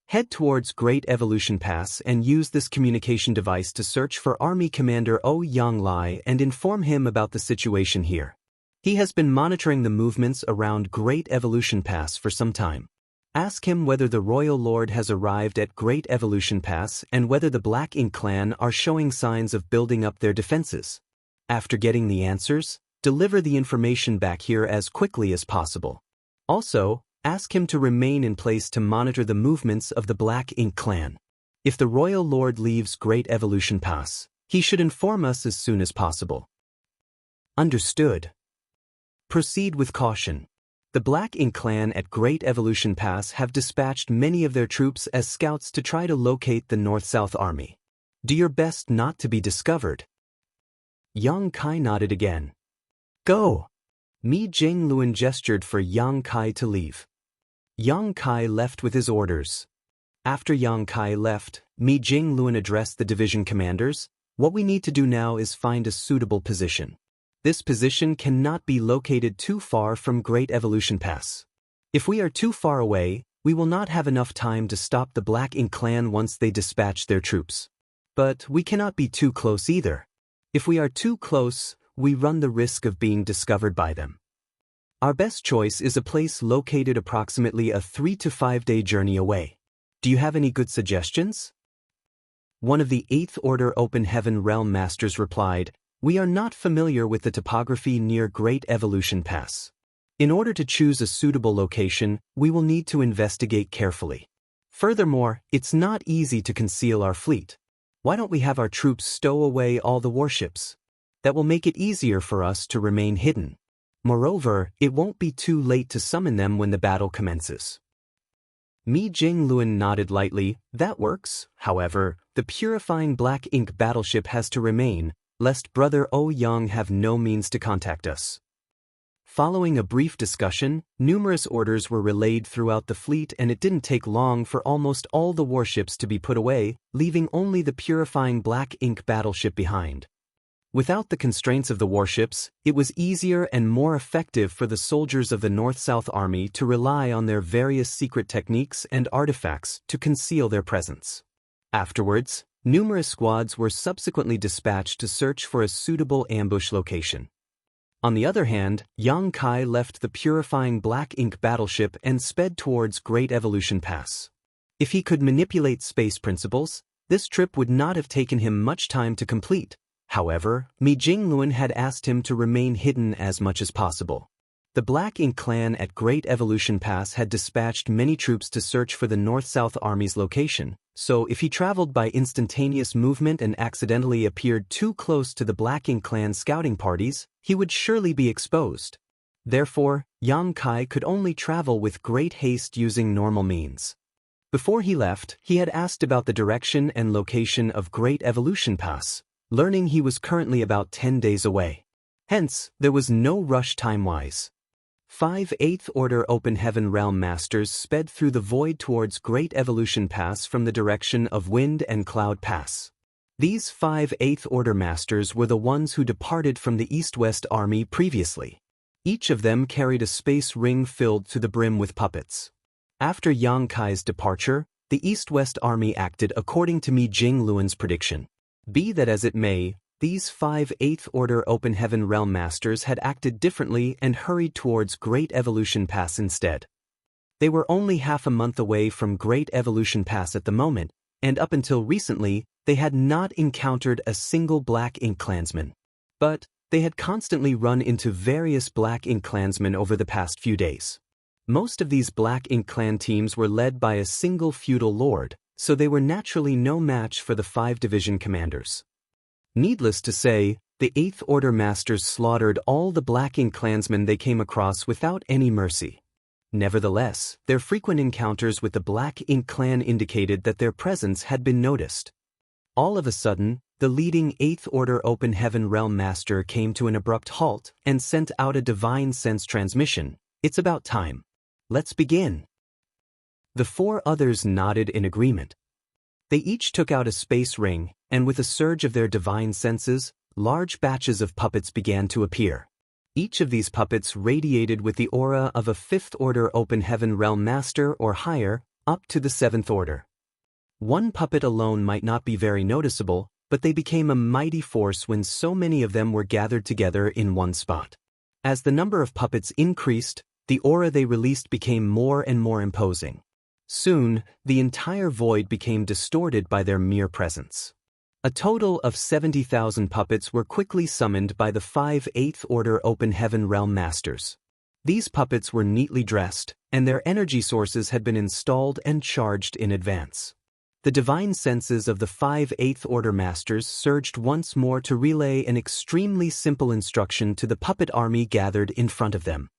Head towards Great Evolution Pass and use this communication device to search for Army Commander Yang Lai and inform him about the situation here. He has been monitoring the movements around Great Evolution Pass for some time. Ask him whether the Royal Lord has arrived at Great Evolution Pass and whether the Black Ink Clan are showing signs of building up their defenses. After getting the answers, deliver the information back here as quickly as possible. Also, ask him to remain in place to monitor the movements of the Black Ink Clan. If the Royal Lord leaves Great Evolution Pass, he should inform us as soon as possible. Understood. Proceed with caution. The Black Ink Clan at Great Evolution Pass have dispatched many of their troops as scouts to try to locate the North-South Army. Do your best not to be discovered. Yang Kai nodded again. Go! Mi Jinglun gestured for Yang Kai to leave. Yang Kai left with his orders. After Yang Kai left, Mi Jinglun addressed the division commanders. What we need to do now is find a suitable position. This position cannot be located too far from Great Evolution Pass. If we are too far away, we will not have enough time to stop the Black Ink Clan once they dispatch their troops. But we cannot be too close either. If we are too close, we run the risk of being discovered by them. Our best choice is a place located approximately a 3 to 5 day journey away. Do you have any good suggestions? One of the 8th Order Open Heaven Realm Masters replied, We are not familiar with the topography near Great Evolution Pass. In order to choose a suitable location, we will need to investigate carefully. Furthermore, it's not easy to conceal our fleet. Why don't we have our troops stow away all the warships? That will make it easier for us to remain hidden. Moreover, it won't be too late to summon them when the battle commences. Mi Jinglun nodded lightly. That works. However, the purifying Black Ink battleship has to remain, lest Brother Yang have no means to contact us. Following a brief discussion, numerous orders were relayed throughout the fleet and it didn't take long for almost all the warships to be put away, leaving only the purifying Black Ink battleship behind. Without the constraints of the warships, it was easier and more effective for the soldiers of the North-South Army to rely on their various secret techniques and artifacts to conceal their presence. Afterwards, numerous squads were subsequently dispatched to search for a suitable ambush location. On the other hand, Yang Kai left the purifying Black Ink battleship and sped towards Great Evolution Pass. If he could manipulate space principles, this trip would not have taken him much time to complete. However, Mi Jinglun had asked him to remain hidden as much as possible. The Black Ink clan at Great Evolution Pass had dispatched many troops to search for the North-South Army's location, so if he traveled by instantaneous movement and accidentally appeared too close to the Black Ink clan scouting parties, he would surely be exposed. Therefore, Yang Kai could only travel with great haste using normal means. Before he left, he had asked about the direction and location of Great Evolution Pass, learning he was currently about 10 days away. Hence, there was no rush time-wise. 5 8th Order Open Heaven Realm Masters sped through the void towards Great Evolution Pass from the direction of Wind and Cloud Pass. These 5 8th Order Masters were the ones who departed from the East-West Army previously. Each of them carried a space ring filled to the brim with puppets. After Yang Kai's departure, the East-West Army acted according to Mi Jinglun's prediction. Be that as it may, these 5 8th Order Open Heaven Realm Masters had acted differently and hurried towards Great Evolution Pass instead. They were only half a month away from Great Evolution Pass at the moment, and up until recently, they had not encountered a single Black Ink clansman. But they had constantly run into various Black Ink clansmen over the past few days. Most of these Black Ink clan teams were led by a single feudal lord, so they were naturally no match for the 5 division commanders. Needless to say, the 8th Order Masters slaughtered all the Black Ink clansmen they came across without any mercy. Nevertheless, their frequent encounters with the Black Ink clan indicated that their presence had been noticed. All of a sudden, the leading 8th Order Open Heaven Realm Master came to an abrupt halt and sent out a divine sense transmission. "It's about time. Let's begin." The 4 others nodded in agreement. They each took out a space ring, and with a surge of their divine senses, large batches of puppets began to appear. Each of these puppets radiated with the aura of a 5th Order Open Heaven Realm Master or higher, up to the 7th Order. One puppet alone might not be very noticeable, but they became a mighty force when so many of them were gathered together in one spot. As the number of puppets increased, the aura they released became more and more imposing. Soon, the entire void became distorted by their mere presence. A total of 70,000 puppets were quickly summoned by the 5 8th Order Open Heaven Realm Masters. These puppets were neatly dressed, and their energy sources had been installed and charged in advance. The divine senses of the 5 8th Order Masters surged once more to relay an extremely simple instruction to the puppet army gathered in front of them.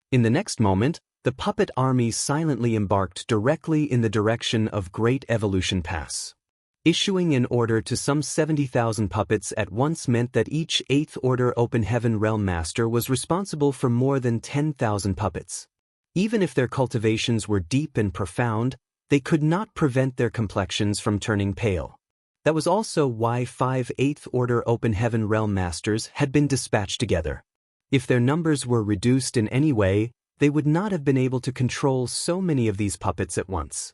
In the next moment, the puppet army silently embarked directly in the direction of Great Evolution Pass. Issuing an order to some 70,000 puppets at once meant that each 8th Order Open Heaven Realm Master was responsible for more than 10,000 puppets. Even if their cultivations were deep and profound, they could not prevent their complexions from turning pale. That was also why 5 8th Order Open Heaven Realm Masters had been dispatched together. If their numbers were reduced in any way, they would not have been able to control so many of these puppets at once.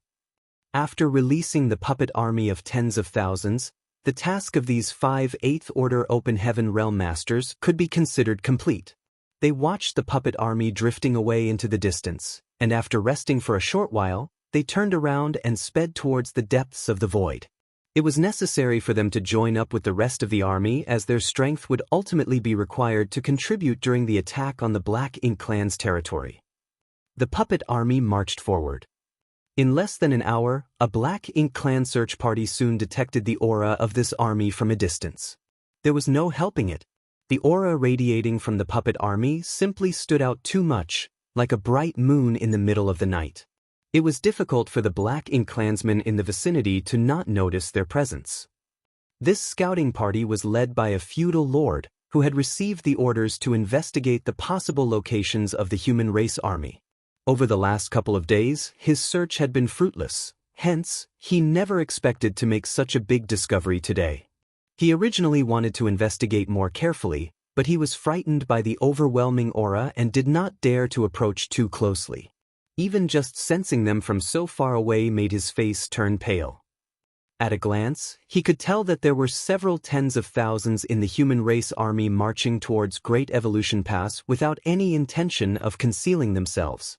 After releasing the puppet army of tens of thousands, the task of these 5 8th Order Open Heaven Realm Masters could be considered complete. They watched the puppet army drifting away into the distance, and after resting for a short while, they turned around and sped towards the depths of the void. It was necessary for them to join up with the rest of the army as their strength would ultimately be required to contribute during the attack on the Black Ink clan's territory. The puppet army marched forward. In less than an hour, a Black Ink clan search party soon detected the aura of this army from a distance. There was no helping it. The aura radiating from the puppet army simply stood out too much, like a bright moon in the middle of the night. It was difficult for the Black Ink clansmen in the vicinity to not notice their presence. This scouting party was led by a feudal lord who had received the orders to investigate the possible locations of the human race army. Over the last couple of days, his search had been fruitless, hence, he never expected to make such a big discovery today. He originally wanted to investigate more carefully, but he was frightened by the overwhelming aura and did not dare to approach too closely. Even just sensing them from so far away made his face turn pale. At a glance, he could tell that there were several tens of thousands in the human race army marching towards Great Evolution Pass without any intention of concealing themselves.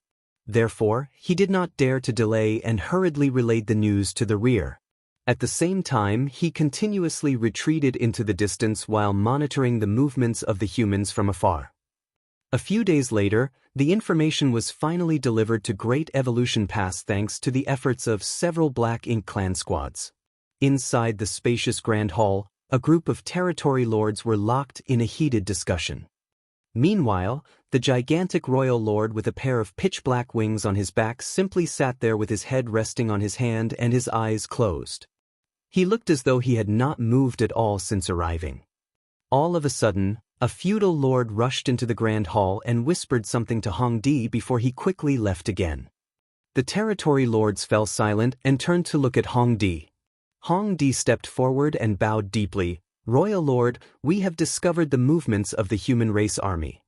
Therefore, he did not dare to delay and hurriedly relayed the news to the rear. At the same time, he continuously retreated into the distance while monitoring the movements of the humans from afar. A few days later, the information was finally delivered to Great Evolution Pass thanks to the efforts of several Black Ink clan squads. Inside the spacious Grand Hall, a group of territory lords were locked in a heated discussion. Meanwhile, the gigantic royal lord with a pair of pitch-black wings on his back simply sat there with his head resting on his hand and his eyes closed. He looked as though he had not moved at all since arriving. All of a sudden, a feudal lord rushed into the grand hall and whispered something to Hong Di before he quickly left again. The territory lords fell silent and turned to look at Hong Di. Hong Di stepped forward and bowed deeply. "Royal Lord, we have discovered the movements of the human race army."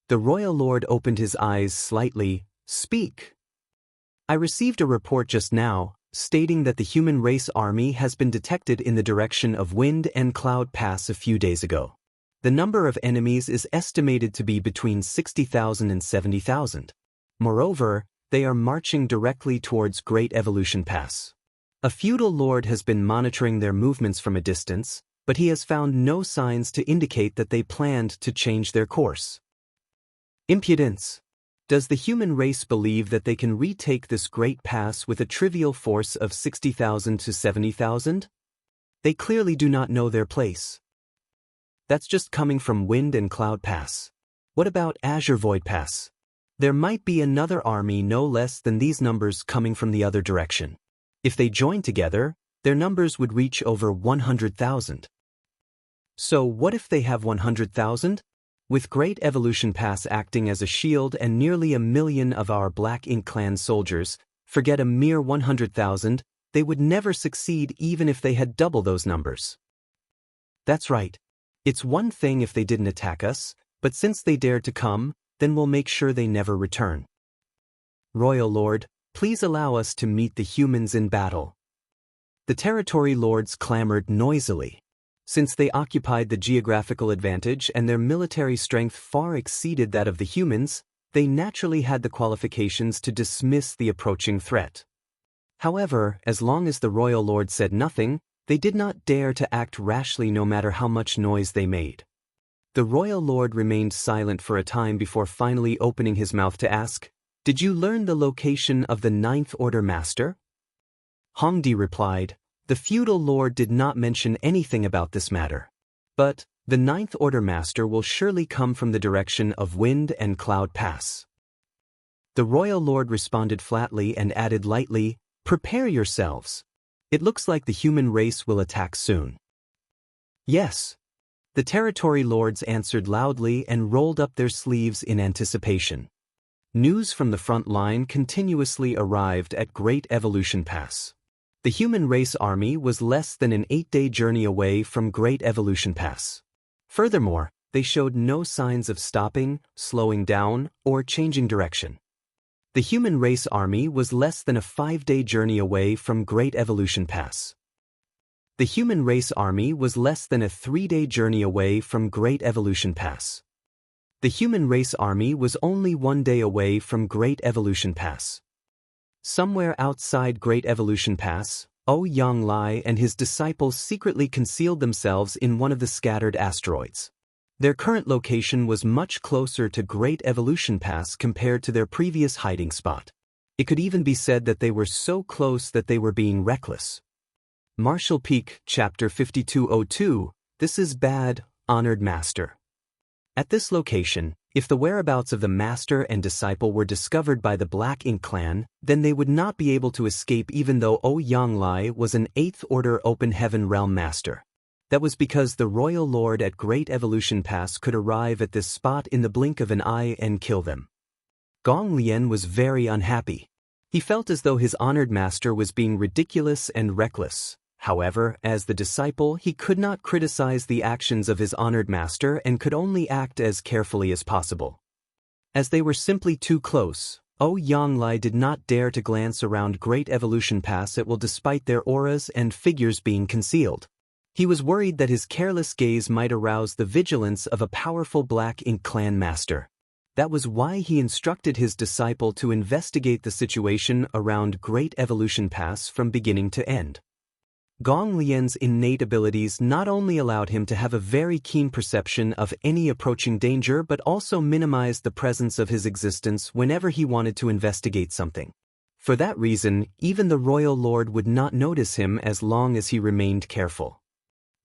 The royal lord opened his eyes slightly. "Speak." "I received a report just now, stating that the human race army has been detected in the direction of Wind and Cloud Pass a few days ago. The number of enemies is estimated to be between 60,000 and 70,000. Moreover, they are marching directly towards Great Evolution Pass. A feudal lord has been monitoring their movements from a distance, but he has found no signs to indicate that they planned to change their course." Impudence! Does the human race believe that they can retake this great pass with a trivial force of 60,000 to 70,000? They clearly do not know their place. That's just coming from Wind and Cloud Pass. What about Azure Void Pass? There might be another army no less than these numbers coming from the other direction. If they join together, their numbers would reach over 100,000. So what if they have 100,000? With Great Evolution Pass acting as a shield and nearly 1 million of our Black Ink clan soldiers, forget a mere 100,000, they would never succeed even if they had double those numbers. That's right. It's one thing if they didn't attack us, but since they dared to come, then we'll make sure they never return. Royal Lord, please allow us to meet the humans in battle. The territory lords clamored noisily. Since they occupied the geographical advantage and their military strength far exceeded that of the humans, they naturally had the qualifications to dismiss the approaching threat. However, as long as the royal lord said nothing, they did not dare to act rashly no matter how much noise they made. The royal lord remained silent for a time before finally opening his mouth to ask, "Did you learn the location of the Ninth Order Master?" Hong Di replied, "The feudal lord did not mention anything about this matter. But the Ninth Order Master will surely come from the direction of Wind and Cloud Pass." The royal lord responded flatly and added lightly, "Prepare yourselves. It looks like the human race will attack soon." "Yes." The territory lords answered loudly and rolled up their sleeves in anticipation. News from the front line continuously arrived at Great Evolution Pass. The human race army was less than an 8-day journey away from Great Evolution Pass. Furthermore, they showed no signs of stopping, slowing down, or changing direction. The human race army was less than a 5-day journey away from Great Evolution Pass. The human race army was less than a 3-day journey away from Great Evolution Pass. The human race army was only 1 day away from Great Evolution Pass. Somewhere outside Great Evolution Pass, Yang Lai and his disciples secretly concealed themselves in one of the scattered asteroids. Their current location was much closer to Great Evolution Pass compared to their previous hiding spot. It could even be said that they were so close that they were being reckless. Martial Peak, Chapter 5202, This is Bad, Honored Master. At this location, if the whereabouts of the master and disciple were discovered by the Black Ink clan, then they would not be able to escape even though Yang Lai was an 8th Order Open Heaven Realm Master. That was because the Royal Lord at Great Evolution Pass could arrive at this spot in the blink of an eye and kill them. Gong Lian was very unhappy. He felt as though his honored master was being ridiculous and reckless. However, as the disciple, he could not criticize the actions of his honored master and could only act as carefully as possible. As they were simply too close, Yang Lai did not dare to glance around Great Evolution Pass at all despite their auras and figures being concealed. He was worried that his careless gaze might arouse the vigilance of a powerful Black Ink clan master. That was why he instructed his disciple to investigate the situation around Great Evolution Pass from beginning to end. Gong Lian's innate abilities not only allowed him to have a very keen perception of any approaching danger but also minimized the presence of his existence whenever he wanted to investigate something. For that reason, even the royal lord would not notice him as long as he remained careful.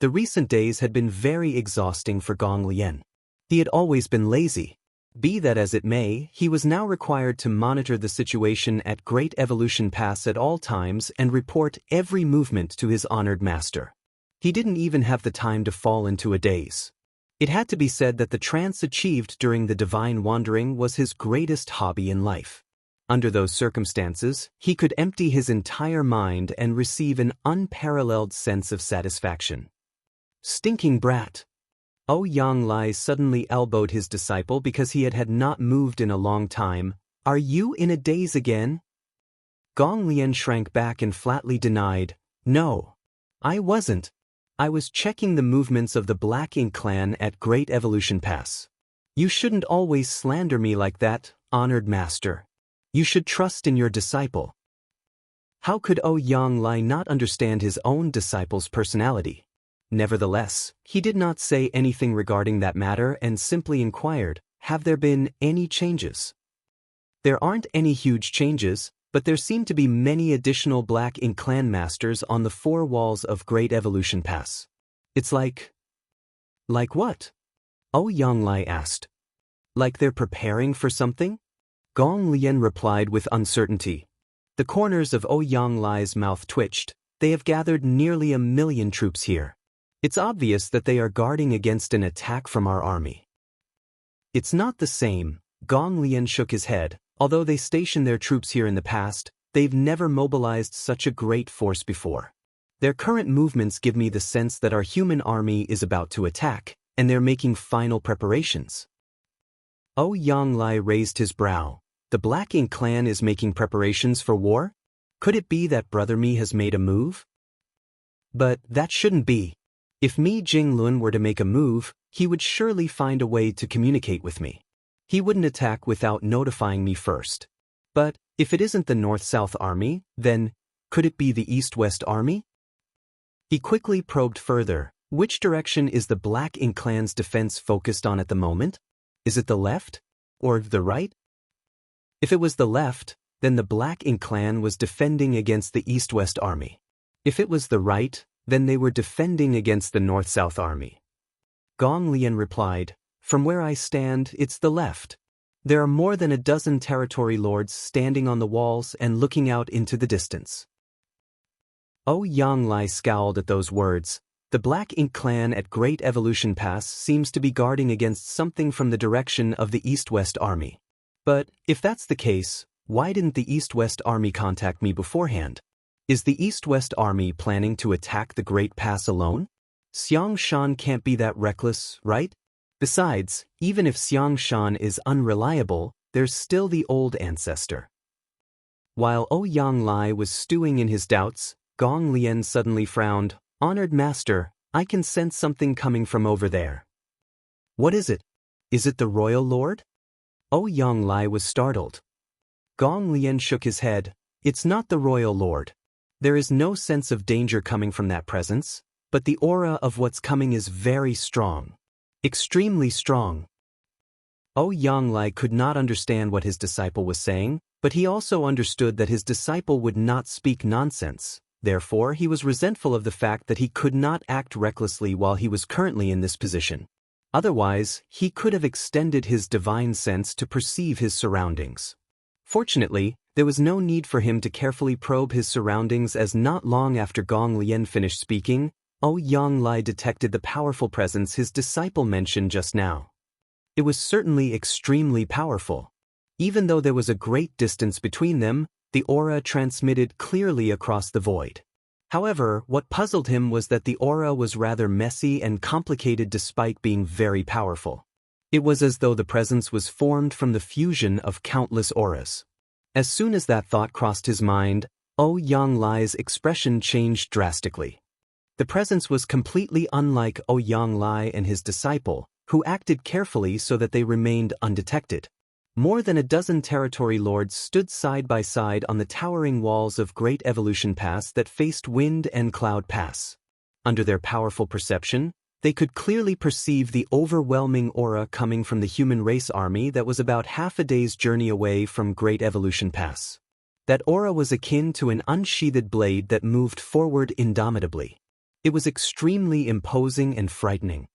The recent days had been very exhausting for Gong Lian. He had always been lazy. Be that as it may, he was now required to monitor the situation at Great Evolution Pass at all times and report every movement to his honored master. He didn't even have the time to fall into a daze. It had to be said that the trance achieved during the divine wandering was his greatest hobby in life. Under those circumstances, he could empty his entire mind and receive an unparalleled sense of satisfaction. Stinking brat! Ouyang Lai suddenly elbowed his disciple because he had not moved in a long time. Are you in a daze again? Gong Lian shrank back and flatly denied, No. I wasn't. I was checking the movements of the Black Ink clan at Great Evolution Pass. You shouldn't always slander me like that, honored master. You should trust in your disciple. How could Ouyang Lai not understand his own disciple's personality? Nevertheless, he did not say anything regarding that matter and simply inquired, Have there been any changes? There aren't any huge changes, but there seem to be many additional Black Ink clan masters on the four walls of Great Evolution Pass. It's like what? Ouyang Lai asked. Like they're preparing for something? Gong Lian replied with uncertainty. The corners of Ouyang Lai's mouth twitched. They have gathered nearly 1,000,000 troops here. It's obvious that they are guarding against an attack from our army. It's not the same, Gong Lian shook his head. Although they stationed their troops here in the past, they've never mobilized such a great force before. Their current movements give me the sense that our human army is about to attack, and they're making final preparations. Ouyang Lai raised his brow. The Black Ink clan is making preparations for war? Could it be that Brother Mi has made a move? But that shouldn't be. If Mi Jinglun were to make a move, he would surely find a way to communicate with me. He wouldn't attack without notifying me first. But if it isn't the North-South Army, then could it be the East-West Army? He quickly probed further. Which direction is the Black Ink clan's defense focused on at the moment? Is it the left? Or the right? If it was the left, then the Black Ink clan was defending against the East-West Army. If it was the right, then they were defending against the North-South Army. Gong Lian replied, From where I stand, it's the left. There are more than a dozen territory lords standing on the walls and looking out into the distance. Ouyang Lai scowled at those words. The Black Ink clan at Great Evolution Pass seems to be guarding against something from the direction of the East-West Army. But if that's the case, why didn't the East-West Army contact me beforehand? Is the East-West Army planning to attack the Great Pass alone? Xiang Shan can't be that reckless, right? Besides, even if Xiang Shan is unreliable, there's still the old ancestor. While Ouyang Lai was stewing in his doubts, Gong Lian suddenly frowned. Honored master, I can sense something coming from over there. What is it? Is it the royal lord? Ouyang Lai was startled. Gong Lian shook his head. It's not the royal lord. There is no sense of danger coming from that presence, but the aura of what's coming is very strong. Extremely strong. Ouyang Lai could not understand what his disciple was saying, but he also understood that his disciple would not speak nonsense. Therefore, he was resentful of the fact that he could not act recklessly while he was currently in this position. Otherwise, he could have extended his divine sense to perceive his surroundings. Fortunately, there was no need for him to carefully probe his surroundings as not long after Gong Lian finished speaking, Ouyang Lai detected the powerful presence his disciple mentioned just now. It was certainly extremely powerful. Even though there was a great distance between them, the aura transmitted clearly across the void. However, what puzzled him was that the aura was rather messy and complicated despite being very powerful. It was as though the presence was formed from the fusion of countless auras. As soon as that thought crossed his mind, Ouyang Lai's expression changed drastically. The presence was completely unlike Ouyang Lai and his disciple, who acted carefully so that they remained undetected. More than a dozen territory lords stood side by side on the towering walls of Great Evolution Pass that faced Wind and Cloud Pass. Under their powerful perception, they could clearly perceive the overwhelming aura coming from the human race army that was about half a day's journey away from Great Evolution Pass. That aura was akin to an unsheathed blade that moved forward indomitably. It was extremely imposing and frightening.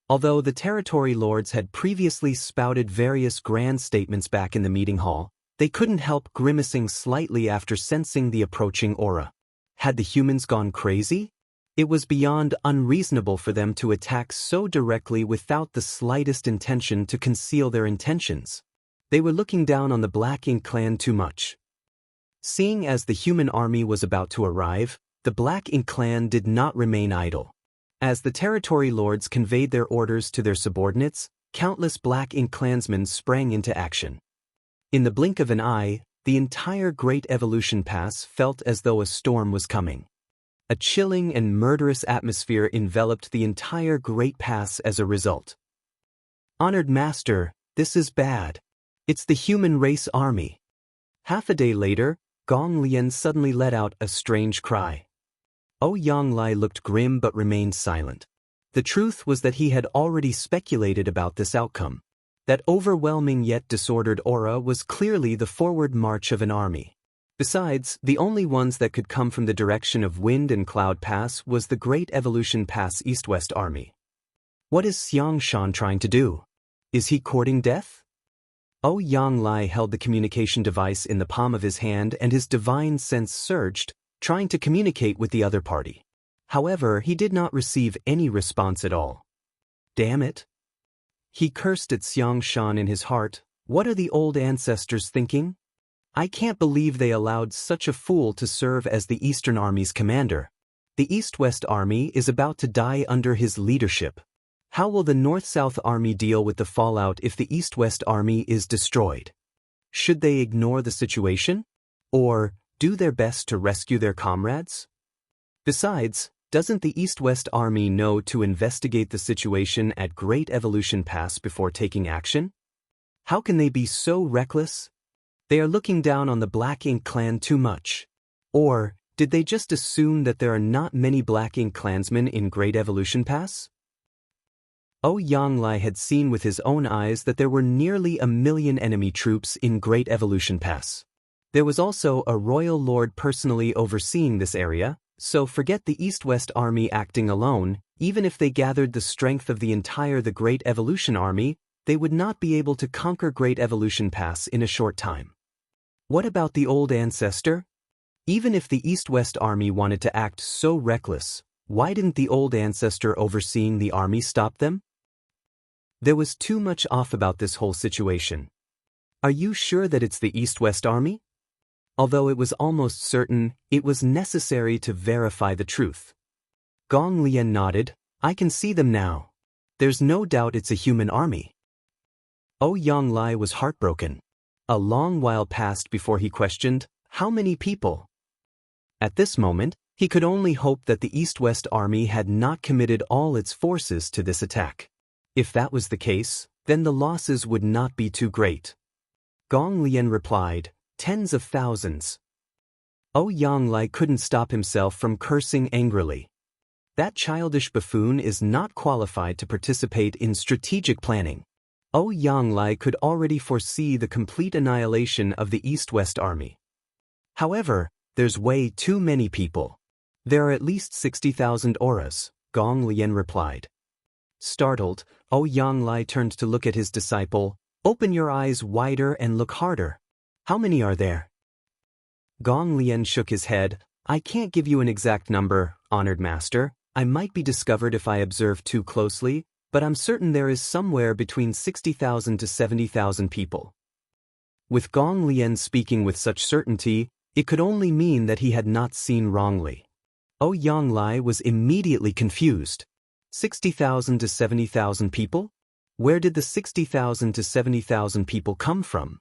Although the territory lords had previously spouted various grand statements back in the meeting hall, they couldn't help grimacing slightly after sensing the approaching aura. Had the humans gone crazy? It was beyond unreasonable for them to attack so directly without the slightest intention to conceal their intentions. They were looking down on the Black Ink clan too much. Seeing as the human army was about to arrive, the Black Ink clan did not remain idle. As the territory lords conveyed their orders to their subordinates, countless Black Ink clansmen sprang into action. In the blink of an eye, the entire Great Evolution Pass felt as though a storm was coming. A chilling and murderous atmosphere enveloped the entire Great Pass as a result. Honored Master, this is bad. It's the human race army. Half a day later, Gong Lian suddenly let out a strange cry. Yang Lai looked grim but remained silent. The truth was that he had already speculated about this outcome. That overwhelming yet disordered aura was clearly the forward march of an army. Besides, the only ones that could come from the direction of Wind and Cloud Pass was the Great Evolution Pass East-West Army. What is Xiang Shan trying to do? Is he courting death? Yang Lai held the communication device in the palm of his hand and his divine sense surged, trying to communicate with the other party. However, he did not receive any response at all. Damn it! He cursed at Xiang Shan in his heart. What are the old ancestors thinking? I can't believe they allowed such a fool to serve as the Eastern Army's commander. The East-West Army is about to die under his leadership. How will the North-South Army deal with the fallout if the East-West Army is destroyed? Should they ignore the situation? Or do their best to rescue their comrades? Besides, doesn't the East-West Army know to investigate the situation at Great Evolution Pass before taking action? How can they be so reckless? They are looking down on the Black Ink clan too much. Or did they just assume that there are not many Black Ink clansmen in Great Evolution Pass? Yang Lai had seen with his own eyes that there were nearly 1 million enemy troops in Great Evolution Pass. There was also a royal lord personally overseeing this area, so forget the East-West Army acting alone. Even if they gathered the strength of the Great Evolution Army, they would not be able to conquer Great Evolution Pass in a short time. What about the old ancestor? Even if the East-West Army wanted to act so reckless, why didn't the old ancestor overseeing the army stop them? There was too much off about this whole situation. Are you sure that it's the East-West Army? Although it was almost certain, it was necessary to verify the truth. Gong Lian nodded. I can see them now. There's no doubt it's a human army. Yang Lai was heartbroken. A long while passed before he questioned, how many people? At this moment, he could only hope that the East-West Army had not committed all its forces to this attack. If that was the case, then the losses would not be too great. Gong Lian replied, tens of thousands. Yang Lai couldn't stop himself from cursing angrily. That childish buffoon is not qualified to participate in strategic planning. Yang Lai could already foresee the complete annihilation of the East-West Army. However, there's way too many people. There are at least 60,000 auras, Gong Lian replied. Startled, Yang Lai turned to look at his disciple. Open your eyes wider and look harder. How many are there? Gong Lian shook his head. I can't give you an exact number, honored master. I might be discovered if I observe too closely, but I'm certain there is somewhere between 60,000 to 70,000 people. With Gong Lian speaking with such certainty, it could only mean that he had not seen wrongly. Yang Lai was immediately confused. 60,000 to 70,000 people? Where did the 60,000 to 70,000 people come from?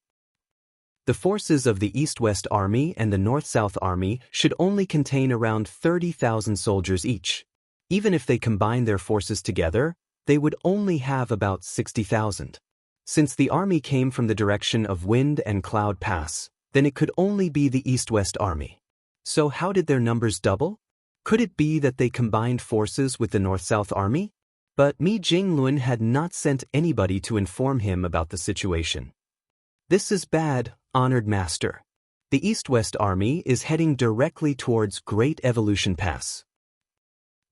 The forces of the East-West Army and the North-South Army should only contain around 30,000 soldiers each. Even if they combine their forces together, they would only have about 60,000. Since the army came from the direction of Wind and Cloud Pass, then it could only be the East-West army. So how did their numbers double? Could it be that they combined forces with the North-South army? But Mi Jinglun had not sent anybody to inform him about the situation. This is bad, honored master. The East-West army is heading directly towards Great Evolution Pass.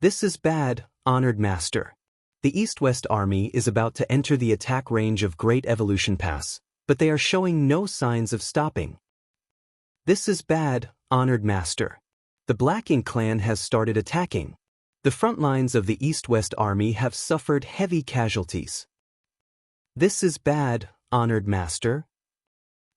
This is bad, honored master. The East-West army is about to enter the attack range of Great Evolution Pass, but they are showing no signs of stopping. This is bad, honored master. The Black Ink clan has started attacking. The front lines of the East-West army have suffered heavy casualties. This is bad, honored master.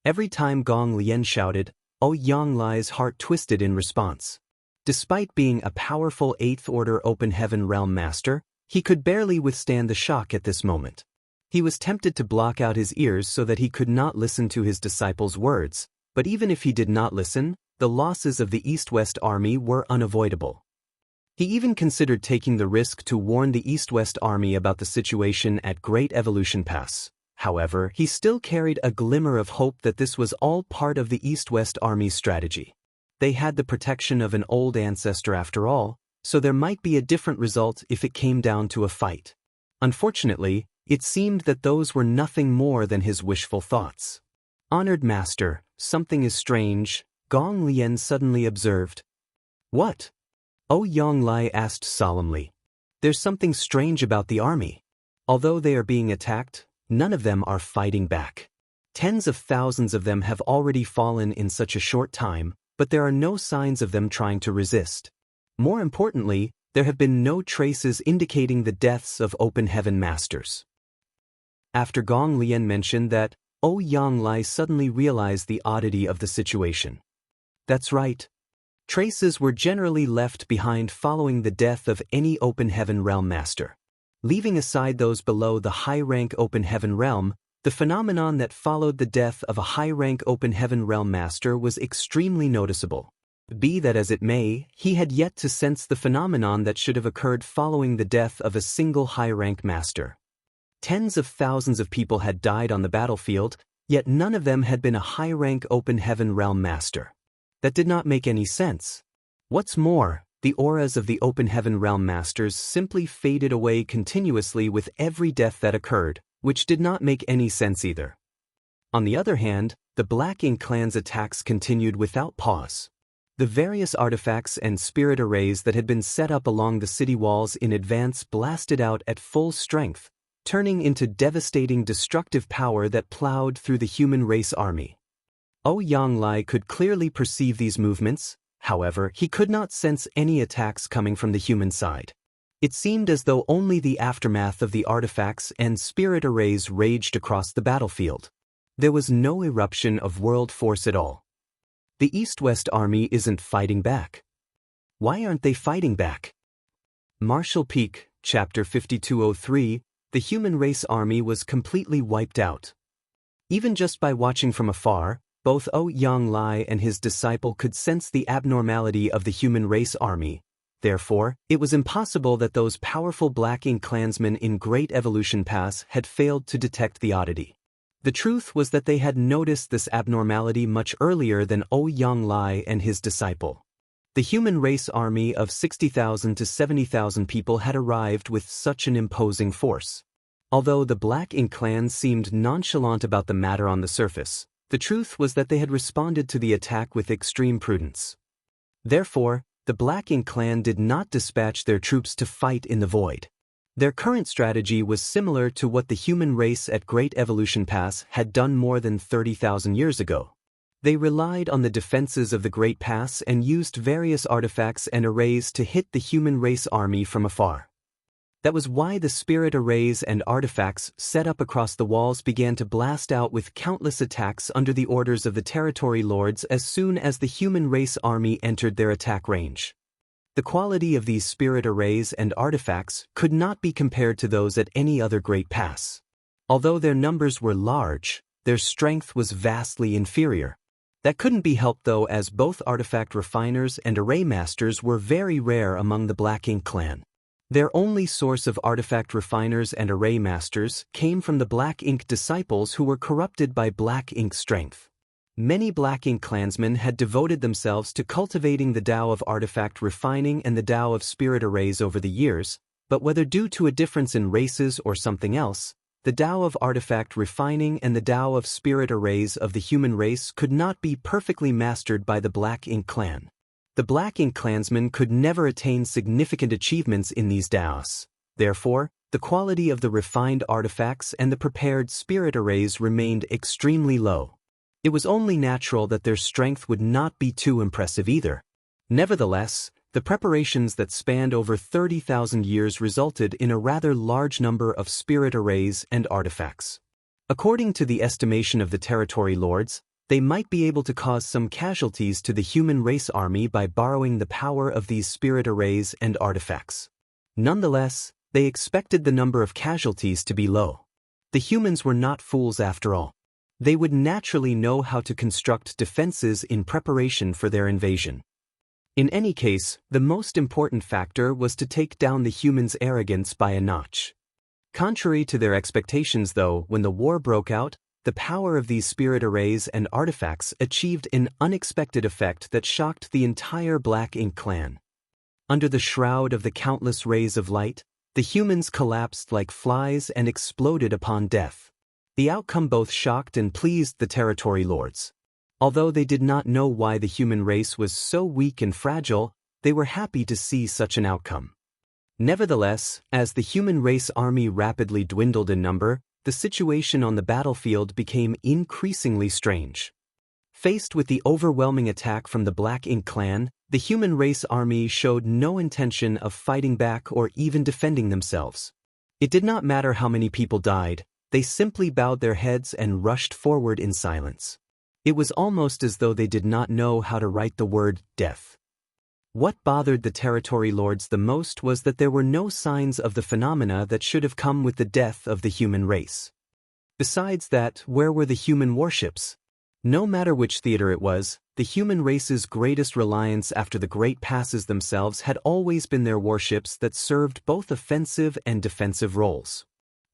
Every time Gong Lian shouted, Yang Lai's heart twisted in response. Despite being a powerful 8th Order Open Heaven Realm Master, he could barely withstand the shock at this moment. He was tempted to block out his ears so that he could not listen to his disciples' words, but even if he did not listen, the losses of the East-West army were unavoidable. He even considered taking the risk to warn the East-West army about the situation at Great Evolution Pass. However, he still carried a glimmer of hope that this was all part of the East-West army's strategy. They had the protection of an old ancestor after all, so there might be a different result if it came down to a fight. Unfortunately, it seemed that those were nothing more than his wishful thoughts. Honored master, something is strange, Gong Lian suddenly observed. What? Yang Lai asked solemnly. There's something strange about the army. Although they are being attacked, none of them are fighting back. Tens of thousands of them have already fallen in such a short time, but there are no signs of them trying to resist. More importantly, there have been no traces indicating the deaths of Open Heaven Masters. After Gong Lian mentioned that, Yang Lai suddenly realized the oddity of the situation. That's right. Traces were generally left behind following the death of any Open Heaven Realm Master. Leaving aside those below the high-rank Open Heaven Realm, the phenomenon that followed the death of a high-rank Open Heaven Realm Master was extremely noticeable. Be that as it may, he had yet to sense the phenomenon that should have occurred following the death of a single high-rank Master. Tens of thousands of people had died on the battlefield, yet none of them had been a high-rank Open Heaven Realm Master. That did not make any sense. What's more, the auras of the Open Heaven Realm Masters simply faded away continuously with every death that occurred, which did not make any sense either. On the other hand, the Black Ink clan's attacks continued without pause. The various artifacts and spirit arrays that had been set up along the city walls in advance blasted out at full strength, turning into devastating destructive power that plowed through the human race army. Yang Lai could clearly perceive these movements, however, he could not sense any attacks coming from the human side. It seemed as though only the aftermath of the artifacts and spirit arrays raged across the battlefield. There was no eruption of world force at all. The East-West army isn't fighting back. Why aren't they fighting back? Marshall Peak, Chapter 5203, the human race army was completely wiped out. Even just by watching from afar, both Yang Lai and his disciple could sense the abnormality of the human race army. Therefore, it was impossible that those powerful Black Ink clansmen in Great Evolution Pass had failed to detect the oddity. The truth was that they had noticed this abnormality much earlier than Yang Lai and his disciple. The human race army of 60,000 to 70,000 people had arrived with such an imposing force. Although the Black Ink clan seemed nonchalant about the matter on the surface, the truth was that they had responded to the attack with extreme prudence. Therefore, the Black Ink clan did not dispatch their troops to fight in the void. Their current strategy was similar to what the human race at Great Evolution Pass had done more than 30,000 years ago. They relied on the defenses of the Great Pass and used various artifacts and arrays to hit the human race army from afar. That was why the spirit arrays and artifacts set up across the walls began to blast out with countless attacks under the orders of the territory lords as soon as the human race army entered their attack range. The quality of these spirit arrays and artifacts could not be compared to those at any other great pass. Although their numbers were large, their strength was vastly inferior. That couldn't be helped though, as both artifact refiners and array masters were very rare among the Black Ink clan. Their only source of artifact refiners and array masters came from the Black Ink disciples who were corrupted by Black Ink strength. Many Black Ink clansmen had devoted themselves to cultivating the Tao of artifact refining and the Tao of spirit arrays over the years, but whether due to a difference in races or something else, the Tao of artifact refining and the Tao of spirit arrays of the human race could not be perfectly mastered by the Black Ink clan. The Black Ink clansmen could never attain significant achievements in these Taos. Therefore, the quality of the refined artifacts and the prepared spirit arrays remained extremely low. It was only natural that their strength would not be too impressive either. Nevertheless, the preparations that spanned over 30,000 years resulted in a rather large number of spirit arrays and artifacts. According to the estimation of the territory lords, they might be able to cause some casualties to the human race army by borrowing the power of these spirit arrays and artifacts. Nonetheless, they expected the number of casualties to be low. The humans were not fools after all. They would naturally know how to construct defenses in preparation for their invasion. In any case, the most important factor was to take down the humans' arrogance by a notch. Contrary to their expectations though, when the war broke out, the power of these spirit arrays and artifacts achieved an unexpected effect that shocked the entire Black Ink clan. Under the shroud of the countless rays of light, the humans collapsed like flies and exploded upon death. The outcome both shocked and pleased the territory lords. Although they did not know why the human race was so weak and fragile, they were happy to see such an outcome. Nevertheless, as the human race army rapidly dwindled in number, the situation on the battlefield became increasingly strange. Faced with the overwhelming attack from the Black Ink clan, the human race army showed no intention of fighting back or even defending themselves. It did not matter how many people died, they simply bowed their heads and rushed forward in silence. It was almost as though they did not know how to write the word death. What bothered the territory lords the most was that there were no signs of the phenomena that should have come with the death of the human race. Besides that, where were the human warships? No matter which theater it was, the human race's greatest reliance after the great passes themselves had always been their warships that served both offensive and defensive roles.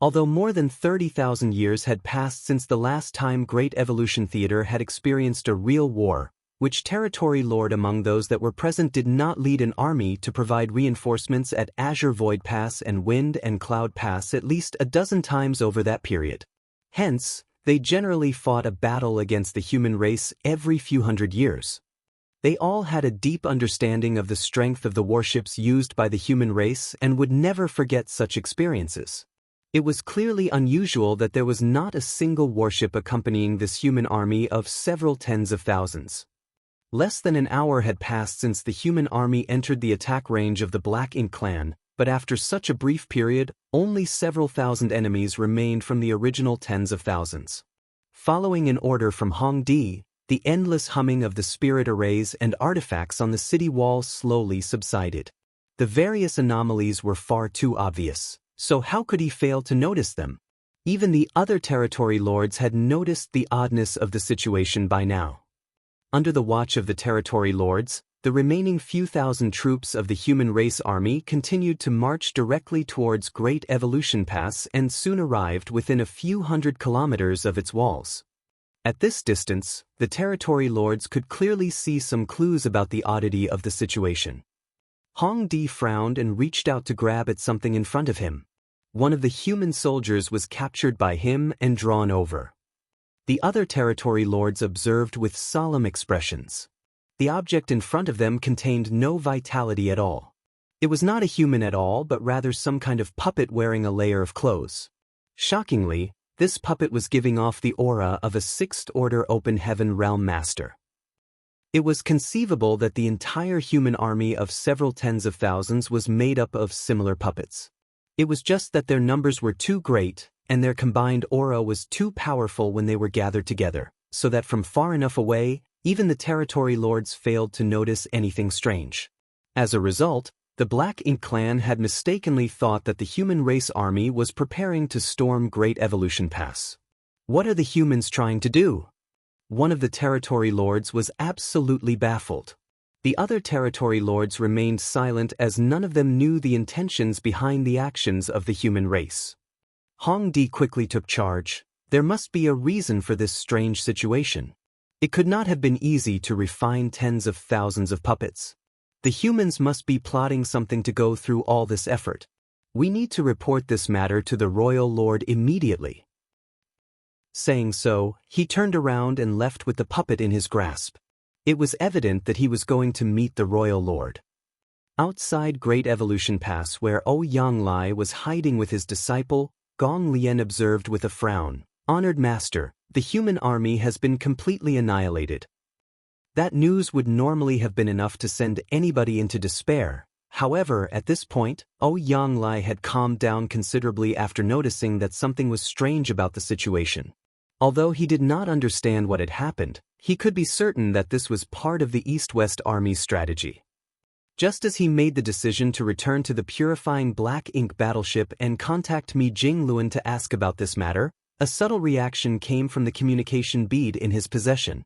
Although more than 30,000 years had passed since the last time Great Evolution Theater had experienced a real war, which territory lord among those that were present did not lead an army to provide reinforcements at Azure Void Pass and Wind and Cloud Pass at least a dozen times over that period. Hence, they generally fought a battle against the human race every few hundred years. They all had a deep understanding of the strength of the warships used by the human race and would never forget such experiences. It was clearly unusual that there was not a single warship accompanying this human army of several tens of thousands. Less than an hour had passed since the human army entered the attack range of the Black Ink clan, but after such a brief period, only several thousand enemies remained from the original tens of thousands. Following an order from Hong Di, the endless humming of the spirit arrays and artifacts on the city walls slowly subsided. The various anomalies were far too obvious, so how could he fail to notice them? Even the other territory lords had noticed the oddness of the situation by now. Under the watch of the territory lords, the remaining few thousand troops of the human race army continued to march directly towards Great Evolution Pass and soon arrived within a few hundred kilometers of its walls. At this distance, the territory lords could clearly see some clues about the oddity of the situation. Hong Di frowned and reached out to grab at something in front of him. One of the human soldiers was captured by him and drawn over. The other territory lords observed with solemn expressions. The object in front of them contained no vitality at all. It was not a human at all, but rather some kind of puppet wearing a layer of clothes. Shockingly, this puppet was giving off the aura of a sixth-order open heaven realm master. It was conceivable that the entire human army of several tens of thousands was made up of similar puppets. It was just that their numbers were too great, and their combined aura was too powerful when they were gathered together, so that from far enough away, even the territory lords failed to notice anything strange. As a result, the Black Ink clan had mistakenly thought that the human race army was preparing to storm Great Evolution Pass. What are the humans trying to do? One of the territory lords was absolutely baffled. The other territory lords remained silent as none of them knew the intentions behind the actions of the human race. Hong Di quickly took charge. There must be a reason for this strange situation. It could not have been easy to refine tens of thousands of puppets. The humans must be plotting something to go through all this effort. We need to report this matter to the royal lord immediately. Saying so, he turned around and left with the puppet in his grasp. It was evident that he was going to meet the royal lord. Outside Great Evolution Pass, where Ouyang Lai was hiding with his disciple, Gong Lian observed with a frown, "Honored master, the human army has been completely annihilated." That news would normally have been enough to send anybody into despair. However, at this point, Ouyang Lai had calmed down considerably after noticing that something was strange about the situation. Although he did not understand what had happened, he could be certain that this was part of the East-West Army's strategy. Just as he made the decision to return to the purifying black ink battleship and contact Mi Jingluan to ask about this matter, a subtle reaction came from the communication bead in his possession.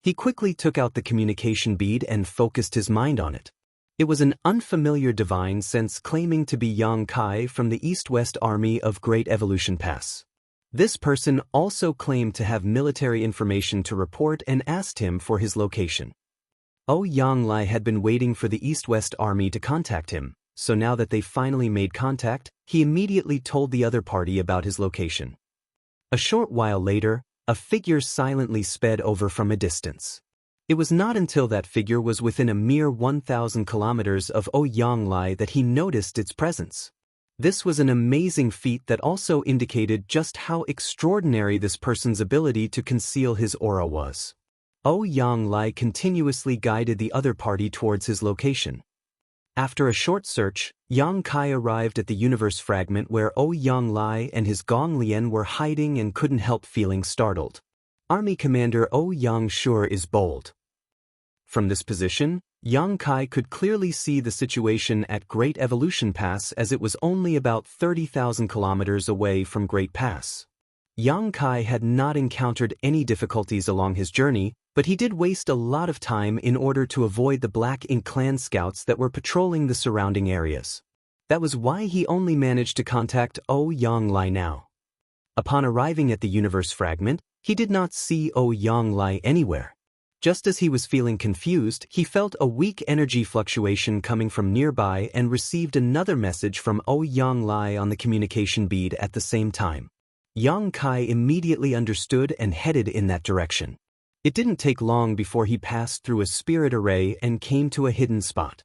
He quickly took out the communication bead and focused his mind on it. It was an unfamiliar divine sense claiming to be Yang Kai from the East-West Army of Great Evolution Pass. This person also claimed to have military information to report and asked him for his location. Ouyang Lai had been waiting for the East-West Army to contact him, so now that they finally made contact, he immediately told the other party about his location. A short while later, a figure silently sped over from a distance. It was not until that figure was within a mere 1,000 kilometers of Ouyang Lai that he noticed its presence. This was an amazing feat that also indicated just how extraordinary this person's ability to conceal his aura was. Ouyang Lai continuously guided the other party towards his location. After a short search, Yang Kai arrived at the universe fragment where Ouyang Lai and his Gong Lian were hiding and couldn't help feeling startled. Army Commander Ouyang sure is bold. From this position, Yang Kai could clearly see the situation at Great Evolution Pass as it was only about 30,000 kilometers away from Great Pass. Yang Kai had not encountered any difficulties along his journey, but he did waste a lot of time in order to avoid the Black Ink clan scouts that were patrolling the surrounding areas. That was why he only managed to contact Ouyang Lai now. Upon arriving at the universe fragment, he did not see Ouyang Lai anywhere. Just as he was feeling confused, he felt a weak energy fluctuation coming from nearby and received another message from Ouyang Lai on the communication bead at the same time. Yang Kai immediately understood and headed in that direction. It didn't take long before he passed through a spirit array and came to a hidden spot.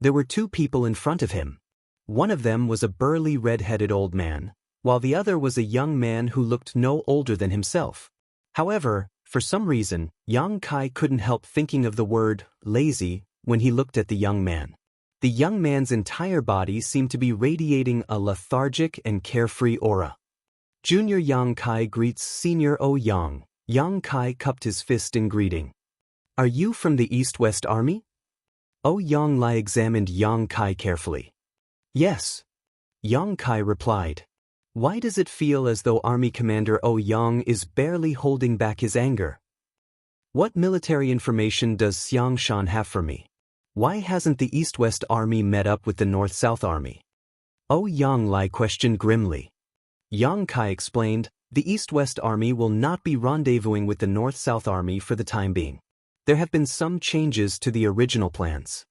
There were two people in front of him. One of them was a burly red-headed old man, while the other was a young man who looked no older than himself. However, for some reason, Yang Kai couldn't help thinking of the word lazy when he looked at the young man. The young man's entire body seemed to be radiating a lethargic and carefree aura. Junior Yang Kai greets Senior Ouyang. Yang Kai cupped his fist in greeting. "Are you from the East-West Army?" Ouyang Lai examined Yang Kai carefully. "Yes," Yang Kai replied. "Why does it feel as though Army Commander Ouyang is barely holding back his anger? What military information does Xiangshan have for me? Why hasn't the East-West Army met up with the North-South Army?" Ouyang Lai questioned grimly. Yang Kai explained, "The East-West Army will not be rendezvousing with the North-South Army for the time being. There have been some changes to the original plans."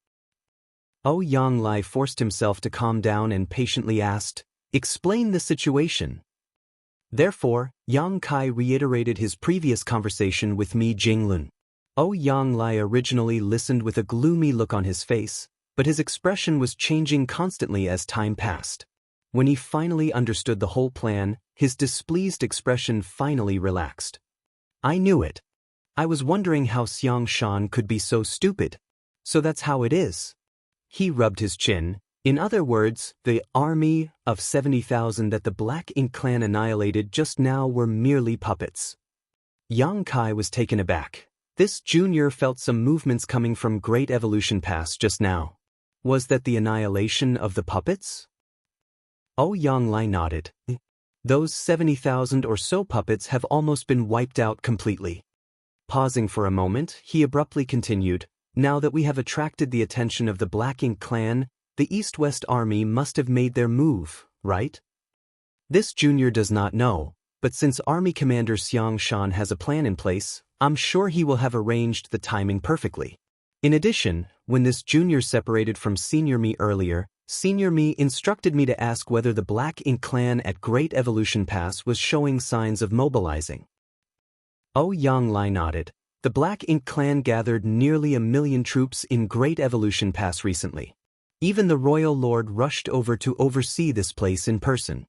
Ouyang Lai forced himself to calm down and patiently asked, "Explain the situation." Therefore, Yang Kai reiterated his previous conversation with Mi Jinglun. Ouyang Lai originally listened with a gloomy look on his face, but his expression was changing constantly as time passed. When he finally understood the whole plan, his displeased expression finally relaxed. "I knew it. I was wondering how Xiangshan could be so stupid. So that's how it is." He rubbed his chin. In other words, the army of 70,000 that the Black Ink clan annihilated just now were merely puppets. Yang Kai was taken aback. This junior felt some movements coming from Great Evolution Pass just now. Was that the annihilation of the puppets? Ouyang Lai nodded. Those 70,000 or so puppets have almost been wiped out completely. Pausing for a moment, he abruptly continued, Now that we have attracted the attention of the Black Ink clan, the East-West Army must have made their move, right? This junior does not know, but since Army Commander Xiang Shan has a plan in place, I'm sure he will have arranged the timing perfectly. In addition, when this junior separated from Senior Me earlier, Senior Me instructed me to ask whether the Black Ink clan at Great Evolution Pass was showing signs of mobilizing. Yang Lai nodded. The Black Ink clan gathered nearly 1 million troops in Great Evolution Pass recently. Even the Royal Lord rushed over to oversee this place in person.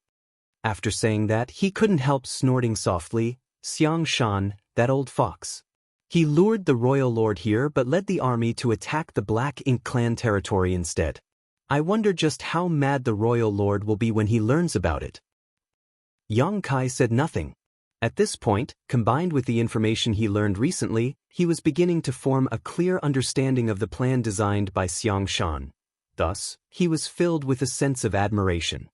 After saying that, he couldn't help snorting softly. Xiang Shan, that old fox. He lured the Royal Lord here but led the army to attack the Black Ink clan territory instead. I wonder just how mad the Royal Lord will be when he learns about it. Yang Kai said nothing. At this point, combined with the information he learned recently, he was beginning to form a clear understanding of the plan designed by Xiang Shan. Thus, he was filled with a sense of admiration.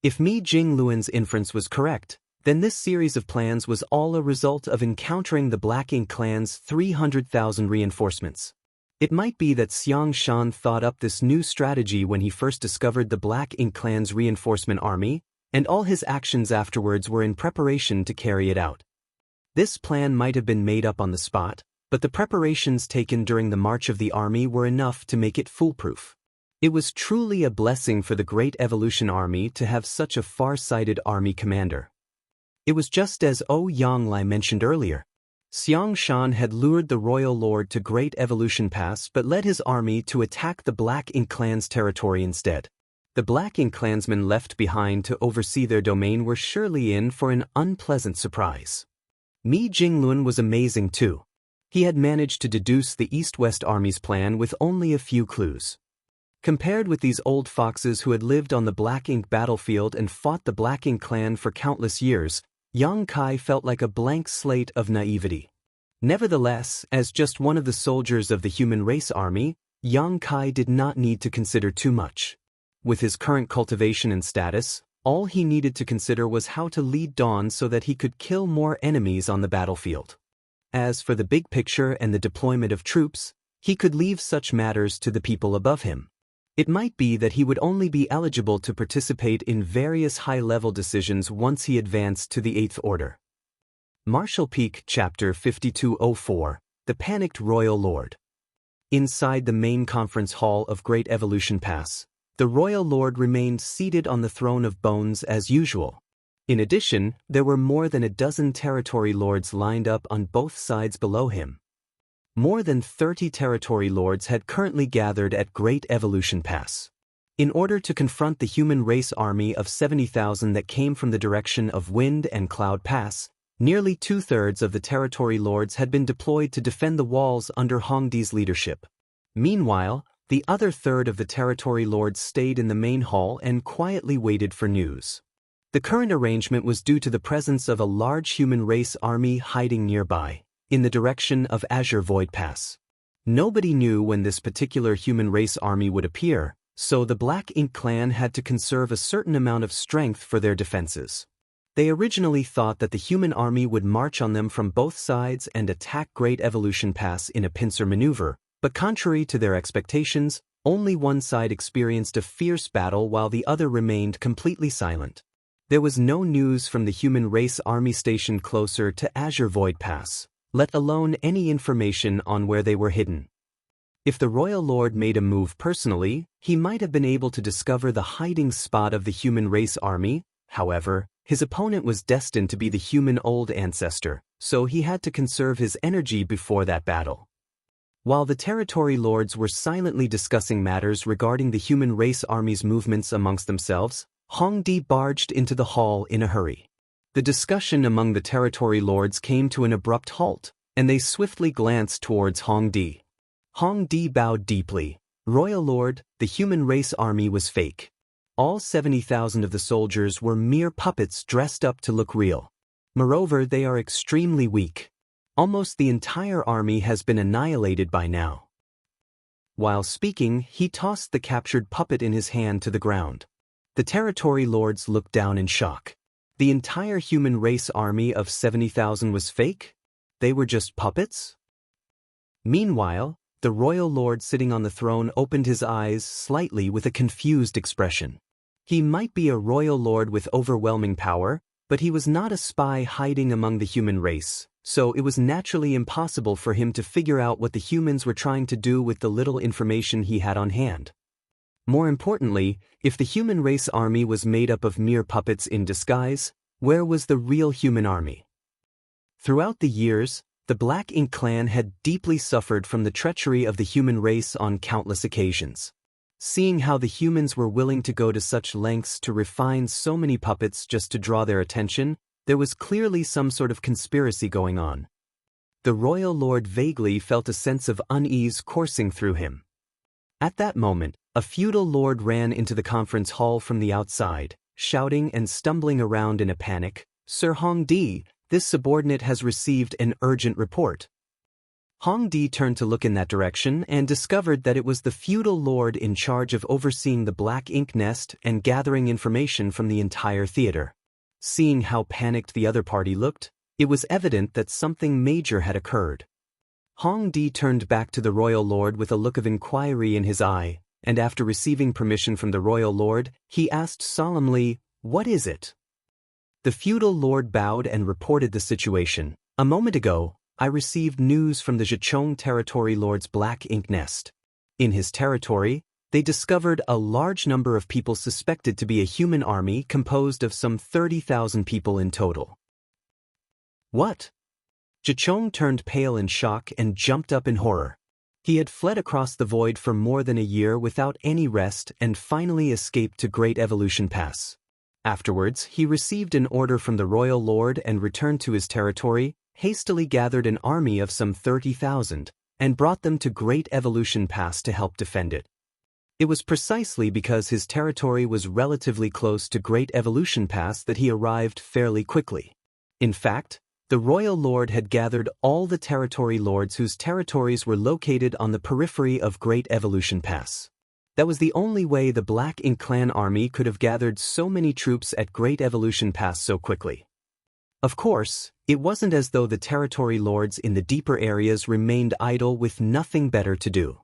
If Mi Jingluan's inference was correct, then this series of plans was all a result of encountering the Black Ink clan's 300,000 reinforcements. It might be that Xiang Shan thought up this new strategy when he first discovered the Black Ink clan's reinforcement army, and all his actions afterwards were in preparation to carry it out. This plan might have been made up on the spot, but the preparations taken during the march of the army were enough to make it foolproof. It was truly a blessing for the Great Evolution Army to have such a far-sighted army commander. It was just as Yang Lai mentioned earlier. Xiang Shan had lured the Royal Lord to Great Evolution Pass but led his army to attack the Black Ink clan's territory instead. The Black Ink clansmen left behind to oversee their domain were surely in for an unpleasant surprise. Mi Jingluan was amazing too. He had managed to deduce the East-West Army's plan with only a few clues. Compared with these old foxes who had lived on the Black Ink battlefield and fought the Black Ink clan for countless years, Yang Kai felt like a blank slate of naivety. Nevertheless, as just one of the soldiers of the human race army, Yang Kai did not need to consider too much. With his current cultivation and status, all he needed to consider was how to lead Dawn so that he could kill more enemies on the battlefield. As for the big picture and the deployment of troops, he could leave such matters to the people above him. It might be that he would only be eligible to participate in various high-level decisions once he advanced to the Eighth Order. Marshall Peak, Chapter 5204, The Panicked Royal Lord. Inside the main conference hall of Great Evolution Pass, the Royal Lord remained seated on the throne of bones as usual. In addition, there were more than a dozen territory lords lined up on both sides below him. More than 30 territory lords had currently gathered at Great Evolution Pass. In order to confront the human race army of 70,000 that came from the direction of Wind and Cloud Pass, nearly 2/3 of the territory lords had been deployed to defend the walls under Hongdi's leadership. Meanwhile, the other third of the territory lords stayed in the main hall and quietly waited for news. The current arrangement was due to the presence of a large human race army hiding nearby, in the direction of Azure Void Pass. Nobody knew when this particular human race army would appear, so the Black Ink clan had to conserve a certain amount of strength for their defenses. They originally thought that the human army would march on them from both sides and attack Great Evolution Pass in a pincer maneuver, but contrary to their expectations, only one side experienced a fierce battle while the other remained completely silent. There was no news from the human race army stationed closer to Azure Void Pass, let alone any information on where they were hidden. If the Royal Lord made a move personally, he might have been able to discover the hiding spot of the human race army. However, his opponent was destined to be the human old ancestor, so he had to conserve his energy before that battle. While the territory lords were silently discussing matters regarding the human race army's movements amongst themselves, Hongdi barged into the hall in a hurry. The discussion among the territory lords came to an abrupt halt, and they swiftly glanced towards Hongdi. Hongdi bowed deeply. Royal Lord, the human race army was fake. All 70,000 of the soldiers were mere puppets dressed up to look real. Moreover, they are extremely weak. Almost the entire army has been annihilated by now. While speaking, he tossed the captured puppet in his hand to the ground. The territory lords looked down in shock. The entire human race army of 70,000 was fake? They were just puppets? Meanwhile, the royal lord sitting on the throne opened his eyes slightly with a confused expression. He might be a royal lord with overwhelming power, but he was not a spy hiding among the human race, so it was naturally impossible for him to figure out what the humans were trying to do with the little information he had on hand. More importantly, if the human race army was made up of mere puppets in disguise, where was the real human army? Throughout the years, the Black Ink clan had deeply suffered from the treachery of the human race on countless occasions. Seeing how the humans were willing to go to such lengths to refine so many puppets just to draw their attention, there was clearly some sort of conspiracy going on. The royal lord vaguely felt a sense of unease coursing through him. At that moment, a feudal lord ran into the conference hall from the outside, shouting and stumbling around in a panic, "Sir Hongdi, this subordinate has received an urgent report." Hongdi turned to look in that direction and discovered that it was the feudal lord in charge of overseeing the Black Ink nest and gathering information from the entire theater. Seeing how panicked the other party looked, it was evident that something major had occurred. Hongdi turned back to the royal lord with a look of inquiry in his eye, and after receiving permission from the royal lord, he asked solemnly, "What is it?" The feudal lord bowed and reported the situation. "A moment ago, I received news from the Jianghu territory lord's Black Ink nest. In his territory, they discovered a large number of people suspected to be a human army composed of some 30,000 people in total." "What?" Jianghu turned pale in shock and jumped up in horror. He had fled across the void for more than a year without any rest and finally escaped to Great Evolution Pass. Afterwards, he received an order from the royal lord and returned to his territory, hastily gathered an army of some 30,000, and brought them to Great Evolution Pass to help defend it. It was precisely because his territory was relatively close to Great Evolution Pass that he arrived fairly quickly. In fact, the royal lord had gathered all the territory lords whose territories were located on the periphery of Great Evolution Pass. That was the only way the Black Ink clan army could have gathered so many troops at Great Evolution Pass so quickly. Of course, it wasn't as though the territory lords in the deeper areas remained idle with nothing better to do.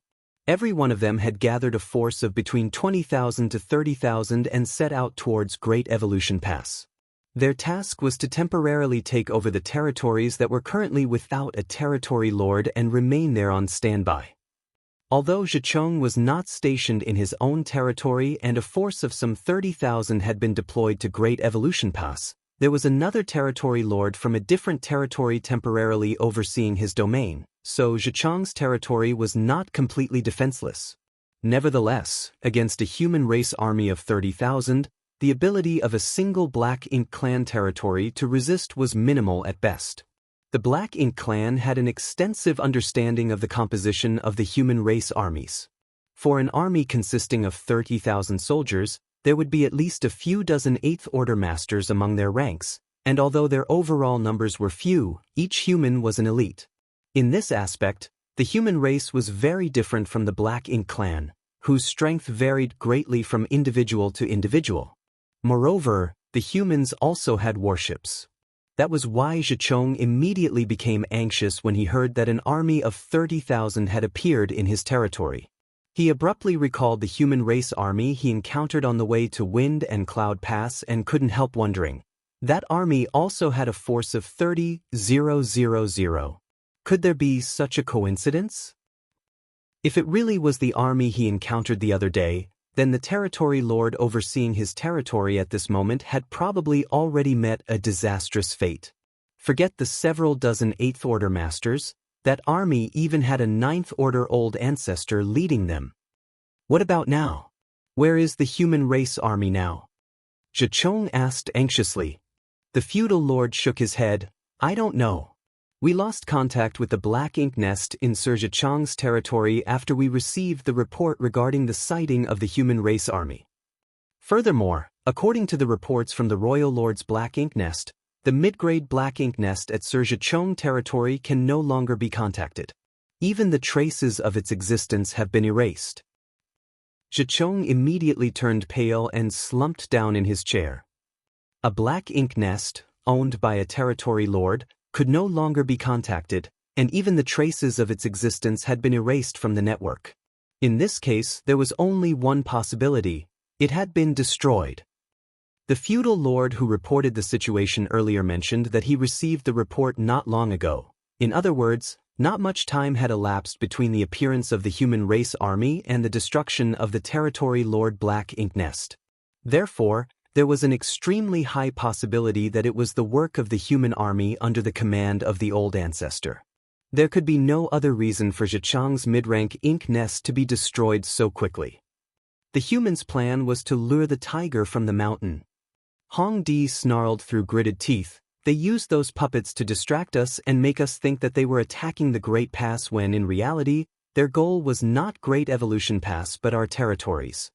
Every one of them had gathered a force of between 20,000 to 30,000 and set out towards Great Evolution Pass. Their task was to temporarily take over the territories that were currently without a territory lord and remain there on standby. Although Jianghu was not stationed in his own territory and a force of some 30,000 had been deployed to Great Evolution Pass, there was another territory lord from a different territory temporarily overseeing his domain, so Jianghu's territory was not completely defenseless. Nevertheless, against a human race army of 30,000, the ability of a single Black Ink clan territory to resist was minimal at best. The Black Ink clan had an extensive understanding of the composition of the human race armies. For an army consisting of 30,000 soldiers, there would be at least a few dozen Eighth Order masters among their ranks, and although their overall numbers were few, each human was an elite. In this aspect, the human race was very different from the Black Ink clan, whose strength varied greatly from individual to individual. Moreover, the humans also had warships. That was why Jianghu immediately became anxious when he heard that an army of 30,000 had appeared in his territory. He abruptly recalled the human race army he encountered on the way to Wind and Cloud Pass and couldn't help wondering. That army also had a force of 30,000. Could there be such a coincidence? If it really was the army he encountered the other day, then the territory lord overseeing his territory at this moment had probably already met a disastrous fate. Forget the several dozen Eighth Order masters, that army even had a Ninth Order old ancestor leading them. What about now? Where is the human race army now? Jianghu asked anxiously. The feudal lord shook his head. "I don't know. We lost contact with the Black Ink nest in Sir Jianghu's territory after we received the report regarding the sighting of the human race army. Furthermore, according to the reports from the royal lord's Black Ink nest, the mid-grade Black Ink nest at Sir Jianghu territory can no longer be contacted. Even the traces of its existence have been erased." Jianghu immediately turned pale and slumped down in his chair. A Black Ink nest, owned by a territory lord, could no longer be contacted, and even the traces of its existence had been erased from the network. In this case, there was only one possibility: it had been destroyed. The feudal lord who reported the situation earlier mentioned that he received the report not long ago. In other words, not much time had elapsed between the appearance of the human race army and the destruction of the territory Lord Black Ink Nest. Therefore, there was an extremely high possibility that it was the work of the human army under the command of the old ancestor. There could be no other reason for Jichang's mid-rank ink nest to be destroyed so quickly. The humans' plan was to lure the tiger from the mountain. Hong Di snarled through gritted teeth. They used those puppets to distract us and make us think that they were attacking the Great Pass when in reality, their goal was not Great Evolution Pass but our territories.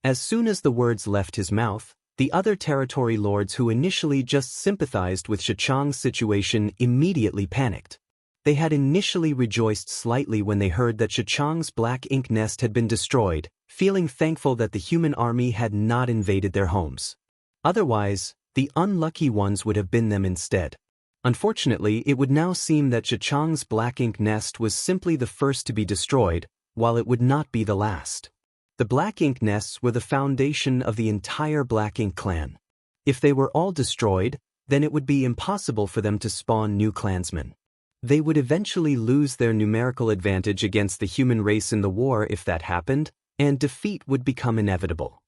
As soon as the words left his mouth, the other territory lords who initially just sympathized with Jichang's situation immediately panicked. They had initially rejoiced slightly when they heard that Jichang's black ink nest had been destroyed, feeling thankful that the human army had not invaded their homes. Otherwise, the unlucky ones would have been them instead. Unfortunately, it would now seem that Jichang's black ink nest was simply the first to be destroyed, while it would not be the last. The black ink nests were the foundation of the entire black ink clan. If they were all destroyed, then it would be impossible for them to spawn new clansmen. They would eventually lose their numerical advantage against the human race in the war if that happened, and defeat would become inevitable.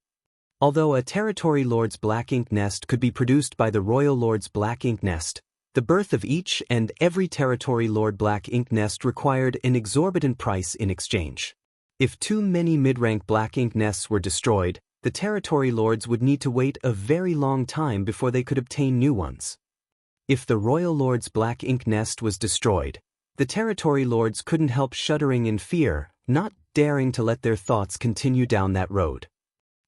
Although a territory lord's black ink nest could be produced by the royal lord's black ink nest, the birth of each and every territory lord black ink nest required an exorbitant price in exchange. If too many mid-rank black ink nests were destroyed, the territory lords would need to wait a very long time before they could obtain new ones. If the royal lord's black ink nest was destroyed, the territory lords couldn't help shuddering in fear, not daring to let their thoughts continue down that road.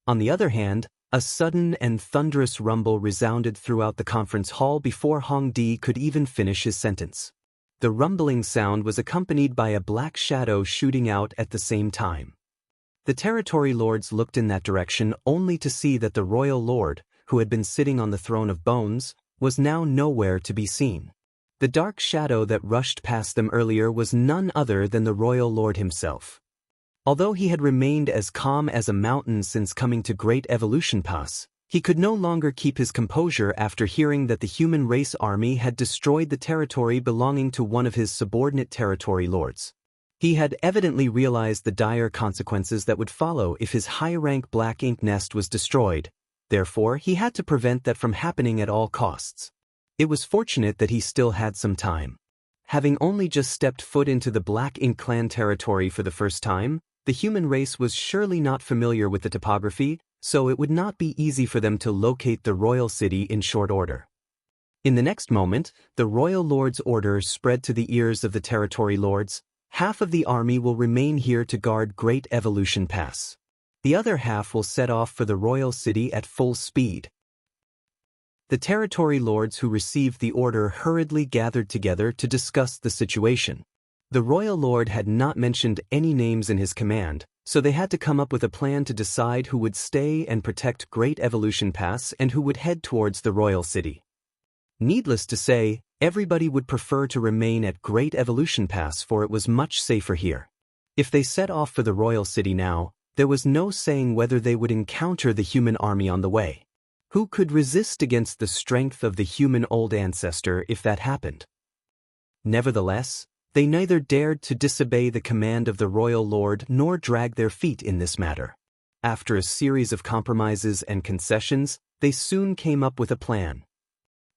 On the other hand, a sudden and thunderous rumble resounded throughout the conference hall before Hong Di could even finish his sentence. The rumbling sound was accompanied by a black shadow shooting out at the same time. The territory lords looked in that direction only to see that the royal lord, who had been sitting on the throne of bones, was now nowhere to be seen. The dark shadow that rushed past them earlier was none other than the royal lord himself. Although he had remained as calm as a mountain since coming to Great Evolution Pass, he could no longer keep his composure after hearing that the human race army had destroyed the territory belonging to one of his subordinate territory lords. He had evidently realized the dire consequences that would follow if his high-rank black ink nest was destroyed. Therefore, he had to prevent that from happening at all costs. It was fortunate that he still had some time. Having only just stepped foot into the Black Ink clan territory for the first time, the human race was surely not familiar with the topography, so it would not be easy for them to locate the royal city in short order. In the next moment, the royal lord's order spread to the ears of the territory lords. Half of the army will remain here to guard Great Evolution Pass. The other half will set off for the royal city at full speed. The territory lords who received the order hurriedly gathered together to discuss the situation. The royal lord had not mentioned any names in his command, so they had to come up with a plan to decide who would stay and protect Great Evolution Pass and who would head towards the royal city. Needless to say, everybody would prefer to remain at Great Evolution Pass, for it was much safer here. If they set off for the royal city now, there was no saying whether they would encounter the human army on the way. Who could resist against the strength of the human old ancestor if that happened? Nevertheless, they neither dared to disobey the command of the royal lord nor drag their feet in this matter. After a series of compromises and concessions, they soon came up with a plan.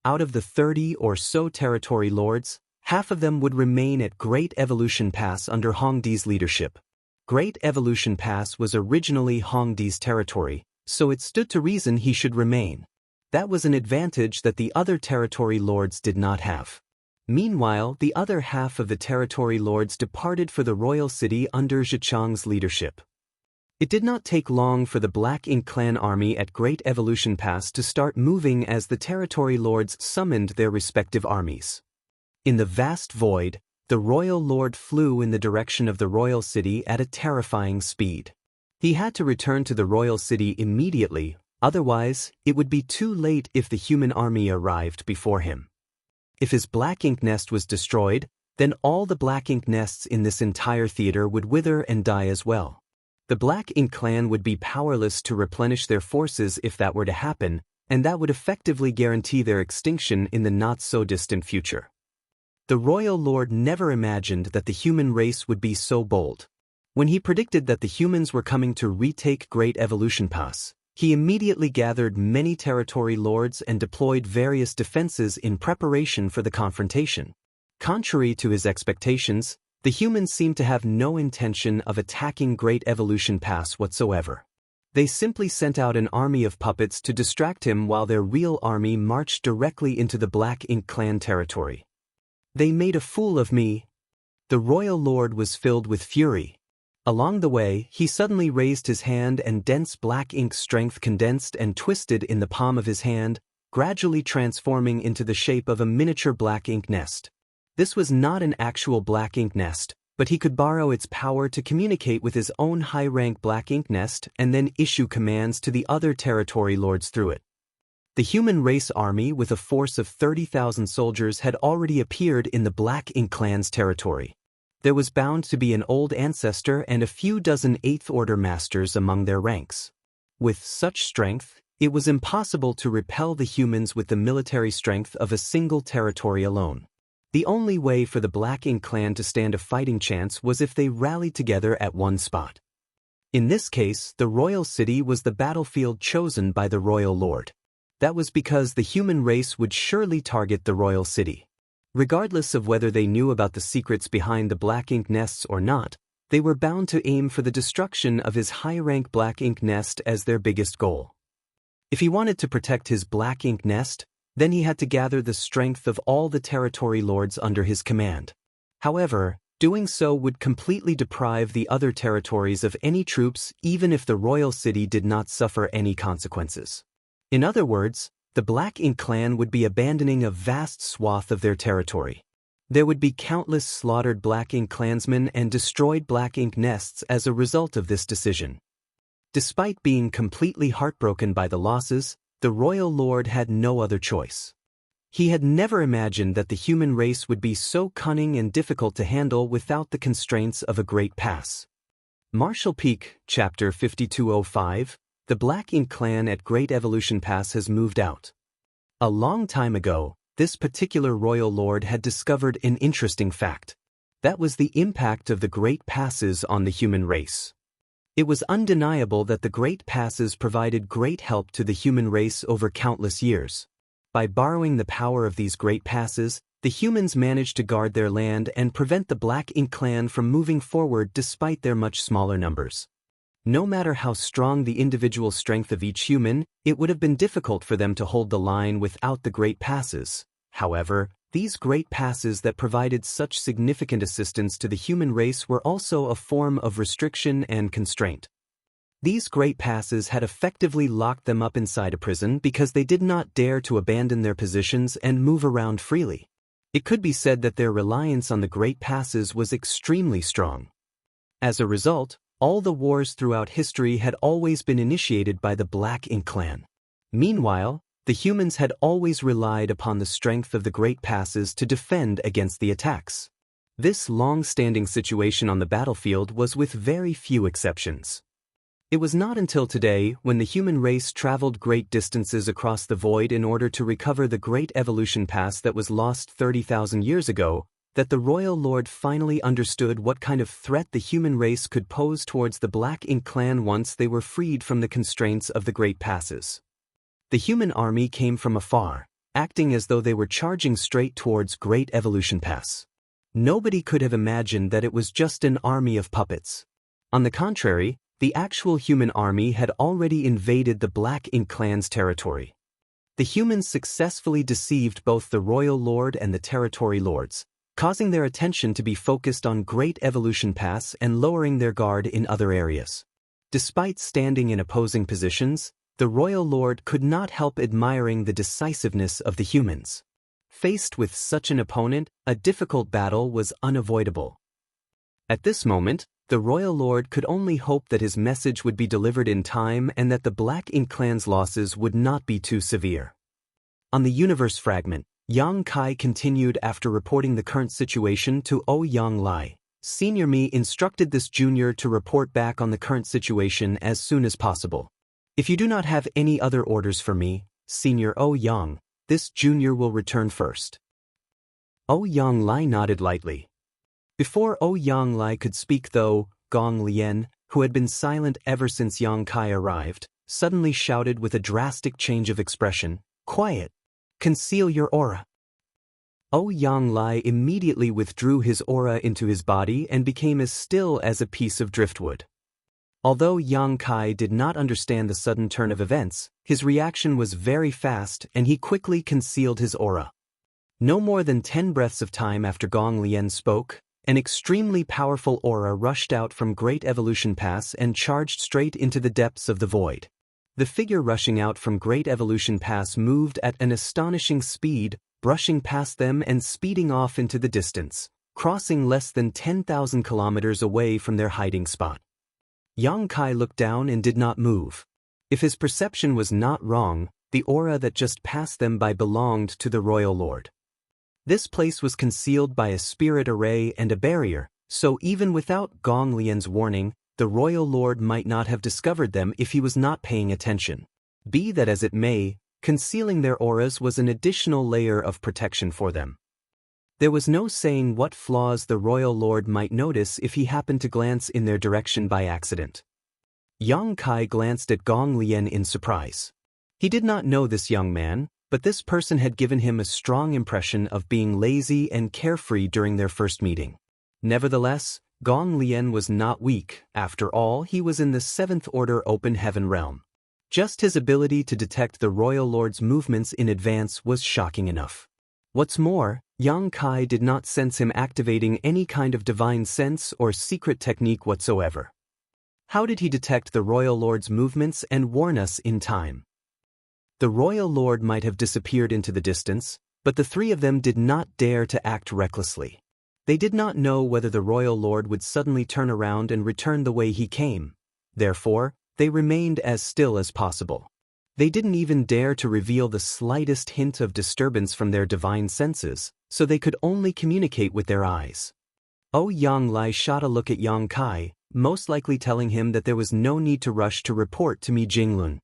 Out of the 30 or so territory lords, half of them would remain at Great Evolution Pass under Hong Di's leadership. Great Evolution Pass was originally Hong Di's territory, so it stood to reason he should remain. That was an advantage that the other territory lords did not have. Meanwhile, the other half of the territory lords departed for the royal city under Jichang's leadership. It did not take long for the Black Ink clan army at Great Evolution Pass to start moving as the territory lords summoned their respective armies. In the vast void, the royal lord flew in the direction of the royal city at a terrifying speed. He had to return to the royal city immediately, otherwise, it would be too late if the human army arrived before him. If his black ink nest was destroyed, then all the black ink nests in this entire theater would wither and die as well. The Black Ink clan would be powerless to replenish their forces if that were to happen, and that would effectively guarantee their extinction in the not-so-distant future. The royal lord never imagined that the human race would be so bold. When he predicted that the humans were coming to retake Great Evolution Pass, he immediately gathered many territory lords and deployed various defenses in preparation for the confrontation. Contrary to his expectations, the humans seemed to have no intention of attacking Great Evolution Pass whatsoever. They simply sent out an army of puppets to distract him while their real army marched directly into the Black Ink clan territory. They made a fool of me. The royal lord was filled with fury. Along the way, he suddenly raised his hand and dense black ink strength condensed and twisted in the palm of his hand, gradually transforming into the shape of a miniature black ink nest. This was not an actual black ink nest, but he could borrow its power to communicate with his own high-rank black ink nest and then issue commands to the other territory lords through it. The human race army with a force of 30,000 soldiers had already appeared in the Black Ink clan's territory. There was bound to be an old ancestor and a few dozen Eighth Order masters among their ranks. With such strength, it was impossible to repel the humans with the military strength of a single territory alone. The only way for the Black Ink clan to stand a fighting chance was if they rallied together at one spot. In this case, the royal city was the battlefield chosen by the royal lord. That was because the human race would surely target the royal city. Regardless of whether they knew about the secrets behind the black ink nests or not, they were bound to aim for the destruction of his high-rank black ink nest as their biggest goal. If he wanted to protect his black ink nest, then he had to gather the strength of all the territory lords under his command. However, doing so would completely deprive the other territories of any troops even if the royal city did not suffer any consequences. In other words, the Black Ink clan would be abandoning a vast swath of their territory. There would be countless slaughtered Black Ink clansmen and destroyed Black Ink nests as a result of this decision. Despite being completely heartbroken by the losses, the royal lord had no other choice. He had never imagined that the human race would be so cunning and difficult to handle without the constraints of a great pass. Martial Peak, Chapter 5205. The Black Ink clan at Great Evolution Pass has moved out. A long time ago, this particular royal lord had discovered an interesting fact. That was the impact of the Great Passes on the human race. It was undeniable that the Great Passes provided great help to the human race over countless years. By borrowing the power of these Great Passes, the humans managed to guard their land and prevent the Black Ink clan from moving forward despite their much smaller numbers. No matter how strong the individual strength of each human, it would have been difficult for them to hold the line without the Great Passes. However, these Great Passes that provided such significant assistance to the human race were also a form of restriction and constraint. These Great Passes had effectively locked them up inside a prison because they did not dare to abandon their positions and move around freely. It could be said that their reliance on the Great Passes was extremely strong. As a result, all the wars throughout history had always been initiated by the Black Ink clan. Meanwhile, the humans had always relied upon the strength of the Great Passes to defend against the attacks. This long-standing situation on the battlefield was with very few exceptions. It was not until today, when the human race traveled great distances across the void in order to recover the Great Evolution Pass that was lost 30,000 years ago, that the royal lord finally understood what kind of threat the human race could pose towards the Black Ink clan once they were freed from the constraints of the Great Passes. The human army came from afar, acting as though they were charging straight towards Great Evolution Pass. Nobody could have imagined that it was just an army of puppets. On the contrary, the actual human army had already invaded the Black Ink clan's territory. The humans successfully deceived both the royal lord and the territory lords, causing their attention to be focused on Great Evolution Pass and lowering their guard in other areas. Despite standing in opposing positions, the royal lord could not help admiring the decisiveness of the humans. Faced with such an opponent, a difficult battle was unavoidable. At this moment, the royal lord could only hope that his message would be delivered in time and that the Black Ink clan's losses would not be too severe. On the universe fragment, Yang Kai continued after reporting the current situation to Yang Lai. Senior Me instructed this junior to report back on the current situation as soon as possible. If you do not have any other orders for me, Senior Yang, this junior will return first. Yang Lai nodded lightly. Before Yang Lai could speak though, Gong Lian, who had been silent ever since Yang Kai arrived, suddenly shouted with a drastic change of expression, "Quiet! Conceal your aura." Yang Lai immediately withdrew his aura into his body and became as still as a piece of driftwood. Although Yang Kai did not understand the sudden turn of events, his reaction was very fast and he quickly concealed his aura. No more than 10 breaths of time after Gong Lian spoke, an extremely powerful aura rushed out from Great Evolution Pass and charged straight into the depths of the void. The figure rushing out from Great Evolution Pass moved at an astonishing speed, brushing past them and speeding off into the distance, crossing less than 10,000 kilometers away from their hiding spot. Yang Kai looked down and did not move. If his perception was not wrong, the aura that just passed them by belonged to the Royal Lord. This place was concealed by a spirit array and a barrier, so even without Gong Lian's warning, the Royal Lord might not have discovered them if he was not paying attention. Be that as it may, concealing their auras was an additional layer of protection for them. There was no saying what flaws the Royal Lord might notice if he happened to glance in their direction by accident. Yang Kai glanced at Gong Lian in surprise. He did not know this young man, but this person had given him a strong impression of being lazy and carefree during their first meeting. Nevertheless, Gong Lian was not weak. After all, he was in the 7th Order Open Heaven realm. Just his ability to detect the Royal Lord's movements in advance was shocking enough. What's more, Yang Kai did not sense him activating any kind of divine sense or secret technique whatsoever. How did he detect the Royal Lord's movements and warn us in time? The Royal Lord might have disappeared into the distance, but the three of them did not dare to act recklessly. They did not know whether the Royal Lord would suddenly turn around and return the way he came. Therefore, they remained as still as possible. They didn't even dare to reveal the slightest hint of disturbance from their divine senses, so they could only communicate with their eyes. Yang Lai shot a look at Yang Kai, most likely telling him that there was no need to rush to report to Mi Jinglun.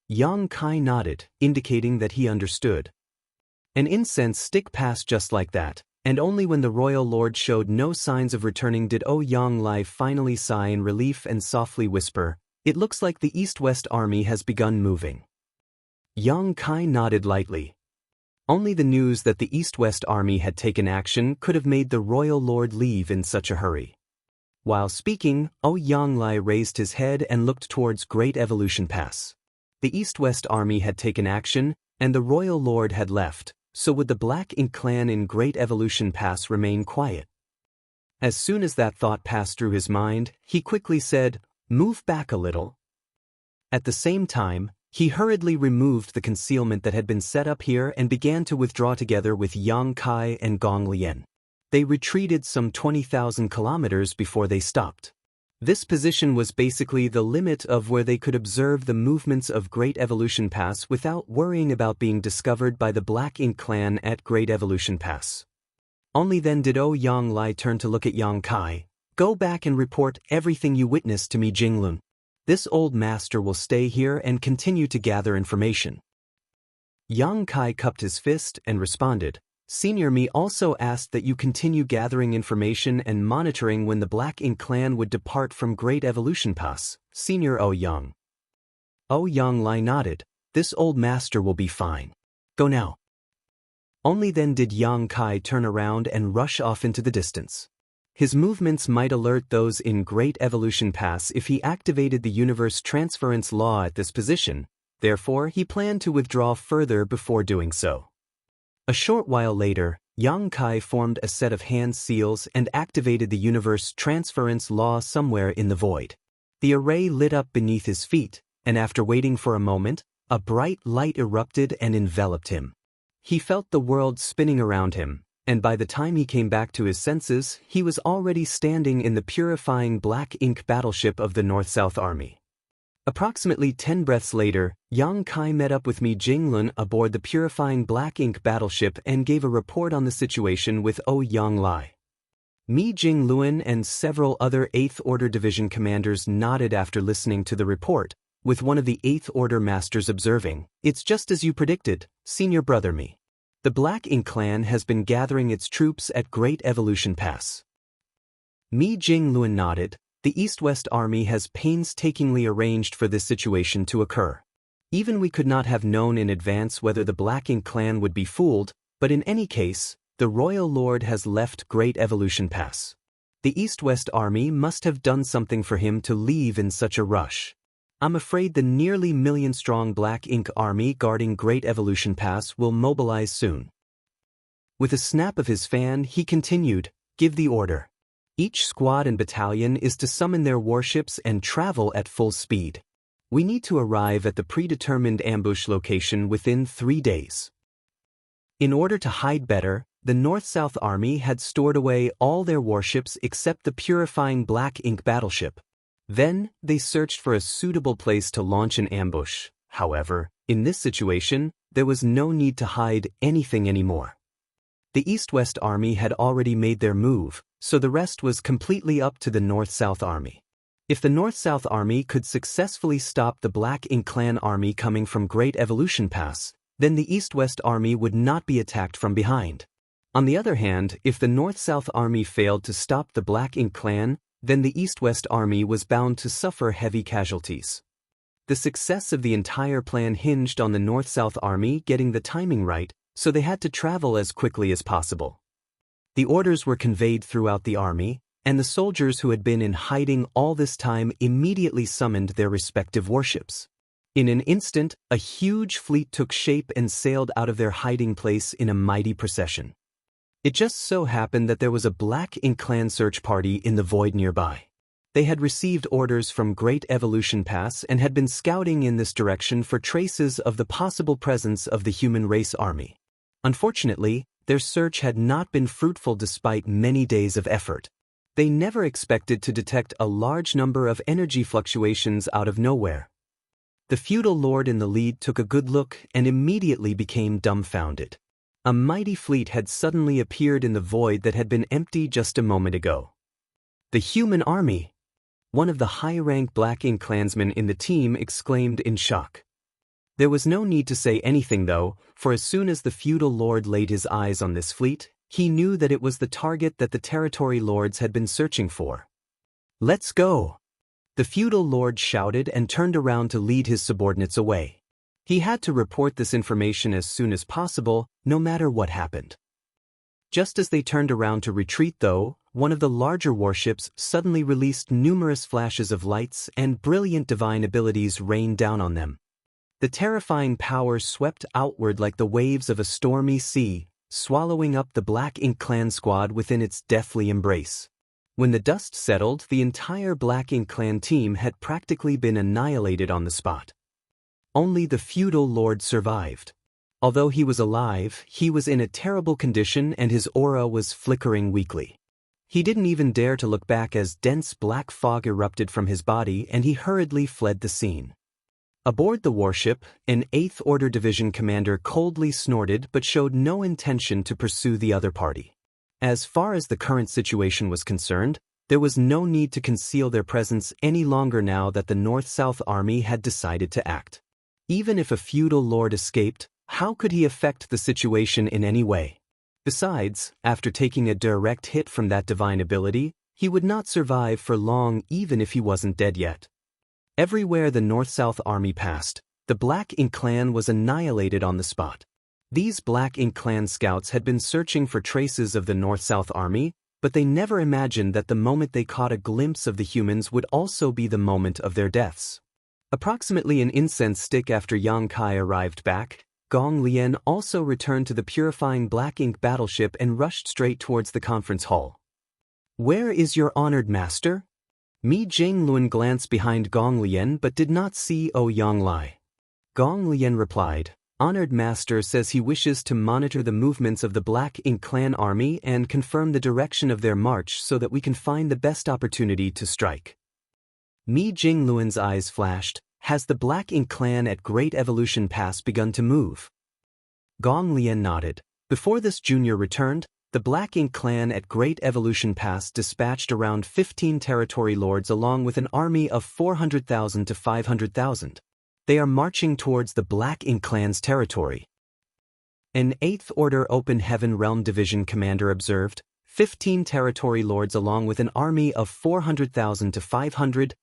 Yang Kai nodded, indicating that he understood. An incense stick passed just like that, and only when the Royal Lord showed no signs of returning did Yang Lai finally sigh in relief and softly whisper, "It looks like the East-West Army has begun moving." Yang Kai nodded lightly. Only the news that the East-West Army had taken action could have made the Royal Lord leave in such a hurry. While speaking, Yang Lai raised his head and looked towards Great Evolution Pass. The East-West Army had taken action, and the Royal Lord had left, so would the Black Ink clan in Great Evolution Pass remain quiet? As soon as that thought passed through his mind, he quickly said, "Move back a little." At the same time, he hurriedly removed the concealment that had been set up here and began to withdraw together with Yang Kai and Gong Lian. They retreated some 20,000 kilometers before they stopped. This position was basically the limit of where they could observe the movements of Great Evolution Pass without worrying about being discovered by the Black Ink clan at Great Evolution Pass. Only then did Yang Lai turn to look at Yang Kai. "Go back and report everything you witnessed to me, Jinglun. This old master will stay here and continue to gather information." Yang Kai cupped his fist and responded, "Senior Me also asked that you continue gathering information and monitoring when the Black Ink clan would depart from Great Evolution Pass, Senior Yang." Yang Lai nodded, "This old master will be fine. Go now." Only then did Yang Kai turn around and rush off into the distance. His movements might alert those in Great Evolution Pass if he activated the universe transference law at this position, therefore he planned to withdraw further before doing so. A short while later, Yang Kai formed a set of hand seals and activated the universe transference law somewhere in the void. The array lit up beneath his feet, and after waiting for a moment, a bright light erupted and enveloped him. He felt the world spinning around him, and by the time he came back to his senses, he was already standing in the purifying Black Ink battleship of the North-South Army. Approximately 10 breaths later, Yang Kai met up with Mi Jinglun aboard the purifying black ink battleship and gave a report on the situation with Yang Lai. Mi Jinglun and several other 8th Order Division commanders nodded after listening to the report, with one of the 8th Order masters observing, "It's just as you predicted, Senior Brother Mi. The Black Ink Clan has been gathering its troops at Great Evolution Pass." Mi Jinglun nodded. "The East-West Army has painstakingly arranged for this situation to occur. Even we could not have known in advance whether the Black Ink Clan would be fooled, but in any case, the Royal Lord has left Great Evolution Pass. The East-West Army must have done something for him to leave in such a rush. I'm afraid the nearly million-strong Black Ink Army guarding Great Evolution Pass will mobilize soon." With a snap of his fan, he continued, "Give the order. Each squad and battalion is to summon their warships and travel at full speed. We need to arrive at the predetermined ambush location within 3 days." In order to hide better, the North-South Army had stored away all their warships except the purifying black ink battleship. Then, they searched for a suitable place to launch an ambush. However, in this situation, there was no need to hide anything anymore. The East-West Army had already made their move, so the rest was completely up to the North-South Army. If the North-South Army could successfully stop the Black Ink Clan Army coming from Great Evolution Pass, then the East-West Army would not be attacked from behind. On the other hand, if the North-South Army failed to stop the Black Ink Clan, then the East-West Army was bound to suffer heavy casualties. The success of the entire plan hinged on the North-South Army getting the timing right, so they had to travel as quickly as possible. The orders were conveyed throughout the army, and the soldiers who had been in hiding all this time immediately summoned their respective warships. In an instant, a huge fleet took shape and sailed out of their hiding place in a mighty procession. It just so happened that there was a Black Ink Clan search party in the void nearby. They had received orders from Great Evolution Pass and had been scouting in this direction for traces of the possible presence of the human race army. Unfortunately, their search had not been fruitful despite many days of effort. They never expected to detect a large number of energy fluctuations out of nowhere. The feudal lord in the lead took a good look and immediately became dumbfounded. A mighty fleet had suddenly appeared in the void that had been empty just a moment ago. "The human army!" One of the high-rank Black Ink clansmen in the team exclaimed in shock. There was no need to say anything though, for as soon as the feudal lord laid his eyes on this fleet, he knew that it was the target that the territory lords had been searching for. "Let's go!" The feudal lord shouted and turned around to lead his subordinates away. He had to report this information as soon as possible, no matter what happened. Just as they turned around to retreat though, one of the larger warships suddenly released numerous flashes of lights and brilliant divine abilities rained down on them. The terrifying power swept outward like the waves of a stormy sea, swallowing up the Black Ink Clan squad within its deathly embrace. When the dust settled, the entire Black Ink Clan team had practically been annihilated on the spot. Only the feudal lord survived. Although he was alive, he was in a terrible condition and his aura was flickering weakly. He didn't even dare to look back as dense black fog erupted from his body and he hurriedly fled the scene. Aboard the warship, an 8th Order Division commander coldly snorted but showed no intention to pursue the other party. As far as the current situation was concerned, there was no need to conceal their presence any longer now that the North-South Army had decided to act. Even if a feudal lord escaped, how could he affect the situation in any way? Besides, after taking a direct hit from that divine ability, he would not survive for long even if he wasn't dead yet. Everywhere the North-South Army passed, the Black Ink Clan was annihilated on the spot. These Black Ink Clan scouts had been searching for traces of the North-South Army, but they never imagined that the moment they caught a glimpse of the humans would also be the moment of their deaths. Approximately an incense stick after Yang Kai arrived back, Gong Lian also returned to the purifying Black Ink battleship and rushed straight towards the conference hall. "Where is your honored master?" Mi Jinglun glanced behind Gong Lian but did not see Yang Lai. Gong Lian replied, "Honored master says he wishes to monitor the movements of the Black Ink Clan army and confirm the direction of their march so that we can find the best opportunity to strike." Mi Jingluan's eyes flashed. has the Black Ink clan at Great Evolution Pass begun to move? Gong Lian nodded. Before this junior returned, the Black Ink clan at Great Evolution Pass dispatched around 15 territory lords along with an army of 400,000 to 500,000. They are marching towards the Black Ink clan's territory. An 8th Order Open Heaven Realm Division commander observed, 15 territory lords along with an army of 400,000 to 500,000.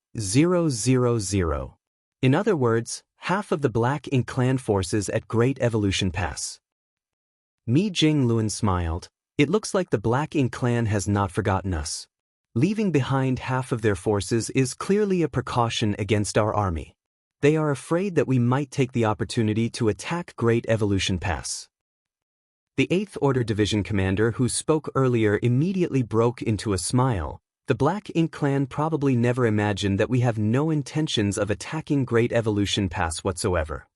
In other words, half of the Black Ink clan forces at Great Evolution Pass. Mi Jingluan smiled. It looks like the Black Ink clan has not forgotten us. Leaving behind half of their forces is clearly a precaution against our army. They are afraid that we might take the opportunity to attack Great Evolution Pass. The 8th Order Division commander who spoke earlier immediately broke into a smile. The Black Ink clan probably never imagined that we have no intentions of attacking Great Evolution Pass whatsoever.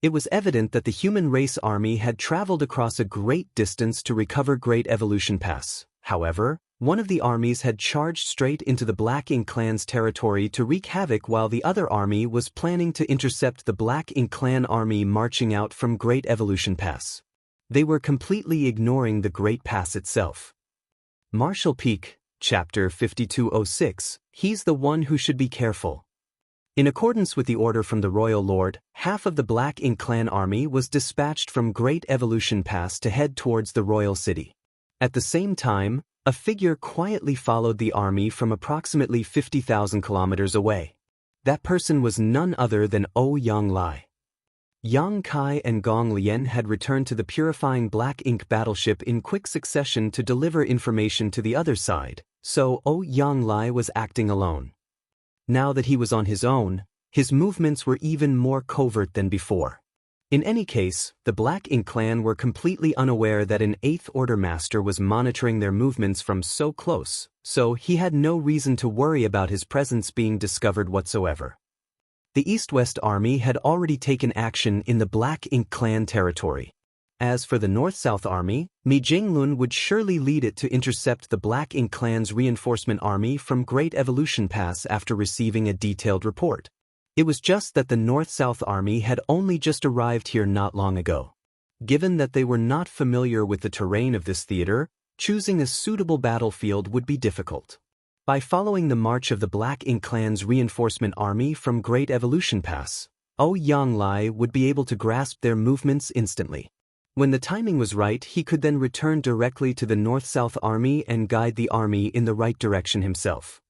It was evident that the human race army had traveled across a great distance to recover Great Evolution Pass. However, one of the armies had charged straight into the Black Ink clan's territory to wreak havoc while the other army was planning to intercept the Black Ink clan army marching out from Great Evolution Pass. They were completely ignoring the Great Pass itself. Marshal Peak, Chapter 5206, he's the one who should be careful. In accordance with the order from the Royal Lord, half of the Black Ink clan army was dispatched from Great Evolution Pass to head towards the Royal City. At the same time, a figure quietly followed the army from approximately 50,000 kilometers away. That person was none other than Yang Lai. Yang Kai and Gong Lian had returned to the purifying Black Ink battleship in quick succession to deliver information to the other side, so Yang Lai was acting alone. Now that he was on his own, his movements were even more covert than before. In any case, the Black Ink clan were completely unaware that an 8th Order master was monitoring their movements from so close, so he had no reason to worry about his presence being discovered whatsoever. The East-West Army had already taken action in the Black Ink clan territory. As for the North-South Army, Mi Jinglun would surely lead it to intercept the Black Ink clan's reinforcement army from Great Evolution Pass after receiving a detailed report. It was just that the North-South Army had only just arrived here not long ago. Given that they were not familiar with the terrain of this theater, choosing a suitable battlefield would be difficult. By following the march of the Black Ink clan's reinforcement army from Great Evolution Pass, Yang Lai would be able to grasp their movements instantly. When the timing was right, he could then return directly to the North-South Army and guide the army in the right direction himself.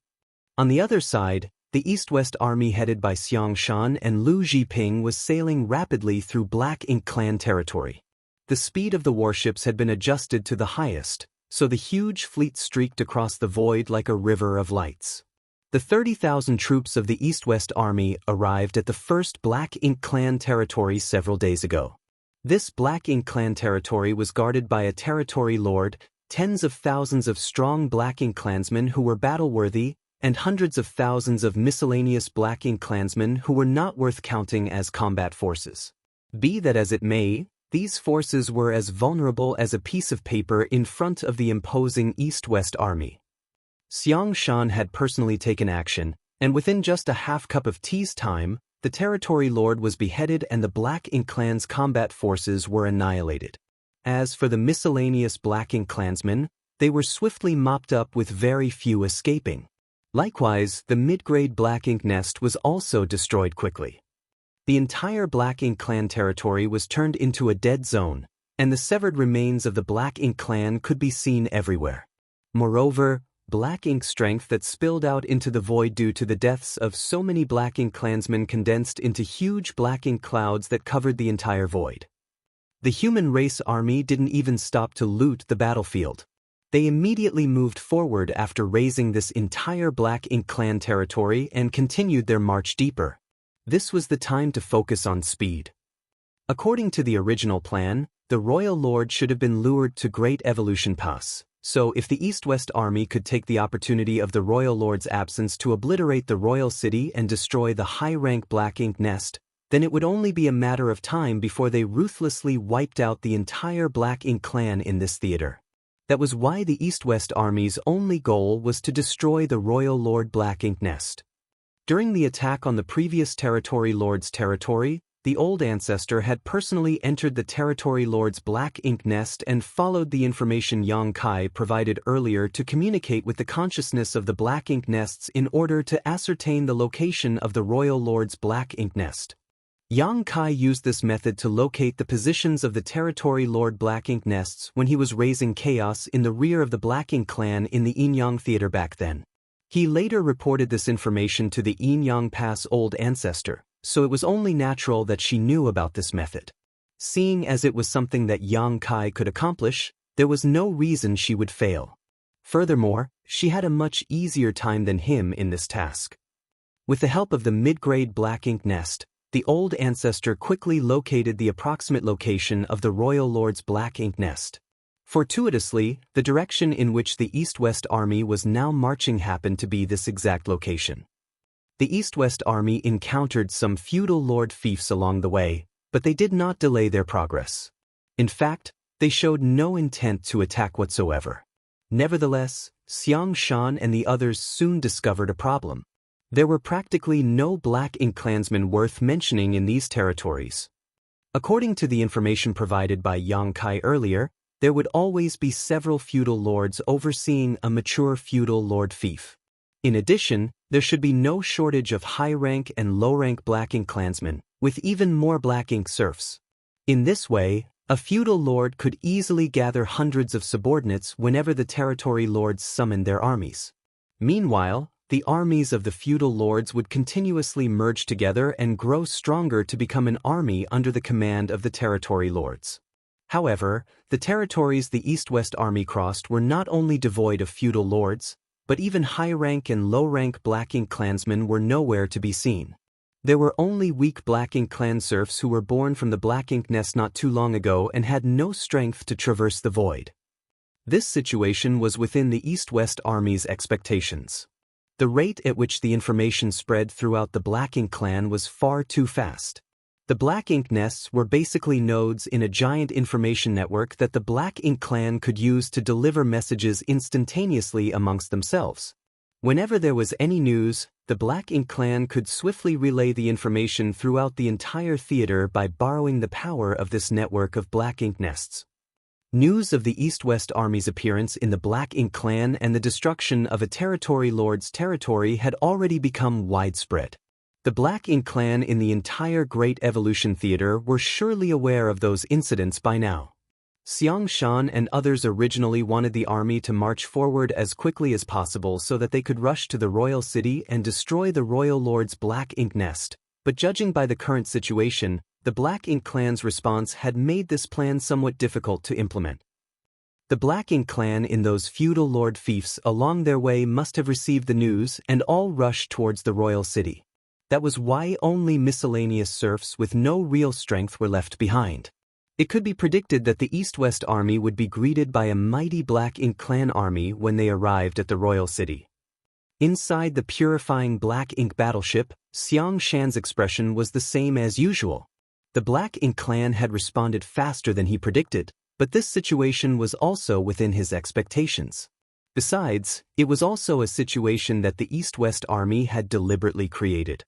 On the other side, the East-West Army headed by Xiang Shan and Lu Zhiping was sailing rapidly through Black Ink clan territory. The speed of the warships had been adjusted to the highest, so the huge fleet streaked across the void like a river of lights. The 30,000 troops of the East-West Army arrived at the first Black Ink clan territory several days ago. This Black Ink clan territory was guarded by a territory lord, tens of thousands of strong Black Ink clansmen who were battle-worthy, and hundreds of thousands of miscellaneous Black Ink clansmen who were not worth counting as combat forces. Be that as it may, these forces were as vulnerable as a piece of paper in front of the imposing East-West Army. Xiang Shan had personally taken action, and within just a half cup of tea's time, the territory lord was beheaded and the Black Ink clan's combat forces were annihilated. As for the miscellaneous Black Ink clansmen, they were swiftly mopped up with very few escaping. Likewise, the mid-grade Black Ink nest was also destroyed quickly. The entire Black Ink clan territory was turned into a dead zone, and the severed remains of the Black Ink clan could be seen everywhere. Moreover, Black Ink strength that spilled out into the void due to the deaths of so many Black Ink clansmen condensed into huge Black Ink clouds that covered the entire void. The human race army didn't even stop to loot the battlefield. They immediately moved forward after razing this entire Black Ink clan territory and continued their march deeper. This was the time to focus on speed. According to the original plan, the Royal Lord should have been lured to Great Evolution Pass, so if the East-West Army could take the opportunity of the Royal Lord's absence to obliterate the Royal City and destroy the high-rank Black Ink nest, then it would only be a matter of time before they ruthlessly wiped out the entire Black Ink clan in this theater. That was why the East-West Army's only goal was to destroy the Royal Lord Black Ink nest. During the attack on the previous Territory Lord's territory, the old ancestor had personally entered the Territory Lord's black ink nest and followed the information Yang Kai provided earlier to communicate with the consciousness of the black ink nests in order to ascertain the location of the Royal Lord's black ink nest. Yang Kai used this method to locate the positions of the Territory Lord black ink nests when he was raising chaos in the rear of the Black Ink clan in the Inyang theater back then. He later reported this information to the Inyang Pass old ancestor, so it was only natural that she knew about this method. Seeing as it was something that Yang Kai could accomplish, there was no reason she would fail. Furthermore, she had a much easier time than him in this task. With the help of the mid-grade black ink nest, the old ancestor quickly located the approximate location of the Royal Lord's black ink nest. Fortuitously, the direction in which the East-West Army was now marching happened to be this exact location. The East-West Army encountered some feudal lord fiefs along the way, but they did not delay their progress. In fact, they showed no intent to attack whatsoever. Nevertheless, Xiang Shan and the others soon discovered a problem. There were practically no black ink clansmen worth mentioning in these territories. According to the information provided by Yang Kai earlier, there would always be several feudal lords overseeing a mature feudal lord fief. In addition, there should be no shortage of high-rank and low-rank black ink clansmen, with even more black ink serfs. In this way, a feudal lord could easily gather hundreds of subordinates whenever the territory lords summoned their armies. Meanwhile, the armies of the feudal lords would continuously merge together and grow stronger to become an army under the command of the territory lords. However, the territories the East-West Army crossed were not only devoid of feudal lords, but even high-rank and low-rank black ink clansmen were nowhere to be seen. There were only weak black ink clan serfs who were born from the black ink nest not too long ago and had no strength to traverse the void. This situation was within the East-West Army's expectations. The rate at which the information spread throughout the Black Ink clan was far too fast. The Black Ink nests were basically nodes in a giant information network that the Black Ink clan could use to deliver messages instantaneously amongst themselves. Whenever there was any news, the Black Ink clan could swiftly relay the information throughout the entire theater by borrowing the power of this network of Black Ink nests. News of the East-West Army's appearance in the Black Ink clan and the destruction of a territory lord's territory had already become widespread. The Black Ink clan in the entire Great Evolution Theater were surely aware of those incidents by now. Xiang Shan and others originally wanted the army to march forward as quickly as possible so that they could rush to the royal city and destroy the royal lord's Black Ink nest, but judging by the current situation, the Black Ink clan's response had made this plan somewhat difficult to implement. The Black Ink clan in those feudal lord fiefs along their way must have received the news and all rushed towards the royal city. That was why only miscellaneous serfs with no real strength were left behind. It could be predicted that the East-West Army would be greeted by a mighty Black Ink clan army when they arrived at the royal city. Inside the purifying Black Ink battleship, Xiang Shan's expression was the same as usual. The Black Ink clan had responded faster than he predicted, but this situation was also within his expectations. Besides, it was also a situation that the East-West Army had deliberately created.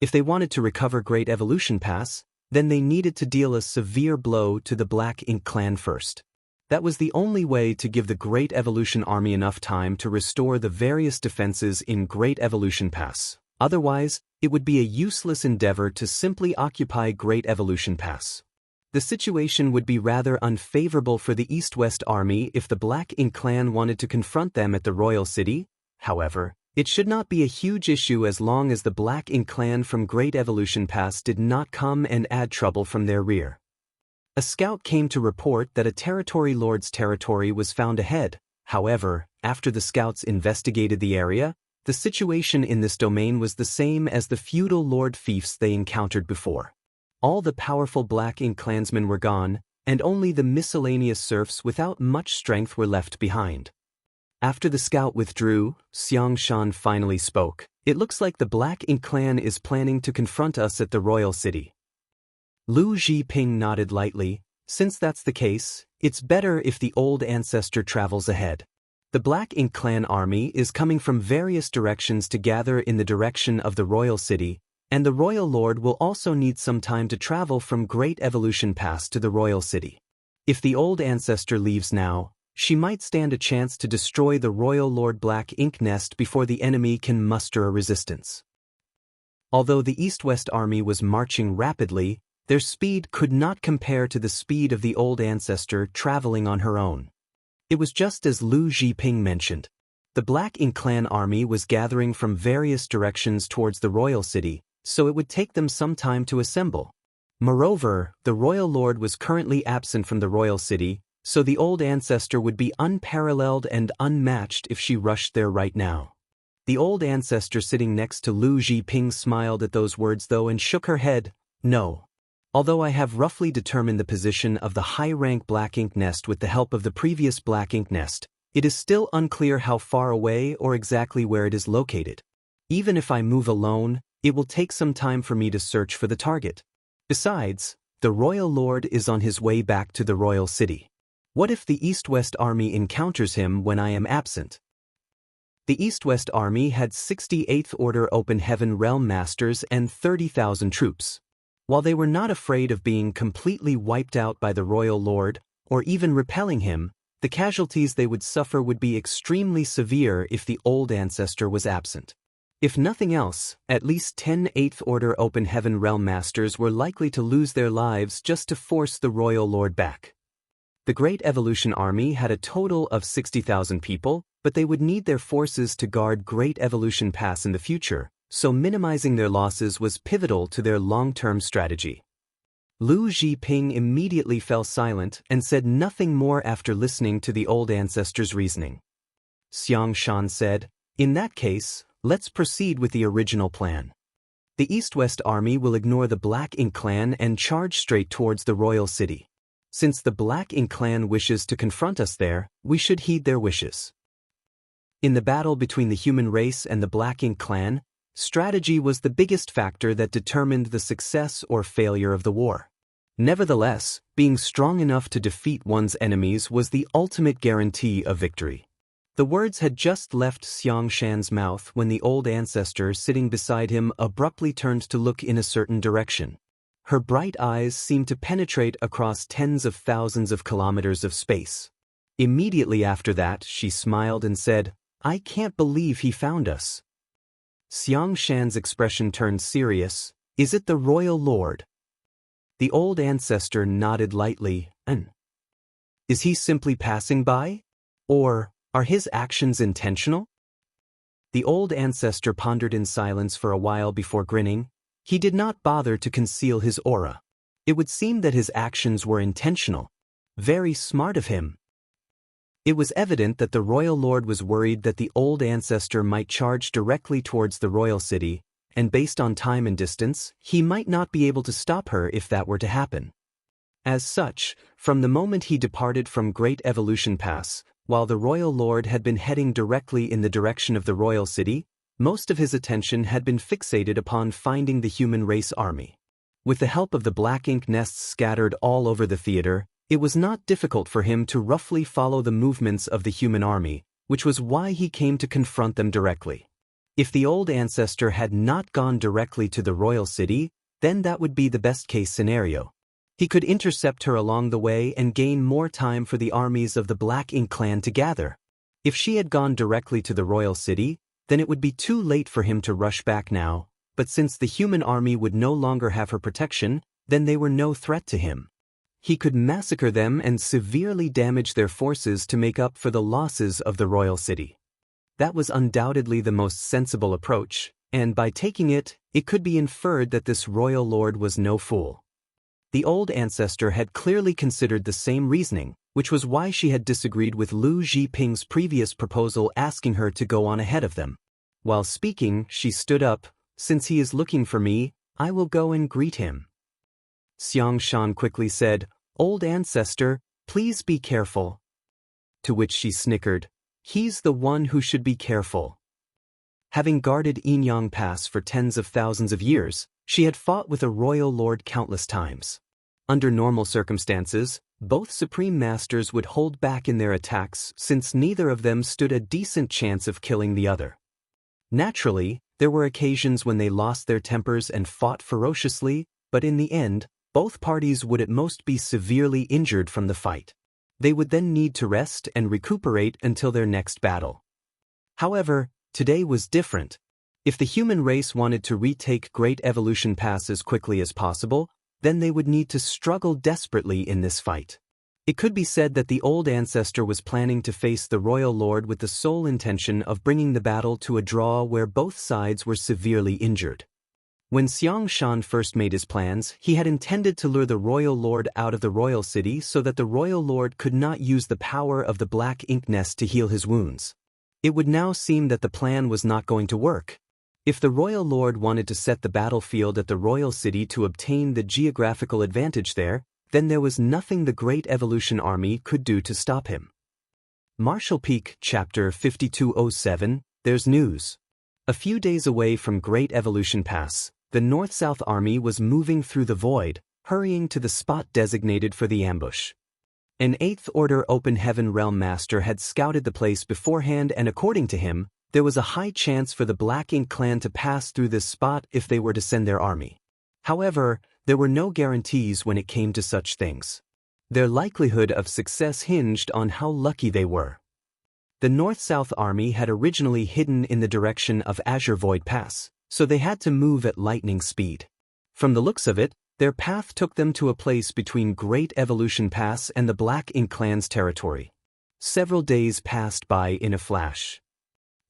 If they wanted to recover Great Evolution Pass, then they needed to deal a severe blow to the Black Ink clan first. That was the only way to give the Great Evolution Army enough time to restore the various defenses in Great Evolution Pass. Otherwise, it would be a useless endeavor to simply occupy Great Evolution Pass. The situation would be rather unfavorable for the East-West Army if the Black Ink clan wanted to confront them at the royal city. However, it should not be a huge issue as long as the Black Ink clan from Great Evolution Pass did not come and add trouble from their rear. A scout came to report that a territory lord's territory was found ahead. However, after the scouts investigated the area, the situation in this domain was the same as the feudal lord fiefs they encountered before. All the powerful Black Ink clansmen were gone, and only the miscellaneous serfs without much strength were left behind. After the scout withdrew, Xiang Shan finally spoke. "It looks like the Black Ink clan is planning to confront us at the royal city." Lu Zhiping nodded lightly. "Since that's the case, it's better if the old ancestor travels ahead." The Black Ink clan army is coming from various directions to gather in the direction of the royal city, and the royal lord will also need some time to travel from Great Evolution Pass to the royal city. If the old ancestor leaves now, she might stand a chance to destroy the royal lord Black Ink nest before the enemy can muster a resistance. Although the east-west army was marching rapidly, their speed could not compare to the speed of the old ancestor traveling on her own. It was just as Lu Zhiping mentioned. The Black Ink clan army was gathering from various directions towards the royal city, so it would take them some time to assemble. Moreover, the royal lord was currently absent from the royal city, so the old ancestor would be unparalleled and unmatched if she rushed there right now. The old ancestor sitting next to Lu Zhiping smiled at those words though and shook her head. No. Although I have roughly determined the position of the high-rank Black Ink nest with the help of the previous Black Ink nest, it is still unclear how far away or exactly where it is located. Even if I move alone, it will take some time for me to search for the target. Besides, the royal lord is on his way back to the royal city. What if the East-West army encounters him when I am absent? The East-West army had 68th Order Open Heaven Realm Masters and 30,000 troops. While they were not afraid of being completely wiped out by the royal lord, or even repelling him, the casualties they would suffer would be extremely severe if the old ancestor was absent. If nothing else, at least 10 8th Order Open Heaven Realm Masters were likely to lose their lives just to force the royal lord back. The Great Evolution Army had a total of 60,000 people, but they would need their forces to guard Great Evolution Pass in the future, so minimizing their losses was pivotal to their long-term strategy. Lu Zhiping immediately fell silent and said nothing more after listening to the old ancestor's reasoning. Xiang Shan said, "In that case, let's proceed with the original plan. The East-West army will ignore the Black Ink clan and charge straight towards the royal city. Since the Black Ink clan wishes to confront us there, we should heed their wishes." In the battle between the human race and the Black Ink clan, strategy was the biggest factor that determined the success or failure of the war. Nevertheless, being strong enough to defeat one's enemies was the ultimate guarantee of victory. The words had just left Xiang Shan's mouth when the old ancestor sitting beside him abruptly turned to look in a certain direction. Her bright eyes seemed to penetrate across tens of thousands of kilometers of space. Immediately after that, she smiled and said, "I can't believe he found us." Xiang Shan's expression turned serious. "Is it the royal lord?" The old ancestor nodded lightly. Is he simply passing by? Or are his actions intentional?" The old ancestor pondered in silence for a while before grinning. He did not bother to conceal his aura. It would seem that his actions were intentional. Very smart of him. It was evident that the royal lord was worried that the old ancestor might charge directly towards the royal city, and based on time and distance, he might not be able to stop her if that were to happen. As such, from the moment he departed from Great Evolution Pass, while the royal lord had been heading directly in the direction of the royal city, most of his attention had been fixated upon finding the human race army. With the help of the Black Ink nests scattered all over the theater, it was not difficult for him to roughly follow the movements of the human army, which was why he came to confront them directly. If the old ancestor had not gone directly to the royal city, then that would be the best-case scenario. He could intercept her along the way and gain more time for the armies of the Black Ink clan to gather. If she had gone directly to the royal city, then it would be too late for him to rush back now, but since the human army would no longer have her protection, then they were no threat to him. He could massacre them and severely damage their forces to make up for the losses of the royal city. That was undoubtedly the most sensible approach, and by taking it, it could be inferred that this royal lord was no fool. The old ancestor had clearly considered the same reasoning, which was why she had disagreed with Lu Zhiping's previous proposal asking her to go on ahead of them. While speaking, she stood up. "Since he is looking for me, I will go and greet him." Xiang Shan quickly said, "Old ancestor, please be careful." To which she snickered, "He's the one who should be careful." Having guarded Inyang Pass for tens of thousands of years, she had fought with a royal lord countless times. Under normal circumstances, Both Supreme Masters would hold back in their attacks since neither of them stood a decent chance of killing the other. Naturally, there were occasions when they lost their tempers and fought ferociously, but in the end, both parties would at most be severely injured from the fight. They would then need to rest and recuperate until their next battle. However, today was different. If the human race wanted to retake Great Evolution Pass as quickly as possible, then they would need to struggle desperately in this fight. It could be said that the old ancestor was planning to face the Royal Lord with the sole intention of bringing the battle to a draw where both sides were severely injured. When Xiang Shan first made his plans, he had intended to lure the Royal Lord out of the Royal City so that the Royal Lord could not use the power of the Black Ink Nest to heal his wounds. It would now seem that the plan was not going to work. If the Royal Lord wanted to set the battlefield at the Royal City to obtain the geographical advantage there, then there was nothing the Great Evolution Army could do to stop him. Marshall Peak, Chapter 5207, There's News. A few days away from Great Evolution Pass, the North-South Army was moving through the void, hurrying to the spot designated for the ambush. An 8th Order Open Heaven Realm Master had scouted the place beforehand, and according to him, there was a high chance for the Black Ink clan to pass through this spot if they were to send their army. However, there were no guarantees when it came to such things. Their likelihood of success hinged on how lucky they were. The North-South Army had originally hidden in the direction of Azure Void Pass, so they had to move at lightning speed. From the looks of it, their path took them to a place between Great Evolution Pass and the Black Ink clan's territory. Several days passed by in a flash.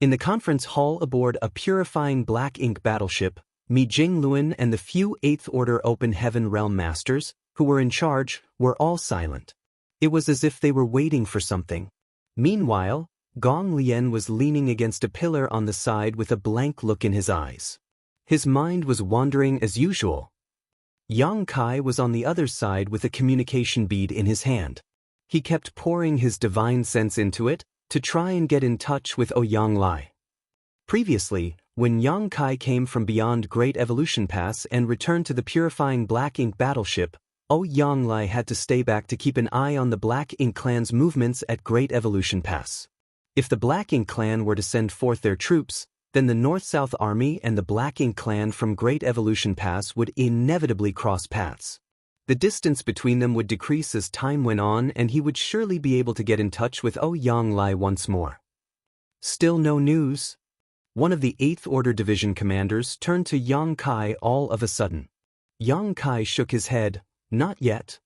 In the conference hall aboard a purifying Black Ink battleship, Mi Jingluan and the few 8th Order Open Heaven Realm Masters, who were in charge, were all silent. It was as if they were waiting for something. Meanwhile, Gong Lian was leaning against a pillar on the side with a blank look in his eyes. His mind was wandering as usual. Yang Kai was on the other side with a communication bead in his hand. He kept pouring his divine sense into it, to try and get in touch with Ouyang Lai. Previously, when Yang Kai came from beyond Great Evolution Pass and returned to the purifying Black Ink battleship, Ouyang Lai had to stay back to keep an eye on the Black Ink clan's movements at Great Evolution Pass. If the Black Ink clan were to send forth their troops, then the North-South Army and the Black Ink clan from Great Evolution Pass would inevitably cross paths. The distance between them would decrease as time went on, and he would surely be able to get in touch with Ouyang Lai once more. Still no news. One of the 8th Order Division commanders turned to Yang Kai all of a sudden. Yang Kai shook his head. Not yet.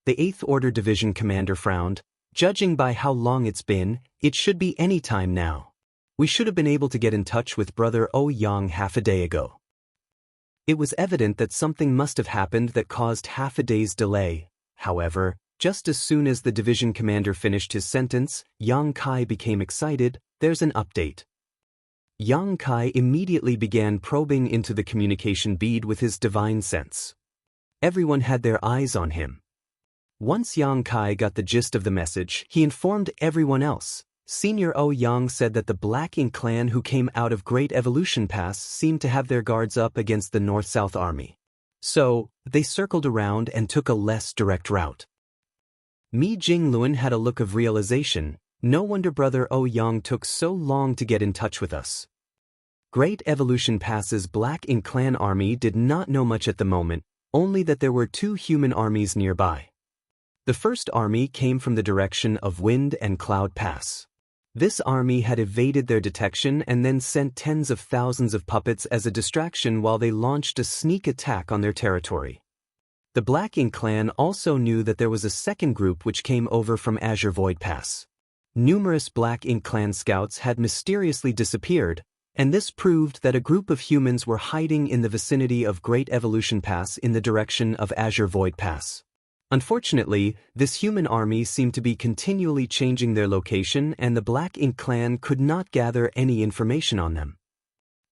The 8th Order Division commander frowned. Judging by how long it's been, it should be any time now. We should have been able to get in touch with Brother Ouyang half a day ago. It was evident that something must have happened that caused half a day's delay. However, just as soon as the division commander finished his sentence, Yang Kai became excited. There's an update. Yang Kai immediately began probing into the communication bead with his divine sense. Everyone had their eyes on him. Once Yang Kai got the gist of the message, he informed everyone else. Senior Ouyang said that the Black Ink clan who came out of Great Evolution Pass seemed to have their guards up against the North-South Army. So, they circled around and took a less direct route. Mi Jingluan had a look of realization. No wonder Brother Ouyang took so long to get in touch with us. Great Evolution Pass's Black Ink clan army did not know much at the moment, only that there were 2 human armies nearby. The first army came from the direction of Wind and Cloud Pass. This army had evaded their detection and then sent tens of thousands of puppets as a distraction while they launched a sneak attack on their territory. The Black Ink clan also knew that there was a second group which came over from Azure Void Pass. Numerous Black Ink clan scouts had mysteriously disappeared, and this proved that a group of humans were hiding in the vicinity of Great Evolution Pass in the direction of Azure Void Pass. Unfortunately, this human army seemed to be continually changing their location, and the Black Ink clan could not gather any information on them.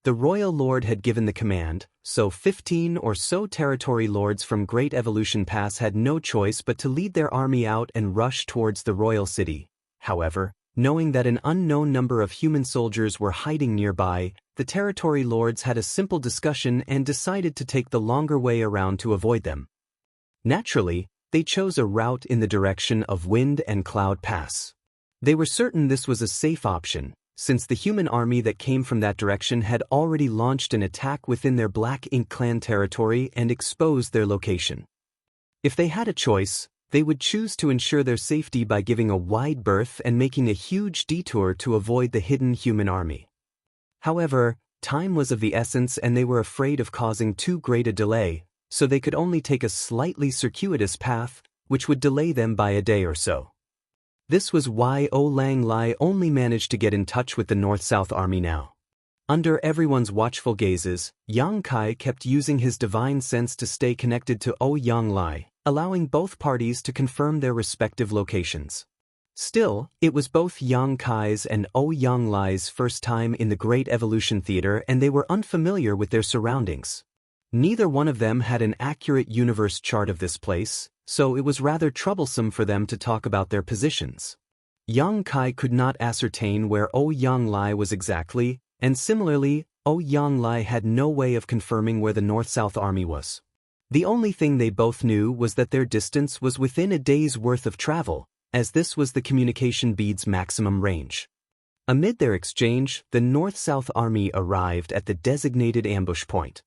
The Royal Lord had given the command, so 15 or so territory lords from Great Evolution Pass had no choice but to lead their army out and rush towards the Royal City. However, knowing that an unknown number of human soldiers were hiding nearby, the territory lords had a simple discussion and decided to take the longer way around to avoid them. Naturally, they chose a route in the direction of Wind and Cloud Pass. They were certain this was a safe option, since the human army that came from that direction had already launched an attack within their Black Ink clan territory and exposed their location. If they had a choice, they would choose to ensure their safety by giving a wide berth and making a huge detour to avoid the hidden human army. However, time was of the essence and they were afraid of causing too great a delay, so they could only take a slightly circuitous path, which would delay them by a day or so. This was why Lang Lai only managed to get in touch with the North-South Army now. Under everyone's watchful gazes, Yang Kai kept using his divine sense to stay connected to Yang Lai, allowing both parties to confirm their respective locations. Still, it was both Yang Kai's and Yang Lai's first time in the Great Evolution Theater and they were unfamiliar with their surroundings. Neither one of them had an accurate universe chart of this place, so it was rather troublesome for them to talk about their positions. Yang Kai could not ascertain where Yang Lai was exactly, and similarly, Yang Lai had no way of confirming where the North-South Army was. The only thing they both knew was that their distance was within a day's worth of travel, as this was the communication bead's maximum range. Amid their exchange, the North-South Army arrived at the designated ambush point.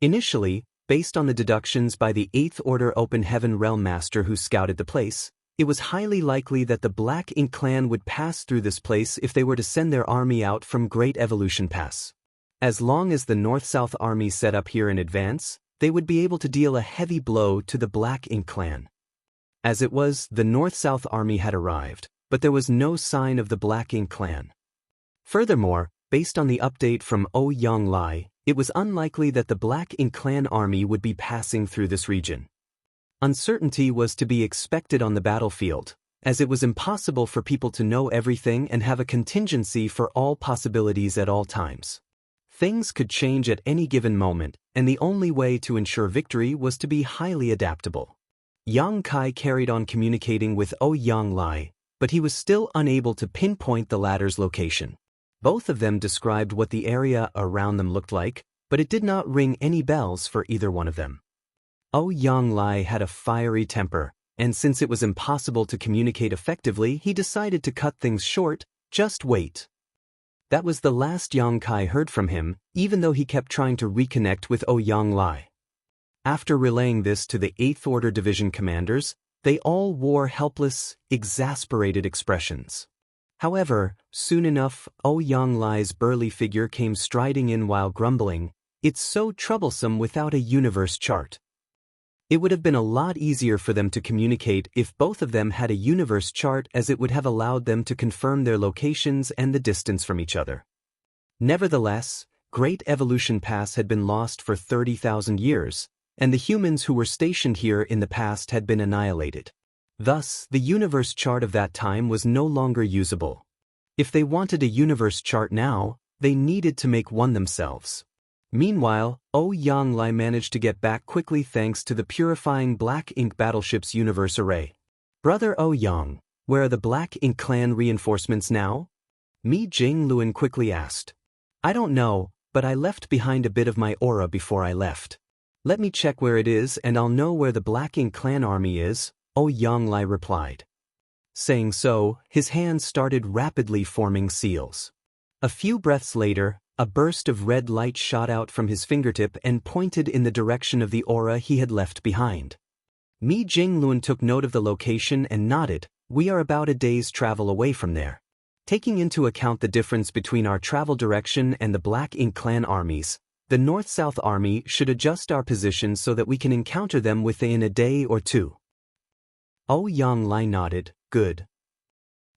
Initially, based on the deductions by the 8th Order Open Heaven Realm Master who scouted the place, it was highly likely that the Black Ink clan would pass through this place if they were to send their army out from Great Evolution Pass. As long as the North-South Army set up here in advance, they would be able to deal a heavy blow to the Black Ink clan. As it was, the North-South Army had arrived, but there was no sign of the Black Ink clan. Furthermore, based on the update from Yang Lai, it was unlikely that the Black Ink clan army would be passing through this region. Uncertainty was to be expected on the battlefield, as it was impossible for people to know everything and have a contingency for all possibilities at all times. Things could change at any given moment, and the only way to ensure victory was to be highly adaptable. Yang Kai carried on communicating with Yang Lai, but he was still unable to pinpoint the latter's location. Both of them described what the area around them looked like, but it did not ring any bells for either one of them. Yang Lai had a fiery temper, and since it was impossible to communicate effectively, he decided to cut things short. Just wait. That was the last Yang Kai heard from him, even though he kept trying to reconnect with Yang Lai. After relaying this to the 8th Order Division commanders, they all wore helpless, exasperated expressions. However, soon enough, Yang Lai's burly figure came striding in while grumbling, "It's so troublesome without a universe chart." It would have been a lot easier for them to communicate if both of them had a universe chart, as it would have allowed them to confirm their locations and the distance from each other. Nevertheless, Great Evolution Pass had been lost for 30,000 years, and the humans who were stationed here in the past had been annihilated. Thus, the universe chart of that time was no longer usable. If they wanted a universe chart now, they needed to make one themselves. Meanwhile, Yang Lai managed to get back quickly thanks to the purifying Black Ink battleship's universe array. "Brother Yang, where are the Black Ink clan reinforcements now?" Mi Jingluan quickly asked. "I don't know, but I left behind a bit of my aura before I left. Let me check where it is and I'll know where the Black Ink clan army is," Yang Lai replied. Saying so, his hands started rapidly forming seals. A few breaths later, a burst of red light shot out from his fingertip and pointed in the direction of the aura he had left behind. Mi Jingluan took note of the location and nodded. "We are about a day's travel away from there. Taking into account the difference between our travel direction and the Black Ink clan armies, the North-South Army should adjust our position so that we can encounter them within a day or two." Yang Lai nodded. "Good."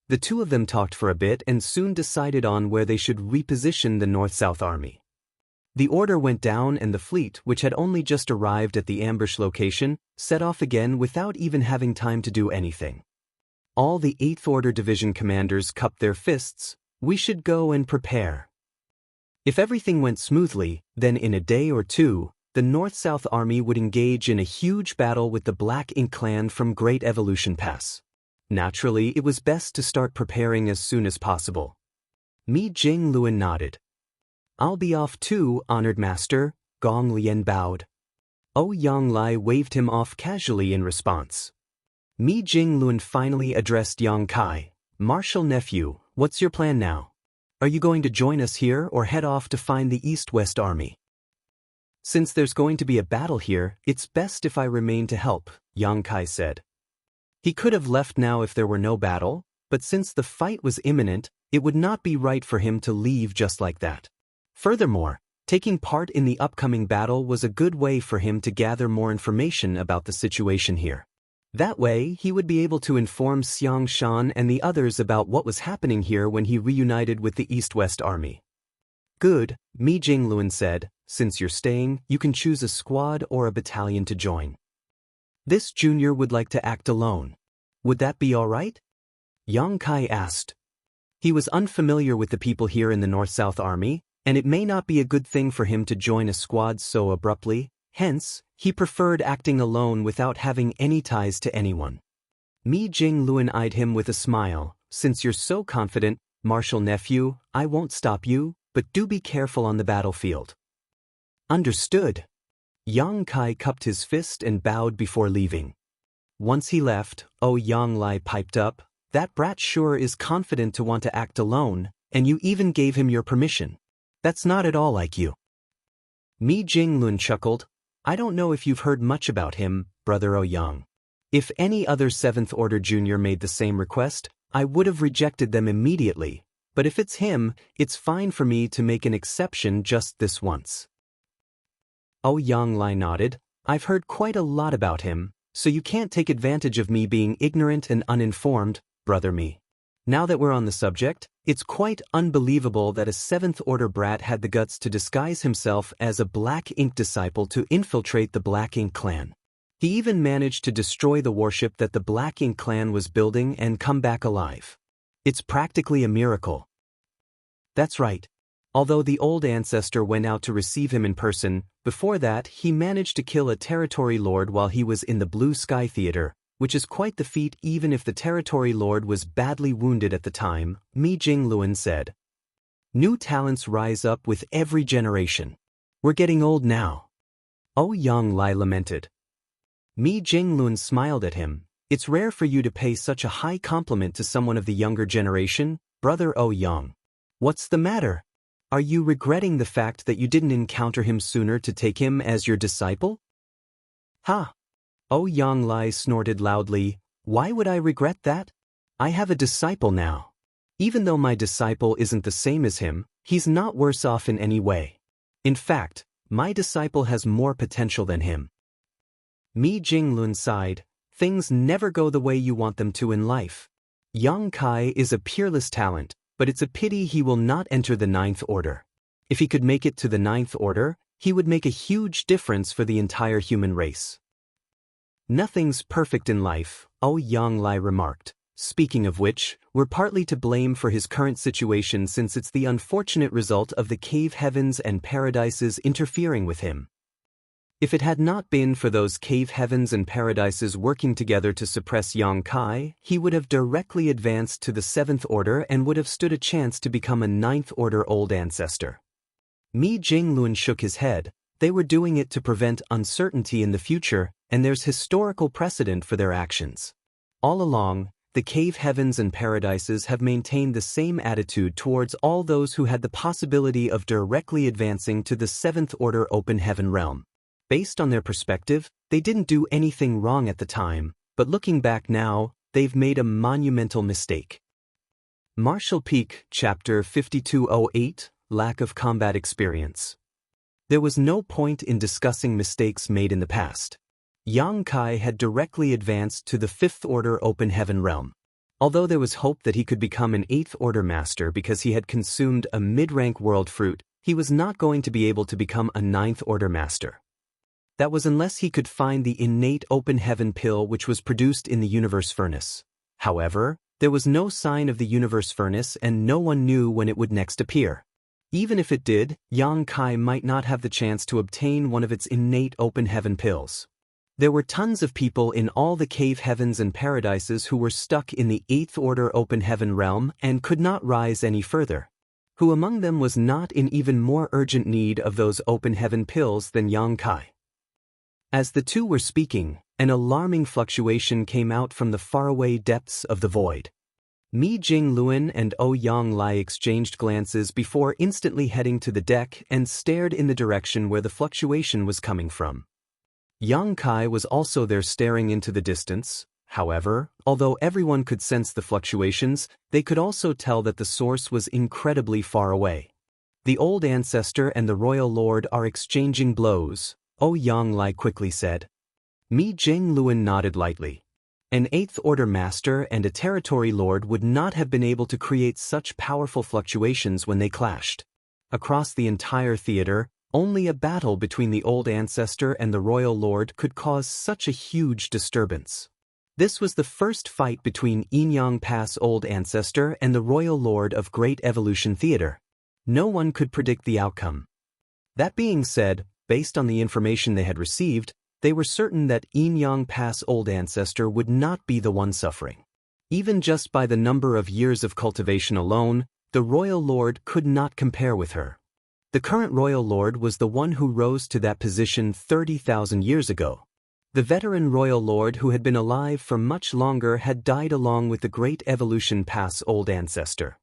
The two of them talked for a bit and soon decided on where they should reposition the North-South Army. The order went down and the fleet, which had only just arrived at the ambush location, set off again without even having time to do anything. All the 8th Order Division commanders cupped their fists. "We should go and prepare." If everything went smoothly, then in a day or two, the North-South Army would engage in a huge battle with the Black Ink clan from Great Evolution Pass. Naturally, it was best to start preparing as soon as possible. Mi Jingluan nodded. "I'll be off too, honored master," Gong Lian bowed. Yang Lai waved him off casually in response. Mi Jinglun finally addressed Yang Kai. Martial nephew, what's your plan now? Are you going to join us here or head off to find the East-West army? Since there's going to be a battle here, it's best if I remain to help, Yang Kai said. He could have left now if there were no battle, but since the fight was imminent, it would not be right for him to leave just like that. Furthermore, taking part in the upcoming battle was a good way for him to gather more information about the situation here. That way, he would be able to inform Xiang Shan and the others about what was happening here when he reunited with the East-West army. Good, Mi Jinglun said, since you're staying, you can choose a squad or a battalion to join. This junior would like to act alone. Would that be all right? Yang Kai asked. He was unfamiliar with the people here in the North-South Army, and it may not be a good thing for him to join a squad so abruptly, hence, he preferred acting alone without having any ties to anyone. Mi Jinglun eyed him with a smile. Since you're so confident, martial nephew, I won't stop you, but do be careful on the battlefield. Understood. Yang Kai cupped his fist and bowed before leaving. Once he left, Yang Lai piped up, that brat sure is confident to want to act alone, and you even gave him your permission. That's not at all like you. Mi Jinglun chuckled. I don't know if you've heard much about him, Brother Yang. If any other 7th Order junior made the same request, I would have rejected them immediately, but if it's him, it's fine for me to make an exception just this once. Yang Lai nodded. I've heard quite a lot about him, so you can't take advantage of me being ignorant and uninformed, Brother Mi. Now that we're on the subject, it's quite unbelievable that a 7th Order brat had the guts to disguise himself as a Black Ink disciple to infiltrate the Black Ink clan. He even managed to destroy the warship that the Black Ink clan was building and come back alive. It's practically a miracle. That's right. Although the old ancestor went out to receive him in person, before that he managed to kill a territory lord while he was in the Blue Sky Theater, which is quite the feat even if the territory lord was badly wounded at the time, Mi Jinglun said. New talents rise up with every generation. We're getting old now. Yang Lai lamented. Mi Jinglun smiled at him. It's rare for you to pay such a high compliment to someone of the younger generation, Brother Yang. What's the matter? Are you regretting the fact that you didn't encounter him sooner to take him as your disciple? Ha! Yang Lai snorted loudly. Why would I regret that? I have a disciple now. Even though my disciple isn't the same as him, he's not worse off in any way. In fact, my disciple has more potential than him. Mi Jinglun sighed. Things never go the way you want them to in life. Yang Kai is a peerless talent, but it's a pity he will not enter the 9th Order. If he could make it to the 9th Order, he would make a huge difference for the entire human race. Nothing's perfect in life, Yang Lai remarked. Speaking of which, we're partly to blame for his current situation since it's the unfortunate result of the cave heavens and paradises interfering with him. If it had not been for those cave heavens and paradises working together to suppress Yang Kai, he would have directly advanced to the 7th Order and would have stood a chance to become a 9th Order old ancestor. Mi Jinglun shook his head. They were doing it to prevent uncertainty in the future, and there's historical precedent for their actions. All along, the cave heavens and paradises have maintained the same attitude towards all those who had the possibility of directly advancing to the 7th Order open heaven realm. Based on their perspective, they didn't do anything wrong at the time, but looking back now, they've made a monumental mistake. Martial Peak, Chapter 5208, Lack of Combat Experience. There was no point in discussing mistakes made in the past. Yang Kai had directly advanced to the 5th Order open heaven realm. Although there was hope that he could become an 8th Order master because he had consumed a mid-rank world fruit, he was not going to be able to become a 9th Order master. That was unless he could find the innate open heaven pill which was produced in the universe furnace. However, there was no sign of the universe furnace and no one knew when it would next appear. Even if it did, Yang Kai might not have the chance to obtain one of its innate open heaven pills. There were tons of people in all the cave heavens and paradises who were stuck in the 8th Order open heaven realm and could not rise any further. Who among them was not in even more urgent need of those open heaven pills than Yang Kai? As the two were speaking, an alarming fluctuation came out from the faraway depths of the void. Mi Jingluan and Ouyang Lai exchanged glances before instantly heading to the deck and stared in the direction where the fluctuation was coming from. Yang Kai was also there staring into the distance. However, although everyone could sense the fluctuations, they could also tell that the source was incredibly far away. The old ancestor and the royal lord are exchanging blows, Ouyang Lai quickly said. Mi Jingluan nodded lightly. An Eighth-Order Master and a Territory Lord would not have been able to create such powerful fluctuations when they clashed. Across the entire theater, only a battle between the old ancestor and the Royal Lord could cause such a huge disturbance. This was the first fight between Inyang Pass Old Ancestor and the Royal Lord of Great Evolution Theater. No one could predict the outcome. That being said, based on the information they had received, they were certain that Inyang Pass Old Ancestor would not be the one suffering. Even just by the number of years of cultivation alone, the Royal Lord could not compare with her. The current Royal Lord was the one who rose to that position 30,000 years ago. The veteran Royal Lord who had been alive for much longer had died along with the Great Evolution Pass Old Ancestor.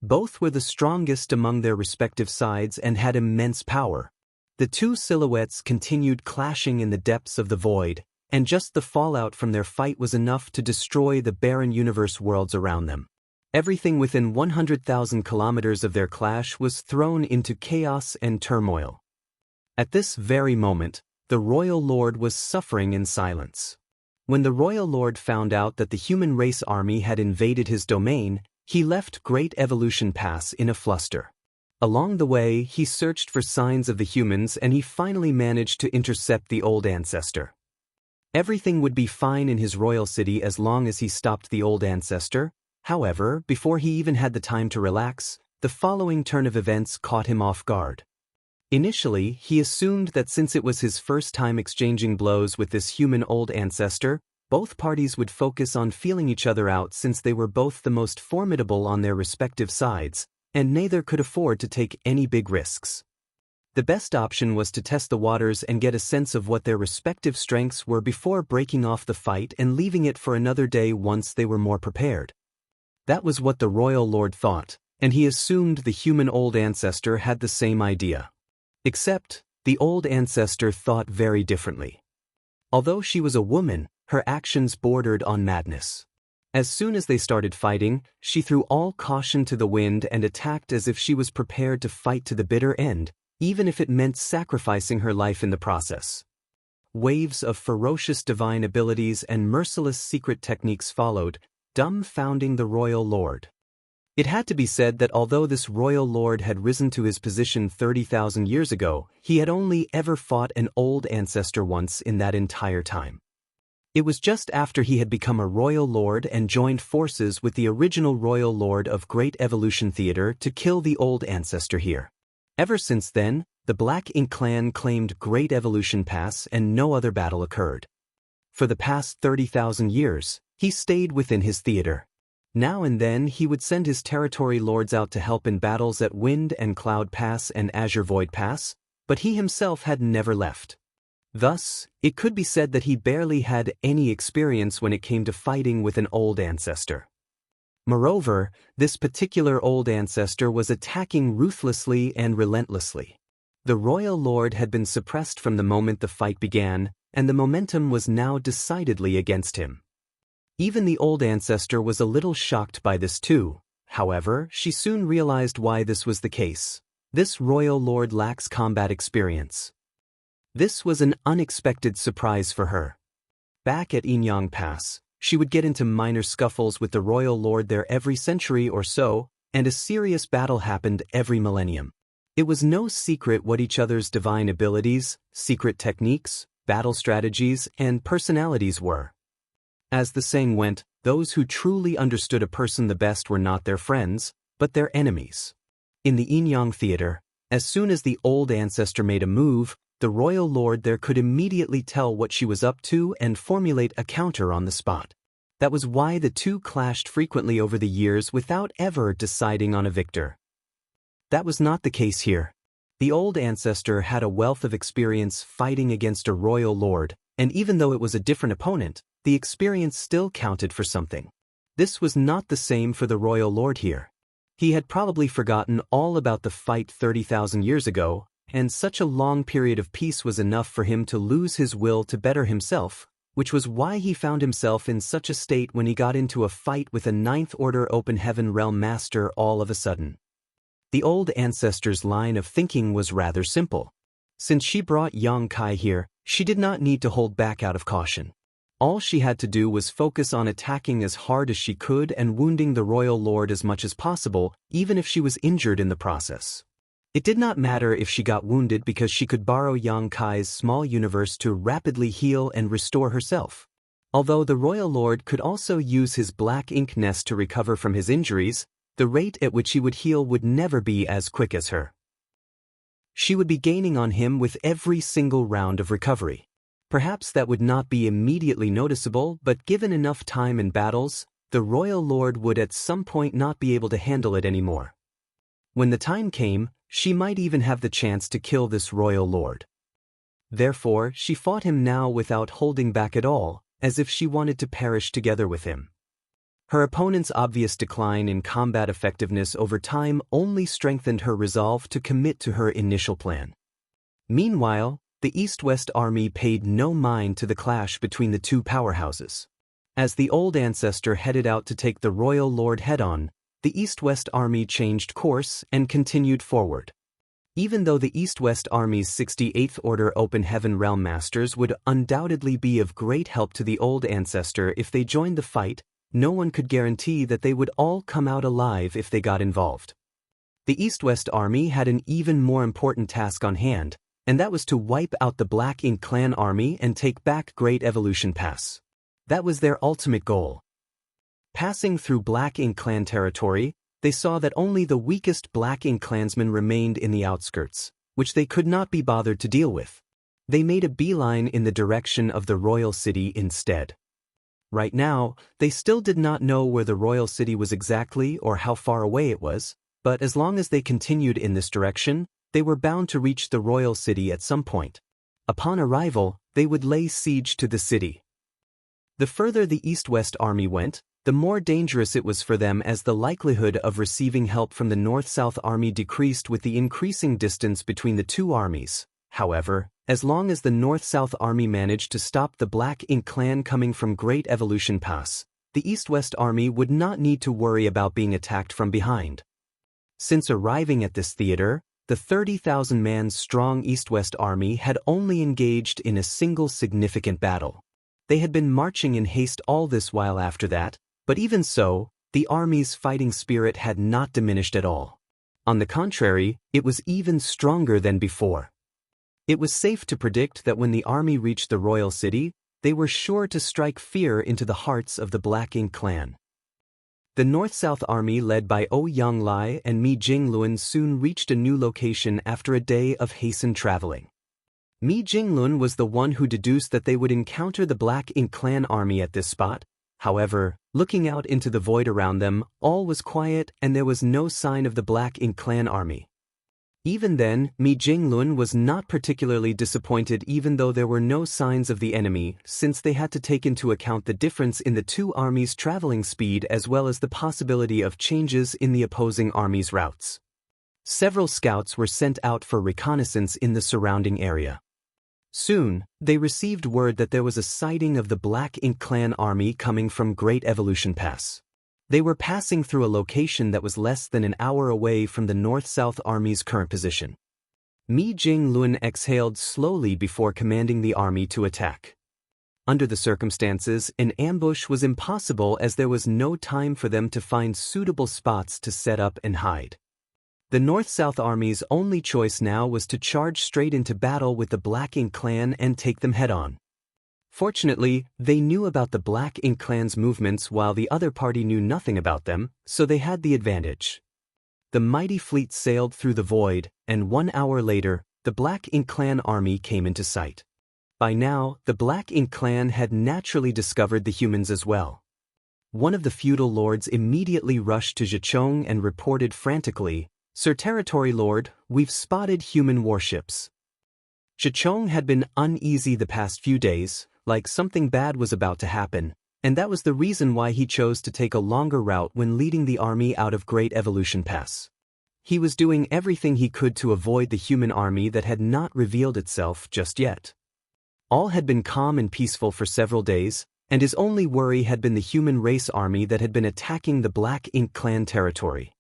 Both were the strongest among their respective sides and had immense power. The two silhouettes continued clashing in the depths of the void, and just the fallout from their fight was enough to destroy the barren universe worlds around them. Everything within 100,000 kilometers of their clash was thrown into chaos and turmoil. At this very moment, the Royal Lord was suffering in silence. When the Royal Lord found out that the human race army had invaded his domain, he left Great Evolution Pass in a fluster. Along the way, he searched for signs of the humans and he finally managed to intercept the old ancestor. Everything would be fine in his royal city as long as he stopped the old ancestor. However, before he even had the time to relax, the following turn of events caught him off guard. Initially, he assumed that since it was his first time exchanging blows with this human old ancestor, both parties would focus on feeling each other out since they were both the most formidable on their respective sides, and neither could afford to take any big risks. The best option was to test the waters and get a sense of what their respective strengths were before breaking off the fight and leaving it for another day once they were more prepared. That was what the Royal Lord thought, and he assumed the human old ancestor had the same idea. Except, the old ancestor thought very differently. Although she was a woman, her actions bordered on madness. As soon as they started fighting, she threw all caution to the wind and attacked as if she was prepared to fight to the bitter end, even if it meant sacrificing her life in the process. Waves of ferocious divine abilities and merciless secret techniques followed, dumbfounding the Royal Lord. It had to be said that although this Royal Lord had risen to his position 30,000 years ago, he had only ever fought an old ancestor once in that entire time. It was just after he had become a Royal Lord and joined forces with the original Royal Lord of Great Evolution Theater to kill the old ancestor here. Ever since then, the Black Ink clan claimed Great Evolution Pass and no other battle occurred. For the past 30,000 years, he stayed within his theater. Now and then he would send his territory lords out to help in battles at Wind and Cloud Pass and Azure Void Pass, but he himself had never left. Thus, it could be said that he barely had any experience when it came to fighting with an old ancestor. Moreover, this particular old ancestor was attacking ruthlessly and relentlessly. The Royal Lord had been suppressed from the moment the fight began, and the momentum was now decidedly against him. Even the old ancestor was a little shocked by this too. However, she soon realized why this was the case. This Royal Lord lacks combat experience. This was an unexpected surprise for her. Back at Inyang Pass, she would get into minor scuffles with the Royal Lord there every century or so, and a serious battle happened every millennium. It was no secret what each other's divine abilities, secret techniques, battle strategies, and personalities were. As the saying went, those who truly understood a person the best were not their friends, but their enemies. In the Inyang Theater, as soon as the old ancestor made a move, the Royal Lord there could immediately tell what she was up to and formulate a counter on the spot. That was why the two clashed frequently over the years without ever deciding on a victor. That was not the case here. The old ancestor had a wealth of experience fighting against a royal lord, and even though it was a different opponent, the experience still counted for something. This was not the same for the royal lord here. He had probably forgotten all about the fight 30,000 years ago, and such a long period of peace was enough for him to lose his will to better himself, which was why he found himself in such a state when he got into a fight with a Ninth Order Open Heaven Realm Master all of a sudden. The old ancestor's line of thinking was rather simple. Since she brought Yang Kai here, she did not need to hold back out of caution. All she had to do was focus on attacking as hard as she could and wounding the royal lord as much as possible, even if she was injured in the process. It did not matter if she got wounded because she could borrow Yang Kai's small universe to rapidly heal and restore herself. Although the royal lord could also use his black ink nest to recover from his injuries, the rate at which he would heal would never be as quick as her. She would be gaining on him with every single round of recovery. Perhaps that would not be immediately noticeable, but given enough time in battles, the royal lord would at some point not be able to handle it anymore. When the time came, she might even have the chance to kill this royal lord. Therefore, she fought him now without holding back at all, as if she wanted to perish together with him. Her opponent's obvious decline in combat effectiveness over time only strengthened her resolve to commit to her initial plan. Meanwhile, the East-West army paid no mind to the clash between the two powerhouses. As the old ancestor headed out to take the royal lord head-on, the East-West army changed course and continued forward. Even though the East-West Army's 68th Order Open Heaven Realm Masters would undoubtedly be of great help to the old ancestor if they joined the fight, no one could guarantee that they would all come out alive if they got involved. The East-West Army had an even more important task on hand, and that was to wipe out the Black Ink Clan army and take back Great Evolution Pass. That was their ultimate goal. Passing through Black Ink Clan territory, they saw that only the weakest Black Ink clansmen remained in the outskirts, which they could not be bothered to deal with. They made a beeline in the direction of the royal city instead. Right now, they still did not know where the royal city was exactly or how far away it was, but as long as they continued in this direction, they were bound to reach the royal city at some point. Upon arrival, they would lay siege to the city. The further the East-West Army went, the more dangerous it was for them as the likelihood of receiving help from the North-South Army decreased with the increasing distance between the two armies. However, as long as the North-South Army managed to stop the Black Ink Clan coming from Great Evolution Pass, the East-West Army would not need to worry about being attacked from behind. Since arriving at this theater, the 30,000-man strong East-West Army had only engaged in a single significant battle. They had been marching in haste all this while after that, but even so, the army's fighting spirit had not diminished at all. On the contrary, it was even stronger than before. It was safe to predict that when the army reached the royal city, they were sure to strike fear into the hearts of the Black Ink Clan. The North-South Army led by O Yang Lai and Mi Jinglun soon reached a new location after a day of hastened traveling. Mi Jinglun was the one who deduced that they would encounter the Black Ink Clan army at this spot. However, looking out into the void around them, all was quiet and there was no sign of the Black Ink Clan army. Even then, Mi Jinglun was not particularly disappointed even though there were no signs of the enemy, since they had to take into account the difference in the two armies' traveling speed as well as the possibility of changes in the opposing armies' routes. Several scouts were sent out for reconnaissance in the surrounding area. Soon, they received word that there was a sighting of the Black Ink Clan army coming from Great Evolution Pass. They were passing through a location that was less than an hour away from the North-South Army's current position. Mi Jinglun exhaled slowly before commanding the army to attack. Under the circumstances, an ambush was impossible as there was no time for them to find suitable spots to set up and hide. The North-South Army's only choice now was to charge straight into battle with the Black Ink Clan and take them head-on. Fortunately, they knew about the Black Ink Clan's movements while the other party knew nothing about them, so they had the advantage. The mighty fleet sailed through the void, and 1 hour later, the Black Ink Clan army came into sight. By now, the Black Ink Clan had naturally discovered the humans as well. One of the feudal lords immediately rushed to Zhicheng and reported frantically, "Sir Territory Lord, we've spotted human warships." Zhicheng had been uneasy the past few days, like something bad was about to happen, and that was the reason why he chose to take a longer route when leading the army out of Great Evolution Pass. He was doing everything he could to avoid the human army that had not revealed itself just yet. All had been calm and peaceful for several days, and his only worry had been the human race army that had been attacking the Black Ink clan territory.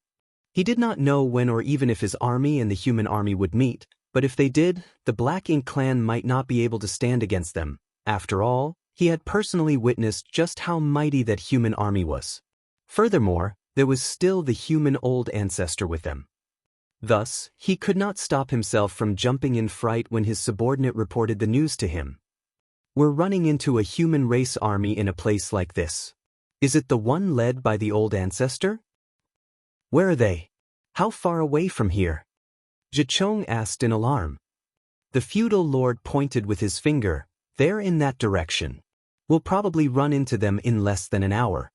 He did not know when or even if his army and the human army would meet, but if they did, the Black Ink clan might not be able to stand against them. After all, he had personally witnessed just how mighty that human army was. Furthermore, there was still the human old ancestor with them. Thus, he could not stop himself from jumping in fright when his subordinate reported the news to him. "We're running into a human race army in a place like this. Is it the one led by the old ancestor? Where are they? How far away from here?" Zhicheng asked in alarm. The feudal lord pointed with his finger. "They're in that direction. We'll probably run into them in less than an hour."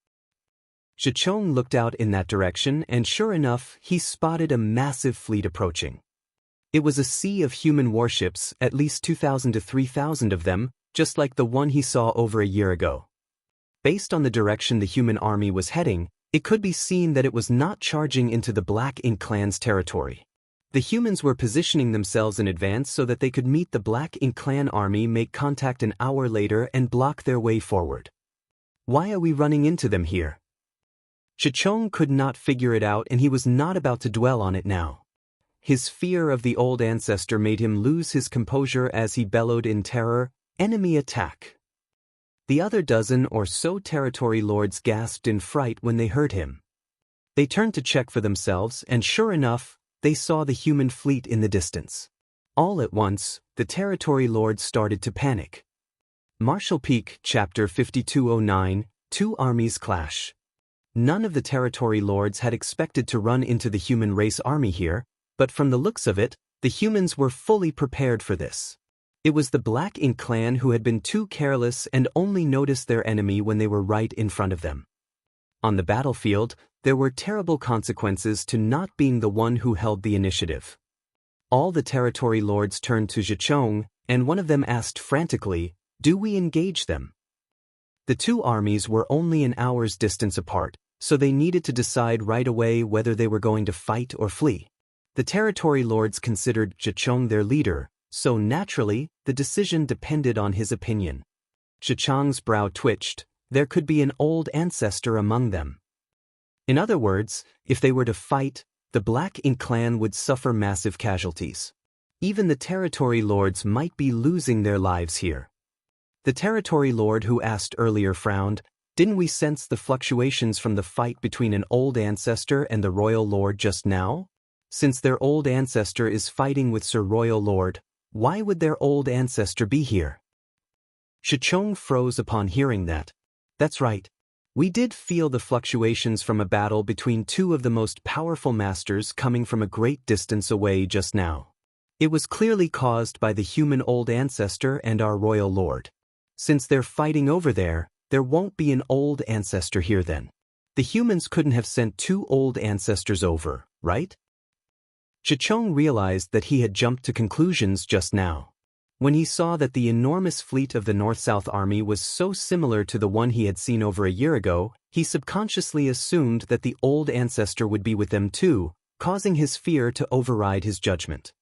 Zhicheng looked out in that direction, and sure enough, he spotted a massive fleet approaching. It was a sea of human warships, at least 2,000 to 3,000 of them, just like the one he saw over a year ago. Based on the direction the human army was heading, it could be seen that it was not charging into the Black Ink clan's territory. The humans were positioning themselves in advance so that they could meet the Black Ink clan army, make contact an hour later, and block their way forward. Why are we running into them here? Zhicheng could not figure it out, and he was not about to dwell on it now. His fear of the old ancestor made him lose his composure as he bellowed in terror, "Enemy attack!" The other dozen or so territory lords gasped in fright when they heard him. They turned to check for themselves, and sure enough, they saw the human fleet in the distance. All at once, the territory lords started to panic. Martial Peak, Chapter 5209, Two Armies Clash. None of the territory lords had expected to run into the human race army here, but from the looks of it, the humans were fully prepared for this. It was the Black Ink clan who had been too careless and only noticed their enemy when they were right in front of them. On the battlefield, there were terrible consequences to not being the one who held the initiative. All the territory lords turned to Zhicheng, and one of them asked frantically, "Do we engage them?" The two armies were only an hour's distance apart, so they needed to decide right away whether they were going to fight or flee. The territory lords considered Zhicheng their leader, so naturally, the decision depended on his opinion. Zhicheng's brow twitched. There could be an old ancestor among them. In other words, if they were to fight, the Black Ink clan would suffer massive casualties. Even the territory lords might be losing their lives here. The territory lord who asked earlier frowned. "Didn't we sense the fluctuations from the fight between an old ancestor and the royal lord just now? Since their old ancestor is fighting with Sir Royal Lord, why would their old ancestor be here?" Zhicheng froze upon hearing that. "That's right. We did feel the fluctuations from a battle between two of the most powerful masters coming from a great distance away just now. It was clearly caused by the human old ancestor and our royal lord. Since they're fighting over there won't be an old ancestor here then. The humans couldn't have sent two old ancestors over, right?" Zhicheng realized that he had jumped to conclusions just now. When he saw that the enormous fleet of the North-South Army was so similar to the one he had seen over a year ago, he subconsciously assumed that the old ancestor would be with them too, causing his fear to override his judgment.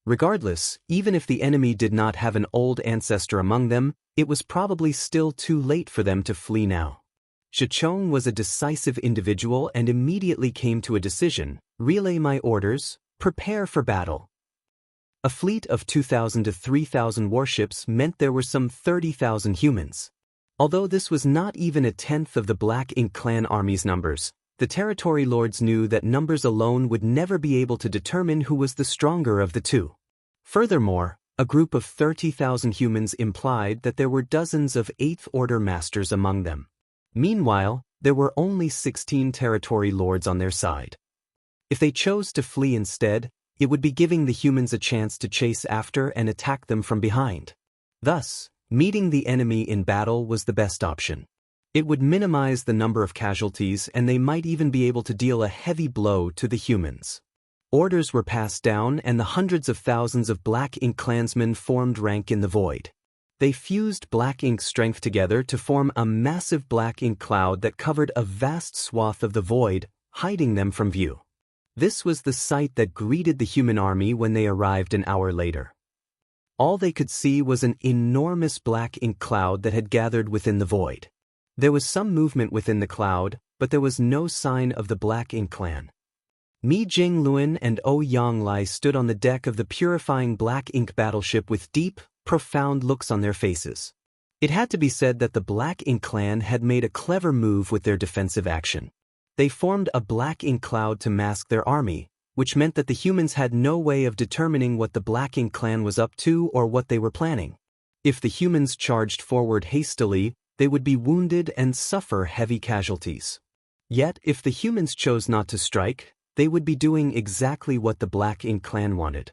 Regardless, even if the enemy did not have an old ancestor among them, it was probably still too late for them to flee now. Zhicheng was a decisive individual and immediately came to a decision: relay my orders, prepare for battle. A fleet of 2,000 to 3,000 warships meant there were some 30,000 humans. Although this was not even a tenth of the Black Ink clan army's numbers, the territory lords knew that numbers alone would never be able to determine who was the stronger of the two. Furthermore, a group of 30,000 humans implied that there were dozens of Eighth Order masters among them. Meanwhile, there were only 16 territory lords on their side. If they chose to flee instead, it would be giving the humans a chance to chase after and attack them from behind. Thus, meeting the enemy in battle was the best option. It would minimize the number of casualties, and they might even be able to deal a heavy blow to the humans. Orders were passed down and the hundreds of thousands of black ink clansmen formed rank in the void. They fused black ink strength together to form a massive black ink cloud that covered a vast swath of the void, hiding them from view. This was the sight that greeted the human army when they arrived an hour later. All they could see was an enormous black ink cloud that had gathered within the void. There was some movement within the cloud, but there was no sign of the Black Ink clan. Mi Jingluan and Ouyang Lai stood on the deck of the purifying black ink battleship with deep, profound looks on their faces. It had to be said that the Black Ink clan had made a clever move with their defensive action. They formed a black ink cloud to mask their army, which meant that the humans had no way of determining what the Black Ink clan was up to or what they were planning. If the humans charged forward hastily, they would be wounded and suffer heavy casualties. Yet, if the humans chose not to strike, they would be doing exactly what the Black Ink clan wanted.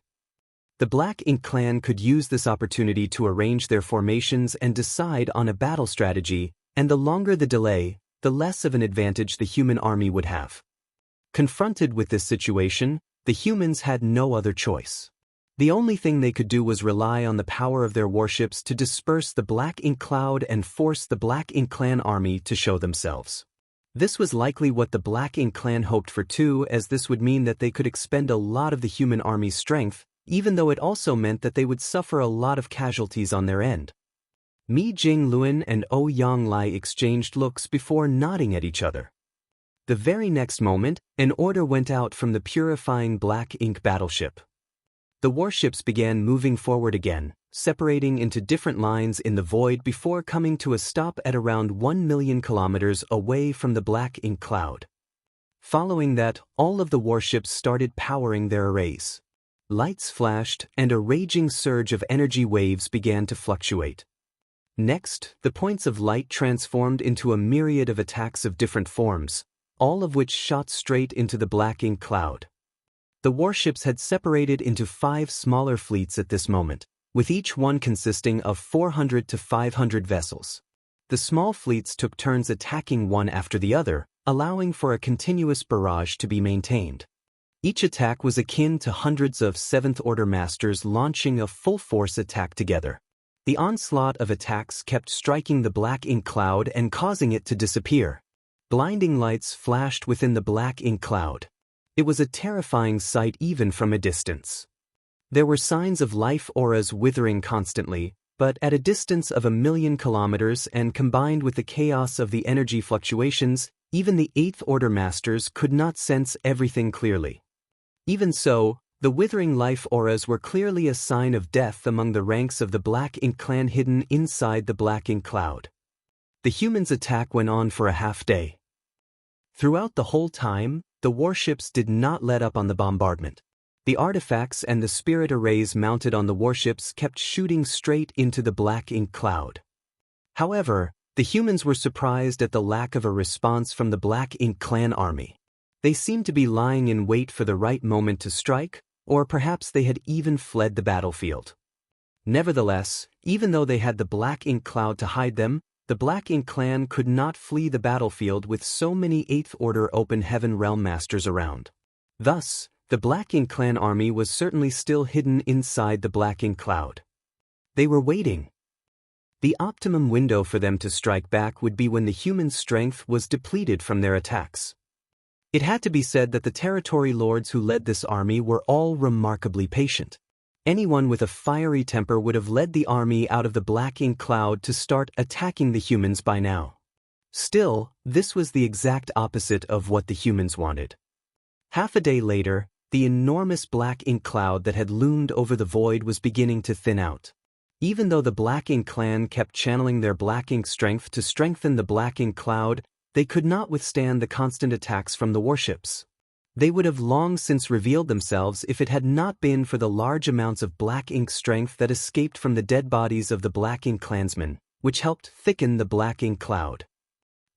The Black Ink clan could use this opportunity to arrange their formations and decide on a battle strategy, and the longer the delay, the less of an advantage the human army would have. Confronted with this situation, the humans had no other choice. The only thing they could do was rely on the power of their warships to disperse the Black Ink cloud and force the Black Ink clan army to show themselves. This was likely what the Black Ink clan hoped for too, as this would mean that they could expend a lot of the human army's strength, even though it also meant that they would suffer a lot of casualties on their end. Mi Jingluan and Ouyang Lai exchanged looks before nodding at each other. The very next moment, an order went out from the purifying black ink battleship. The warships began moving forward again, separating into different lines in the void before coming to a stop at around 1 million kilometers away from the black ink cloud. Following that, all of the warships started powering their arrays. Lights flashed, and a raging surge of energy waves began to fluctuate. Next, the points of light transformed into a myriad of attacks of different forms, all of which shot straight into the black ink cloud. The warships had separated into 5 smaller fleets at this moment, with each one consisting of 400 to 500 vessels. The small fleets took turns attacking one after the other, allowing for a continuous barrage to be maintained. Each attack was akin to hundreds of Seventh-Order Masters launching a full-force attack together. The onslaught of attacks kept striking the black ink cloud and causing it to disappear. Blinding lights flashed within the black ink cloud. It was a terrifying sight even from a distance. There were signs of life auras withering constantly, but at a distance of 1 million kilometers and combined with the chaos of the energy fluctuations, even the Eighth Order Masters could not sense everything clearly. Even so, the withering life auras were clearly a sign of death among the ranks of the Black Ink clan hidden inside the black ink cloud. The humans' attack went on for a half-day. Throughout the whole time, the warships did not let up on the bombardment. The artifacts and the spirit arrays mounted on the warships kept shooting straight into the black ink cloud. However, the humans were surprised at the lack of a response from the Black Ink clan army. They seemed to be lying in wait for the right moment to strike, or perhaps they had even fled the battlefield. Nevertheless, even though they had the black ink cloud to hide them, the Black Ink clan could not flee the battlefield with so many Eighth Order Open Heaven Realm Masters around. Thus, the Black Ink clan army was certainly still hidden inside the black ink cloud. They were waiting. The optimum window for them to strike back would be when the human strength was depleted from their attacks. It had to be said that the territory lords who led this army were all remarkably patient. Anyone with a fiery temper would have led the army out of the black ink cloud to start attacking the humans by now. Still, this was the exact opposite of what the humans wanted. Half a day later, the enormous black ink cloud that had loomed over the void was beginning to thin out. Even though the Black Ink clan kept channeling their black ink strength to strengthen the black ink cloud, they could not withstand the constant attacks from the warships. They would have long since revealed themselves if it had not been for the large amounts of black ink strength that escaped from the dead bodies of the Black Ink clansmen, which helped thicken the black ink cloud.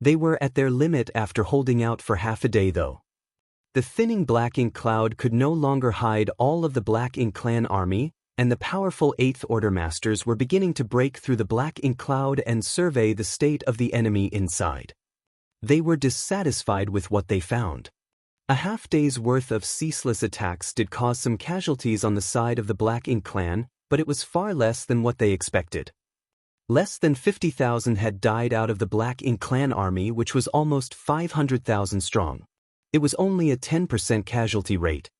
They were at their limit after holding out for half a day though. The thinning black ink cloud could no longer hide all of the Black Ink clan army, and the powerful Eighth Order Masters were beginning to break through the black ink cloud and survey the state of the enemy inside. They were dissatisfied with what they found. A half-day's worth of ceaseless attacks did cause some casualties on the side of the Black Ink clan, but it was far less than what they expected. Less than 50,000 had died out of the Black Ink clan army, which was almost 500,000 strong. It was only a 10% casualty rate.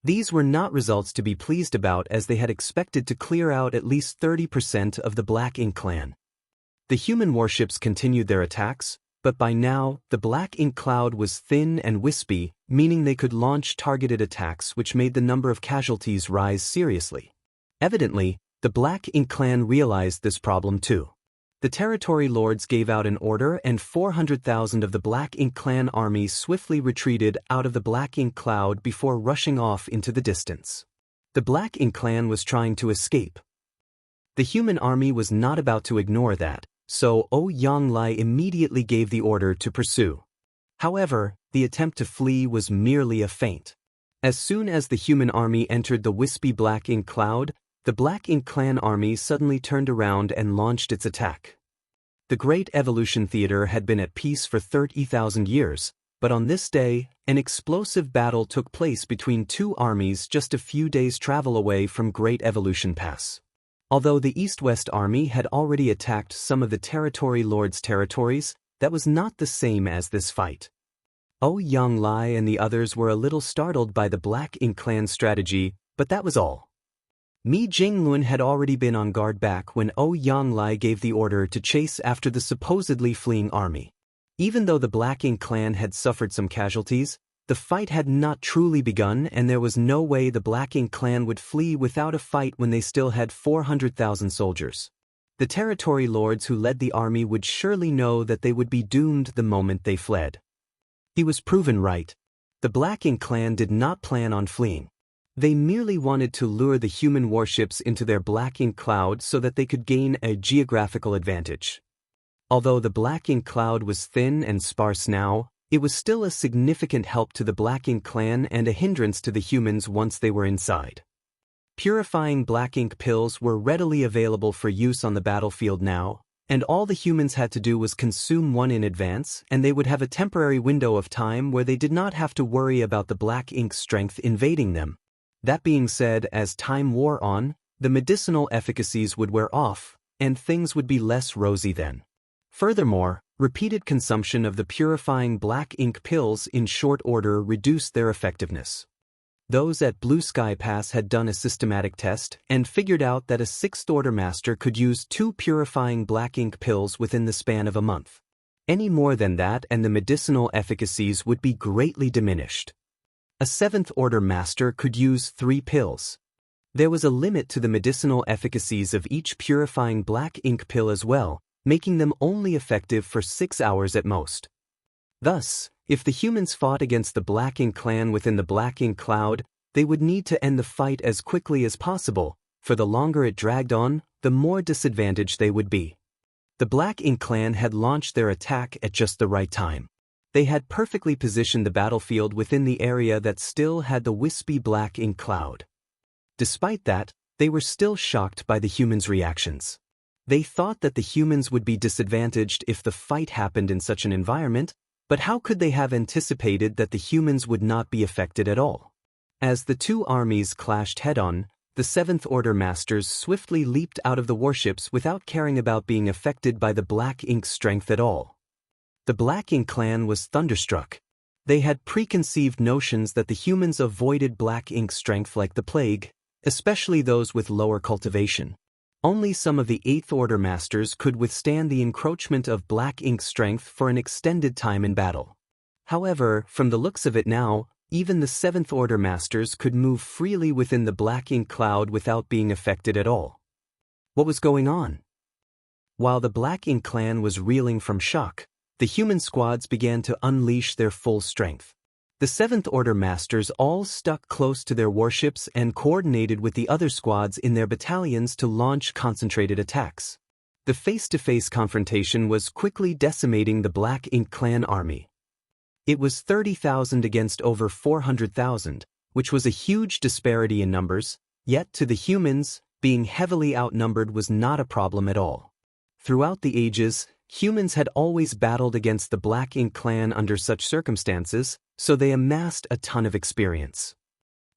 These were not results to be pleased about, as they had expected to clear out at least 30% of the Black Ink clan. The human warships continued their attacks, but by now, the Black Ink cloud was thin and wispy, meaning they could launch targeted attacks, which made the number of casualties rise seriously. Evidently, the Black Ink clan realized this problem too. The territory lords gave out an order, and 400,000 of the Black Ink clan army swiftly retreated out of the Black Ink cloud before rushing off into the distance. The Black Ink clan was trying to escape. The human army was not about to ignore that, so Ouyang Lai immediately gave the order to pursue. However, the attempt to flee was merely a feint. As soon as the human army entered the wispy Black Ink cloud, the Black Ink clan army suddenly turned around and launched its attack. The Great Evolution Theater had been at peace for 30,000 years, but on this day, an explosive battle took place between two armies just a few days' travel away from Great Evolution Pass. Although the East-West Army had already attacked some of the territory lords' territories, that was not the same as this fight. Ouyang Lai and the others were a little startled by the Black Ink clan strategy, but that was all. Mi Jinglun had already been on guard back when Ouyang Lai gave the order to chase after the supposedly fleeing army. Even though the Black Ink clan had suffered some casualties, the fight had not truly begun, and there was no way the Black Ink clan would flee without a fight when they still had 400,000 soldiers. The territory lords who led the army would surely know that they would be doomed the moment they fled. He was proven right. The Black Ink clan did not plan on fleeing. They merely wanted to lure the human warships into their Black Ink cloud so that they could gain a geographical advantage. Although the Black Ink cloud was thin and sparse now, it was still a significant help to the Black Ink clan and a hindrance to the humans once they were inside. Purifying Black Ink pills were readily available for use on the battlefield now, and all the humans had to do was consume one in advance, and they would have a temporary window of time where they did not have to worry about the Black Ink's strength invading them. That being said, as time wore on, the medicinal efficacies would wear off, and things would be less rosy then. Furthermore, repeated consumption of the purifying Black Ink pills in short order reduced their effectiveness. Those at Blue Sky Pass had done a systematic test and figured out that a 6th Order Master could use 2 purifying Black Ink pills within the span of a month. Any more than that and the medicinal efficacies would be greatly diminished. A 7th Order Master could use 3 pills. There was a limit to the medicinal efficacies of each purifying Black Ink pill as well, making them only effective for 6 hours at most. Thus, if the humans fought against the Black Ink clan within the Black Ink cloud, they would need to end the fight as quickly as possible, for the longer it dragged on, the more disadvantaged they would be. The Black Ink clan had launched their attack at just the right time. They had perfectly positioned the battlefield within the area that still had the wispy Black Ink cloud. Despite that, they were still shocked by the humans' reactions. They thought that the humans would be disadvantaged if the fight happened in such an environment, but how could they have anticipated that the humans would not be affected at all? As the two armies clashed head-on, the 7th Order Masters swiftly leaped out of the warships without caring about being affected by the Black Ink's strength at all. The Black Ink clan was thunderstruck. They had preconceived notions that the humans avoided Black Ink's strength like the plague, especially those with lower cultivation. Only some of the 8th Order Masters could withstand the encroachment of Black Ink's strength for an extended time in battle. However, from the looks of it now, even the 7th Order Masters could move freely within the Black Ink cloud without being affected at all. What was going on? While the Black Ink clan was reeling from shock, the human squads began to unleash their full strength. The 7th Order Masters all stuck close to their warships and coordinated with the other squads in their battalions to launch concentrated attacks. The face-to-face confrontation was quickly decimating the Black Ink clan army. It was 30,000 against over 400,000, which was a huge disparity in numbers, yet to the humans, being heavily outnumbered was not a problem at all. Throughout the ages, Humans had always battled against the Black Ink clan under such circumstances, so they amassed a ton of experience.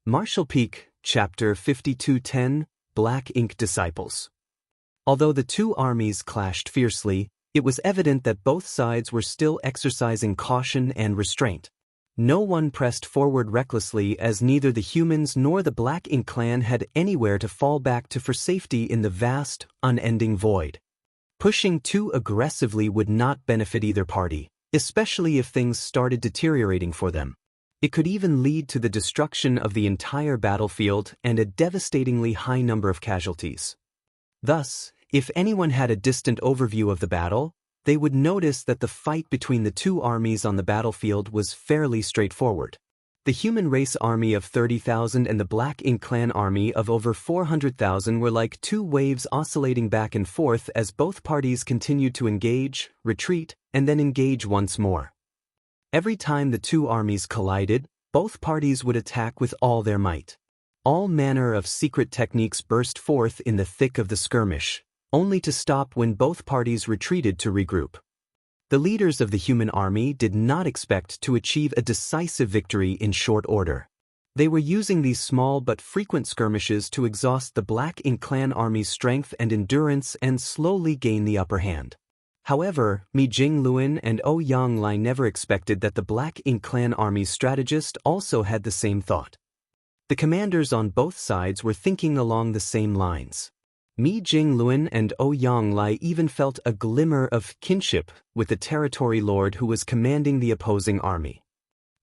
Marshall Peak, Chapter 5210, Black Ink Disciples. Although the two armies clashed fiercely, it was evident that both sides were still exercising caution and restraint. No one pressed forward recklessly, as neither the humans nor the Black Ink clan had anywhere to fall back to for safety in the vast, unending void. Pushing too aggressively would not benefit either party, especially if things started deteriorating for them. It could even lead to the destruction of the entire battlefield and a devastatingly high number of casualties. Thus, if anyone had a distant overview of the battle, they would notice that the fight between the two armies on the battlefield was fairly straightforward. The human race army of 30,000 and the Black Ink clan army of over 400,000 were like two waves oscillating back and forth as both parties continued to engage, retreat, and then engage once more. Every time the two armies collided, both parties would attack with all their might. All manner of secret techniques burst forth in the thick of the skirmish, only to stop when both parties retreated to regroup. The leaders of the human army did not expect to achieve a decisive victory in short order. They were using these small but frequent skirmishes to exhaust the Black Ink clan army's strength and endurance and slowly gain the upper hand. However, Mi Jingluan and Ouyang Lai never expected that the Black Ink clan army's strategist also had the same thought. The commanders on both sides were thinking along the same lines. Mi Jingluan and Ouyang Lai even felt a glimmer of kinship with the territory lord who was commanding the opposing army.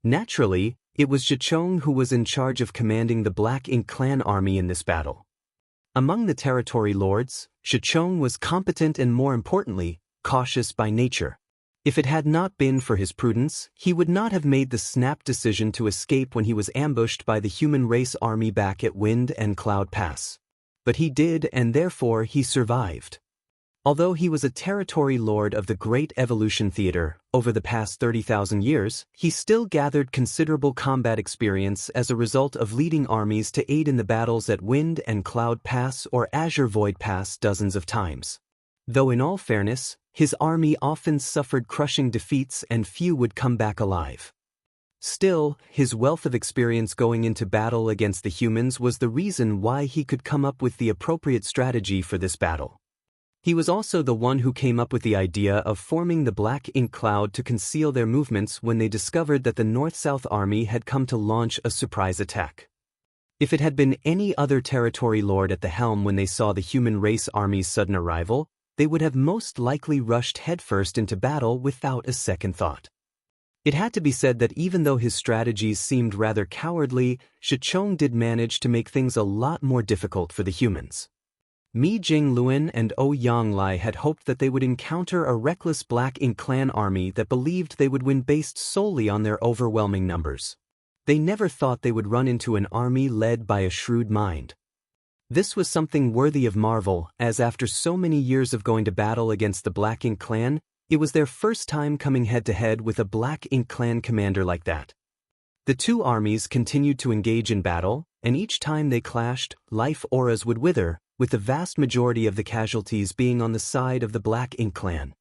Naturally, it was Zhicheng who was in charge of commanding the Black Ink clan army in this battle. Among the territory lords, Zhicheng was competent and, more importantly, cautious by nature. If it had not been for his prudence, he would not have made the snap decision to escape when he was ambushed by the human race army back at Wind and Cloud Pass. But he did, and therefore he survived. Although he was a territory lord of the Great Evolution Theater over the past 30,000 years, he still gathered considerable combat experience as a result of leading armies to aid in the battles at Wind and Cloud Pass or Azure Void Pass dozens of times. Though in all fairness, his army often suffered crushing defeats and few would come back alive. Still, his wealth of experience going into battle against the humans was the reason why he could come up with the appropriate strategy for this battle. He was also the one who came up with the idea of forming the Black Ink cloud to conceal their movements when they discovered that the North-South army had come to launch a surprise attack. If it had been any other territory lord at the helm when they saw the human race army's sudden arrival, they would have most likely rushed headfirst into battle without a second thought. It had to be said that even though his strategies seemed rather cowardly, Zhicheng did manage to make things a lot more difficult for the humans. Mi Jingluan and Ouyang Lai had hoped that they would encounter a reckless Black Ink clan army that believed they would win based solely on their overwhelming numbers. They never thought they would run into an army led by a shrewd mind. This was something worthy of marvel, as after so many years of going to battle against the Black Ink clan, it was their first time coming head-to-head with a Black Ink clan commander like that. The two armies continued to engage in battle, and each time they clashed, life auras would wither, with the vast majority of the casualties being on the side of the Black Ink clan.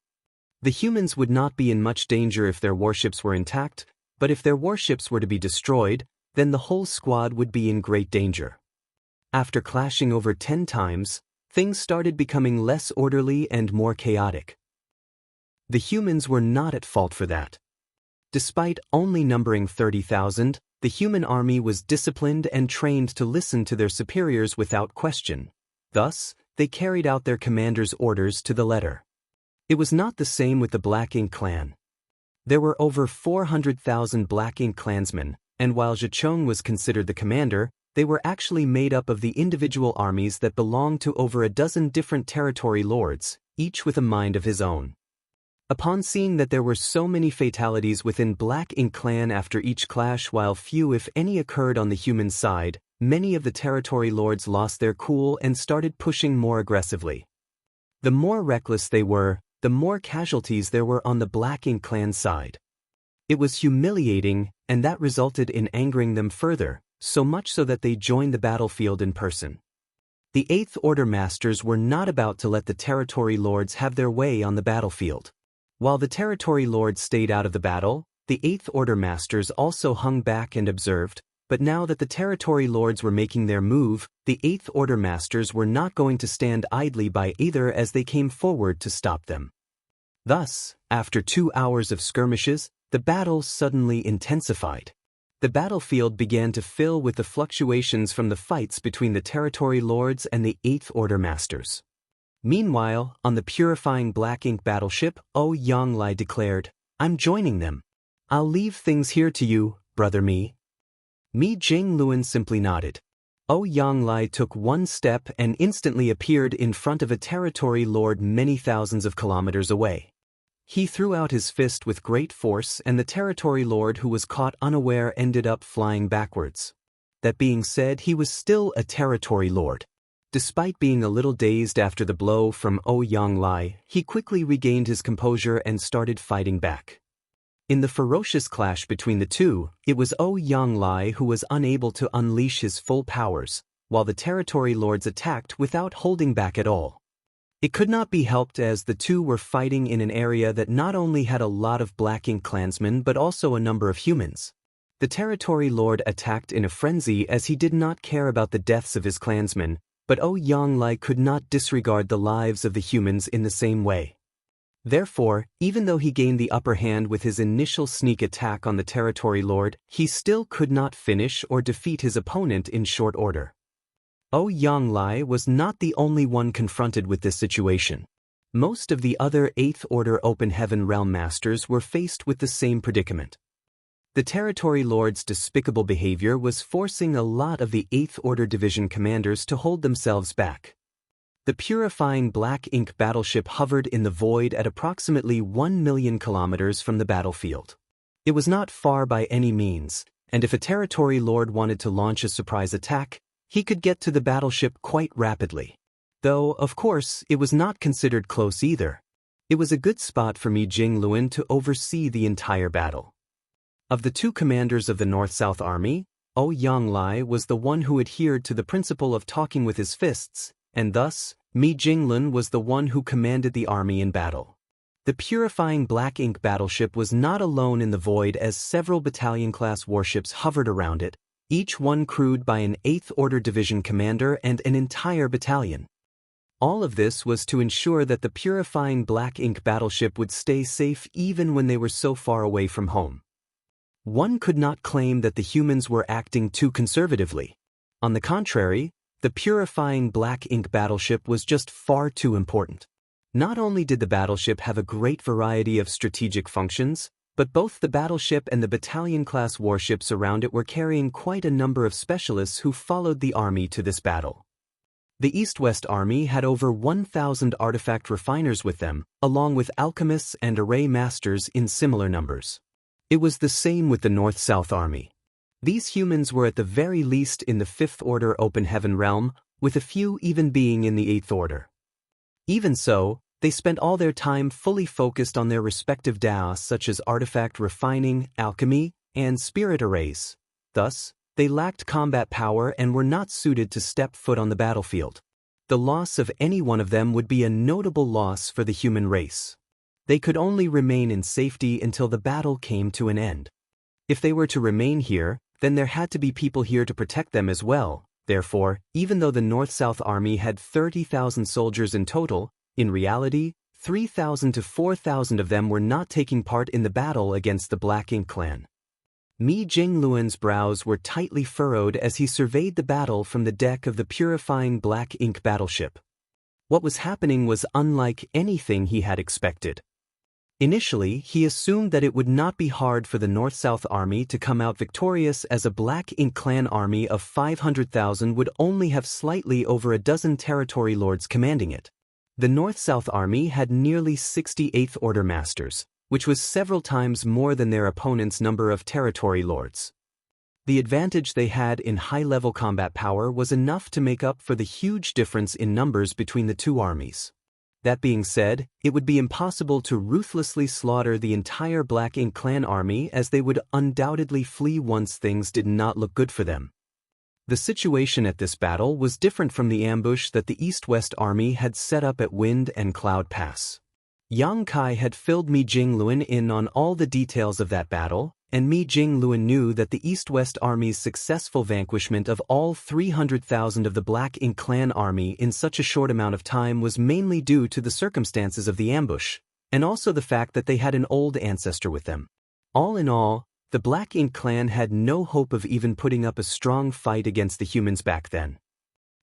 The humans would not be in much danger if their warships were intact, but if their warships were to be destroyed, then the whole squad would be in great danger. After clashing over 10 times, things started becoming less orderly and more chaotic. The humans were not at fault for that. Despite only numbering 30,000, the human army was disciplined and trained to listen to their superiors without question. Thus, they carried out their commander's orders to the letter. It was not the same with the Black Ink clan. There were over 400,000 Black Ink clansmen, and while Zhicheng was considered the commander, they were actually made up of the individual armies that belonged to over a dozen different territory lords, each with a mind of his own. Upon seeing that there were so many fatalities within Black Ink clan after each clash while few if any occurred on the human side, many of the territory lords lost their cool and started pushing more aggressively. The more reckless they were, the more casualties there were on the Black Ink clan side. It was humiliating, and that resulted in angering them further, so much so that they joined the battlefield in person. The Eighth Order Masters were not about to let the Territory Lords have their way on the battlefield. While the Territory Lords stayed out of the battle, the Eighth Order Masters also hung back and observed, but now that the Territory Lords were making their move, the Eighth Order Masters were not going to stand idly by either as they came forward to stop them. Thus, after 2 hours of skirmishes, the battle suddenly intensified. The battlefield began to fill with the fluctuations from the fights between the Territory Lords and the Eighth Order Masters. Meanwhile, on the purifying black ink battleship, Yang declared, "I'm joining them. I'll leave things here to you, brother Mi." Mi Jingluan simply nodded. Yang took one step and instantly appeared in front of a Territory Lord many thousands of kilometers away. He threw out his fist with great force, and the Territory Lord who was caught unaware ended up flying backwards. That being said, he was still a Territory Lord. Despite being a little dazed after the blow from Yang, he quickly regained his composure and started fighting back. In the ferocious clash between the two, it was Yang who was unable to unleash his full powers, while the Territory Lords attacked without holding back at all. It could not be helped as the two were fighting in an area that not only had a lot of Black Ink clansmen but also a number of humans. The Territory Lord attacked in a frenzy as he did not care about the deaths of his clansmen, but Yang could not disregard the lives of the humans in the same way. Therefore, even though he gained the upper hand with his initial sneak attack on the Territory Lord, he still could not finish or defeat his opponent in short order. Yang was not the only one confronted with this situation. Most of the other Eighth Order Open Heaven Realm Masters were faced with the same predicament. The Territory Lord's despicable behavior was forcing a lot of the Eighth Order Division commanders to hold themselves back. The purifying black ink battleship hovered in the void at approximately 1 million kilometers from the battlefield. It was not far by any means, and if a Territory Lord wanted to launch a surprise attack, he could get to the battleship quite rapidly. Though, of course, it was not considered close either. It was a good spot for Mi Jingluan to oversee the entire battle. Of the two commanders of the North-South Army, Yang was the one who adhered to the principle of talking with his fists, and thus, Mi Jingluan was the one who commanded the army in battle. The purifying black ink battleship was not alone in the void as several battalion-class warships hovered around it, each one crewed by an Eighth Order Division commander and an entire battalion. All of this was to ensure that the purifying black ink battleship would stay safe even when they were so far away from home. One could not claim that the humans were acting too conservatively. On the contrary, the purifying black ink battleship was just far too important. Not only did the battleship have a great variety of strategic functions, but both the battleship and the battalion-class warships around it were carrying quite a number of specialists who followed the army to this battle. The East-West Army had over 1,000 artifact refiners with them, along with alchemists and array masters in similar numbers. It was the same with the North-South Army. These humans were at the very least in the Fifth Order Open Heaven realm, with a few even being in the Eighth Order. Even so, they spent all their time fully focused on their respective daos such as artifact refining, alchemy, and spirit arrays. Thus, they lacked combat power and were not suited to step foot on the battlefield. The loss of any one of them would be a notable loss for the human race. They could only remain in safety until the battle came to an end. If they were to remain here, then there had to be people here to protect them as well. Therefore, even though the North-South Army had 30,000 soldiers in total, in reality, 3,000 to 4,000 of them were not taking part in the battle against the Black Ink clan. Mi Jingluan's brows were tightly furrowed as he surveyed the battle from the deck of the purifying black ink battleship. What was happening was unlike anything he had expected. Initially, he assumed that it would not be hard for the North-South Army to come out victorious as a Black Ink clan army of 500,000 would only have slightly over a dozen Territory Lords commanding it. The North-South Army had nearly 60 Eighth Order Masters, which was several times more than their opponent's number of Territory Lords. The advantage they had in high-level combat power was enough to make up for the huge difference in numbers between the two armies. That being said, it would be impossible to ruthlessly slaughter the entire Black Ink clan army as they would undoubtedly flee once things did not look good for them. The situation at this battle was different from the ambush that the East-West Army had set up at Wind and Cloud Pass. Yang Kai had filled Mi Jingluan in on all the details of that battle, and Mi Jingluan knew that the East-West Army's successful vanquishment of all 300,000 of the Black Ink clan army in such a short amount of time was mainly due to the circumstances of the ambush, and also the fact that they had an old ancestor with them. All in all, the Black Ink clan had no hope of even putting up a strong fight against the humans back then.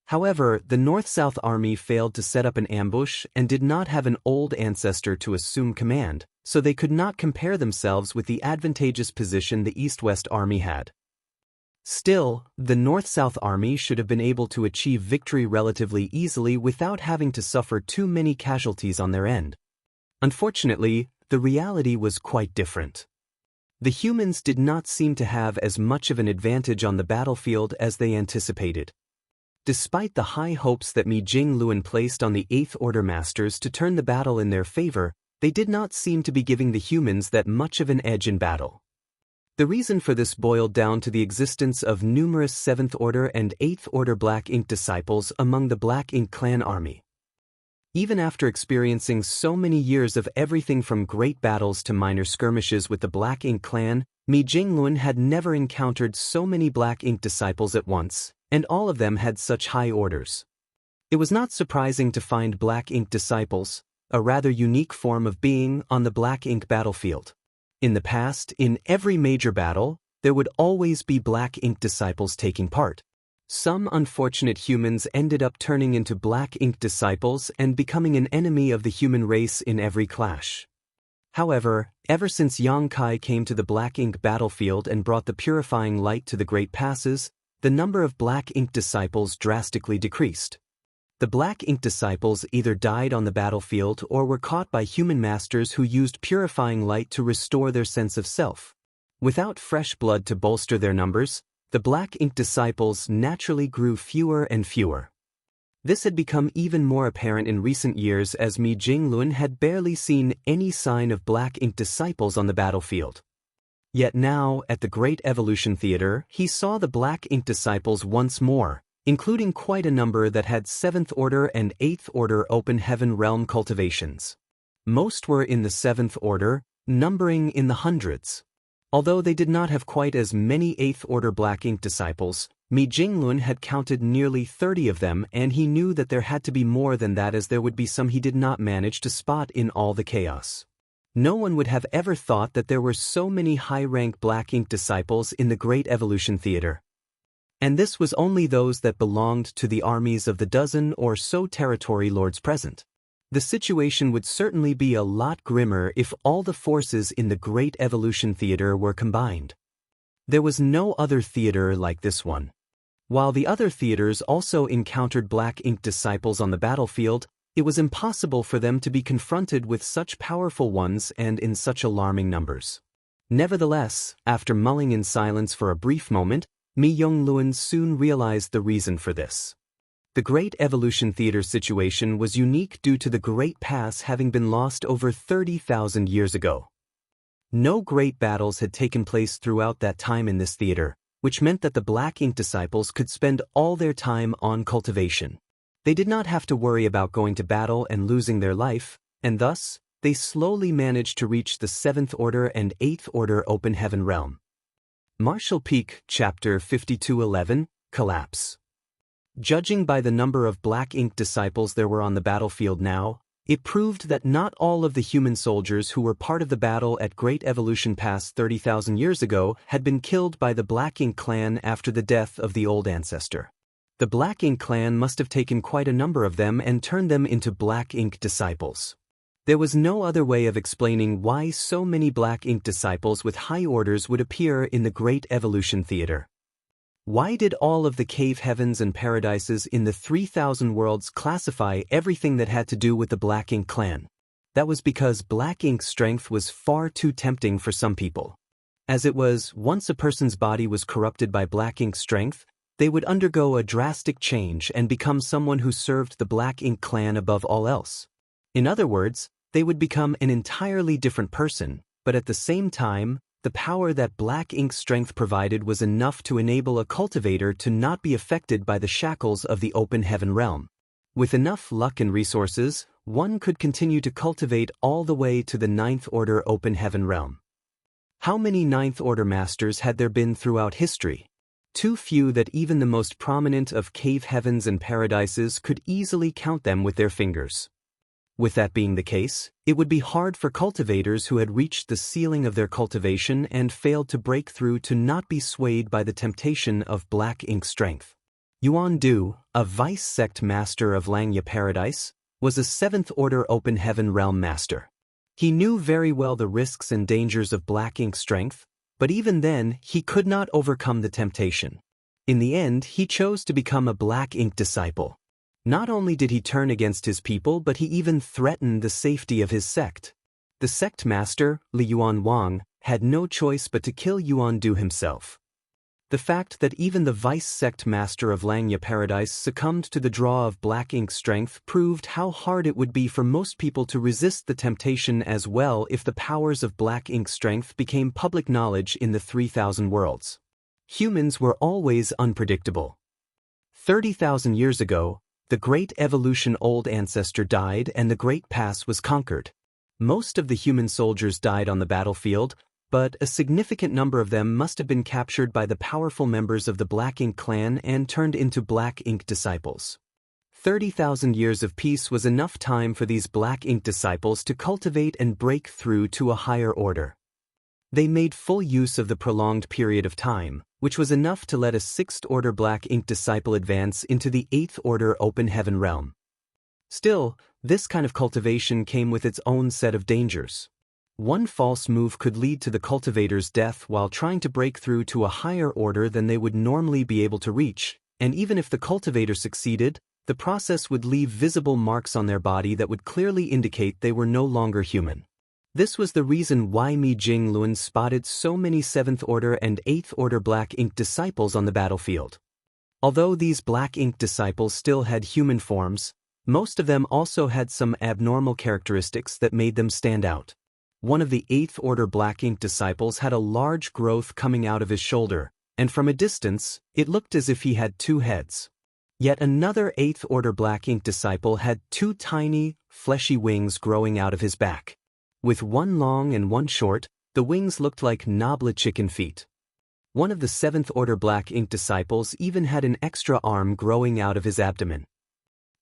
However, the North-South Army failed to set up an ambush and did not have an old ancestor to assume command, so they could not compare themselves with the advantageous position the East-West Army had. Still, the North-South Army should have been able to achieve victory relatively easily without having to suffer too many casualties on their end. Unfortunately, the reality was quite different. The humans did not seem to have as much of an advantage on the battlefield as they anticipated. Despite the high hopes that Mi Jingluan placed on the Eighth Order Masters to turn the battle in their favor, they did not seem to be giving the humans that much of an edge in battle. The reason for this boiled down to the existence of numerous Seventh Order and Eighth Order Black Ink disciples among the Black Ink clan army. Even after experiencing so many years of everything from great battles to minor skirmishes with the Black Ink clan, Mi Jingluan had never encountered so many Black Ink disciples at once, and all of them had such high orders. It was not surprising to find Black Ink disciples, a rather unique form of being, on the Black Ink battlefield. In the past, in every major battle, there would always be Black Ink disciples taking part. Some unfortunate humans ended up turning into Black Ink disciples and becoming an enemy of the human race in every clash. However, ever since Yang Kai came to the Black Ink battlefield and brought the purifying light to the Great Passes, the number of Black Ink disciples drastically decreased. The Black Ink disciples either died on the battlefield or were caught by human masters who used purifying light to restore their sense of self. Without fresh blood to bolster their numbers, the Black Ink disciples naturally grew fewer and fewer. This had become even more apparent in recent years as Mi Jingluan had barely seen any sign of Black Ink disciples on the battlefield. Yet now, at the Great Evolution Theater, he saw the Black Ink disciples once more, including quite a number that had 7th Order and 8th Order Open Heaven Realm cultivations. Most were in the 7th Order, numbering in the hundreds. Although they did not have quite as many 8th Order Black Ink disciples, Mi Jingluan had counted nearly 30 of them, and he knew that there had to be more than that, as there would be some he did not manage to spot in all the chaos. No one would have ever thought that there were so many high-rank Black Ink disciples in the Great Evolution Theater. And this was only those that belonged to the armies of the dozen or so territory lords present. The situation would certainly be a lot grimmer if all the forces in the Great Evolution Theater were combined. There was no other theater like this one. While the other theaters also encountered Black Ink disciples on the battlefield, it was impossible for them to be confronted with such powerful ones and in such alarming numbers. Nevertheless, after mulling in silence for a brief moment, Mi Jingluan soon realized the reason for this. The Great Evolution Theater situation was unique due to the Great Pass having been lost over 30,000 years ago. No great battles had taken place throughout that time in this theater, which meant that the Black Ink disciples could spend all their time on cultivation. They did not have to worry about going to battle and losing their life, and thus, they slowly managed to reach the 7th Order and 8th Order Open Heaven Realm. Martial Peak, Chapter 5211, Collapse. Judging by the number of Black Ink disciples there were on the battlefield now, it proved that not all of the human soldiers who were part of the battle at Great Evolution Pass 30,000 years ago had been killed by the Black Ink clan after the death of the old ancestor. The Black Ink clan must have taken quite a number of them and turned them into Black Ink disciples. There was no other way of explaining why so many Black Ink disciples with high orders would appear in the Great Evolution Theater. Why did all of the cave heavens and paradises in the 3,000 worlds classify everything that had to do with the Black Ink clan? That was because Black Ink's strength was far too tempting for some people. As it was, once a person's body was corrupted by Black Ink's strength, they would undergo a drastic change and become someone who served the Black Ink clan above all else. In other words, they would become an entirely different person, but at the same time, the power that black ink strength provided was enough to enable a cultivator to not be affected by the shackles of the open heaven realm. With enough luck and resources, one could continue to cultivate all the way to the ninth order open heaven realm. How many ninth order masters had there been throughout history? Too few that even the most prominent of cave heavens and paradises could easily count them with their fingers. With that being the case, it would be hard for cultivators who had reached the ceiling of their cultivation and failed to break through to not be swayed by the temptation of black ink strength. Yuan Du, a vice sect master of Langya Paradise, was a 7th order open heaven realm master. He knew very well the risks and dangers of black ink strength, but even then he could not overcome the temptation. In the end, he chose to become a black ink disciple. Not only did he turn against his people, but he even threatened the safety of his sect. The sect master, Li Yuan Wang, had no choice but to kill Yuan Du himself. The fact that even the vice sect master of Langya Paradise succumbed to the draw of black ink strength proved how hard it would be for most people to resist the temptation as well if the powers of black ink strength became public knowledge in the 3,000 worlds. Humans were always unpredictable. 30,000 years ago, the Great Evolution Old Ancestor died and the Great Pass was conquered. Most of the human soldiers died on the battlefield, but a significant number of them must have been captured by the powerful members of the Black Ink clan and turned into Black Ink disciples. 30,000 years of peace was enough time for these Black Ink disciples to cultivate and break through to a higher order. They made full use of the prolonged period of time, which was enough to let a 6th order Black Ink disciple advance into the 8th order open heaven realm. Still, this kind of cultivation came with its own set of dangers. One false move could lead to the cultivator's death while trying to break through to a higher order than they would normally be able to reach, and even if the cultivator succeeded, the process would leave visible marks on their body that would clearly indicate they were no longer human. This was the reason why Mi Jinglun spotted so many 7th order and 8th order Black Ink disciples on the battlefield. Although these Black Ink disciples still had human forms, most of them also had some abnormal characteristics that made them stand out. One of the 8th order Black Ink disciples had a large growth coming out of his shoulder, and from a distance, it looked as if he had 2 heads. Yet another 8th order Black Ink disciple had 2 tiny, fleshy wings growing out of his back. With one long and one short, the wings looked like knobbly chicken feet. One of the 7th order Black Ink disciples even had an extra arm growing out of his abdomen.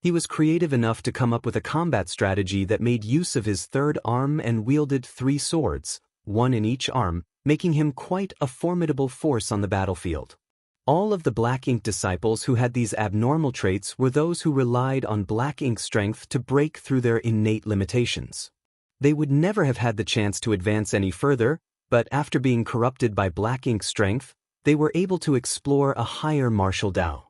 He was creative enough to come up with a combat strategy that made use of his 3rd arm and wielded 3 swords, one in each arm, making him quite a formidable force on the battlefield. All of the Black Ink disciples who had these abnormal traits were those who relied on Black Ink strength to break through their innate limitations. They would never have had the chance to advance any further, but after being corrupted by Black Ink strength, they were able to explore a higher martial Dao.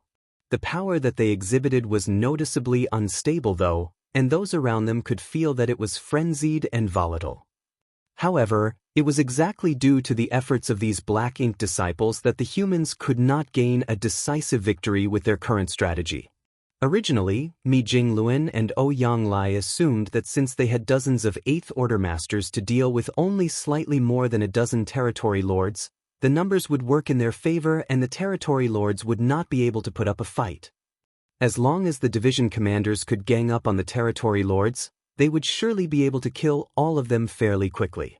The power that they exhibited was noticeably unstable though, and those around them could feel that it was frenzied and volatile. However, it was exactly due to the efforts of these Black Ink disciples that the humans could not gain a decisive victory with their current strategy. Originally, Mi Jinglun and Ouyang Lai assumed that since they had dozens of 8th order masters to deal with only slightly more than a dozen territory lords, the numbers would work in their favor and the territory lords would not be able to put up a fight. As long as the division commanders could gang up on the territory lords, they would surely be able to kill all of them fairly quickly.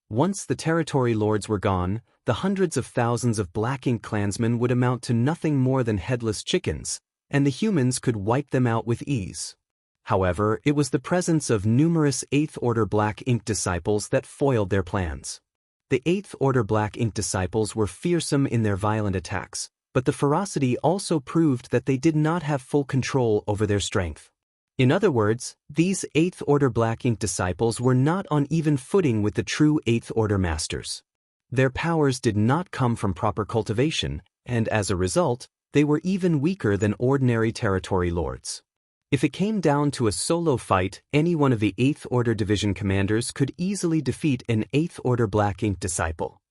Once the territory lords were gone, the hundreds of thousands of Black Ink clansmen would amount to nothing more than headless chickens, and the humans could wipe them out with ease. However, it was the presence of numerous 8th order Black Ink disciples that foiled their plans. The 8th order Black Ink disciples were fearsome in their violent attacks, but the ferocity also proved that they did not have full control over their strength. In other words, these 8th order Black Ink disciples were not on even footing with the true 8th order masters. Their powers did not come from proper cultivation, and as a result, they were even weaker than ordinary territory lords. If it came down to a solo fight, any one of the 8th order division commanders could easily defeat an 8th order Black Ink disciple.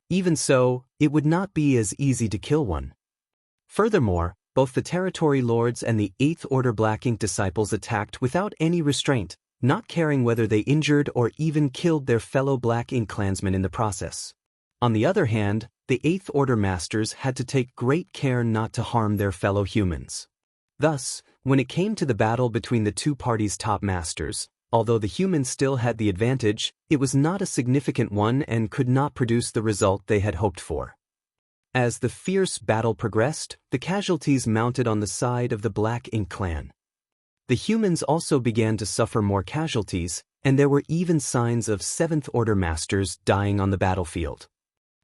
Even so, it would not be as easy to kill one. Furthermore, both the territory lords and the 8th order Black Ink disciples attacked without any restraint, not caring whether they injured or even killed their fellow Black Ink clansmen in the process. On the other hand, the Eighth Order Masters had to take great care not to harm their fellow humans. Thus, when it came to the battle between the two parties' top masters, although the humans still had the advantage, it was not a significant one and could not produce the result they had hoped for. As the fierce battle progressed, the casualties mounted on the side of the Black Ink clan. The humans also began to suffer more casualties, and there were even signs of Seventh Order Masters dying on the battlefield.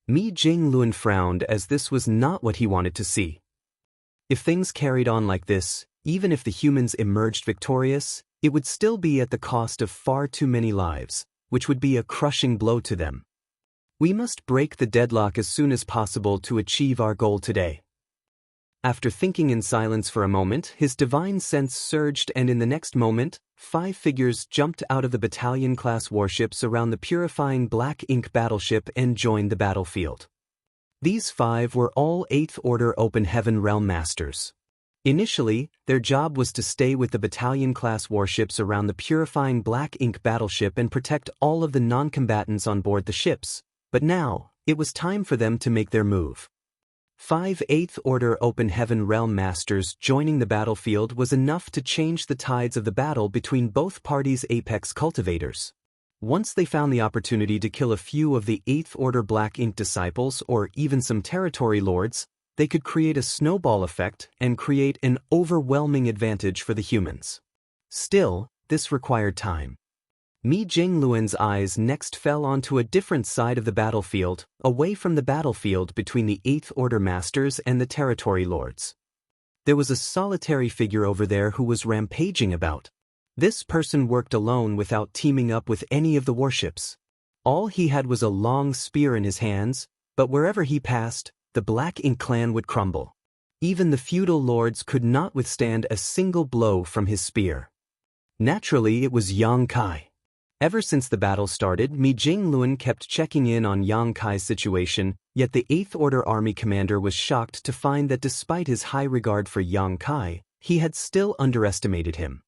Mi Jingluan frowned, as this was not what he wanted to see. If things carried on like this, even if the humans emerged victorious, it would still be at the cost of far too many lives, which would be a crushing blow to them. We must break the deadlock as soon as possible to achieve our goal today. After thinking in silence for a moment, his divine sense surged, and in the next moment, 5 figures jumped out of the battalion-class warships around the purifying Black Ink battleship and joined the battlefield. These 5 were all Eighth Order Open Heaven Realm Masters. Initially, their job was to stay with the battalion-class warships around the purifying Black Ink battleship and protect all of the non-combatants on board the ships, but now, it was time for them to make their move. 5 Eighth Order Open Heaven Realm Masters joining the battlefield was enough to change the tides of the battle between both parties' apex cultivators. Once they found the opportunity to kill a few of the Eighth Order Black Ink disciples or even some territory lords, they could create a snowball effect and create an overwhelming advantage for the humans. Still, this required time. Mi Jingluan's eyes next fell onto a different side of the battlefield, away from the battlefield between the Eighth Order Masters and the Territory Lords. There was a solitary figure over there who was rampaging about. This person worked alone without teaming up with any of the warships. All he had was a long spear in his hands, but wherever he passed, the Black Ink clan would crumble. Even the feudal lords could not withstand a single blow from his spear. Naturally, it was Yang Kai. Ever since the battle started, Mi Jingluan kept checking in on Yang Kai's situation, yet the Eighth Order Army commander was shocked to find that despite his high regard for Yang Kai, he had still underestimated him.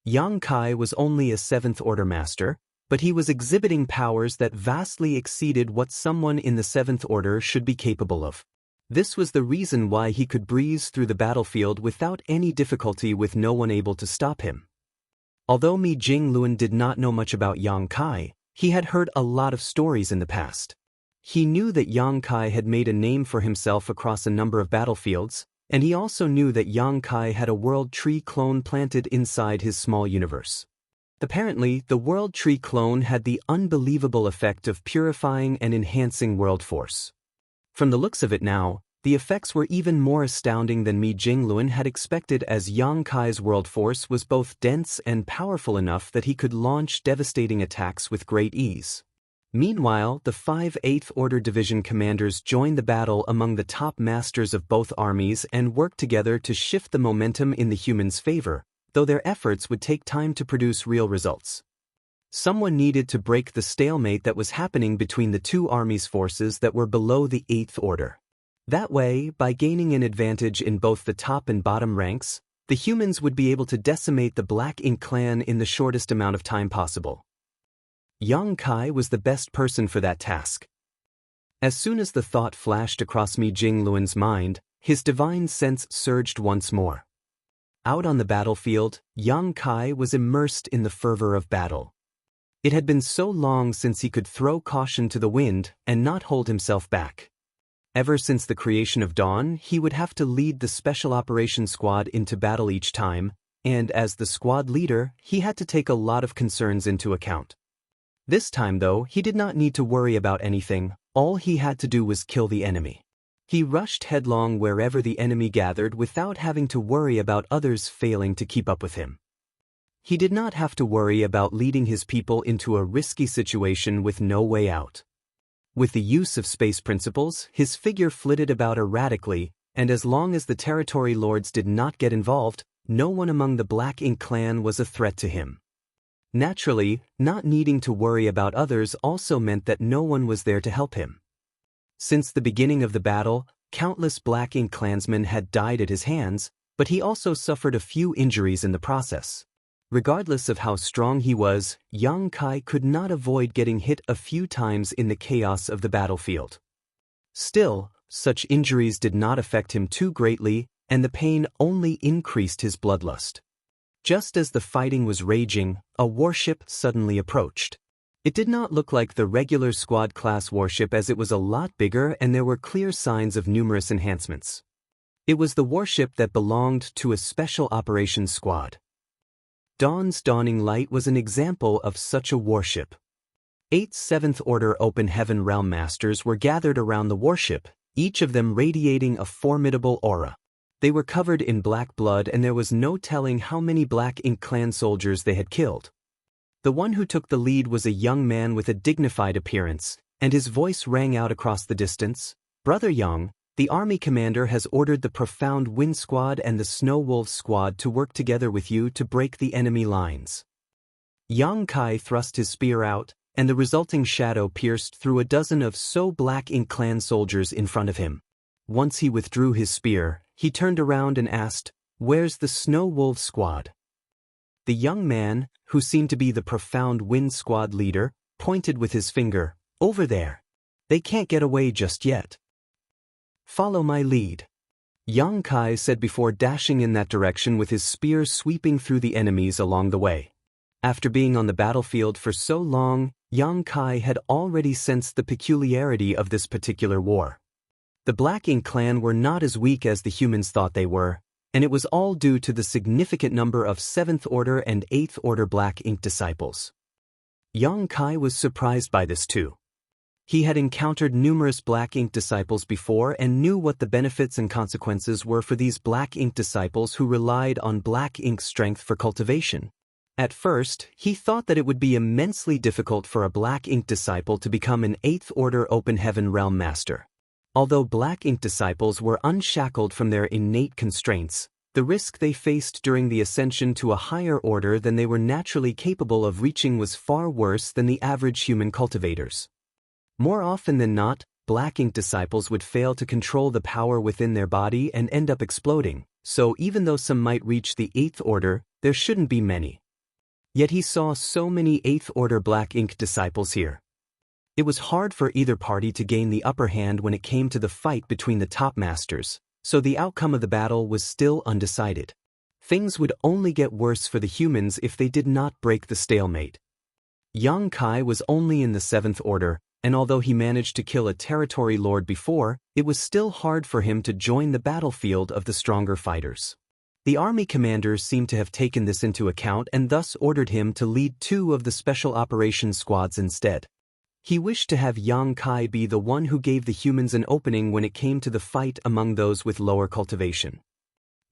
Yang Kai was only a Seventh Order Master, but he was exhibiting powers that vastly exceeded what someone in the Seventh Order should be capable of. This was the reason why he could breeze through the battlefield without any difficulty, with no one able to stop him. Although Mi Jingluan did not know much about Yang Kai, he had heard a lot of stories in the past. He knew that Yang Kai had made a name for himself across a number of battlefields, and he also knew that Yang Kai had a World Tree clone planted inside his small universe. Apparently, the World Tree clone had the unbelievable effect of purifying and enhancing world force. From the looks of it now, the effects were even more astounding than Mi Jingluan had expected, as Yang Kai's world force was both dense and powerful enough that he could launch devastating attacks with great ease. Meanwhile, the 5 Eighth Order Division commanders joined the battle among the top masters of both armies and worked together to shift the momentum in the humans' favor, though their efforts would take time to produce real results. Someone needed to break the stalemate that was happening between the two armies' forces that were below the Eighth Order. That way, by gaining an advantage in both the top and bottom ranks, the humans would be able to decimate the Black Ink clan in the shortest amount of time possible. Yang Kai was the best person for that task. As soon as the thought flashed across Mi Jingluan's mind, his divine sense surged once more. Out on the battlefield, Yang Kai was immersed in the fervor of battle. It had been so long since he could throw caution to the wind and not hold himself back. Ever since the creation of Dawn, he would have to lead the Special Operations Squad into battle each time, and as the squad leader, he had to take a lot of concerns into account. This time, though, he did not need to worry about anything. All he had to do was kill the enemy. He rushed headlong wherever the enemy gathered without having to worry about others failing to keep up with him. He did not have to worry about leading his people into a risky situation with no way out. With the use of space principles, his figure flitted about erratically, and as long as the territory lords did not get involved, no one among the Black Ink clan was a threat to him. Naturally, not needing to worry about others also meant that no one was there to help him. Since the beginning of the battle, countless Black Ink clansmen had died at his hands, but he also suffered a few injuries in the process. Regardless of how strong he was, Yang Kai could not avoid getting hit a few times in the chaos of the battlefield. Still, such injuries did not affect him too greatly, and the pain only increased his bloodlust. Just as the fighting was raging, a warship suddenly approached. It did not look like the regular squad-class warship, as it was a lot bigger and there were clear signs of numerous enhancements. It was the warship that belonged to a special operations squad. Dawn's Dawning Light was an example of such a warship. 8 7th Order Open Heaven Realm Masters were gathered around the warship, each of them radiating a formidable aura. They were covered in black blood, and there was no telling how many Black Ink clan soldiers they had killed. The one who took the lead was a young man with a dignified appearance, and his voice rang out across the distance. "Brother Yang, the army commander has ordered the Profound Wind Squad and the Snow Wolf Squad to work together with you to break the enemy lines." Yang Kai thrust his spear out, and the resulting shadow pierced through a dozen of Black Ink clan soldiers in front of him. Once he withdrew his spear, he turned around and asked, "Where's the Snow Wolf Squad?" The young man, who seemed to be the Profound Wind Squad leader, pointed with his finger, "Over there. They can't get away just yet. Follow my lead," Yang Kai said before dashing in that direction with his spear sweeping through the enemies along the way. After being on the battlefield for so long, Yang Kai had already sensed the peculiarity of this particular war. The Black Ink clan were not as weak as the humans thought they were, and it was all due to the significant number of 7th Order and 8th Order Black Ink disciples. Yang Kai was surprised by this too. He had encountered numerous Black Ink disciples before and knew what the benefits and consequences were for these Black Ink disciples who relied on Black Ink strength for cultivation. At first, he thought that it would be immensely difficult for a Black Ink disciple to become an 8th Order Open Heaven Realm Master. Although Black Ink disciples were unshackled from their innate constraints, the risk they faced during the ascension to a higher order than they were naturally capable of reaching was far worse than the average human cultivators. More often than not, Black Ink disciples would fail to control the power within their body and end up exploding, so even though some might reach the 8th Order, there shouldn't be many. Yet he saw so many 8th Order Black Ink disciples here. It was hard for either party to gain the upper hand when it came to the fight between the top masters, so the outcome of the battle was still undecided. Things would only get worse for the humans if they did not break the stalemate. Yang Kai was only in the 7th Order, and although he managed to kill a territory lord before, it was still hard for him to join the battlefield of the stronger fighters. The army commanders seemed to have taken this into account and thus ordered him to lead 2 of the special operations squads instead. He wished to have Yang Kai be the one who gave the humans an opening when it came to the fight among those with lower cultivation.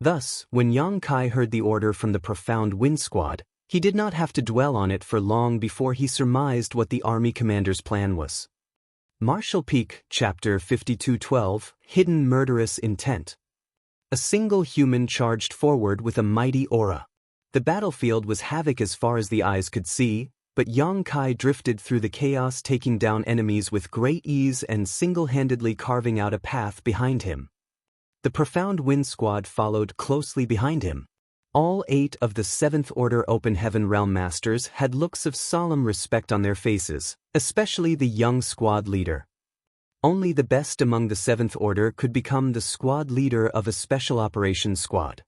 Thus, when Yang Kai heard the order from the Profound Wind Squad, he did not have to dwell on it for long before he surmised what the army commander's plan was. Martial Peak, Chapter 52:12, Hidden Murderous Intent. A single human charged forward with a mighty aura. The battlefield was havoc as far as the eyes could see, but Yang Kai drifted through the chaos, taking down enemies with great ease and single-handedly carving out a path behind him. The Profound Wind Squad followed closely behind him. All 8 of the 7th Order Open Heaven Realm Masters had looks of solemn respect on their faces, especially the young squad leader. Only the best among the 7th Order could become the squad leader of a special operations squad.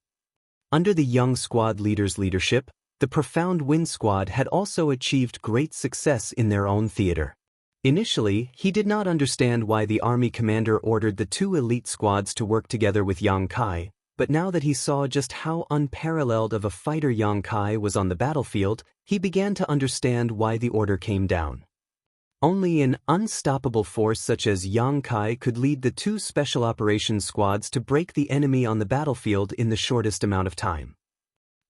Under the young squad leader's leadership, the Profound Wind Squad had also achieved great success in their own theater. Initially, he did not understand why the army commander ordered the 2 elite squads to work together with Yang Kai, but now that he saw just how unparalleled of a fighter Yang Kai was on the battlefield, he began to understand why the order came down. Only an unstoppable force such as Yang Kai could lead the 2 special operations squads to break the enemy on the battlefield in the shortest amount of time.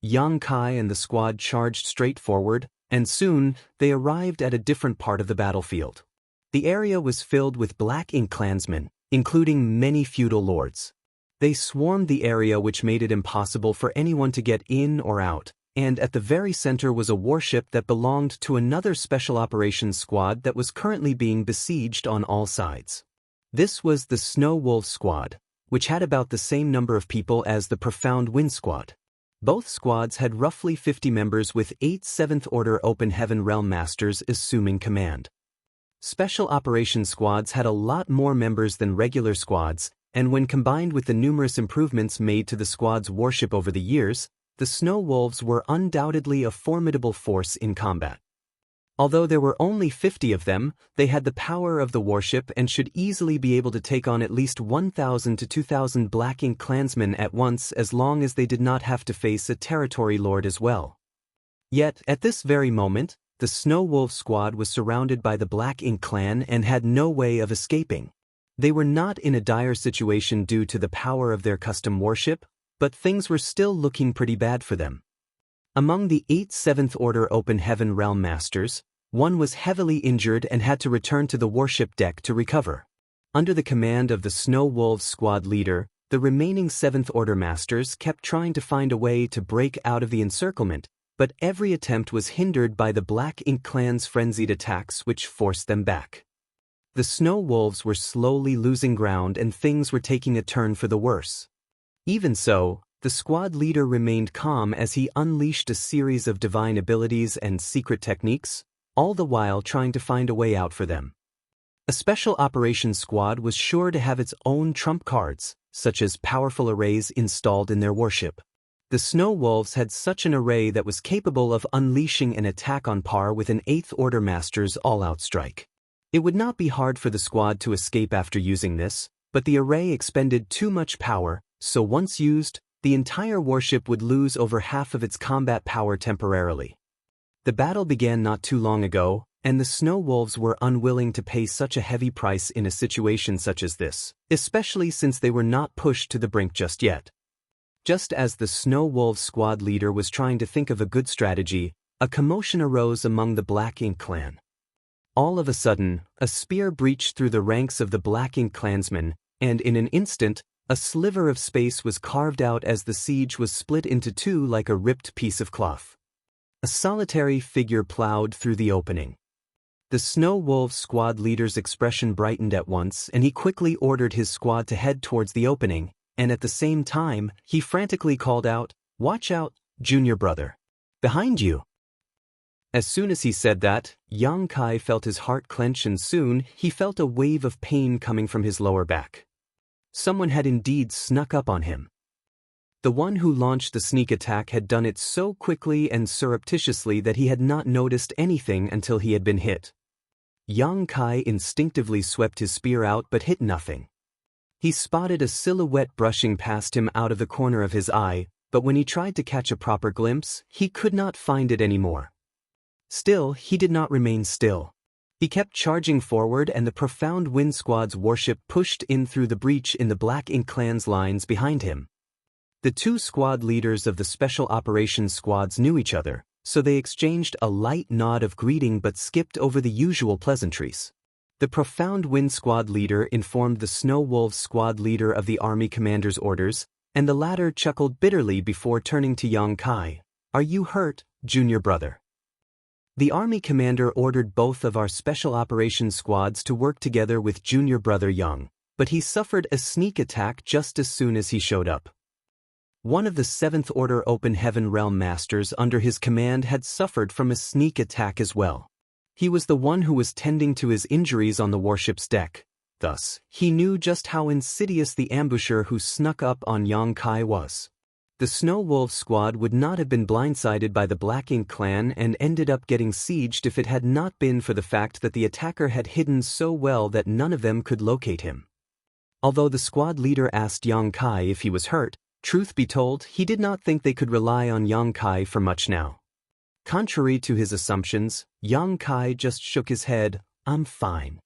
Yang Kai and the squad charged straight forward, and soon they arrived at a different part of the battlefield. The area was filled with Black Ink clansmen, including many feudal lords. They swarmed the area, which made it impossible for anyone to get in or out, and at the very center was a warship that belonged to another special operations squad that was currently being besieged on all sides. This was the Snow Wolf Squad, which had about the same number of people as the Profound Wind Squad. Both squads had roughly 50 members with 8 7th Order Open Heaven Realm Masters assuming command. Special Operations squads had a lot more members than regular squads, and when combined with the numerous improvements made to the squad's warship over the years, the Snow Wolves were undoubtedly a formidable force in combat. Although there were only 50 of them, they had the power of the warship and should easily be able to take on at least 1,000 to 2,000 Black Ink clansmen at once as long as they did not have to face a territory lord as well. Yet, at this very moment, the Snow Wolf squad was surrounded by the Black Ink clan and had no way of escaping. They were not in a dire situation due to the power of their custom warship, but things were still looking pretty bad for them. Among the 8 7th Order Open Heaven Realm Masters, one was heavily injured and had to return to the warship deck to recover. Under the command of the Snow Wolves squad leader, the remaining 7th Order Masters kept trying to find a way to break out of the encirclement, but every attempt was hindered by the Black Ink clan's frenzied attacks which forced them back. The Snow Wolves were slowly losing ground and things were taking a turn for the worse. Even so, the squad leader remained calm as he unleashed a series of divine abilities and secret techniques, all the while trying to find a way out for them. A special operations squad was sure to have its own trump cards, such as powerful arrays installed in their warship. The Snow Wolves had such an array that was capable of unleashing an attack on par with an 8th Order Master's all-out strike. It would not be hard for the squad to escape after using this, but the array expended too much power, so once used, the entire warship would lose over half of its combat power temporarily. The battle began not too long ago, and the Snow Wolves were unwilling to pay such a heavy price in a situation such as this, especially since they were not pushed to the brink just yet. Just as the Snow Wolves squad leader was trying to think of a good strategy, a commotion arose among the Black Ink clan. All of a sudden, a spear breached through the ranks of the Black Ink clansmen, and in an instant, a sliver of space was carved out as the siege was split into two like a ripped piece of cloth. A solitary figure plowed through the opening. The Snow Wolves squad leader's expression brightened at once and he quickly ordered his squad to head towards the opening, and at the same time, he frantically called out, "Watch out, junior brother. Behind you." As soon as he said that, Yang Kai felt his heart clench and soon he felt a wave of pain coming from his lower back. Someone had indeed snuck up on him. The one who launched the sneak attack had done it so quickly and surreptitiously that he had not noticed anything until he had been hit. Yang Kai instinctively swept his spear out but hit nothing. He spotted a silhouette brushing past him out of the corner of his eye, but when he tried to catch a proper glimpse, he could not find it anymore. Still, he did not remain still. He kept charging forward and the Profound Wind Squad's warship pushed in through the breach in the Black Ink clan's lines behind him. The two squad leaders of the Special Operations squads knew each other, so they exchanged a light nod of greeting but skipped over the usual pleasantries. The Profound Wind Squad leader informed the Snow Wolves squad leader of the army commander's orders, and the latter chuckled bitterly before turning to Yang Kai. "Are you hurt, junior brother?" The army commander ordered both of our special operations squads to work together with junior brother Young, but he suffered a sneak attack just as soon as he showed up. One of the 7th Order Open Heaven Realm Masters under his command had suffered from a sneak attack as well. He was the one who was tending to his injuries on the warship's deck. Thus, he knew just how insidious the ambusher who snuck up on Yang Kai was. The Snow Wolves squad would not have been blindsided by the Black Ink clan and ended up getting sieged if it had not been for the fact that the attacker had hidden so well that none of them could locate him. Although the squad leader asked Yang Kai if he was hurt, truth be told, he did not think they could rely on Yang Kai for much now. Contrary to his assumptions, Yang Kai just shook his head. "I'm fine."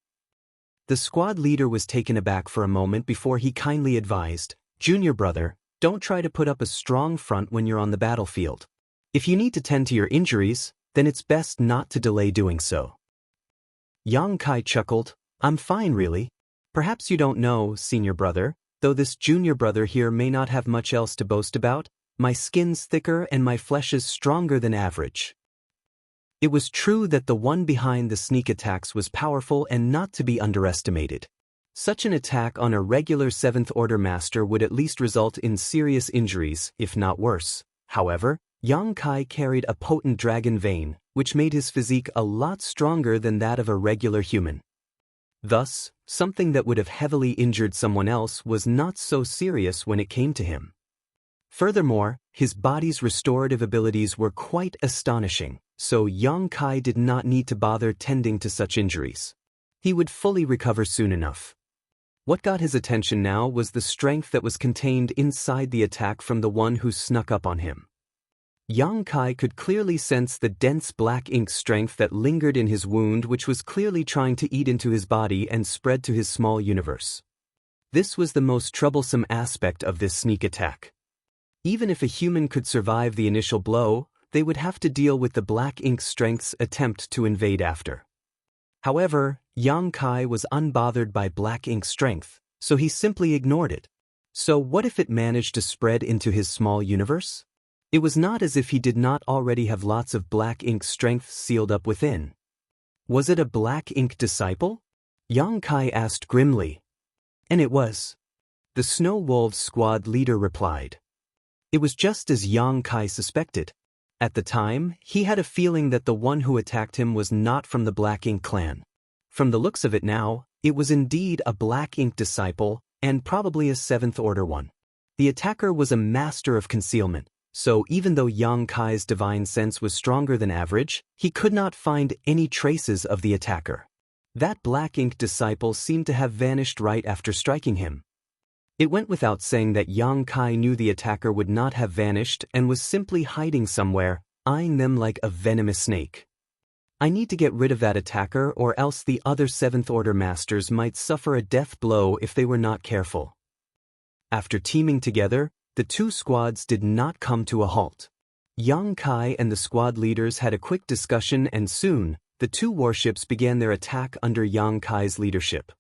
The squad leader was taken aback for a moment before he kindly advised, "Junior brother, don't try to put up a strong front when you're on the battlefield. If you need to tend to your injuries, then it's best not to delay doing so." Yang Kai chuckled, "I'm fine really. Perhaps you don't know, senior brother, though this junior brother here may not have much else to boast about, my skin's thicker and my flesh is stronger than average." It was true that the one behind the sneak attacks was powerful and not to be underestimated. Such an attack on a regular 7th Order Master would at least result in serious injuries, if not worse. However, Yang Kai carried a potent dragon vein, which made his physique a lot stronger than that of a regular human. Thus, something that would have heavily injured someone else was not so serious when it came to him. Furthermore, his body's restorative abilities were quite astonishing, so Yang Kai did not need to bother tending to such injuries. He would fully recover soon enough. What got his attention now was the strength that was contained inside the attack from the one who snuck up on him. Yang Kai could clearly sense the dense black ink strength that lingered in his wound, which was clearly trying to eat into his body and spread to his small universe. This was the most troublesome aspect of this sneak attack. Even if a human could survive the initial blow, they would have to deal with the black ink strength's attempt to invade after. However, Yang Kai was unbothered by black ink strength, so he simply ignored it. So what if it managed to spread into his small universe? It was not as if he did not already have lots of black ink strength sealed up within. Was it a black ink disciple? Yang Kai asked grimly. And it was. The Snow Wolves squad leader replied. It was just as Yang Kai suspected. At the time, he had a feeling that the one who attacked him was not from the Black Ink clan. From the looks of it now, it was indeed a Black Ink disciple, and probably a 7th Order one. The attacker was a master of concealment, so even though Yang Kai's divine sense was stronger than average, he could not find any traces of the attacker. That Black Ink disciple seemed to have vanished right after striking him. It went without saying that Yang Kai knew the attacker would not have vanished and was simply hiding somewhere, eyeing them like a venomous snake. I need to get rid of that attacker, or else the other 7th Order masters might suffer a death blow if they were not careful. After teaming together, the two squads did not come to a halt. Yang Kai and the squad leaders had a quick discussion, and soon, the two warships began their attack under Yang Kai's leadership.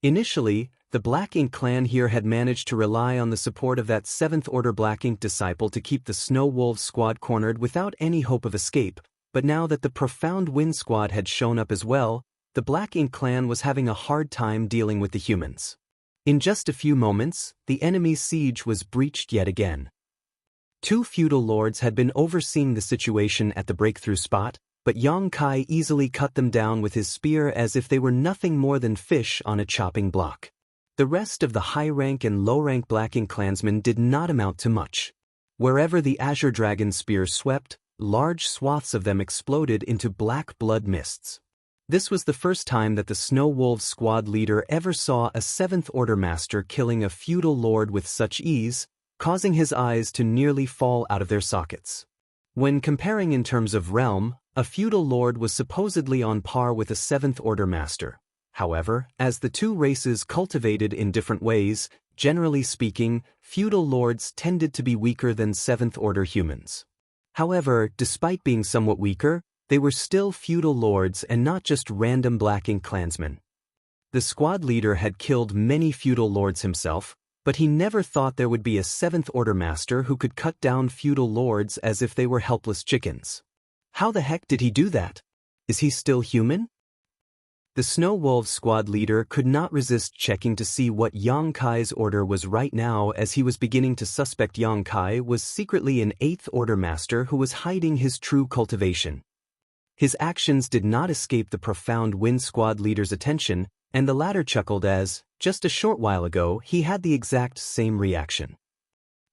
Initially, the Black Ink clan here had managed to rely on the support of that 7th Order Black Ink disciple to keep the Snow Wolves squad cornered without any hope of escape, but now that the Profound Wind squad had shown up as well, the Black Ink clan was having a hard time dealing with the humans. In just a few moments, the enemy's siege was breached yet again. Two feudal lords had been overseeing the situation at the breakthrough spot, but Yang Kai easily cut them down with his spear as if they were nothing more than fish on a chopping block. The rest of the high-rank and low-rank Black Ink clansmen did not amount to much. Wherever the Azure Dragon's spear swept, large swaths of them exploded into black blood mists. This was the first time that the Snow Wolves squad leader ever saw a 7th Order master killing a feudal lord with such ease, causing his eyes to nearly fall out of their sockets. When comparing in terms of realm, a feudal lord was supposedly on par with a 7th Order master. However, as the two races cultivated in different ways, generally speaking, feudal lords tended to be weaker than 7th Order humans. However, despite being somewhat weaker, they were still feudal lords and not just random Black Ink clansmen. The squad leader had killed many feudal lords himself, but he never thought there would be a 7th Order master who could cut down feudal lords as if they were helpless chickens. How the heck did he do that? Is he still human? The Snow Wolves squad leader could not resist checking to see what Yang Kai's order was right now, as he was beginning to suspect Yang Kai was secretly an 8th Order master who was hiding his true cultivation. His actions did not escape the Profound Wind squad leader's attention, and the latter chuckled as, just a short while ago, he had the exact same reaction.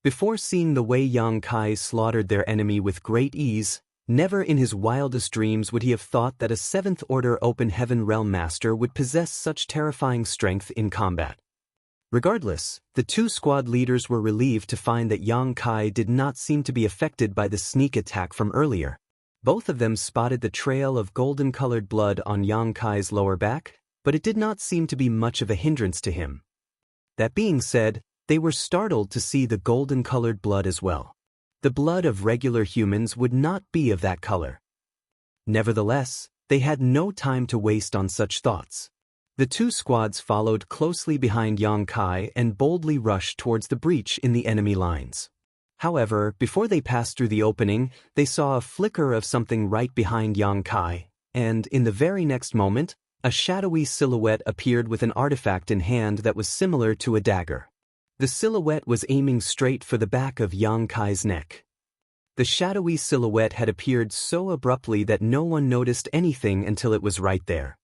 Before seeing the way Yang Kai slaughtered their enemy with great ease, never in his wildest dreams would he have thought that a 7th Order Open Heaven Realm Master would possess such terrifying strength in combat. Regardless, the two squad leaders were relieved to find that Yang Kai did not seem to be affected by the sneak attack from earlier. Both of them spotted the trail of golden-colored blood on Yang Kai's lower back, but it did not seem to be much of a hindrance to him. That being said, they were startled to see the golden-colored blood as well. The blood of regular humans would not be of that color. Nevertheless, they had no time to waste on such thoughts. The two squads followed closely behind Yang Kai and boldly rushed towards the breach in the enemy lines. However, before they passed through the opening, they saw a flicker of something right behind Yang Kai, and in the very next moment, a shadowy silhouette appeared with an artifact in hand that was similar to a dagger. The silhouette was aiming straight for the back of Yang Kai's neck. The shadowy silhouette had appeared so abruptly that no one noticed anything until it was right there.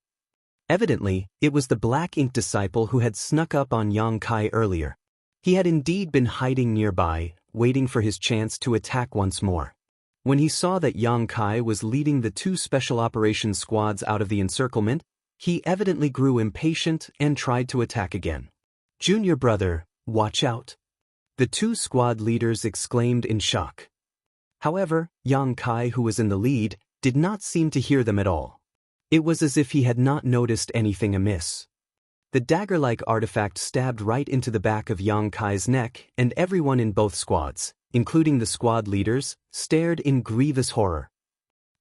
Evidently, it was the black ink disciple who had snuck up on Yang Kai earlier. He had indeed been hiding nearby, waiting for his chance to attack once more. When he saw that Yang Kai was leading the two special operations squads out of the encirclement, he evidently grew impatient and tried to attack again. "Junior brother, watch out!" the two squad leaders exclaimed in shock. However, Yang Kai, who was in the lead, did not seem to hear them at all. It was as if he had not noticed anything amiss. The dagger-like artifact stabbed right into the back of Yang Kai's neck, and everyone in both squads, including the squad leaders, stared in grievous horror.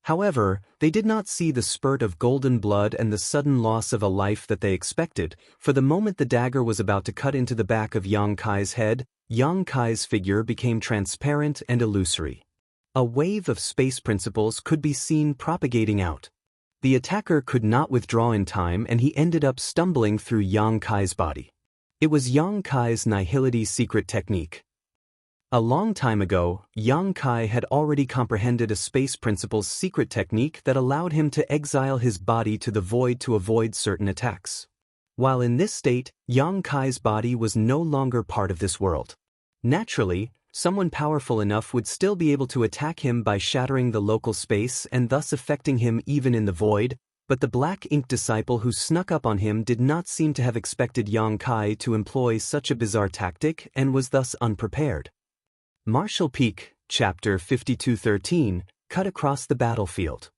However, they did not see the spurt of golden blood and the sudden loss of a life that they expected, for the moment the dagger was about to cut into the back of Yang Kai's head, Yang Kai's figure became transparent and illusory. A wave of space principles could be seen propagating out. The attacker could not withdraw in time and he ended up stumbling through Yang Kai's body. It was Yang Kai's Nihility's secret technique. A long time ago, Yang Kai had already comprehended a space principle's secret technique that allowed him to exile his body to the void to avoid certain attacks. While in this state, Yang Kai's body was no longer part of this world. Naturally, someone powerful enough would still be able to attack him by shattering the local space and thus affecting him even in the void, but the black ink disciple who snuck up on him did not seem to have expected Yang Kai to employ such a bizarre tactic and was thus unprepared. Martial Peak, Chapter 5213, cut across the battlefield.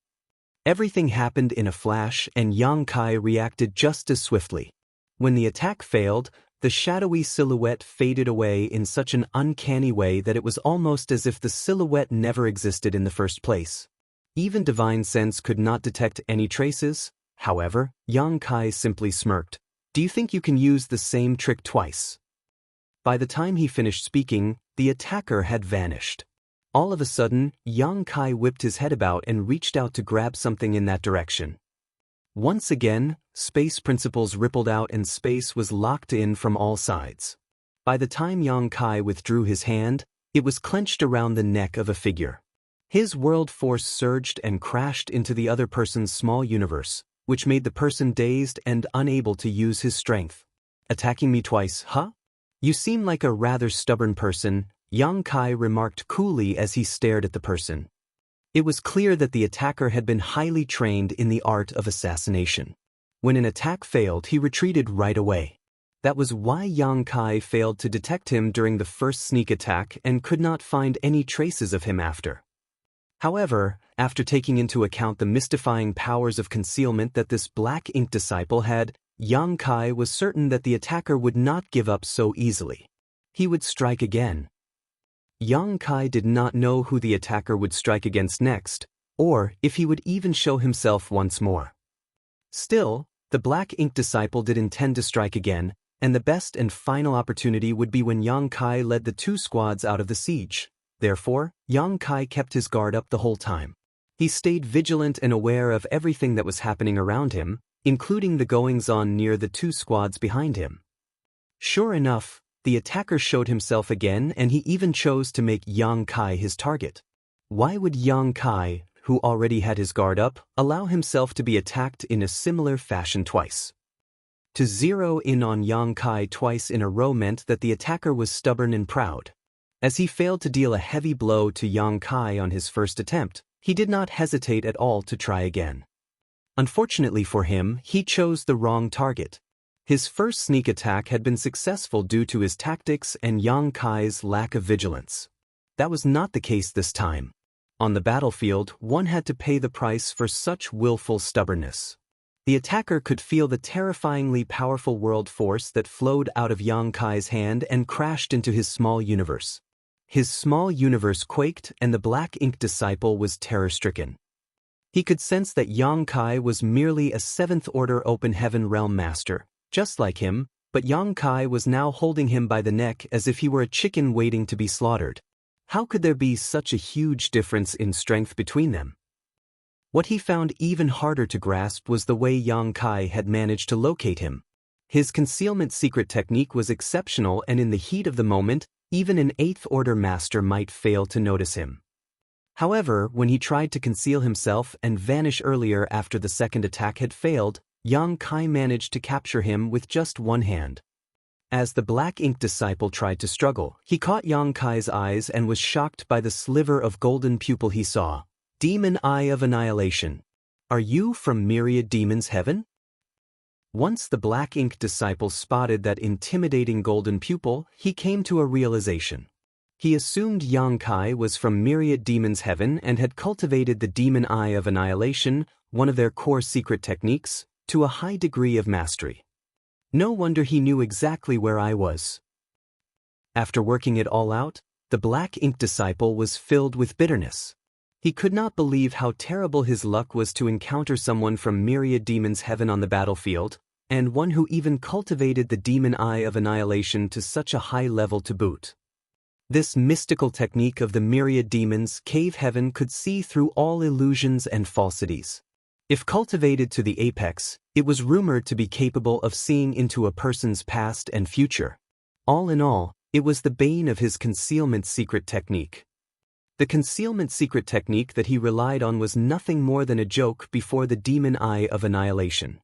Everything happened in a flash and Yang Kai reacted just as swiftly. When the attack failed, the shadowy silhouette faded away in such an uncanny way that it was almost as if the silhouette never existed in the first place. Even divine sense could not detect any traces. However, Yang Kai simply smirked. "Do you think you can use the same trick twice?" By the time he finished speaking, the attacker had vanished. All of a sudden, Yang Kai whipped his head about and reached out to grab something in that direction. Once again, space principles rippled out and space was locked in from all sides. By the time Yang Kai withdrew his hand, it was clenched around the neck of a figure. His world force surged and crashed into the other person's small universe, which made the person dazed and unable to use his strength. "Attacking me twice, huh? You seem like a rather stubborn person," Yang Kai remarked coolly as he stared at the person. It was clear that the attacker had been highly trained in the art of assassination. When an attack failed, he retreated right away. That was why Yang Kai failed to detect him during the first sneak attack and could not find any traces of him after. However, after taking into account the mystifying powers of concealment that this black ink disciple had, Yang Kai was certain that the attacker would not give up so easily. He would strike again. Yang Kai did not know who the attacker would strike against next, or if he would even show himself once more. Still, the black ink disciple did intend to strike again, and the best and final opportunity would be when Yang Kai led the two squads out of the siege. Therefore, Yang Kai kept his guard up the whole time. He stayed vigilant and aware of everything that was happening around him, including the goings-on near the two squads behind him. Sure enough, the attacker showed himself again and he even chose to make Yang Kai his target. Why would Yang Kai, who already had his guard up, allow himself to be attacked in a similar fashion twice? To zero in on Yang Kai twice in a row meant that the attacker was stubborn and proud. As he failed to deal a heavy blow to Yang Kai on his first attempt, he did not hesitate at all to try again. Unfortunately for him, he chose the wrong target. His first sneak attack had been successful due to his tactics and Yang Kai's lack of vigilance. That was not the case this time. On the battlefield, one had to pay the price for such willful stubbornness. The attacker could feel the terrifyingly powerful world force that flowed out of Yang Kai's hand and crashed into his small universe. His small universe quaked and the black ink disciple was terror-stricken. He could sense that Yang Kai was merely a seventh-order open heaven realm master, just like him, but Yang Kai was now holding him by the neck as if he were a chicken waiting to be slaughtered. How could there be such a huge difference in strength between them? What he found even harder to grasp was the way Yang Kai had managed to locate him. His concealment secret technique was exceptional and in the heat of the moment, even an eighth-order master might fail to notice him. However, when he tried to conceal himself and vanish earlier after the second attack had failed, Yang Kai managed to capture him with just one hand. As the Black Ink disciple tried to struggle, he caught Yang Kai's eyes and was shocked by the sliver of golden pupil he saw. Demon Eye of Annihilation. Are you from Myriad Demons' heaven? Once the Black Ink disciple spotted that intimidating golden pupil, he came to a realization. He assumed Yang Kai was from Myriad Demons' heaven and had cultivated the Demon Eye of Annihilation, one of their core secret techniques, to a high degree of mastery. No wonder he knew exactly where I was. After working it all out, the Black Ink disciple was filled with bitterness. He could not believe how terrible his luck was to encounter someone from Myriad Demons' heaven on the battlefield, and one who even cultivated the Demon Eye of Annihilation to such a high level to boot. This mystical technique of the Myriad Demons' cave heaven could see through all illusions and falsities. If cultivated to the apex, it was rumored to be capable of seeing into a person's past and future. All in all, it was the bane of his concealment secret technique. The concealment secret technique that he relied on was nothing more than a joke before the Demon Eye of Annihilation.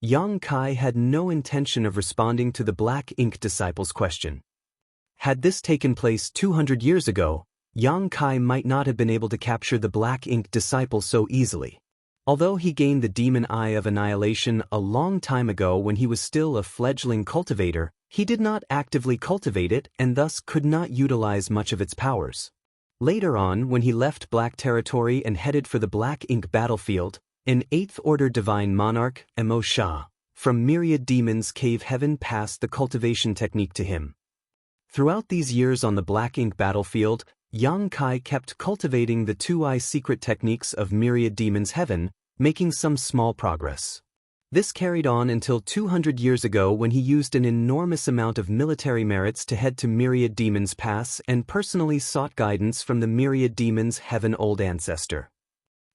Yang Kai had no intention of responding to the Black Ink disciple's question. Had this taken place 200 years ago, Yang Kai might not have been able to capture the Black Ink disciple so easily. Although he gained the Demon Eye of Annihilation a long time ago when he was still a fledgling cultivator, he did not actively cultivate it and thus could not utilize much of its powers. Later on, when he left Black Territory and headed for the Black Ink battlefield, an 8th Order Divine Monarch, Mo from Myriad Demons' cave heaven passed the cultivation technique to him. Throughout these years on the Black Ink battlefield, Yang Kai kept cultivating the two-eye secret techniques of Myriad Demons' heaven, making some small progress. This carried on until 200 years ago when he used an enormous amount of military merits to head to Myriad Demons' Pass and personally sought guidance from the Myriad Demons' heaven old ancestor.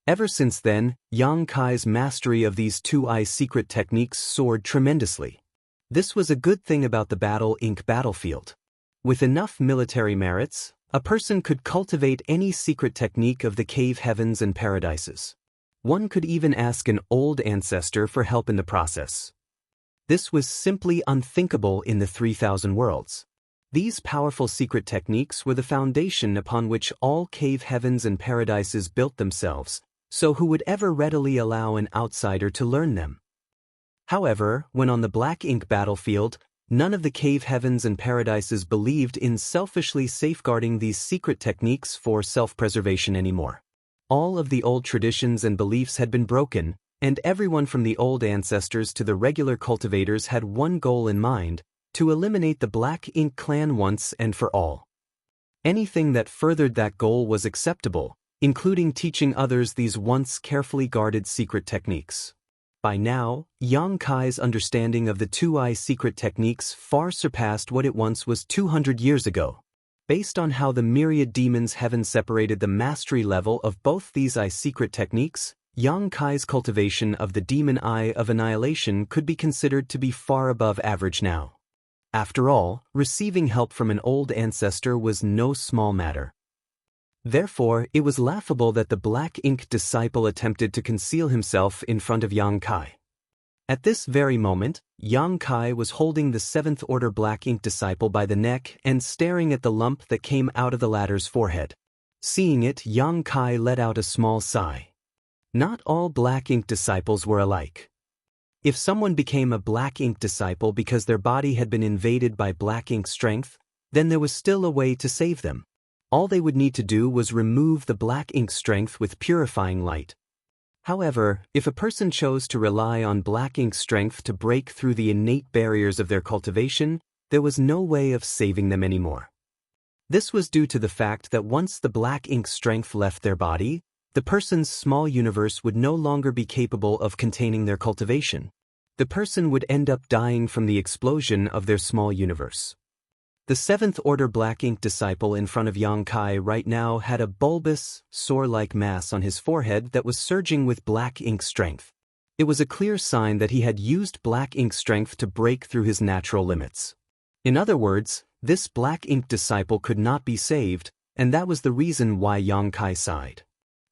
Ever since then, Yang Kai's mastery of these two-eye secret techniques soared tremendously. This was a good thing about the Battle Ink battlefield. With enough military merits, a person could cultivate any secret technique of the cave heavens and paradises. One could even ask an old ancestor for help in the process. This was simply unthinkable in the 3000 worlds. These powerful secret techniques were the foundation upon which all cave heavens and paradises built themselves, so who would ever readily allow an outsider to learn them? However, when on the Black Ink battlefield, none of the cave heavens and paradises believed in selfishly safeguarding these secret techniques for self-preservation anymore. All of the old traditions and beliefs had been broken, and everyone from the old ancestors to the regular cultivators had one goal in mind: to eliminate the Black Ink clan once and for all. Anything that furthered that goal was acceptable, including teaching others these once carefully guarded secret techniques. By now, Yang Kai's understanding of the two-eye secret techniques far surpassed what it once was 200 years ago. Based on how the Myriad Demons' heaven separated the mastery level of both these eye secret techniques, Yang Kai's cultivation of the Demon Eye of Annihilation could be considered to be far above average now. After all, receiving help from an old ancestor was no small matter. Therefore, it was laughable that the Black Ink disciple attempted to conceal himself in front of Yang Kai. At this very moment, Yang Kai was holding the 7th Order Black Ink disciple by the neck and staring at the lump that came out of the latter's forehead. Seeing it, Yang Kai let out a small sigh. Not all Black Ink disciples were alike. If someone became a Black Ink disciple because their body had been invaded by Black Ink strength, then there was still a way to save them. All they would need to do was remove the Black Ink strength with purifying light. However, if a person chose to rely on Black Ink strength to break through the innate barriers of their cultivation, there was no way of saving them anymore. This was due to the fact that once the Black Ink strength left their body, the person's small universe would no longer be capable of containing their cultivation. The person would end up dying from the explosion of their small universe. The 7th Order Black Ink disciple in front of Yang Kai right now had a bulbous, sore-like mass on his forehead that was surging with Black Ink strength. It was a clear sign that he had used Black Ink strength to break through his natural limits. In other words, this Black Ink disciple could not be saved, and that was the reason why Yang Kai sighed.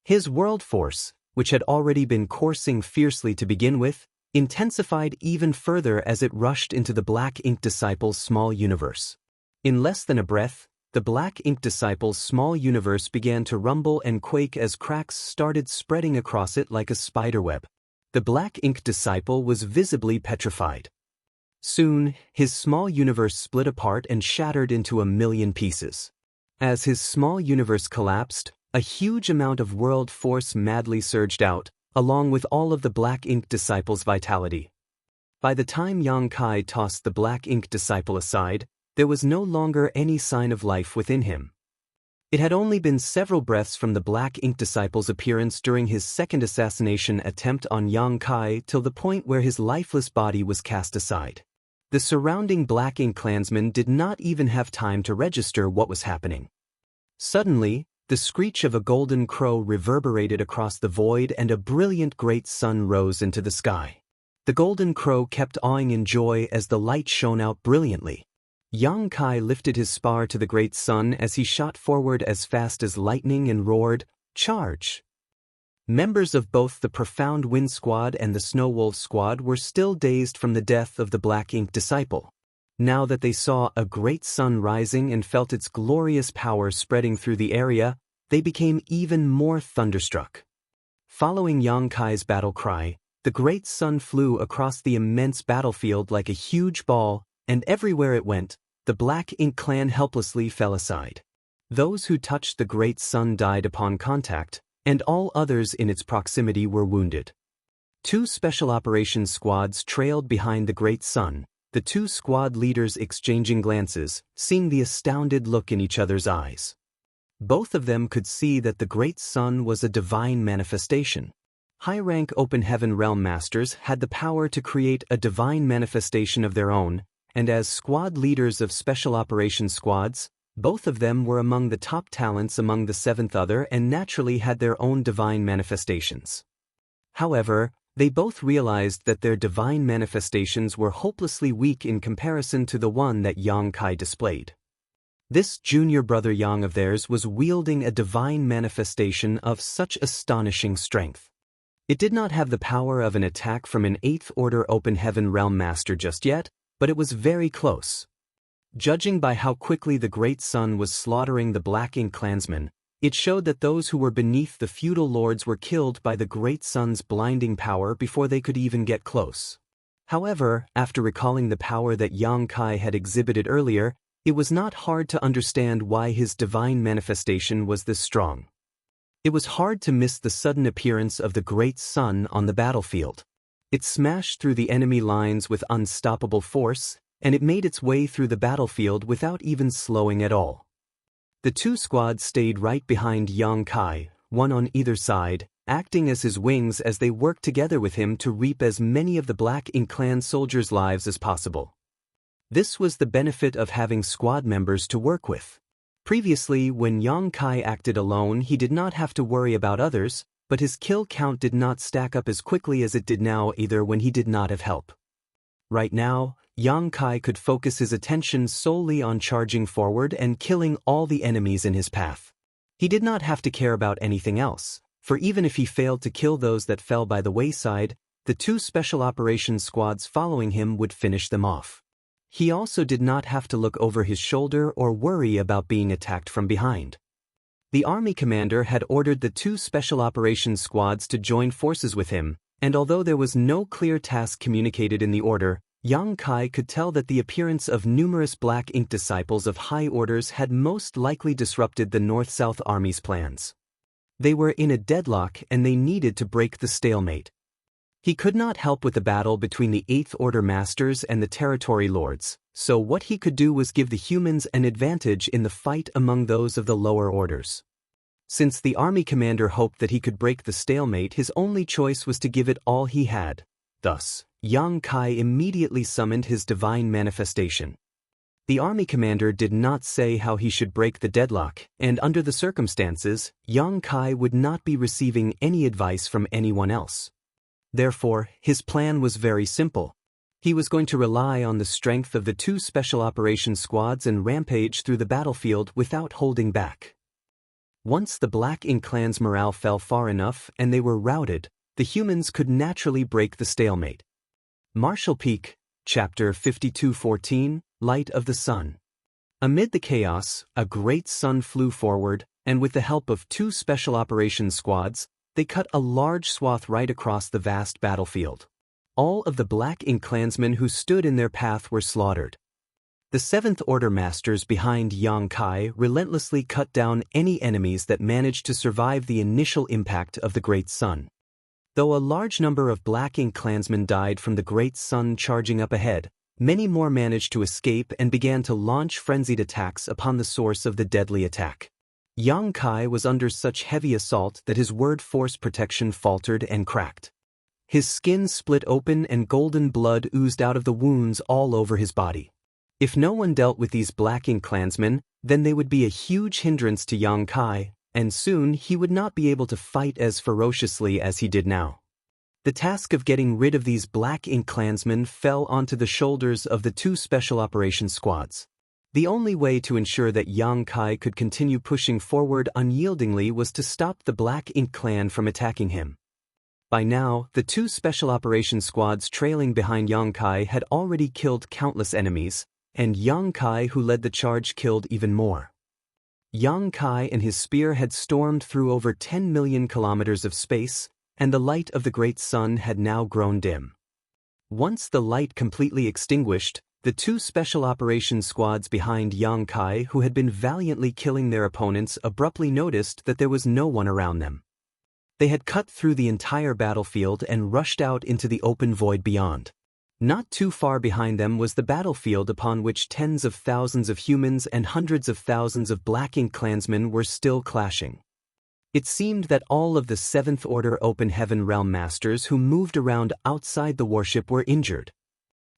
His world force, which had already been coursing fiercely to begin with, intensified even further as it rushed into the Black Ink Disciple's small universe. In less than a breath, the Black Ink Disciple's small universe began to rumble and quake as cracks started spreading across it like a spiderweb. The Black Ink Disciple was visibly petrified. Soon, his small universe split apart and shattered into a million pieces. As his small universe collapsed, a huge amount of world force madly surged out, along with all of the Black Ink Disciple's vitality. By the time Yang Kai tossed the Black Ink Disciple aside, there was no longer any sign of life within him. It had only been several breaths from the Black Ink Disciple's appearance during his second assassination attempt on Yang Kai till the point where his lifeless body was cast aside. The surrounding Black Ink clansmen did not even have time to register what was happening. Suddenly, the screech of a golden crow reverberated across the void and a brilliant great sun rose into the sky. The golden crow kept awing in joy as the light shone out brilliantly. Yang Kai lifted his spar to the great sun as he shot forward as fast as lightning and roared, "Charge!" Members of both the Profound Wind Squad and the Snow Wolf Squad were still dazed from the death of the Black Ink Disciple. Now that they saw a great sun rising and felt its glorious power spreading through the area, they became even more thunderstruck. Following Yang Kai's battle cry, the great sun flew across the immense battlefield like a huge ball, and everywhere it went, the Black Ink clan helplessly fell aside. Those who touched the great sun died upon contact, and all others in its proximity were wounded. Two special operations squads trailed behind the great sun, the two squad leaders exchanging glances, seeing the astounded look in each other's eyes. Both of them could see that the great sun was a divine manifestation. High-rank Open Heaven Realm Masters had the power to create a divine manifestation of their own, and as squad leaders of Special Operations Squads, both of them were among the top talents among the seventh other and naturally had their own divine manifestations. However, they both realized that their divine manifestations were hopelessly weak in comparison to the one that Yang Kai displayed. This junior brother Yang of theirs was wielding a divine manifestation of such astonishing strength. It did not have the power of an attack from an 8th Order Open Heaven Realm Master just yet, but it was very close. Judging by how quickly the Great Sun was slaughtering the Black Ink clansmen, it showed that those who were beneath the feudal lords were killed by the Great Sun's blinding power before they could even get close. However, after recalling the power that Yang Kai had exhibited earlier, it was not hard to understand why his divine manifestation was this strong. It was hard to miss the sudden appearance of the Great Sun on the battlefield. It smashed through the enemy lines with unstoppable force, and it made its way through the battlefield without even slowing at all. The two squads stayed right behind Yang Kai, one on either side, acting as his wings as they worked together with him to reap as many of the Black Ink clan soldiers' lives as possible. This was the benefit of having squad members to work with. Previously, when Yang Kai acted alone, he did not have to worry about others, but his kill count did not stack up as quickly as it did now either when he did not have help. Right now, Yang Kai could focus his attention solely on charging forward and killing all the enemies in his path. He did not have to care about anything else, for even if he failed to kill those that fell by the wayside, the two special operations squads following him would finish them off. He also did not have to look over his shoulder or worry about being attacked from behind. The army commander had ordered the two special operations squads to join forces with him, and although there was no clear task communicated in the order, Yang Kai could tell that the appearance of numerous Black Ink disciples of high orders had most likely disrupted the North-South Army's plans. They were in a deadlock and they needed to break the stalemate. He could not help with the battle between the 8th Order Masters and the Territory Lords, so what he could do was give the humans an advantage in the fight among those of the lower orders. Since the army commander hoped that he could break the stalemate, his only choice was to give it all he had. Thus, Yang Kai immediately summoned his divine manifestation. The army commander did not say how he should break the deadlock, and under the circumstances, Yang Kai would not be receiving any advice from anyone else. Therefore, his plan was very simple. He was going to rely on the strength of the two special operations squads and rampage through the battlefield without holding back. Once the Black Ink clan's morale fell far enough and they were routed, the humans could naturally break the stalemate. Marshall Peak, Chapter 52:14, Light of the Sun. Amid the chaos, a great sun flew forward, and with the help of 2 special operations squads, they cut a large swath right across the vast battlefield. All of the Black Ink clansmen who stood in their path were slaughtered. The Seventh Order masters behind Yang Kai relentlessly cut down any enemies that managed to survive the initial impact of the Great Sun. Though a large number of Black Ink clansmen died from the Great Sun charging up ahead, many more managed to escape and began to launch frenzied attacks upon the source of the deadly attack. Yang Kai was under such heavy assault that his word force protection faltered and cracked. His skin split open and golden blood oozed out of the wounds all over his body. If no one dealt with these Black Ink clansmen, then they would be a huge hindrance to Yang Kai, and soon he would not be able to fight as ferociously as he did now. The task of getting rid of these Black Ink clansmen fell onto the shoulders of the 2 special operations squads. The only way to ensure that Yang Kai could continue pushing forward unyieldingly was to stop the Black Ink clan from attacking him. By now, the 2 special operations squads trailing behind Yang Kai had already killed countless enemies, and Yang Kai, who led the charge, killed even more. Yang Kai and his spear had stormed through over 10 million kilometers of space, and the light of the Great Sun had now grown dim. Once the light completely extinguished, the 2 special operations squads behind Yang Kai, who had been valiantly killing their opponents, abruptly noticed that there was no one around them. They had cut through the entire battlefield and rushed out into the open void beyond. Not too far behind them was the battlefield upon which tens of thousands of humans and hundreds of thousands of Black Ink clansmen were still clashing. It seemed that all of the Seventh Order Open Heaven Realm Masters who moved around outside the warship were injured.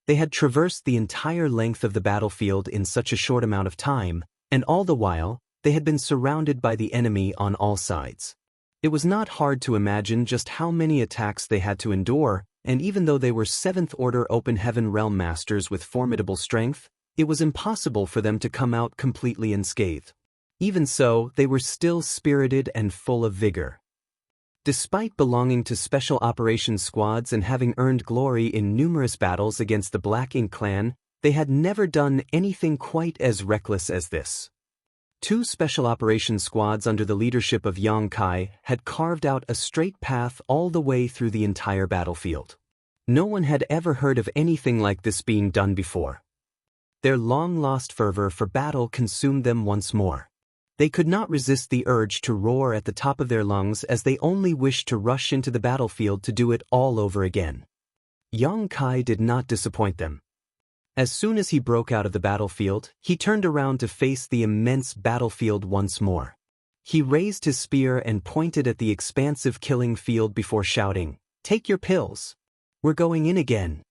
They had traversed the entire length of the battlefield in such a short amount of time, and all the while, they had been surrounded by the enemy on all sides. It was not hard to imagine just how many attacks they had to endure, and even though they were Seventh Order Open Heaven Realm Masters with formidable strength, it was impossible for them to come out completely unscathed. Even so, they were still spirited and full of vigor. Despite belonging to special operations squads and having earned glory in numerous battles against the Black Ink clan, they had never done anything quite as reckless as this. 2 special operations squads under the leadership of Yang Kai had carved out a straight path all the way through the entire battlefield. No one had ever heard of anything like this being done before. Their long-lost fervor for battle consumed them once more. They could not resist the urge to roar at the top of their lungs as they only wished to rush into the battlefield to do it all over again. Yang Kai did not disappoint them. As soon as he broke out of the battlefield, he turned around to face the immense battlefield once more. He raised his spear and pointed at the expansive killing field before shouting, "Take your pills. We're going in again."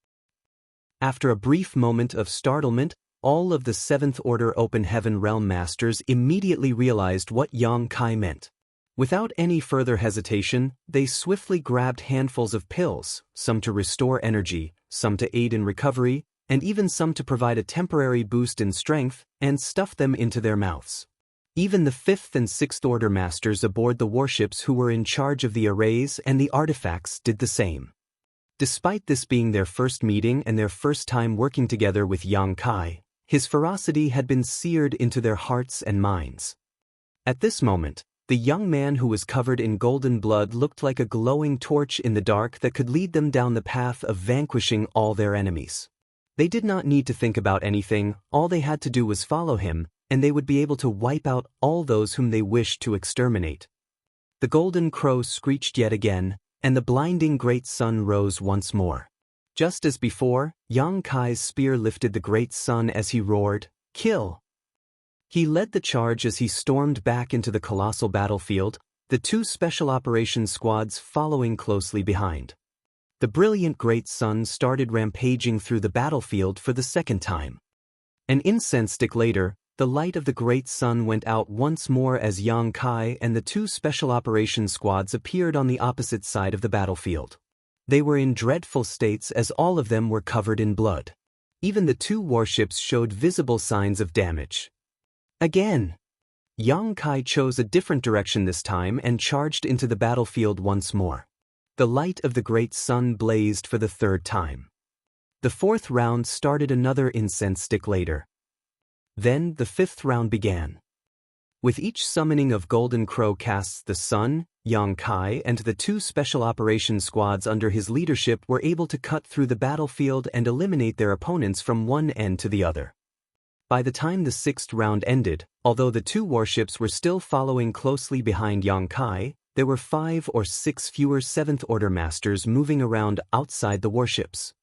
After a brief moment of startlement, all of the Seventh Order Open Heaven Realm Masters immediately realized what Yang Kai meant. Without any further hesitation, they swiftly grabbed handfuls of pills, some to restore energy, some to aid in recovery, and even some to provide a temporary boost in strength, and stuffed them into their mouths. Even the 5th and 6th Order Masters aboard the warships who were in charge of the arrays and the artifacts did the same. Despite this being their first meeting and their first time working together with Yang Kai, his ferocity had been seared into their hearts and minds. At this moment, the young man who was covered in golden blood looked like a glowing torch in the dark that could lead them down the path of vanquishing all their enemies. They did not need to think about anything, all they had to do was follow him, and they would be able to wipe out all those whom they wished to exterminate. The golden crow screeched yet again, and the blinding great sun rose once more. Just as before, Yang Kai's spear lifted the great sun as he roared, "Kill!" He led the charge as he stormed back into the colossal battlefield, the 2 special operations squads following closely behind. The brilliant great sun started rampaging through the battlefield for the second time. An incense stick later, the light of the great sun went out once more as Yang Kai and the 2 special operations squads appeared on the opposite side of the battlefield. They were in dreadful states as all of them were covered in blood. Even the 2 warships showed visible signs of damage. Again! Yang Kai chose a different direction this time and charged into the battlefield once more. The light of the great sun blazed for the third time. The fourth round started another incense stick later. Then the fifth round began. With each summoning of Golden Crow casts the sun, Yang Kai and the two special operations squads under his leadership were able to cut through the battlefield and eliminate their opponents from one end to the other. By the time the sixth round ended, although the two warships were still following closely behind Yang Kai, there were 5 or 6 fewer 7th Order Masters moving around outside the warships.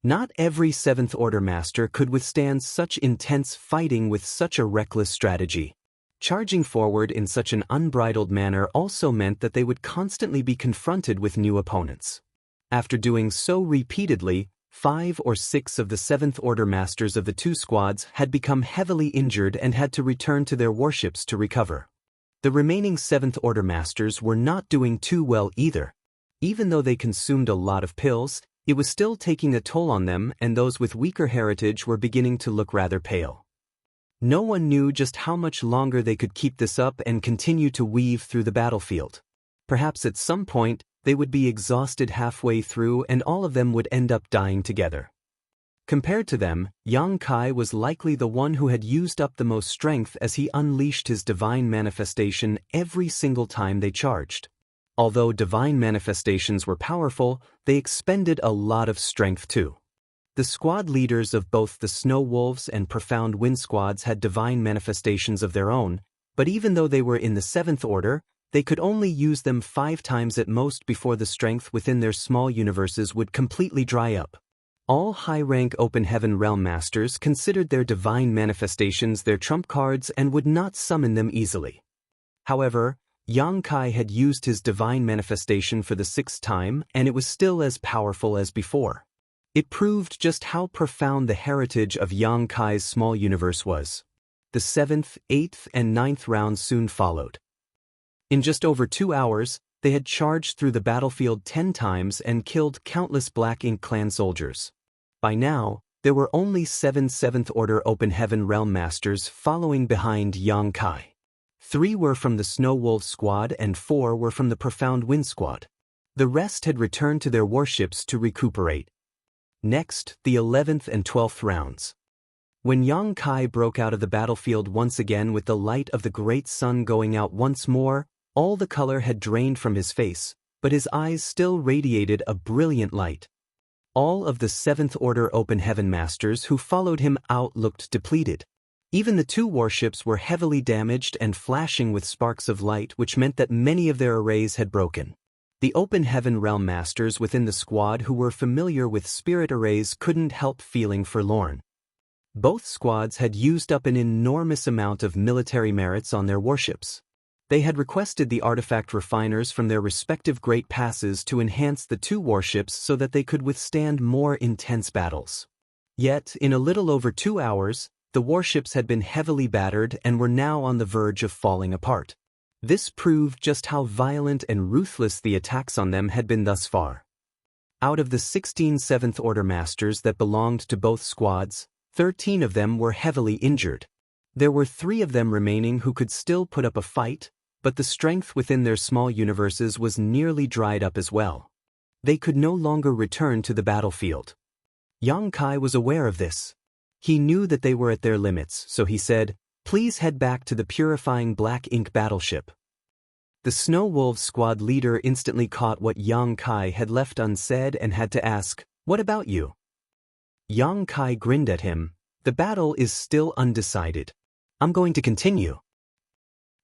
Not every 7th Order Master could withstand such intense fighting with such a reckless strategy. Charging forward in such an unbridled manner also meant that they would constantly be confronted with new opponents. After doing so repeatedly, 5 or 6 of the 7th Order Masters of the two squads had become heavily injured and had to return to their warships to recover. The remaining 7th Order Masters were not doing too well either. Even though they consumed a lot of pills, it was still taking a toll on them, and those with weaker heritage were beginning to look rather pale. No one knew just how much longer they could keep this up and continue to weave through the battlefield. Perhaps at some point, they would be exhausted halfway through and all of them would end up dying together. Compared to them, Yang Kai was likely the one who had used up the most strength as he unleashed his divine manifestation every single time they charged. Although divine manifestations were powerful, they expended a lot of strength too. The squad leaders of both the Snow Wolves and Profound Wind squads had divine manifestations of their own, but even though they were in the 7th Order, they could only use them 5 times at most before the strength within their small universes would completely dry up. All high-rank Open Heaven Realm Masters considered their divine manifestations their trump cards and would not summon them easily. However, Yang Kai had used his divine manifestation for the 6th time and it was still as powerful as before. It proved just how profound the heritage of Yang Kai's small universe was. The 7th, 8th, and 9th rounds soon followed. In just over 2 hours, they had charged through the battlefield 10 times and killed countless Black Ink Clan soldiers. By now, there were only 7 7th Order Open Heaven Realm Masters following behind Yang Kai. 3 were from the Snow Wolf squad and 4 were from the Profound Wind squad. The rest had returned to their warships to recuperate. Next, the 11th and 12th rounds. When Yang Kai broke out of the battlefield once again with the light of the great sun going out once more, all the color had drained from his face, but his eyes still radiated a brilliant light. All of the 7th Order Open Heaven Masters who followed him out looked depleted. Even the 2 warships were heavily damaged and flashing with sparks of light, which meant that many of their arrays had broken. The Open Heaven Realm Masters within the squad who were familiar with spirit arrays couldn't help feeling forlorn. Both squads had used up an enormous amount of military merits on their warships. They had requested the artifact refiners from their respective great passes to enhance the 2 warships so that they could withstand more intense battles. Yet, in a little over 2 hours, the warships had been heavily battered and were now on the verge of falling apart. This proved just how violent and ruthless the attacks on them had been thus far. Out of the 16 7th Order Masters that belonged to both squads, 13 of them were heavily injured. There were 3 of them remaining who could still put up a fight, but the strength within their small universes was nearly dried up as well. They could no longer return to the battlefield. Yang Kai was aware of this. He knew that they were at their limits, so he said, "Please head back to the purifying Black Ink battleship." The Snow Wolves squad leader instantly caught what Yang Kai had left unsaid and had to ask, "What about you?" Yang Kai grinned at him. "The battle is still undecided. I'm going to continue."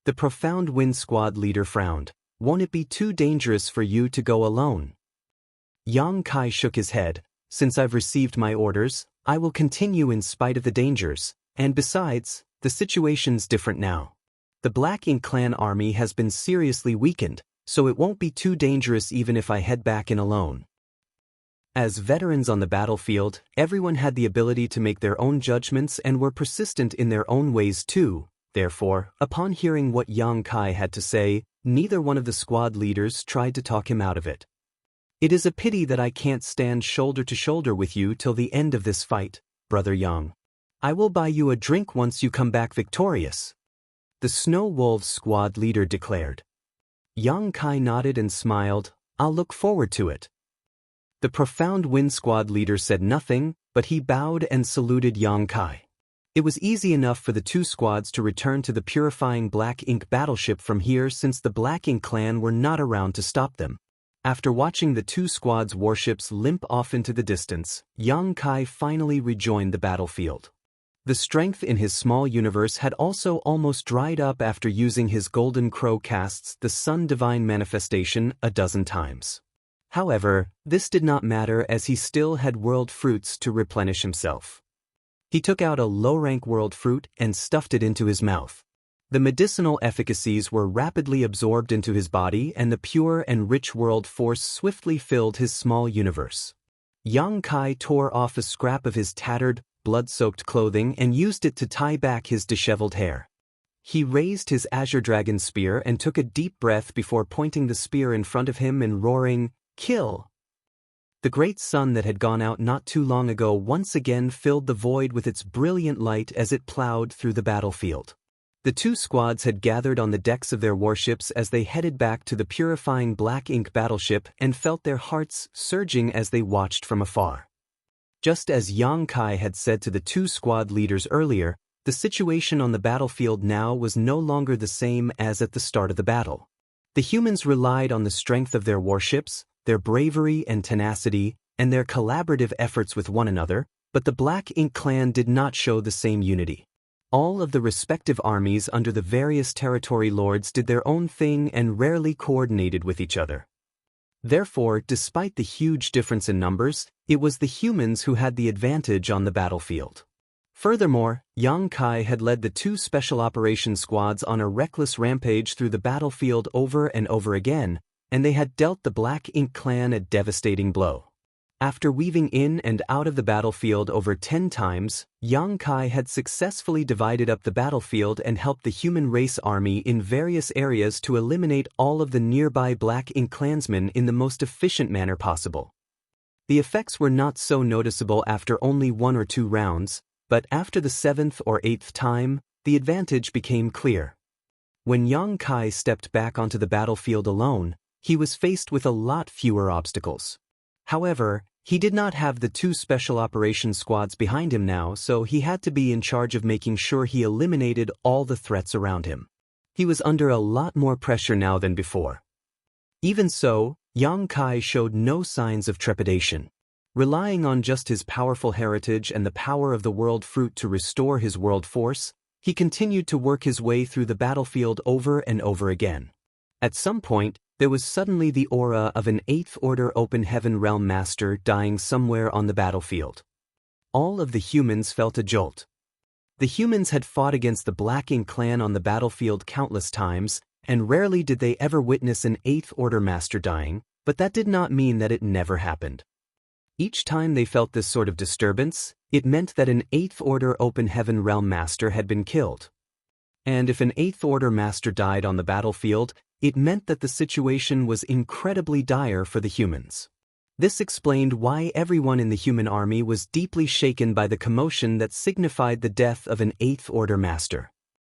The Profound Wind squad leader frowned. "Won't it be too dangerous for you to go alone?" Yang Kai shook his head. "Since I've received my orders, I will continue in spite of the dangers, and besides, the situation's different now. The Black Ink Clan army has been seriously weakened, so it won't be too dangerous even if I head back in alone." As veterans on the battlefield, everyone had the ability to make their own judgments and were persistent in their own ways too. Therefore, upon hearing what Yang Kai had to say, neither one of the squad leaders tried to talk him out of it. "It is a pity that I can't stand shoulder to shoulder with you till the end of this fight, Brother Yang. I will buy you a drink once you come back victorious." the Snow Wolves squad leader declared. Yang Kai nodded and smiled. "I'll look forward to it." The Profound Wind squad leader said nothing, but he bowed and saluted Yang Kai. It was easy enough for the two squads to return to the purifying Black Ink battleship from here since the Black Ink clan were not around to stop them. After watching the two squads' warships limp off into the distance, Yang Kai finally rejoined the battlefield. The strength in his small universe had also almost dried up after using his Golden Crow casts the Sun Divine Manifestation a dozen times. However, this did not matter as he still had world fruits to replenish himself. He took out a low-rank world fruit and stuffed it into his mouth. The medicinal efficacies were rapidly absorbed into his body and the pure and rich world force swiftly filled his small universe. Yang Kai tore off a scrap of his tattered, blood-soaked clothing and used it to tie back his disheveled hair. He raised his Azure Dragon spear and took a deep breath before pointing the spear in front of him and roaring, "Kill!" The great sun that had gone out not too long ago once again filled the void with its brilliant light as it plowed through the battlefield. The two squads had gathered on the decks of their warships as they headed back to the purifying Black Ink battleship and felt their hearts surging as they watched from afar. Just as Yang Kai had said to the two squad leaders earlier, the situation on the battlefield now was no longer the same as at the start of the battle. The humans relied on the strength of their warships, their bravery and tenacity, and their collaborative efforts with one another, but the Black Ink clan did not show the same unity. All of the respective armies under the various territory lords did their own thing and rarely coordinated with each other. Therefore, despite the huge difference in numbers, it was the humans who had the advantage on the battlefield. Furthermore, Yang Kai had led the two special operations squads on a reckless rampage through the battlefield over and over again, and they had dealt the Black Ink clan a devastating blow. After weaving in and out of the battlefield over 10 times, Yang Kai had successfully divided up the battlefield and helped the human race army in various areas to eliminate all of the nearby Black Ink clansmen in the most efficient manner possible. The effects were not so noticeable after only 1 or 2 rounds, but after the 7th or 8th time, the advantage became clear. When Yang Kai stepped back onto the battlefield alone, he was faced with a lot fewer obstacles. However, he did not have the two special operations squads behind him now, so he had to be in charge of making sure he eliminated all the threats around him. He was under a lot more pressure now than before. Even so, Yang Kai showed no signs of trepidation. Relying on just his powerful heritage and the power of the world fruit to restore his world force, he continued to work his way through the battlefield over and over again. At some point, there was suddenly the aura of an 8th Order Open Heaven Realm Master dying somewhere on the battlefield. All of the humans felt a jolt. The humans had fought against the Black Ink clan on the battlefield countless times, and rarely did they ever witness an 8th Order Master dying, but that did not mean that it never happened. Each time they felt this sort of disturbance, it meant that an 8th Order Open Heaven Realm Master had been killed. And if an 8th Order Master died on the battlefield, it meant that the situation was incredibly dire for the humans. This explained why everyone in the human army was deeply shaken by the commotion that signified the death of an 8th Order Master.